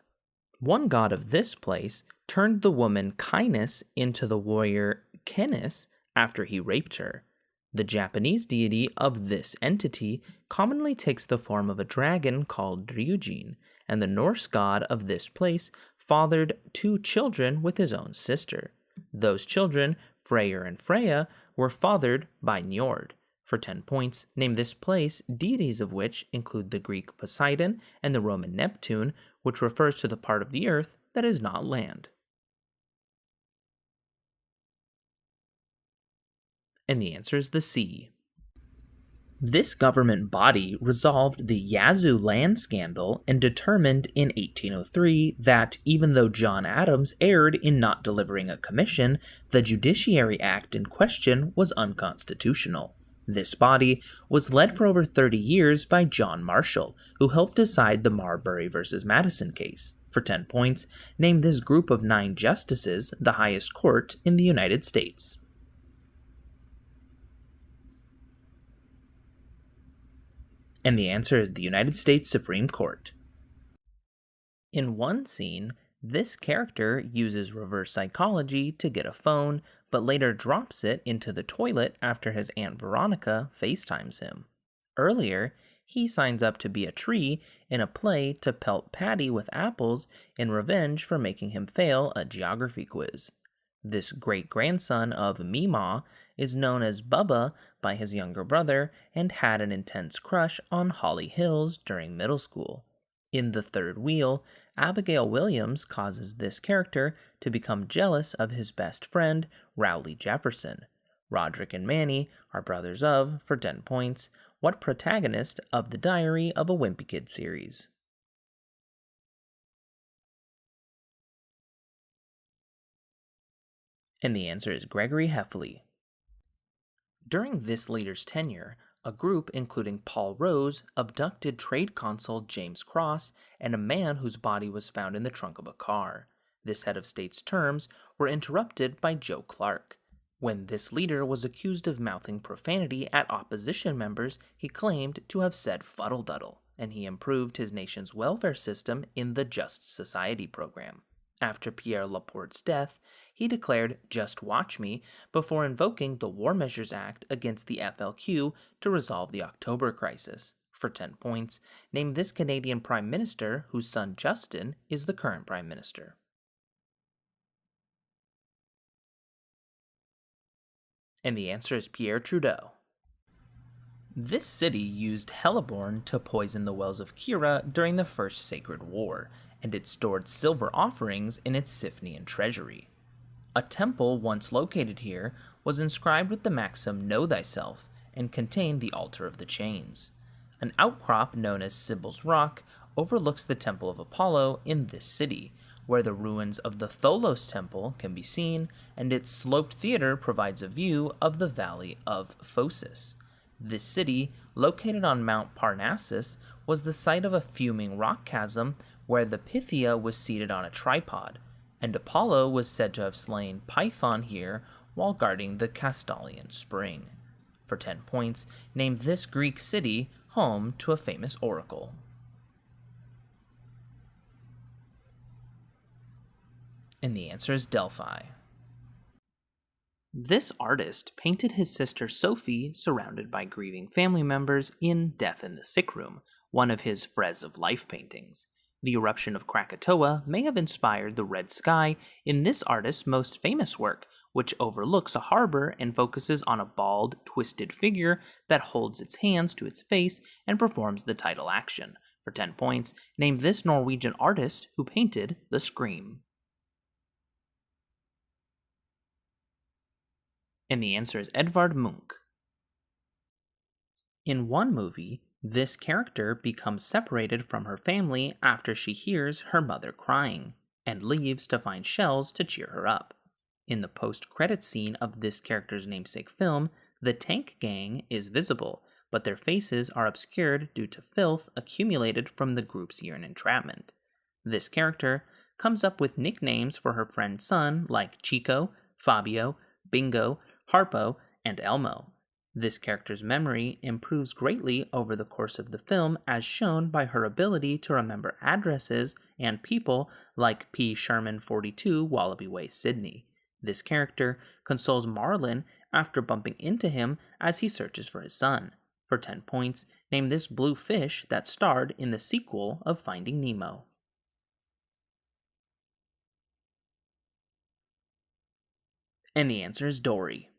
One god of this place turned the woman Kainis into the warrior Kenis after he raped her. The Japanese deity of this entity commonly takes the form of a dragon called Ryujin, and the Norse god of this place fathered 2 children with his own sister. Those children, Freyr and Freya, were fathered by Njord. For 10 points, name this place, deities of which include the Greek Poseidon and the Roman Neptune, which refers to the part of the earth that is not land. And the answer is the sea. This government body resolved the Yazoo land scandal and determined in 1803 that even though John Adams erred in not delivering a commission, the Judiciary Act in question was unconstitutional. This body was led for over 30 years by John Marshall, who helped decide the Marbury v. Madison case. For 10 points, name this group of 9 justices the highest court in the United States. And the answer is the United States Supreme Court. In one scene, this character uses reverse psychology to get a phone, but later drops it into the toilet after his Aunt Veronica FaceTimes him. Earlier, he signs up to be a tree in a play to pelt Patty with apples in revenge for making him fail a geography quiz. This great-grandson of Meemaw is known as Bubba by his younger brother and had an intense crush on Holly Hills during middle school. In The Third Wheel, Abigail Williams causes this character to become jealous of his best friend, Rowley Jefferson. Roderick and Manny are brothers of, for 10 points, what protagonist of the Diary of a Wimpy Kid series? And the answer is Gregory Heffley. During this leader's tenure, a group including Paul Rose abducted trade consul James Cross and a man whose body was found in the trunk of a car. This head of state's terms were interrupted by Joe Clark. When this leader was accused of mouthing profanity at opposition members, he claimed to have said fuddle-duddle, and he improved his nation's welfare system in the Just Society program. After Pierre Laporte's death, he declared "Just Watch Me" before invoking the War Measures Act against the FLQ to resolve the October crisis. For 10 points, name this Canadian Prime Minister whose son Justin is the current Prime Minister. And the answer is Pierre Trudeau. This city used hellebore to poison the wells of Kira during the First Sacred War, and it stored silver offerings in its Siphnian treasury. A temple once located here was inscribed with the maxim "Know thyself" and contained the altar of the chains. An outcrop known as Sibyl's Rock overlooks the Temple of Apollo in this city, where the ruins of the Tholos Temple can be seen, and its sloped theater provides a view of the Valley of Phocis. This city, located on Mount Parnassus, was the site of a fuming rock chasm where the Pythia was seated on a tripod, and Apollo was said to have slain Python here while guarding the Castalian Spring. For 10 points, name this Greek city home to a famous oracle. And the answer is Delphi. This artist painted his sister Sophie surrounded by grieving family members in Death in the Sick Room, one of his Frieze of Life paintings. The eruption of Krakatoa may have inspired the red sky in this artist's most famous work, which overlooks a harbor and focuses on a bald, twisted figure that holds its hands to its face and performs the title action. For 10 points, name this Norwegian artist who painted The Scream. And the answer is Edvard Munch. In one movie, this character becomes separated from her family after she hears her mother crying, and leaves to find shells to cheer her up. In the post-credit scene of this character's namesake film, the Tank Gang is visible, but their faces are obscured due to filth accumulated from the group's year in entrapment. This character comes up with nicknames for her friend's son like Chico, Fabio, Bingo, Harpo, and Elmo. This character's memory improves greatly over the course of the film, as shown by her ability to remember addresses and people like P. Sherman 42 Wallaby Way, Sydney. This character consoles Marlin after bumping into him as he searches for his son. For 10 points, name this blue fish that starred in the sequel of Finding Nemo. And the answer is Dory.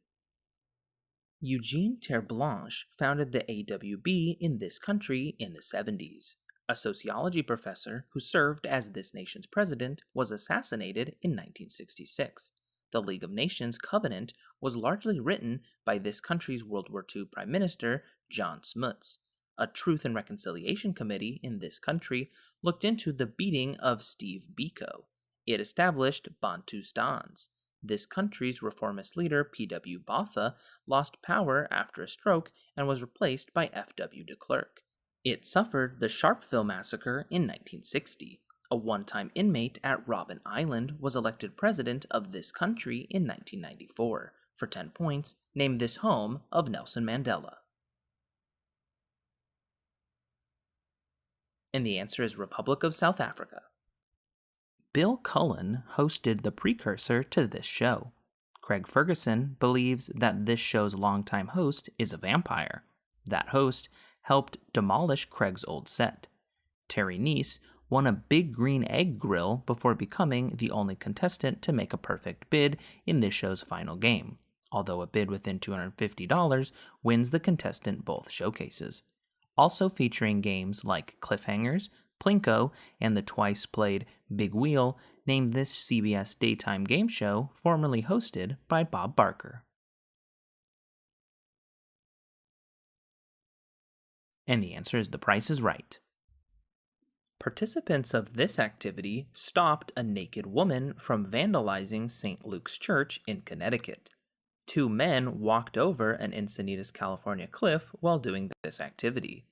Eugene Terreblanche founded the AWB in this country in the 70s. A sociology professor who served as this nation's president was assassinated in 1966. The League of Nations Covenant was largely written by this country's World War II Prime Minister, John Smuts. A Truth and Reconciliation Committee in this country looked into the beating of Steve Biko. It established Bantustans. This country's reformist leader, P.W. Botha, lost power after a stroke and was replaced by F.W. de Klerk. It suffered the Sharpeville Massacre in 1960. A one-time inmate at Robben Island was elected president of this country in 1994. For 10 points, name this home of Nelson Mandela. And the answer is Republic of South Africa. Bill Cullen hosted the precursor to this show. Craig Ferguson believes that this show's longtime host is a vampire. That host helped demolish Craig's old set. Terry Neese won a Big Green Egg grill before becoming the only contestant to make a perfect bid in this show's final game, although a bid within $250 wins the contestant both showcases. Also featuring games like Cliffhangers, Plinko, and the twice-played Big Wheel, named this CBS daytime game show formerly hosted by Bob Barker. And the answer is The Price is Right. Participants of this activity stopped a naked woman from vandalizing St. Luke's Church in Connecticut. Two men walked over an Encinitas, California cliff while doing this activity.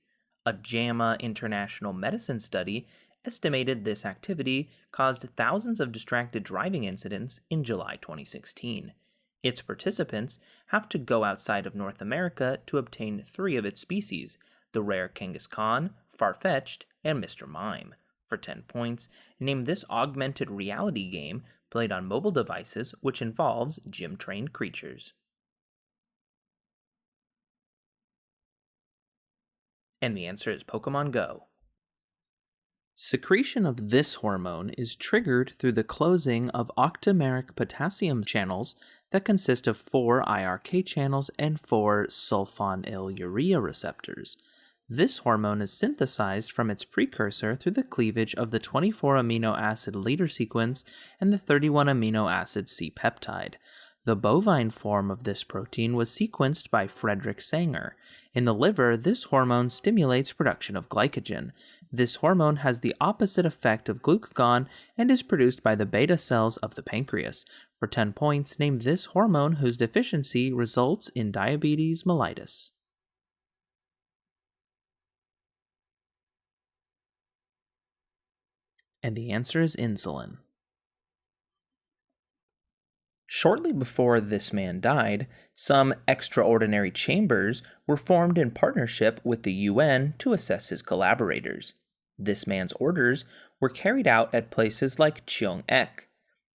A JAMA International Medicine study estimated this activity caused thousands of distracted driving incidents in July 2016. Its participants have to go outside of North America to obtain 3 of its species, the rare Kangaskhan, Farfetch'd, and Mr. Mime. For 10 points, name this augmented reality game played on mobile devices which involves gym-trained creatures. And the answer is Pokemon Go. Secretion of this hormone is triggered through the closing of octameric potassium channels that consist of 4 IRK channels and 4 sulfonylurea receptors. This hormone is synthesized from its precursor through the cleavage of the 24 amino acid leader sequence and the 31 amino acid C-peptide. The bovine form of this protein was sequenced by Frederick Sanger. In the liver, this hormone stimulates production of glycogen. This hormone has the opposite effect of glucagon and is produced by the beta cells of the pancreas. For 10 points, name this hormone whose deficiency results in diabetes mellitus. And the answer is insulin. Shortly before this man died, some extraordinary chambers were formed in partnership with the UN to assess his collaborators. This man's orders were carried out at places like Cheong Ek.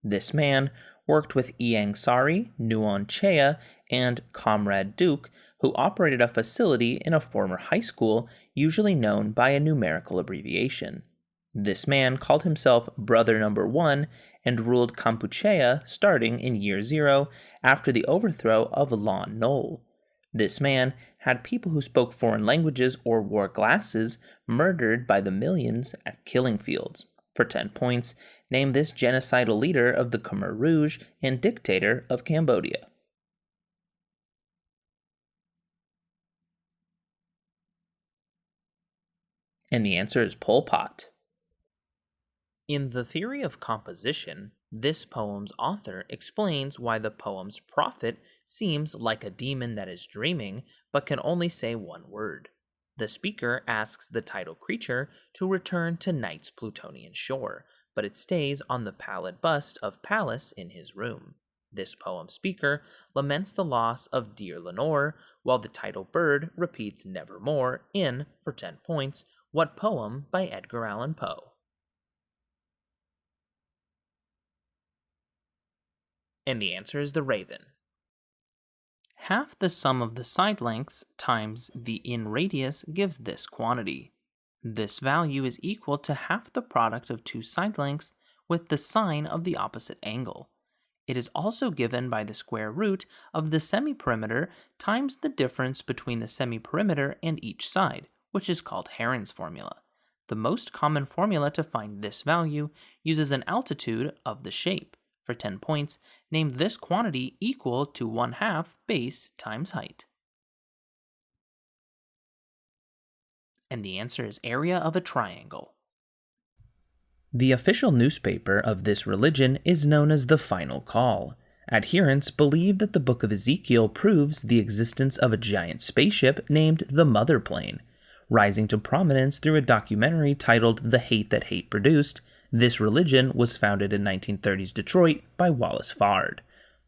This man worked with Iang Sari, Nuon Chea, and Comrade Duke, who operated a facility in a former high school, usually known by a numerical abbreviation. This man called himself Brother Number 1 and ruled Kampuchea starting in year 0 after the overthrow of Lon Nol. This man had people who spoke foreign languages or wore glasses murdered by the millions at killing fields. For 10 points, name this genocidal leader of the Khmer Rouge and dictator of Cambodia. And the answer is Pol Pot. In The Theory of Composition, this poem's author explains why the poem's prophet seems like a demon that is dreaming but can only say one word. The speaker asks the title creature to return to night's Plutonian shore, but it stays on the pallid bust of Pallas in his room. This poem's speaker laments the loss of dear Lenore, while the title bird repeats nevermore in, for 10 points, what poem by Edgar Allan Poe? And the answer is The Raven. Half the sum of the side lengths times the in radius gives this quantity. This value is equal to half the product of 2 side lengths with the sine of the opposite angle. It is also given by the square root of the semiperimeter times the difference between the semiperimeter and each side, which is called Heron's formula. The most common formula to find this value uses an altitude of the shape. For 10 points, name this quantity equal to 1/2 base times height. And the answer is area of a triangle. The official newspaper of this religion is known as the Final Call. Adherents believe that the Book of Ezekiel proves the existence of a giant spaceship named the Mother Plane. Rising to prominence through a documentary titled The Hate That Hate Produced, this religion was founded in 1930s Detroit by Wallace Fard.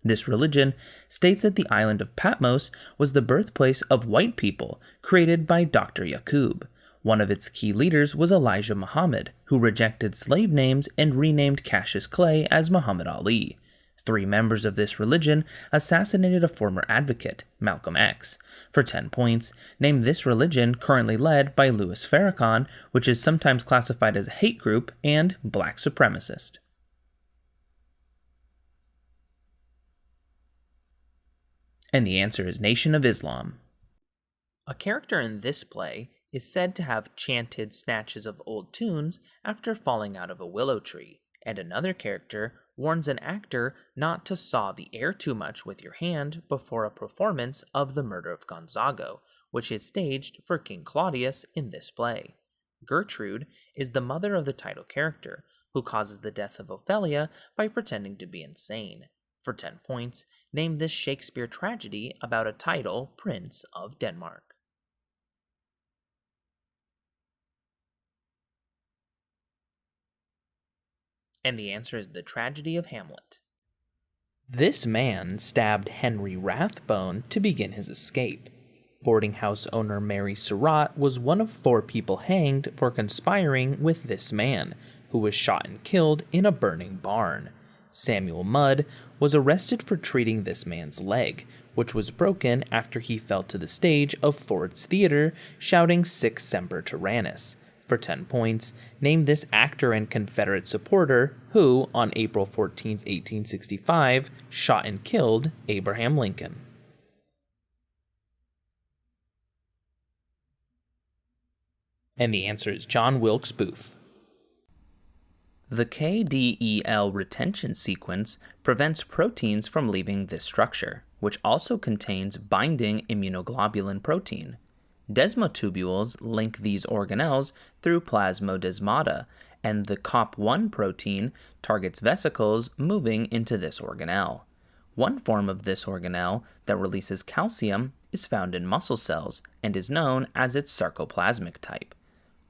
This religion states that the island of Patmos was the birthplace of white people created by Dr. Yaqub. One of its key leaders was Elijah Muhammad, who rejected slave names and renamed Cassius Clay as Muhammad Ali. 3 members of this religion assassinated a former advocate, Malcolm X. For 10 points, name this religion currently led by Louis Farrakhan, which is sometimes classified as a hate group and black supremacist. And the answer is Nation of Islam. A character in this play is said to have chanted snatches of old tunes after falling out of a willow tree, and another character warns an actor not to saw the air too much with your hand before a performance of The Murder of Gonzago, which is staged for King Claudius in this play. Gertrude is the mother of the title character, who causes the death of Ophelia by pretending to be insane. For 10 points, name this Shakespeare tragedy about a title Prince of Denmark. And the answer is The Tragedy of Hamlet. This man stabbed Henry Rathbone to begin his escape. Boarding house owner Mary Surratt was one of 4 people hanged for conspiring with this man, who was shot and killed in a burning barn. Samuel Mudd was arrested for treating this man's leg, which was broken after he fell to the stage of Ford's Theater shouting Sic Semper Tyrannis. For 10 points, name this actor and Confederate supporter who, on April 14, 1865, shot and killed Abraham Lincoln. And the answer is John Wilkes Booth. The KDEL retention sequence prevents proteins from leaving this structure, which also contains binding immunoglobulin protein. Desmotubules link these organelles through plasmodesmata, and the COP1 protein targets vesicles moving into this organelle. One form of this organelle that releases calcium is found in muscle cells and is known as its sarcoplasmic type.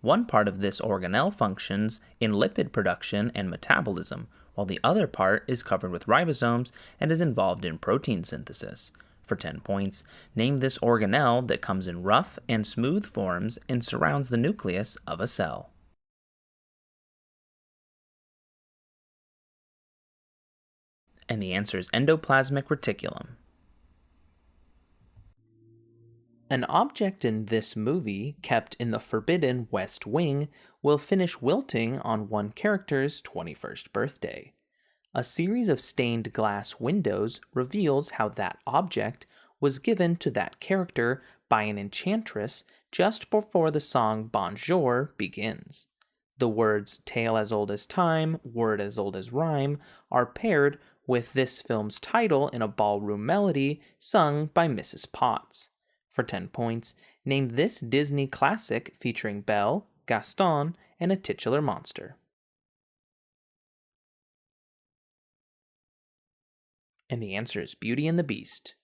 One part of this organelle functions in lipid production and metabolism, while the other part is covered with ribosomes and is involved in protein synthesis. For 10 points, name this organelle that comes in rough and smooth forms and surrounds the nucleus of a cell. And the answer is endoplasmic reticulum. An object in this movie, kept in the forbidden West Wing, will finish wilting on one character's 21st birthday. A series of stained glass windows reveals how that object was given to that character by an enchantress just before the song Bonjour begins. The words tale as old as time, word as old as rhyme are paired with this film's title in a ballroom melody sung by Mrs. Potts. For 10 points, name this Disney classic featuring Belle, Gaston, and a titular monster. And the answer is Beauty and the Beast.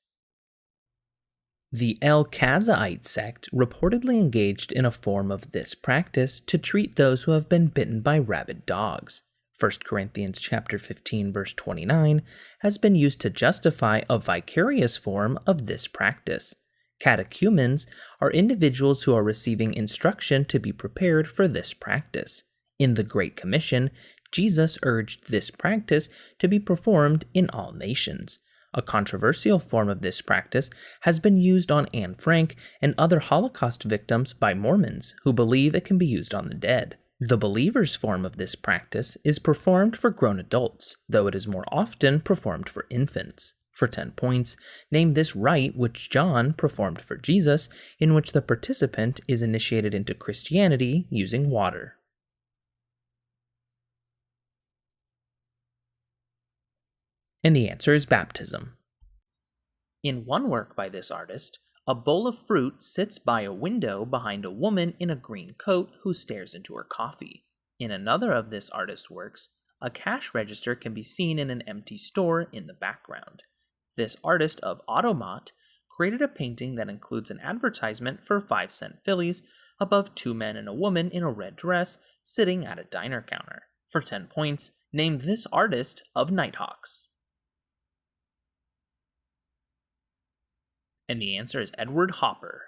The El Kazaite sect reportedly engaged in a form of this practice to treat those who have been bitten by rabid dogs. 1 Corinthians chapter 15 verse 29 has been used to justify a vicarious form of this practice. Catechumens are individuals who are receiving instruction to be prepared for this practice. In the Great Commission, Jesus urged this practice to be performed in all nations. A controversial form of this practice has been used on Anne Frank and other Holocaust victims by Mormons who believe it can be used on the dead. The believers' form of this practice is performed for grown adults, though it is more often performed for infants. For 10 points, name this rite which John performed for Jesus, in which the participant is initiated into Christianity using water. And the answer is baptism. In one work by this artist, a bowl of fruit sits by a window behind a woman in a green coat who stares into her coffee. In another of this artist's works, a cash register can be seen in an empty store in the background. This artist of Automat created a painting that includes an advertisement for 5-cent Phillies above 2 men and a woman in a red dress sitting at a diner counter. For 10 points, name this artist of Nighthawks. And the answer is Edward Hopper.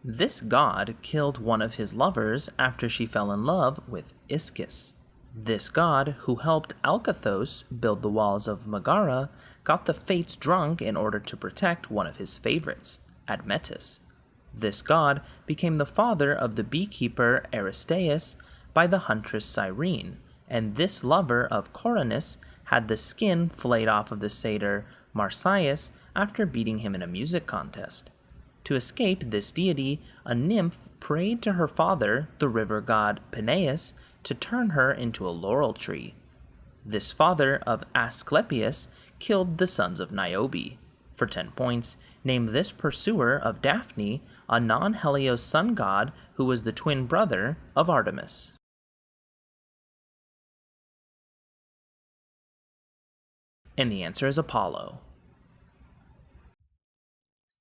This god killed one of his lovers after she fell in love with Ischus. This god, who helped Alcathos build the walls of Megara, got the Fates drunk in order to protect one of his favorites, Admetus. This god became the father of the beekeeper Aristaeus by the huntress Cyrene, and this lover of Coronis had the skin flayed off of the satyr Marsyas after beating him in a music contest. To escape this deity, a nymph prayed to her father, the river god Peneus, to turn her into a laurel tree. This father of Asclepius killed the sons of Niobe. For 10 points, name this pursuer of Daphne, a non-Helios sun god who was the twin brother of Artemis. And the answer is Apollo.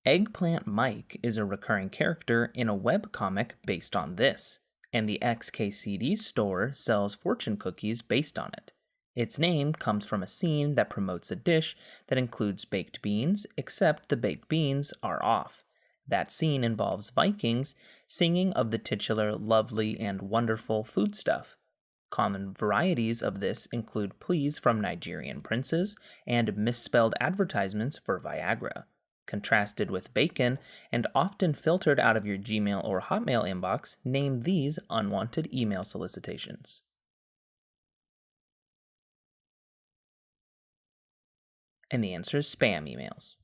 Eggplant Mike is a recurring character in a webcomic based on this, and the XKCD store sells fortune cookies based on it. Its name comes from a scene that promotes a dish that includes baked beans, except the baked beans are off. That scene involves Vikings singing of the titular lovely and wonderful foodstuff. Common varieties of this include pleas from Nigerian princes and misspelled advertisements for Viagra. Contrasted with bacon and often filtered out of your Gmail or Hotmail inbox, name these unwanted email solicitations. And the answer is spam emails.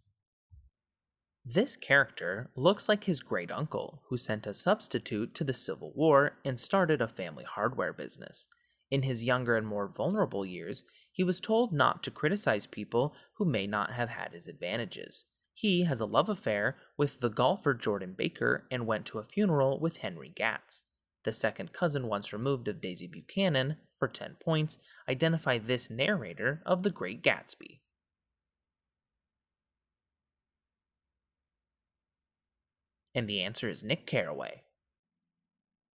This character looks like his great uncle, who sent a substitute to the Civil War and started a family hardware business. In his younger and more vulnerable years, he was told not to criticize people who may not have had his advantages. He has a love affair with the golfer Jordan Baker and went to a funeral with Henry Gatz. The second cousin once removed of Daisy Buchanan, for 10 points, identify this narrator of The Great Gatsby. And the answer is Nick Carraway.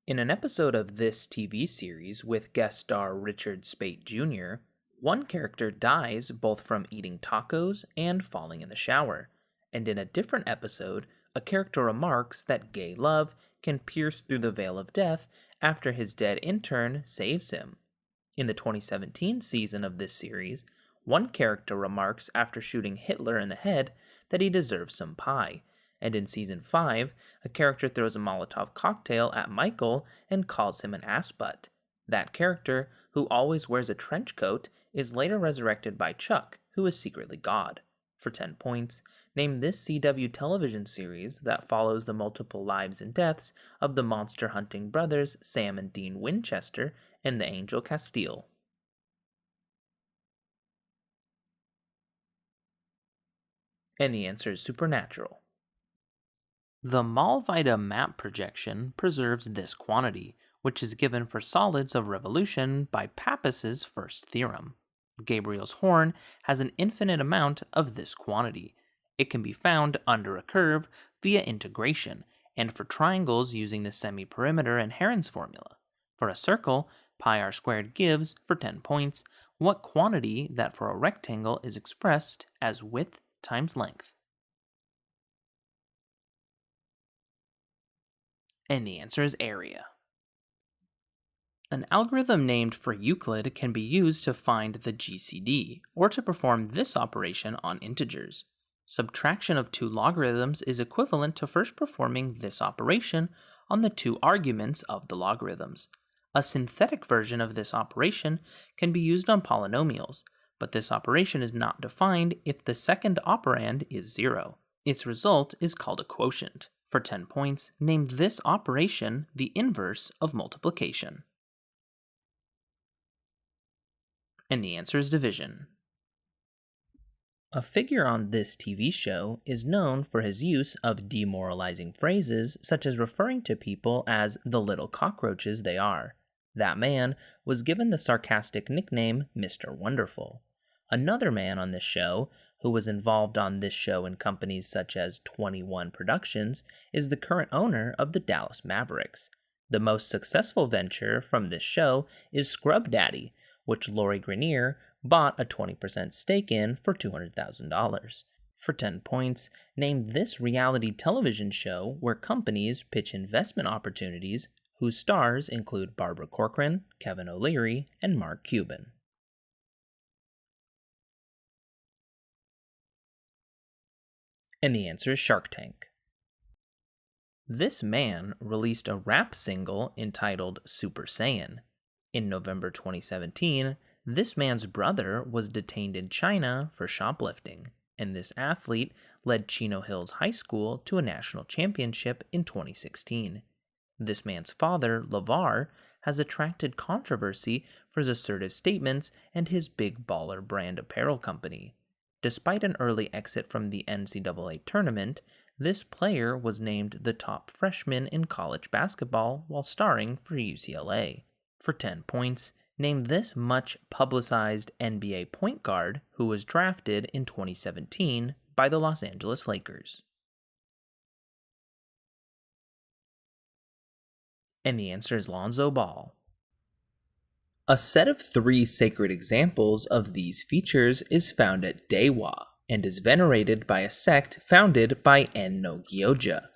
In an episode of this TV series with guest star Richard Speight Jr., one character dies both from eating tacos and falling in the shower. And in a different episode, a character remarks that gay love can pierce through the veil of death after his dead intern saves him. In the 2017 season of this series, one character remarks after shooting Hitler in the head that he deserves some pie. And in Season 5, a character throws a Molotov cocktail at Michael and calls him an assbutt. That character, who always wears a trench coat, is later resurrected by Chuck, who is secretly God. For 10 points, name this CW television series that follows the multiple lives and deaths of the monster hunting brothers Sam and Dean Winchester and the Angel Castile. And the answer is Supernatural. The Malvida map projection preserves this quantity, which is given for solids of revolution by Pappus's first theorem. Gabriel's horn has an infinite amount of this quantity. It can be found under a curve via integration, and for triangles using the semi-perimeter and Heron's formula. For a circle, pi r squared gives, for 10 points, what quantity that for a rectangle is expressed as width times length. And the answer is area. An algorithm named for Euclid can be used to find the GCD, or to perform this operation on integers. Subtraction of two logarithms is equivalent to first performing this operation on the two arguments of the logarithms. A synthetic version of this operation can be used on polynomials, but this operation is not defined if the second operand is 0. Its result is called a quotient. For 10 points, name this operation the inverse of multiplication. And the answer is division. A figure on this TV show is known for his use of demoralizing phrases such as referring to people as the little cockroaches they are. That man was given the sarcastic nickname Mr. Wonderful. Another man on this show, who was involved on this show in companies such as 21 Productions, is the current owner of the Dallas Mavericks. The most successful venture from this show is Scrub Daddy, which Lori Greiner bought a 20% stake in for $200,000. For 10 points, name this reality television show where companies pitch investment opportunities whose stars include Barbara Corcoran, Kevin O'Leary, and Mark Cuban. And the answer is Shark Tank. This man released a rap single entitled Super Saiyan. In November 2017, this man's brother was detained in China for shoplifting, and this athlete led Chino Hills High School to a national championship in 2016. This man's father, LeVar, has attracted controversy for his assertive statements and his Big Baller brand apparel company. Despite an early exit from the NCAA tournament, this player was named the top freshman in college basketball while starring for UCLA. For 10 points, name this much publicized NBA point guard who was drafted in 2017 by the Los Angeles Lakers. And the answer is Lonzo Ball. A set of 3 sacred examples of these features is found at Dewa and is venerated by a sect founded by En-no Gyoja.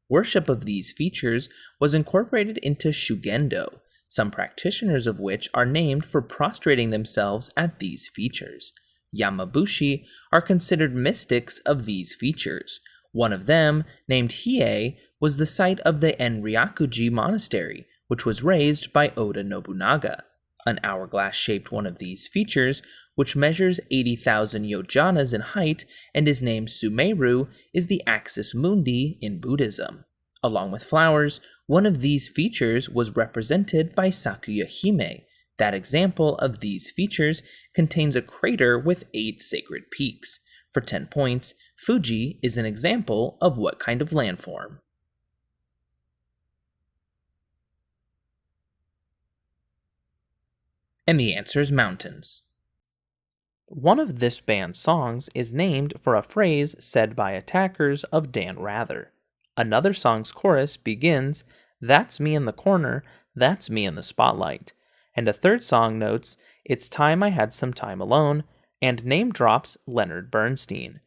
Worship of these features was incorporated into Shugendo, some practitioners of which are named for prostrating themselves at these features. Yamabushi are considered mystics of these features. One of them, named Hiei, was the site of the Enryakuji Monastery, which was raised by Oda Nobunaga. An hourglass-shaped one of these features, which measures 80,000 yojanas in height and is named Sumeru, is the axis mundi in Buddhism. Along with flowers, one of these features was represented by Sakuya Hime. That example of these features contains a crater with 8 sacred peaks. For 10 points, Fuji is an example of what kind of landform? And the answer is mountains. One of this band's songs is named for a phrase said by attackers of Dan Rather. Another song's chorus begins, "That's me in the corner, that's me in the spotlight." And a third song notes, "It's time I had some time alone," and name drops Leonard Bernstein.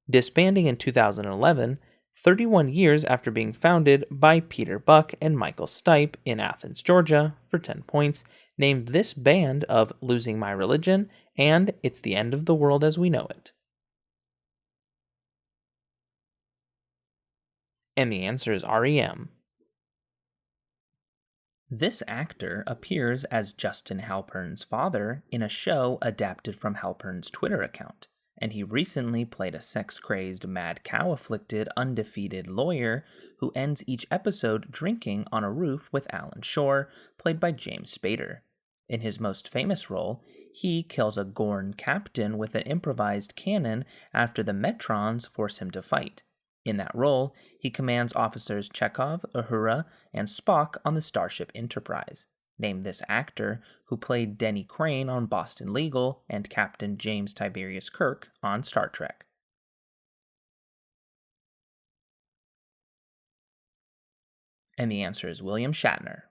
Disbanding in 2011, 31 years after being founded by Peter Buck and Michael Stipe in Athens, Georgia, for 10 points, named this band of Losing My Religion and It's the End of the World as We Know It. And the answer is REM. This actor appears as Justin Halpern's father in a show adapted from Halpern's Twitter account, and he recently played a sex-crazed, mad cow-afflicted, undefeated lawyer who ends each episode drinking on a roof with Alan Shore, played by James Spader. In his most famous role, he kills a Gorn captain with an improvised cannon after the Metrons force him to fight. In that role, he commands officers Chekhov, Uhura, and Spock on the Starship Enterprise. Name this actor who played Denny Crane on Boston Legal and Captain James Tiberius Kirk on Star Trek. And the answer is William Shatner.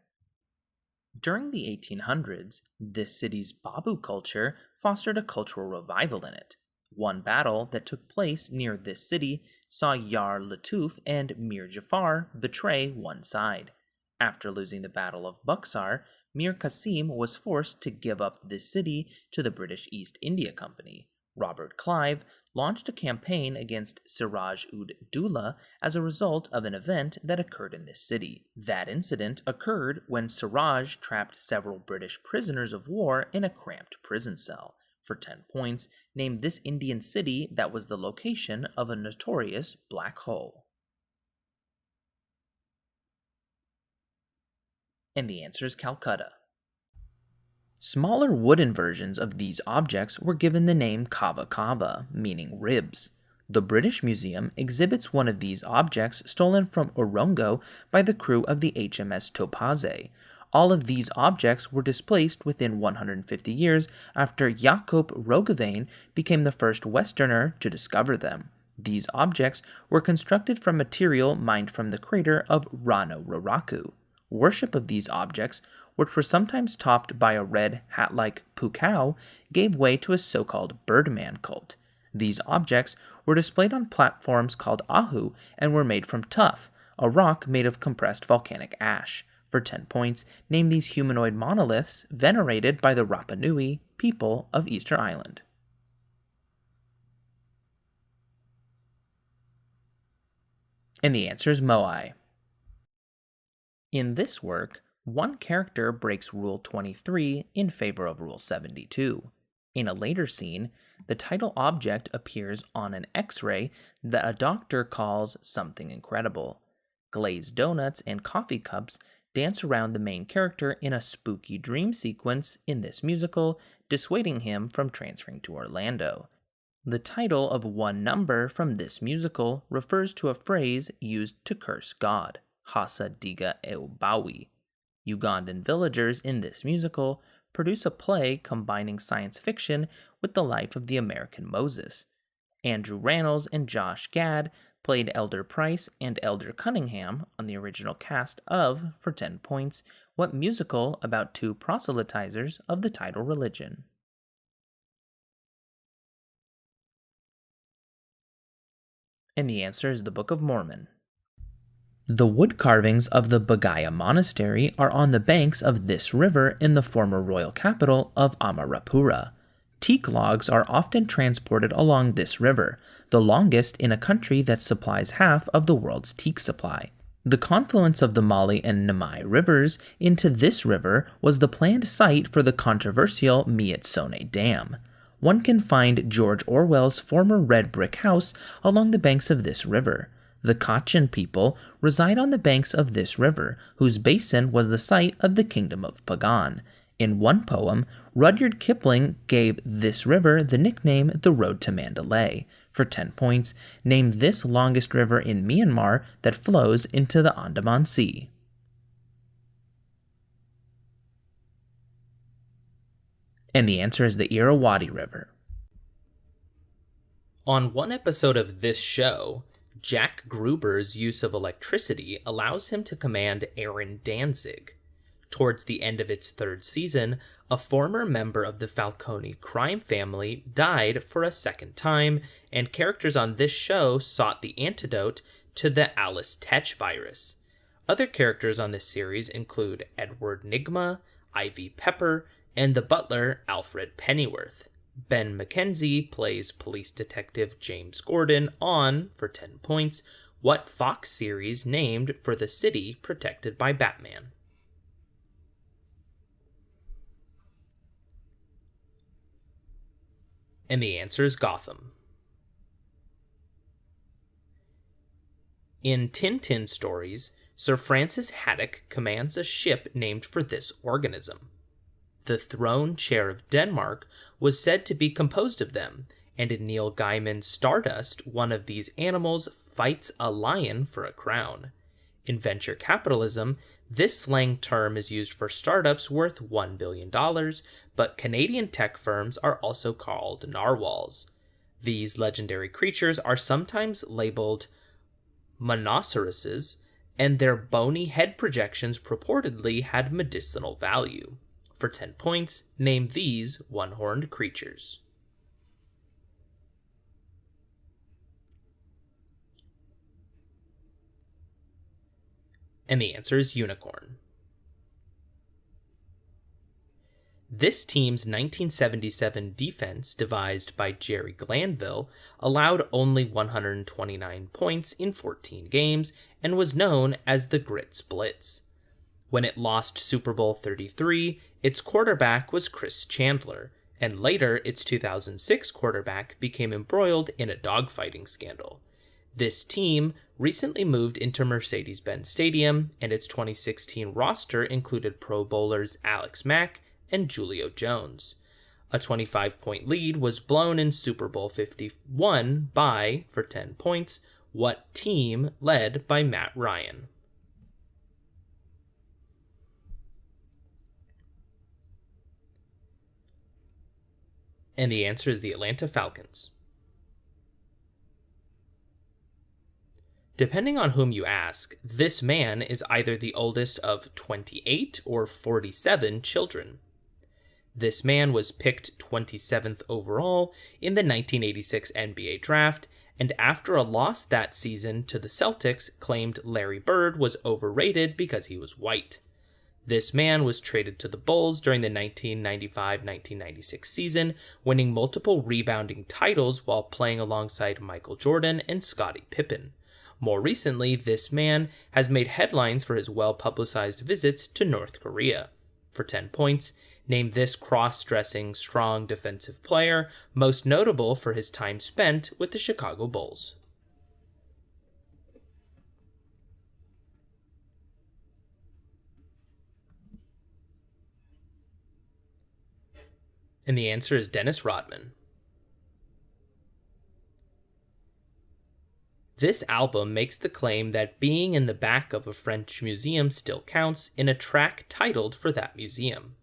During the 1800s, this city's Babu culture fostered a cultural revival in it. One battle that took place near this city saw Yar Latuf and Mir Jafar betray one side. After losing the Battle of Buxar, Mir Qasim was forced to give up this city to the British East India Company. Robert Clive launched a campaign against Siraj-ud-Dowlah as a result of an event that occurred in this city. That incident occurred when Siraj trapped several British prisoners of war in a cramped prison cell. For 10 points, name this Indian city that was the location of a notorious black hole. And the answer is Calcutta. Smaller wooden versions of these objects were given the name kava kava, meaning ribs. The British Museum exhibits one of these objects stolen from Orongo by the crew of the HMS Topaze. All of these objects were displaced within 150 years after Jakob Roggeveen became the first Westerner to discover them. These objects were constructed from material mined from the crater of Rano Raraku. Worship of these objects, which were sometimes topped by a red hat-like pukao, gave way to a so-called Birdman cult. These objects were displayed on platforms called ahu and were made from tuff, a rock made of compressed volcanic ash. For 10 points, name these humanoid monoliths venerated by the Rapa Nui people of Easter Island. And the answer is Moai. In this work, one character breaks Rule 23 in favor of Rule 72. In a later scene, the title object appears on an X-ray that a doctor calls something incredible. Glazed donuts and coffee cups dance around the main character in a spooky dream sequence in this musical, dissuading him from transferring to Orlando. The title of one number from this musical refers to a phrase used to curse God, Hasa Diga Eubawi. Ugandan villagers in this musical produce a play combining science fiction with the life of the American Moses. Andrew Rannells and Josh Gad played Elder Price and Elder Cunningham on the original cast of, for 10 points, what musical about two proselytizers of the title religion? And the answer is the Book of Mormon. The wood carvings of the Bagaya Monastery are on the banks of this river in the former royal capital of Amarapura. Teak logs are often transported along this river, the longest in a country that supplies half of the world's teak supply. The confluence of the Mali and Namai rivers into this river was the planned site for the controversial Mietsone Dam. One can find George Orwell's former red brick house along the banks of this river. The Kachin people reside on the banks of this river, whose basin was the site of the Kingdom of Pagan. In one poem, Rudyard Kipling gave this river the nickname the Road to Mandalay. For 10 points, name this longest river in Myanmar that flows into the Andaman Sea. And the answer is the Irrawaddy River. On one episode of this show, Jack Gruber's use of electricity allows him to command Aaron Danzig. Towards the end of its third season, a former member of the Falcone crime family died for a second time, and characters on this show sought the antidote to the Alice Tetch virus. Other characters on this series include Edward Nigma, Ivy Pepper, and the butler Alfred Pennyworth. Ben McKenzie plays police detective James Gordon on, for 10 points, what Fox series named for the city protected by Batman? And the answer is Gotham. In Tintin stories, Sir Francis Haddock commands a ship named for this organism. The throne chair of Denmark was said to be composed of them, and in Neil Gaiman's Stardust, one of these animals fights a lion for a crown. In venture capitalism, this slang term is used for startups worth $1 billion, but Canadian tech firms are also called narwhals. These legendary creatures are sometimes labeled monoceroses, and their bony head projections purportedly had medicinal value. For 10 points, name these one-horned creatures. And the answer is unicorn. This team's 1977 defense, devised by Jerry Glanville, allowed only 129 points in 14 games and was known as the Grits Blitz. When it lost Super Bowl 33, its quarterback was Chris Chandler, and later its 2006 quarterback became embroiled in a dogfighting scandal. This team recently moved into Mercedes-Benz Stadium, and its 2016 roster included Pro Bowlers Alex Mack and Julio Jones. A 25-point lead was blown in Super Bowl 51 by, for 10 points, what team led by Matt Ryan? And the answer is the Atlanta Falcons. Depending on whom you ask, this man is either the oldest of 28 or 47 children. This man was picked 27th overall in the 1986 NBA draft, and after a loss that season to the Celtics, claimed Larry Bird was overrated because he was white. This man was traded to the Bulls during the 1995-1996 season, winning multiple rebounding titles while playing alongside Michael Jordan and Scottie Pippen. More recently, this man has made headlines for his well-publicized visits to North Korea. For 10 points, name this cross-dressing, strong defensive player, most notable for his time spent with the Chicago Bulls. And the answer is Dennis Rodman. This album makes the claim that being in the back of a French museum still counts in a track titled for that museum.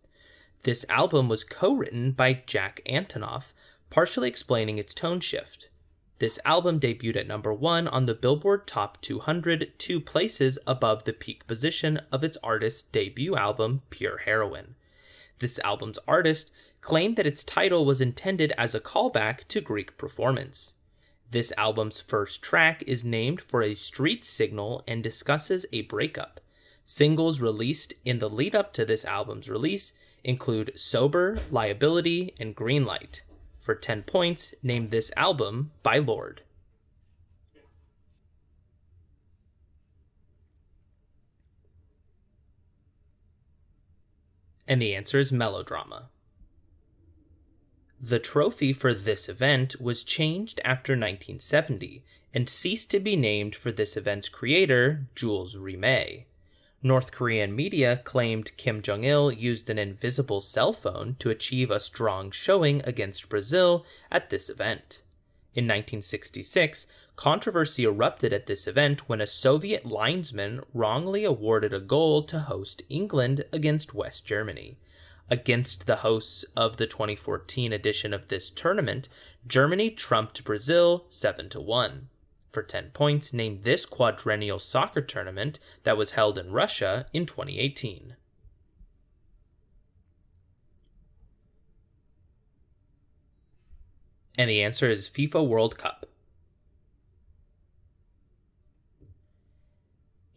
This album was co-written by Jack Antonoff, partially explaining its tone shift. This album debuted at number 1 on the Billboard Top 200, 2 places above the peak position of its artist's debut album, Pure Heroin. This album's artist claimed that its title was intended as a callback to Greek performance. This album's first track is named for a street signal and discusses a breakup. Singles released in the lead-up to this album's release include Sober, Liability, and Greenlight. For 10 points, name this album by Lorde. And the answer is Melodrama. The trophy for this event was changed after 1970 and ceased to be named for this event's creator, Jules Rimet. North Korean media claimed Kim Jong-il used an invisible cell phone to achieve a strong showing against Brazil at this event. In 1966, controversy erupted at this event when a Soviet linesman wrongly awarded a goal to host England against West Germany. Against the hosts of the 2014 edition of this tournament, Germany trumped Brazil 7-1. For 10 points, name this quadrennial soccer tournament that was held in Russia in 2018. And the answer is FIFA World Cup.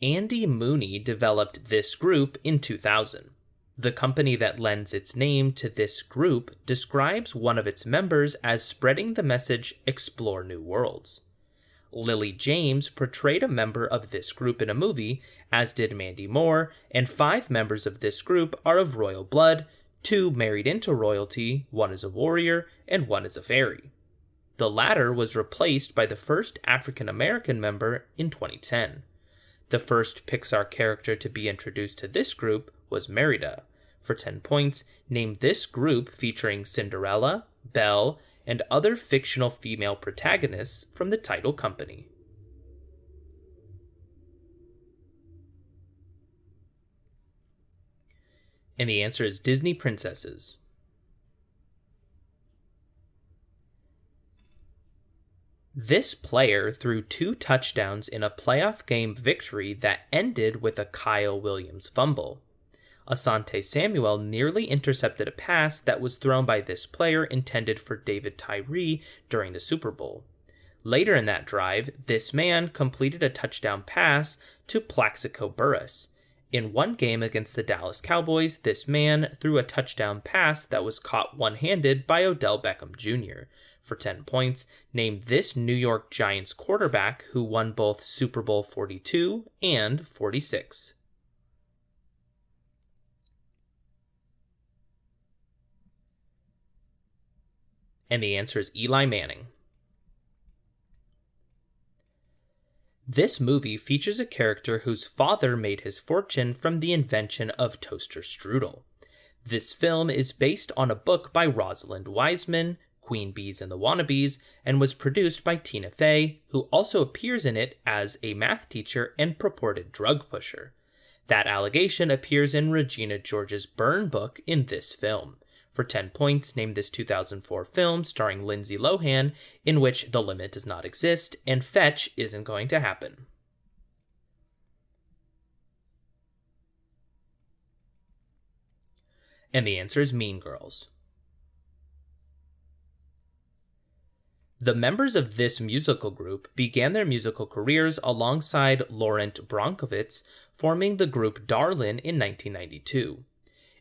Andy Mooney developed this group in 2000. The company that lends its name to this group describes one of its members as spreading the message, "Explore New Worlds." Lily James portrayed a member of this group in a movie, as did Mandy Moore, and 5 members of this group are of royal blood, 2 married into royalty, 1 is a warrior, and 1 is a fairy. The latter was replaced by the first African-American member in 2010. The first Pixar character to be introduced to this group was Merida. For 10 points, name this group featuring Cinderella, Belle, and other fictional female protagonists from the title company. And the answer is Disney Princesses. This player threw 2 touchdowns in a playoff game victory that ended with a Kyle Williams fumble. Asante Samuel nearly intercepted a pass that was thrown by this player intended for David Tyree during the Super Bowl. Later in that drive, this man completed a touchdown pass to Plaxico Burress. In one game against the Dallas Cowboys, this man threw a touchdown pass that was caught one-handed by Odell Beckham Jr. For 10 points, name this New York Giants quarterback who won both Super Bowl 42 and 46. And the answer is Eli Manning. This movie features a character whose father made his fortune from the invention of toaster strudel. This film is based on a book by Rosalind Wiseman, Queen Bees and the Wannabes, and was produced by Tina Fey, who also appears in it as a math teacher and purported drug pusher. That allegation appears in Regina George's burn book in this film. For 10 points, name this 2004 film starring Lindsay Lohan, in which the limit does not exist and fetch isn't going to happen. And the answer is Mean Girls. The members of this musical group began their musical careers alongside Laurent Bronkovitz, forming the group Darlin in 1992.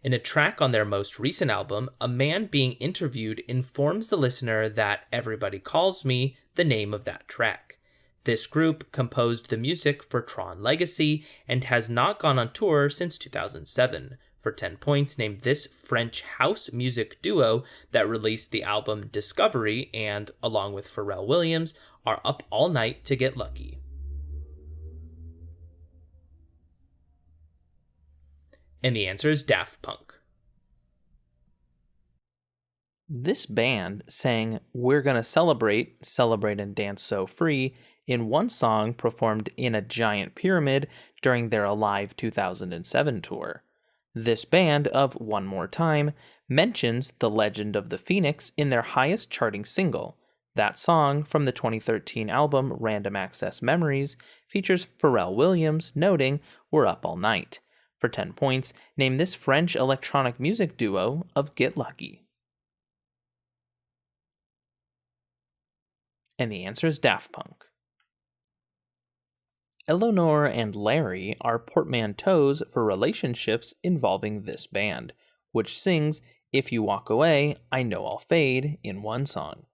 In a track on their most recent album, a man being interviewed informs the listener that Everybody Calls Me, the name of that track. This group composed the music for Tron Legacy and has not gone on tour since 2007. For 10 points, name this French house music duo that released the album Discovery and, along with Pharrell Williams, are up all night to get lucky. And the answer is Daft Punk. This band sang We're Gonna Celebrate, Celebrate and Dance So Free in one song performed in a giant pyramid during their Alive 2007 tour. This band of One More Time mentions the legend of the Phoenix in their highest charting single. That song, from the 2013 album Random Access Memories, features Pharrell Williams noting, "We're up all night." For 10 points, name this French electronic music duo of Get Lucky. And the answer is Daft Punk. Eleanor and Larry are portmanteaus for relationships involving this band, which sings If You Walk Away, I Know I'll Fade in one song.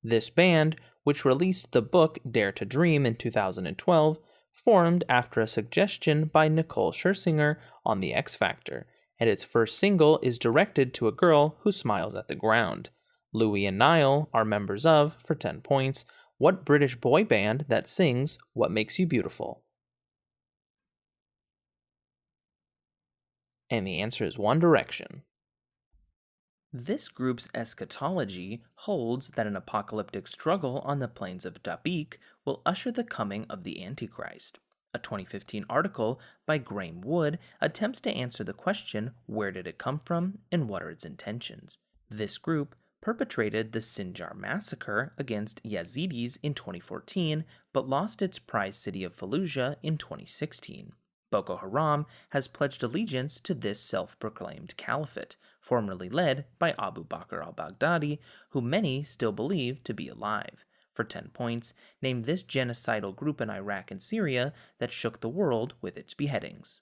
This band, which released the book Dare to Dream in 2012, formed after a suggestion by Nicole Scherzinger on The X Factor, and its first single is directed to a girl who smiles at the ground. Louis and Niall are members of, for 10 points, what British boy band that sings What Makes You Beautiful? And the answer is One Direction. This group's eschatology holds that an apocalyptic struggle on the plains of Dabiq will usher the coming of the Antichrist. A 2015 article by Graham Wood attempts to answer the question, where did it come from and what are its intentions? This group perpetrated the Sinjar massacre against Yazidis in 2014, but lost its prize city of Fallujah in 2016. Boko Haram has pledged allegiance to this self-proclaimed caliphate, formerly led by Abu Bakr al-Baghdadi, who many still believe to be alive. For 10 points, name this genocidal group in Iraq and Syria that shook the world with its beheadings.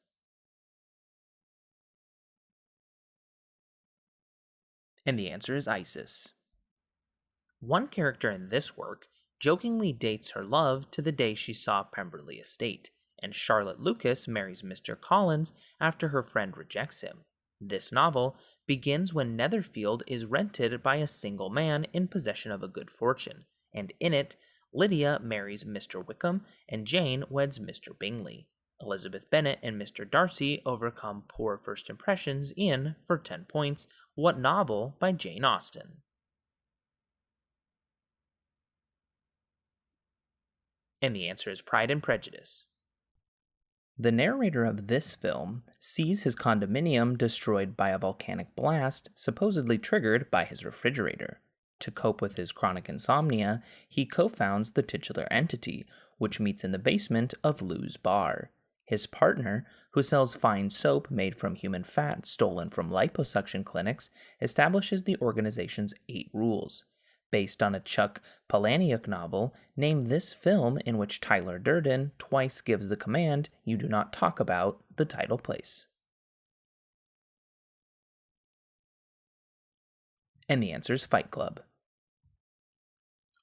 And the answer is ISIS. One character in this work jokingly dates her love to the day she saw Pemberley Estate, and Charlotte Lucas marries Mr. Collins after her friend rejects him. This novel begins when Netherfield is rented by a single man in possession of a good fortune, and in it, Lydia marries Mr. Wickham and Jane weds Mr. Bingley. Elizabeth Bennet and Mr. Darcy overcome poor first impressions in, for 10 points, what novel by Jane Austen? And the answer is Pride and Prejudice. The narrator of this film sees his condominium destroyed by a volcanic blast supposedly triggered by his refrigerator. To cope with his chronic insomnia, he co-founds the titular entity, which meets in the basement of Lou's Bar. His partner, who sells fine soap made from human fat stolen from liposuction clinics, establishes the organization's 8 rules. Based on a Chuck Palahniuk novel, name this film in which Tyler Durden twice gives the command, "You do not talk about" the title place. And the answer is Fight Club.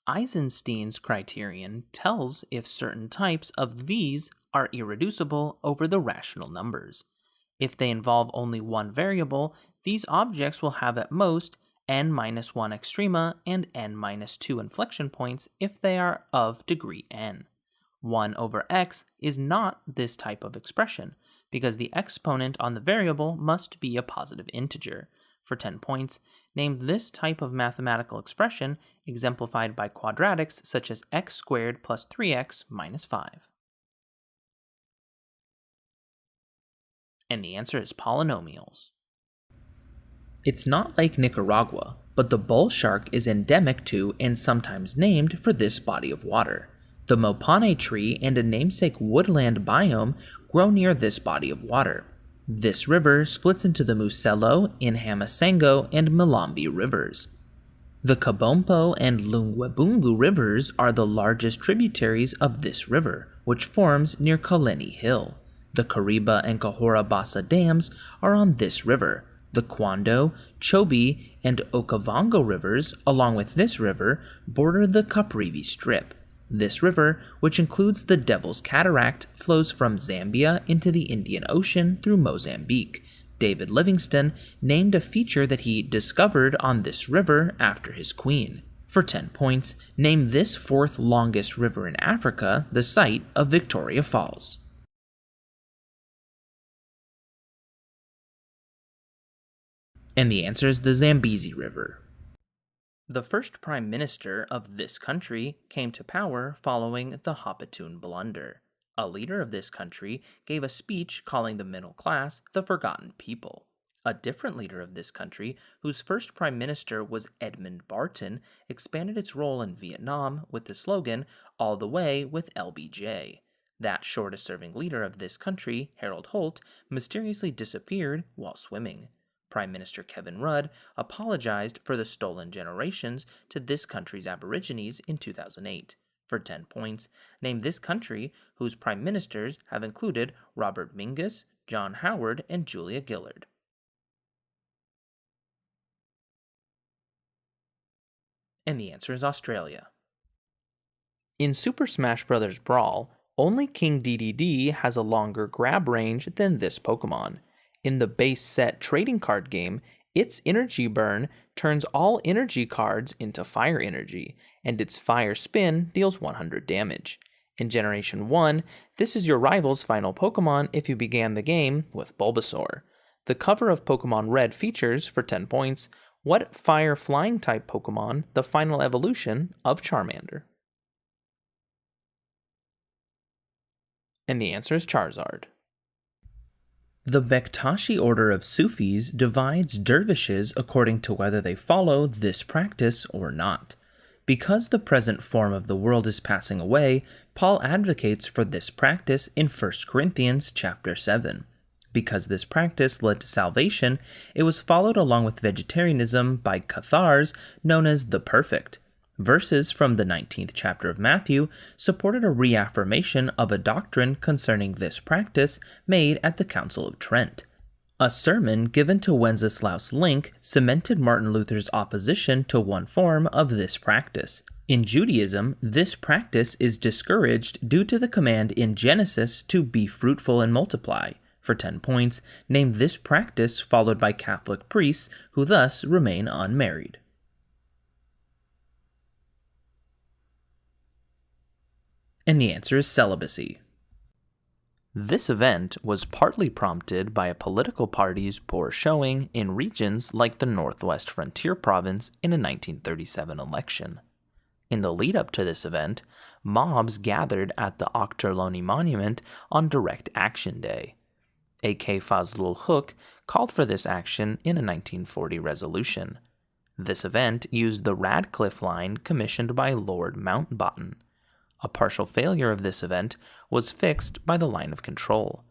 Eisenstein's criterion tells if certain types of V's are irreducible over the rational numbers. If they involve only one variable, these objects will have at most n-1 extrema and n-2 inflection points if they are of degree n. 1 over x is not this type of expression, because the exponent on the variable must be a positive integer. For 10 points, name this type of mathematical expression exemplified by quadratics such as x squared plus 3x minus 5. And the answer is polynomials. It's not like Nicaragua, but the bull shark is endemic to and sometimes named for this body of water. The mopane tree and a namesake woodland biome grow near this body of water. This river splits into the Muselo, Inhamasango, and Milambi rivers. The Kabompo and Lungwebungu rivers are the largest tributaries of this river, which forms near Kaleni Hill. The Kariba and Kahora Bassa dams are on this river. The Kwando, Chobe, and Okavango rivers, along with this river, border the Kaprivi Strip. This river, which includes the Devil's Cataract, flows from Zambia into the Indian Ocean through Mozambique. David Livingstone named a feature that he discovered on this river after his queen. For 10 points, name this 4th longest river in Africa, the site of Victoria Falls. And the answer is the Zambezi River. The first prime minister of this country came to power following the Hopatoun blunder. A leader of this country gave a speech calling the middle class the forgotten people. A different leader of this country, whose first prime minister was Edmund Barton, expanded its role in Vietnam with the slogan, "All the way with LBJ." That shortest-serving leader of this country, Harold Holt, mysteriously disappeared while swimming. Prime Minister Kevin Rudd apologized for the stolen generations to this country's Aborigines in 2008. For 10 points, name this country whose prime ministers have included Robert Mingus, John Howard, and Julia Gillard. And the answer is Australia. In Super Smash Bros. Brawl, only King DDD has a longer grab range than this Pokemon. In the base set trading card game, its energy burn turns all energy cards into fire energy, and its fire spin deals 100 damage. In Generation 1, this is your rival's final Pokemon if you began the game with Bulbasaur. The cover of Pokemon Red features, for 10 points, what fire flying type Pokemon the final evolution of Charmander? And the answer is Charizard. The Bektashi order of Sufis divides dervishes according to whether they follow this practice or not. Because the present form of the world is passing away, Paul advocates for this practice in 1 Corinthians chapter 7. Because this practice led to salvation, it was followed along with vegetarianism by Cathars known as the Perfect. Verses from the 19th chapter of Matthew supported a reaffirmation of a doctrine concerning this practice made at the Council of Trent. A sermon given to Wenceslaus Link cemented Martin Luther's opposition to one form of this practice. In Judaism, this practice is discouraged due to the command in Genesis to be fruitful and multiply. For 10 points, name this practice followed by Catholic priests who thus remain unmarried. And the answer is celibacy. This event was partly prompted by a political party's poor showing in regions like the Northwest Frontier Province in a 1937 election. In the lead-up to this event, mobs gathered at the Ochterlony Monument on Direct Action Day. A.K. Fazlul Hook called for this action in a 1940 resolution. This event used the Radcliffe Line commissioned by Lord Mountbatten. A partial failure of this event was fixed by the Line of Control.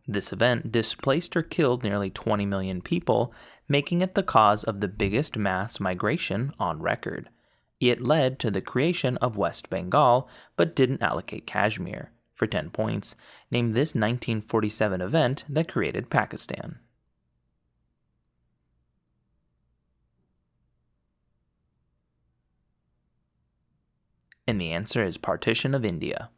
This event displaced or killed nearly 20 million people, making it the cause of the biggest mass migration on record. It led to the creation of West Bengal, but didn't allocate Kashmir. For 10 points, name this 1947 event that created Pakistan. And the answer is Partition of India.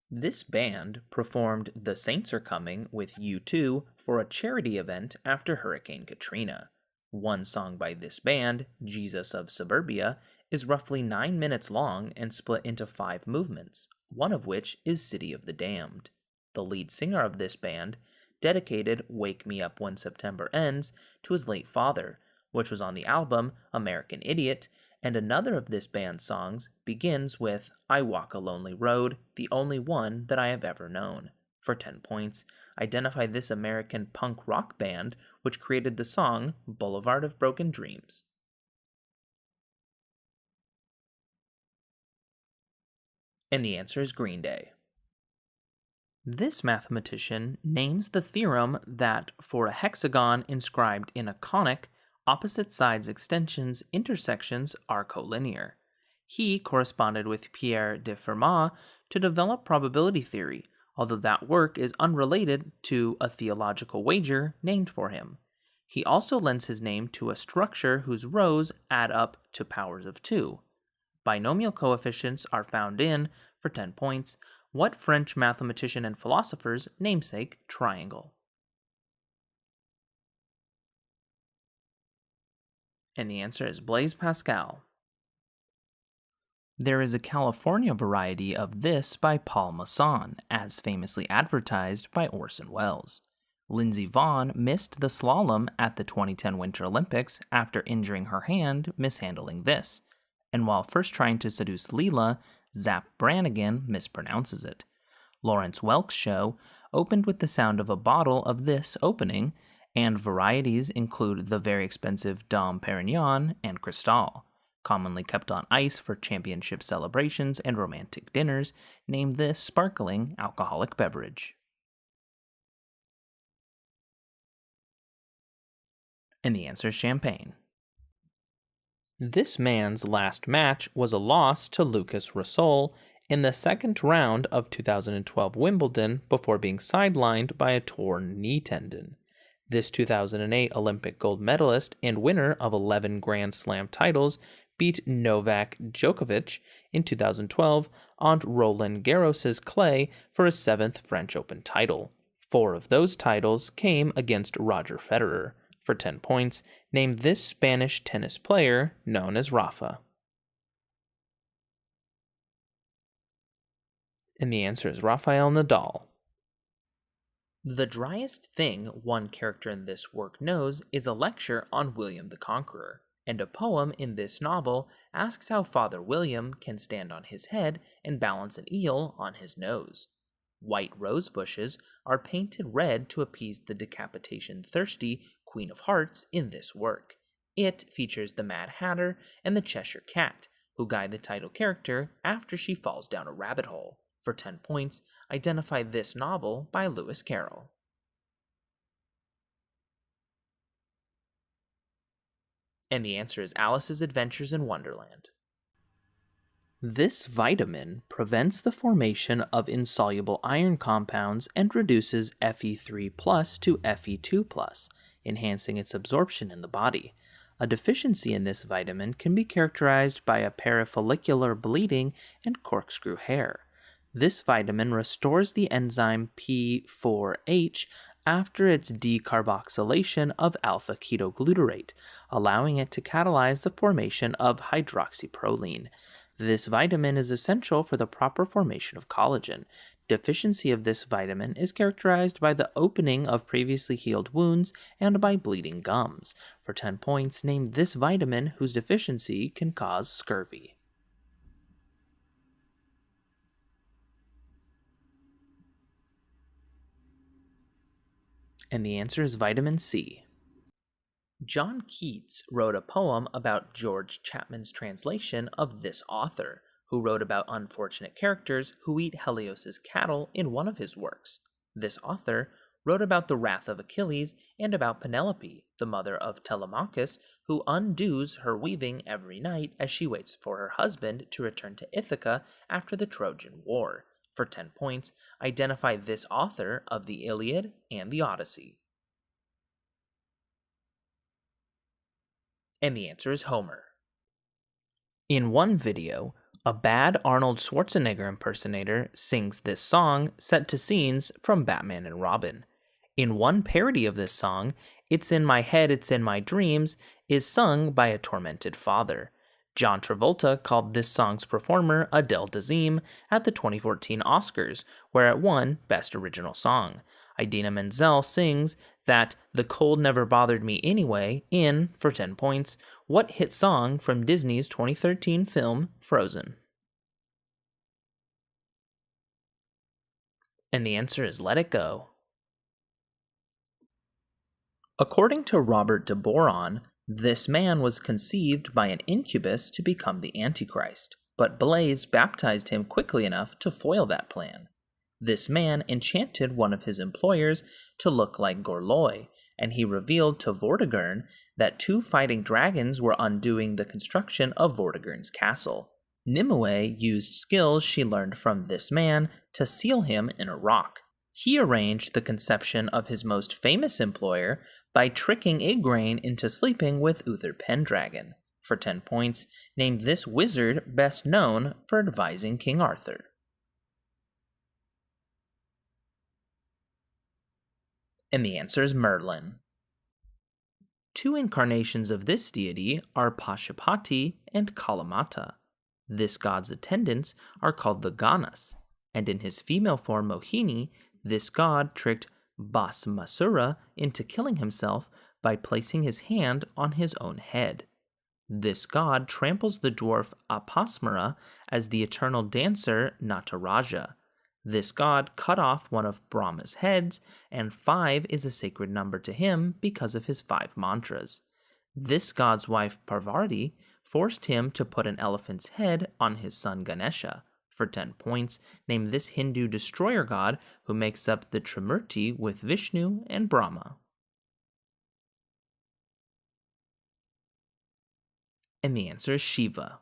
This band performed The Saints Are Coming with U2 for a charity event after Hurricane Katrina. One song by this band, Jesus of Suburbia, is roughly 9 minutes long and split into 5 movements, one of which is City of the Damned. The lead singer of this band dedicated Wake Me Up When September Ends to his late father, which was on the album American Idiot, and another of this band's songs begins with I Walk a Lonely Road, the only one that I have ever known. For 10 points, identify this American punk rock band which created the song Boulevard of Broken Dreams. And the answer is Green Day. This mathematician names the theorem that for a hexagon inscribed in a conic, opposite sides extensions intersections are collinear. He corresponded with Pierre de Fermat to develop probability theory, although that work is unrelated to a theological wager named for him. He also lends his name to a structure whose rows add up to powers of 2. Binomial coefficients are found in, for 10 points, what French mathematician and philosopher's namesake triangle? And the answer is Blaise Pascal. There is a California variety of this by Paul Masson, as famously advertised by Orson Welles. Lindsey Vonn missed the slalom at the 2010 Winter Olympics after injuring her hand mishandling this. And while first trying to seduce Leela, Zap Brannigan mispronounces it. Lawrence Welk's show opened with the sound of a bottle of this opening, and varieties include the very expensive Dom Perignon and Cristal. Commonly kept on ice for championship celebrations and romantic dinners, name this sparkling alcoholic beverage. And the answer is champagne. This man's last match was a loss to Lucas Rosol in the second round of 2012 Wimbledon before being sidelined by a torn knee tendon. This 2008 Olympic gold medalist and winner of 11 Grand Slam titles beat Novak Djokovic in 2012 on Roland Garros' clay for his 7th French Open title. 4 of those titles came against Roger Federer. For 10 points, name this Spanish tennis player known as Rafa. And the answer is Rafael Nadal. The driest thing one character in this work knows is a lecture on William the Conqueror, and a poem in this novel asks how Father William can stand on his head and balance an eel on his nose. White rose bushes are painted red to appease the decapitation-thirsty Queen of Hearts in this work. It features the Mad Hatter and the Cheshire Cat, who guide the title character after she falls down a rabbit hole. For 10 points, identify this novel by Lewis Carroll. And the answer is Alice's Adventures in Wonderland. This vitamin prevents the formation of insoluble iron compounds and reduces Fe3+ to Fe2+, enhancing its absorption in the body. A deficiency in this vitamin can be characterized by a parafollicular bleeding and corkscrew hair. This vitamin restores the enzyme P4H after its decarboxylation of alpha-ketoglutarate, allowing it to catalyze the formation of hydroxyproline. This vitamin is essential for the proper formation of collagen. Deficiency of this vitamin is characterized by the opening of previously healed wounds and by bleeding gums. For 10 points, name this vitamin whose deficiency can cause scurvy. And the answer is vitamin C. John Keats wrote a poem about George Chapman's translation of this author, who wrote about unfortunate characters who eat Helios's cattle in one of his works. This author wrote about the wrath of Achilles and about Penelope, the mother of Telemachus, who undoes her weaving every night as she waits for her husband to return to Ithaca after the Trojan War. For 10 points, identify this author of the Iliad and the Odyssey. And the answer is Homer. In one video, a bad Arnold Schwarzenegger impersonator sings this song set to scenes from Batman and Robin. In one parody of this song, It's in My Head, It's in My Dreams is sung by a tormented father. John Travolta called this song's performer Adele Dazeem at the 2014 Oscars, where it won Best Original Song. Idina Menzel sings that The Cold Never Bothered Me Anyway in, for 10 points, what hit song from Disney's 2013 film Frozen? And the answer is Let It Go. According to Robert de Boron, this man was conceived by an incubus to become the Antichrist, but Blaise baptized him quickly enough to foil that plan. This man enchanted one of his employers to look like Gorloy, and he revealed to Vortigern that 2 fighting dragons were undoing the construction of Vortigern's castle. Nimue used skills she learned from this man to seal him in a rock. He arranged the conception of his most famous employer by tricking Igraine into sleeping with Uther Pendragon. For 10 points, name this wizard best known for advising King Arthur. And the answer is Merlin. 2 incarnations of this deity are Pashupati and Kalamata. This god's attendants are called the Ganas, and in his female form Mohini, this god tricked Basmasura into killing himself by placing his hand on his own head. This god tramples the dwarf Apasmara as the eternal dancer Nataraja. This god cut off one of Brahma's heads, and 5 is a sacred number to him because of his 5 mantras. This god's wife Parvati forced him to put an elephant's head on his son Ganesha. For 10 points, name this Hindu destroyer god who makes up the Trimurti with Vishnu and Brahma. And the answer is Shiva.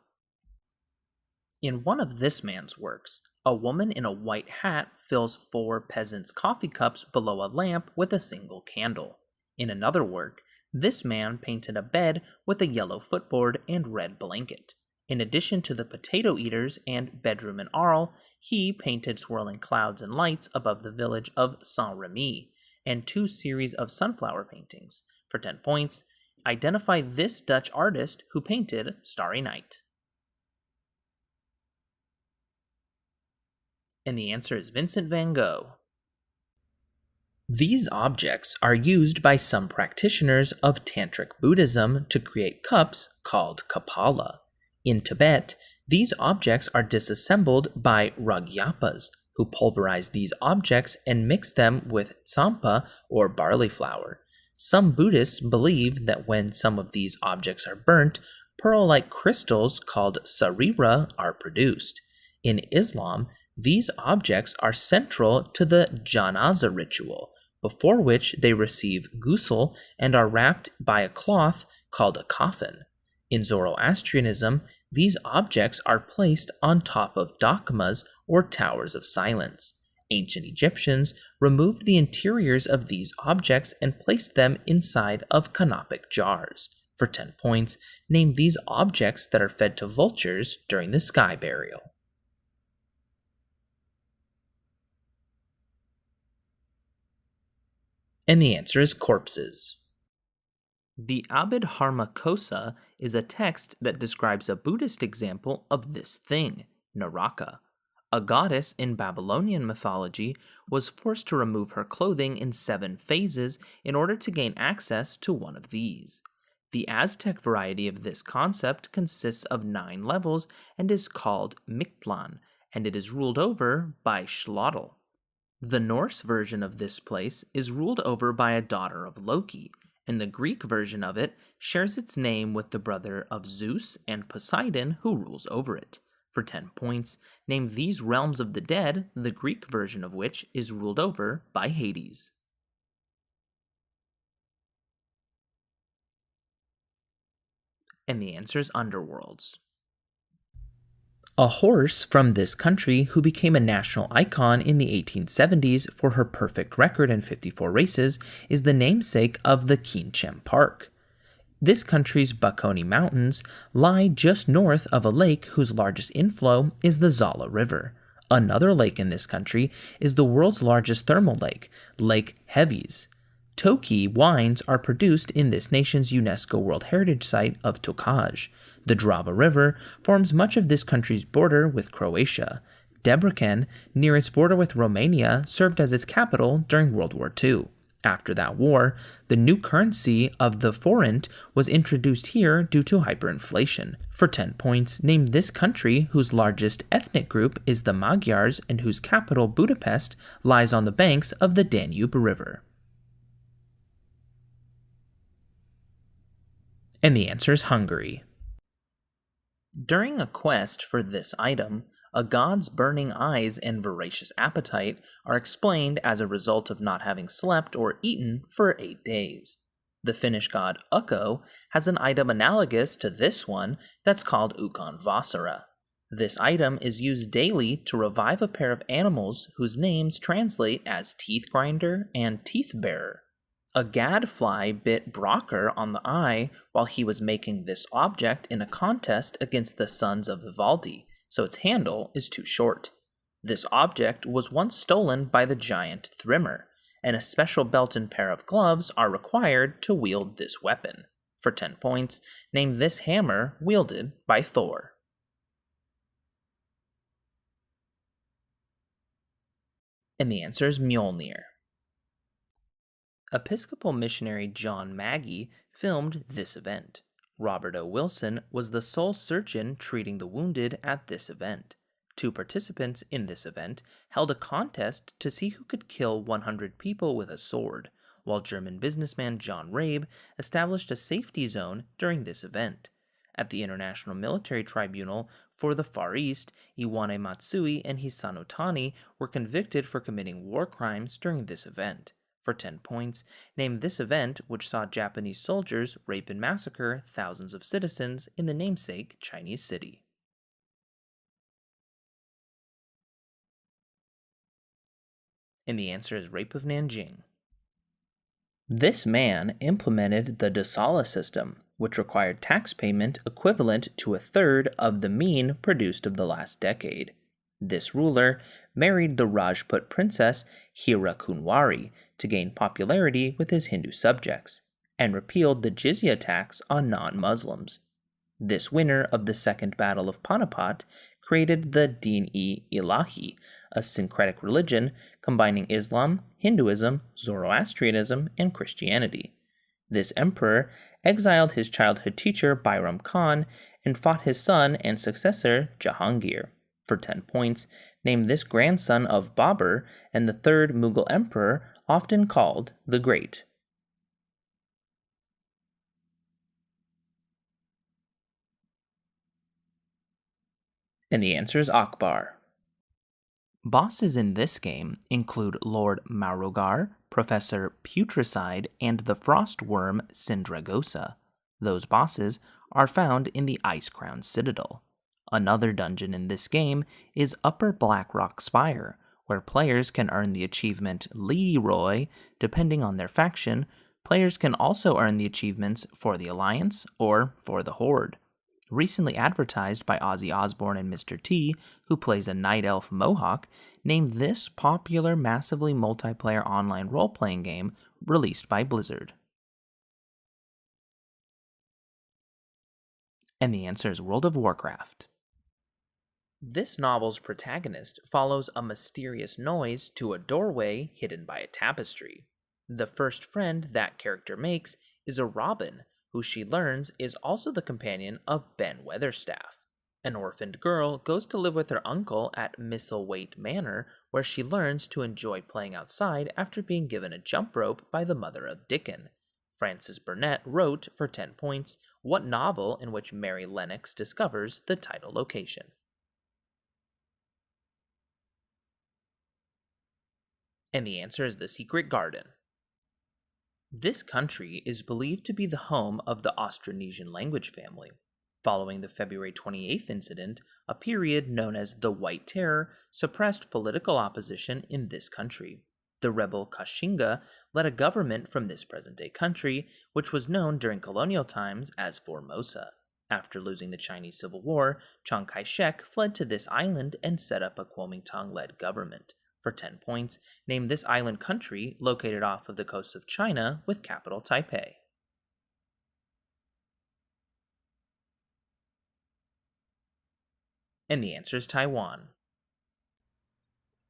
In one of this man's works, a woman in a white hat fills 4 peasants' coffee cups below a lamp with a single candle. In another work, this man painted a bed with a yellow footboard and red blanket. In addition to the potato eaters and bedroom and Arles, he painted swirling clouds and lights above the village of Saint-Remy, and 2 series of sunflower paintings. For 10 points, identify this Dutch artist who painted Starry Night. And the answer is Vincent van Gogh. These objects are used by some practitioners of Tantric Buddhism to create cups called kapala. In Tibet, these objects are disassembled by Ragyapas, who pulverize these objects and mix them with tsampa or barley flour. Some Buddhists believe that when some of these objects are burnt, pearl-like crystals called sarira are produced. In Islam, these objects are central to the janaza ritual, before which they receive ghusl and are wrapped by a cloth called a coffin. In Zoroastrianism, these objects are placed on top of dakmas or towers of silence. Ancient Egyptians removed the interiors of these objects and placed them inside of canopic jars. For 10 points, name these objects that are fed to vultures during the sky burial. And the answer is corpses. The Abhidharma-kosa is a text that describes a Buddhist example of this thing, Naraka. A goddess in Babylonian mythology was forced to remove her clothing in 7 phases in order to gain access to one of these. The Aztec variety of this concept consists of 9 levels and is called Mictlan, and it is ruled over by Xlotl. The Norse version of this place is ruled over by a daughter of Loki, and the Greek version of it shares its name with the brother of Zeus and Poseidon who rules over it. For 10 points, name these realms of the dead, the Greek version of which is ruled over by Hades. And the answer is underworlds. A horse from this country who became a national icon in the 1870s for her perfect record in 54 races is the namesake of the Kinchem Park. This country's Bakoni Mountains lie just north of a lake whose largest inflow is the Zala River. Another lake in this country is the world's largest thermal lake, Lake Heves. Toki wines are produced in this nation's UNESCO World Heritage Site of Tokaj. The Drava River forms much of this country's border with Croatia. Debrecen, near its border with Romania, served as its capital during World War II. After that war, the new currency of the forint was introduced here due to hyperinflation. For 10 points, name this country whose largest ethnic group is the Magyars and whose capital, Budapest, lies on the banks of the Danube River. And the answer is Hungary. During a quest for this item, a god's burning eyes and voracious appetite are explained as a result of not having slept or eaten for 8 days. The Finnish god Ukko has an item analogous to this one that's called Ukon Vasara. This item is used daily to revive a pair of animals whose names translate as Teeth Grinder and Teeth Bearer. A gadfly bit Brocker on the eye while he was making this object in a contest against the sons of Vivaldi, so its handle is too short. This object was once stolen by the giant Thrimmer, and a special belt and pair of gloves are required to wield this weapon. For 10 points, name this hammer wielded by Thor. And the answer is Mjolnir. Episcopal missionary John Maggie filmed this event. Robert O. Wilson was the sole surgeon treating the wounded at this event. Two participants in this event held a contest to see who could kill 100 people with a sword, while German businessman John Rabe established a safety zone during this event. At the International Military Tribunal for the Far East, Iwane Matsui and Hisano Tani were convicted for committing war crimes during this event. For 10 points, name this event which saw Japanese soldiers rape and massacre thousands of citizens in the namesake Chinese city. And the answer is Rape of Nanjing. This man implemented the Dasala system, which required tax payment equivalent to a third of the mean produced of the last decade. This ruler married the Rajput princess Hira Kunwari to gain popularity with his Hindu subjects, and repealed the jizya tax on non-Muslims. This winner of the Second Battle of Panipat created the Din-e-Ilahi, a syncretic religion combining Islam, Hinduism, Zoroastrianism, and Christianity. This emperor exiled his childhood teacher Bairam Khan and fought his son and successor Jahangir. For 10 points, name this grandson of Babur and the third Mughal emperor, often called the Great. And the answer is Akbar. Bosses in this game include Lord Maurogar, Professor Putricide, and the frost worm Syndragosa. Those bosses are found in the Ice Crown Citadel. Another dungeon in this game is Upper Blackrock Spire, where players can earn the achievement Leroy depending on their faction. Players can also earn the achievements for the Alliance or for the Horde. Recently advertised by Ozzy Osbourne and Mr. T, who plays a Night Elf Mohawk, named this popular massively multiplayer online role-playing game released by Blizzard. And the answer is World of Warcraft. This novel's protagonist follows a mysterious noise to a doorway hidden by a tapestry. The first friend that character makes is a robin, who she learns is also the companion of Ben Weatherstaff. An orphaned girl goes to live with her uncle at Misselwaite Manor, where she learns to enjoy playing outside after being given a jump rope by the mother of Dickon. Frances Burnett wrote, for 10 points, what novel in which Mary Lennox discovers the title location? And the answer is The Secret Garden. This country is believed to be the home of the Austronesian language family. Following the February 28th incident, a period known as the White Terror suppressed political opposition in this country. The rebel Kashinga led a government from this present-day country, which was known during colonial times as Formosa. After losing the Chinese Civil War, Chiang Kai-shek fled to this island and set up a Kuomintang-led government. For 10 points, name this island country located off of the coast of China with capital Taipei. And the answer is Taiwan.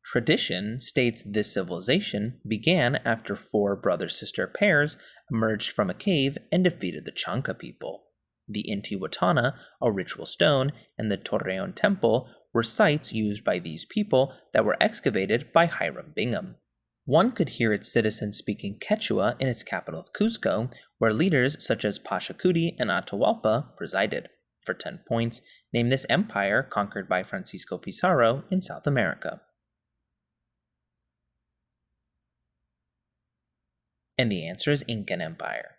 Tradition states this civilization began after 4 brother-sister pairs emerged from a cave and defeated the Chanka people. The Intihuatana, a ritual stone, and the Torreon Temple were sites used by these people that were excavated by Hiram Bingham. One could hear its citizens speaking Quechua in its capital of Cusco, where leaders such as Pachacuti and Atahualpa presided. For 10 points, name this empire conquered by Francisco Pizarro in South America. And the answer is Incan Empire.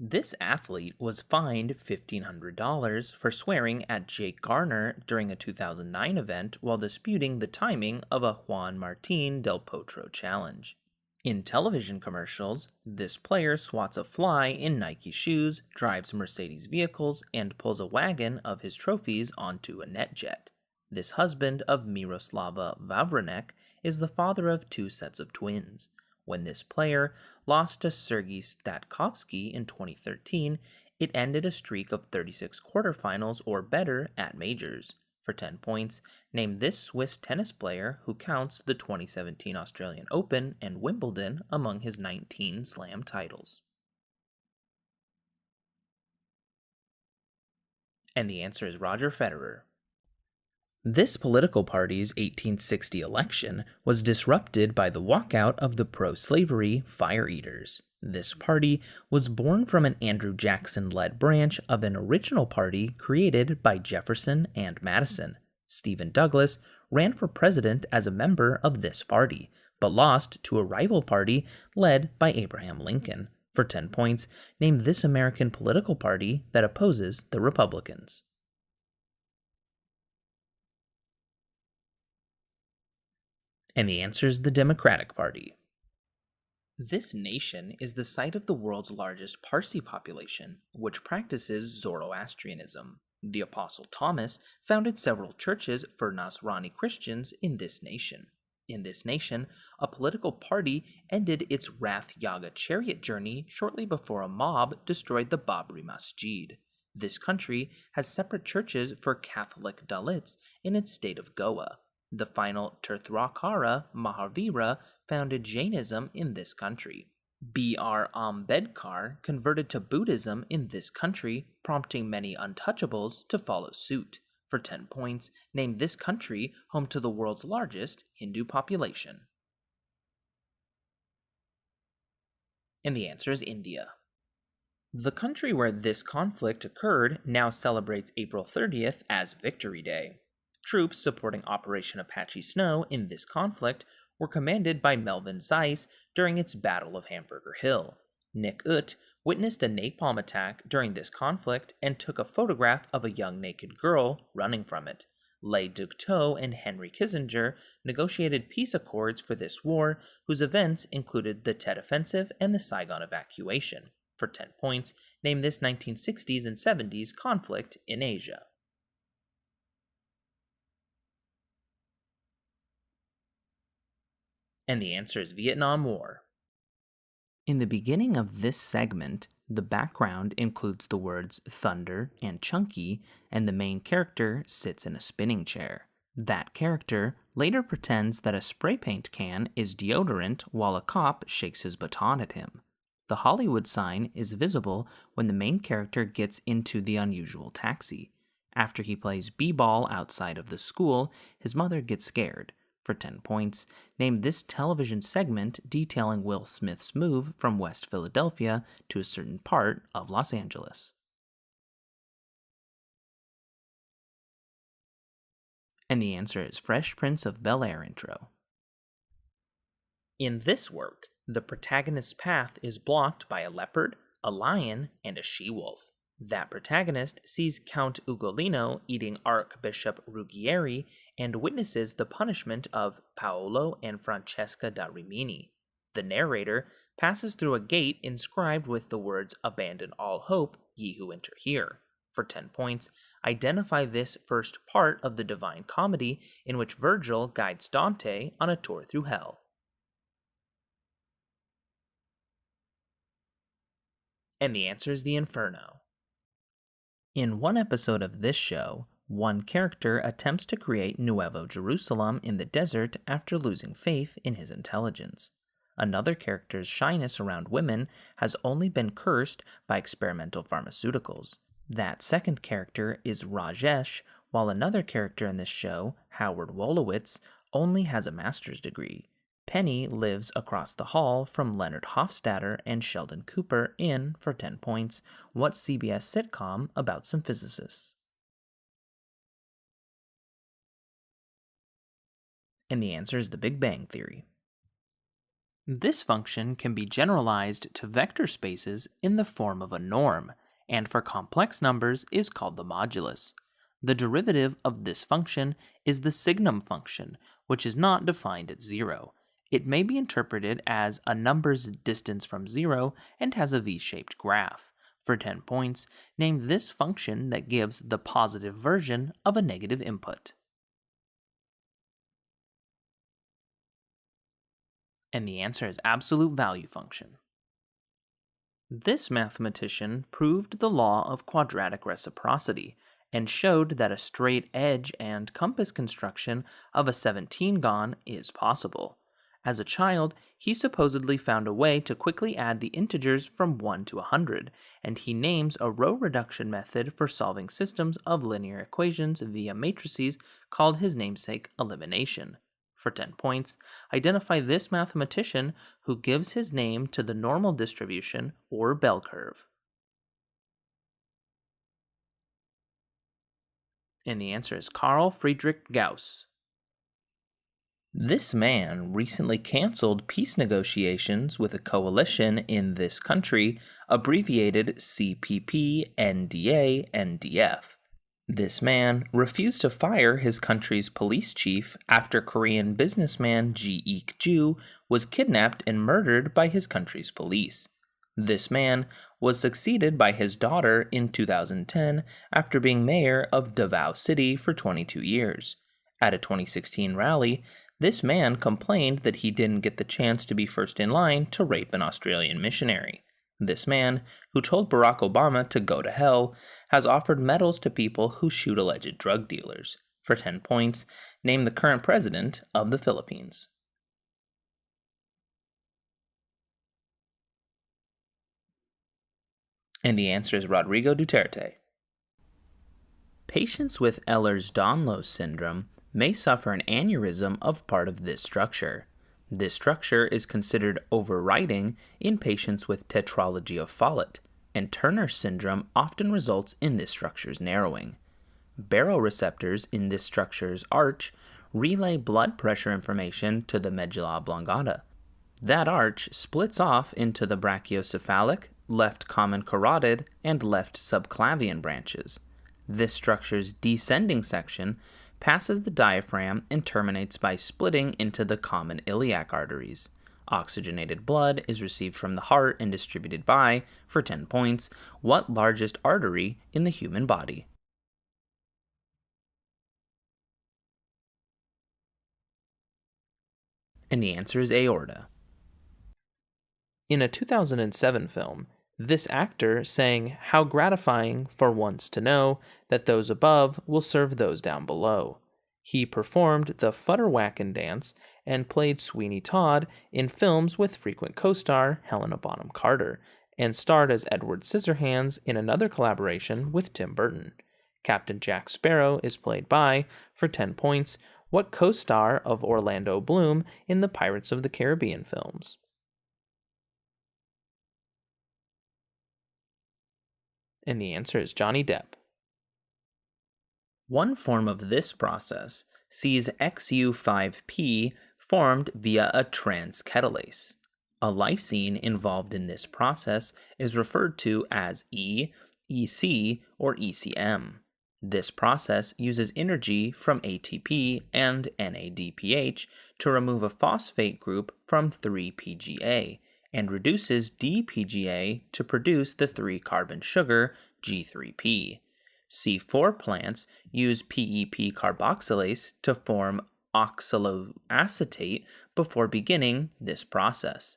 This athlete was fined $1,500 for swearing at Jake Garner during a 2009 event while disputing the timing of a Juan Martín del Potro challenge. In television commercials, this player swats a fly in Nike shoes, drives Mercedes vehicles, and pulls a wagon of his trophies onto a NetJet. This husband of Miroslava Vavranek is the father of 2 sets of twins. When this player lost to Sergei Statkovsky in 2013, it ended a streak of 36 quarterfinals or better at majors. For For 10 points, name this Swiss tennis player who counts the 2017 Australian Open and Wimbledon among his 19 slam titles. And the answer is Roger Federer. This political party's 1860 election was disrupted by the walkout of the pro-slavery Fire Eaters. This party was born from an Andrew Jackson-led branch of an original party created by Jefferson and Madison. Stephen Douglas ran for president as a member of this party, but lost to a rival party led by Abraham Lincoln. For 10 points, name this American political party that opposes the Republicans. And the answer is the Democratic Party. This nation is the site of the world's largest Parsi population, which practices Zoroastrianism. The Apostle Thomas founded several churches for Nasrani Christians in this nation. In this nation, a political party ended its Rath Yaga chariot journey shortly before a mob destroyed the Babri Masjid. This country has separate churches for Catholic Dalits in its state of Goa. The final Tirthrakara Mahavira founded Jainism in this country. B.R. Ambedkar converted to Buddhism in this country, prompting many untouchables to follow suit. For 10 points, name this country home to the world's largest Hindu population. And the answer is India. The country where this conflict occurred now celebrates April 30th as Victory Day. Troops supporting Operation Apache Snow in this conflict were commanded by Melvin Zeiss during its Battle of Hamburger Hill. Nick Ut witnessed a napalm attack during this conflict and took a photograph of a young naked girl running from it. Leigh Ducteau and Henry Kissinger negotiated peace accords for this war, whose events included the Tet Offensive and the Saigon evacuation. For 10 points, name this 1960s and 70s conflict in Asia. And the answer is Vietnam War. In the beginning of this segment, the background includes the words thunder and chunky, and the main character sits in a spinning chair. That character later pretends that a spray paint can is deodorant while a cop shakes his baton at him. The Hollywood sign is visible when the main character gets into the unusual taxi. After he plays b-ball outside of the school, his mother gets scared. For 10 points, name this television segment detailing Will Smith's move from West Philadelphia to a certain part of Los Angeles. And the answer is Fresh Prince of Bel-Air intro. In this work, the protagonist's path is blocked by a leopard, a lion, and a she-wolf. That protagonist sees Count Ugolino eating Archbishop Ruggieri and witnesses the punishment of Paolo and Francesca da Rimini. The narrator passes through a gate inscribed with the words "Abandon all hope, ye who enter here." For 10 points, identify this first part of the Divine Comedy in which Virgil guides Dante on a tour through hell. And the answer is the Inferno. In one episode of this show, one character attempts to create Nuevo Jerusalem in the desert after losing faith in his intelligence. Another character's shyness around women has only been cursed by experimental pharmaceuticals. That second character is Rajesh, while another character in this show, Howard Wolowitz, only has a master's degree. Penny lives across the hall from Leonard Hofstadter and Sheldon Cooper in, for 10 points, what CBS sitcom about some physicists? And the answer is The Big Bang Theory. This function can be generalized to vector spaces in the form of a norm, and for complex numbers is called the modulus. The derivative of this function is the signum function, which is not defined at 0. It may be interpreted as a number's distance from 0 and has a V-shaped graph. For 10 points, name this function that gives the positive version of a negative input. And the answer is absolute value function. This mathematician proved the law of quadratic reciprocity, and showed that a straight edge and compass construction of a 17-gon is possible. As a child, he supposedly found a way to quickly add the integers from 1 to 100, and he names a row reduction method for solving systems of linear equations via matrices called his namesake elimination. For 10 points, identify this mathematician who gives his name to the normal distribution or bell curve. And the answer is Carl Friedrich Gauss. This man recently canceled peace negotiations with a coalition in this country, abbreviated CPP-NDA-NDF. This man refused to fire his country's police chief after Korean businessman Ji Ik-ju was kidnapped and murdered by his country's police. This man was succeeded by his daughter in 2010 after being mayor of Davao City for 22 years. At a 2016 rally, this man complained that he didn't get the chance to be first in line to rape an Australian missionary. This man, who told Barack Obama to go to hell, has offered medals to people who shoot alleged drug dealers. For 10 points, name the current president of the Philippines. And the answer is Rodrigo Duterte. Patients with Ehlers-Danlos syndrome may suffer an aneurysm of part of this structure. This structure is considered overriding in patients with tetralogy of Fallot, and Turner syndrome often results in this structure's narrowing. Baroreceptors in this structure's arch relay blood pressure information to the medulla oblongata. That arch splits off into the brachiocephalic, left common carotid, and left subclavian branches. This structure's descending section passes the diaphragm and terminates by splitting into the common iliac arteries. Oxygenated blood is received from the heart and distributed by, for 10 points, what largest artery in the human body? And the answer is aorta. In a 2007 film, this actor sang "How gratifying for once to know that those above will serve those down below." He performed the Futterwacken dance and played Sweeney Todd in films with frequent co-star Helena Bonham Carter, and starred as Edward Scissorhands in another collaboration with Tim Burton. Captain Jack Sparrow is played by, for 10 points, what co-star of Orlando Bloom in the Pirates of the Caribbean films? And the answer is Johnny Depp. One form of this process sees XU5P formed via a trans-catalase. A lysine involved in this process is referred to as E, EC, or ECM. This process uses energy from ATP and NADPH to remove a phosphate group from 3-PGA and reduces DPGA to produce the 3-carbon sugar G3P. C4 plants use PEP carboxylase to form oxaloacetate before beginning this process.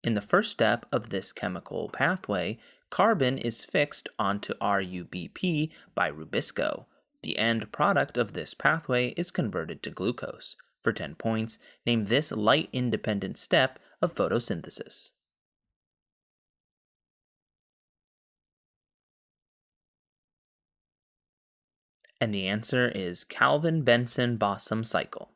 In the first step of this chemical pathway, carbon is fixed onto RUBP by Rubisco. The end product of this pathway is converted to glucose. For 10 points, name this light-independent step of photosynthesis. And the answer is Calvin-Benson-Bossum cycle.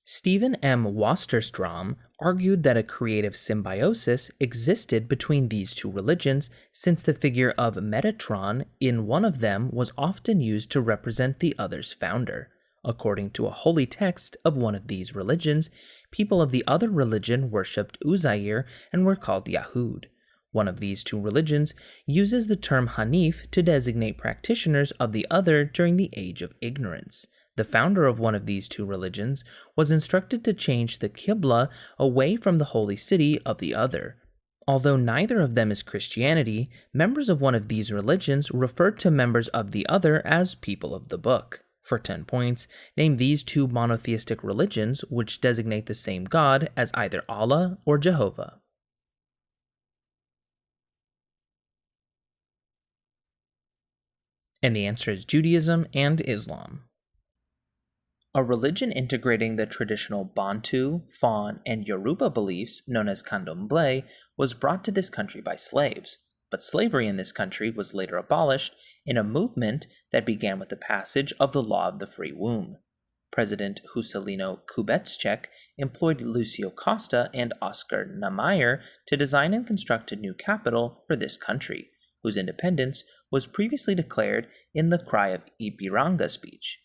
Stephen M. Wasterstrom argued that a creative symbiosis existed between these two religions, since the figure of Metatron in one of them was often used to represent the other's founder. According to a holy text of one of these religions, people of the other religion worshipped Uzair and were called Yahud. One of these two religions uses the term Hanif to designate practitioners of the other during the Age of Ignorance. The founder of one of these two religions was instructed to change the Qibla away from the holy city of the other. Although neither of them is Christianity, members of one of these religions refer to members of the other as people of the book. For 10 points, name these two monotheistic religions which designate the same God as either Allah or Jehovah. And the answer is Judaism and Islam. A religion integrating the traditional Bantu, Fon, and Yoruba beliefs, known as Candomblé, was brought to this country by slaves. But slavery in this country was later abolished in a movement that began with the passage of the Law of the Free Womb. President Juscelino Kubitschek employed Lucio Costa and Oscar Niemeyer to design and construct a new capital for this country, whose independence was previously declared in the Cry of Ipiranga speech.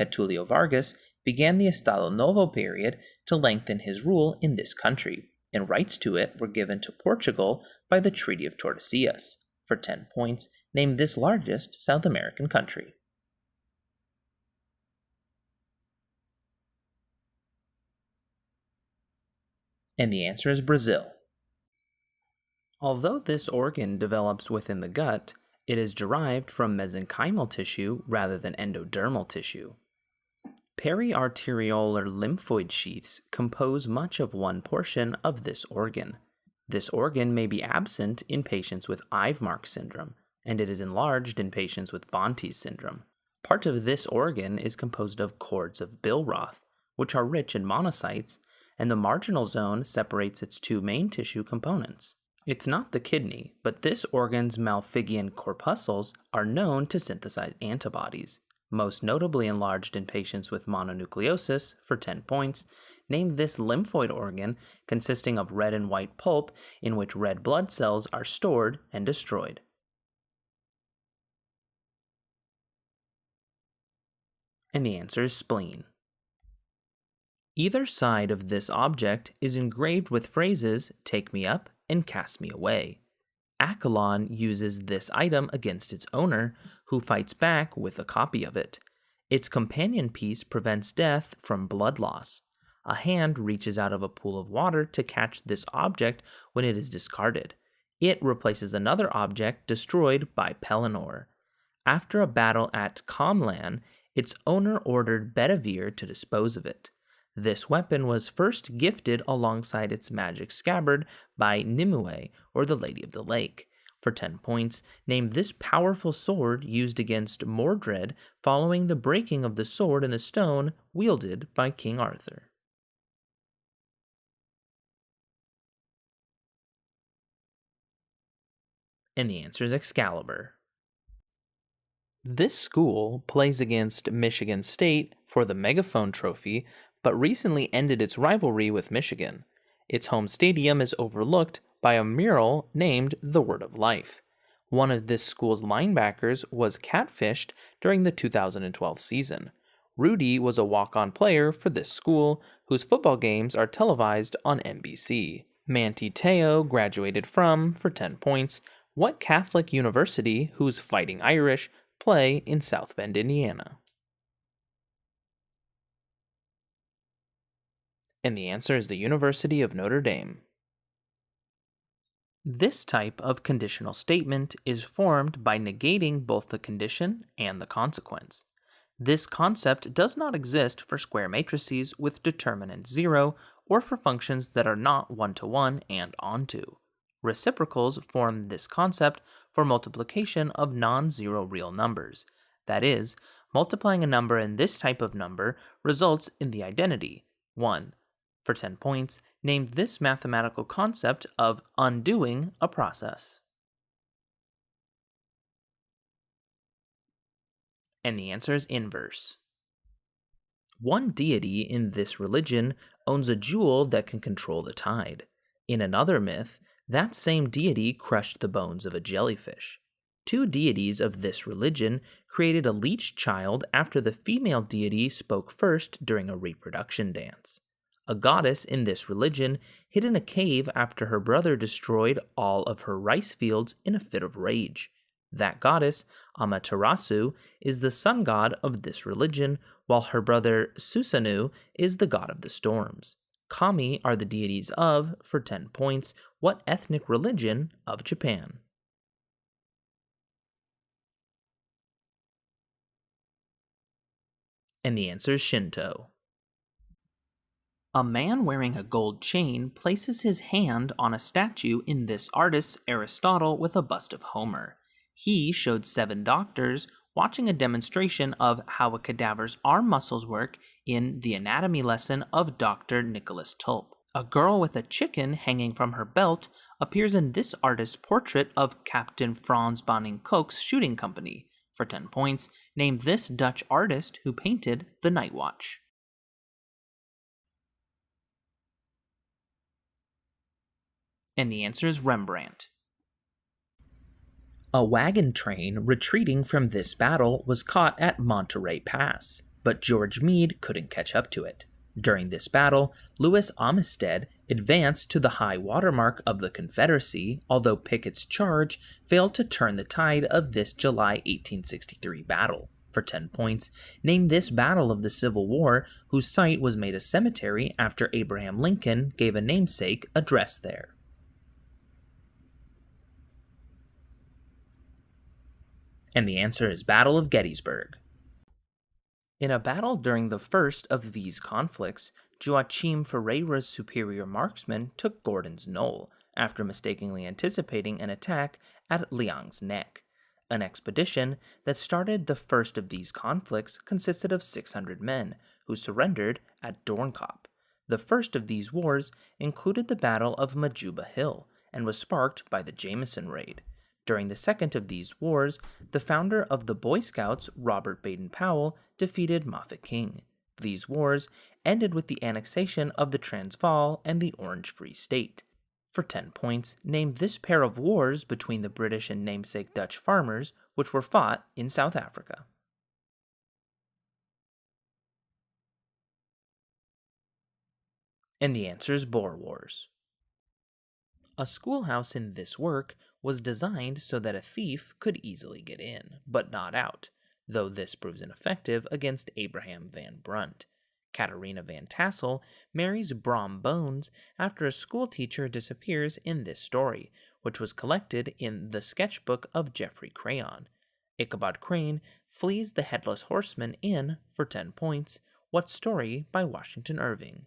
Getulio Vargas began the Estado Novo period to lengthen his rule in this country, and rights to it were given to Portugal by the Treaty of Tordesillas. For 10 points, name this largest South American country. And the answer is Brazil. Although this organ develops within the gut, it is derived from mesenchymal tissue rather than endodermal tissue. Periarteriolar lymphoid sheaths compose much of one portion of this organ. This organ may be absent in patients with Ivemark syndrome, and it is enlarged in patients with Bonte's syndrome. Part of this organ is composed of cords of Billroth, which are rich in monocytes, and the marginal zone separates its two main tissue components. It's not the kidney, but this organ's Malpighian corpuscles are known to synthesize antibodies. Most notably enlarged in patients with mononucleosis. For 10 points, name this lymphoid organ consisting of red and white pulp in which red blood cells are stored and destroyed. And the answer is spleen. Either side of this object is engraved with phrases, "Take me up" and "Cast me away." Accolon uses this item against its owner, who fights back with a copy of it. Its companion piece prevents death from blood loss. A hand reaches out of a pool of water to catch this object when it is discarded. It replaces another object destroyed by Pelennor. After a battle at Comlan, its owner ordered Bedivere to dispose of it. This weapon was first gifted alongside its magic scabbard by Nimue, or the Lady of the Lake. For 10 points, name this powerful sword used against Mordred following the breaking of the sword in the stone wielded by King Arthur. And the answer is Excalibur. This school plays against Michigan State for the Megaphone Trophy, but recently ended its rivalry with Michigan. Its home stadium is overlooked by a mural named The Word of Life. One of this school's linebackers was catfished during the 2012 season. Rudy was a walk-on player for this school, whose football games are televised on NBC. Manti Te'o graduated from, for 10 points, what Catholic university whose Fighting Irish play in South Bend, Indiana? And the answer is the University of Notre Dame. This type of conditional statement is formed by negating both the condition and the consequence. This concept does not exist for square matrices with determinant 0 or for functions that are not one-to-one and onto. Reciprocals form this concept for multiplication of non-zero real numbers. That is, multiplying a number in this type of number results in the identity 1. For 10 points, name this mathematical concept of undoing a process. And the answer is inverse. One deity in this religion owns a jewel that can control the tide. In another myth, that same deity crushed the bones of a jellyfish. Two deities of this religion created a leech child after the female deity spoke first during a reproduction dance. A goddess in this religion hid in a cave after her brother destroyed all of her rice fields in a fit of rage. That goddess, Amaterasu, is the sun god of this religion, while her brother Susanoo is the god of the storms. Kami are the deities of, for 10 points, what ethnic religion of Japan? And the answer is Shinto. A man wearing a gold chain places his hand on a statue in this artist's Aristotle with a bust of Homer. He showed 7 doctors watching a demonstration of how a cadaver's arm muscles work in the anatomy lesson of Dr. Nicholas Tulp. A girl with a chicken hanging from her belt appears in this artist's portrait of Captain Franz Bonning Koch's shooting company. For 10 points, name this Dutch artist who painted The Night Watch. And the answer is Rembrandt. A wagon train retreating from this battle was caught at Monterey Pass, but George Meade couldn't catch up to it. During this battle, Louis Amistad advanced to the high watermark of the Confederacy, although Pickett's charge failed to turn the tide of this July 1863 battle. For 10 points, name this battle of the Civil War whose site was made a cemetery after Abraham Lincoln gave a namesake address there. And the answer is Battle of Gettysburg. In a battle during the first of these conflicts, Joachim Ferreira's superior marksman took Gordon's Knoll, after mistakenly anticipating an attack at Liang's Neck. An expedition that started the first of these conflicts consisted of 600 men, who surrendered at Dornkop. The first of these wars included the Battle of Majuba Hill, and was sparked by the Jameson Raid. During the second of these wars, the founder of the Boy Scouts, Robert Baden-Powell, defeated Moffat King. These wars ended with the annexation of the Transvaal and the Orange Free State. For 10 points, name this pair of wars between the British and namesake Dutch farmers, which were fought in South Africa. And the answer is Boer Wars. A schoolhouse in this work was designed so that a thief could easily get in, but not out, though this proves ineffective against Abraham Van Brunt. Katerina Van Tassel marries Brom Bones after a schoolteacher disappears in this story, which was collected in the sketchbook of Geoffrey Crayon. Ichabod Crane flees the Headless Horseman in, for 10 points, What Story by Washington Irving?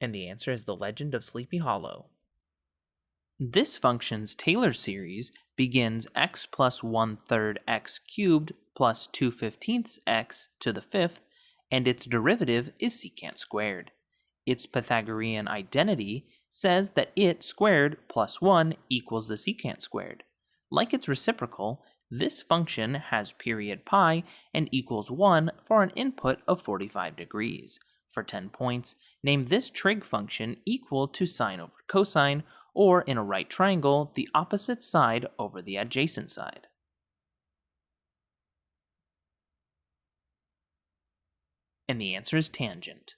And the answer is The Legend of Sleepy Hollow. This function's Taylor series begins x plus 1/3 x cubed plus 2/15 x to the fifth, and its derivative is secant squared. Its Pythagorean identity says that it squared plus 1 equals the secant squared. Like its reciprocal, this function has period pi and equals 1 for an input of 45 degrees. For 10 points, name this trig function equal to sine over cosine, or in a right triangle, the opposite side over the adjacent side. And the answer is tangent.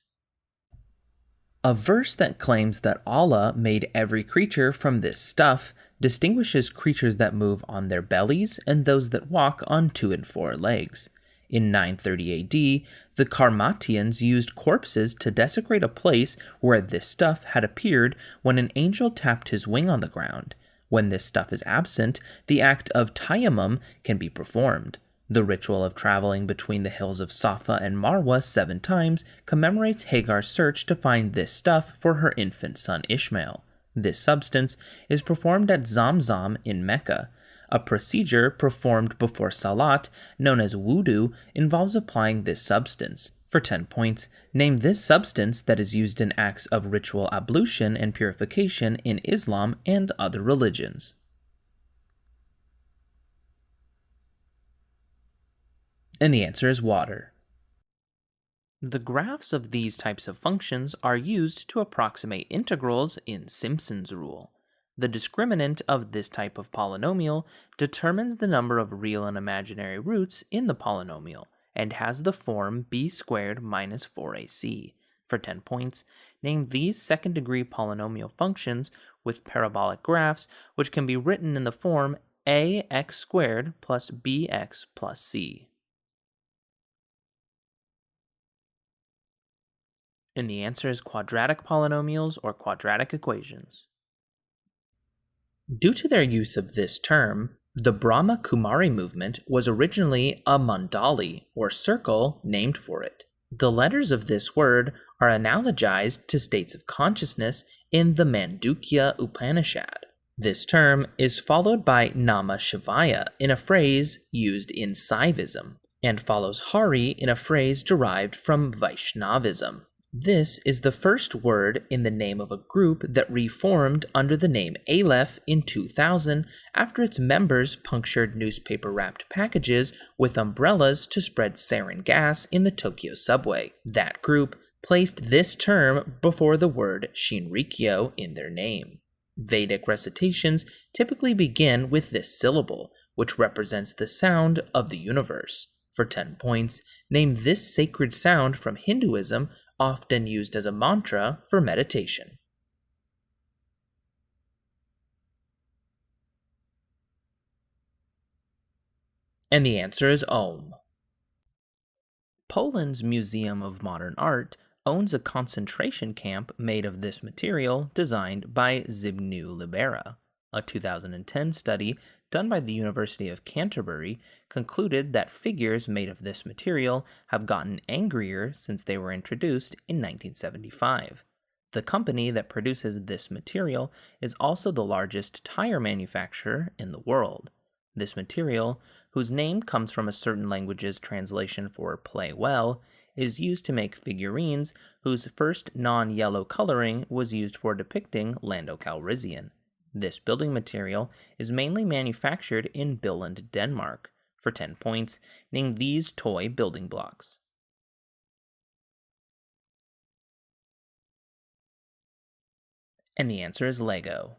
A verse that claims that Allah made every creature from this stuff distinguishes creatures that move on their bellies and those that walk on 2 and 4 legs. In 930 AD, the Karmatians used corpses to desecrate a place where this stuff had appeared when an angel tapped his wing on the ground. When this stuff is absent, the act of tayammum can be performed. The ritual of traveling between the hills of Safa and Marwa 7 times commemorates Hagar's search to find this stuff for her infant son Ishmael. This substance is performed at Zamzam in Mecca. A procedure performed before Salat, known as wudu, involves applying this substance. For 10 points, name this substance that is used in acts of ritual ablution and purification in Islam and other religions. And the answer is water. The graphs of these types of functions are used to approximate integrals in Simpson's rule. The discriminant of this type of polynomial determines the number of real and imaginary roots in the polynomial and has the form b squared minus 4ac. For 10 points, name these second-degree polynomial functions with parabolic graphs which can be written in the form ax squared plus bx plus c. And the answer is quadratic polynomials or quadratic equations. Due to their use of this term, the Brahma Kumari movement was originally a mandali, or circle, named for it. The letters of this word are analogized to states of consciousness in the Mandukya Upanishad. This term is followed by Nama Shivaya in a phrase used in Saivism, and follows Hari in a phrase derived from Vaishnavism. This is the first word in the name of a group that reformed under the name Aleph in 2000 after its members punctured newspaper-wrapped packages with umbrellas to spread sarin gas in the Tokyo subway. That group placed this term before the word Shinrikyo in their name. Vedic recitations typically begin with this syllable, which represents the sound of the universe. For 10 points, name this sacred sound from Hinduism, often used as a mantra for meditation. And the answer is Om. Poland's Museum of Modern Art owns a concentration camp made of this material designed by Zbigniew Libera. A 2010 study done by the University of Canterbury concluded that figures made of this material have gotten angrier since they were introduced in 1975. The company that produces this material is also the largest tire manufacturer in the world. This material, whose name comes from a certain language's translation for play well, is used to make figurines whose first non-yellow coloring was used for depicting Lando Calrissian. This building material is mainly manufactured in Billund, Denmark. For 10 points, name these toy building blocks. And the answer is Lego.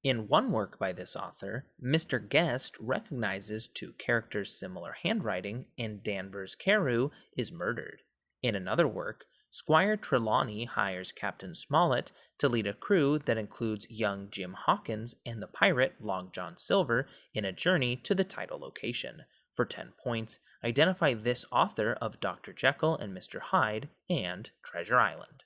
In one work by this author, Mr. Guest recognizes two characters' similar handwriting and Danvers Carew is murdered. In another work, Squire Trelawney hires Captain Smollett to lead a crew that includes young Jim Hawkins and the pirate Long John Silver in a journey to the title location. For 10 points, identify this author of Dr. Jekyll and Mr. Hyde and Treasure Island.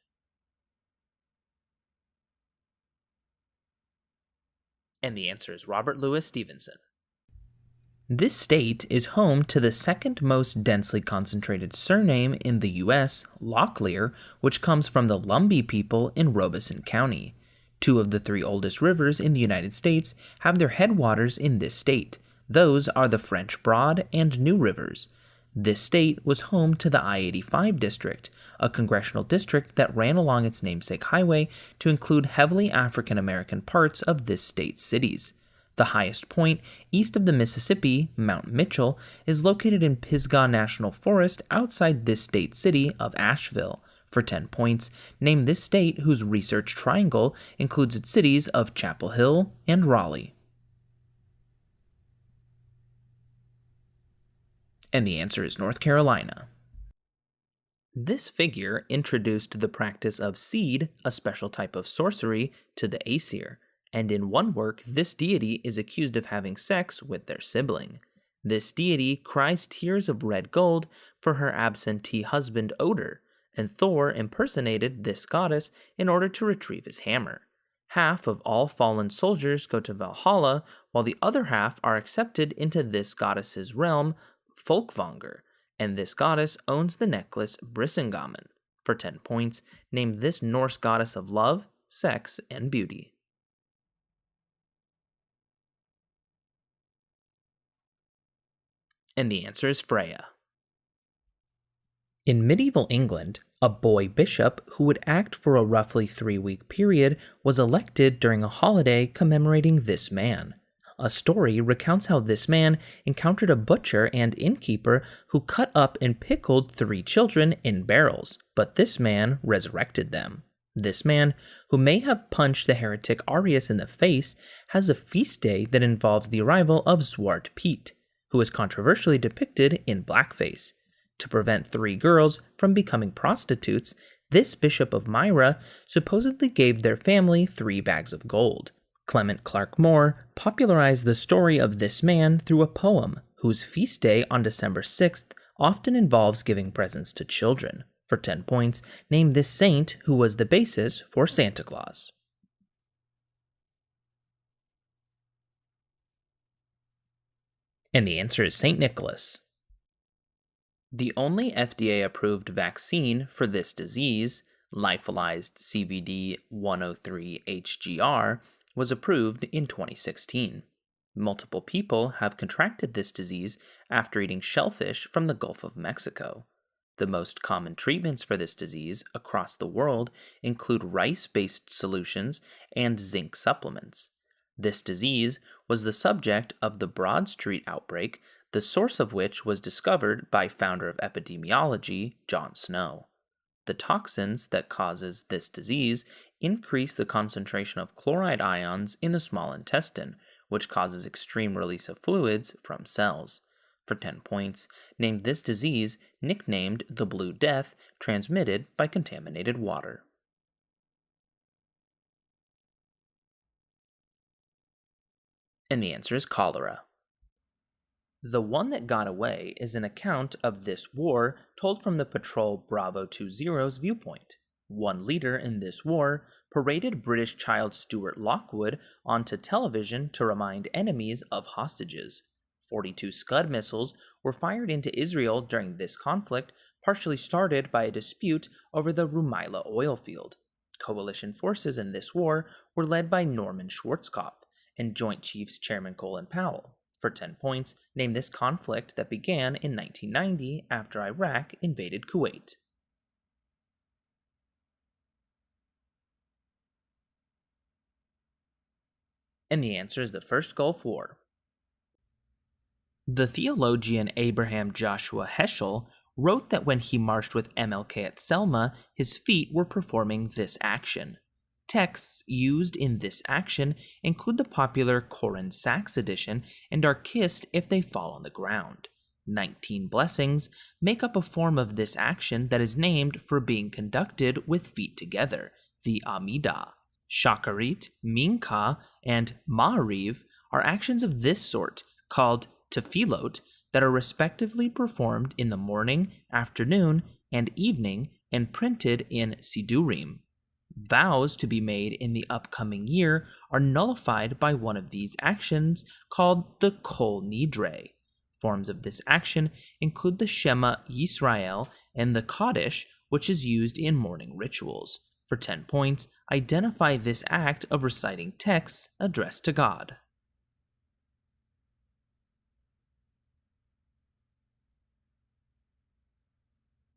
And the answer is Robert Louis Stevenson. This state is home to the second most densely concentrated surname in the U.S., Locklear, which comes from the Lumbee people in Robeson County. Two of the three oldest rivers in the United States have their headwaters in this state. Those are the French Broad and New Rivers. This state was home to the I-85 district, a congressional district that ran along its namesake highway to include heavily African-American parts of this state's cities. The highest point east of the Mississippi, Mount Mitchell, is located in Pisgah National Forest outside this state city of Asheville. For 10 points, name this state whose research triangle includes its cities of Chapel Hill and Raleigh. And the answer is North Carolina. This figure introduced the practice of seed, a special type of sorcery, to the Aesir, and in one work, this deity is accused of having sex with their sibling. This deity cries tears of red gold for her absentee husband Odin, and Thor impersonated this goddess in order to retrieve his hammer. Half of all fallen soldiers go to Valhalla, while the other half are accepted into this goddess's realm, Folkvanger, and this goddess owns the necklace Brisingamen. For 10 points, name this Norse goddess of love, sex, and beauty. And the answer is Freya. In medieval England, a boy bishop who would act for a roughly 3-week period was elected during a holiday commemorating this man. A story recounts how this man encountered a butcher and innkeeper who cut up and pickled 3 children in barrels, but this man resurrected them. This man, who may have punched the heretic Arius in the face, has a feast day that involves the arrival of Zwart Piet, who is controversially depicted in blackface. To prevent 3 girls from becoming prostitutes, this Bishop of Myra supposedly gave their family 3 bags of gold. Clement Clark Moore popularized the story of this man through a poem whose feast day on December 6th often involves giving presents to children. For 10 points, name this saint who was the basis for Santa Claus. And the answer is St. Nicholas. The only FDA-approved vaccine for this disease, lyophilized CVD 103 HGR, was approved in 2016. Multiple people have contracted this disease after eating shellfish from the Gulf of Mexico. The most common treatments for this disease across the world include rice based solutions and zinc supplements. This disease was the subject of the Broad Street outbreak, the source of which was discovered by founder of epidemiology, John Snow. The toxins that causes this disease increase the concentration of chloride ions in the small intestine, which causes extreme release of fluids from cells. For 10 points, name this disease nicknamed the Blue Death, transmitted by contaminated water. And the answer is cholera. The One That Got Away is an account of this war told from the Patrol Bravo 20's viewpoint. One leader in this war paraded British child Stuart Lockwood onto television to remind enemies of hostages. 42 Scud missiles were fired into Israel during this conflict, partially started by a dispute over the Rumaila oil field. Coalition forces in this war were led by Norman Schwarzkopf and Joint Chiefs Chairman Colin Powell. For 10 points, name this conflict that began in 1990 after Iraq invaded Kuwait. And the answer is the First Gulf War. The theologian Abraham Joshua Heschel wrote that when he marched with MLK at Selma, his feet were performing this action. Texts used in this action include the popular Koran Sachs edition and are kissed if they fall on the ground. 19 blessings make up a form of this action that is named for being conducted with feet together, the Amidah. Shakarit, Minka, and Ma'ariv are actions of this sort, called tefillot, that are respectively performed in the morning, afternoon, and evening and printed in Sidurim. Vows to be made in the upcoming year are nullified by one of these actions called the Kol Nidre. Forms of this action include the Shema Yisrael and the Kaddish, which is used in morning rituals. For 10 points, identify this act of reciting texts addressed to God.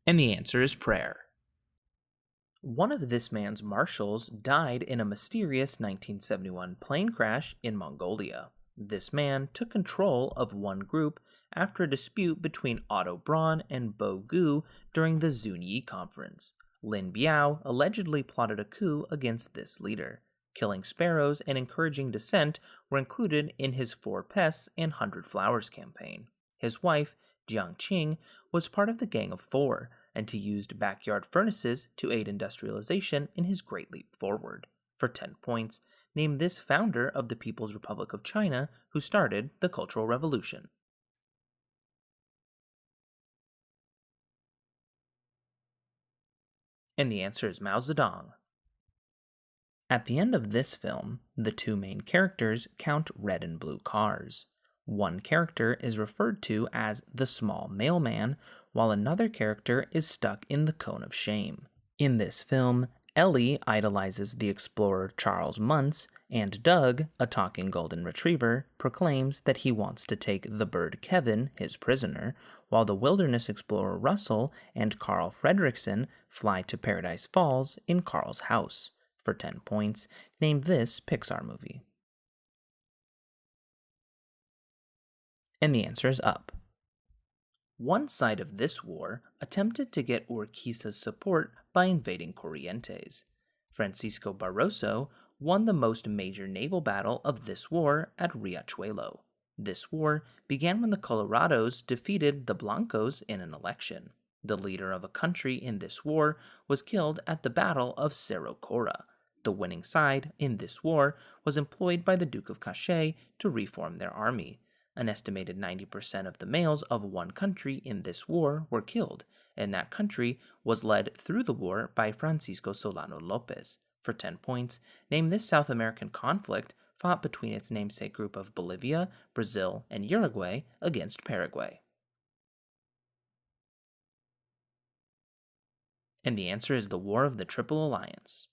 And the answer is prayer. One of this man's marshals died in a mysterious 1971 plane crash in Mongolia. This man took control of one group after a dispute between Otto Braun and Bo Gu during the Zunyi conference. Lin Biao allegedly plotted a coup against this leader. Killing sparrows and encouraging dissent were included in his 4 Pests and 100 Flowers campaign. His wife, Jiang Qing, was part of the Gang of Four, and he used backyard furnaces to aid industrialization in his Great Leap Forward. For 10 points, name this founder of the People's Republic of China who started the Cultural Revolution. And the answer is Mao Zedong. At the end of this film, the 2 main characters count red and blue cars. One character is referred to as the small mailman, while another character is stuck in the cone of shame. In this film, Ellie idolizes the explorer Charles Muntz, and Doug, a talking golden retriever, proclaims that he wants to take the bird Kevin, his prisoner, while the wilderness explorer Russell and Carl Fredricksen fly to Paradise Falls in Carl's house. For 10 points, name this Pixar movie. And the answer is Up. One side of this war attempted to get Urquiza's support by invading Corrientes. Francisco Barroso won the most major naval battle of this war at Riachuelo. This war began when the Colorados defeated the Blancos in an election. The leader of a country in this war was killed at the Battle of Cerro Cora. The winning side in this war was employed by the Duke of Cache to reform their army. An estimated 90% of the males of one country in this war were killed, and that country was led through the war by Francisco Solano Lopez. For 10 points, name this South American conflict fought between its namesake group of Bolivia, Brazil, and Uruguay against Paraguay. And the answer is the War of the Triple Alliance.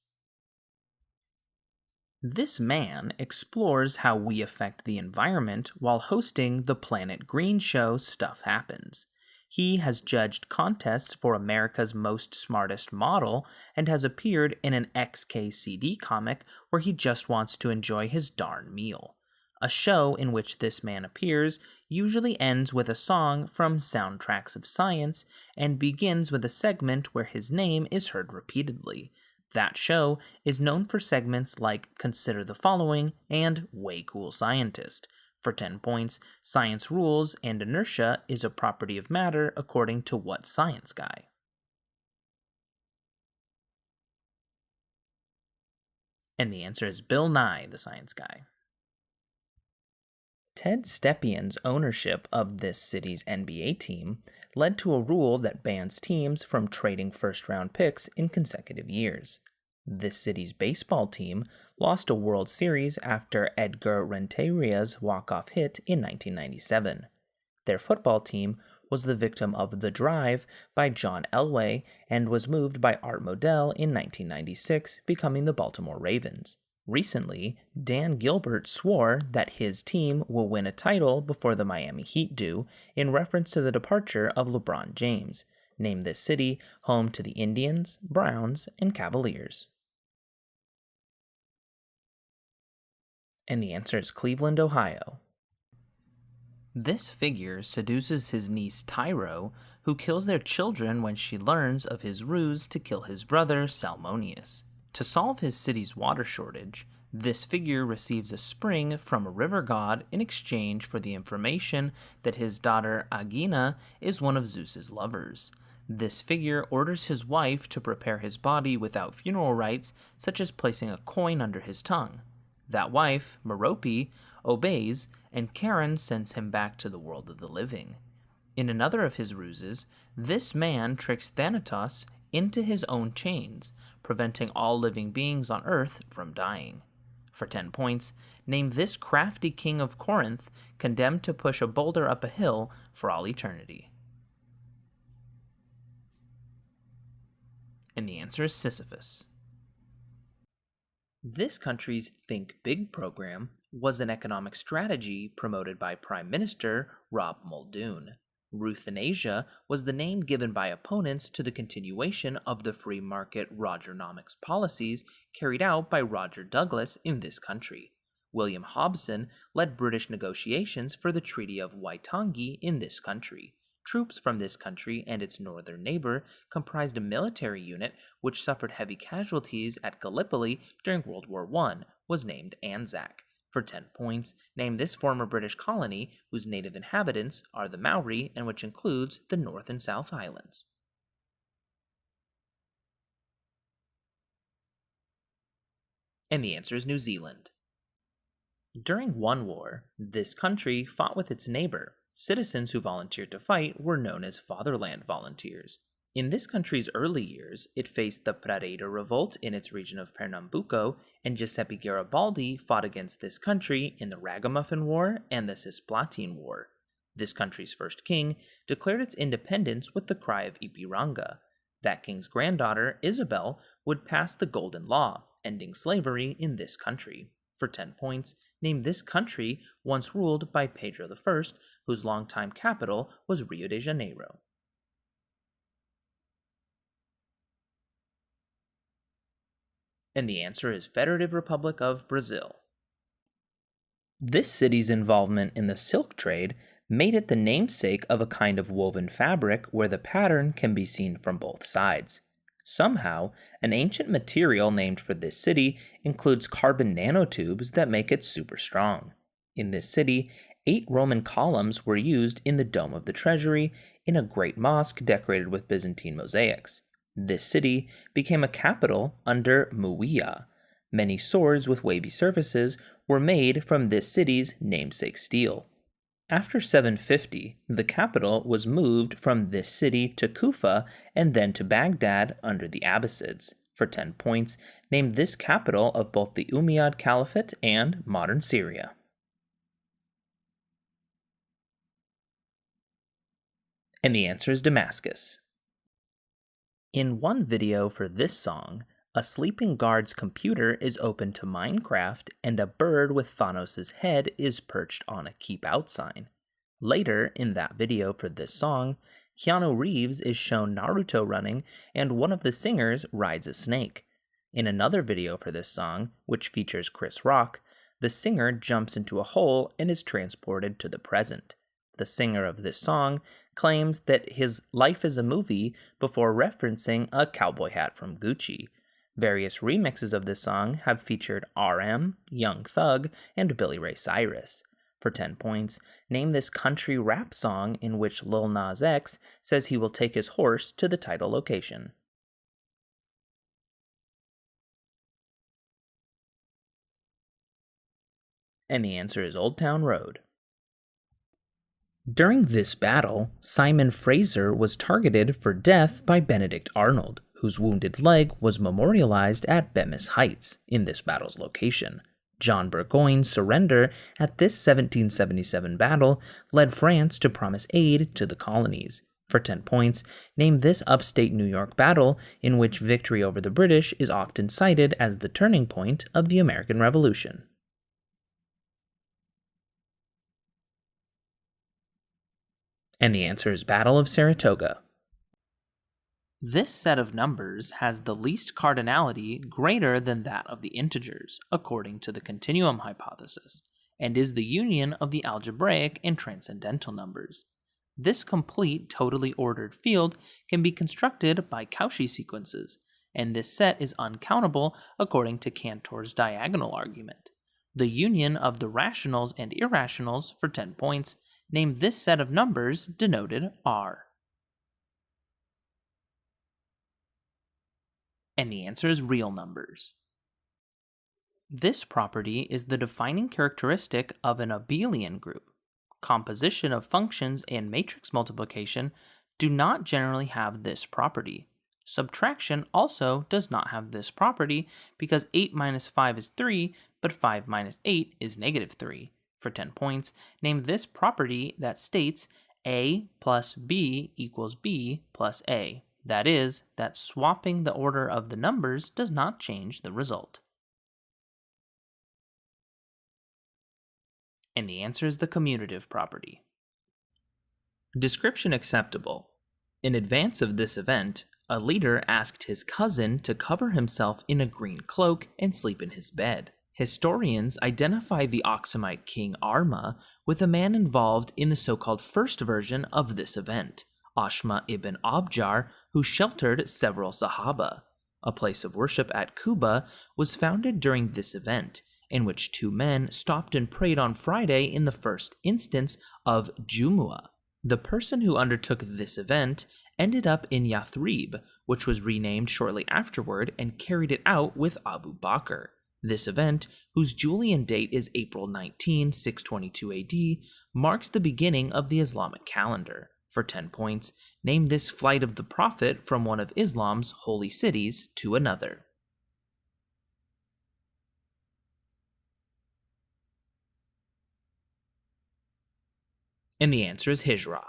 This man explores how we affect the environment while hosting the Planet Green show Stuff Happens. He has judged contests for America's Most Smartest Model and has appeared in an XKCD comic where he just wants to enjoy his darn meal. A show in which this man appears usually ends with a song from Soundtracks of Science and begins with a segment where his name is heard repeatedly. That show is known for segments like Consider the Following and Way Cool Scientist. For 10 points, science rules and inertia is a property of matter according to what science guy? And the answer is Bill Nye, the science guy. Ted Stepien's ownership of this city's NBA team led to a rule that bans teams from trading first-round picks in consecutive years. This city's baseball team lost a World Series after Edgar Renteria's walk-off hit in 1997. Their football team was the victim of The Drive by John Elway and was moved by Art Modell in 1996, becoming the Baltimore Ravens. Recently, Dan Gilbert swore that his team will win a title before the Miami Heat do, in reference to the departure of LeBron James. Name this city home to the Indians, Browns, and Cavaliers. And the answer is Cleveland, Ohio. This figure seduces his niece Tyro, who kills their children when she learns of his ruse to kill his brother Salmonius. To solve his city's water shortage, this figure receives a spring from a river god in exchange for the information that his daughter Aegina is one of Zeus's lovers. This figure orders his wife to prepare his body without funeral rites, such as placing a coin under his tongue. That wife, Merope, obeys, and Charon sends him back to the world of the living. In another of his ruses, this man tricks Thanatos into his own chains, preventing all living beings on Earth from dying. For 10 points, name this crafty king of Corinth condemned to push a boulder up a hill for all eternity. And the answer is Sisyphus. This country's Think Big program was an economic strategy promoted by Prime Minister Rob Muldoon. Ruthanasia was the name given by opponents to the continuation of the free market Rogernomics policies carried out by Roger Douglas in this country. William Hobson led British negotiations for the Treaty of Waitangi in this country. Troops from this country and its northern neighbor comprised a military unit which suffered heavy casualties at Gallipoli during World War I, was named Anzac. For 10 points, name this former British colony whose native inhabitants are the Maori and which includes the North and South Islands. And the answer is New Zealand. During one war, this country fought with its neighbor. Citizens who volunteered to fight were known as Fatherland Volunteers. In this country's early years, it faced the Prareira Revolt in its region of Pernambuco, and Giuseppe Garibaldi fought against this country in the Ragamuffin War and the Cisplatine War. This country's first king declared its independence with the cry of Ipiranga. That king's granddaughter, Isabel, would pass the Golden Law, ending slavery in this country. For 10 points, name this country once ruled by Pedro I, whose longtime capital was Rio de Janeiro. And the answer is Federative Republic of Brazil. This city's involvement in the silk trade made it the namesake of a kind of woven fabric where the pattern can be seen from both sides. Somehow, an ancient material named for this city includes carbon nanotubes that make it super strong. In this city, 8 Roman columns were used in the dome of the treasury in a great mosque decorated with Byzantine mosaics. This city became a capital under Muawiyah. Many swords with wavy surfaces were made from this city's namesake steel. After 750, the capital was moved from this city to Kufa and then to Baghdad under the Abbasids. For 10 points, name this capital of both the Umayyad Caliphate and modern Syria. And the answer is Damascus. In one video for this song, A sleeping guard's computer is open to Minecraft, and a bird with Thanos' head is perched on a keep out sign. Later, in that video for this song, Keanu Reeves is shown Naruto running, and one of the singers rides a snake. In another video for this song, which features Chris Rock, the singer jumps into a hole and is transported to the present. The singer of this song claims that his life is a movie before referencing a cowboy hat from Gucci. Various remixes of this song have featured RM, Young Thug, and Billy Ray Cyrus. For 10 points, name this country rap song in which Lil Nas X says he will take his horse to the title location. And the answer is Old Town Road. During this battle, Simon Fraser was targeted for death by Benedict Arnold, whose wounded leg was memorialized at Bemis Heights in this battle's location. John Burgoyne's surrender at this 1777 battle led France to promise aid to the colonies. For 10 points, name this upstate New York battle in which victory over the British is often cited as the turning point of the American Revolution. And the answer is Battle of Saratoga. This set of numbers has the least cardinality greater than that of the integers, according to the continuum hypothesis, and is the union of the algebraic and transcendental numbers. This complete, totally ordered field can be constructed by Cauchy sequences, and this set is uncountable according to Cantor's diagonal argument. The union of the rationals and irrationals, for 10 points, name this set of numbers denoted R. And the answer is real numbers. This property is the defining characteristic of an abelian group. Composition of functions and matrix multiplication do not generally have this property. Subtraction also does not have this property because 8 minus 5 is 3, but 5 minus 8 is negative 3. For 10 points, name this property that states A plus B equals B plus A. That is, that swapping the order of the numbers does not change the result. And the answer is the commutative property. Description acceptable. In advance of this event, a leader asked his cousin to cover himself in a green cloak and sleep in his bed. Historians identify the Aksumite king Arma with a man involved in the so-called first version of this event, Ashma ibn Abjar, who sheltered several Sahaba. A place of worship at Kuba was founded during this event, in which two men stopped and prayed on Friday in the first instance of Jumu'ah. The person who undertook this event ended up in Yathrib, which was renamed shortly afterward and carried it out with Abu Bakr. This event, whose Julian date is April 19, 622 AD, marks the beginning of the Islamic calendar. For 10 points, name this flight of the Prophet from one of Islam's holy cities to another. And the answer is Hijrah.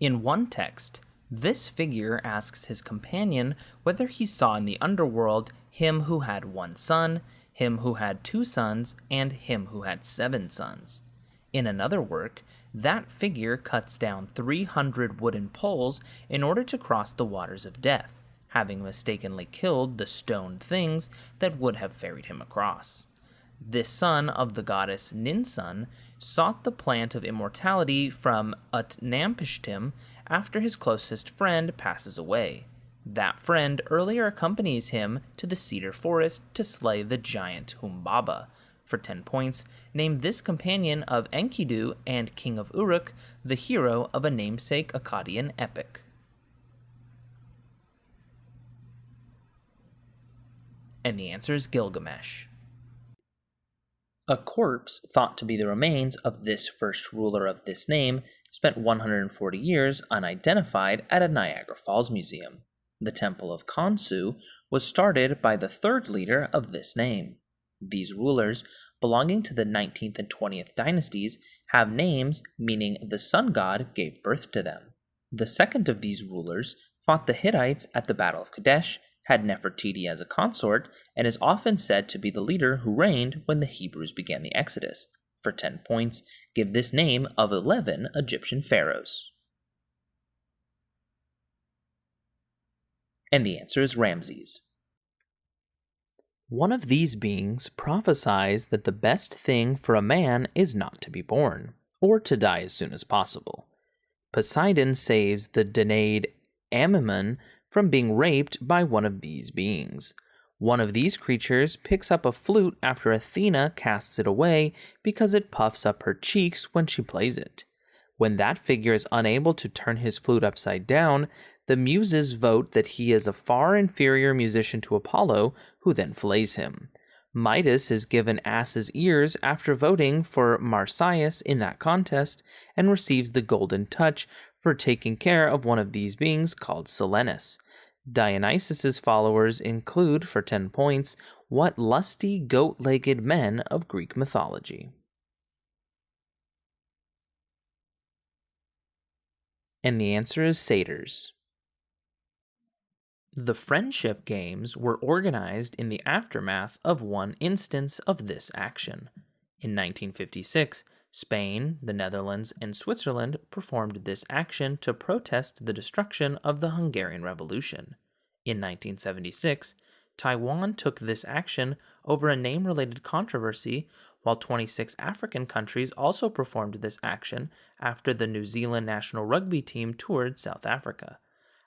In one text, this figure asks his companion whether he saw in the underworld him who had one son, him who had 2 sons, and him who had 7 sons. In another work, that figure cuts down 300 wooden poles in order to cross the waters of death, having mistakenly killed the stone things that would have ferried him across. This son of the goddess Ninsun sought the plant of immortality from Utnapishtim after his closest friend passes away. That friend earlier accompanies him to the cedar forest to slay the giant Humbaba. For 10 points, name this companion of Enkidu and King of Uruk, the hero of a namesake Akkadian epic. And the answer is Gilgamesh. A corpse thought to be the remains of this first ruler of this name spent 140 years unidentified at a Niagara Falls museum. The Temple of Khonsu was started by the third leader of this name. These rulers, belonging to the 19th and 20th dynasties, have names meaning the sun god gave birth to them. The second of these rulers fought the Hittites at the Battle of Kadesh had Nefertiti as a consort, and is often said to be the leader who reigned when the Hebrews began the Exodus. For 10 points, give this name of 11 Egyptian pharaohs. And the answer is Ramses. One of these beings prophesies that the best thing for a man is not to be born, or to die as soon as possible. Poseidon saves the Danaids Amymon from being raped by one of these beings. One of these creatures picks up a flute after Athena casts it away because it puffs up her cheeks when she plays it. When that figure is unable to turn his flute upside down, the Muses vote that he is a far inferior musician to Apollo, who then flays him. Midas is given ass's ears after voting for Marsyas in that contest, and receives the golden touch for taking care of one of these beings called Silenus. Dionysus's followers include, for 10 points, what lusty goat-legged men of Greek mythology? And the answer is satyrs. The Friendship Games were organized in the aftermath of one instance of this action. In 1956, Spain, the Netherlands, and Switzerland performed this action to protest the destruction of the Hungarian Revolution. In 1976, Taiwan took this action over a name-related controversy, while 26 African countries also performed this action after the New Zealand national rugby team toured South Africa.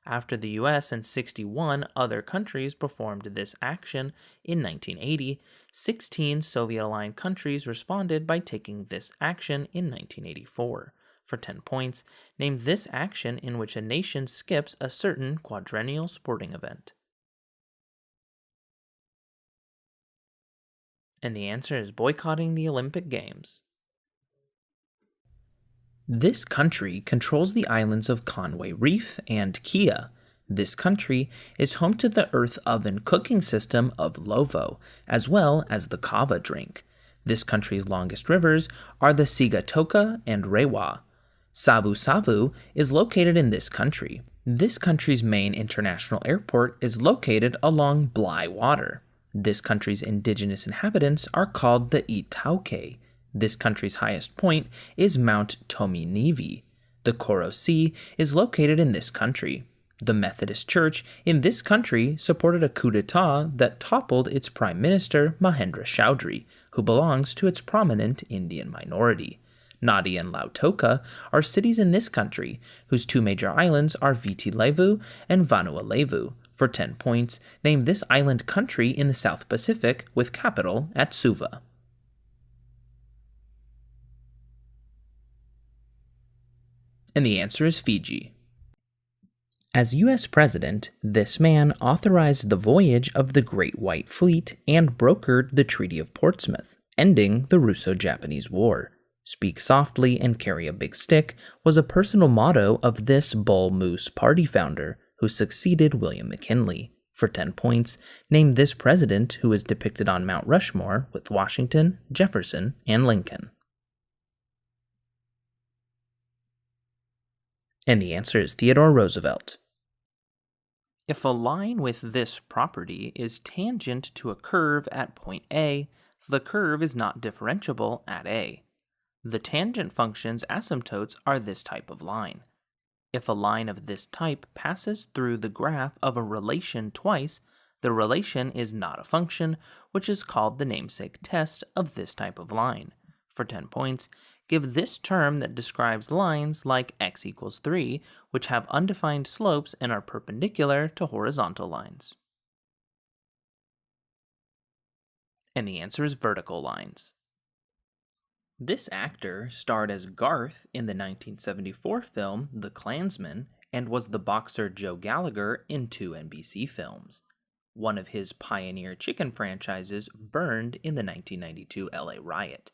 After the US and 61 other countries performed this action in 1980, 16 Soviet-aligned countries responded by taking this action in 1984. For 10 points, name this action in which a nation skips a certain quadrennial sporting event. And the answer is boycotting the Olympic Games. This country controls the islands of Conway Reef and Kia. This country is home to the earth oven cooking system of Lovo, as well as the kava drink. This country's longest rivers are the Sigatoka and Rewa. Savu Savu is located in this country. This country's main international airport is located along Bly Water. This country's indigenous inhabitants are called the Itauke. This country's highest point is Mount Tominivi. The Koro Sea is located in this country. The Methodist Church in this country supported a coup d'etat that toppled its Prime Minister Mahendra Chaudhry, who belongs to its prominent Indian minority. Nadia and Lautoka are cities in this country, whose two major islands are Viti Levu and Vanuatu. For 10 points, name this island country in the South Pacific with capital at Suva. And the answer is Fiji. As U.S. President, this man authorized the voyage of the Great White Fleet and brokered the Treaty of Portsmouth, ending the Russo-Japanese War. Speak softly and carry a big stick was a personal motto of this Bull Moose Party founder who succeeded William McKinley. For 10 points, name this president who is depicted on Mount Rushmore with Washington, Jefferson, and Lincoln. And the answer is Theodore Roosevelt. If a line with this property is tangent to a curve at point A, the curve is not differentiable at A. The tangent function's asymptotes are this type of line. If a line of this type passes through the graph of a relation twice, the relation is not a function, which is called the namesake test of this type of line. For 10 points, give this term that describes lines like x equals 3, which have undefined slopes and are perpendicular to horizontal lines. And the answer is vertical lines. This actor starred as Garth in the 1974 film The Klansman and was the boxer Joe Gallagher in 2 NBC films. One of his pioneer chicken franchises burned in the 1992 LA riot.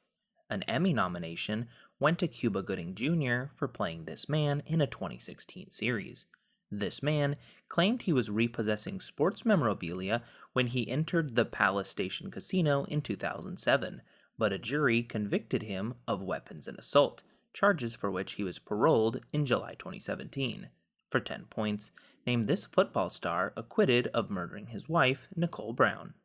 An Emmy nomination went to Cuba Gooding Jr. for playing this man in a 2016 series. This man claimed he was repossessing sports memorabilia when he entered the Palace Station Casino in 2007, but a jury convicted him of weapons and assault, charges for which he was paroled in July 2017. For 10 points, name this football star acquitted of murdering his wife, Nicole Brown.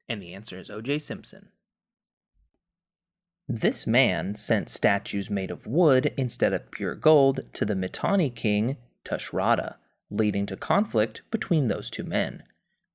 And the answer is O.J. Simpson. This man sent statues made of wood instead of pure gold to the Mitanni king, Tushratta, leading to conflict between those two men.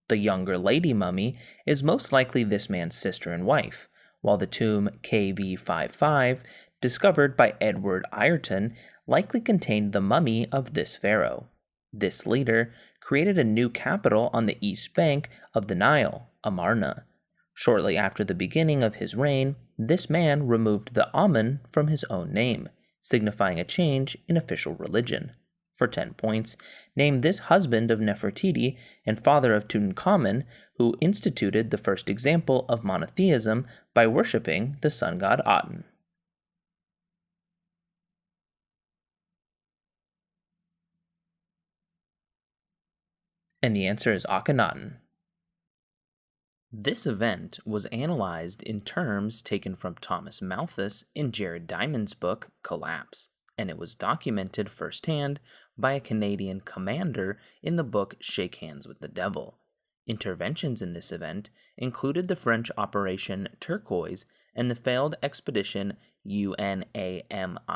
The younger lady mummy is most likely this man's sister and wife, while the tomb KV55, discovered by Edward Ireton, likely contained the mummy of this pharaoh. This leader created a new capital on the east bank of the Nile, Amarna. Shortly after the beginning of his reign, this man removed the Amun from his own name, signifying a change in official religion. For 10 points, name this husband of Nefertiti and father of Tutankhamun who instituted the first example of monotheism by worshipping the sun god Aten. And the answer is Akhenaten. This event was analyzed in terms taken from Thomas Malthus in Jared Diamond's book Collapse, and it was documented firsthand by a Canadian commander in the book Shake Hands with the Devil. Interventions in this event included the French Operation Turquoise and the failed expedition UNAMIR.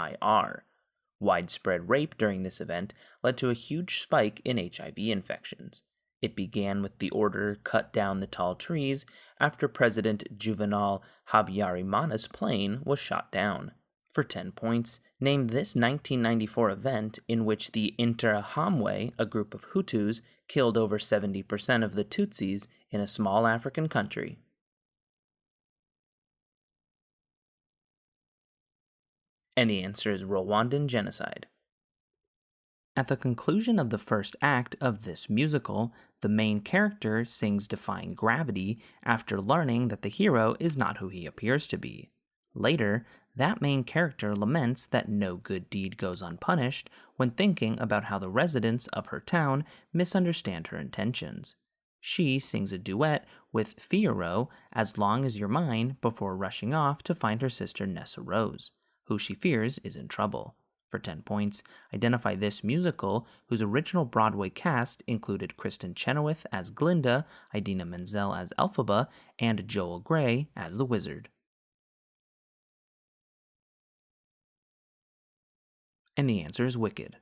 Widespread rape during this event led to a huge spike in HIV infections. It began with the order cut down the tall trees after President Juvenal Habyarimana's plane was shot down. For 10 points, name this 1994 event in which the Interahamwe, a group of Hutus, killed over 70% of the Tutsis in a small African country. And the answer is Rwandan genocide. At the conclusion of the first act of this musical, the main character sings Defying Gravity after learning that the hero is not who he appears to be. Later, that main character laments that no good deed goes unpunished when thinking about how the residents of her town misunderstand her intentions. She sings a duet with Fiyero, As Long as You're Mine, before rushing off to find her sister Nessa Rose, who she fears is in trouble. For 10 points, identify this musical, whose original Broadway cast included Kristen Chenoweth as Glinda, Idina Menzel as Elphaba, and Joel Grey as the Wizard. And the answer is Wicked.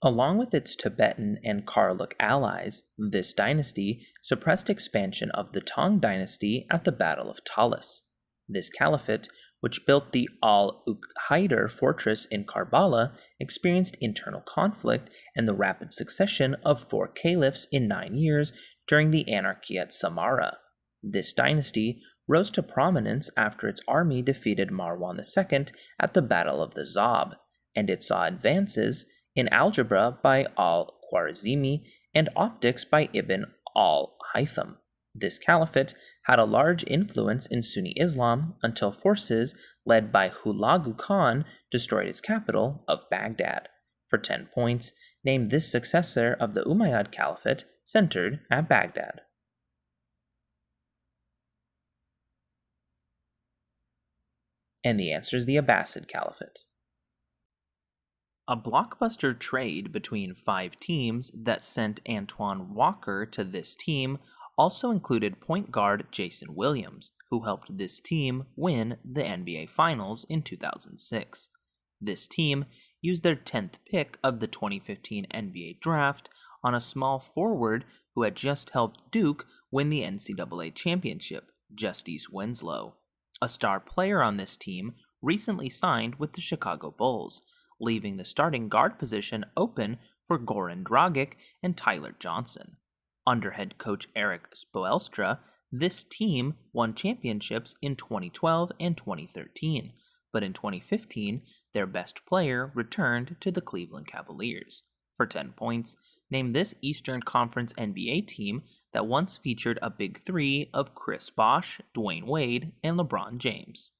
Along with its Tibetan and Karluk allies, this dynasty suppressed expansion of the Tang dynasty at the Battle of Talis. This caliphate, which built the Al-Uqaidar fortress in Karbala, experienced internal conflict and the rapid succession of 4 caliphs in 9 years during the anarchy at Samarra. This dynasty rose to prominence after its army defeated Marwan II at the Battle of the Zab, and it saw advances in algebra by al-Khwarizmi and optics by Ibn al-Haytham. This caliphate had a large influence in Sunni Islam until forces led by Hulagu Khan destroyed its capital of Baghdad. For 10 points, name this successor of the Umayyad Caliphate centered at Baghdad. And the answer is the Abbasid Caliphate. A blockbuster trade between 5 teams that sent Antoine Walker to this team also included point guard Jason Williams, who helped this team win the NBA Finals in 2006. This team used their 10th pick of the 2015 NBA Draft on a small forward who had just helped Duke win the NCAA championship, Justice Winslow. A star player on this team recently signed with the Chicago Bulls, leaving the starting guard position open for Goran Dragic and Tyler Johnson. Under head coach Eric Spoelstra, this team won championships in 2012 and 2013, but in 2015, their best player returned to the Cleveland Cavaliers. For 10 points, name this Eastern Conference NBA team that once featured a big 3 of Chris Bosh, Dwayne Wade, and LeBron James.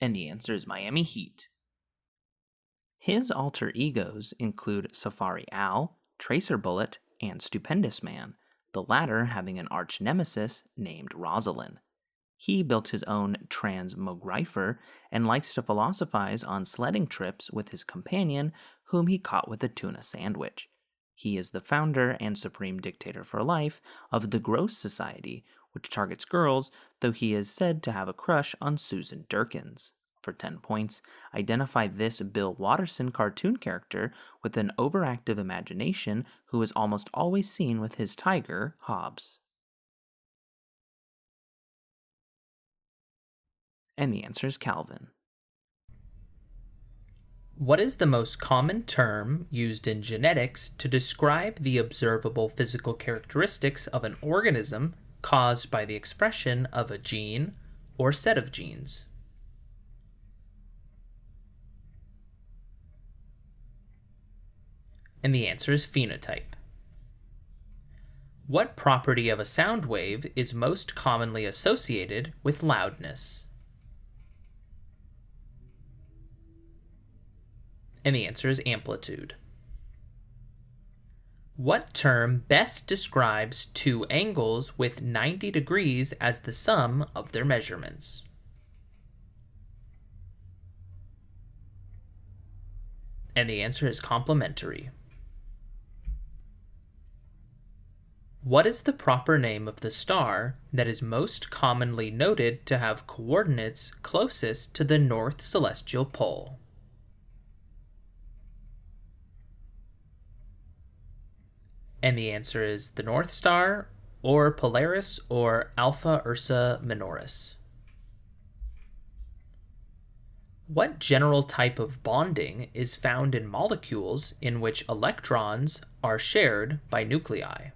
And the answer is Miami Heat. His alter egos include Safari Al, Tracer Bullet, and Stupendous Man. the latter having an arch-nemesis named Rosalind. He built his own transmogrifer and likes to philosophize on sledding trips with his companion, whom he caught with a tuna sandwich. He is the founder and supreme dictator for life of the Gross Society, which targets girls, though he is said to have a crush on Susan Durkins. For 10 points, identify this Bill Watterson cartoon character with an overactive imagination who is almost always seen with his tiger, Hobbs. And the answer is Calvin. What is the most common term used in genetics to describe the observable physical characteristics of an organism caused by the expression of a gene or set of genes? And the answer is phenotype. What property of a sound wave is most commonly associated with loudness? And the answer is amplitude. What term best describes two angles with 90 degrees as the sum of their measurements? And the answer is complementary. What is the proper name of the star that is most commonly noted to have coordinates closest to the north celestial pole? And the answer is the North Star, or Polaris, or Alpha Ursa Minoris. What general type of bonding is found in molecules in which electrons are shared by nuclei?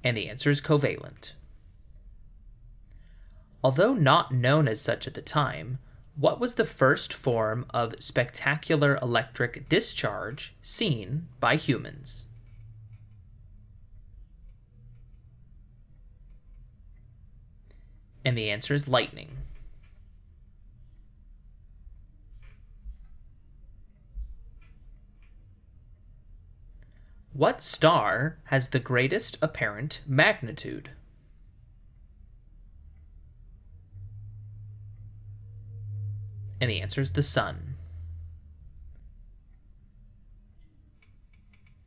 And the answer is covalent. Although not known as such at the time, what was the first form of spectacular electric discharge seen by humans? And the answer is lightning. What star has the greatest apparent magnitude? And the answer is the Sun.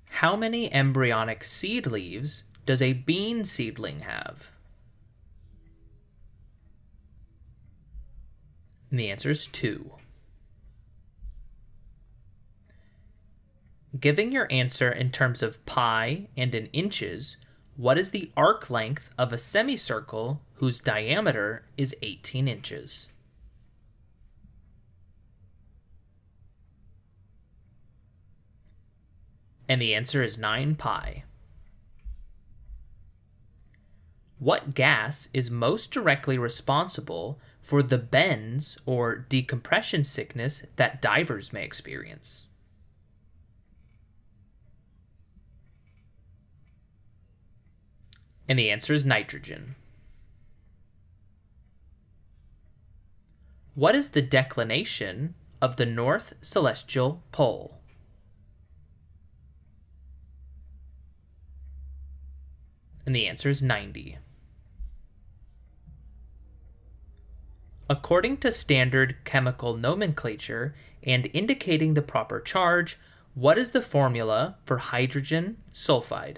How many embryonic seed leaves does a bean seedling have? And the answer is 2. Giving your answer in terms of pi and in inches, what is the arc length of a semicircle whose diameter is 18 inches? And the answer is 9 pi. What gas is most directly responsible for the bends or decompression sickness that divers may experience? And the answer is nitrogen. What is the declination of the North Celestial Pole? And the answer is 90. According to standard chemical nomenclature and indicating the proper charge, what is the formula for hydrogen sulfide?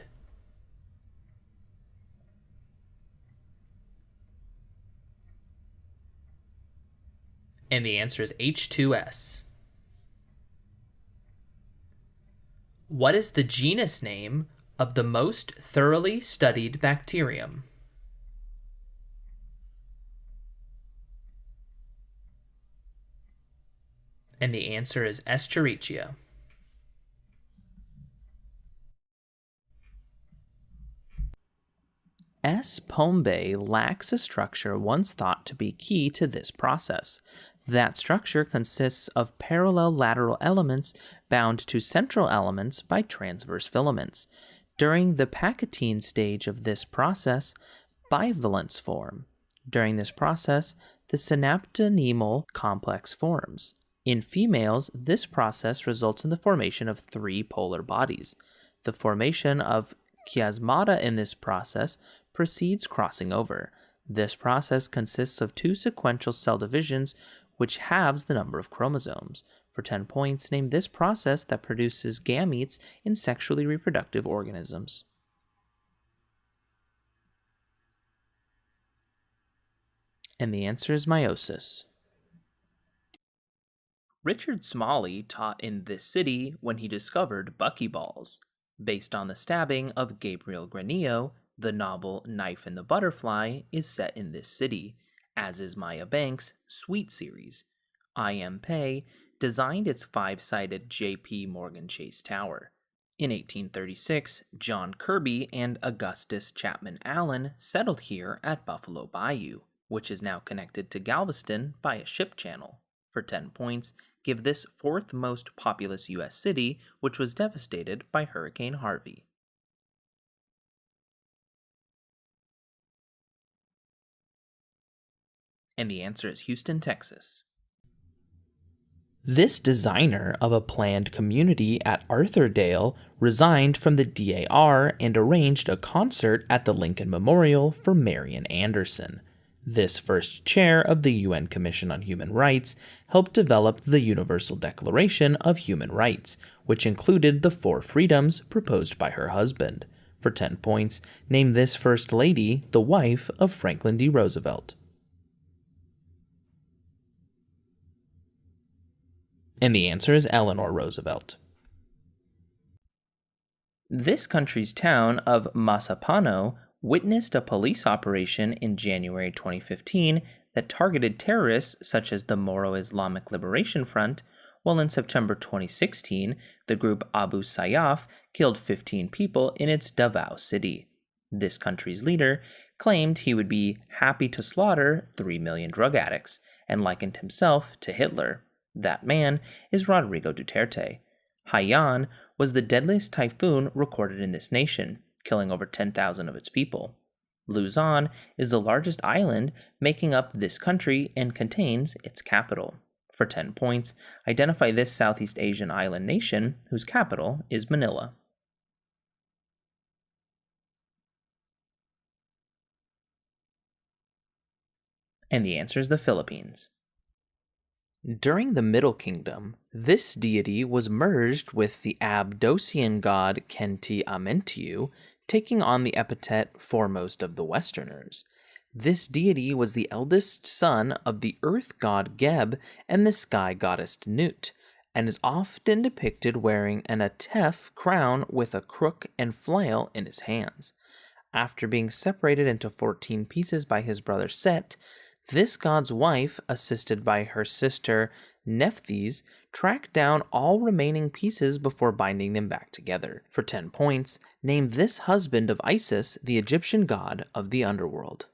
And the answer is H2S. What is the genus name of the most thoroughly studied bacterium? And the answer is Escherichia. S. Pombe lacks a structure once thought to be key to this process. That structure consists of parallel lateral elements bound to central elements by transverse filaments. During the Pachytene stage of this process, bivalents form. During this process, the synaptonemal complex forms. In females, this process results in the formation of three polar bodies. The formation of chiasmata in this process precedes crossing over. This process consists of two sequential cell divisions which halves the number of chromosomes. For 10 points, name this process that produces gametes in sexually reproductive organisms. And the answer is meiosis. Richard Smalley taught in this city when he discovered buckyballs. Based on the stabbing of Gabriel Granillo, the novel Knife and the Butterfly is set in this city, as is Maya Banks' Sweet series. I.M. Pei designed its five-sided J.P. Morgan Chase Tower. In 1836, John Kirby and Augustus Chapman Allen settled here at Buffalo Bayou, which is now connected to Galveston by a ship channel. For 10 points, give this fourth most populous U.S. city, which was devastated by Hurricane Harvey. And the answer is Houston, Texas. This designer of a planned community at Arthurdale resigned from the DAR and arranged a concert at the Lincoln Memorial for Marian Anderson. This first chair of the UN Commission on Human Rights helped develop the Universal Declaration of Human Rights, which included the 4 freedoms proposed by her husband. For 10 points, name this First Lady the wife of Franklin D. Roosevelt. And the answer is Eleanor Roosevelt. This country's town of Masapano witnessed a police operation in January 2015 that targeted terrorists such as the Moro Islamic Liberation Front, while in September 2016, the group Abu Sayyaf killed 15 people in its Davao city. This country's leader claimed he would be happy to slaughter 3 million drug addicts and likened himself to Hitler. That man is Rodrigo Duterte. Haiyan was the deadliest typhoon recorded in this nation, killing over 10,000 of its people. Luzon is the largest island making up this country and contains its capital. For 10 points, identify this Southeast Asian island nation whose capital is Manila. And the answer is the Philippines. During the Middle Kingdom, this deity was merged with the Abdosian god Kenti Amentiu, taking on the epithet foremost of the Westerners. This deity was the eldest son of the earth god Geb and the sky goddess Nut, and is often depicted wearing an Atef crown with a crook and flail in his hands. After being separated into 14 pieces by his brother Set, this god's wife, assisted by her sister Nephthys, tracked down all remaining pieces before binding them back together. For 10 points, name this husband of Isis, the Egyptian god of the underworld.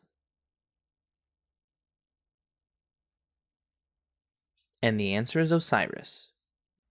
And the answer is Osiris.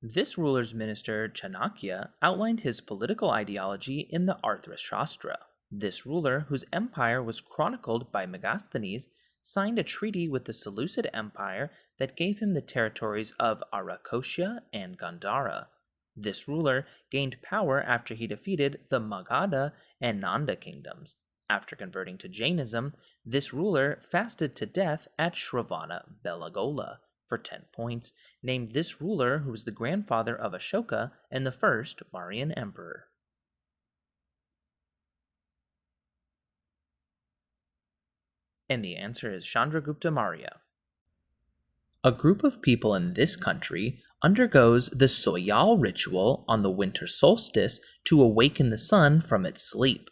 This ruler's minister, Chanakya, outlined his political ideology in the Arthashastra. This ruler, whose empire was chronicled by Megasthenes, signed a treaty with the Seleucid Empire that gave him the territories of Arachosia and Gandhara. This ruler gained power after he defeated the Magadha and Nanda kingdoms. After converting to Jainism, this ruler fasted to death at Shravana Belagola. For 10 points, name this ruler who was the grandfather of Ashoka and the first Mauryan emperor. And the answer is Chandragupta Maurya. A group of people in this country undergoes the Soyal ritual on the winter solstice to awaken the sun from its sleep.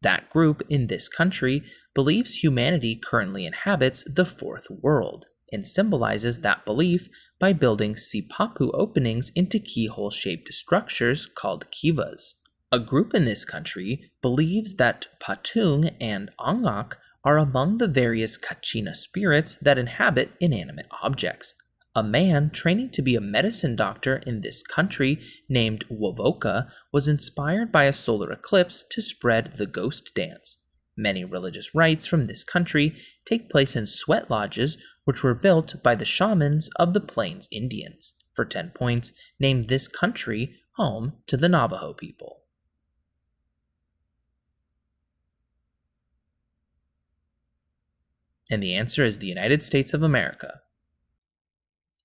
That group in this country believes humanity currently inhabits the fourth world and symbolizes that belief by building sipapu openings into keyhole-shaped structures called kivas. A group in this country believes that Patung and Angak are among the various Kachina spirits that inhabit inanimate objects. A man training to be a medicine doctor in this country named Wovoka was inspired by a solar eclipse to spread the ghost dance. Many religious rites from this country take place in sweat lodges, which were built by the shamans of the Plains Indians. For 10 points, name this country home to the Navajo people. And the answer is the United States of America.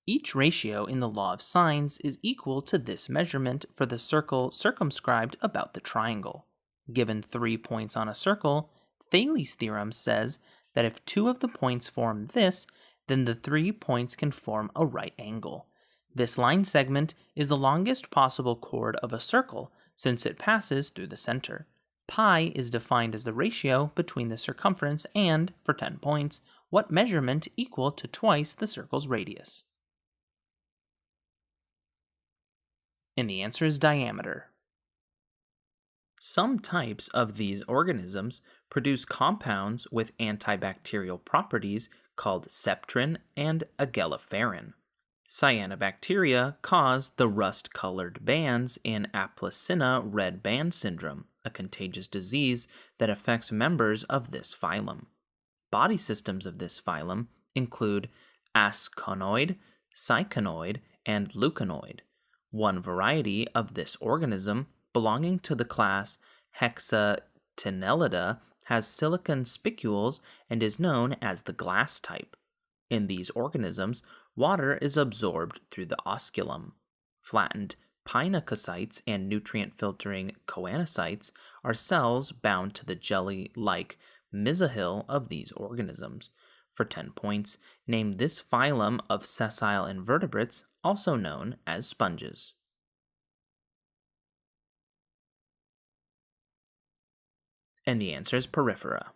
Each ratio in the law of sines is equal to this measurement for the circle circumscribed about the triangle. Given 3 points on a circle, Thales' theorem says that if 2 of the points form this, then the 3 points can form a right angle. This line segment is the longest possible chord of a circle since it passes through the center. Pi is defined as the ratio between the circumference and, for 10 points, what measurement equal to twice the circle's radius. And the answer is diameter. Some types of these organisms produce compounds with antibacterial properties called septrin and agelliferin. Cyanobacteria cause the rust-colored bands in Aplycina red band syndrome, a contagious disease that affects members of this phylum. Body systems of this phylum include asconoid, cycanoid, and leuconoid. One variety of this organism, belonging to the class Hexatenellida, has silicon spicules and is known as the glass type. In these organisms, water is absorbed through the osculum. Flattened pinacocytes and nutrient-filtering choanocytes are cells bound to the jelly-like mesohyl of these organisms. For 10 points, name this phylum of sessile invertebrates, also known as sponges. And the answer is porifera.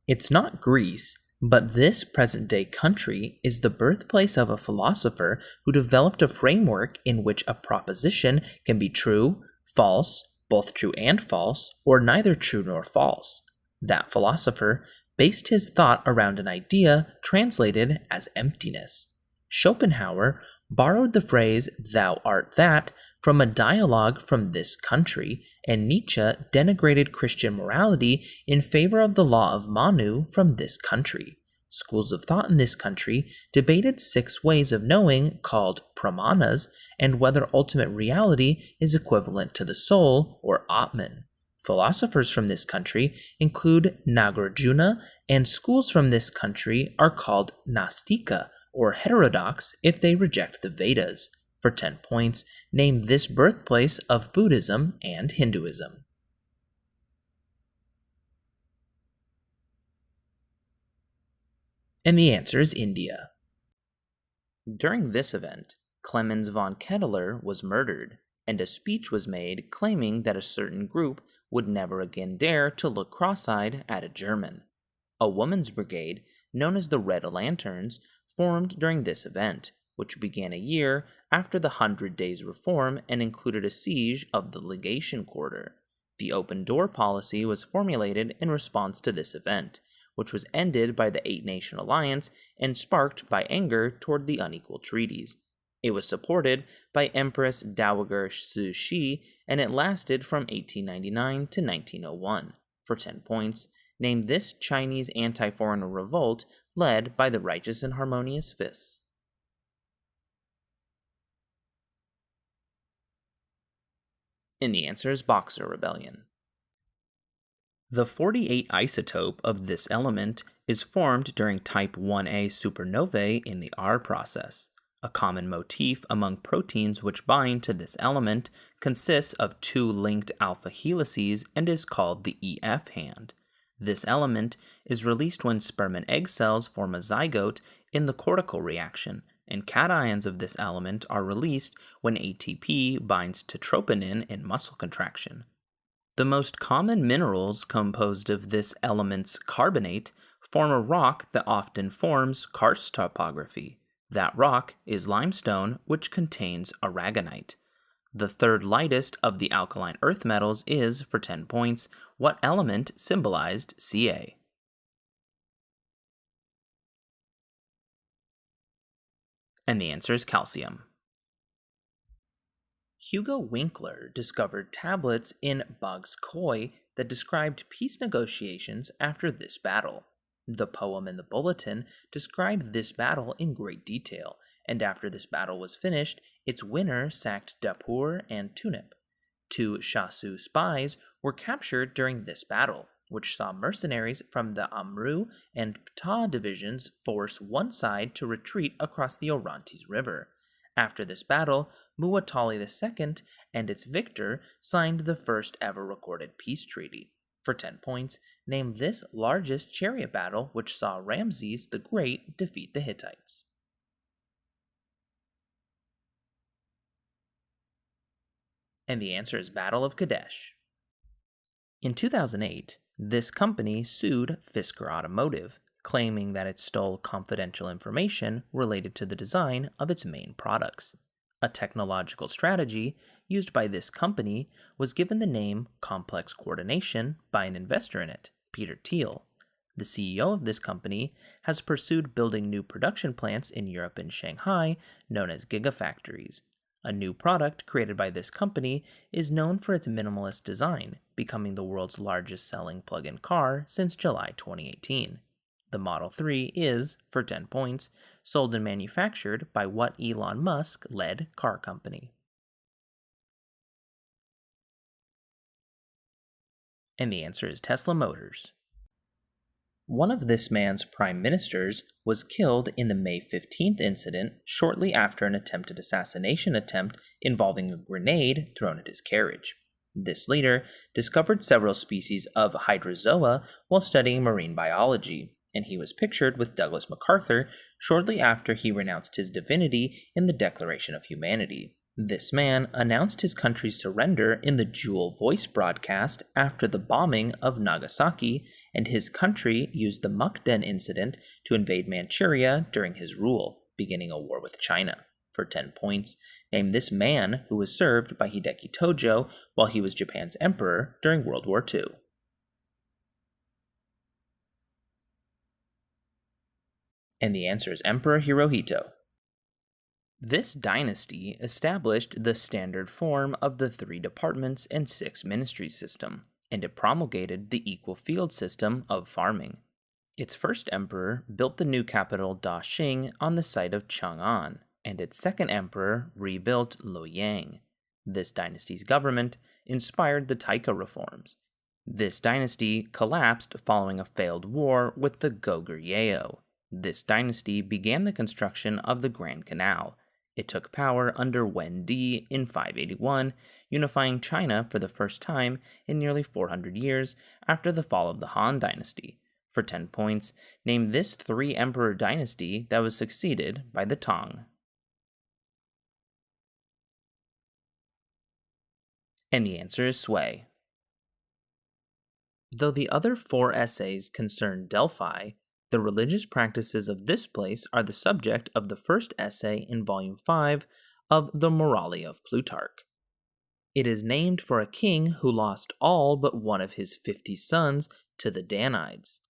It's not Greece, but this present-day country is the birthplace of a philosopher who developed a framework in which a proposition can be true, false, both true and false, or neither true nor false. That philosopher based his thought around an idea translated as emptiness. Schopenhauer borrowed the phrase "thou art that" from a dialogue from this country, and Nietzsche denigrated Christian morality in favor of the law of Manu from this country. Schools of thought in this country debated 6 ways of knowing called pramanas and whether ultimate reality is equivalent to the soul or Atman. Philosophers from this country include Nagarjuna, and schools from this country are called Nastika, or heterodox if they reject the Vedas. For 10 points, name this birthplace of Buddhism and Hinduism. And the answer is India. During this event, Clemens von Kettler was murdered, and a speech was made claiming that a certain group would never again dare to look cross-eyed at a German. A woman's brigade, known as the Red Lanterns, formed during this event, which began a year after the 100 Days Reform and included a siege of the legation quarter. The open door policy was formulated in response to this event, which was ended by the 8-Nation Alliance and sparked by anger toward the unequal treaties. It was supported by Empress Dowager Cixi, and it lasted from 1899 to 1901. For 10 points, name this Chinese anti-foreigner revolt led by the Righteous and Harmonious Fists. And the answer is Boxer Rebellion. The 48 isotope of this element is formed during type 1a supernovae in the R process. A common motif among proteins which bind to this element consists of 2 linked alpha helices and is called the EF hand. This element is released when sperm and egg cells form a zygote in the cortical reaction, and cations of this element are released when ATP binds to troponin in muscle contraction. The most common minerals composed of this element's carbonate form a rock that often forms karst topography. That rock is limestone, which contains aragonite. The third lightest of the alkaline earth metals is, for 10 points, what element symbolized Ca? And the answer is calcium. Hugo Winkler discovered tablets in Bogskoy that described peace negotiations after this battle. The poem in the bulletin described this battle in great detail, and after this battle was finished, its winner sacked Dapur and Tunip. 2 Shasu spies were captured during this battle, which saw mercenaries from the Amru and Ptah divisions force one side to retreat across the Orontes River. After this battle, Muwatalli II and its victor signed the first ever recorded peace treaty. For 10 points, name this largest chariot battle which saw Ramses the Great defeat the Hittites. And the answer is Battle of Kadesh. In 2008, this company sued Fisker Automotive, claiming that it stole confidential information related to the design of its main products. A technological strategy used by this company was given the name Complex Coordination by an investor in it, Peter Thiel. The CEO of this company has pursued building new production plants in Europe and Shanghai, known as gigafactories. A new product created by this company is known for its minimalist design, becoming the world's largest selling plug-in car since July 2018. The Model 3 is, for 10 points, sold and manufactured by what Elon Musk-led car company? And the answer is Tesla Motors. One of this man's prime ministers was killed in the May 15th incident shortly after an attempted assassination attempt involving a grenade thrown at his carriage. This leader discovered several species of hydrozoa while studying marine biology, and he was pictured with Douglas MacArthur shortly after he renounced his divinity in the Declaration of Humanity. This man announced his country's surrender in the Jewel Voice broadcast after the bombing of Nagasaki, and his country used the Mukden incident to invade Manchuria during his rule, beginning a war with China. For 10 points, name this man who was served by Hideki Tojo while he was Japan's emperor during World War II. And the answer is Emperor Hirohito. This dynasty established the standard form of the 3 departments and 6 ministries system, and it promulgated the equal field system of farming. Its first emperor built the new capital Daxing on the site of Chang'an, and its second emperor rebuilt Luoyang. This dynasty's government inspired the Taika reforms. This dynasty collapsed following a failed war with the Goguryeo. This dynasty began the construction of the Grand Canal. It took power under Wen Di in 581, unifying China for the first time in nearly 400 years after the fall of the Han Dynasty. For 10 points, name this 3-emperor dynasty that was succeeded by the Tang. And the answer is Sui. Though the other 4 essays concern Delphi, the religious practices of this place are the subject of the first essay in Volume 5 of the Moralia of Plutarch. It is named for a king who lost all but one of his 50 sons to the Danites.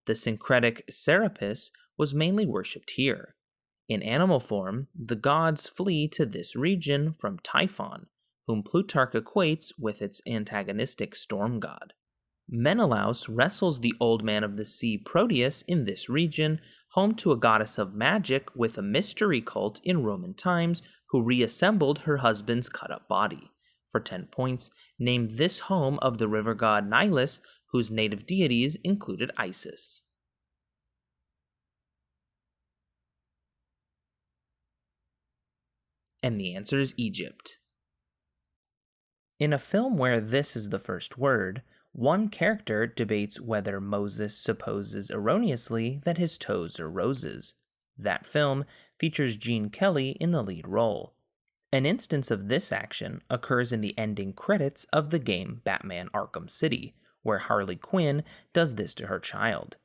The syncretic Serapis was mainly worshipped here. In animal form, the gods flee to this region from Typhon, whom Plutarch equates with its antagonistic storm god. Menelaus wrestles the Old Man of the Sea Proteus in this region, home to a goddess of magic with a mystery cult in Roman times who reassembled her husband's cut-up body. For 10 points, name this home of the river god Nilus, whose native deities included Isis. And the answer is Egypt. In a film where this is the first word, one character debates whether Moses supposes erroneously that his toes are roses. That film features Gene Kelly in the lead role. An instance of this action occurs in the ending credits of the game Batman Arkham City, where Harley Quinn does this to her child.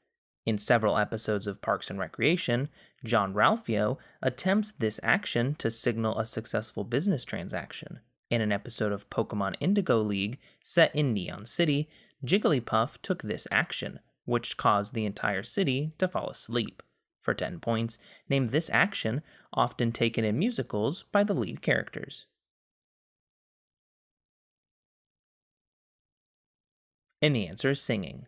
In several episodes of Parks and Recreation, John Ralphio attempts this action to signal a successful business transaction. In an episode of Pokemon Indigo League set in Neon City, Jigglypuff took this action, which caused the entire city to fall asleep. For 10 points, name this action often taken in musicals by the lead characters. And the answer is singing.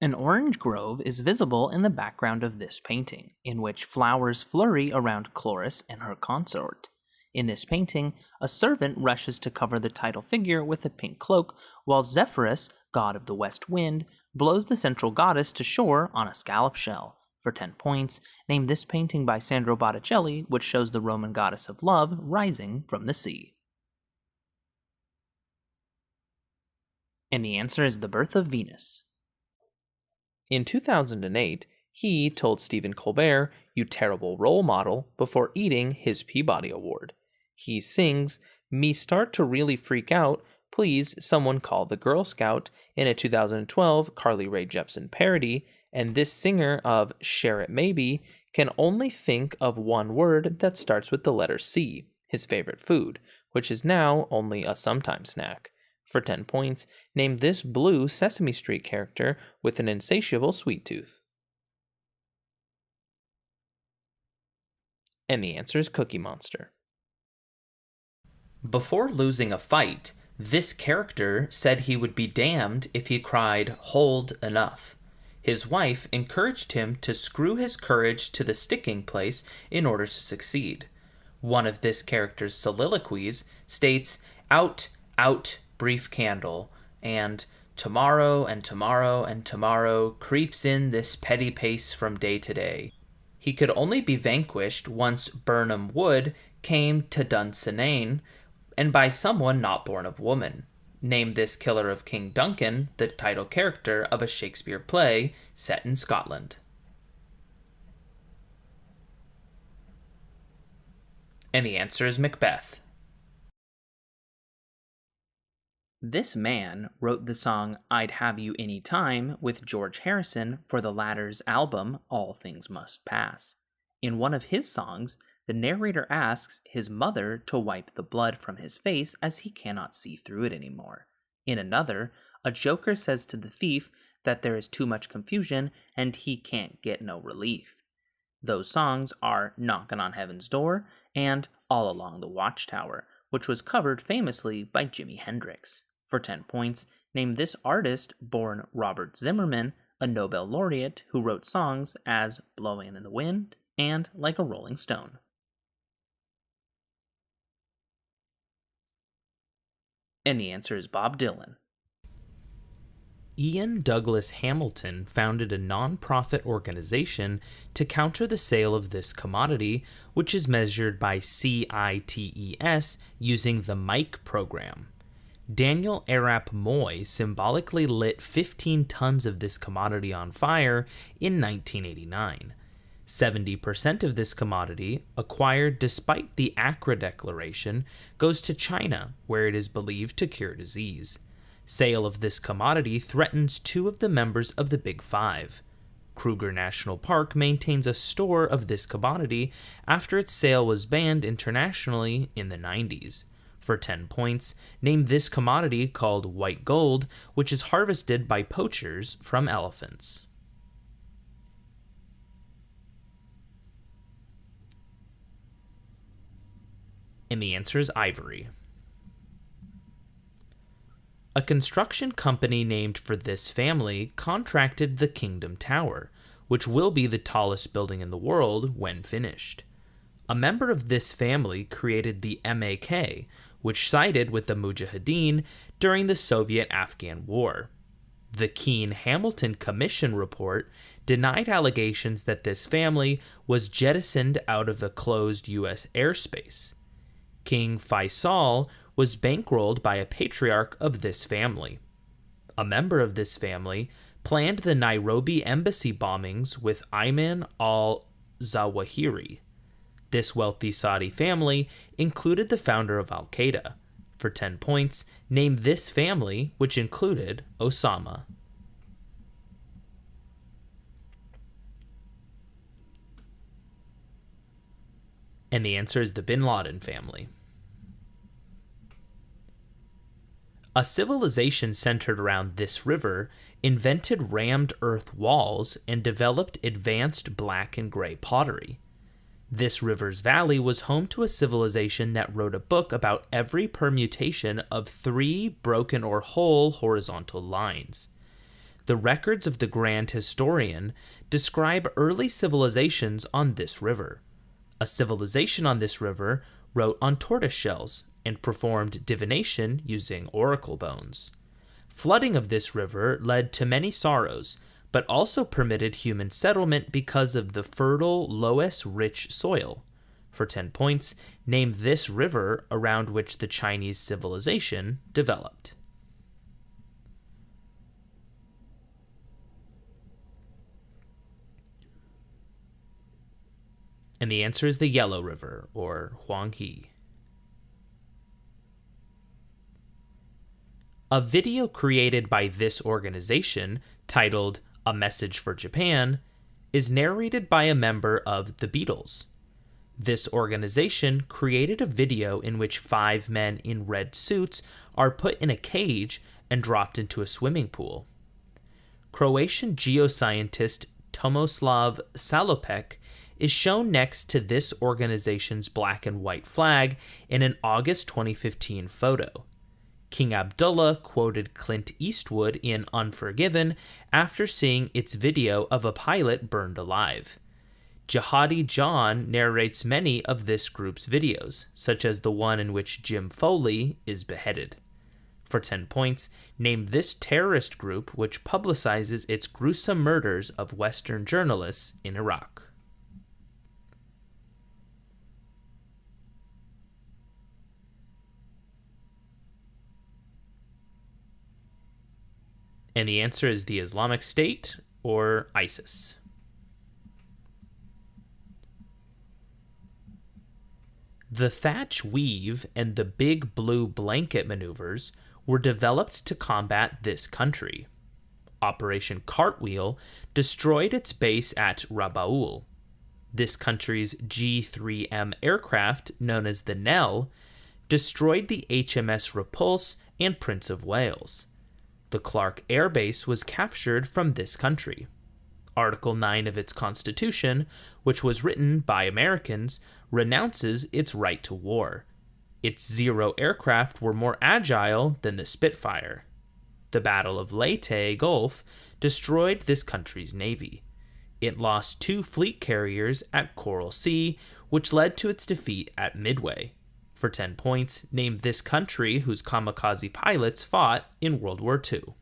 An orange grove is visible in the background of this painting, in which flowers flurry around Chloris and her consort. In this painting, a servant rushes to cover the title figure with a pink cloak, while Zephyrus, god of the west wind, blows the central goddess to shore on a scallop shell. For 10 points, name this painting by Sandro Botticelli, which shows the Roman goddess of love rising from the sea. And the answer is The Birth of Venus. In 2008, he told Stephen Colbert, "You terrible role model," before eating his Peabody Award. He sings, "Me start to really freak out, please someone call the Girl Scout," in a 2012 Carly Rae Jepsen parody, and this singer of Share It Maybe can only think of one word that starts with the letter C, his favorite food, which is now only a sometime snack. For 10 points, name this blue Sesame Street character with an insatiable sweet tooth. And the answer is Cookie Monster. Before losing a fight, this character said he would be damned if he cried, "Hold enough." His wife encouraged him to screw his courage to the sticking place in order to succeed. One of this character's soliloquies states, "Out, out, brief candle," and "Tomorrow and tomorrow and tomorrow creeps in this petty pace from day to day." He could only be vanquished once Birnam Wood came to Dunsinane, and by someone not born of woman. Name this killer of King Duncan, the title character of a Shakespeare play set in Scotland. And the answer is Macbeth. This man wrote the song "I'd Have You Any Time" with George Harrison for the latter's album All Things Must Pass. In one of his songs, the narrator asks his mother to wipe the blood from his face as he cannot see through it anymore. In another, a joker says to the thief that there is too much confusion and he can't get no relief. Those songs are "Knockin' on Heaven's Door" and "All Along the Watchtower," which was covered famously by Jimi Hendrix. For 10 points, name this artist born Robert Zimmerman, a Nobel laureate who wrote songs as "Blowin' in the Wind" and "Like a Rolling Stone." And the answer is Bob Dylan. Ian Douglas Hamilton founded a non-profit organization to counter the sale of this commodity, which is measured by CITES using the Mike program. Daniel Arap Moy symbolically lit 15 tons of this commodity on fire in 1989. 70% of this commodity, acquired despite the ACRA declaration, goes to China, where it is believed to cure disease. Sale of this commodity threatens 2 of the members of the Big Five. Kruger National Park maintains a store of this commodity after its sale was banned internationally in the 90s. For 10 points, name this commodity called white gold, which is harvested by poachers from elephants. And the answer is ivory. A construction company named for this family contracted the Kingdom Tower, which will be the tallest building in the world when finished. A member of this family created the MAK, which sided with the Mujahideen during the Soviet-Afghan War. The Keane-Hamilton Commission report denied allegations that this family was jettisoned out of the closed U.S. airspace. King Faisal was bankrolled by a patriarch of this family. A member of this family planned the Nairobi embassy bombings with Ayman al-Zawahiri. This wealthy Saudi family included the founder of Al-Qaeda. For 10 points, name this family, which included Osama. And the answer is the Bin Laden family. A civilization centered around this river invented rammed earth walls and developed advanced black and gray pottery. This river's valley was home to a civilization that wrote a book about every permutation of 3 broken or whole horizontal lines. The records of the Grand Historian describe early civilizations on this river. A civilization on this river wrote on tortoise shells and performed divination using oracle bones. Flooding of this river led to many sorrows, but also permitted human settlement because of the fertile, loess-rich soil. For 10 points, name this river around which the Chinese civilization developed. And the answer is the Yellow River, or Huanghe. A video created by this organization, titled A Message for Japan, is narrated by a member of the Beatles. This organization created a video in which 5 men in red suits are put in a cage and dropped into a swimming pool. Croatian geoscientist Tomislav Salopek is shown next to this organization's black and white flag in an August 2015 photo. King Abdullah quoted Clint Eastwood in Unforgiven after seeing its video of a pilot burned alive. Jihadi John narrates many of this group's videos, such as the one in which Jim Foley is beheaded. For 10 points, name this terrorist group which publicizes its gruesome murders of Western journalists in Iraq. And the answer is the Islamic State, or ISIS. The thatch weave and the big blue blanket maneuvers were developed to combat this country. Operation Cartwheel destroyed its base at Rabaul. This country's G-3M aircraft, known as the Nell, destroyed the HMS Repulse and Prince of Wales. The Clark Air Base was captured from this country. Article 9 of its constitution, which was written by Americans, renounces its right to war. Its 0 aircraft were more agile than the Spitfire. The Battle of Leyte Gulf destroyed this country's navy. It lost 2 fleet carriers at Coral Sea, which led to its defeat at Midway. For 10 points, name this country whose kamikaze pilots fought in World War II.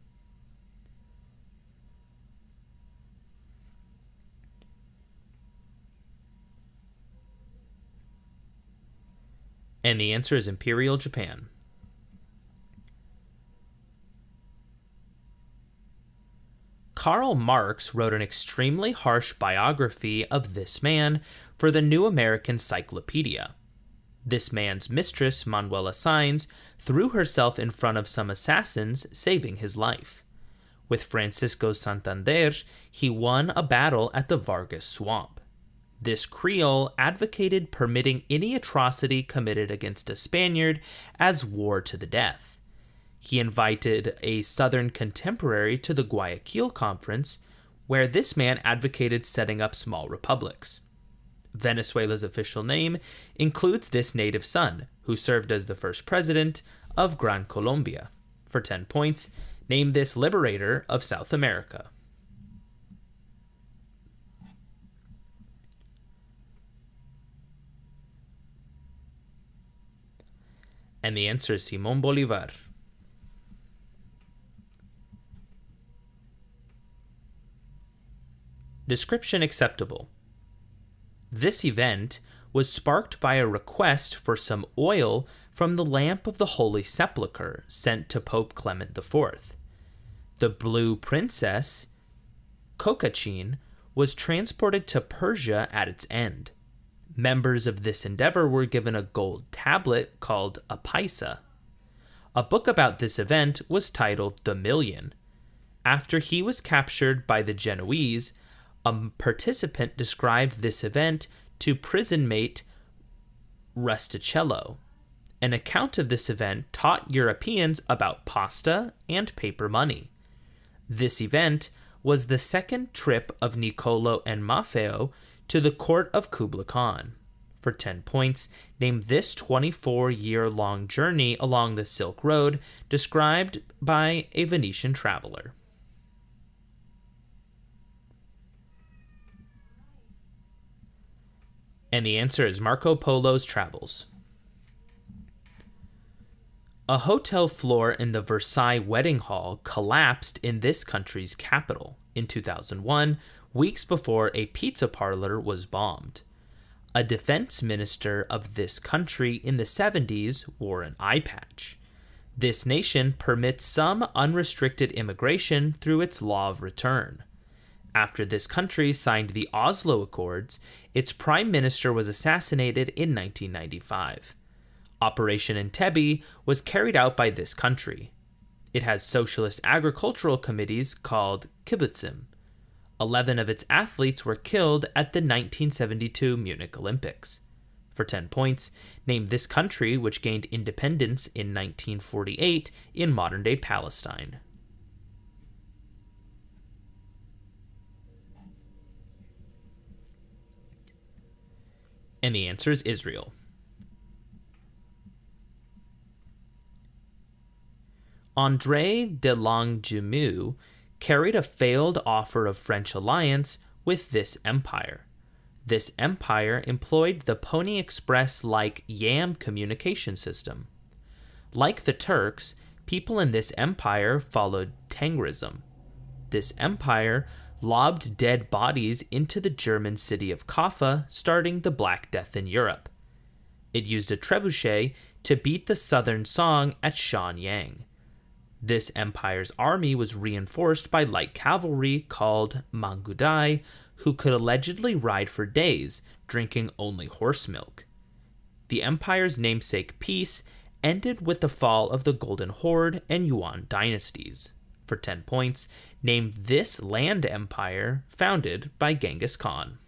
And the answer is Imperial Japan. Karl Marx wrote an extremely harsh biography of this man for the New American Cyclopedia. This man's mistress, Manuela Saenz, threw herself in front of some assassins, saving his life. With Francisco Santander, he won a battle at the Vargas Swamp. This Creole advocated permitting any atrocity committed against a Spaniard as war to the death. He invited a Southern contemporary to the Guayaquil Conference, where this man advocated setting up small republics. Venezuela's official name includes this native son, who served as the first president of Gran Colombia. For 10 points, name this liberator of South America. And the answer is Simón Bolívar. Description acceptable. This event was sparked by a request for some oil from the lamp of the Holy Sepulchre sent to Pope Clement IV. The Blue Princess, Cocachin, was transported to Persia at its end. Members of this endeavor were given a gold tablet called a paisa. A book about this event was titled The Million. After he was captured by the Genoese, a participant described this event to prison mate Rustichello. An account of this event taught Europeans about pasta and paper money. This event was the second trip of Niccolo and Maffeo to the court of Kublai Khan. For 10 points, name this 24-year-long journey along the Silk Road described by a Venetian traveler. And the answer is Marco Polo's Travels. A hotel floor in the Versailles Wedding Hall collapsed in this country's capital in 2001, weeks before a pizza parlor was bombed. A defense minister of this country in the 70s wore an eye patch. This nation permits some unrestricted immigration through its law of return. After this country signed the Oslo Accords, its prime minister was assassinated in 1995. Operation Entebbe was carried out by this country. It has socialist agricultural committees called kibbutzim. 11 of its athletes were killed at the 1972 Munich Olympics. For 10 points, name this country which gained independence in 1948 in modern-day Palestine. And the answer is Israel. André de Longuemue carried a failed offer of French alliance with this empire. This empire employed the Pony Express-like YAM communication system. Like the Turks, people in this empire followed Tengrism. This empire lobbed dead bodies into the German city of Kaffa, starting the Black Death in Europe. It used a trebuchet to beat the Southern Song at Shenyang. This empire's army was reinforced by light cavalry called Mangudai, who could allegedly ride for days, drinking only horse milk. The empire's namesake peace ended with the fall of the Golden Horde and Yuan dynasties. For 10 points, name this land empire founded by Genghis Khan.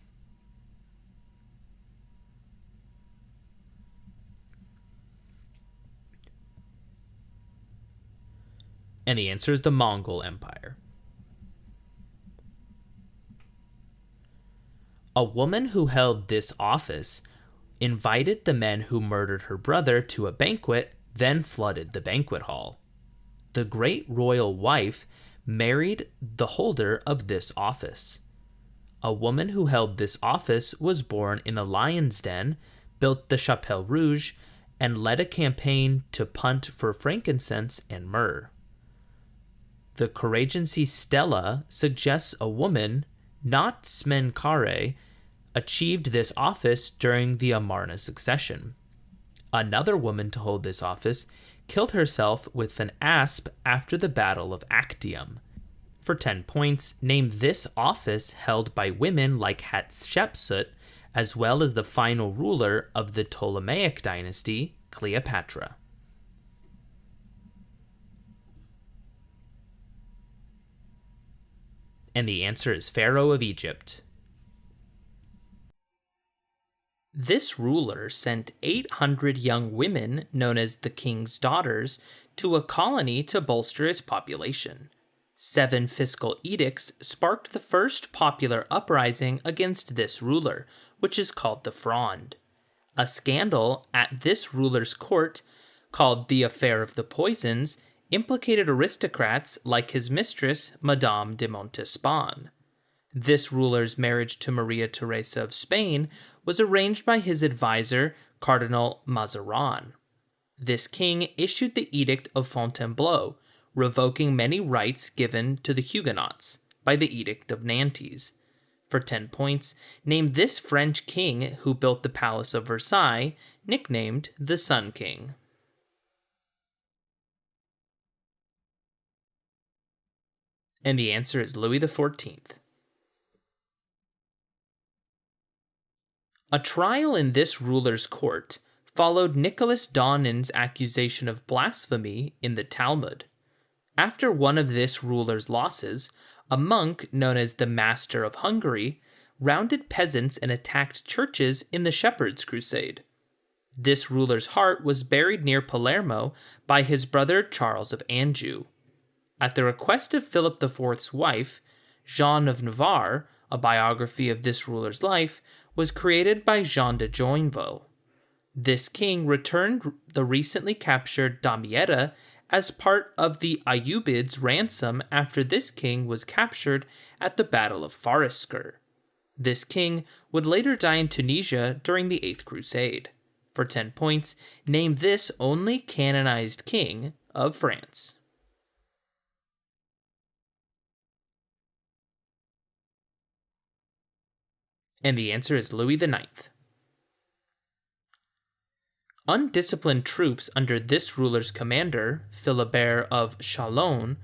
And the answer is the Mongol Empire. A woman who held this office invited the men who murdered her brother to a banquet, then flooded the banquet hall. The great royal wife married the holder of this office. A woman who held this office was born in a lion's den, built the Chapelle Rouge, and led a campaign to punt for frankincense and myrrh. The Couragency Stella suggests a woman, not Smenkare, achieved this office during the Amarna succession. Another woman to hold this office killed herself with an asp after the Battle of Actium. For 10 points, name this office held by women like Hatshepsut, as well as the final ruler of the Ptolemaic dynasty, Cleopatra. And the answer is Pharaoh of Egypt. This ruler sent 800 young women, known as the king's daughters, to a colony to bolster its population. 7 fiscal edicts sparked the first popular uprising against this ruler, which is called the Fronde. A scandal at this ruler's court, called the Affair of the Poisons, implicated aristocrats like his mistress, Madame de Montespan. This ruler's marriage to Maria Theresa of Spain was arranged by his advisor, Cardinal Mazarin. This king issued the Edict of Fontainebleau, revoking many rights given to the Huguenots by the Edict of Nantes. For 10 points, name this French king who built the Palace of Versailles, nicknamed the Sun King. And the answer is Louis XIV. A trial in this ruler's court followed Nicholas Donan's accusation of blasphemy in the Talmud. After one of this ruler's losses, a monk known as the Master of Hungary rounded peasants and attacked churches in the Shepherd's Crusade. This ruler's heart was buried near Palermo by his brother Charles of Anjou. At the request of Philip IV's wife, Jeanne of Navarre, a biography of this ruler's life was created by Jean de Joinville. This king returned the recently captured Damietta as part of the Ayyubids' ransom after this king was captured at the Battle of Farisker. This king would later die in Tunisia during the Eighth Crusade. For 10 points, name this only canonized king of France. And the answer is Louis IX. Undisciplined troops under this ruler's commander, Philibert of Chalon,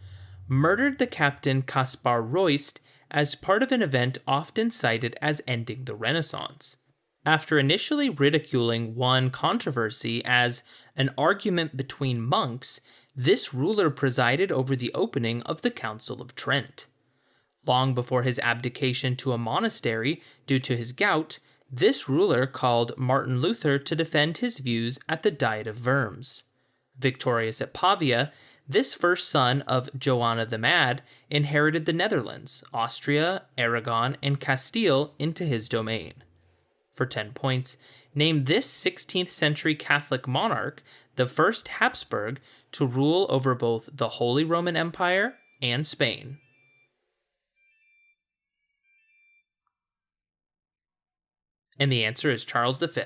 murdered the captain Caspar Royst as part of an event often cited as ending the Renaissance. After initially ridiculing one controversy as an argument between monks, this ruler presided over the opening of the Council of Trent. Long before his abdication to a monastery due to his gout, this ruler called Martin Luther to defend his views at the Diet of Worms. Victorious at Pavia, this first son of Joanna the Mad inherited the Netherlands, Austria, Aragon, and Castile into his domain. For 10 points, name this 16th century Catholic monarch the first Habsburg to rule over both the Holy Roman Empire and Spain. And the answer is Charles V.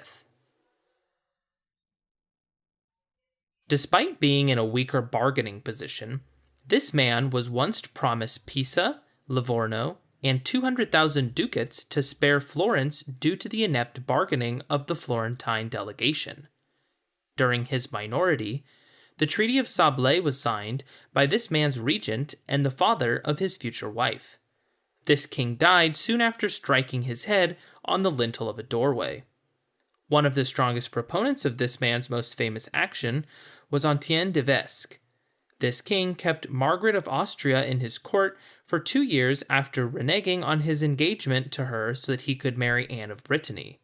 Despite being in a weaker bargaining position, this man was once promised Pisa, Livorno, and 200,000 ducats to spare Florence due to the inept bargaining of the Florentine delegation. During his minority, the Treaty of Sablé was signed by this man's regent and the father of his future wife. This king died soon after striking his head on the lintel of a doorway. One of the strongest proponents of this man's most famous action was Etienne de Vesque. This king kept Margaret of Austria in his court for 2 years after reneging on his engagement to her so that he could marry Anne of Brittany.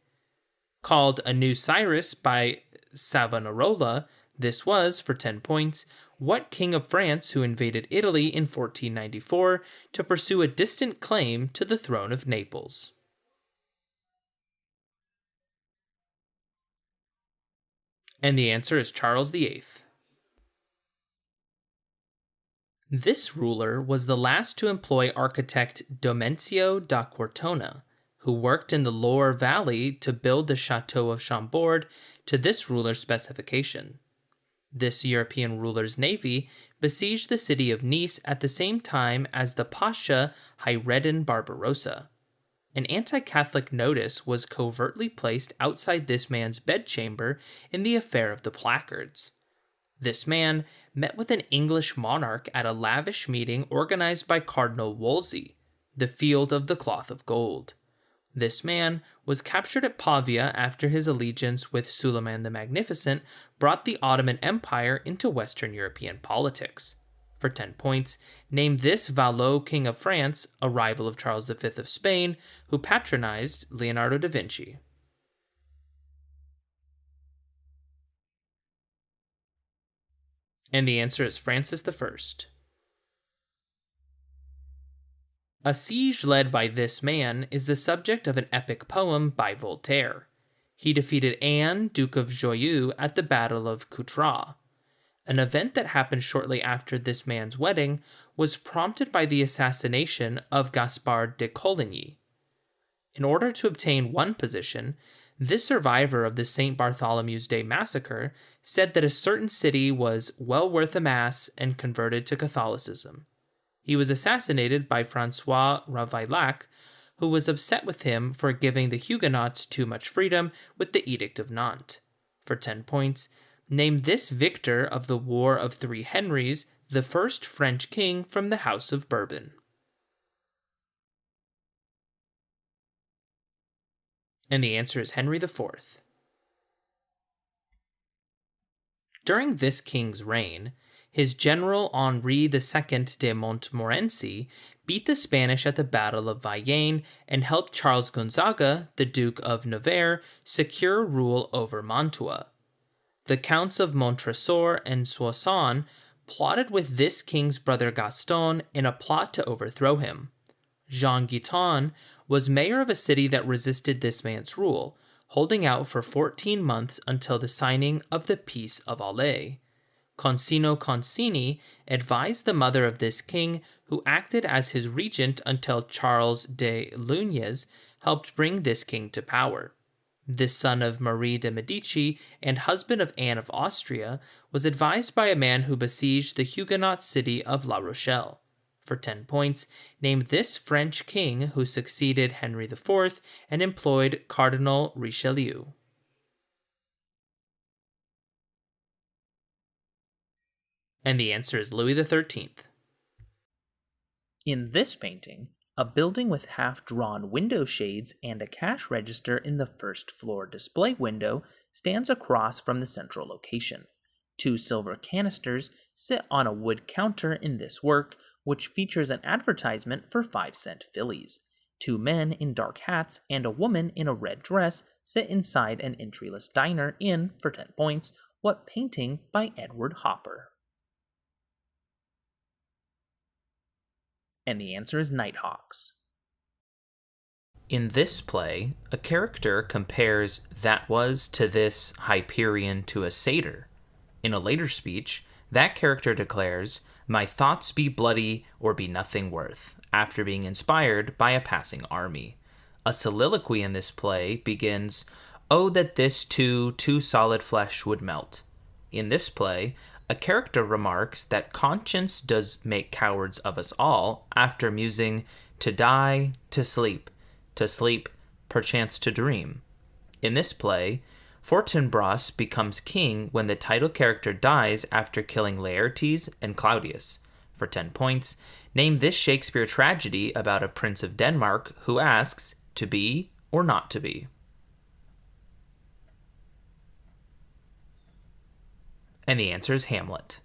Called a new Cyrus by Savonarola, this was, for 10 points, what king of France who invaded Italy in 1494 to pursue a distant claim to the throne of Naples. And the answer is Charles VIII. This ruler was the last to employ architect Domencio da Cortona, who worked in the Loire Valley to build the Chateau of Chambord to this ruler's specification. This European ruler's navy besieged the city of Nice at the same time as the Pasha Hayreddin Barbarossa. An anti-Catholic notice was covertly placed outside this man's bedchamber in the affair of the placards. This man met with an English monarch at a lavish meeting organized by Cardinal Wolsey, the Field of the Cloth of Gold. This man was captured at Pavia after his allegiance with Suleiman the Magnificent brought the Ottoman Empire into Western European politics. For 10 points, name this Valois king of France, a rival of Charles V of Spain, who patronized Leonardo da Vinci. And the answer is Francis I. A siege led by this man is the subject of an epic poem by Voltaire. He defeated Anne, Duke of Joyeux, at the Battle of Coutras. An event that happened shortly after this man's wedding was prompted by the assassination of Gaspard de Coligny. In order to obtain one position, this survivor of the St. Bartholomew's Day massacre said that a certain city was well worth a mass and converted to Catholicism. He was assassinated by Francois Ravaillac, who was upset with him for giving the Huguenots too much freedom with the Edict of Nantes. For 10 points, name this victor of the War of Three Henries, the first French king from the House of Bourbon. And the answer is Henry IV. During this king's reign, his general Henri II de Montmorency beat the Spanish at the Battle of Valognes and helped Charles Gonzaga, the Duke of Nevers, secure rule over Mantua. The Counts of Montresor and Soissons plotted with this king's brother Gaston in a plot to overthrow him. Jean Guiton was mayor of a city that resisted this man's rule, holding out for 14 months until the signing of the Peace of Alais. Concino Concini advised the mother of this king, who acted as his regent until Charles de Luynes helped bring this king to power. This son of Marie de' Medici and husband of Anne of Austria was advised by a man who besieged the Huguenot city of La Rochelle. For 10 points, name this French king who succeeded Henry IV and employed Cardinal Richelieu. And the answer is Louis XIII. In this painting, a building with half-drawn window shades and a cash register in the first floor display window stands across from the central location. 2 silver canisters sit on a wood counter in this work, which features an advertisement for 5-cent Phillies. 2 men in dark hats and a woman in a red dress sit inside an entryless diner in, for 10 points, what painting by Edward Hopper? And the answer is Nighthawks. In this play, a character compares that was to this Hyperion to a satyr. In a later speech, that character declares, "My thoughts be bloody or be nothing worth," after being inspired by a passing army. A soliloquy in this play begins, "Oh, that this too solid flesh would melt." In this play, a character remarks that conscience does make cowards of us all, after musing, "To die, to sleep, perchance to dream." In this play, Fortinbras becomes king when the title character dies after killing Laertes and Claudius. For 10 points, name this Shakespeare tragedy about a prince of Denmark who asks, to be or not to be. And the answer is Hamlet.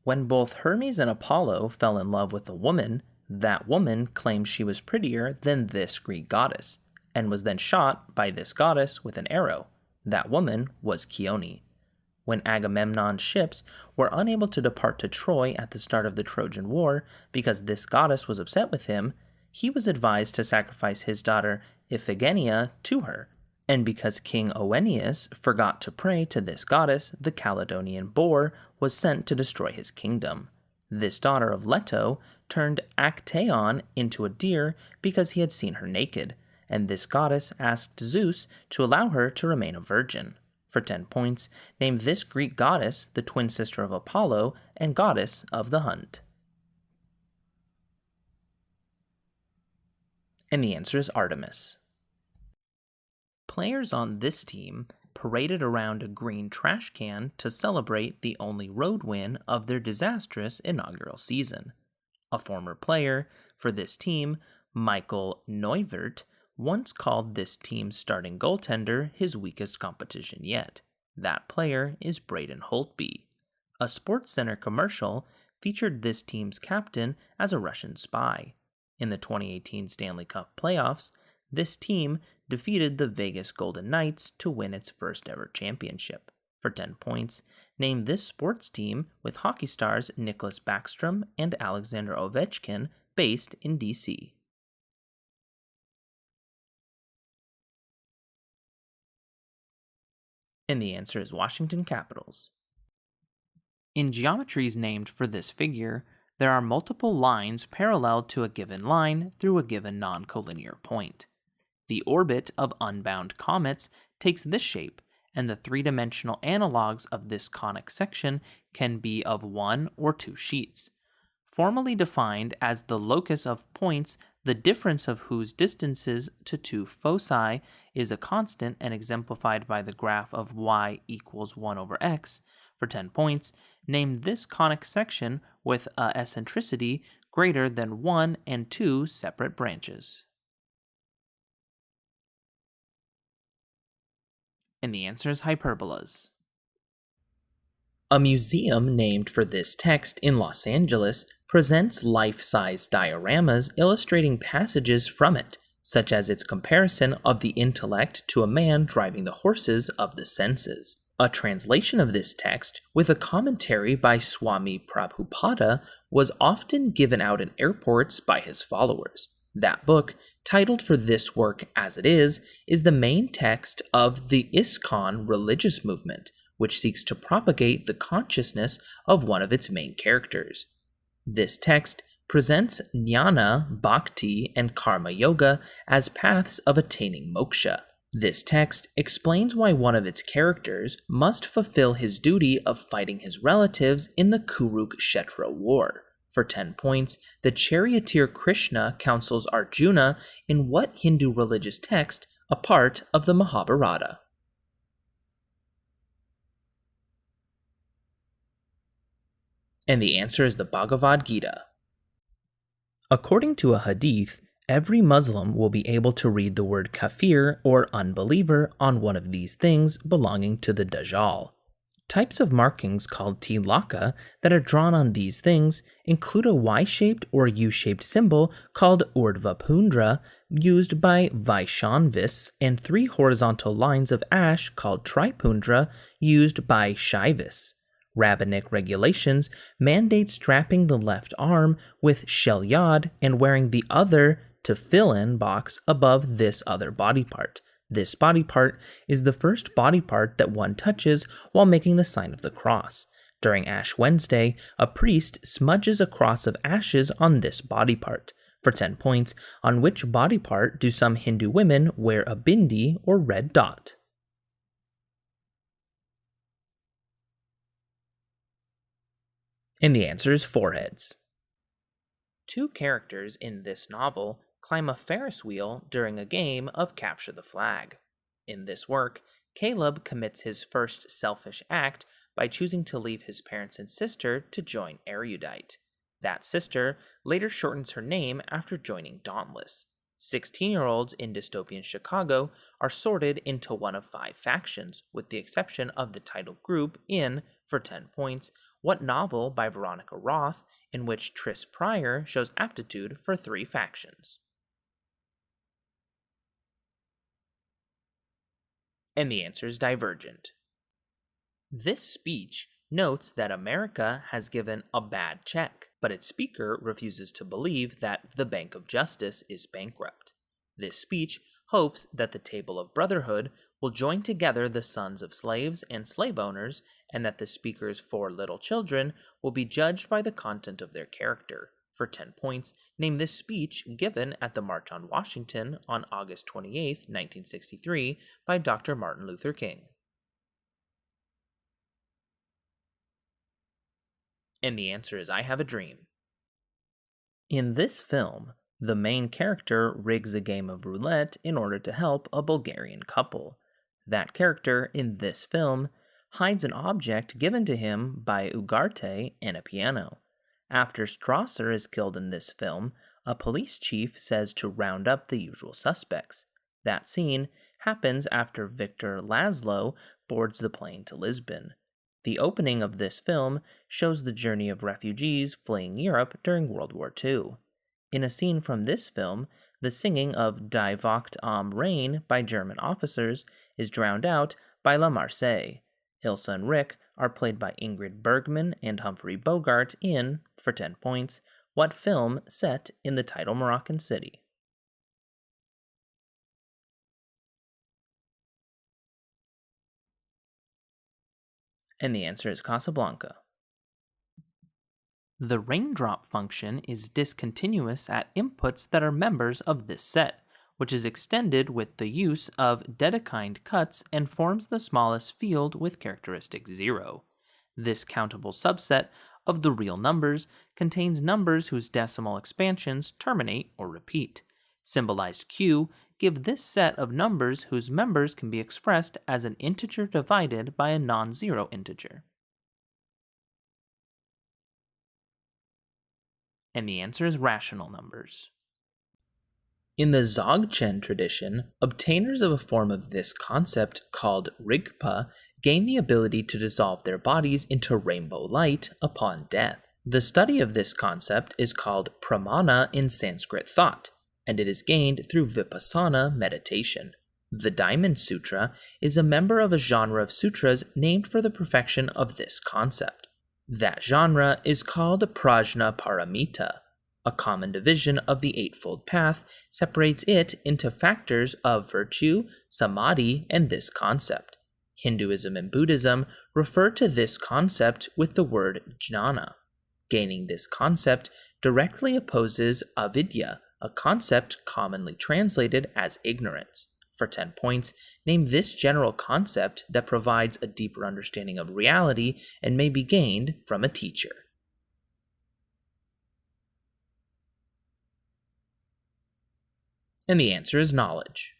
When both Hermes and Apollo fell in love with a woman, that woman claimed she was prettier than this Greek goddess, and was then shot by this goddess with an arrow. That woman was Chione. When Agamemnon's ships were unable to depart to Troy at the start of the Trojan War because this goddess was upset with him, he was advised to sacrifice his daughter Iphigenia to her. And because King Oeneus forgot to pray to this goddess, the Caledonian boar was sent to destroy his kingdom. This daughter of Leto turned Actaeon into a deer because he had seen her naked, and this goddess asked Zeus to allow her to remain a virgin. For 10 points, name this Greek goddess, the twin sister of Apollo and goddess of the hunt. And the answer is Artemis. Players on this team paraded around a green trash can to celebrate the only road win of their disastrous inaugural season. A former player for this team, Michael Neuwirth, once called this team's starting goaltender his weakest competition yet. That player is Braden Holtby. A SportsCenter commercial featured this team's captain as a Russian spy. In the 2018 Stanley Cup playoffs, this team defeated the Vegas Golden Knights to win its first ever championship. For 10 points, name this sports team with hockey stars Nicholas Backstrom and Alexander Ovechkin based in DC. And the answer is Washington Capitals. In geometries named for this figure, there are multiple lines parallel to a given line through a given non-collinear point. The orbit of unbound comets takes this shape, and the three-dimensional analogs of this conic section can be of 1 or 2 sheets. Formally defined as the locus of points, the difference of whose distances to 2 foci is a constant and exemplified by the graph of y equals 1 over x. For 10 points, name this conic section with a eccentricity greater than 1 and 2 separate branches. And the answer is hyperbolas. A museum named for this text in Los Angeles presents life-size dioramas illustrating passages from it, such as its comparison of the intellect to a man driving the horses of the senses. A translation of this text, with a commentary by Swami Prabhupada, was often given out in airports by his followers. That book, titled for this work as it is the main text of the ISKCON religious movement, which seeks to propagate the consciousness of one of its main characters. This text presents jnana, bhakti, and karma yoga as paths of attaining moksha. This text explains why one of its characters must fulfill his duty of fighting his relatives in the Kurukshetra war. For 10 points, the charioteer Krishna counsels Arjuna in what Hindu religious text a part of the Mahabharata? And the answer is the Bhagavad Gita. According to a hadith, every Muslim will be able to read the word kafir or unbeliever on one of these things belonging to the Dajjal. Types of markings called tilaka that are drawn on these things include a Y-shaped or U-shaped symbol called Urdhva Pundra used by Vaishnavis and 3 horizontal lines of ash called Tripundra used by Shaivis. Rabbinic regulations mandate strapping the left arm with shelyad and wearing the other tefillin box above this other body part. This body part is the first body part that one touches while making the sign of the cross. During Ash Wednesday, a priest smudges a cross of ashes on this body part. For 10 points, on which body part do some Hindu women wear a bindi or red dot? And the answer is foreheads. 2 characters in this novel climb a Ferris wheel during a game of Capture the Flag. In this work, Caleb commits his first selfish act by choosing to leave his parents and sister to join Erudite. That sister later shortens her name after joining Dauntless. 16-year-olds in dystopian Chicago are sorted into one of 5 factions, with the exception of the title group in, for 10 points, what novel by Veronica Roth in which Tris Pryor shows aptitude for 3 factions? And the answer is Divergent. This speech notes that America has given a bad check, but its speaker refuses to believe that the Bank of Justice is bankrupt. This speech hopes that the Table of Brotherhood will join together the sons of slaves and slave owners, and that the speaker's 4 little children will be judged by the content of their character. For 10 points, name this speech given at the March on Washington on August 28, 1963, by Dr. Martin Luther King. And the answer is I Have a Dream. In this film, the main character rigs a game of roulette in order to help a Bulgarian couple. That character in this film hides an object given to him by Ugarte and a piano. After Strasser is killed in this film, a police chief says to round up the usual suspects. That scene happens after Victor Laszlo boards the plane to Lisbon. The opening of this film shows the journey of refugees fleeing Europe during World War II. In a scene from this film, the singing of Die Wacht am Rhein by German officers is drowned out by La Marseillaise. Ilsa and Rick are played by Ingrid Bergman and Humphrey Bogart in, for 10 points, what film set in the title Moroccan city? And the answer is Casablanca. The raindrop function is discontinuous at inputs that are members of this set, which is extended with the use of Dedekind cuts and forms the smallest field with characteristic 0. This countable subset of the real numbers contains numbers whose decimal expansions terminate or repeat. Symbolized Q give this set of numbers whose members can be expressed as an integer divided by a non-zero integer. And the answer is rational numbers. In the Dzogchen tradition, obtainers of a form of this concept called Rigpa gain the ability to dissolve their bodies into rainbow light upon death. The study of this concept is called pramana in Sanskrit thought, and it is gained through vipassana meditation. The Diamond Sutra is a member of a genre of sutras named for the perfection of this concept. That genre is called Prajna Paramita. A common division of the Eightfold Path separates it into factors of virtue, samadhi, and this concept. Hinduism and Buddhism refer to this concept with the word jnana. Gaining this concept directly opposes avidya, a concept commonly translated as ignorance. For 10 points, name this general concept that provides a deeper understanding of reality and may be gained from a teacher. And the answer is knowledge.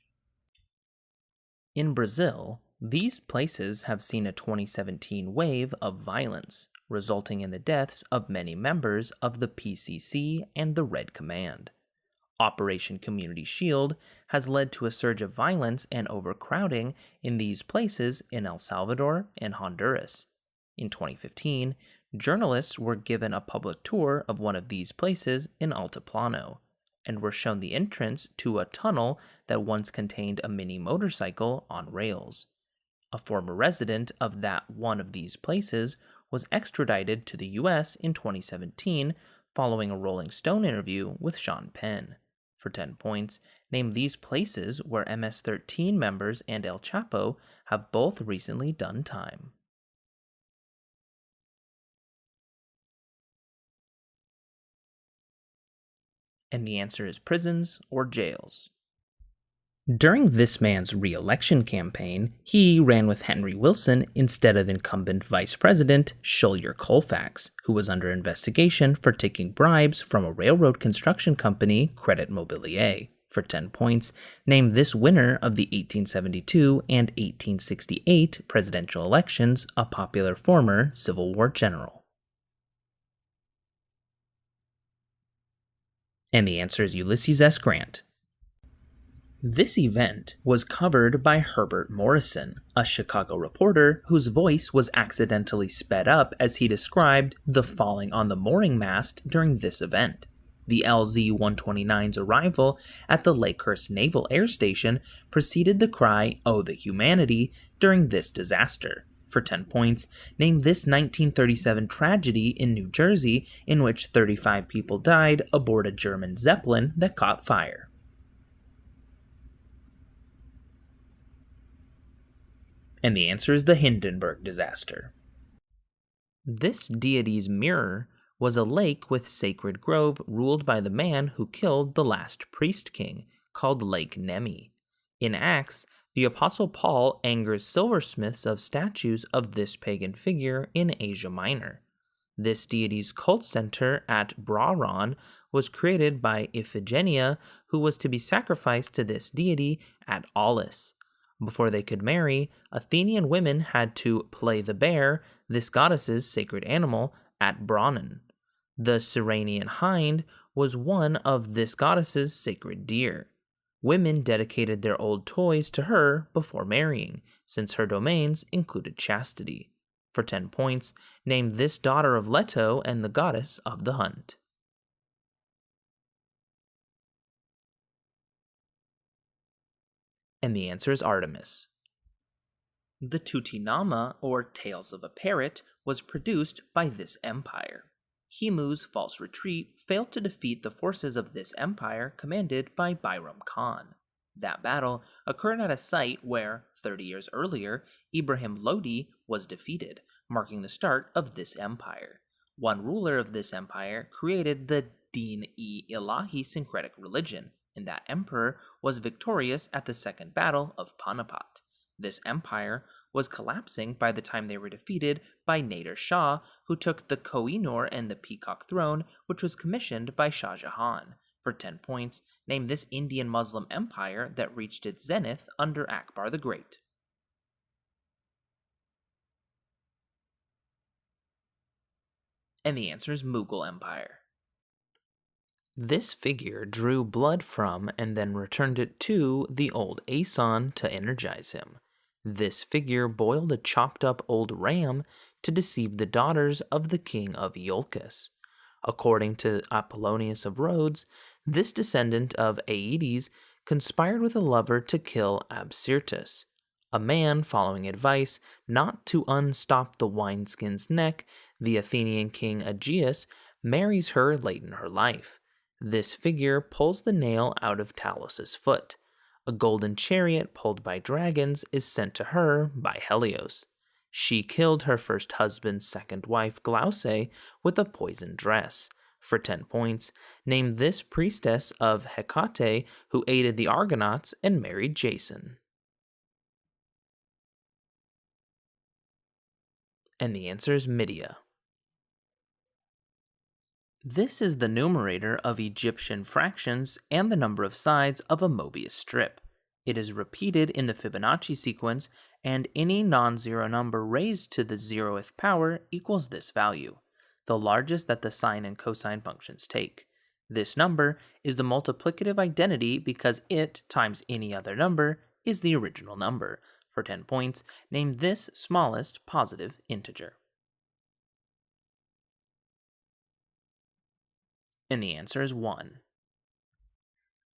In Brazil, these places have seen a 2017 wave of violence, resulting in the deaths of many members of the PCC and the Red Command. Operation Community Shield has led to a surge of violence and overcrowding in these places in El Salvador and Honduras. In 2015, journalists were given a public tour of one of these places in Altiplano, and were shown the entrance to a tunnel that once contained a mini motorcycle on rails. A former resident of that one of these places was extradited to the U.S. in 2017 following a Rolling Stone interview with Sean Penn. For 10 points, name these places where MS-13 members and El Chapo have both recently done time. And the answer is prisons or jails. During this man's re-election campaign, he ran with Henry Wilson instead of incumbent Vice President Schuyler Colfax, who was under investigation for taking bribes from a railroad construction company, Credit Mobilier. For 10 points, name this winner of the 1872 and 1868 presidential elections, a popular former Civil War general. And the answer is Ulysses S. Grant. This event was covered by Herbert Morrison, a Chicago reporter whose voice was accidentally sped up as he described the falling on the mooring mast during this event. The LZ-129's arrival at the Lakehurst Naval Air Station preceded the cry, "Oh, the humanity," during this disaster. For 10 points, name this 1937 tragedy in New Jersey in which 35 people died aboard a German Zeppelin that caught fire. And the answer is the Hindenburg disaster. This deity's mirror was a lake with sacred grove ruled by the man who killed the last priest king, called Lake Nemi. In Acts, the Apostle Paul angers silversmiths of statues of this pagan figure in Asia Minor. This deity's cult center at Braron was created by Iphigenia, who was to be sacrificed to this deity at Aulis. Before they could marry, Athenian women had to play the bear, this goddess's sacred animal, at Branon. The Cyrenian hind was one of this goddess's sacred deer. Women dedicated their old toys to her before marrying, since her domains included chastity. For 10 points, name this daughter of Leto and the goddess of the hunt. And the answer is Artemis. The Tutinama, or Tales of a Parrot, was produced by this empire. Himu's false retreat failed to defeat the forces of this empire commanded by Bayram Khan. That battle occurred at a site where, 30 years earlier, Ibrahim Lodi was defeated, marking the start of this empire. One ruler of this empire created the Din-e-Ilahi syncretic religion, and that emperor was victorious at the Second Battle of Panipat. This empire was collapsing by the time they were defeated by Nader Shah, who took the Koh-i-Noor and the Peacock Throne, which was commissioned by Shah Jahan. For 10 points, name this Indian Muslim empire that reached its zenith under Akbar the Great. And the answer is Mughal Empire. This figure drew blood from and then returned it to the old Aeson to energize him. This figure boiled a chopped up old ram to deceive the daughters of the king of Iolcus. According to Apollonius of Rhodes, this descendant of Aeetes conspired with a lover to kill Absyrtus. A man, following advice not to unstop the wineskin's neck, the Athenian king Aegeus marries her late in her life. This figure pulls the nail out of Talos's foot. A golden chariot pulled by dragons is sent to her by Helios. She killed her first husband's second wife, Glauce, with a poisoned dress. For 10 points, name this priestess of Hecate who aided the Argonauts and married Jason. And the answer is Medea. This is the numerator of Egyptian fractions and the number of sides of a Mobius strip. It is repeated in the Fibonacci sequence, and any non-zero number raised to the 0th power equals this value, the largest that the sine and cosine functions take. This number is the multiplicative identity because it times any other number is the original number. For 10 points, name this smallest positive integer. And the answer is 1.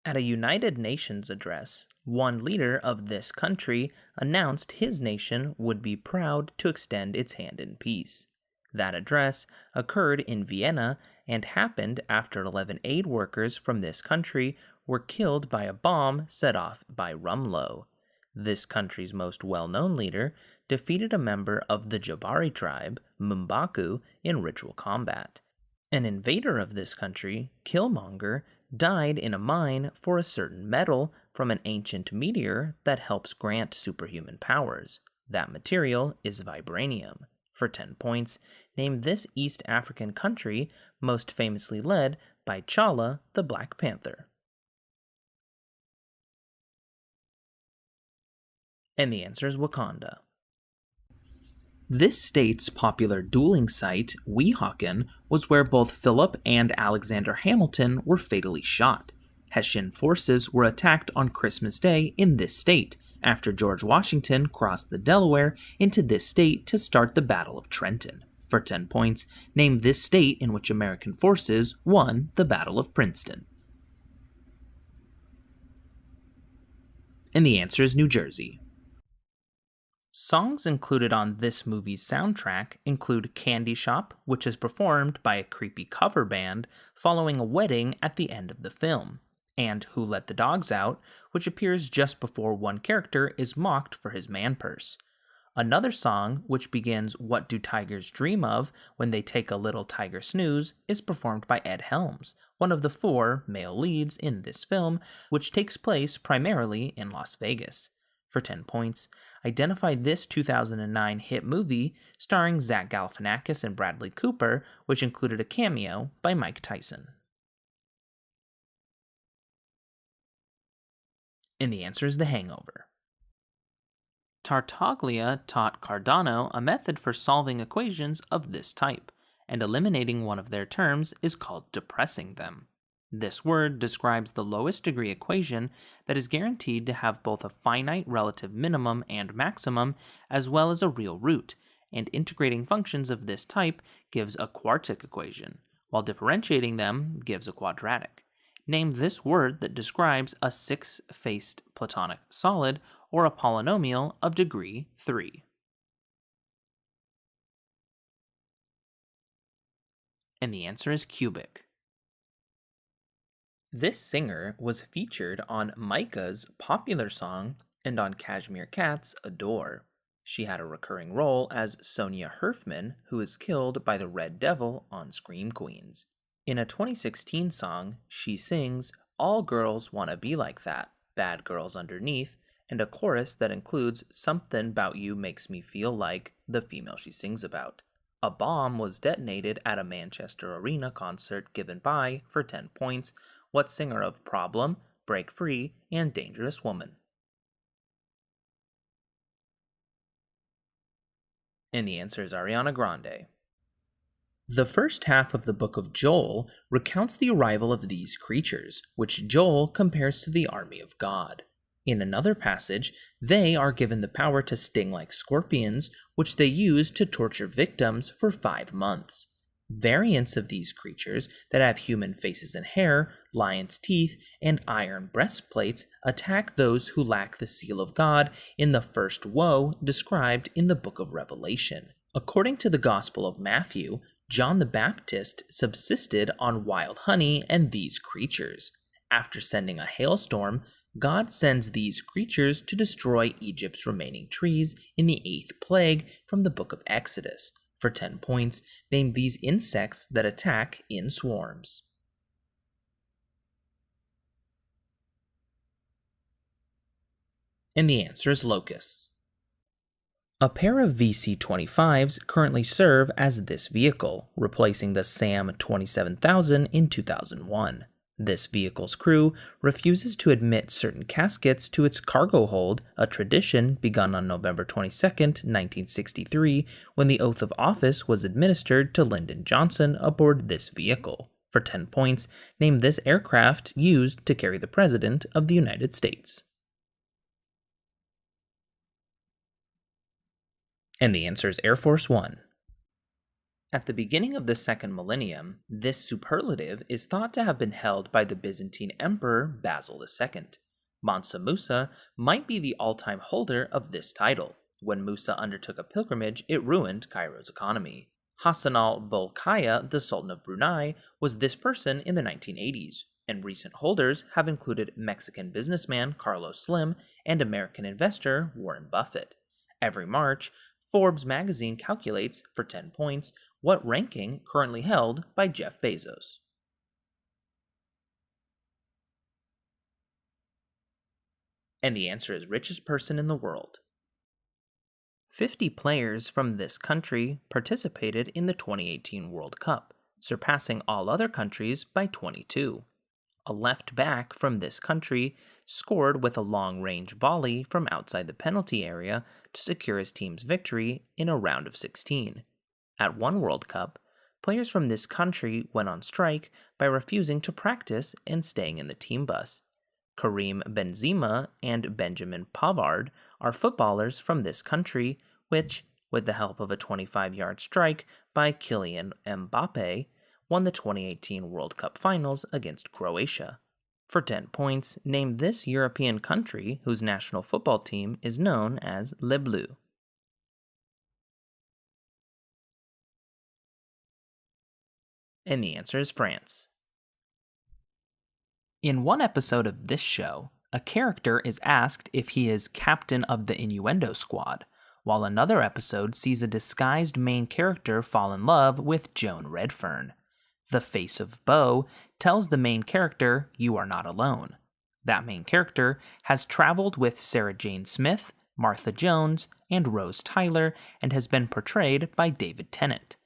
At a United Nations address, one leader of this country announced his nation would be proud to extend its hand in peace. That address occurred in Vienna and happened after 11 aid workers from this country were killed by a bomb set off by Rumlow. This country's most well-known leader defeated a member of the Jabari tribe, Mumbaku, in ritual combat. An invader of this country, Killmonger, died in a mine for a certain metal from an ancient meteor that helps grant superhuman powers. That material is vibranium. For 10 points, name this East African country most famously led by T'Challa the Black Panther. And the answer is Wakanda. This state's popular dueling site, Weehawken, was where both Philip and Alexander Hamilton were fatally shot. Hessian forces were attacked on Christmas Day in this state, after George Washington crossed the Delaware into this state to start the Battle of Trenton. For 10 points, name this state in which American forces won the Battle of Princeton. And the answer is New Jersey. Songs included on this movie's soundtrack include Candy Shop, which is performed by a creepy cover band following a wedding at the end of the film, and Who Let the Dogs Out, which appears just before one character is mocked for his man purse. Another song, which begins What Do Tigers Dream Of When They Take a Little Tiger Snooze, is performed by Ed Helms, one of the 4 male leads in this film, which takes place primarily in Las Vegas. For 10 points, identify this 2009 hit movie starring Zach Galifianakis and Bradley Cooper, which included a cameo by Mike Tyson. And the answer is The Hangover. Tartaglia taught Cardano a method for solving equations of this type, and eliminating one of their terms is called depressing them. This word describes the lowest degree equation that is guaranteed to have both a finite relative minimum and maximum, as well as a real root, and integrating functions of this type gives a quartic equation, while differentiating them gives a quadratic. Name this word that describes a 6-faced Platonic solid or a polynomial of degree 3. And the answer is cubic. This singer was featured on Micah's popular song and on Cashmere Cat's Adore. She had a recurring role as Sonia Herfman, who is killed by the Red Devil on Scream Queens. In a 2016 song, she sings All Girls Wanna Be Like That, Bad Girls Underneath, and a chorus that includes Something About You Makes Me Feel Like the female she sings about. A bomb was detonated at a Manchester Arena concert given by, for 10 points, what singer of Problem, Break Free, and Dangerous Woman? And the answer is Ariana Grande. The first half of the book of Joel recounts the arrival of these creatures, which Joel compares to the army of God. In another passage, they are given the power to sting like scorpions, which they use to torture victims for 5 months. Variants of these creatures that have human faces and hair, lion's teeth, and iron breastplates attack those who lack the seal of God in the first woe described in the book of Revelation. According to the Gospel of Matthew, John the Baptist subsisted on wild honey and these creatures. After sending a hailstorm, God sends these creatures to destroy Egypt's remaining trees in the 8th plague from the book of Exodus. For 10 points, name these insects that attack in swarms. And the answer is locusts. A pair of VC-25s currently serve as this vehicle, replacing the SAM 27000 in 2001. This vehicle's crew refuses to admit certain caskets to its cargo hold, a tradition begun on November 22, 1963, when the oath of office was administered to Lyndon Johnson aboard this vehicle. For 10 points, name this aircraft used to carry the President of the United States. And the answer is Air Force One. At the beginning of the second millennium, this superlative is thought to have been held by the Byzantine Emperor Basil II. Mansa Musa might be the all-time holder of this title. When Musa undertook a pilgrimage, it ruined Cairo's economy. Hassan al-Bolkiah, the Sultan of Brunei, was this person in the 1980s, and recent holders have included Mexican businessman Carlos Slim and American investor Warren Buffett. Every March, Forbes magazine calculates, for 10 points, what ranking currently held by Jeff Bezos. And the answer is richest person in the world. 50 players from this country participated in the 2018 World Cup, surpassing all other countries by 22. A left back from this country scored with a long-range volley from outside the penalty area to secure his team's victory in a round of 16. At one World Cup, players from this country went on strike by refusing to practice and staying in the team bus. Karim Benzema and Benjamin Pavard are footballers from this country, which, with the help of a 25-yard strike by Kylian Mbappe, won the 2018 World Cup finals against Croatia. For 10 points, name this European country whose national football team is known as Les Bleus. And the answer is France. In one episode of this show, a character is asked if he is captain of the Innuendo Squad, while another episode sees a disguised main character fall in love with Joan Redfern. The Face of Beau tells the main character, "You are not alone." That main character has traveled with Sarah Jane Smith, Martha Jones, and Rose Tyler, and has been portrayed by David Tennant.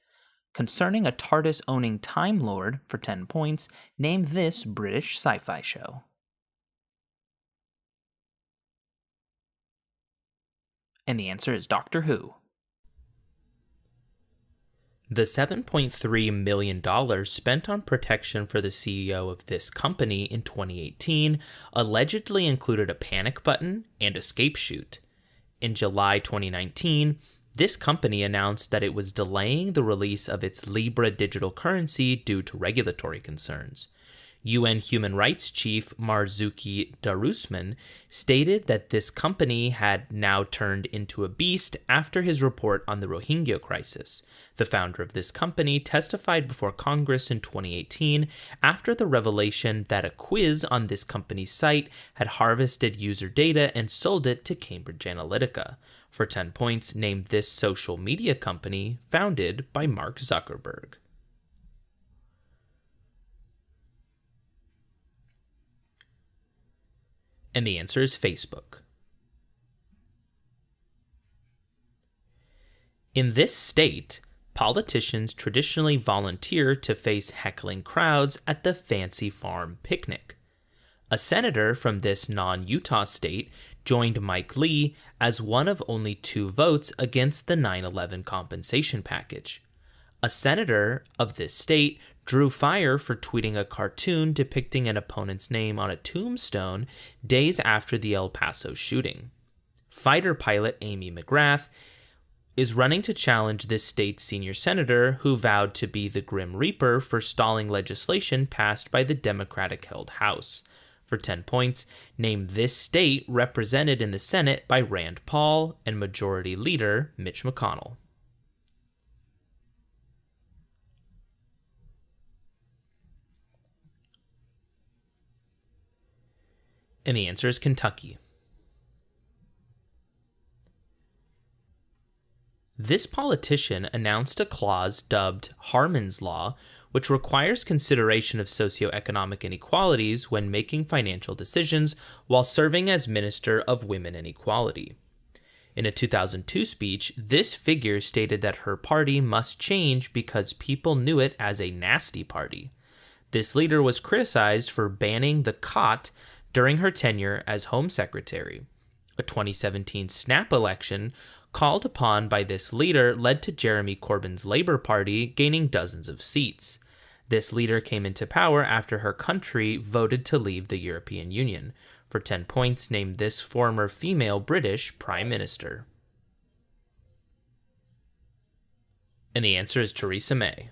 Concerning a TARDIS-owning Time Lord, for 10 points, name this British sci-fi show. And the answer is Doctor Who. The $7.3 million spent on protection for the CEO of this company in 2018 allegedly included a panic button and escape chute. In July 2019, this company announced that it was delaying the release of its Libra digital currency due to regulatory concerns. UN Human Rights Chief Marzuki Darusman stated that this company had now turned into a beast after his report on the Rohingya crisis. The founder of this company testified before Congress in 2018 after the revelation that a quiz on this company's site had harvested user data and sold it to Cambridge Analytica. For 10 points, name this social media company founded by Mark Zuckerberg. And the answer is Facebook. In this state, politicians traditionally volunteer to face heckling crowds at the Fancy Farm picnic. A senator from this non-Utah state joined Mike Lee as one of only 2 votes against the 9/11 compensation package. A senator of this state drew fire for tweeting a cartoon depicting an opponent's name on a tombstone days after the El Paso shooting. Fighter pilot Amy McGrath is running to challenge this state's senior senator who vowed to be the Grim Reaper for stalling legislation passed by the Democratic-held House. For 10 points, name this state represented in the Senate by Rand Paul and Majority Leader Mitch McConnell. And the answer is Kentucky. This politician announced a clause dubbed Harmon's Law, which requires consideration of socioeconomic inequalities when making financial decisions while serving as Minister of Women and Equality. In a 2002 speech, this figure stated that her party must change because people knew it as a nasty party. This leader was criticized for banning the cot during her tenure as Home Secretary. A 2017 snap election called upon by this leader led to Jeremy Corbyn's Labour Party gaining dozens of seats. This leader came into power after her country voted to leave the European Union. For 10 points, name this former female British Prime Minister. And the answer is Theresa May.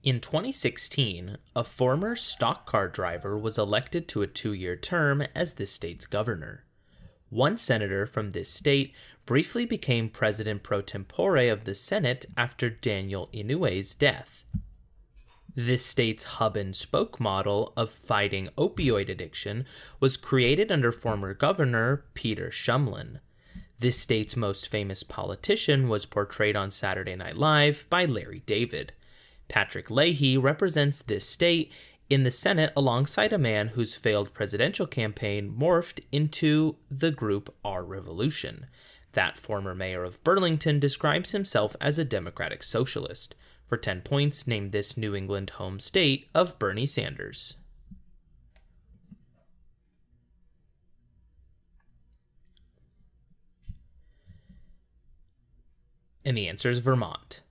In 2016, a former stock car driver was elected to a 2-year term as the state's governor. One senator from this state briefly became president pro tempore of the Senate after Daniel Inouye's death. This state's hub-and-spoke model of fighting opioid addiction was created under former governor Peter Shumlin. This state's most famous politician was portrayed on Saturday Night Live by Larry David. Patrick Leahy represents this state in the Senate alongside a man whose failed presidential campaign morphed into the group Our Revolution. That former mayor of Burlington describes himself as a democratic socialist. For 10 points, name this New England home state of Bernie Sanders. And the answer is Vermont.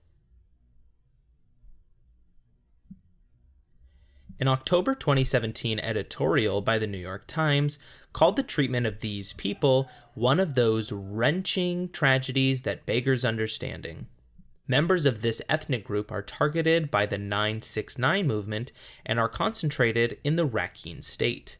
An October 2017 editorial by the New York Times called the treatment of these people one of those wrenching tragedies that beggars understanding. Members of this ethnic group are targeted by the 969 movement and are concentrated in the Rakhine state.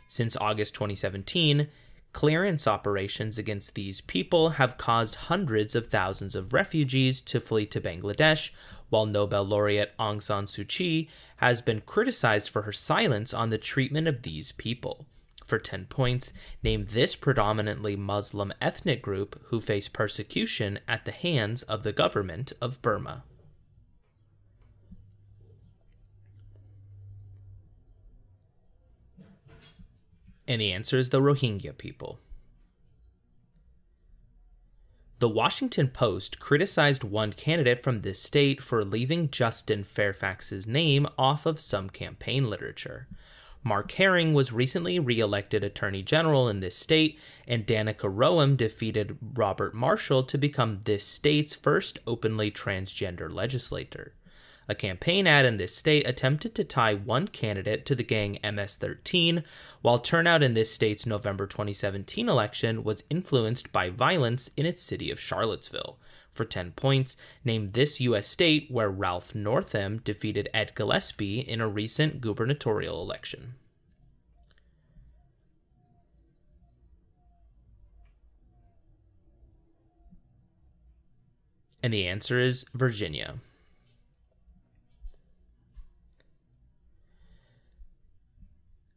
Since August 2017, clearance operations against these people have caused hundreds of thousands of refugees to flee to Bangladesh, while Nobel laureate Aung San Suu Kyi has been criticized for her silence on the treatment of these people. For 10 points, name this predominantly Muslim ethnic group who face persecution at the hands of the government of Burma. And the answer is the Rohingya people. The Washington Post criticized one candidate from this state for leaving Justin Fairfax's name off of some campaign literature. Mark Herring was recently re-elected Attorney General in this state, and Danica Roem defeated Robert Marshall to become this state's first openly transgender legislator. A campaign ad in this state attempted to tie one candidate to the gang MS-13, while turnout in this state's November 2017 election was influenced by violence in its city of Charlottesville. For 10 points, name this U.S. state where Ralph Northam defeated Ed Gillespie in a recent gubernatorial election. And the answer is Virginia.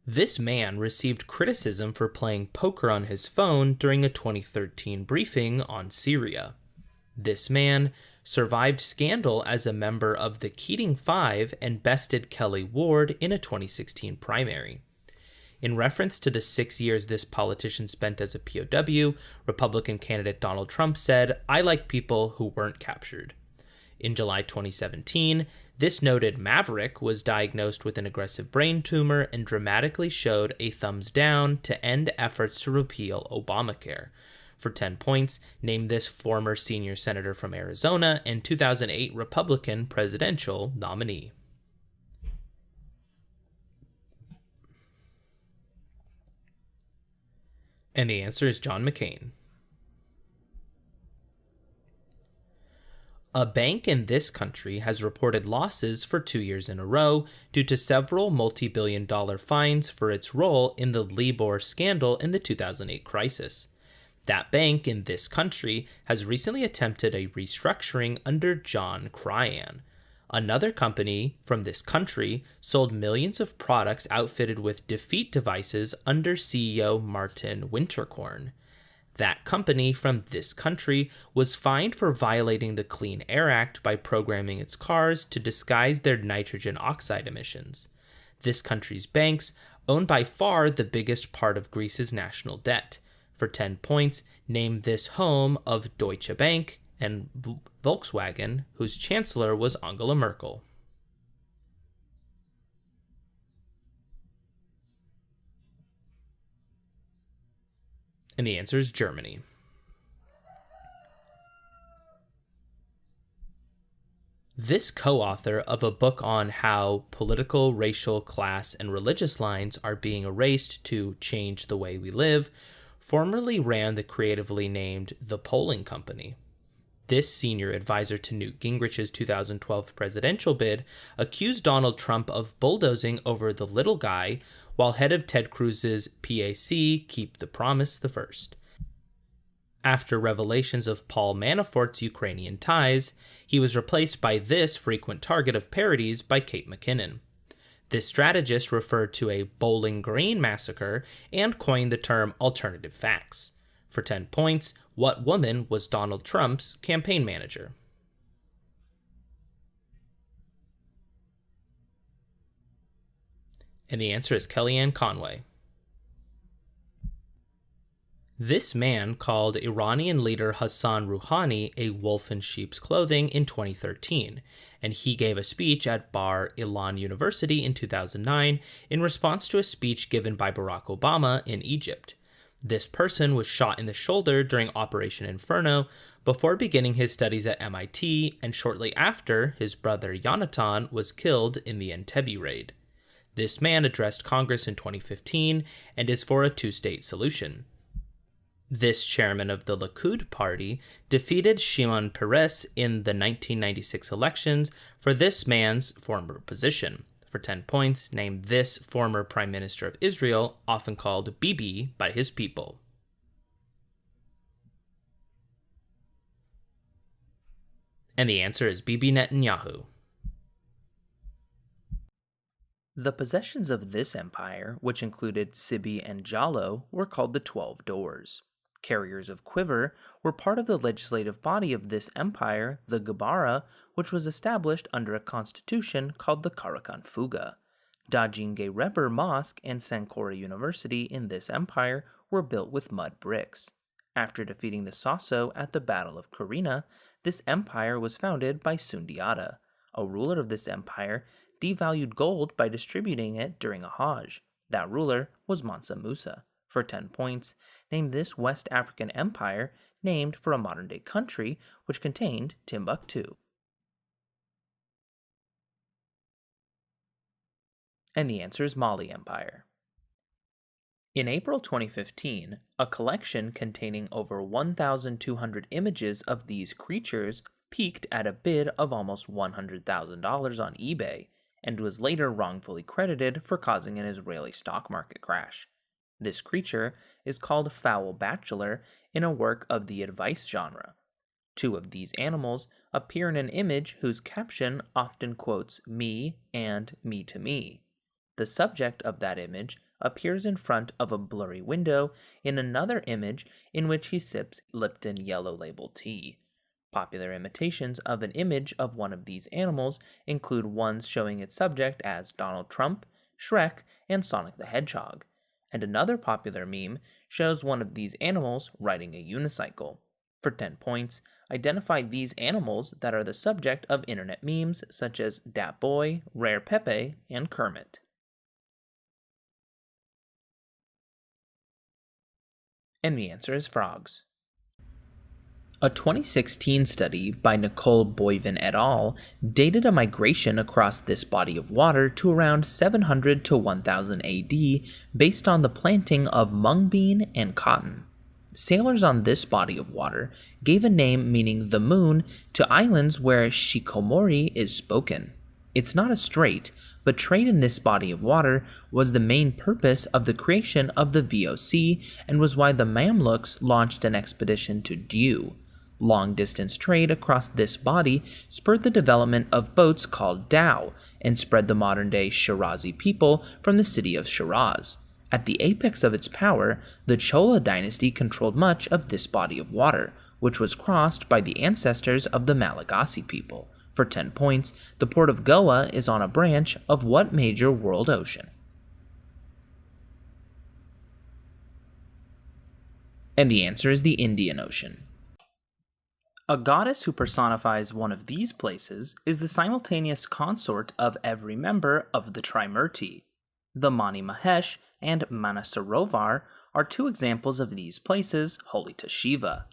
This man received criticism for playing poker on his phone during a 2013 briefing on Syria. This man survived scandal as a member of the Keating Five and bested Kelly Ward in a 2016 primary. In reference to the 6 years this politician spent as a POW, Republican candidate Donald Trump said, "I like people who weren't captured." In July 2017, this noted maverick was diagnosed with an aggressive brain tumor and dramatically showed a thumbs down to end efforts to repeal Obamacare. For 10 points, name this former senior senator from Arizona and 2008 Republican presidential nominee. And the answer is John McCain. A bank in this country has reported losses for 2 years in a row due to several multi-billion-dollar fines for its role in the Libor scandal in the 2008 crisis. That bank in this country has recently attempted a restructuring under John Cryan. Another company from this country sold millions of products outfitted with defeat devices under CEO Martin Winterkorn. That company from this country was fined for violating the Clean Air Act by programming its cars to disguise their nitrogen oxide emissions. This country's banks own by far the biggest part of Greece's national debt. For 10 points, name this home of Deutsche Bank and Volkswagen, whose chancellor was Angela Merkel. And the answer is Germany. This co-author of a book on how political, racial, class, and religious lines are being erased to change the way we live formerly ran the creatively named The Polling Company. This senior advisor to Newt Gingrich's 2012 presidential bid accused Donald Trump of bulldozing over the little guy, while head of Ted Cruz's PAC, Keep the Promise the First. After revelations of Paul Manafort's Ukrainian ties, he was replaced by this frequent target of parodies by Kate McKinnon. This strategist referred to a Bowling Green massacre and coined the term alternative facts. For 10 points, what woman was Donald Trump's campaign manager? And the answer is Kellyanne Conway. This man called Iranian leader Hassan Rouhani a wolf in sheep's clothing in 2013, and he gave a speech at Bar Ilan University in 2009 in response to a speech given by Barack Obama in Egypt. This person was shot in the shoulder during Operation Inferno before beginning his studies at MIT, and shortly after, his brother Yonatan was killed in the Entebbe raid. This man addressed Congress in 2015 and is for a two-state solution. This chairman of the Likud party defeated Shimon Peres in the 1996 elections for this man's former position. For 10 points, name this former Prime Minister of Israel, often called Bibi by his people. And the answer is Bibi Netanyahu. The possessions of this empire, which included Sibi and Jalo, were called the 12 Doors. Carriers of quiver were part of the legislative body of this empire, the Gabara, which was established under a constitution called the Karakan Fuga. Dajinge Rebber Mosque and Sankora University in this empire were built with mud bricks. After defeating the Sasso at the Battle of Karina, this empire was founded by Sundiata. A ruler of this empire devalued gold by distributing it during a Hajj. That ruler was Mansa Musa. For 10 points, name this West African empire named for a modern-day country which contained Timbuktu. And the answer is Mali Empire. In April 2015, a collection containing over 1,200 images of these creatures peaked at a bid of almost $100,000 on eBay and was later wrongfully credited for causing an Israeli stock market crash. This creature is called Foul Bachelor in a work of the advice genre. Two of these animals appear in an image whose caption often quotes me and me to me. The subject of that image appears in front of a blurry window in another image in which he sips Lipton Yellow Label tea. Popular imitations of an image of one of these animals include ones showing its subject as Donald Trump, Shrek, and Sonic the Hedgehog. And another popular meme shows one of these animals riding a unicycle. For 10 points, identify these animals that are the subject of internet memes such as Dat Boy, Rare Pepe, and Kermit. And the answer is frogs. A 2016 study by Nicole Boyven et al. Dated a migration across this body of water to around 700 to 1000 AD based on the planting of mung bean and cotton. Sailors on this body of water gave a name meaning the moon to islands where shikomori is spoken. It's not a strait, but trade in this body of water was the main purpose of the creation of the VOC and was why the Mamluks launched an expedition to Diu. Long-distance trade across this body spurred the development of boats called dhow and spread the modern-day Shirazi people from the city of Shiraz. At the apex of its power, the Chola dynasty controlled much of this body of water, which was crossed by the ancestors of the Malagasy people. For 10 points, the port of Goa is on a branch of what major world ocean? And the answer is the Indian Ocean. A goddess who personifies one of these places is the simultaneous consort of every member of the Trimurti. The Mani Mahesh and Manasarovar are two examples of these places holy to Shiva.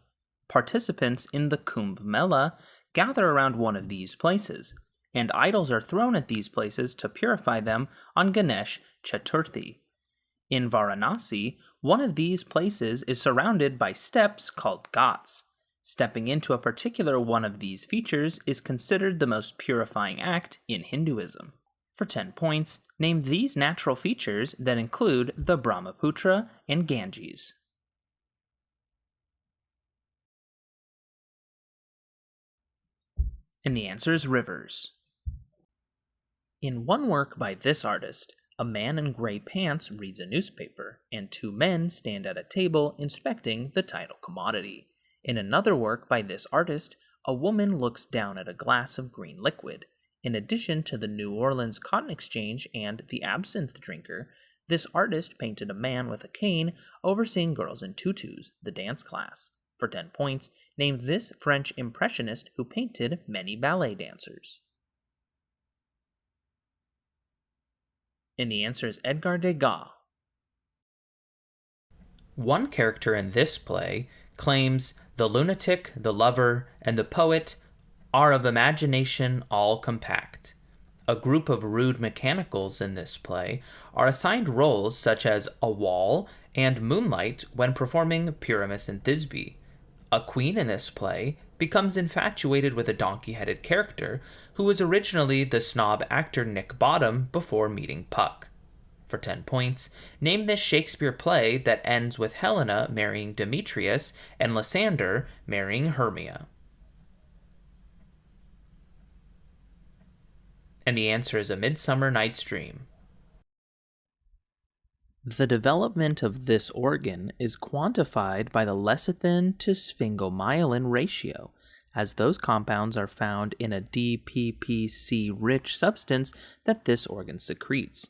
Participants in the Kumbh Mela gather around one of these places, and idols are thrown at these places to purify them on Ganesh Chaturthi. In Varanasi, one of these places is surrounded by steps called ghats. Stepping into a particular one of these features is considered the most purifying act in Hinduism. For 10 points, name these natural features that include the Brahmaputra and Ganges. And the answer is rivers. In one work by this artist, a man in gray pants reads a newspaper, and two men stand at a table inspecting the title commodity. In another work by this artist, a woman looks down at a glass of green liquid. In addition to the New Orleans Cotton Exchange and the Absinthe Drinker, this artist painted a man with a cane overseeing girls in tutus, the dance class. For 10 points, name this French impressionist who painted many ballet dancers. And the answer is Edgar Degas. One character in this play claims the lunatic, the lover, and the poet are of imagination all compact. A group of rude mechanicals in this play are assigned roles such as a wall and moonlight when performing Pyramus and Thisbe. A queen in this play becomes infatuated with a donkey-headed character who was originally the snob actor Nick Bottom before meeting Puck. For 10 points, name this Shakespeare play that ends with Helena marrying Demetrius and Lysander marrying Hermia. And the answer is A Midsummer Night's Dream. The development of this organ is quantified by the lecithin to sphingomyelin ratio, as those compounds are found in a DPPC-rich substance that this organ secretes.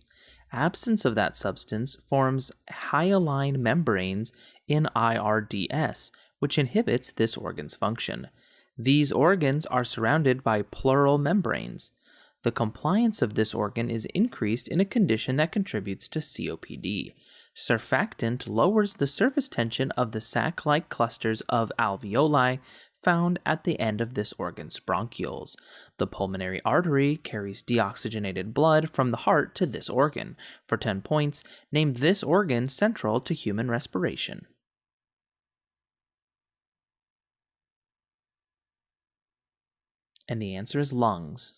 Absence of that substance forms hyaline membranes in IRDS, which inhibits this organ's function. These organs are surrounded by pleural membranes. The compliance of this organ is increased in a condition that contributes to COPD. Surfactant lowers the surface tension of the sac-like clusters of alveoli found at the end of this organ's bronchioles. The pulmonary artery carries deoxygenated blood from the heart to this organ. For 10 points, name this organ central to human respiration. And the answer is lungs.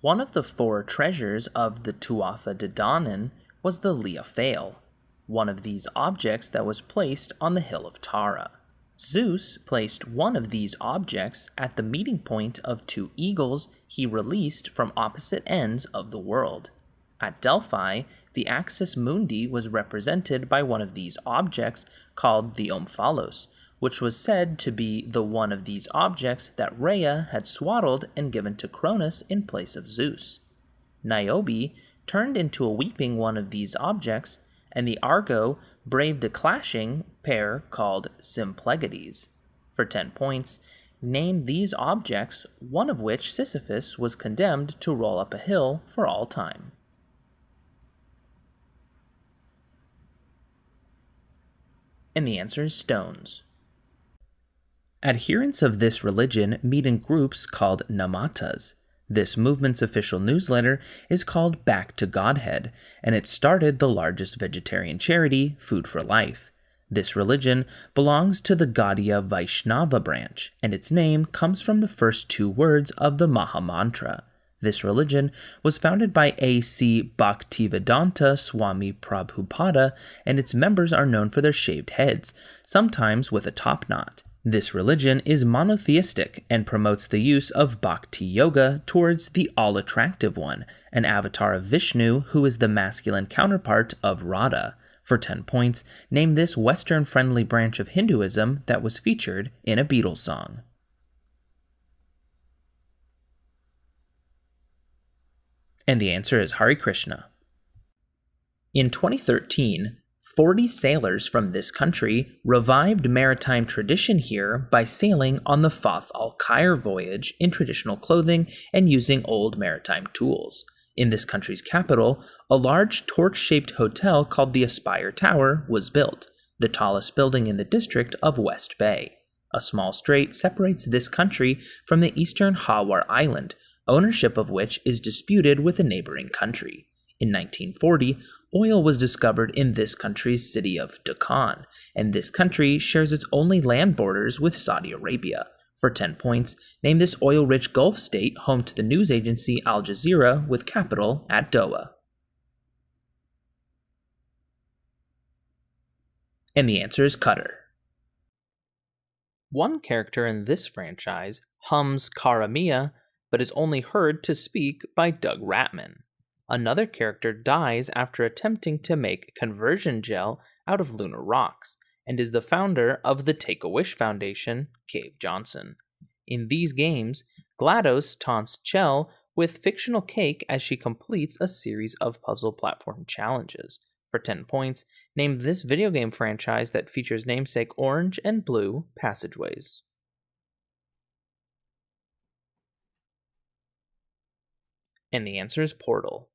One of the 4 treasures of the Tuatha De Danann was the Leophale, one of these objects that was placed on the hill of Tara. Zeus placed one of these objects at the meeting point of 2 eagles he released from opposite ends of the world. At Delphi, the axis mundi was represented by one of these objects called the omphalos, which was said to be the one of these objects that Rhea had swaddled and given to Cronus in place of Zeus. Niobe turned into a weeping one of these objects, and the Argo braved a clashing pair called Symplegades. For 10 points, name these objects, one of which Sisyphus was condemned to roll up a hill for all time. And the answer is stones. Adherents of this religion meet in groups called namatas. This movement's official newsletter is called Back to Godhead, and it started the largest vegetarian charity, Food for Life. This religion belongs to the Gaudiya Vaishnava branch, and its name comes from the first two words of the Maha Mantra. This religion was founded by A.C. Bhaktivedanta Swami Prabhupada, and its members are known for their shaved heads, sometimes with a top knot. This religion is monotheistic and promotes the use of bhakti yoga towards the all-attractive one, an avatar of Vishnu who is the masculine counterpart of Radha. For 10 points, name this Western-friendly branch of Hinduism that was featured in a Beatles song. And the answer is Hare Krishna. In 2013, 40 sailors from this country revived maritime tradition here by sailing on the Fath al-Khair voyage in traditional clothing and using old maritime tools. In this country's capital, a large torch-shaped hotel called the Aspire Tower was built, the tallest building in the district of West Bay. A small strait separates this country from the eastern Hawar Island, ownership of which is disputed with a neighboring country. In 1940, oil was discovered in this country's city of Deccan, and this country shares its only land borders with Saudi Arabia. For 10 points, name this oil-rich Gulf state home to the news agency Al Jazeera with capital at Doha. And the answer is Qatar. One character in this franchise hums Cara Mia, but is only heard to speak by Doug Ratman. Another character dies after attempting to make conversion gel out of lunar rocks, and is the founder of the Take-A-Wish Foundation, Cave Johnson. In these games, GLaDOS taunts Chell with fictional cake as she completes a series of puzzle platform challenges. For 10 points, name this video game franchise that features namesake orange and blue passageways. And the answer is Portal.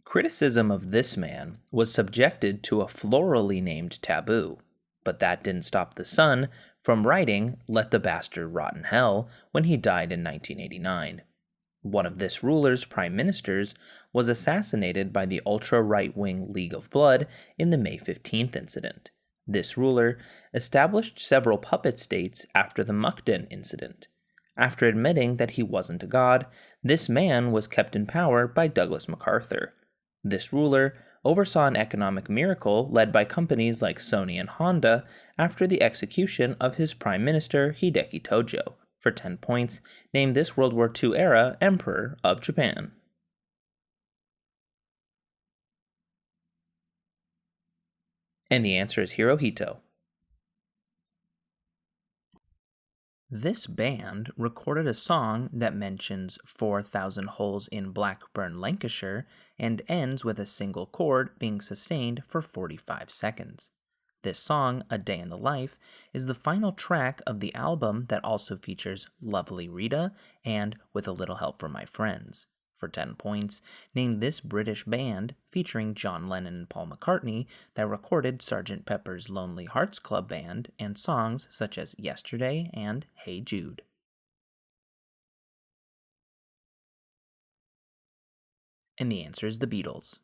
Criticism of this man was subjected to a florally named taboo, but that didn't stop the Sun from writing Let the Bastard Rot in Hell when he died in 1989. One of this ruler's prime ministers was assassinated by the ultra-right-wing League of Blood in the May 15th incident. This ruler established several puppet states after the Mukden incident. After admitting that he wasn't a god, this man was kept in power by Douglas MacArthur. This ruler oversaw an economic miracle led by companies like Sony and Honda after the execution of his prime minister Hideki Tojo. For 10 points, name this World War II era Emperor of Japan. And the answer is Hirohito. This band recorded a song that mentions 4,000 holes in Blackburn, Lancashire, and ends with a single chord being sustained for 45 seconds. This song, A Day in the Life, is the final track of the album that also features Lovely Rita and With a Little Help from My Friends. For 10 points, name this British band featuring John Lennon and Paul McCartney that recorded Sgt. Pepper's Lonely Hearts Club Band and songs such as Yesterday and Hey Jude. And the answer is the Beatles.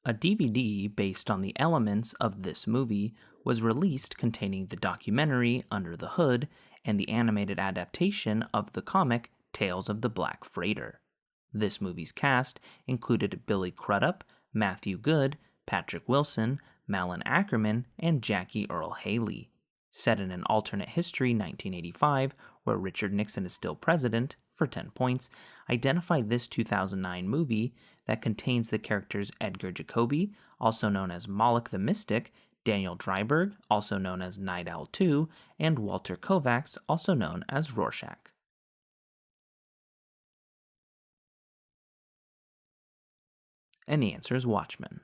A DVD based on the elements of this movie was released containing the documentary Under the Hood and the animated adaptation of the comic Tales of the Black Freighter. This movie's cast included Billy Crudup, Matthew Good, Patrick Wilson, Malin Ackerman, and Jackie Earle Haley. Set in an alternate history 1985, where Richard Nixon is still president, for 10 points, identify this 2009 movie that contains the characters Edgar Jacobi, also known as Moloch the Mystic, Daniel Dreiberg, also known as Night Owl 2, and Walter Kovacs, also known as Rorschach. And the answer is Watchmen.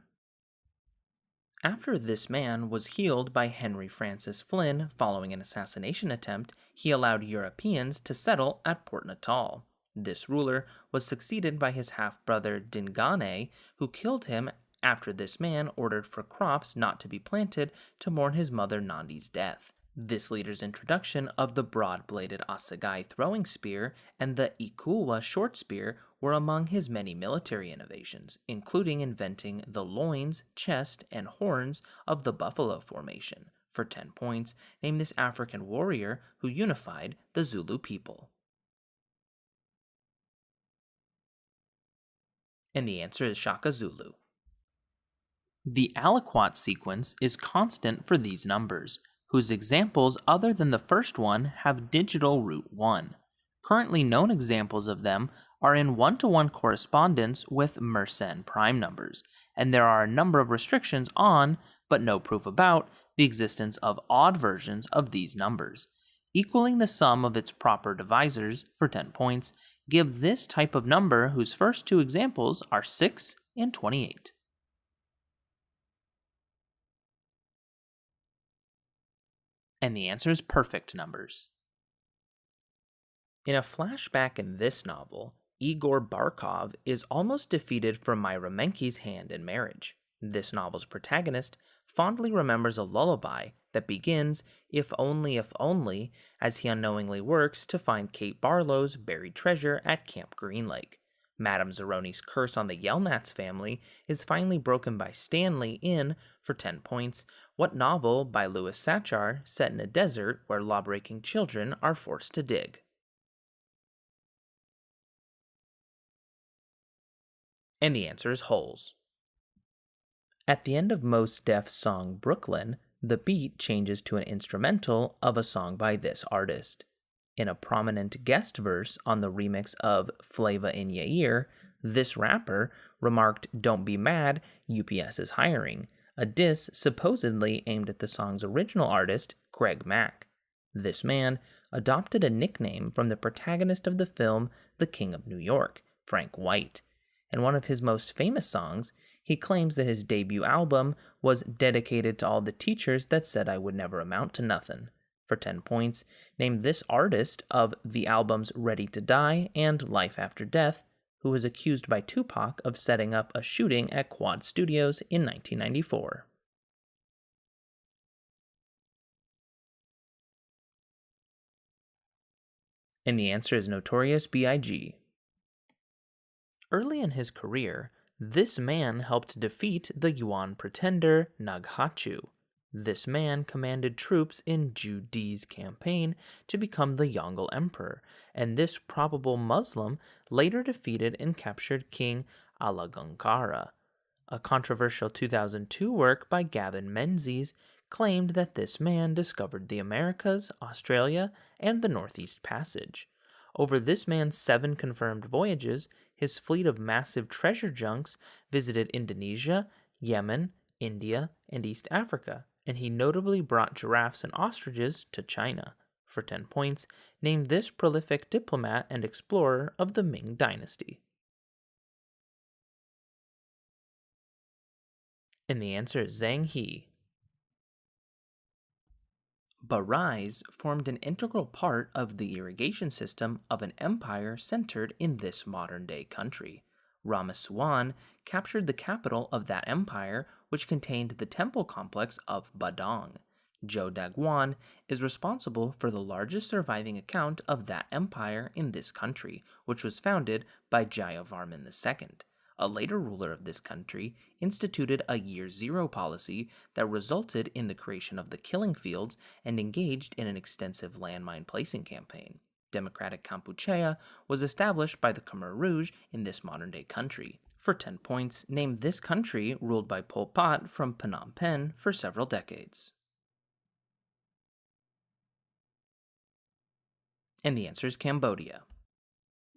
After this man was healed by Henry Francis Flynn following an assassination attempt, he allowed Europeans to settle at Port Natal. This ruler was succeeded by his half-brother Dingane, who killed him after this man ordered for crops not to be planted to mourn his mother Nandi's death. This leader's introduction of the broad-bladed assegai throwing spear and the ikuwa short spear were among his many military innovations, including inventing the loins, chest, and horns of the buffalo formation. For 10 points, name this African warrior who unified the Zulu people. And the answer is Shaka Zulu. The aliquot sequence is constant for these numbers, whose examples other than the first one have digital root 1. Currently known examples of them are in one-to-one correspondence with Mersenne prime numbers, and there are a number of restrictions on, but no proof about, the existence of odd versions of these numbers. Equaling the sum of its proper divisors, for 10 points, give this type of number whose first two examples are 6 and 28. And the answer is perfect numbers. In a flashback in this novel, Igor Barkov is almost defeated from Myra Menke's hand in marriage. This novel's protagonist fondly remembers a lullaby that begins, if only, as he unknowingly works to find Kate Barlow's buried treasure at Camp Green Lake. Madame Zeroni's curse on the Yelnats family is finally broken by Stanley in, for 10 points, what novel by Louis Sachar set in a desert where lawbreaking children are forced to dig? And the answer is Holes. At the end of Mos Def's song Brooklyn, the beat changes to an instrumental of a song by this artist. In a prominent guest verse on the remix of Flava in Ya Ear, this rapper remarked, "Don't be mad, UPS is hiring," a diss supposedly aimed at the song's original artist, Craig Mack. This man adopted a nickname from the protagonist of the film The King of New York, Frank White. In one of his most famous songs, he claims that his debut album was dedicated to all the teachers that said I would never amount to nothing. For 10 points, name this artist of the albums Ready to Die and Life After Death, who was accused by Tupac of setting up a shooting at Quad Studios in 1994. And the answer is Notorious B.I.G. Early in his career, this man helped defeat the Yuan pretender Naghachu. This man commanded troops in Ju Di's campaign to become the Yongle Emperor, and this probable Muslim later defeated and captured King Alagankara. A controversial 2002 work by Gavin Menzies claimed that this man discovered the Americas, Australia, and the Northeast Passage. Over this man's 7 confirmed voyages, his fleet of massive treasure junks visited Indonesia, Yemen, India, and East Africa, and he notably brought giraffes and ostriches to China. For 10 points, name this prolific diplomat and explorer of the Ming Dynasty. And the answer is Zhang He. Barais formed an integral part of the irrigation system of an empire centered in this modern-day country. Ramesuan captured the capital of that empire, which contained the temple complex of Badong. Zhou Daguan is responsible for the largest surviving account of that empire in this country, which was founded by Jayavarman II. A later ruler of this country instituted a Year Zero policy that resulted in the creation of the killing fields and engaged in an extensive landmine placing campaign. Democratic Kampuchea was established by the Khmer Rouge in this modern-day country. For 10 points, name this country ruled by Pol Pot from Phnom Penh for several decades. And the answer is Cambodia.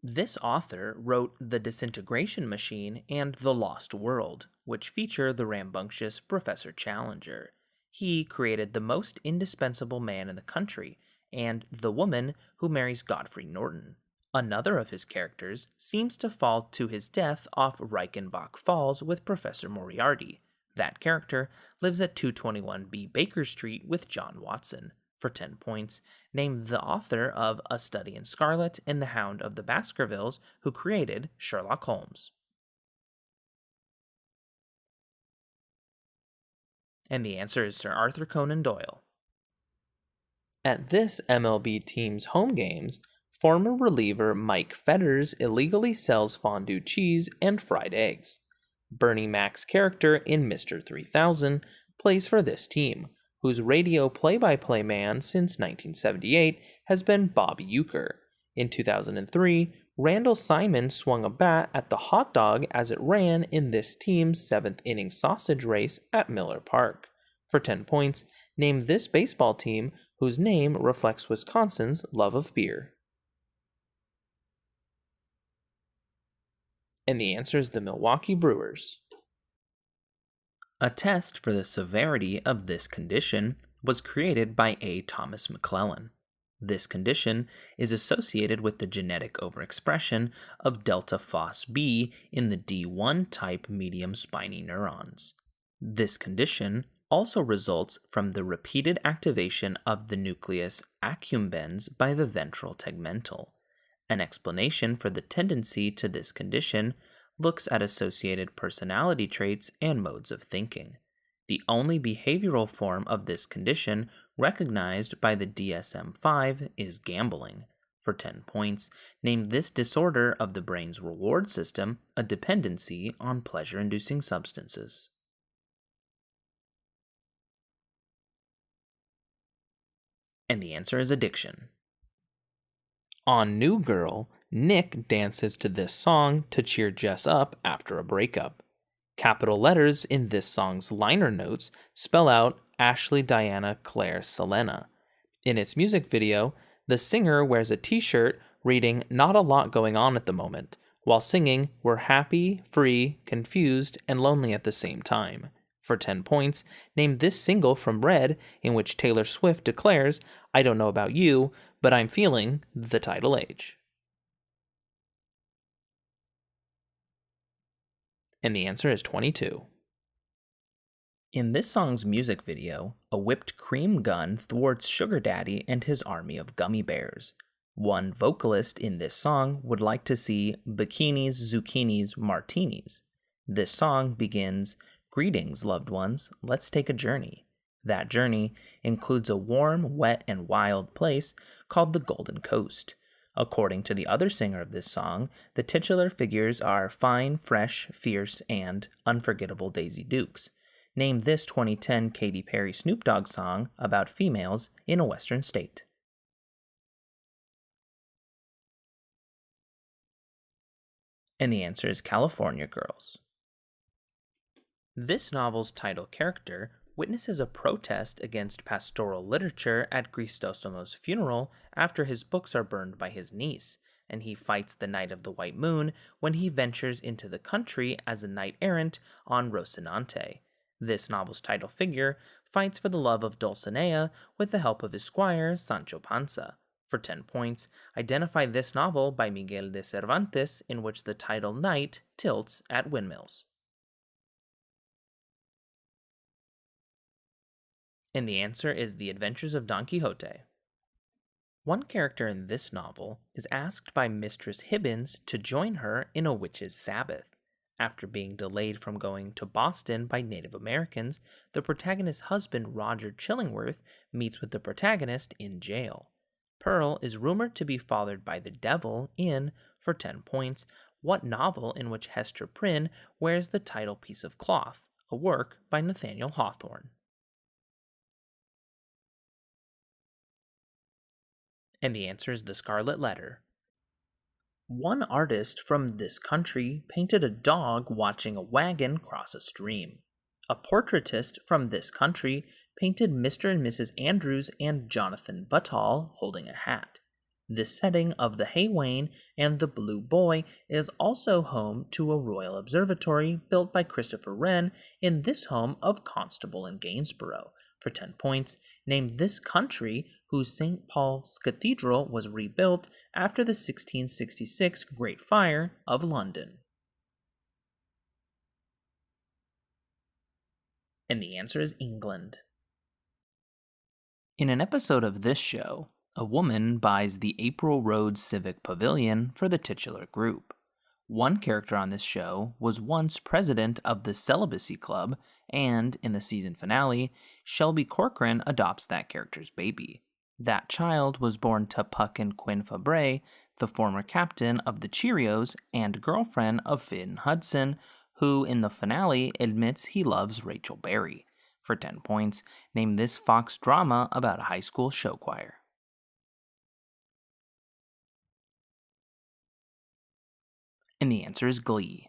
This author wrote The Disintegration Machine and The Lost World, which feature the rambunctious Professor Challenger. He created the most indispensable man in the country, and the woman who marries Godfrey Norton. Another of his characters seems to fall to his death off Reichenbach Falls with Professor Moriarty. That character lives at 221B Baker Street with John Watson. For 10 points, name the author of A Study in Scarlet and The Hound of the Baskervilles who created Sherlock Holmes. And the answer is Sir Arthur Conan Doyle. At this MLB team's home games, former reliever Mike Fetters illegally sells fondue cheese and fried eggs. Bernie Mac's character in Mr. 3000 plays for this team, whose radio play-by-play man since 1978 has been Bob Euchre. In 2003, Randall Simon swung a bat at the hot dog as it ran in this team's 7th-inning sausage race at Miller Park. For 10 points, name this baseball team whose name reflects Wisconsin's love of beer. And the answer is the Milwaukee Brewers. A test for the severity of this condition was created by A. Thomas McClellan. This condition is associated with the genetic overexpression of delta phos B in the D1 type medium spiny neurons. This condition also results from the repeated activation of the nucleus accumbens by the ventral tegmental. An explanation for the tendency to this condition looks at associated personality traits and modes of thinking. The only behavioral form of this condition recognized by the DSM-5 is gambling. For 10 points, name this disorder of the brain's reward system a dependency on pleasure-inducing substances. And the answer is addiction. On New Girl, Nick dances to this song to cheer Jess up after a breakup. Capital letters in this song's liner notes spell out Ashley Diana Claire Selena. In its music video, the singer wears a t-shirt reading "Not a lot going on at the moment," while singing "We're happy, free, confused, and lonely at the same time." For 10 points, name this single from Red in which Taylor Swift declares, "I don't know about you, but I'm feeling the tidal age." And the answer is 22. In this song's music video, a whipped cream gun thwarts Sugar Daddy and his army of gummy bears. One vocalist in this song would like to see bikinis, zucchinis, martinis. This song begins, "Greetings, loved ones, let's take a journey." That journey includes a warm, wet, and wild place called the Golden Coast. According to the other singer of this song, the titular figures are Fine, Fresh, Fierce, and Unforgettable Daisy Dukes. Name this 2010 Katy Perry Snoop Dogg song about females in a western state. And the answer is California Girls. This novel's title character witnesses a protest against pastoral literature at Crisostomo's funeral after his books are burned by his niece, and he fights the Knight of the White Moon when he ventures into the country as a knight-errant on Rocinante. This novel's title figure fights for the love of Dulcinea with the help of his squire, Sancho Panza. For 10 points, identify this novel by Miguel de Cervantes in which the title knight tilts at windmills. And the answer is The Adventures of Don Quixote. One character in this novel is asked by Mistress Hibbins to join her in a witch's sabbath. After being delayed from going to Boston by Native Americans, the protagonist's husband, Roger Chillingworth, meets with the protagonist in jail. Pearl is rumored to be fathered by the devil in, for 10 points, what novel in which Hester Prynne wears the title piece of cloth, a work by Nathaniel Hawthorne? And the answer is The Scarlet Letter. One artist from this country painted a dog watching a wagon cross a stream. A portraitist from this country painted Mr. and Mrs. Andrews and Jonathan Buttall holding a hat. This setting of the Hay Wain and the Blue Boy is also home to a royal observatory built by Christopher Wren in this home of Constable in Gainsborough. For 10 points, name this country whose St. Paul's Cathedral was rebuilt after the 1666 Great Fire of London. And the answer is England. In an episode of this show, a woman buys the April Road Civic Pavilion for the titular group. One character on this show was once president of the Celibacy Club, and in the season finale, Shelby Corcoran adopts that character's baby. That child was born to Puck and Quinn Fabray, the former captain of the Cheerios and girlfriend of Finn Hudson, who in the finale admits he loves Rachel Berry. For 10 points, name this Fox drama about a high school show choir. And the answer is Glee.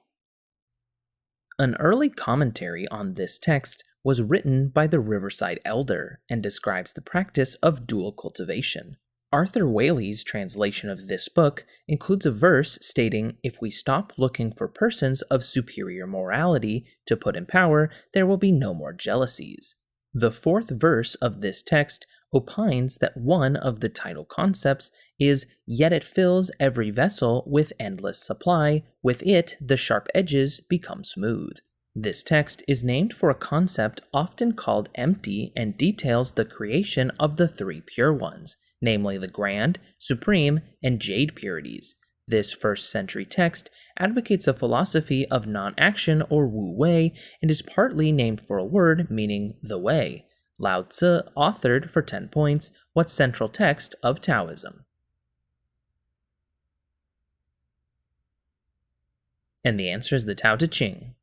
An early commentary on this text was written by the Riverside Elder and describes the practice of dual cultivation. Arthur Waley's translation of this book includes a verse stating, "If we stop looking for persons of superior morality to put in power, there will be no more jealousies." The fourth verse of this text opines that one of the title concepts is, "Yet it fills every vessel with endless supply, with it the sharp edges become smooth." This text is named for a concept often called empty and details the creation of the three pure ones, namely the grand, supreme, and jade purities. This first-century text advocates a philosophy of non-action or wu-wei and is partly named for a word meaning the way. Lao Tzu authored, for 10 points, what central text of Taoism? And the answer is the Tao Te Ching.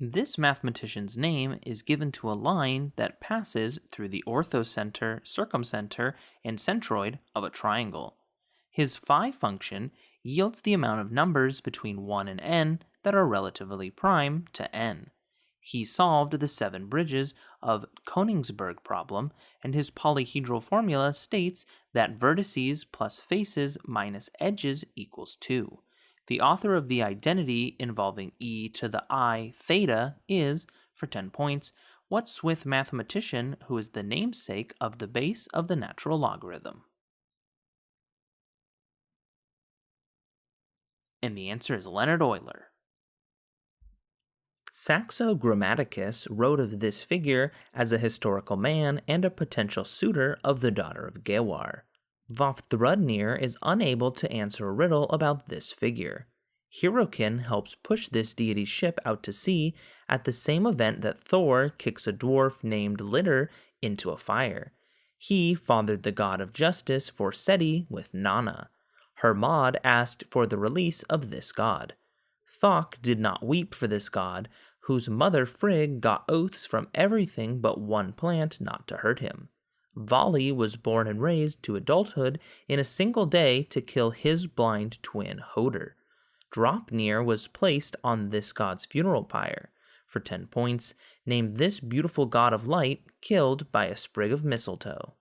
This mathematician's name is given to a line that passes through the orthocenter, circumcenter, and centroid of a triangle. His phi function yields the amount of numbers between 1 and n that are relatively prime to n. He solved the 7 bridges of Königsberg problem, and his polyhedral formula states that vertices plus faces minus edges equals 2. The author of the identity involving e to the I theta is, for 10 points, what Swiss mathematician who is the namesake of the base of the natural logarithm? And the answer is Leonhard Euler. Saxo Grammaticus wrote of this figure as a historical man and a potential suitor of the daughter of Gewar. Vafthrudnir is unable to answer a riddle about this figure. Hirokin helps push this deity's ship out to sea at the same event that Thor kicks a dwarf named Litter into a fire. He fathered the god of justice for Seti with Nana. Hermod asked for the release of this god. Thok did not weep for this god, whose mother Frigg got oaths from everything but one plant not to hurt him. Vali was born and raised to adulthood in a single day to kill his blind twin Hoder. Draupnir was placed on this god's funeral pyre. For 10 points, name this beautiful god of light killed by a sprig of mistletoe.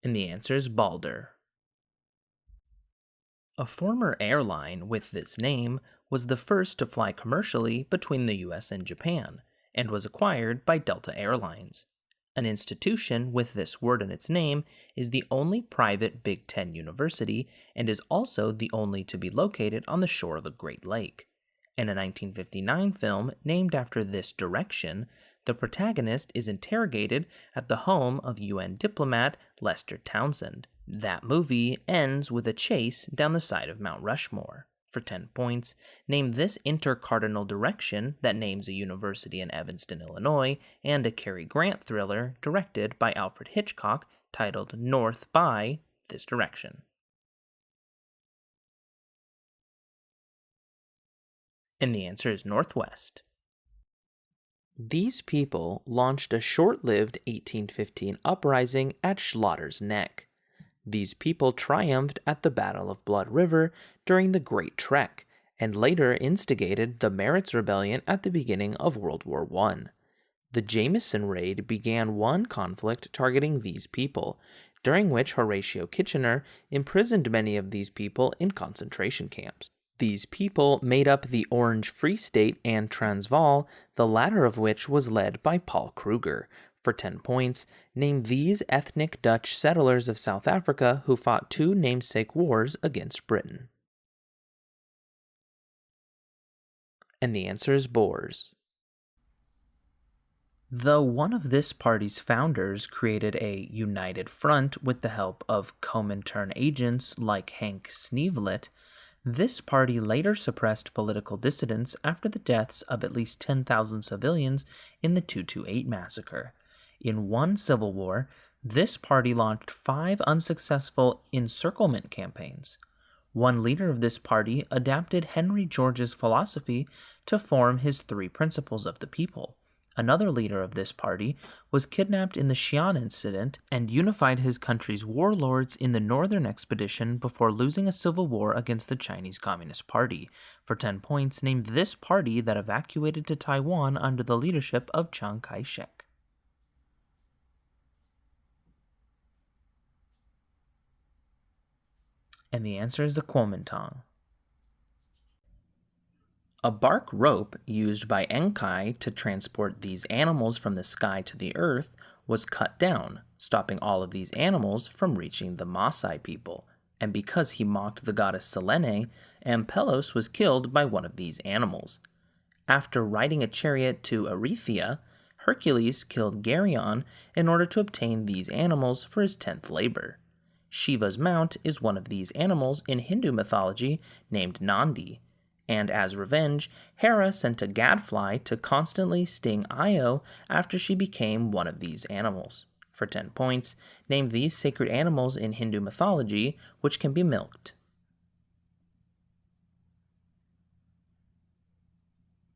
And the answer is Balder. A former airline with this name was the first to fly commercially between the US and Japan, and was acquired by Delta Airlines. An institution with this word in its name is the only private Big Ten university and is also the only to be located on the shore of a Great Lake. In a 1959 film named after this direction, the protagonist is interrogated at the home of UN diplomat Lester Townsend. That movie ends with a chase down the side of Mount Rushmore. For 10 points, name this intercardinal direction that names a university in Evanston, Illinois, and a Cary Grant thriller directed by Alfred Hitchcock titled North by this direction. And the answer is northwest. These people launched a short-lived 1815 uprising at Schlotter's Neck. These people triumphed at the Battle of Blood River during the Great Trek, and later instigated the Maritz Rebellion at the beginning of World War I. The Jameson Raid began one conflict targeting these people, during which Horatio Kitchener imprisoned many of these people in concentration camps. These people made up the Orange Free State and Transvaal, the latter of which was led by Paul Kruger. For 10 points, name these ethnic Dutch settlers of South Africa who fought 2 namesake wars against Britain. And the answer is Boers. Though one of this party's founders created a united front with the help of Comintern agents like Hank Sneevliet, This party later suppressed political dissidents after the deaths of at least 10,000 civilians in the 228 massacre. In one civil war, this party launched 5 unsuccessful encirclement campaigns. One leader of this party adapted Henry George's philosophy to form his 3 principles of the people. Another leader of this party was kidnapped in the Xi'an incident and unified his country's warlords in the northern expedition before losing a civil war against the Chinese Communist Party. For 10 points, named this party that evacuated to Taiwan under the leadership of Chiang Kai-shek. And the answer is the Kuomintang. A bark rope used by Enkai to transport these animals from the sky to the earth was cut down, stopping all of these animals from reaching the Maasai people. And because he mocked the goddess Selene, Ampelos was killed by one of these animals. After riding a chariot to Erythea, Hercules killed Geryon in order to obtain these animals for his 10th labor. Shiva's mount is one of these animals in Hindu mythology named Nandi, and as revenge, Hera sent a gadfly to constantly sting Io after she became one of these animals. For 10 points, name these sacred animals in Hindu mythology which can be milked.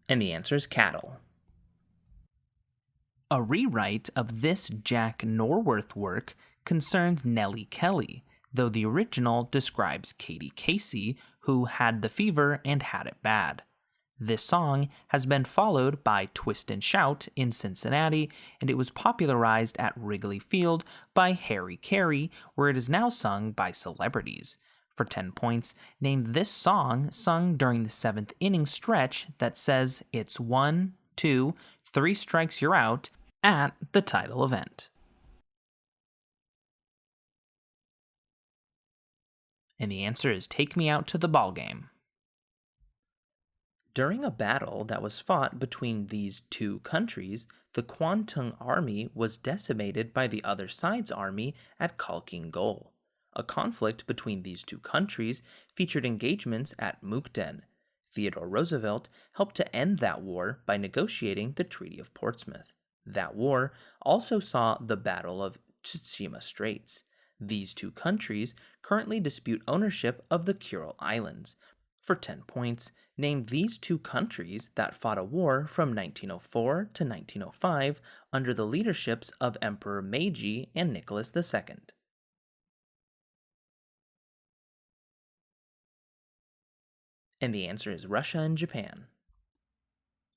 And the answer is cattle. A rewrite of this Jack Norworth work concerns Nellie Kelly, though the original describes Katie Casey, who had the fever and had it bad. This song has been followed by Twist and Shout in Cincinnati, and it was popularized at Wrigley Field by Harry Carey, where it is now sung by celebrities. For 10 points, name this song sung during the 7th inning stretch that says it's 1, 2, 3 strikes you're out at the title event. And the answer is Take Me Out to the Ballgame. During a battle that was fought between these 2 countries, the Kwantung army was decimated by the other side's army at Kalking Gol. A conflict between these 2 countries featured engagements at Mukden. Theodore Roosevelt helped to end that war by negotiating the Treaty of Portsmouth. That war also saw the Battle of Tsushima Straits. These 2 countries currently dispute ownership of the Kuril Islands. For 10 points, name these 2 countries that fought a war from 1904 to 1905 under the leaderships of Emperor Meiji and Nicholas II. And the answer is Russia and Japan.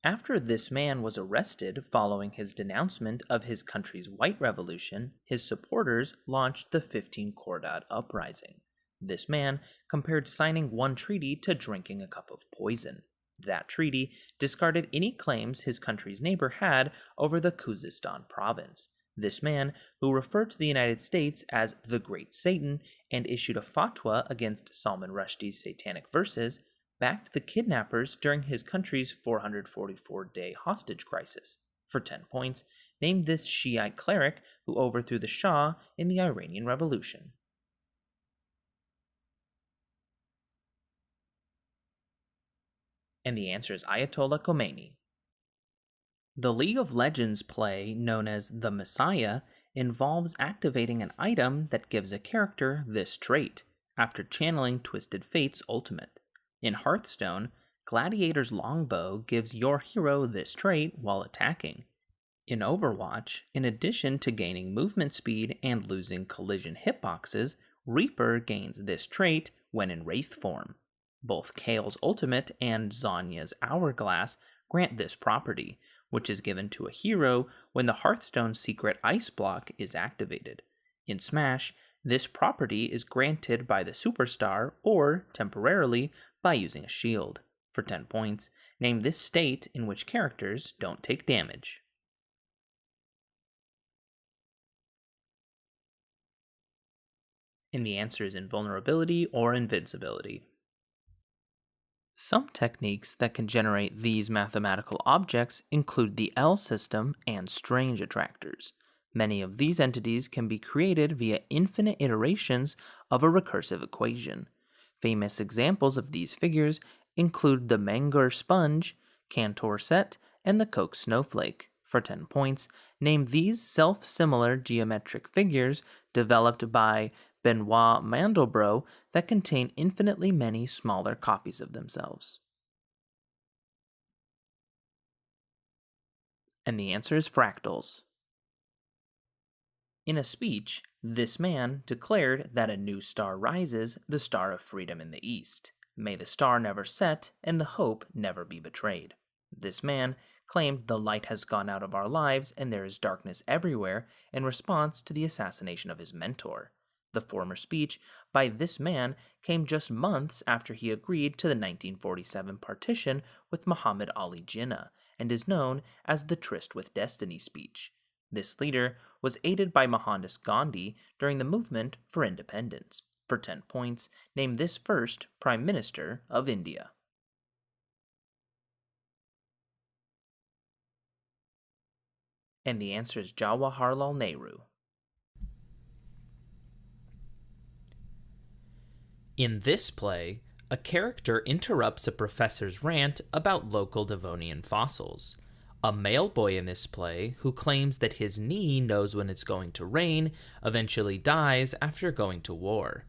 After this man was arrested following his denouncement of his country's white revolution, his supporters launched the 15 Khordad uprising. This man compared signing one treaty to drinking a cup of poison. That treaty discarded any claims his country's neighbor had over the Khuzestan province. This man, who referred to the United States as the Great Satan and issued a fatwa against Salman Rushdie's satanic verses, backed the kidnappers during his country's 444-day hostage crisis. For 10 points, name this Shiite cleric who overthrew the Shah in the Iranian Revolution. And the answer is Ayatollah Khomeini. The League of Legends play, known as the Messiah, involves activating an item that gives a character this trait, after channeling Twisted Fate's ultimate. In Hearthstone, Gladiator's Longbow gives your hero this trait while attacking. In Overwatch, in addition to gaining movement speed and losing collision hitboxes, Reaper gains this trait when in Wraith form. Both Kael's ultimate and Zonya's Hourglass grant this property, which is given to a hero when the Hearthstone secret Ice Block is activated. In Smash, this property is granted by the superstar or, temporarily, by using a shield. For 10 points, name this state in which characters don't take damage. And the answer is invulnerability or invincibility. Some techniques that can generate these mathematical objects include the L system and strange attractors. Many of these entities can be created via infinite iterations of a recursive equation. Famous examples of these figures include the Mangor sponge, Cantor set, and the Coke snowflake. For 10 points, name these self-similar geometric figures developed by Benoit Mandelbrot that contain infinitely many smaller copies of themselves. And the answer is fractals. In a speech, this man declared that a new star rises, the star of freedom in the east. May the star never set and the hope never be betrayed. This man claimed the light has gone out of our lives and there is darkness everywhere in response to the assassination of his mentor. The former speech by this man came just months after he agreed to the 1947 partition with Muhammad Ali Jinnah and is known as the Tryst with Destiny speech. This leader was aided by Mohandas Gandhi during the movement for independence. For 10 points, name this first Prime Minister of India. And the answer is Jawaharlal Nehru. In this play, a character interrupts a professor's rant about local Devonian fossils. A male boy in this play, who claims that his knee knows when it's going to rain, eventually dies after going to war.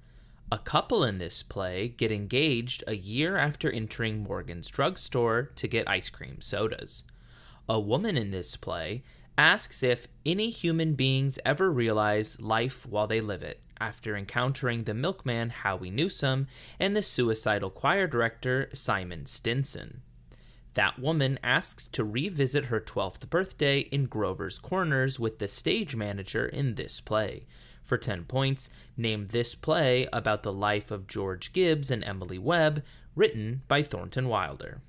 A couple in this play get engaged a year after entering Morgan's drugstore to get ice cream sodas. A woman in this play asks if any human beings ever realize life while they live it, after encountering the milkman Howie Newsom and the suicidal choir director Simon Stinson. That woman asks to revisit her 12th birthday in Grover's Corners with the stage manager in this play. For 10 points, name this play about the life of George Gibbs and Emily Webb, written by Thornton Wilder.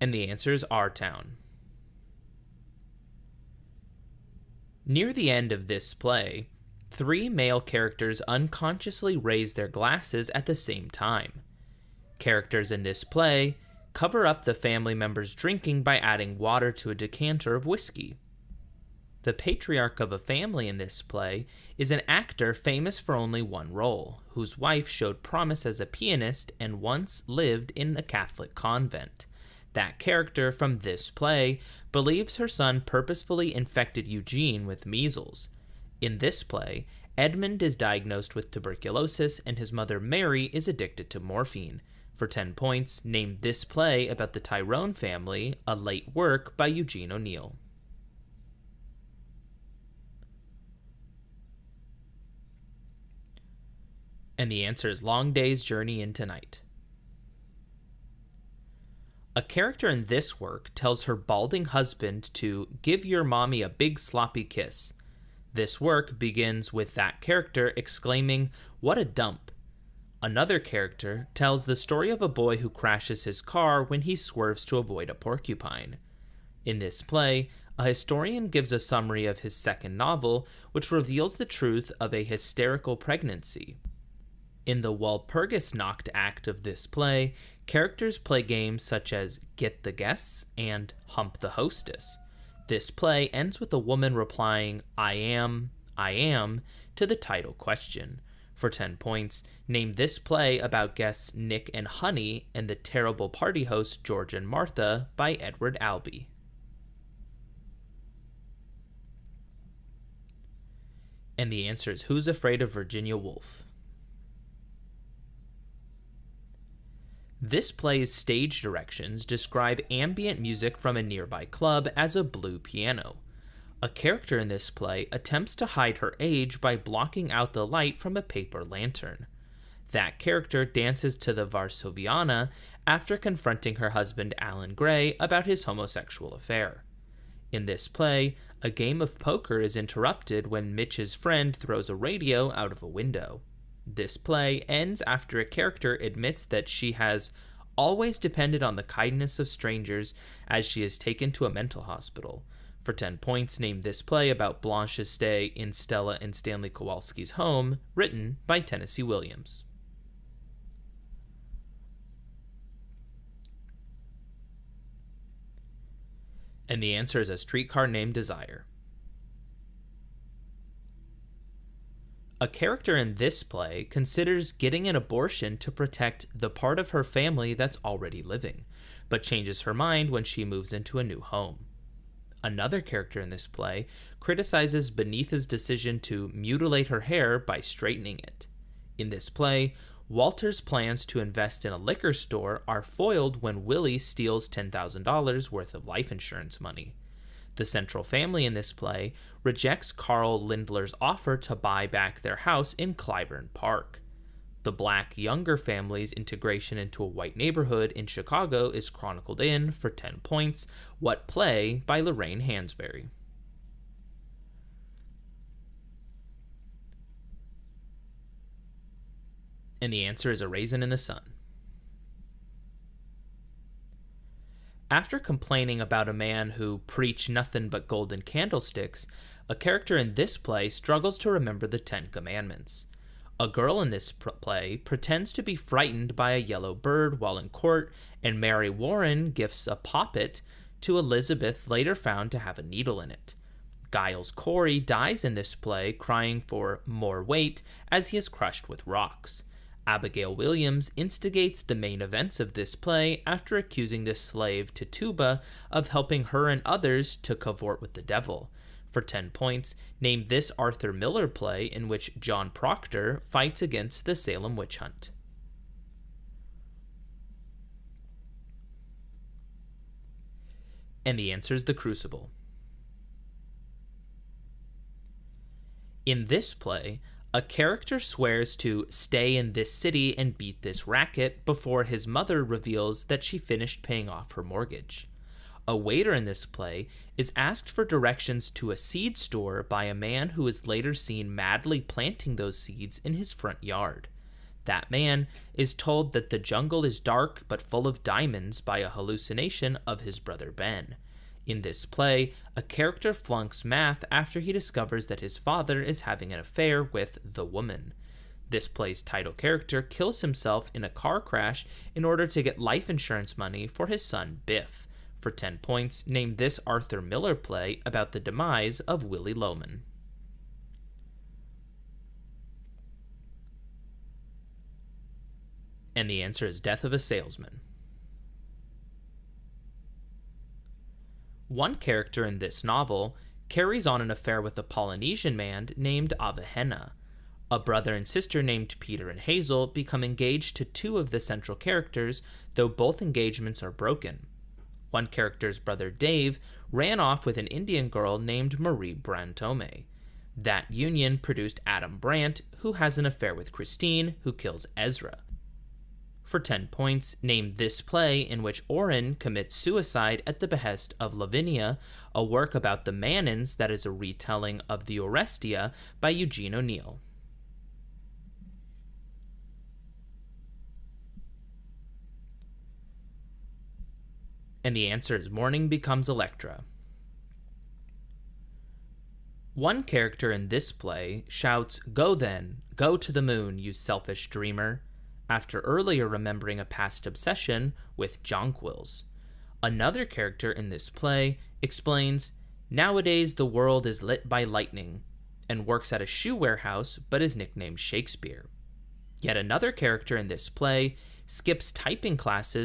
And the answer is Our Town. Near the end of this play, 3 male characters unconsciously raise their glasses at the same time. Characters in this play cover up the family members drinking by adding water to a decanter of whiskey. The patriarch of a family in this play is an actor famous for only one role, whose wife showed promise as a pianist and once lived in a Catholic convent. That character from this play believes her son purposefully infected Eugene with measles. In this play, Edmund is diagnosed with tuberculosis and his mother Mary is addicted to morphine. For 10 points, name this play about the Tyrone family, a late work by Eugene O'Neill. And the answer is Long Day's Journey into Night. A character in this work tells her balding husband to give your mommy a big sloppy kiss. This work begins with that character exclaiming, "What a dump." Another character tells the story of a boy who crashes his car when he swerves to avoid a porcupine. In this play, a historian gives a summary of his second novel, which reveals the truth of a hysterical pregnancy. In the Walpurgis-Nacht act of this play, characters play games such as Get the Guests and Hump the Hostess. This play ends with a woman replying, I am, to the title question. For 10 points, name this play about guests Nick and Honey and the terrible party hosts George and Martha by Edward Albee. And the answer is Who's Afraid of Virginia Woolf? This play's stage directions describe ambient music from a nearby club as a blue piano. A character in this play attempts to hide her age by blocking out the light from a paper lantern. That character dances to the Varsoviana after confronting her husband Alan Gray about his homosexual affair. In this play, a game of poker is interrupted when Mitch's friend throws a radio out of a window. This play ends after a character admits that she has always depended on the kindness of strangers as she is taken to a mental hospital. For 10 points, name this play about Blanche's stay in Stella and Stanley Kowalski's home, written by Tennessee Williams. And the answer is A Streetcar Named Desire. A character in this play considers getting an abortion to protect the part of her family that's already living, but changes her mind when she moves into a new home. Another character in this play criticizes Beneatha's decision to mutilate her hair by straightening it. In this play, Walter's plans to invest in a liquor store are foiled when Willie steals $10,000 worth of life insurance money. The central family in this play rejects Carl Lindler's offer to buy back their house in Clybourne Park. The black younger family's integration into a white neighborhood in Chicago is chronicled in, for 10 points, What Play by Lorraine Hansberry. And the answer is A Raisin in the Sun. After complaining about a man who preached nothing but golden candlesticks, a character in this play struggles to remember the 10 Commandments. A girl in this play pretends to be frightened by a yellow bird while in court, and Mary Warren gifts a poppet to Elizabeth, later found to have a needle in it. Giles Corey dies in this play crying for more weight as he is crushed with rocks. Abigail Williams instigates the main events of this play after accusing the slave Tituba of helping her and others to cavort with the devil. For 10 points, name this Arthur Miller play in which John Proctor fights against the Salem witch hunt. And the answer is The Crucible. In this play, a character swears to stay in this city and beat this racket before his mother reveals that she finished paying off her mortgage. A waiter in this play is asked for directions to a seed store by a man who is later seen madly planting those seeds in his front yard. That man is told that the jungle is dark but full of diamonds by a hallucination of his brother Ben. In this play, a character flunks math after he discovers that his father is having an affair with the woman. This play's title character kills himself in a car crash in order to get life insurance money for his son Biff. For 10 points, name this Arthur Miller play about the demise of Willie Loman. And the answer is Death of a Salesman. One character in this novel carries on an affair with a Polynesian man named Avihenna. A brother and sister named Peter and Hazel become engaged to two of the central characters, though both engagements are broken. One character's brother Dave ran off with an Indian girl named Marie Brantome. That union produced Adam Brandt, who has an affair with Christine, who kills Ezra. For 10 points, name this play in which Oren commits suicide at the behest of Lavinia, a work about the Mannins that is a retelling of the Orestia by Eugene O'Neill. And the answer is Morning Becomes Electra. One character in this play shouts, "Go then, go to the moon, you selfish dreamer," after earlier remembering a past obsession with jonquils. Another character in this play explains, "Nowadays the world is lit by lightning," and works at a shoe warehouse but is nicknamed Shakespeare. Yet another character in this play skips typing classes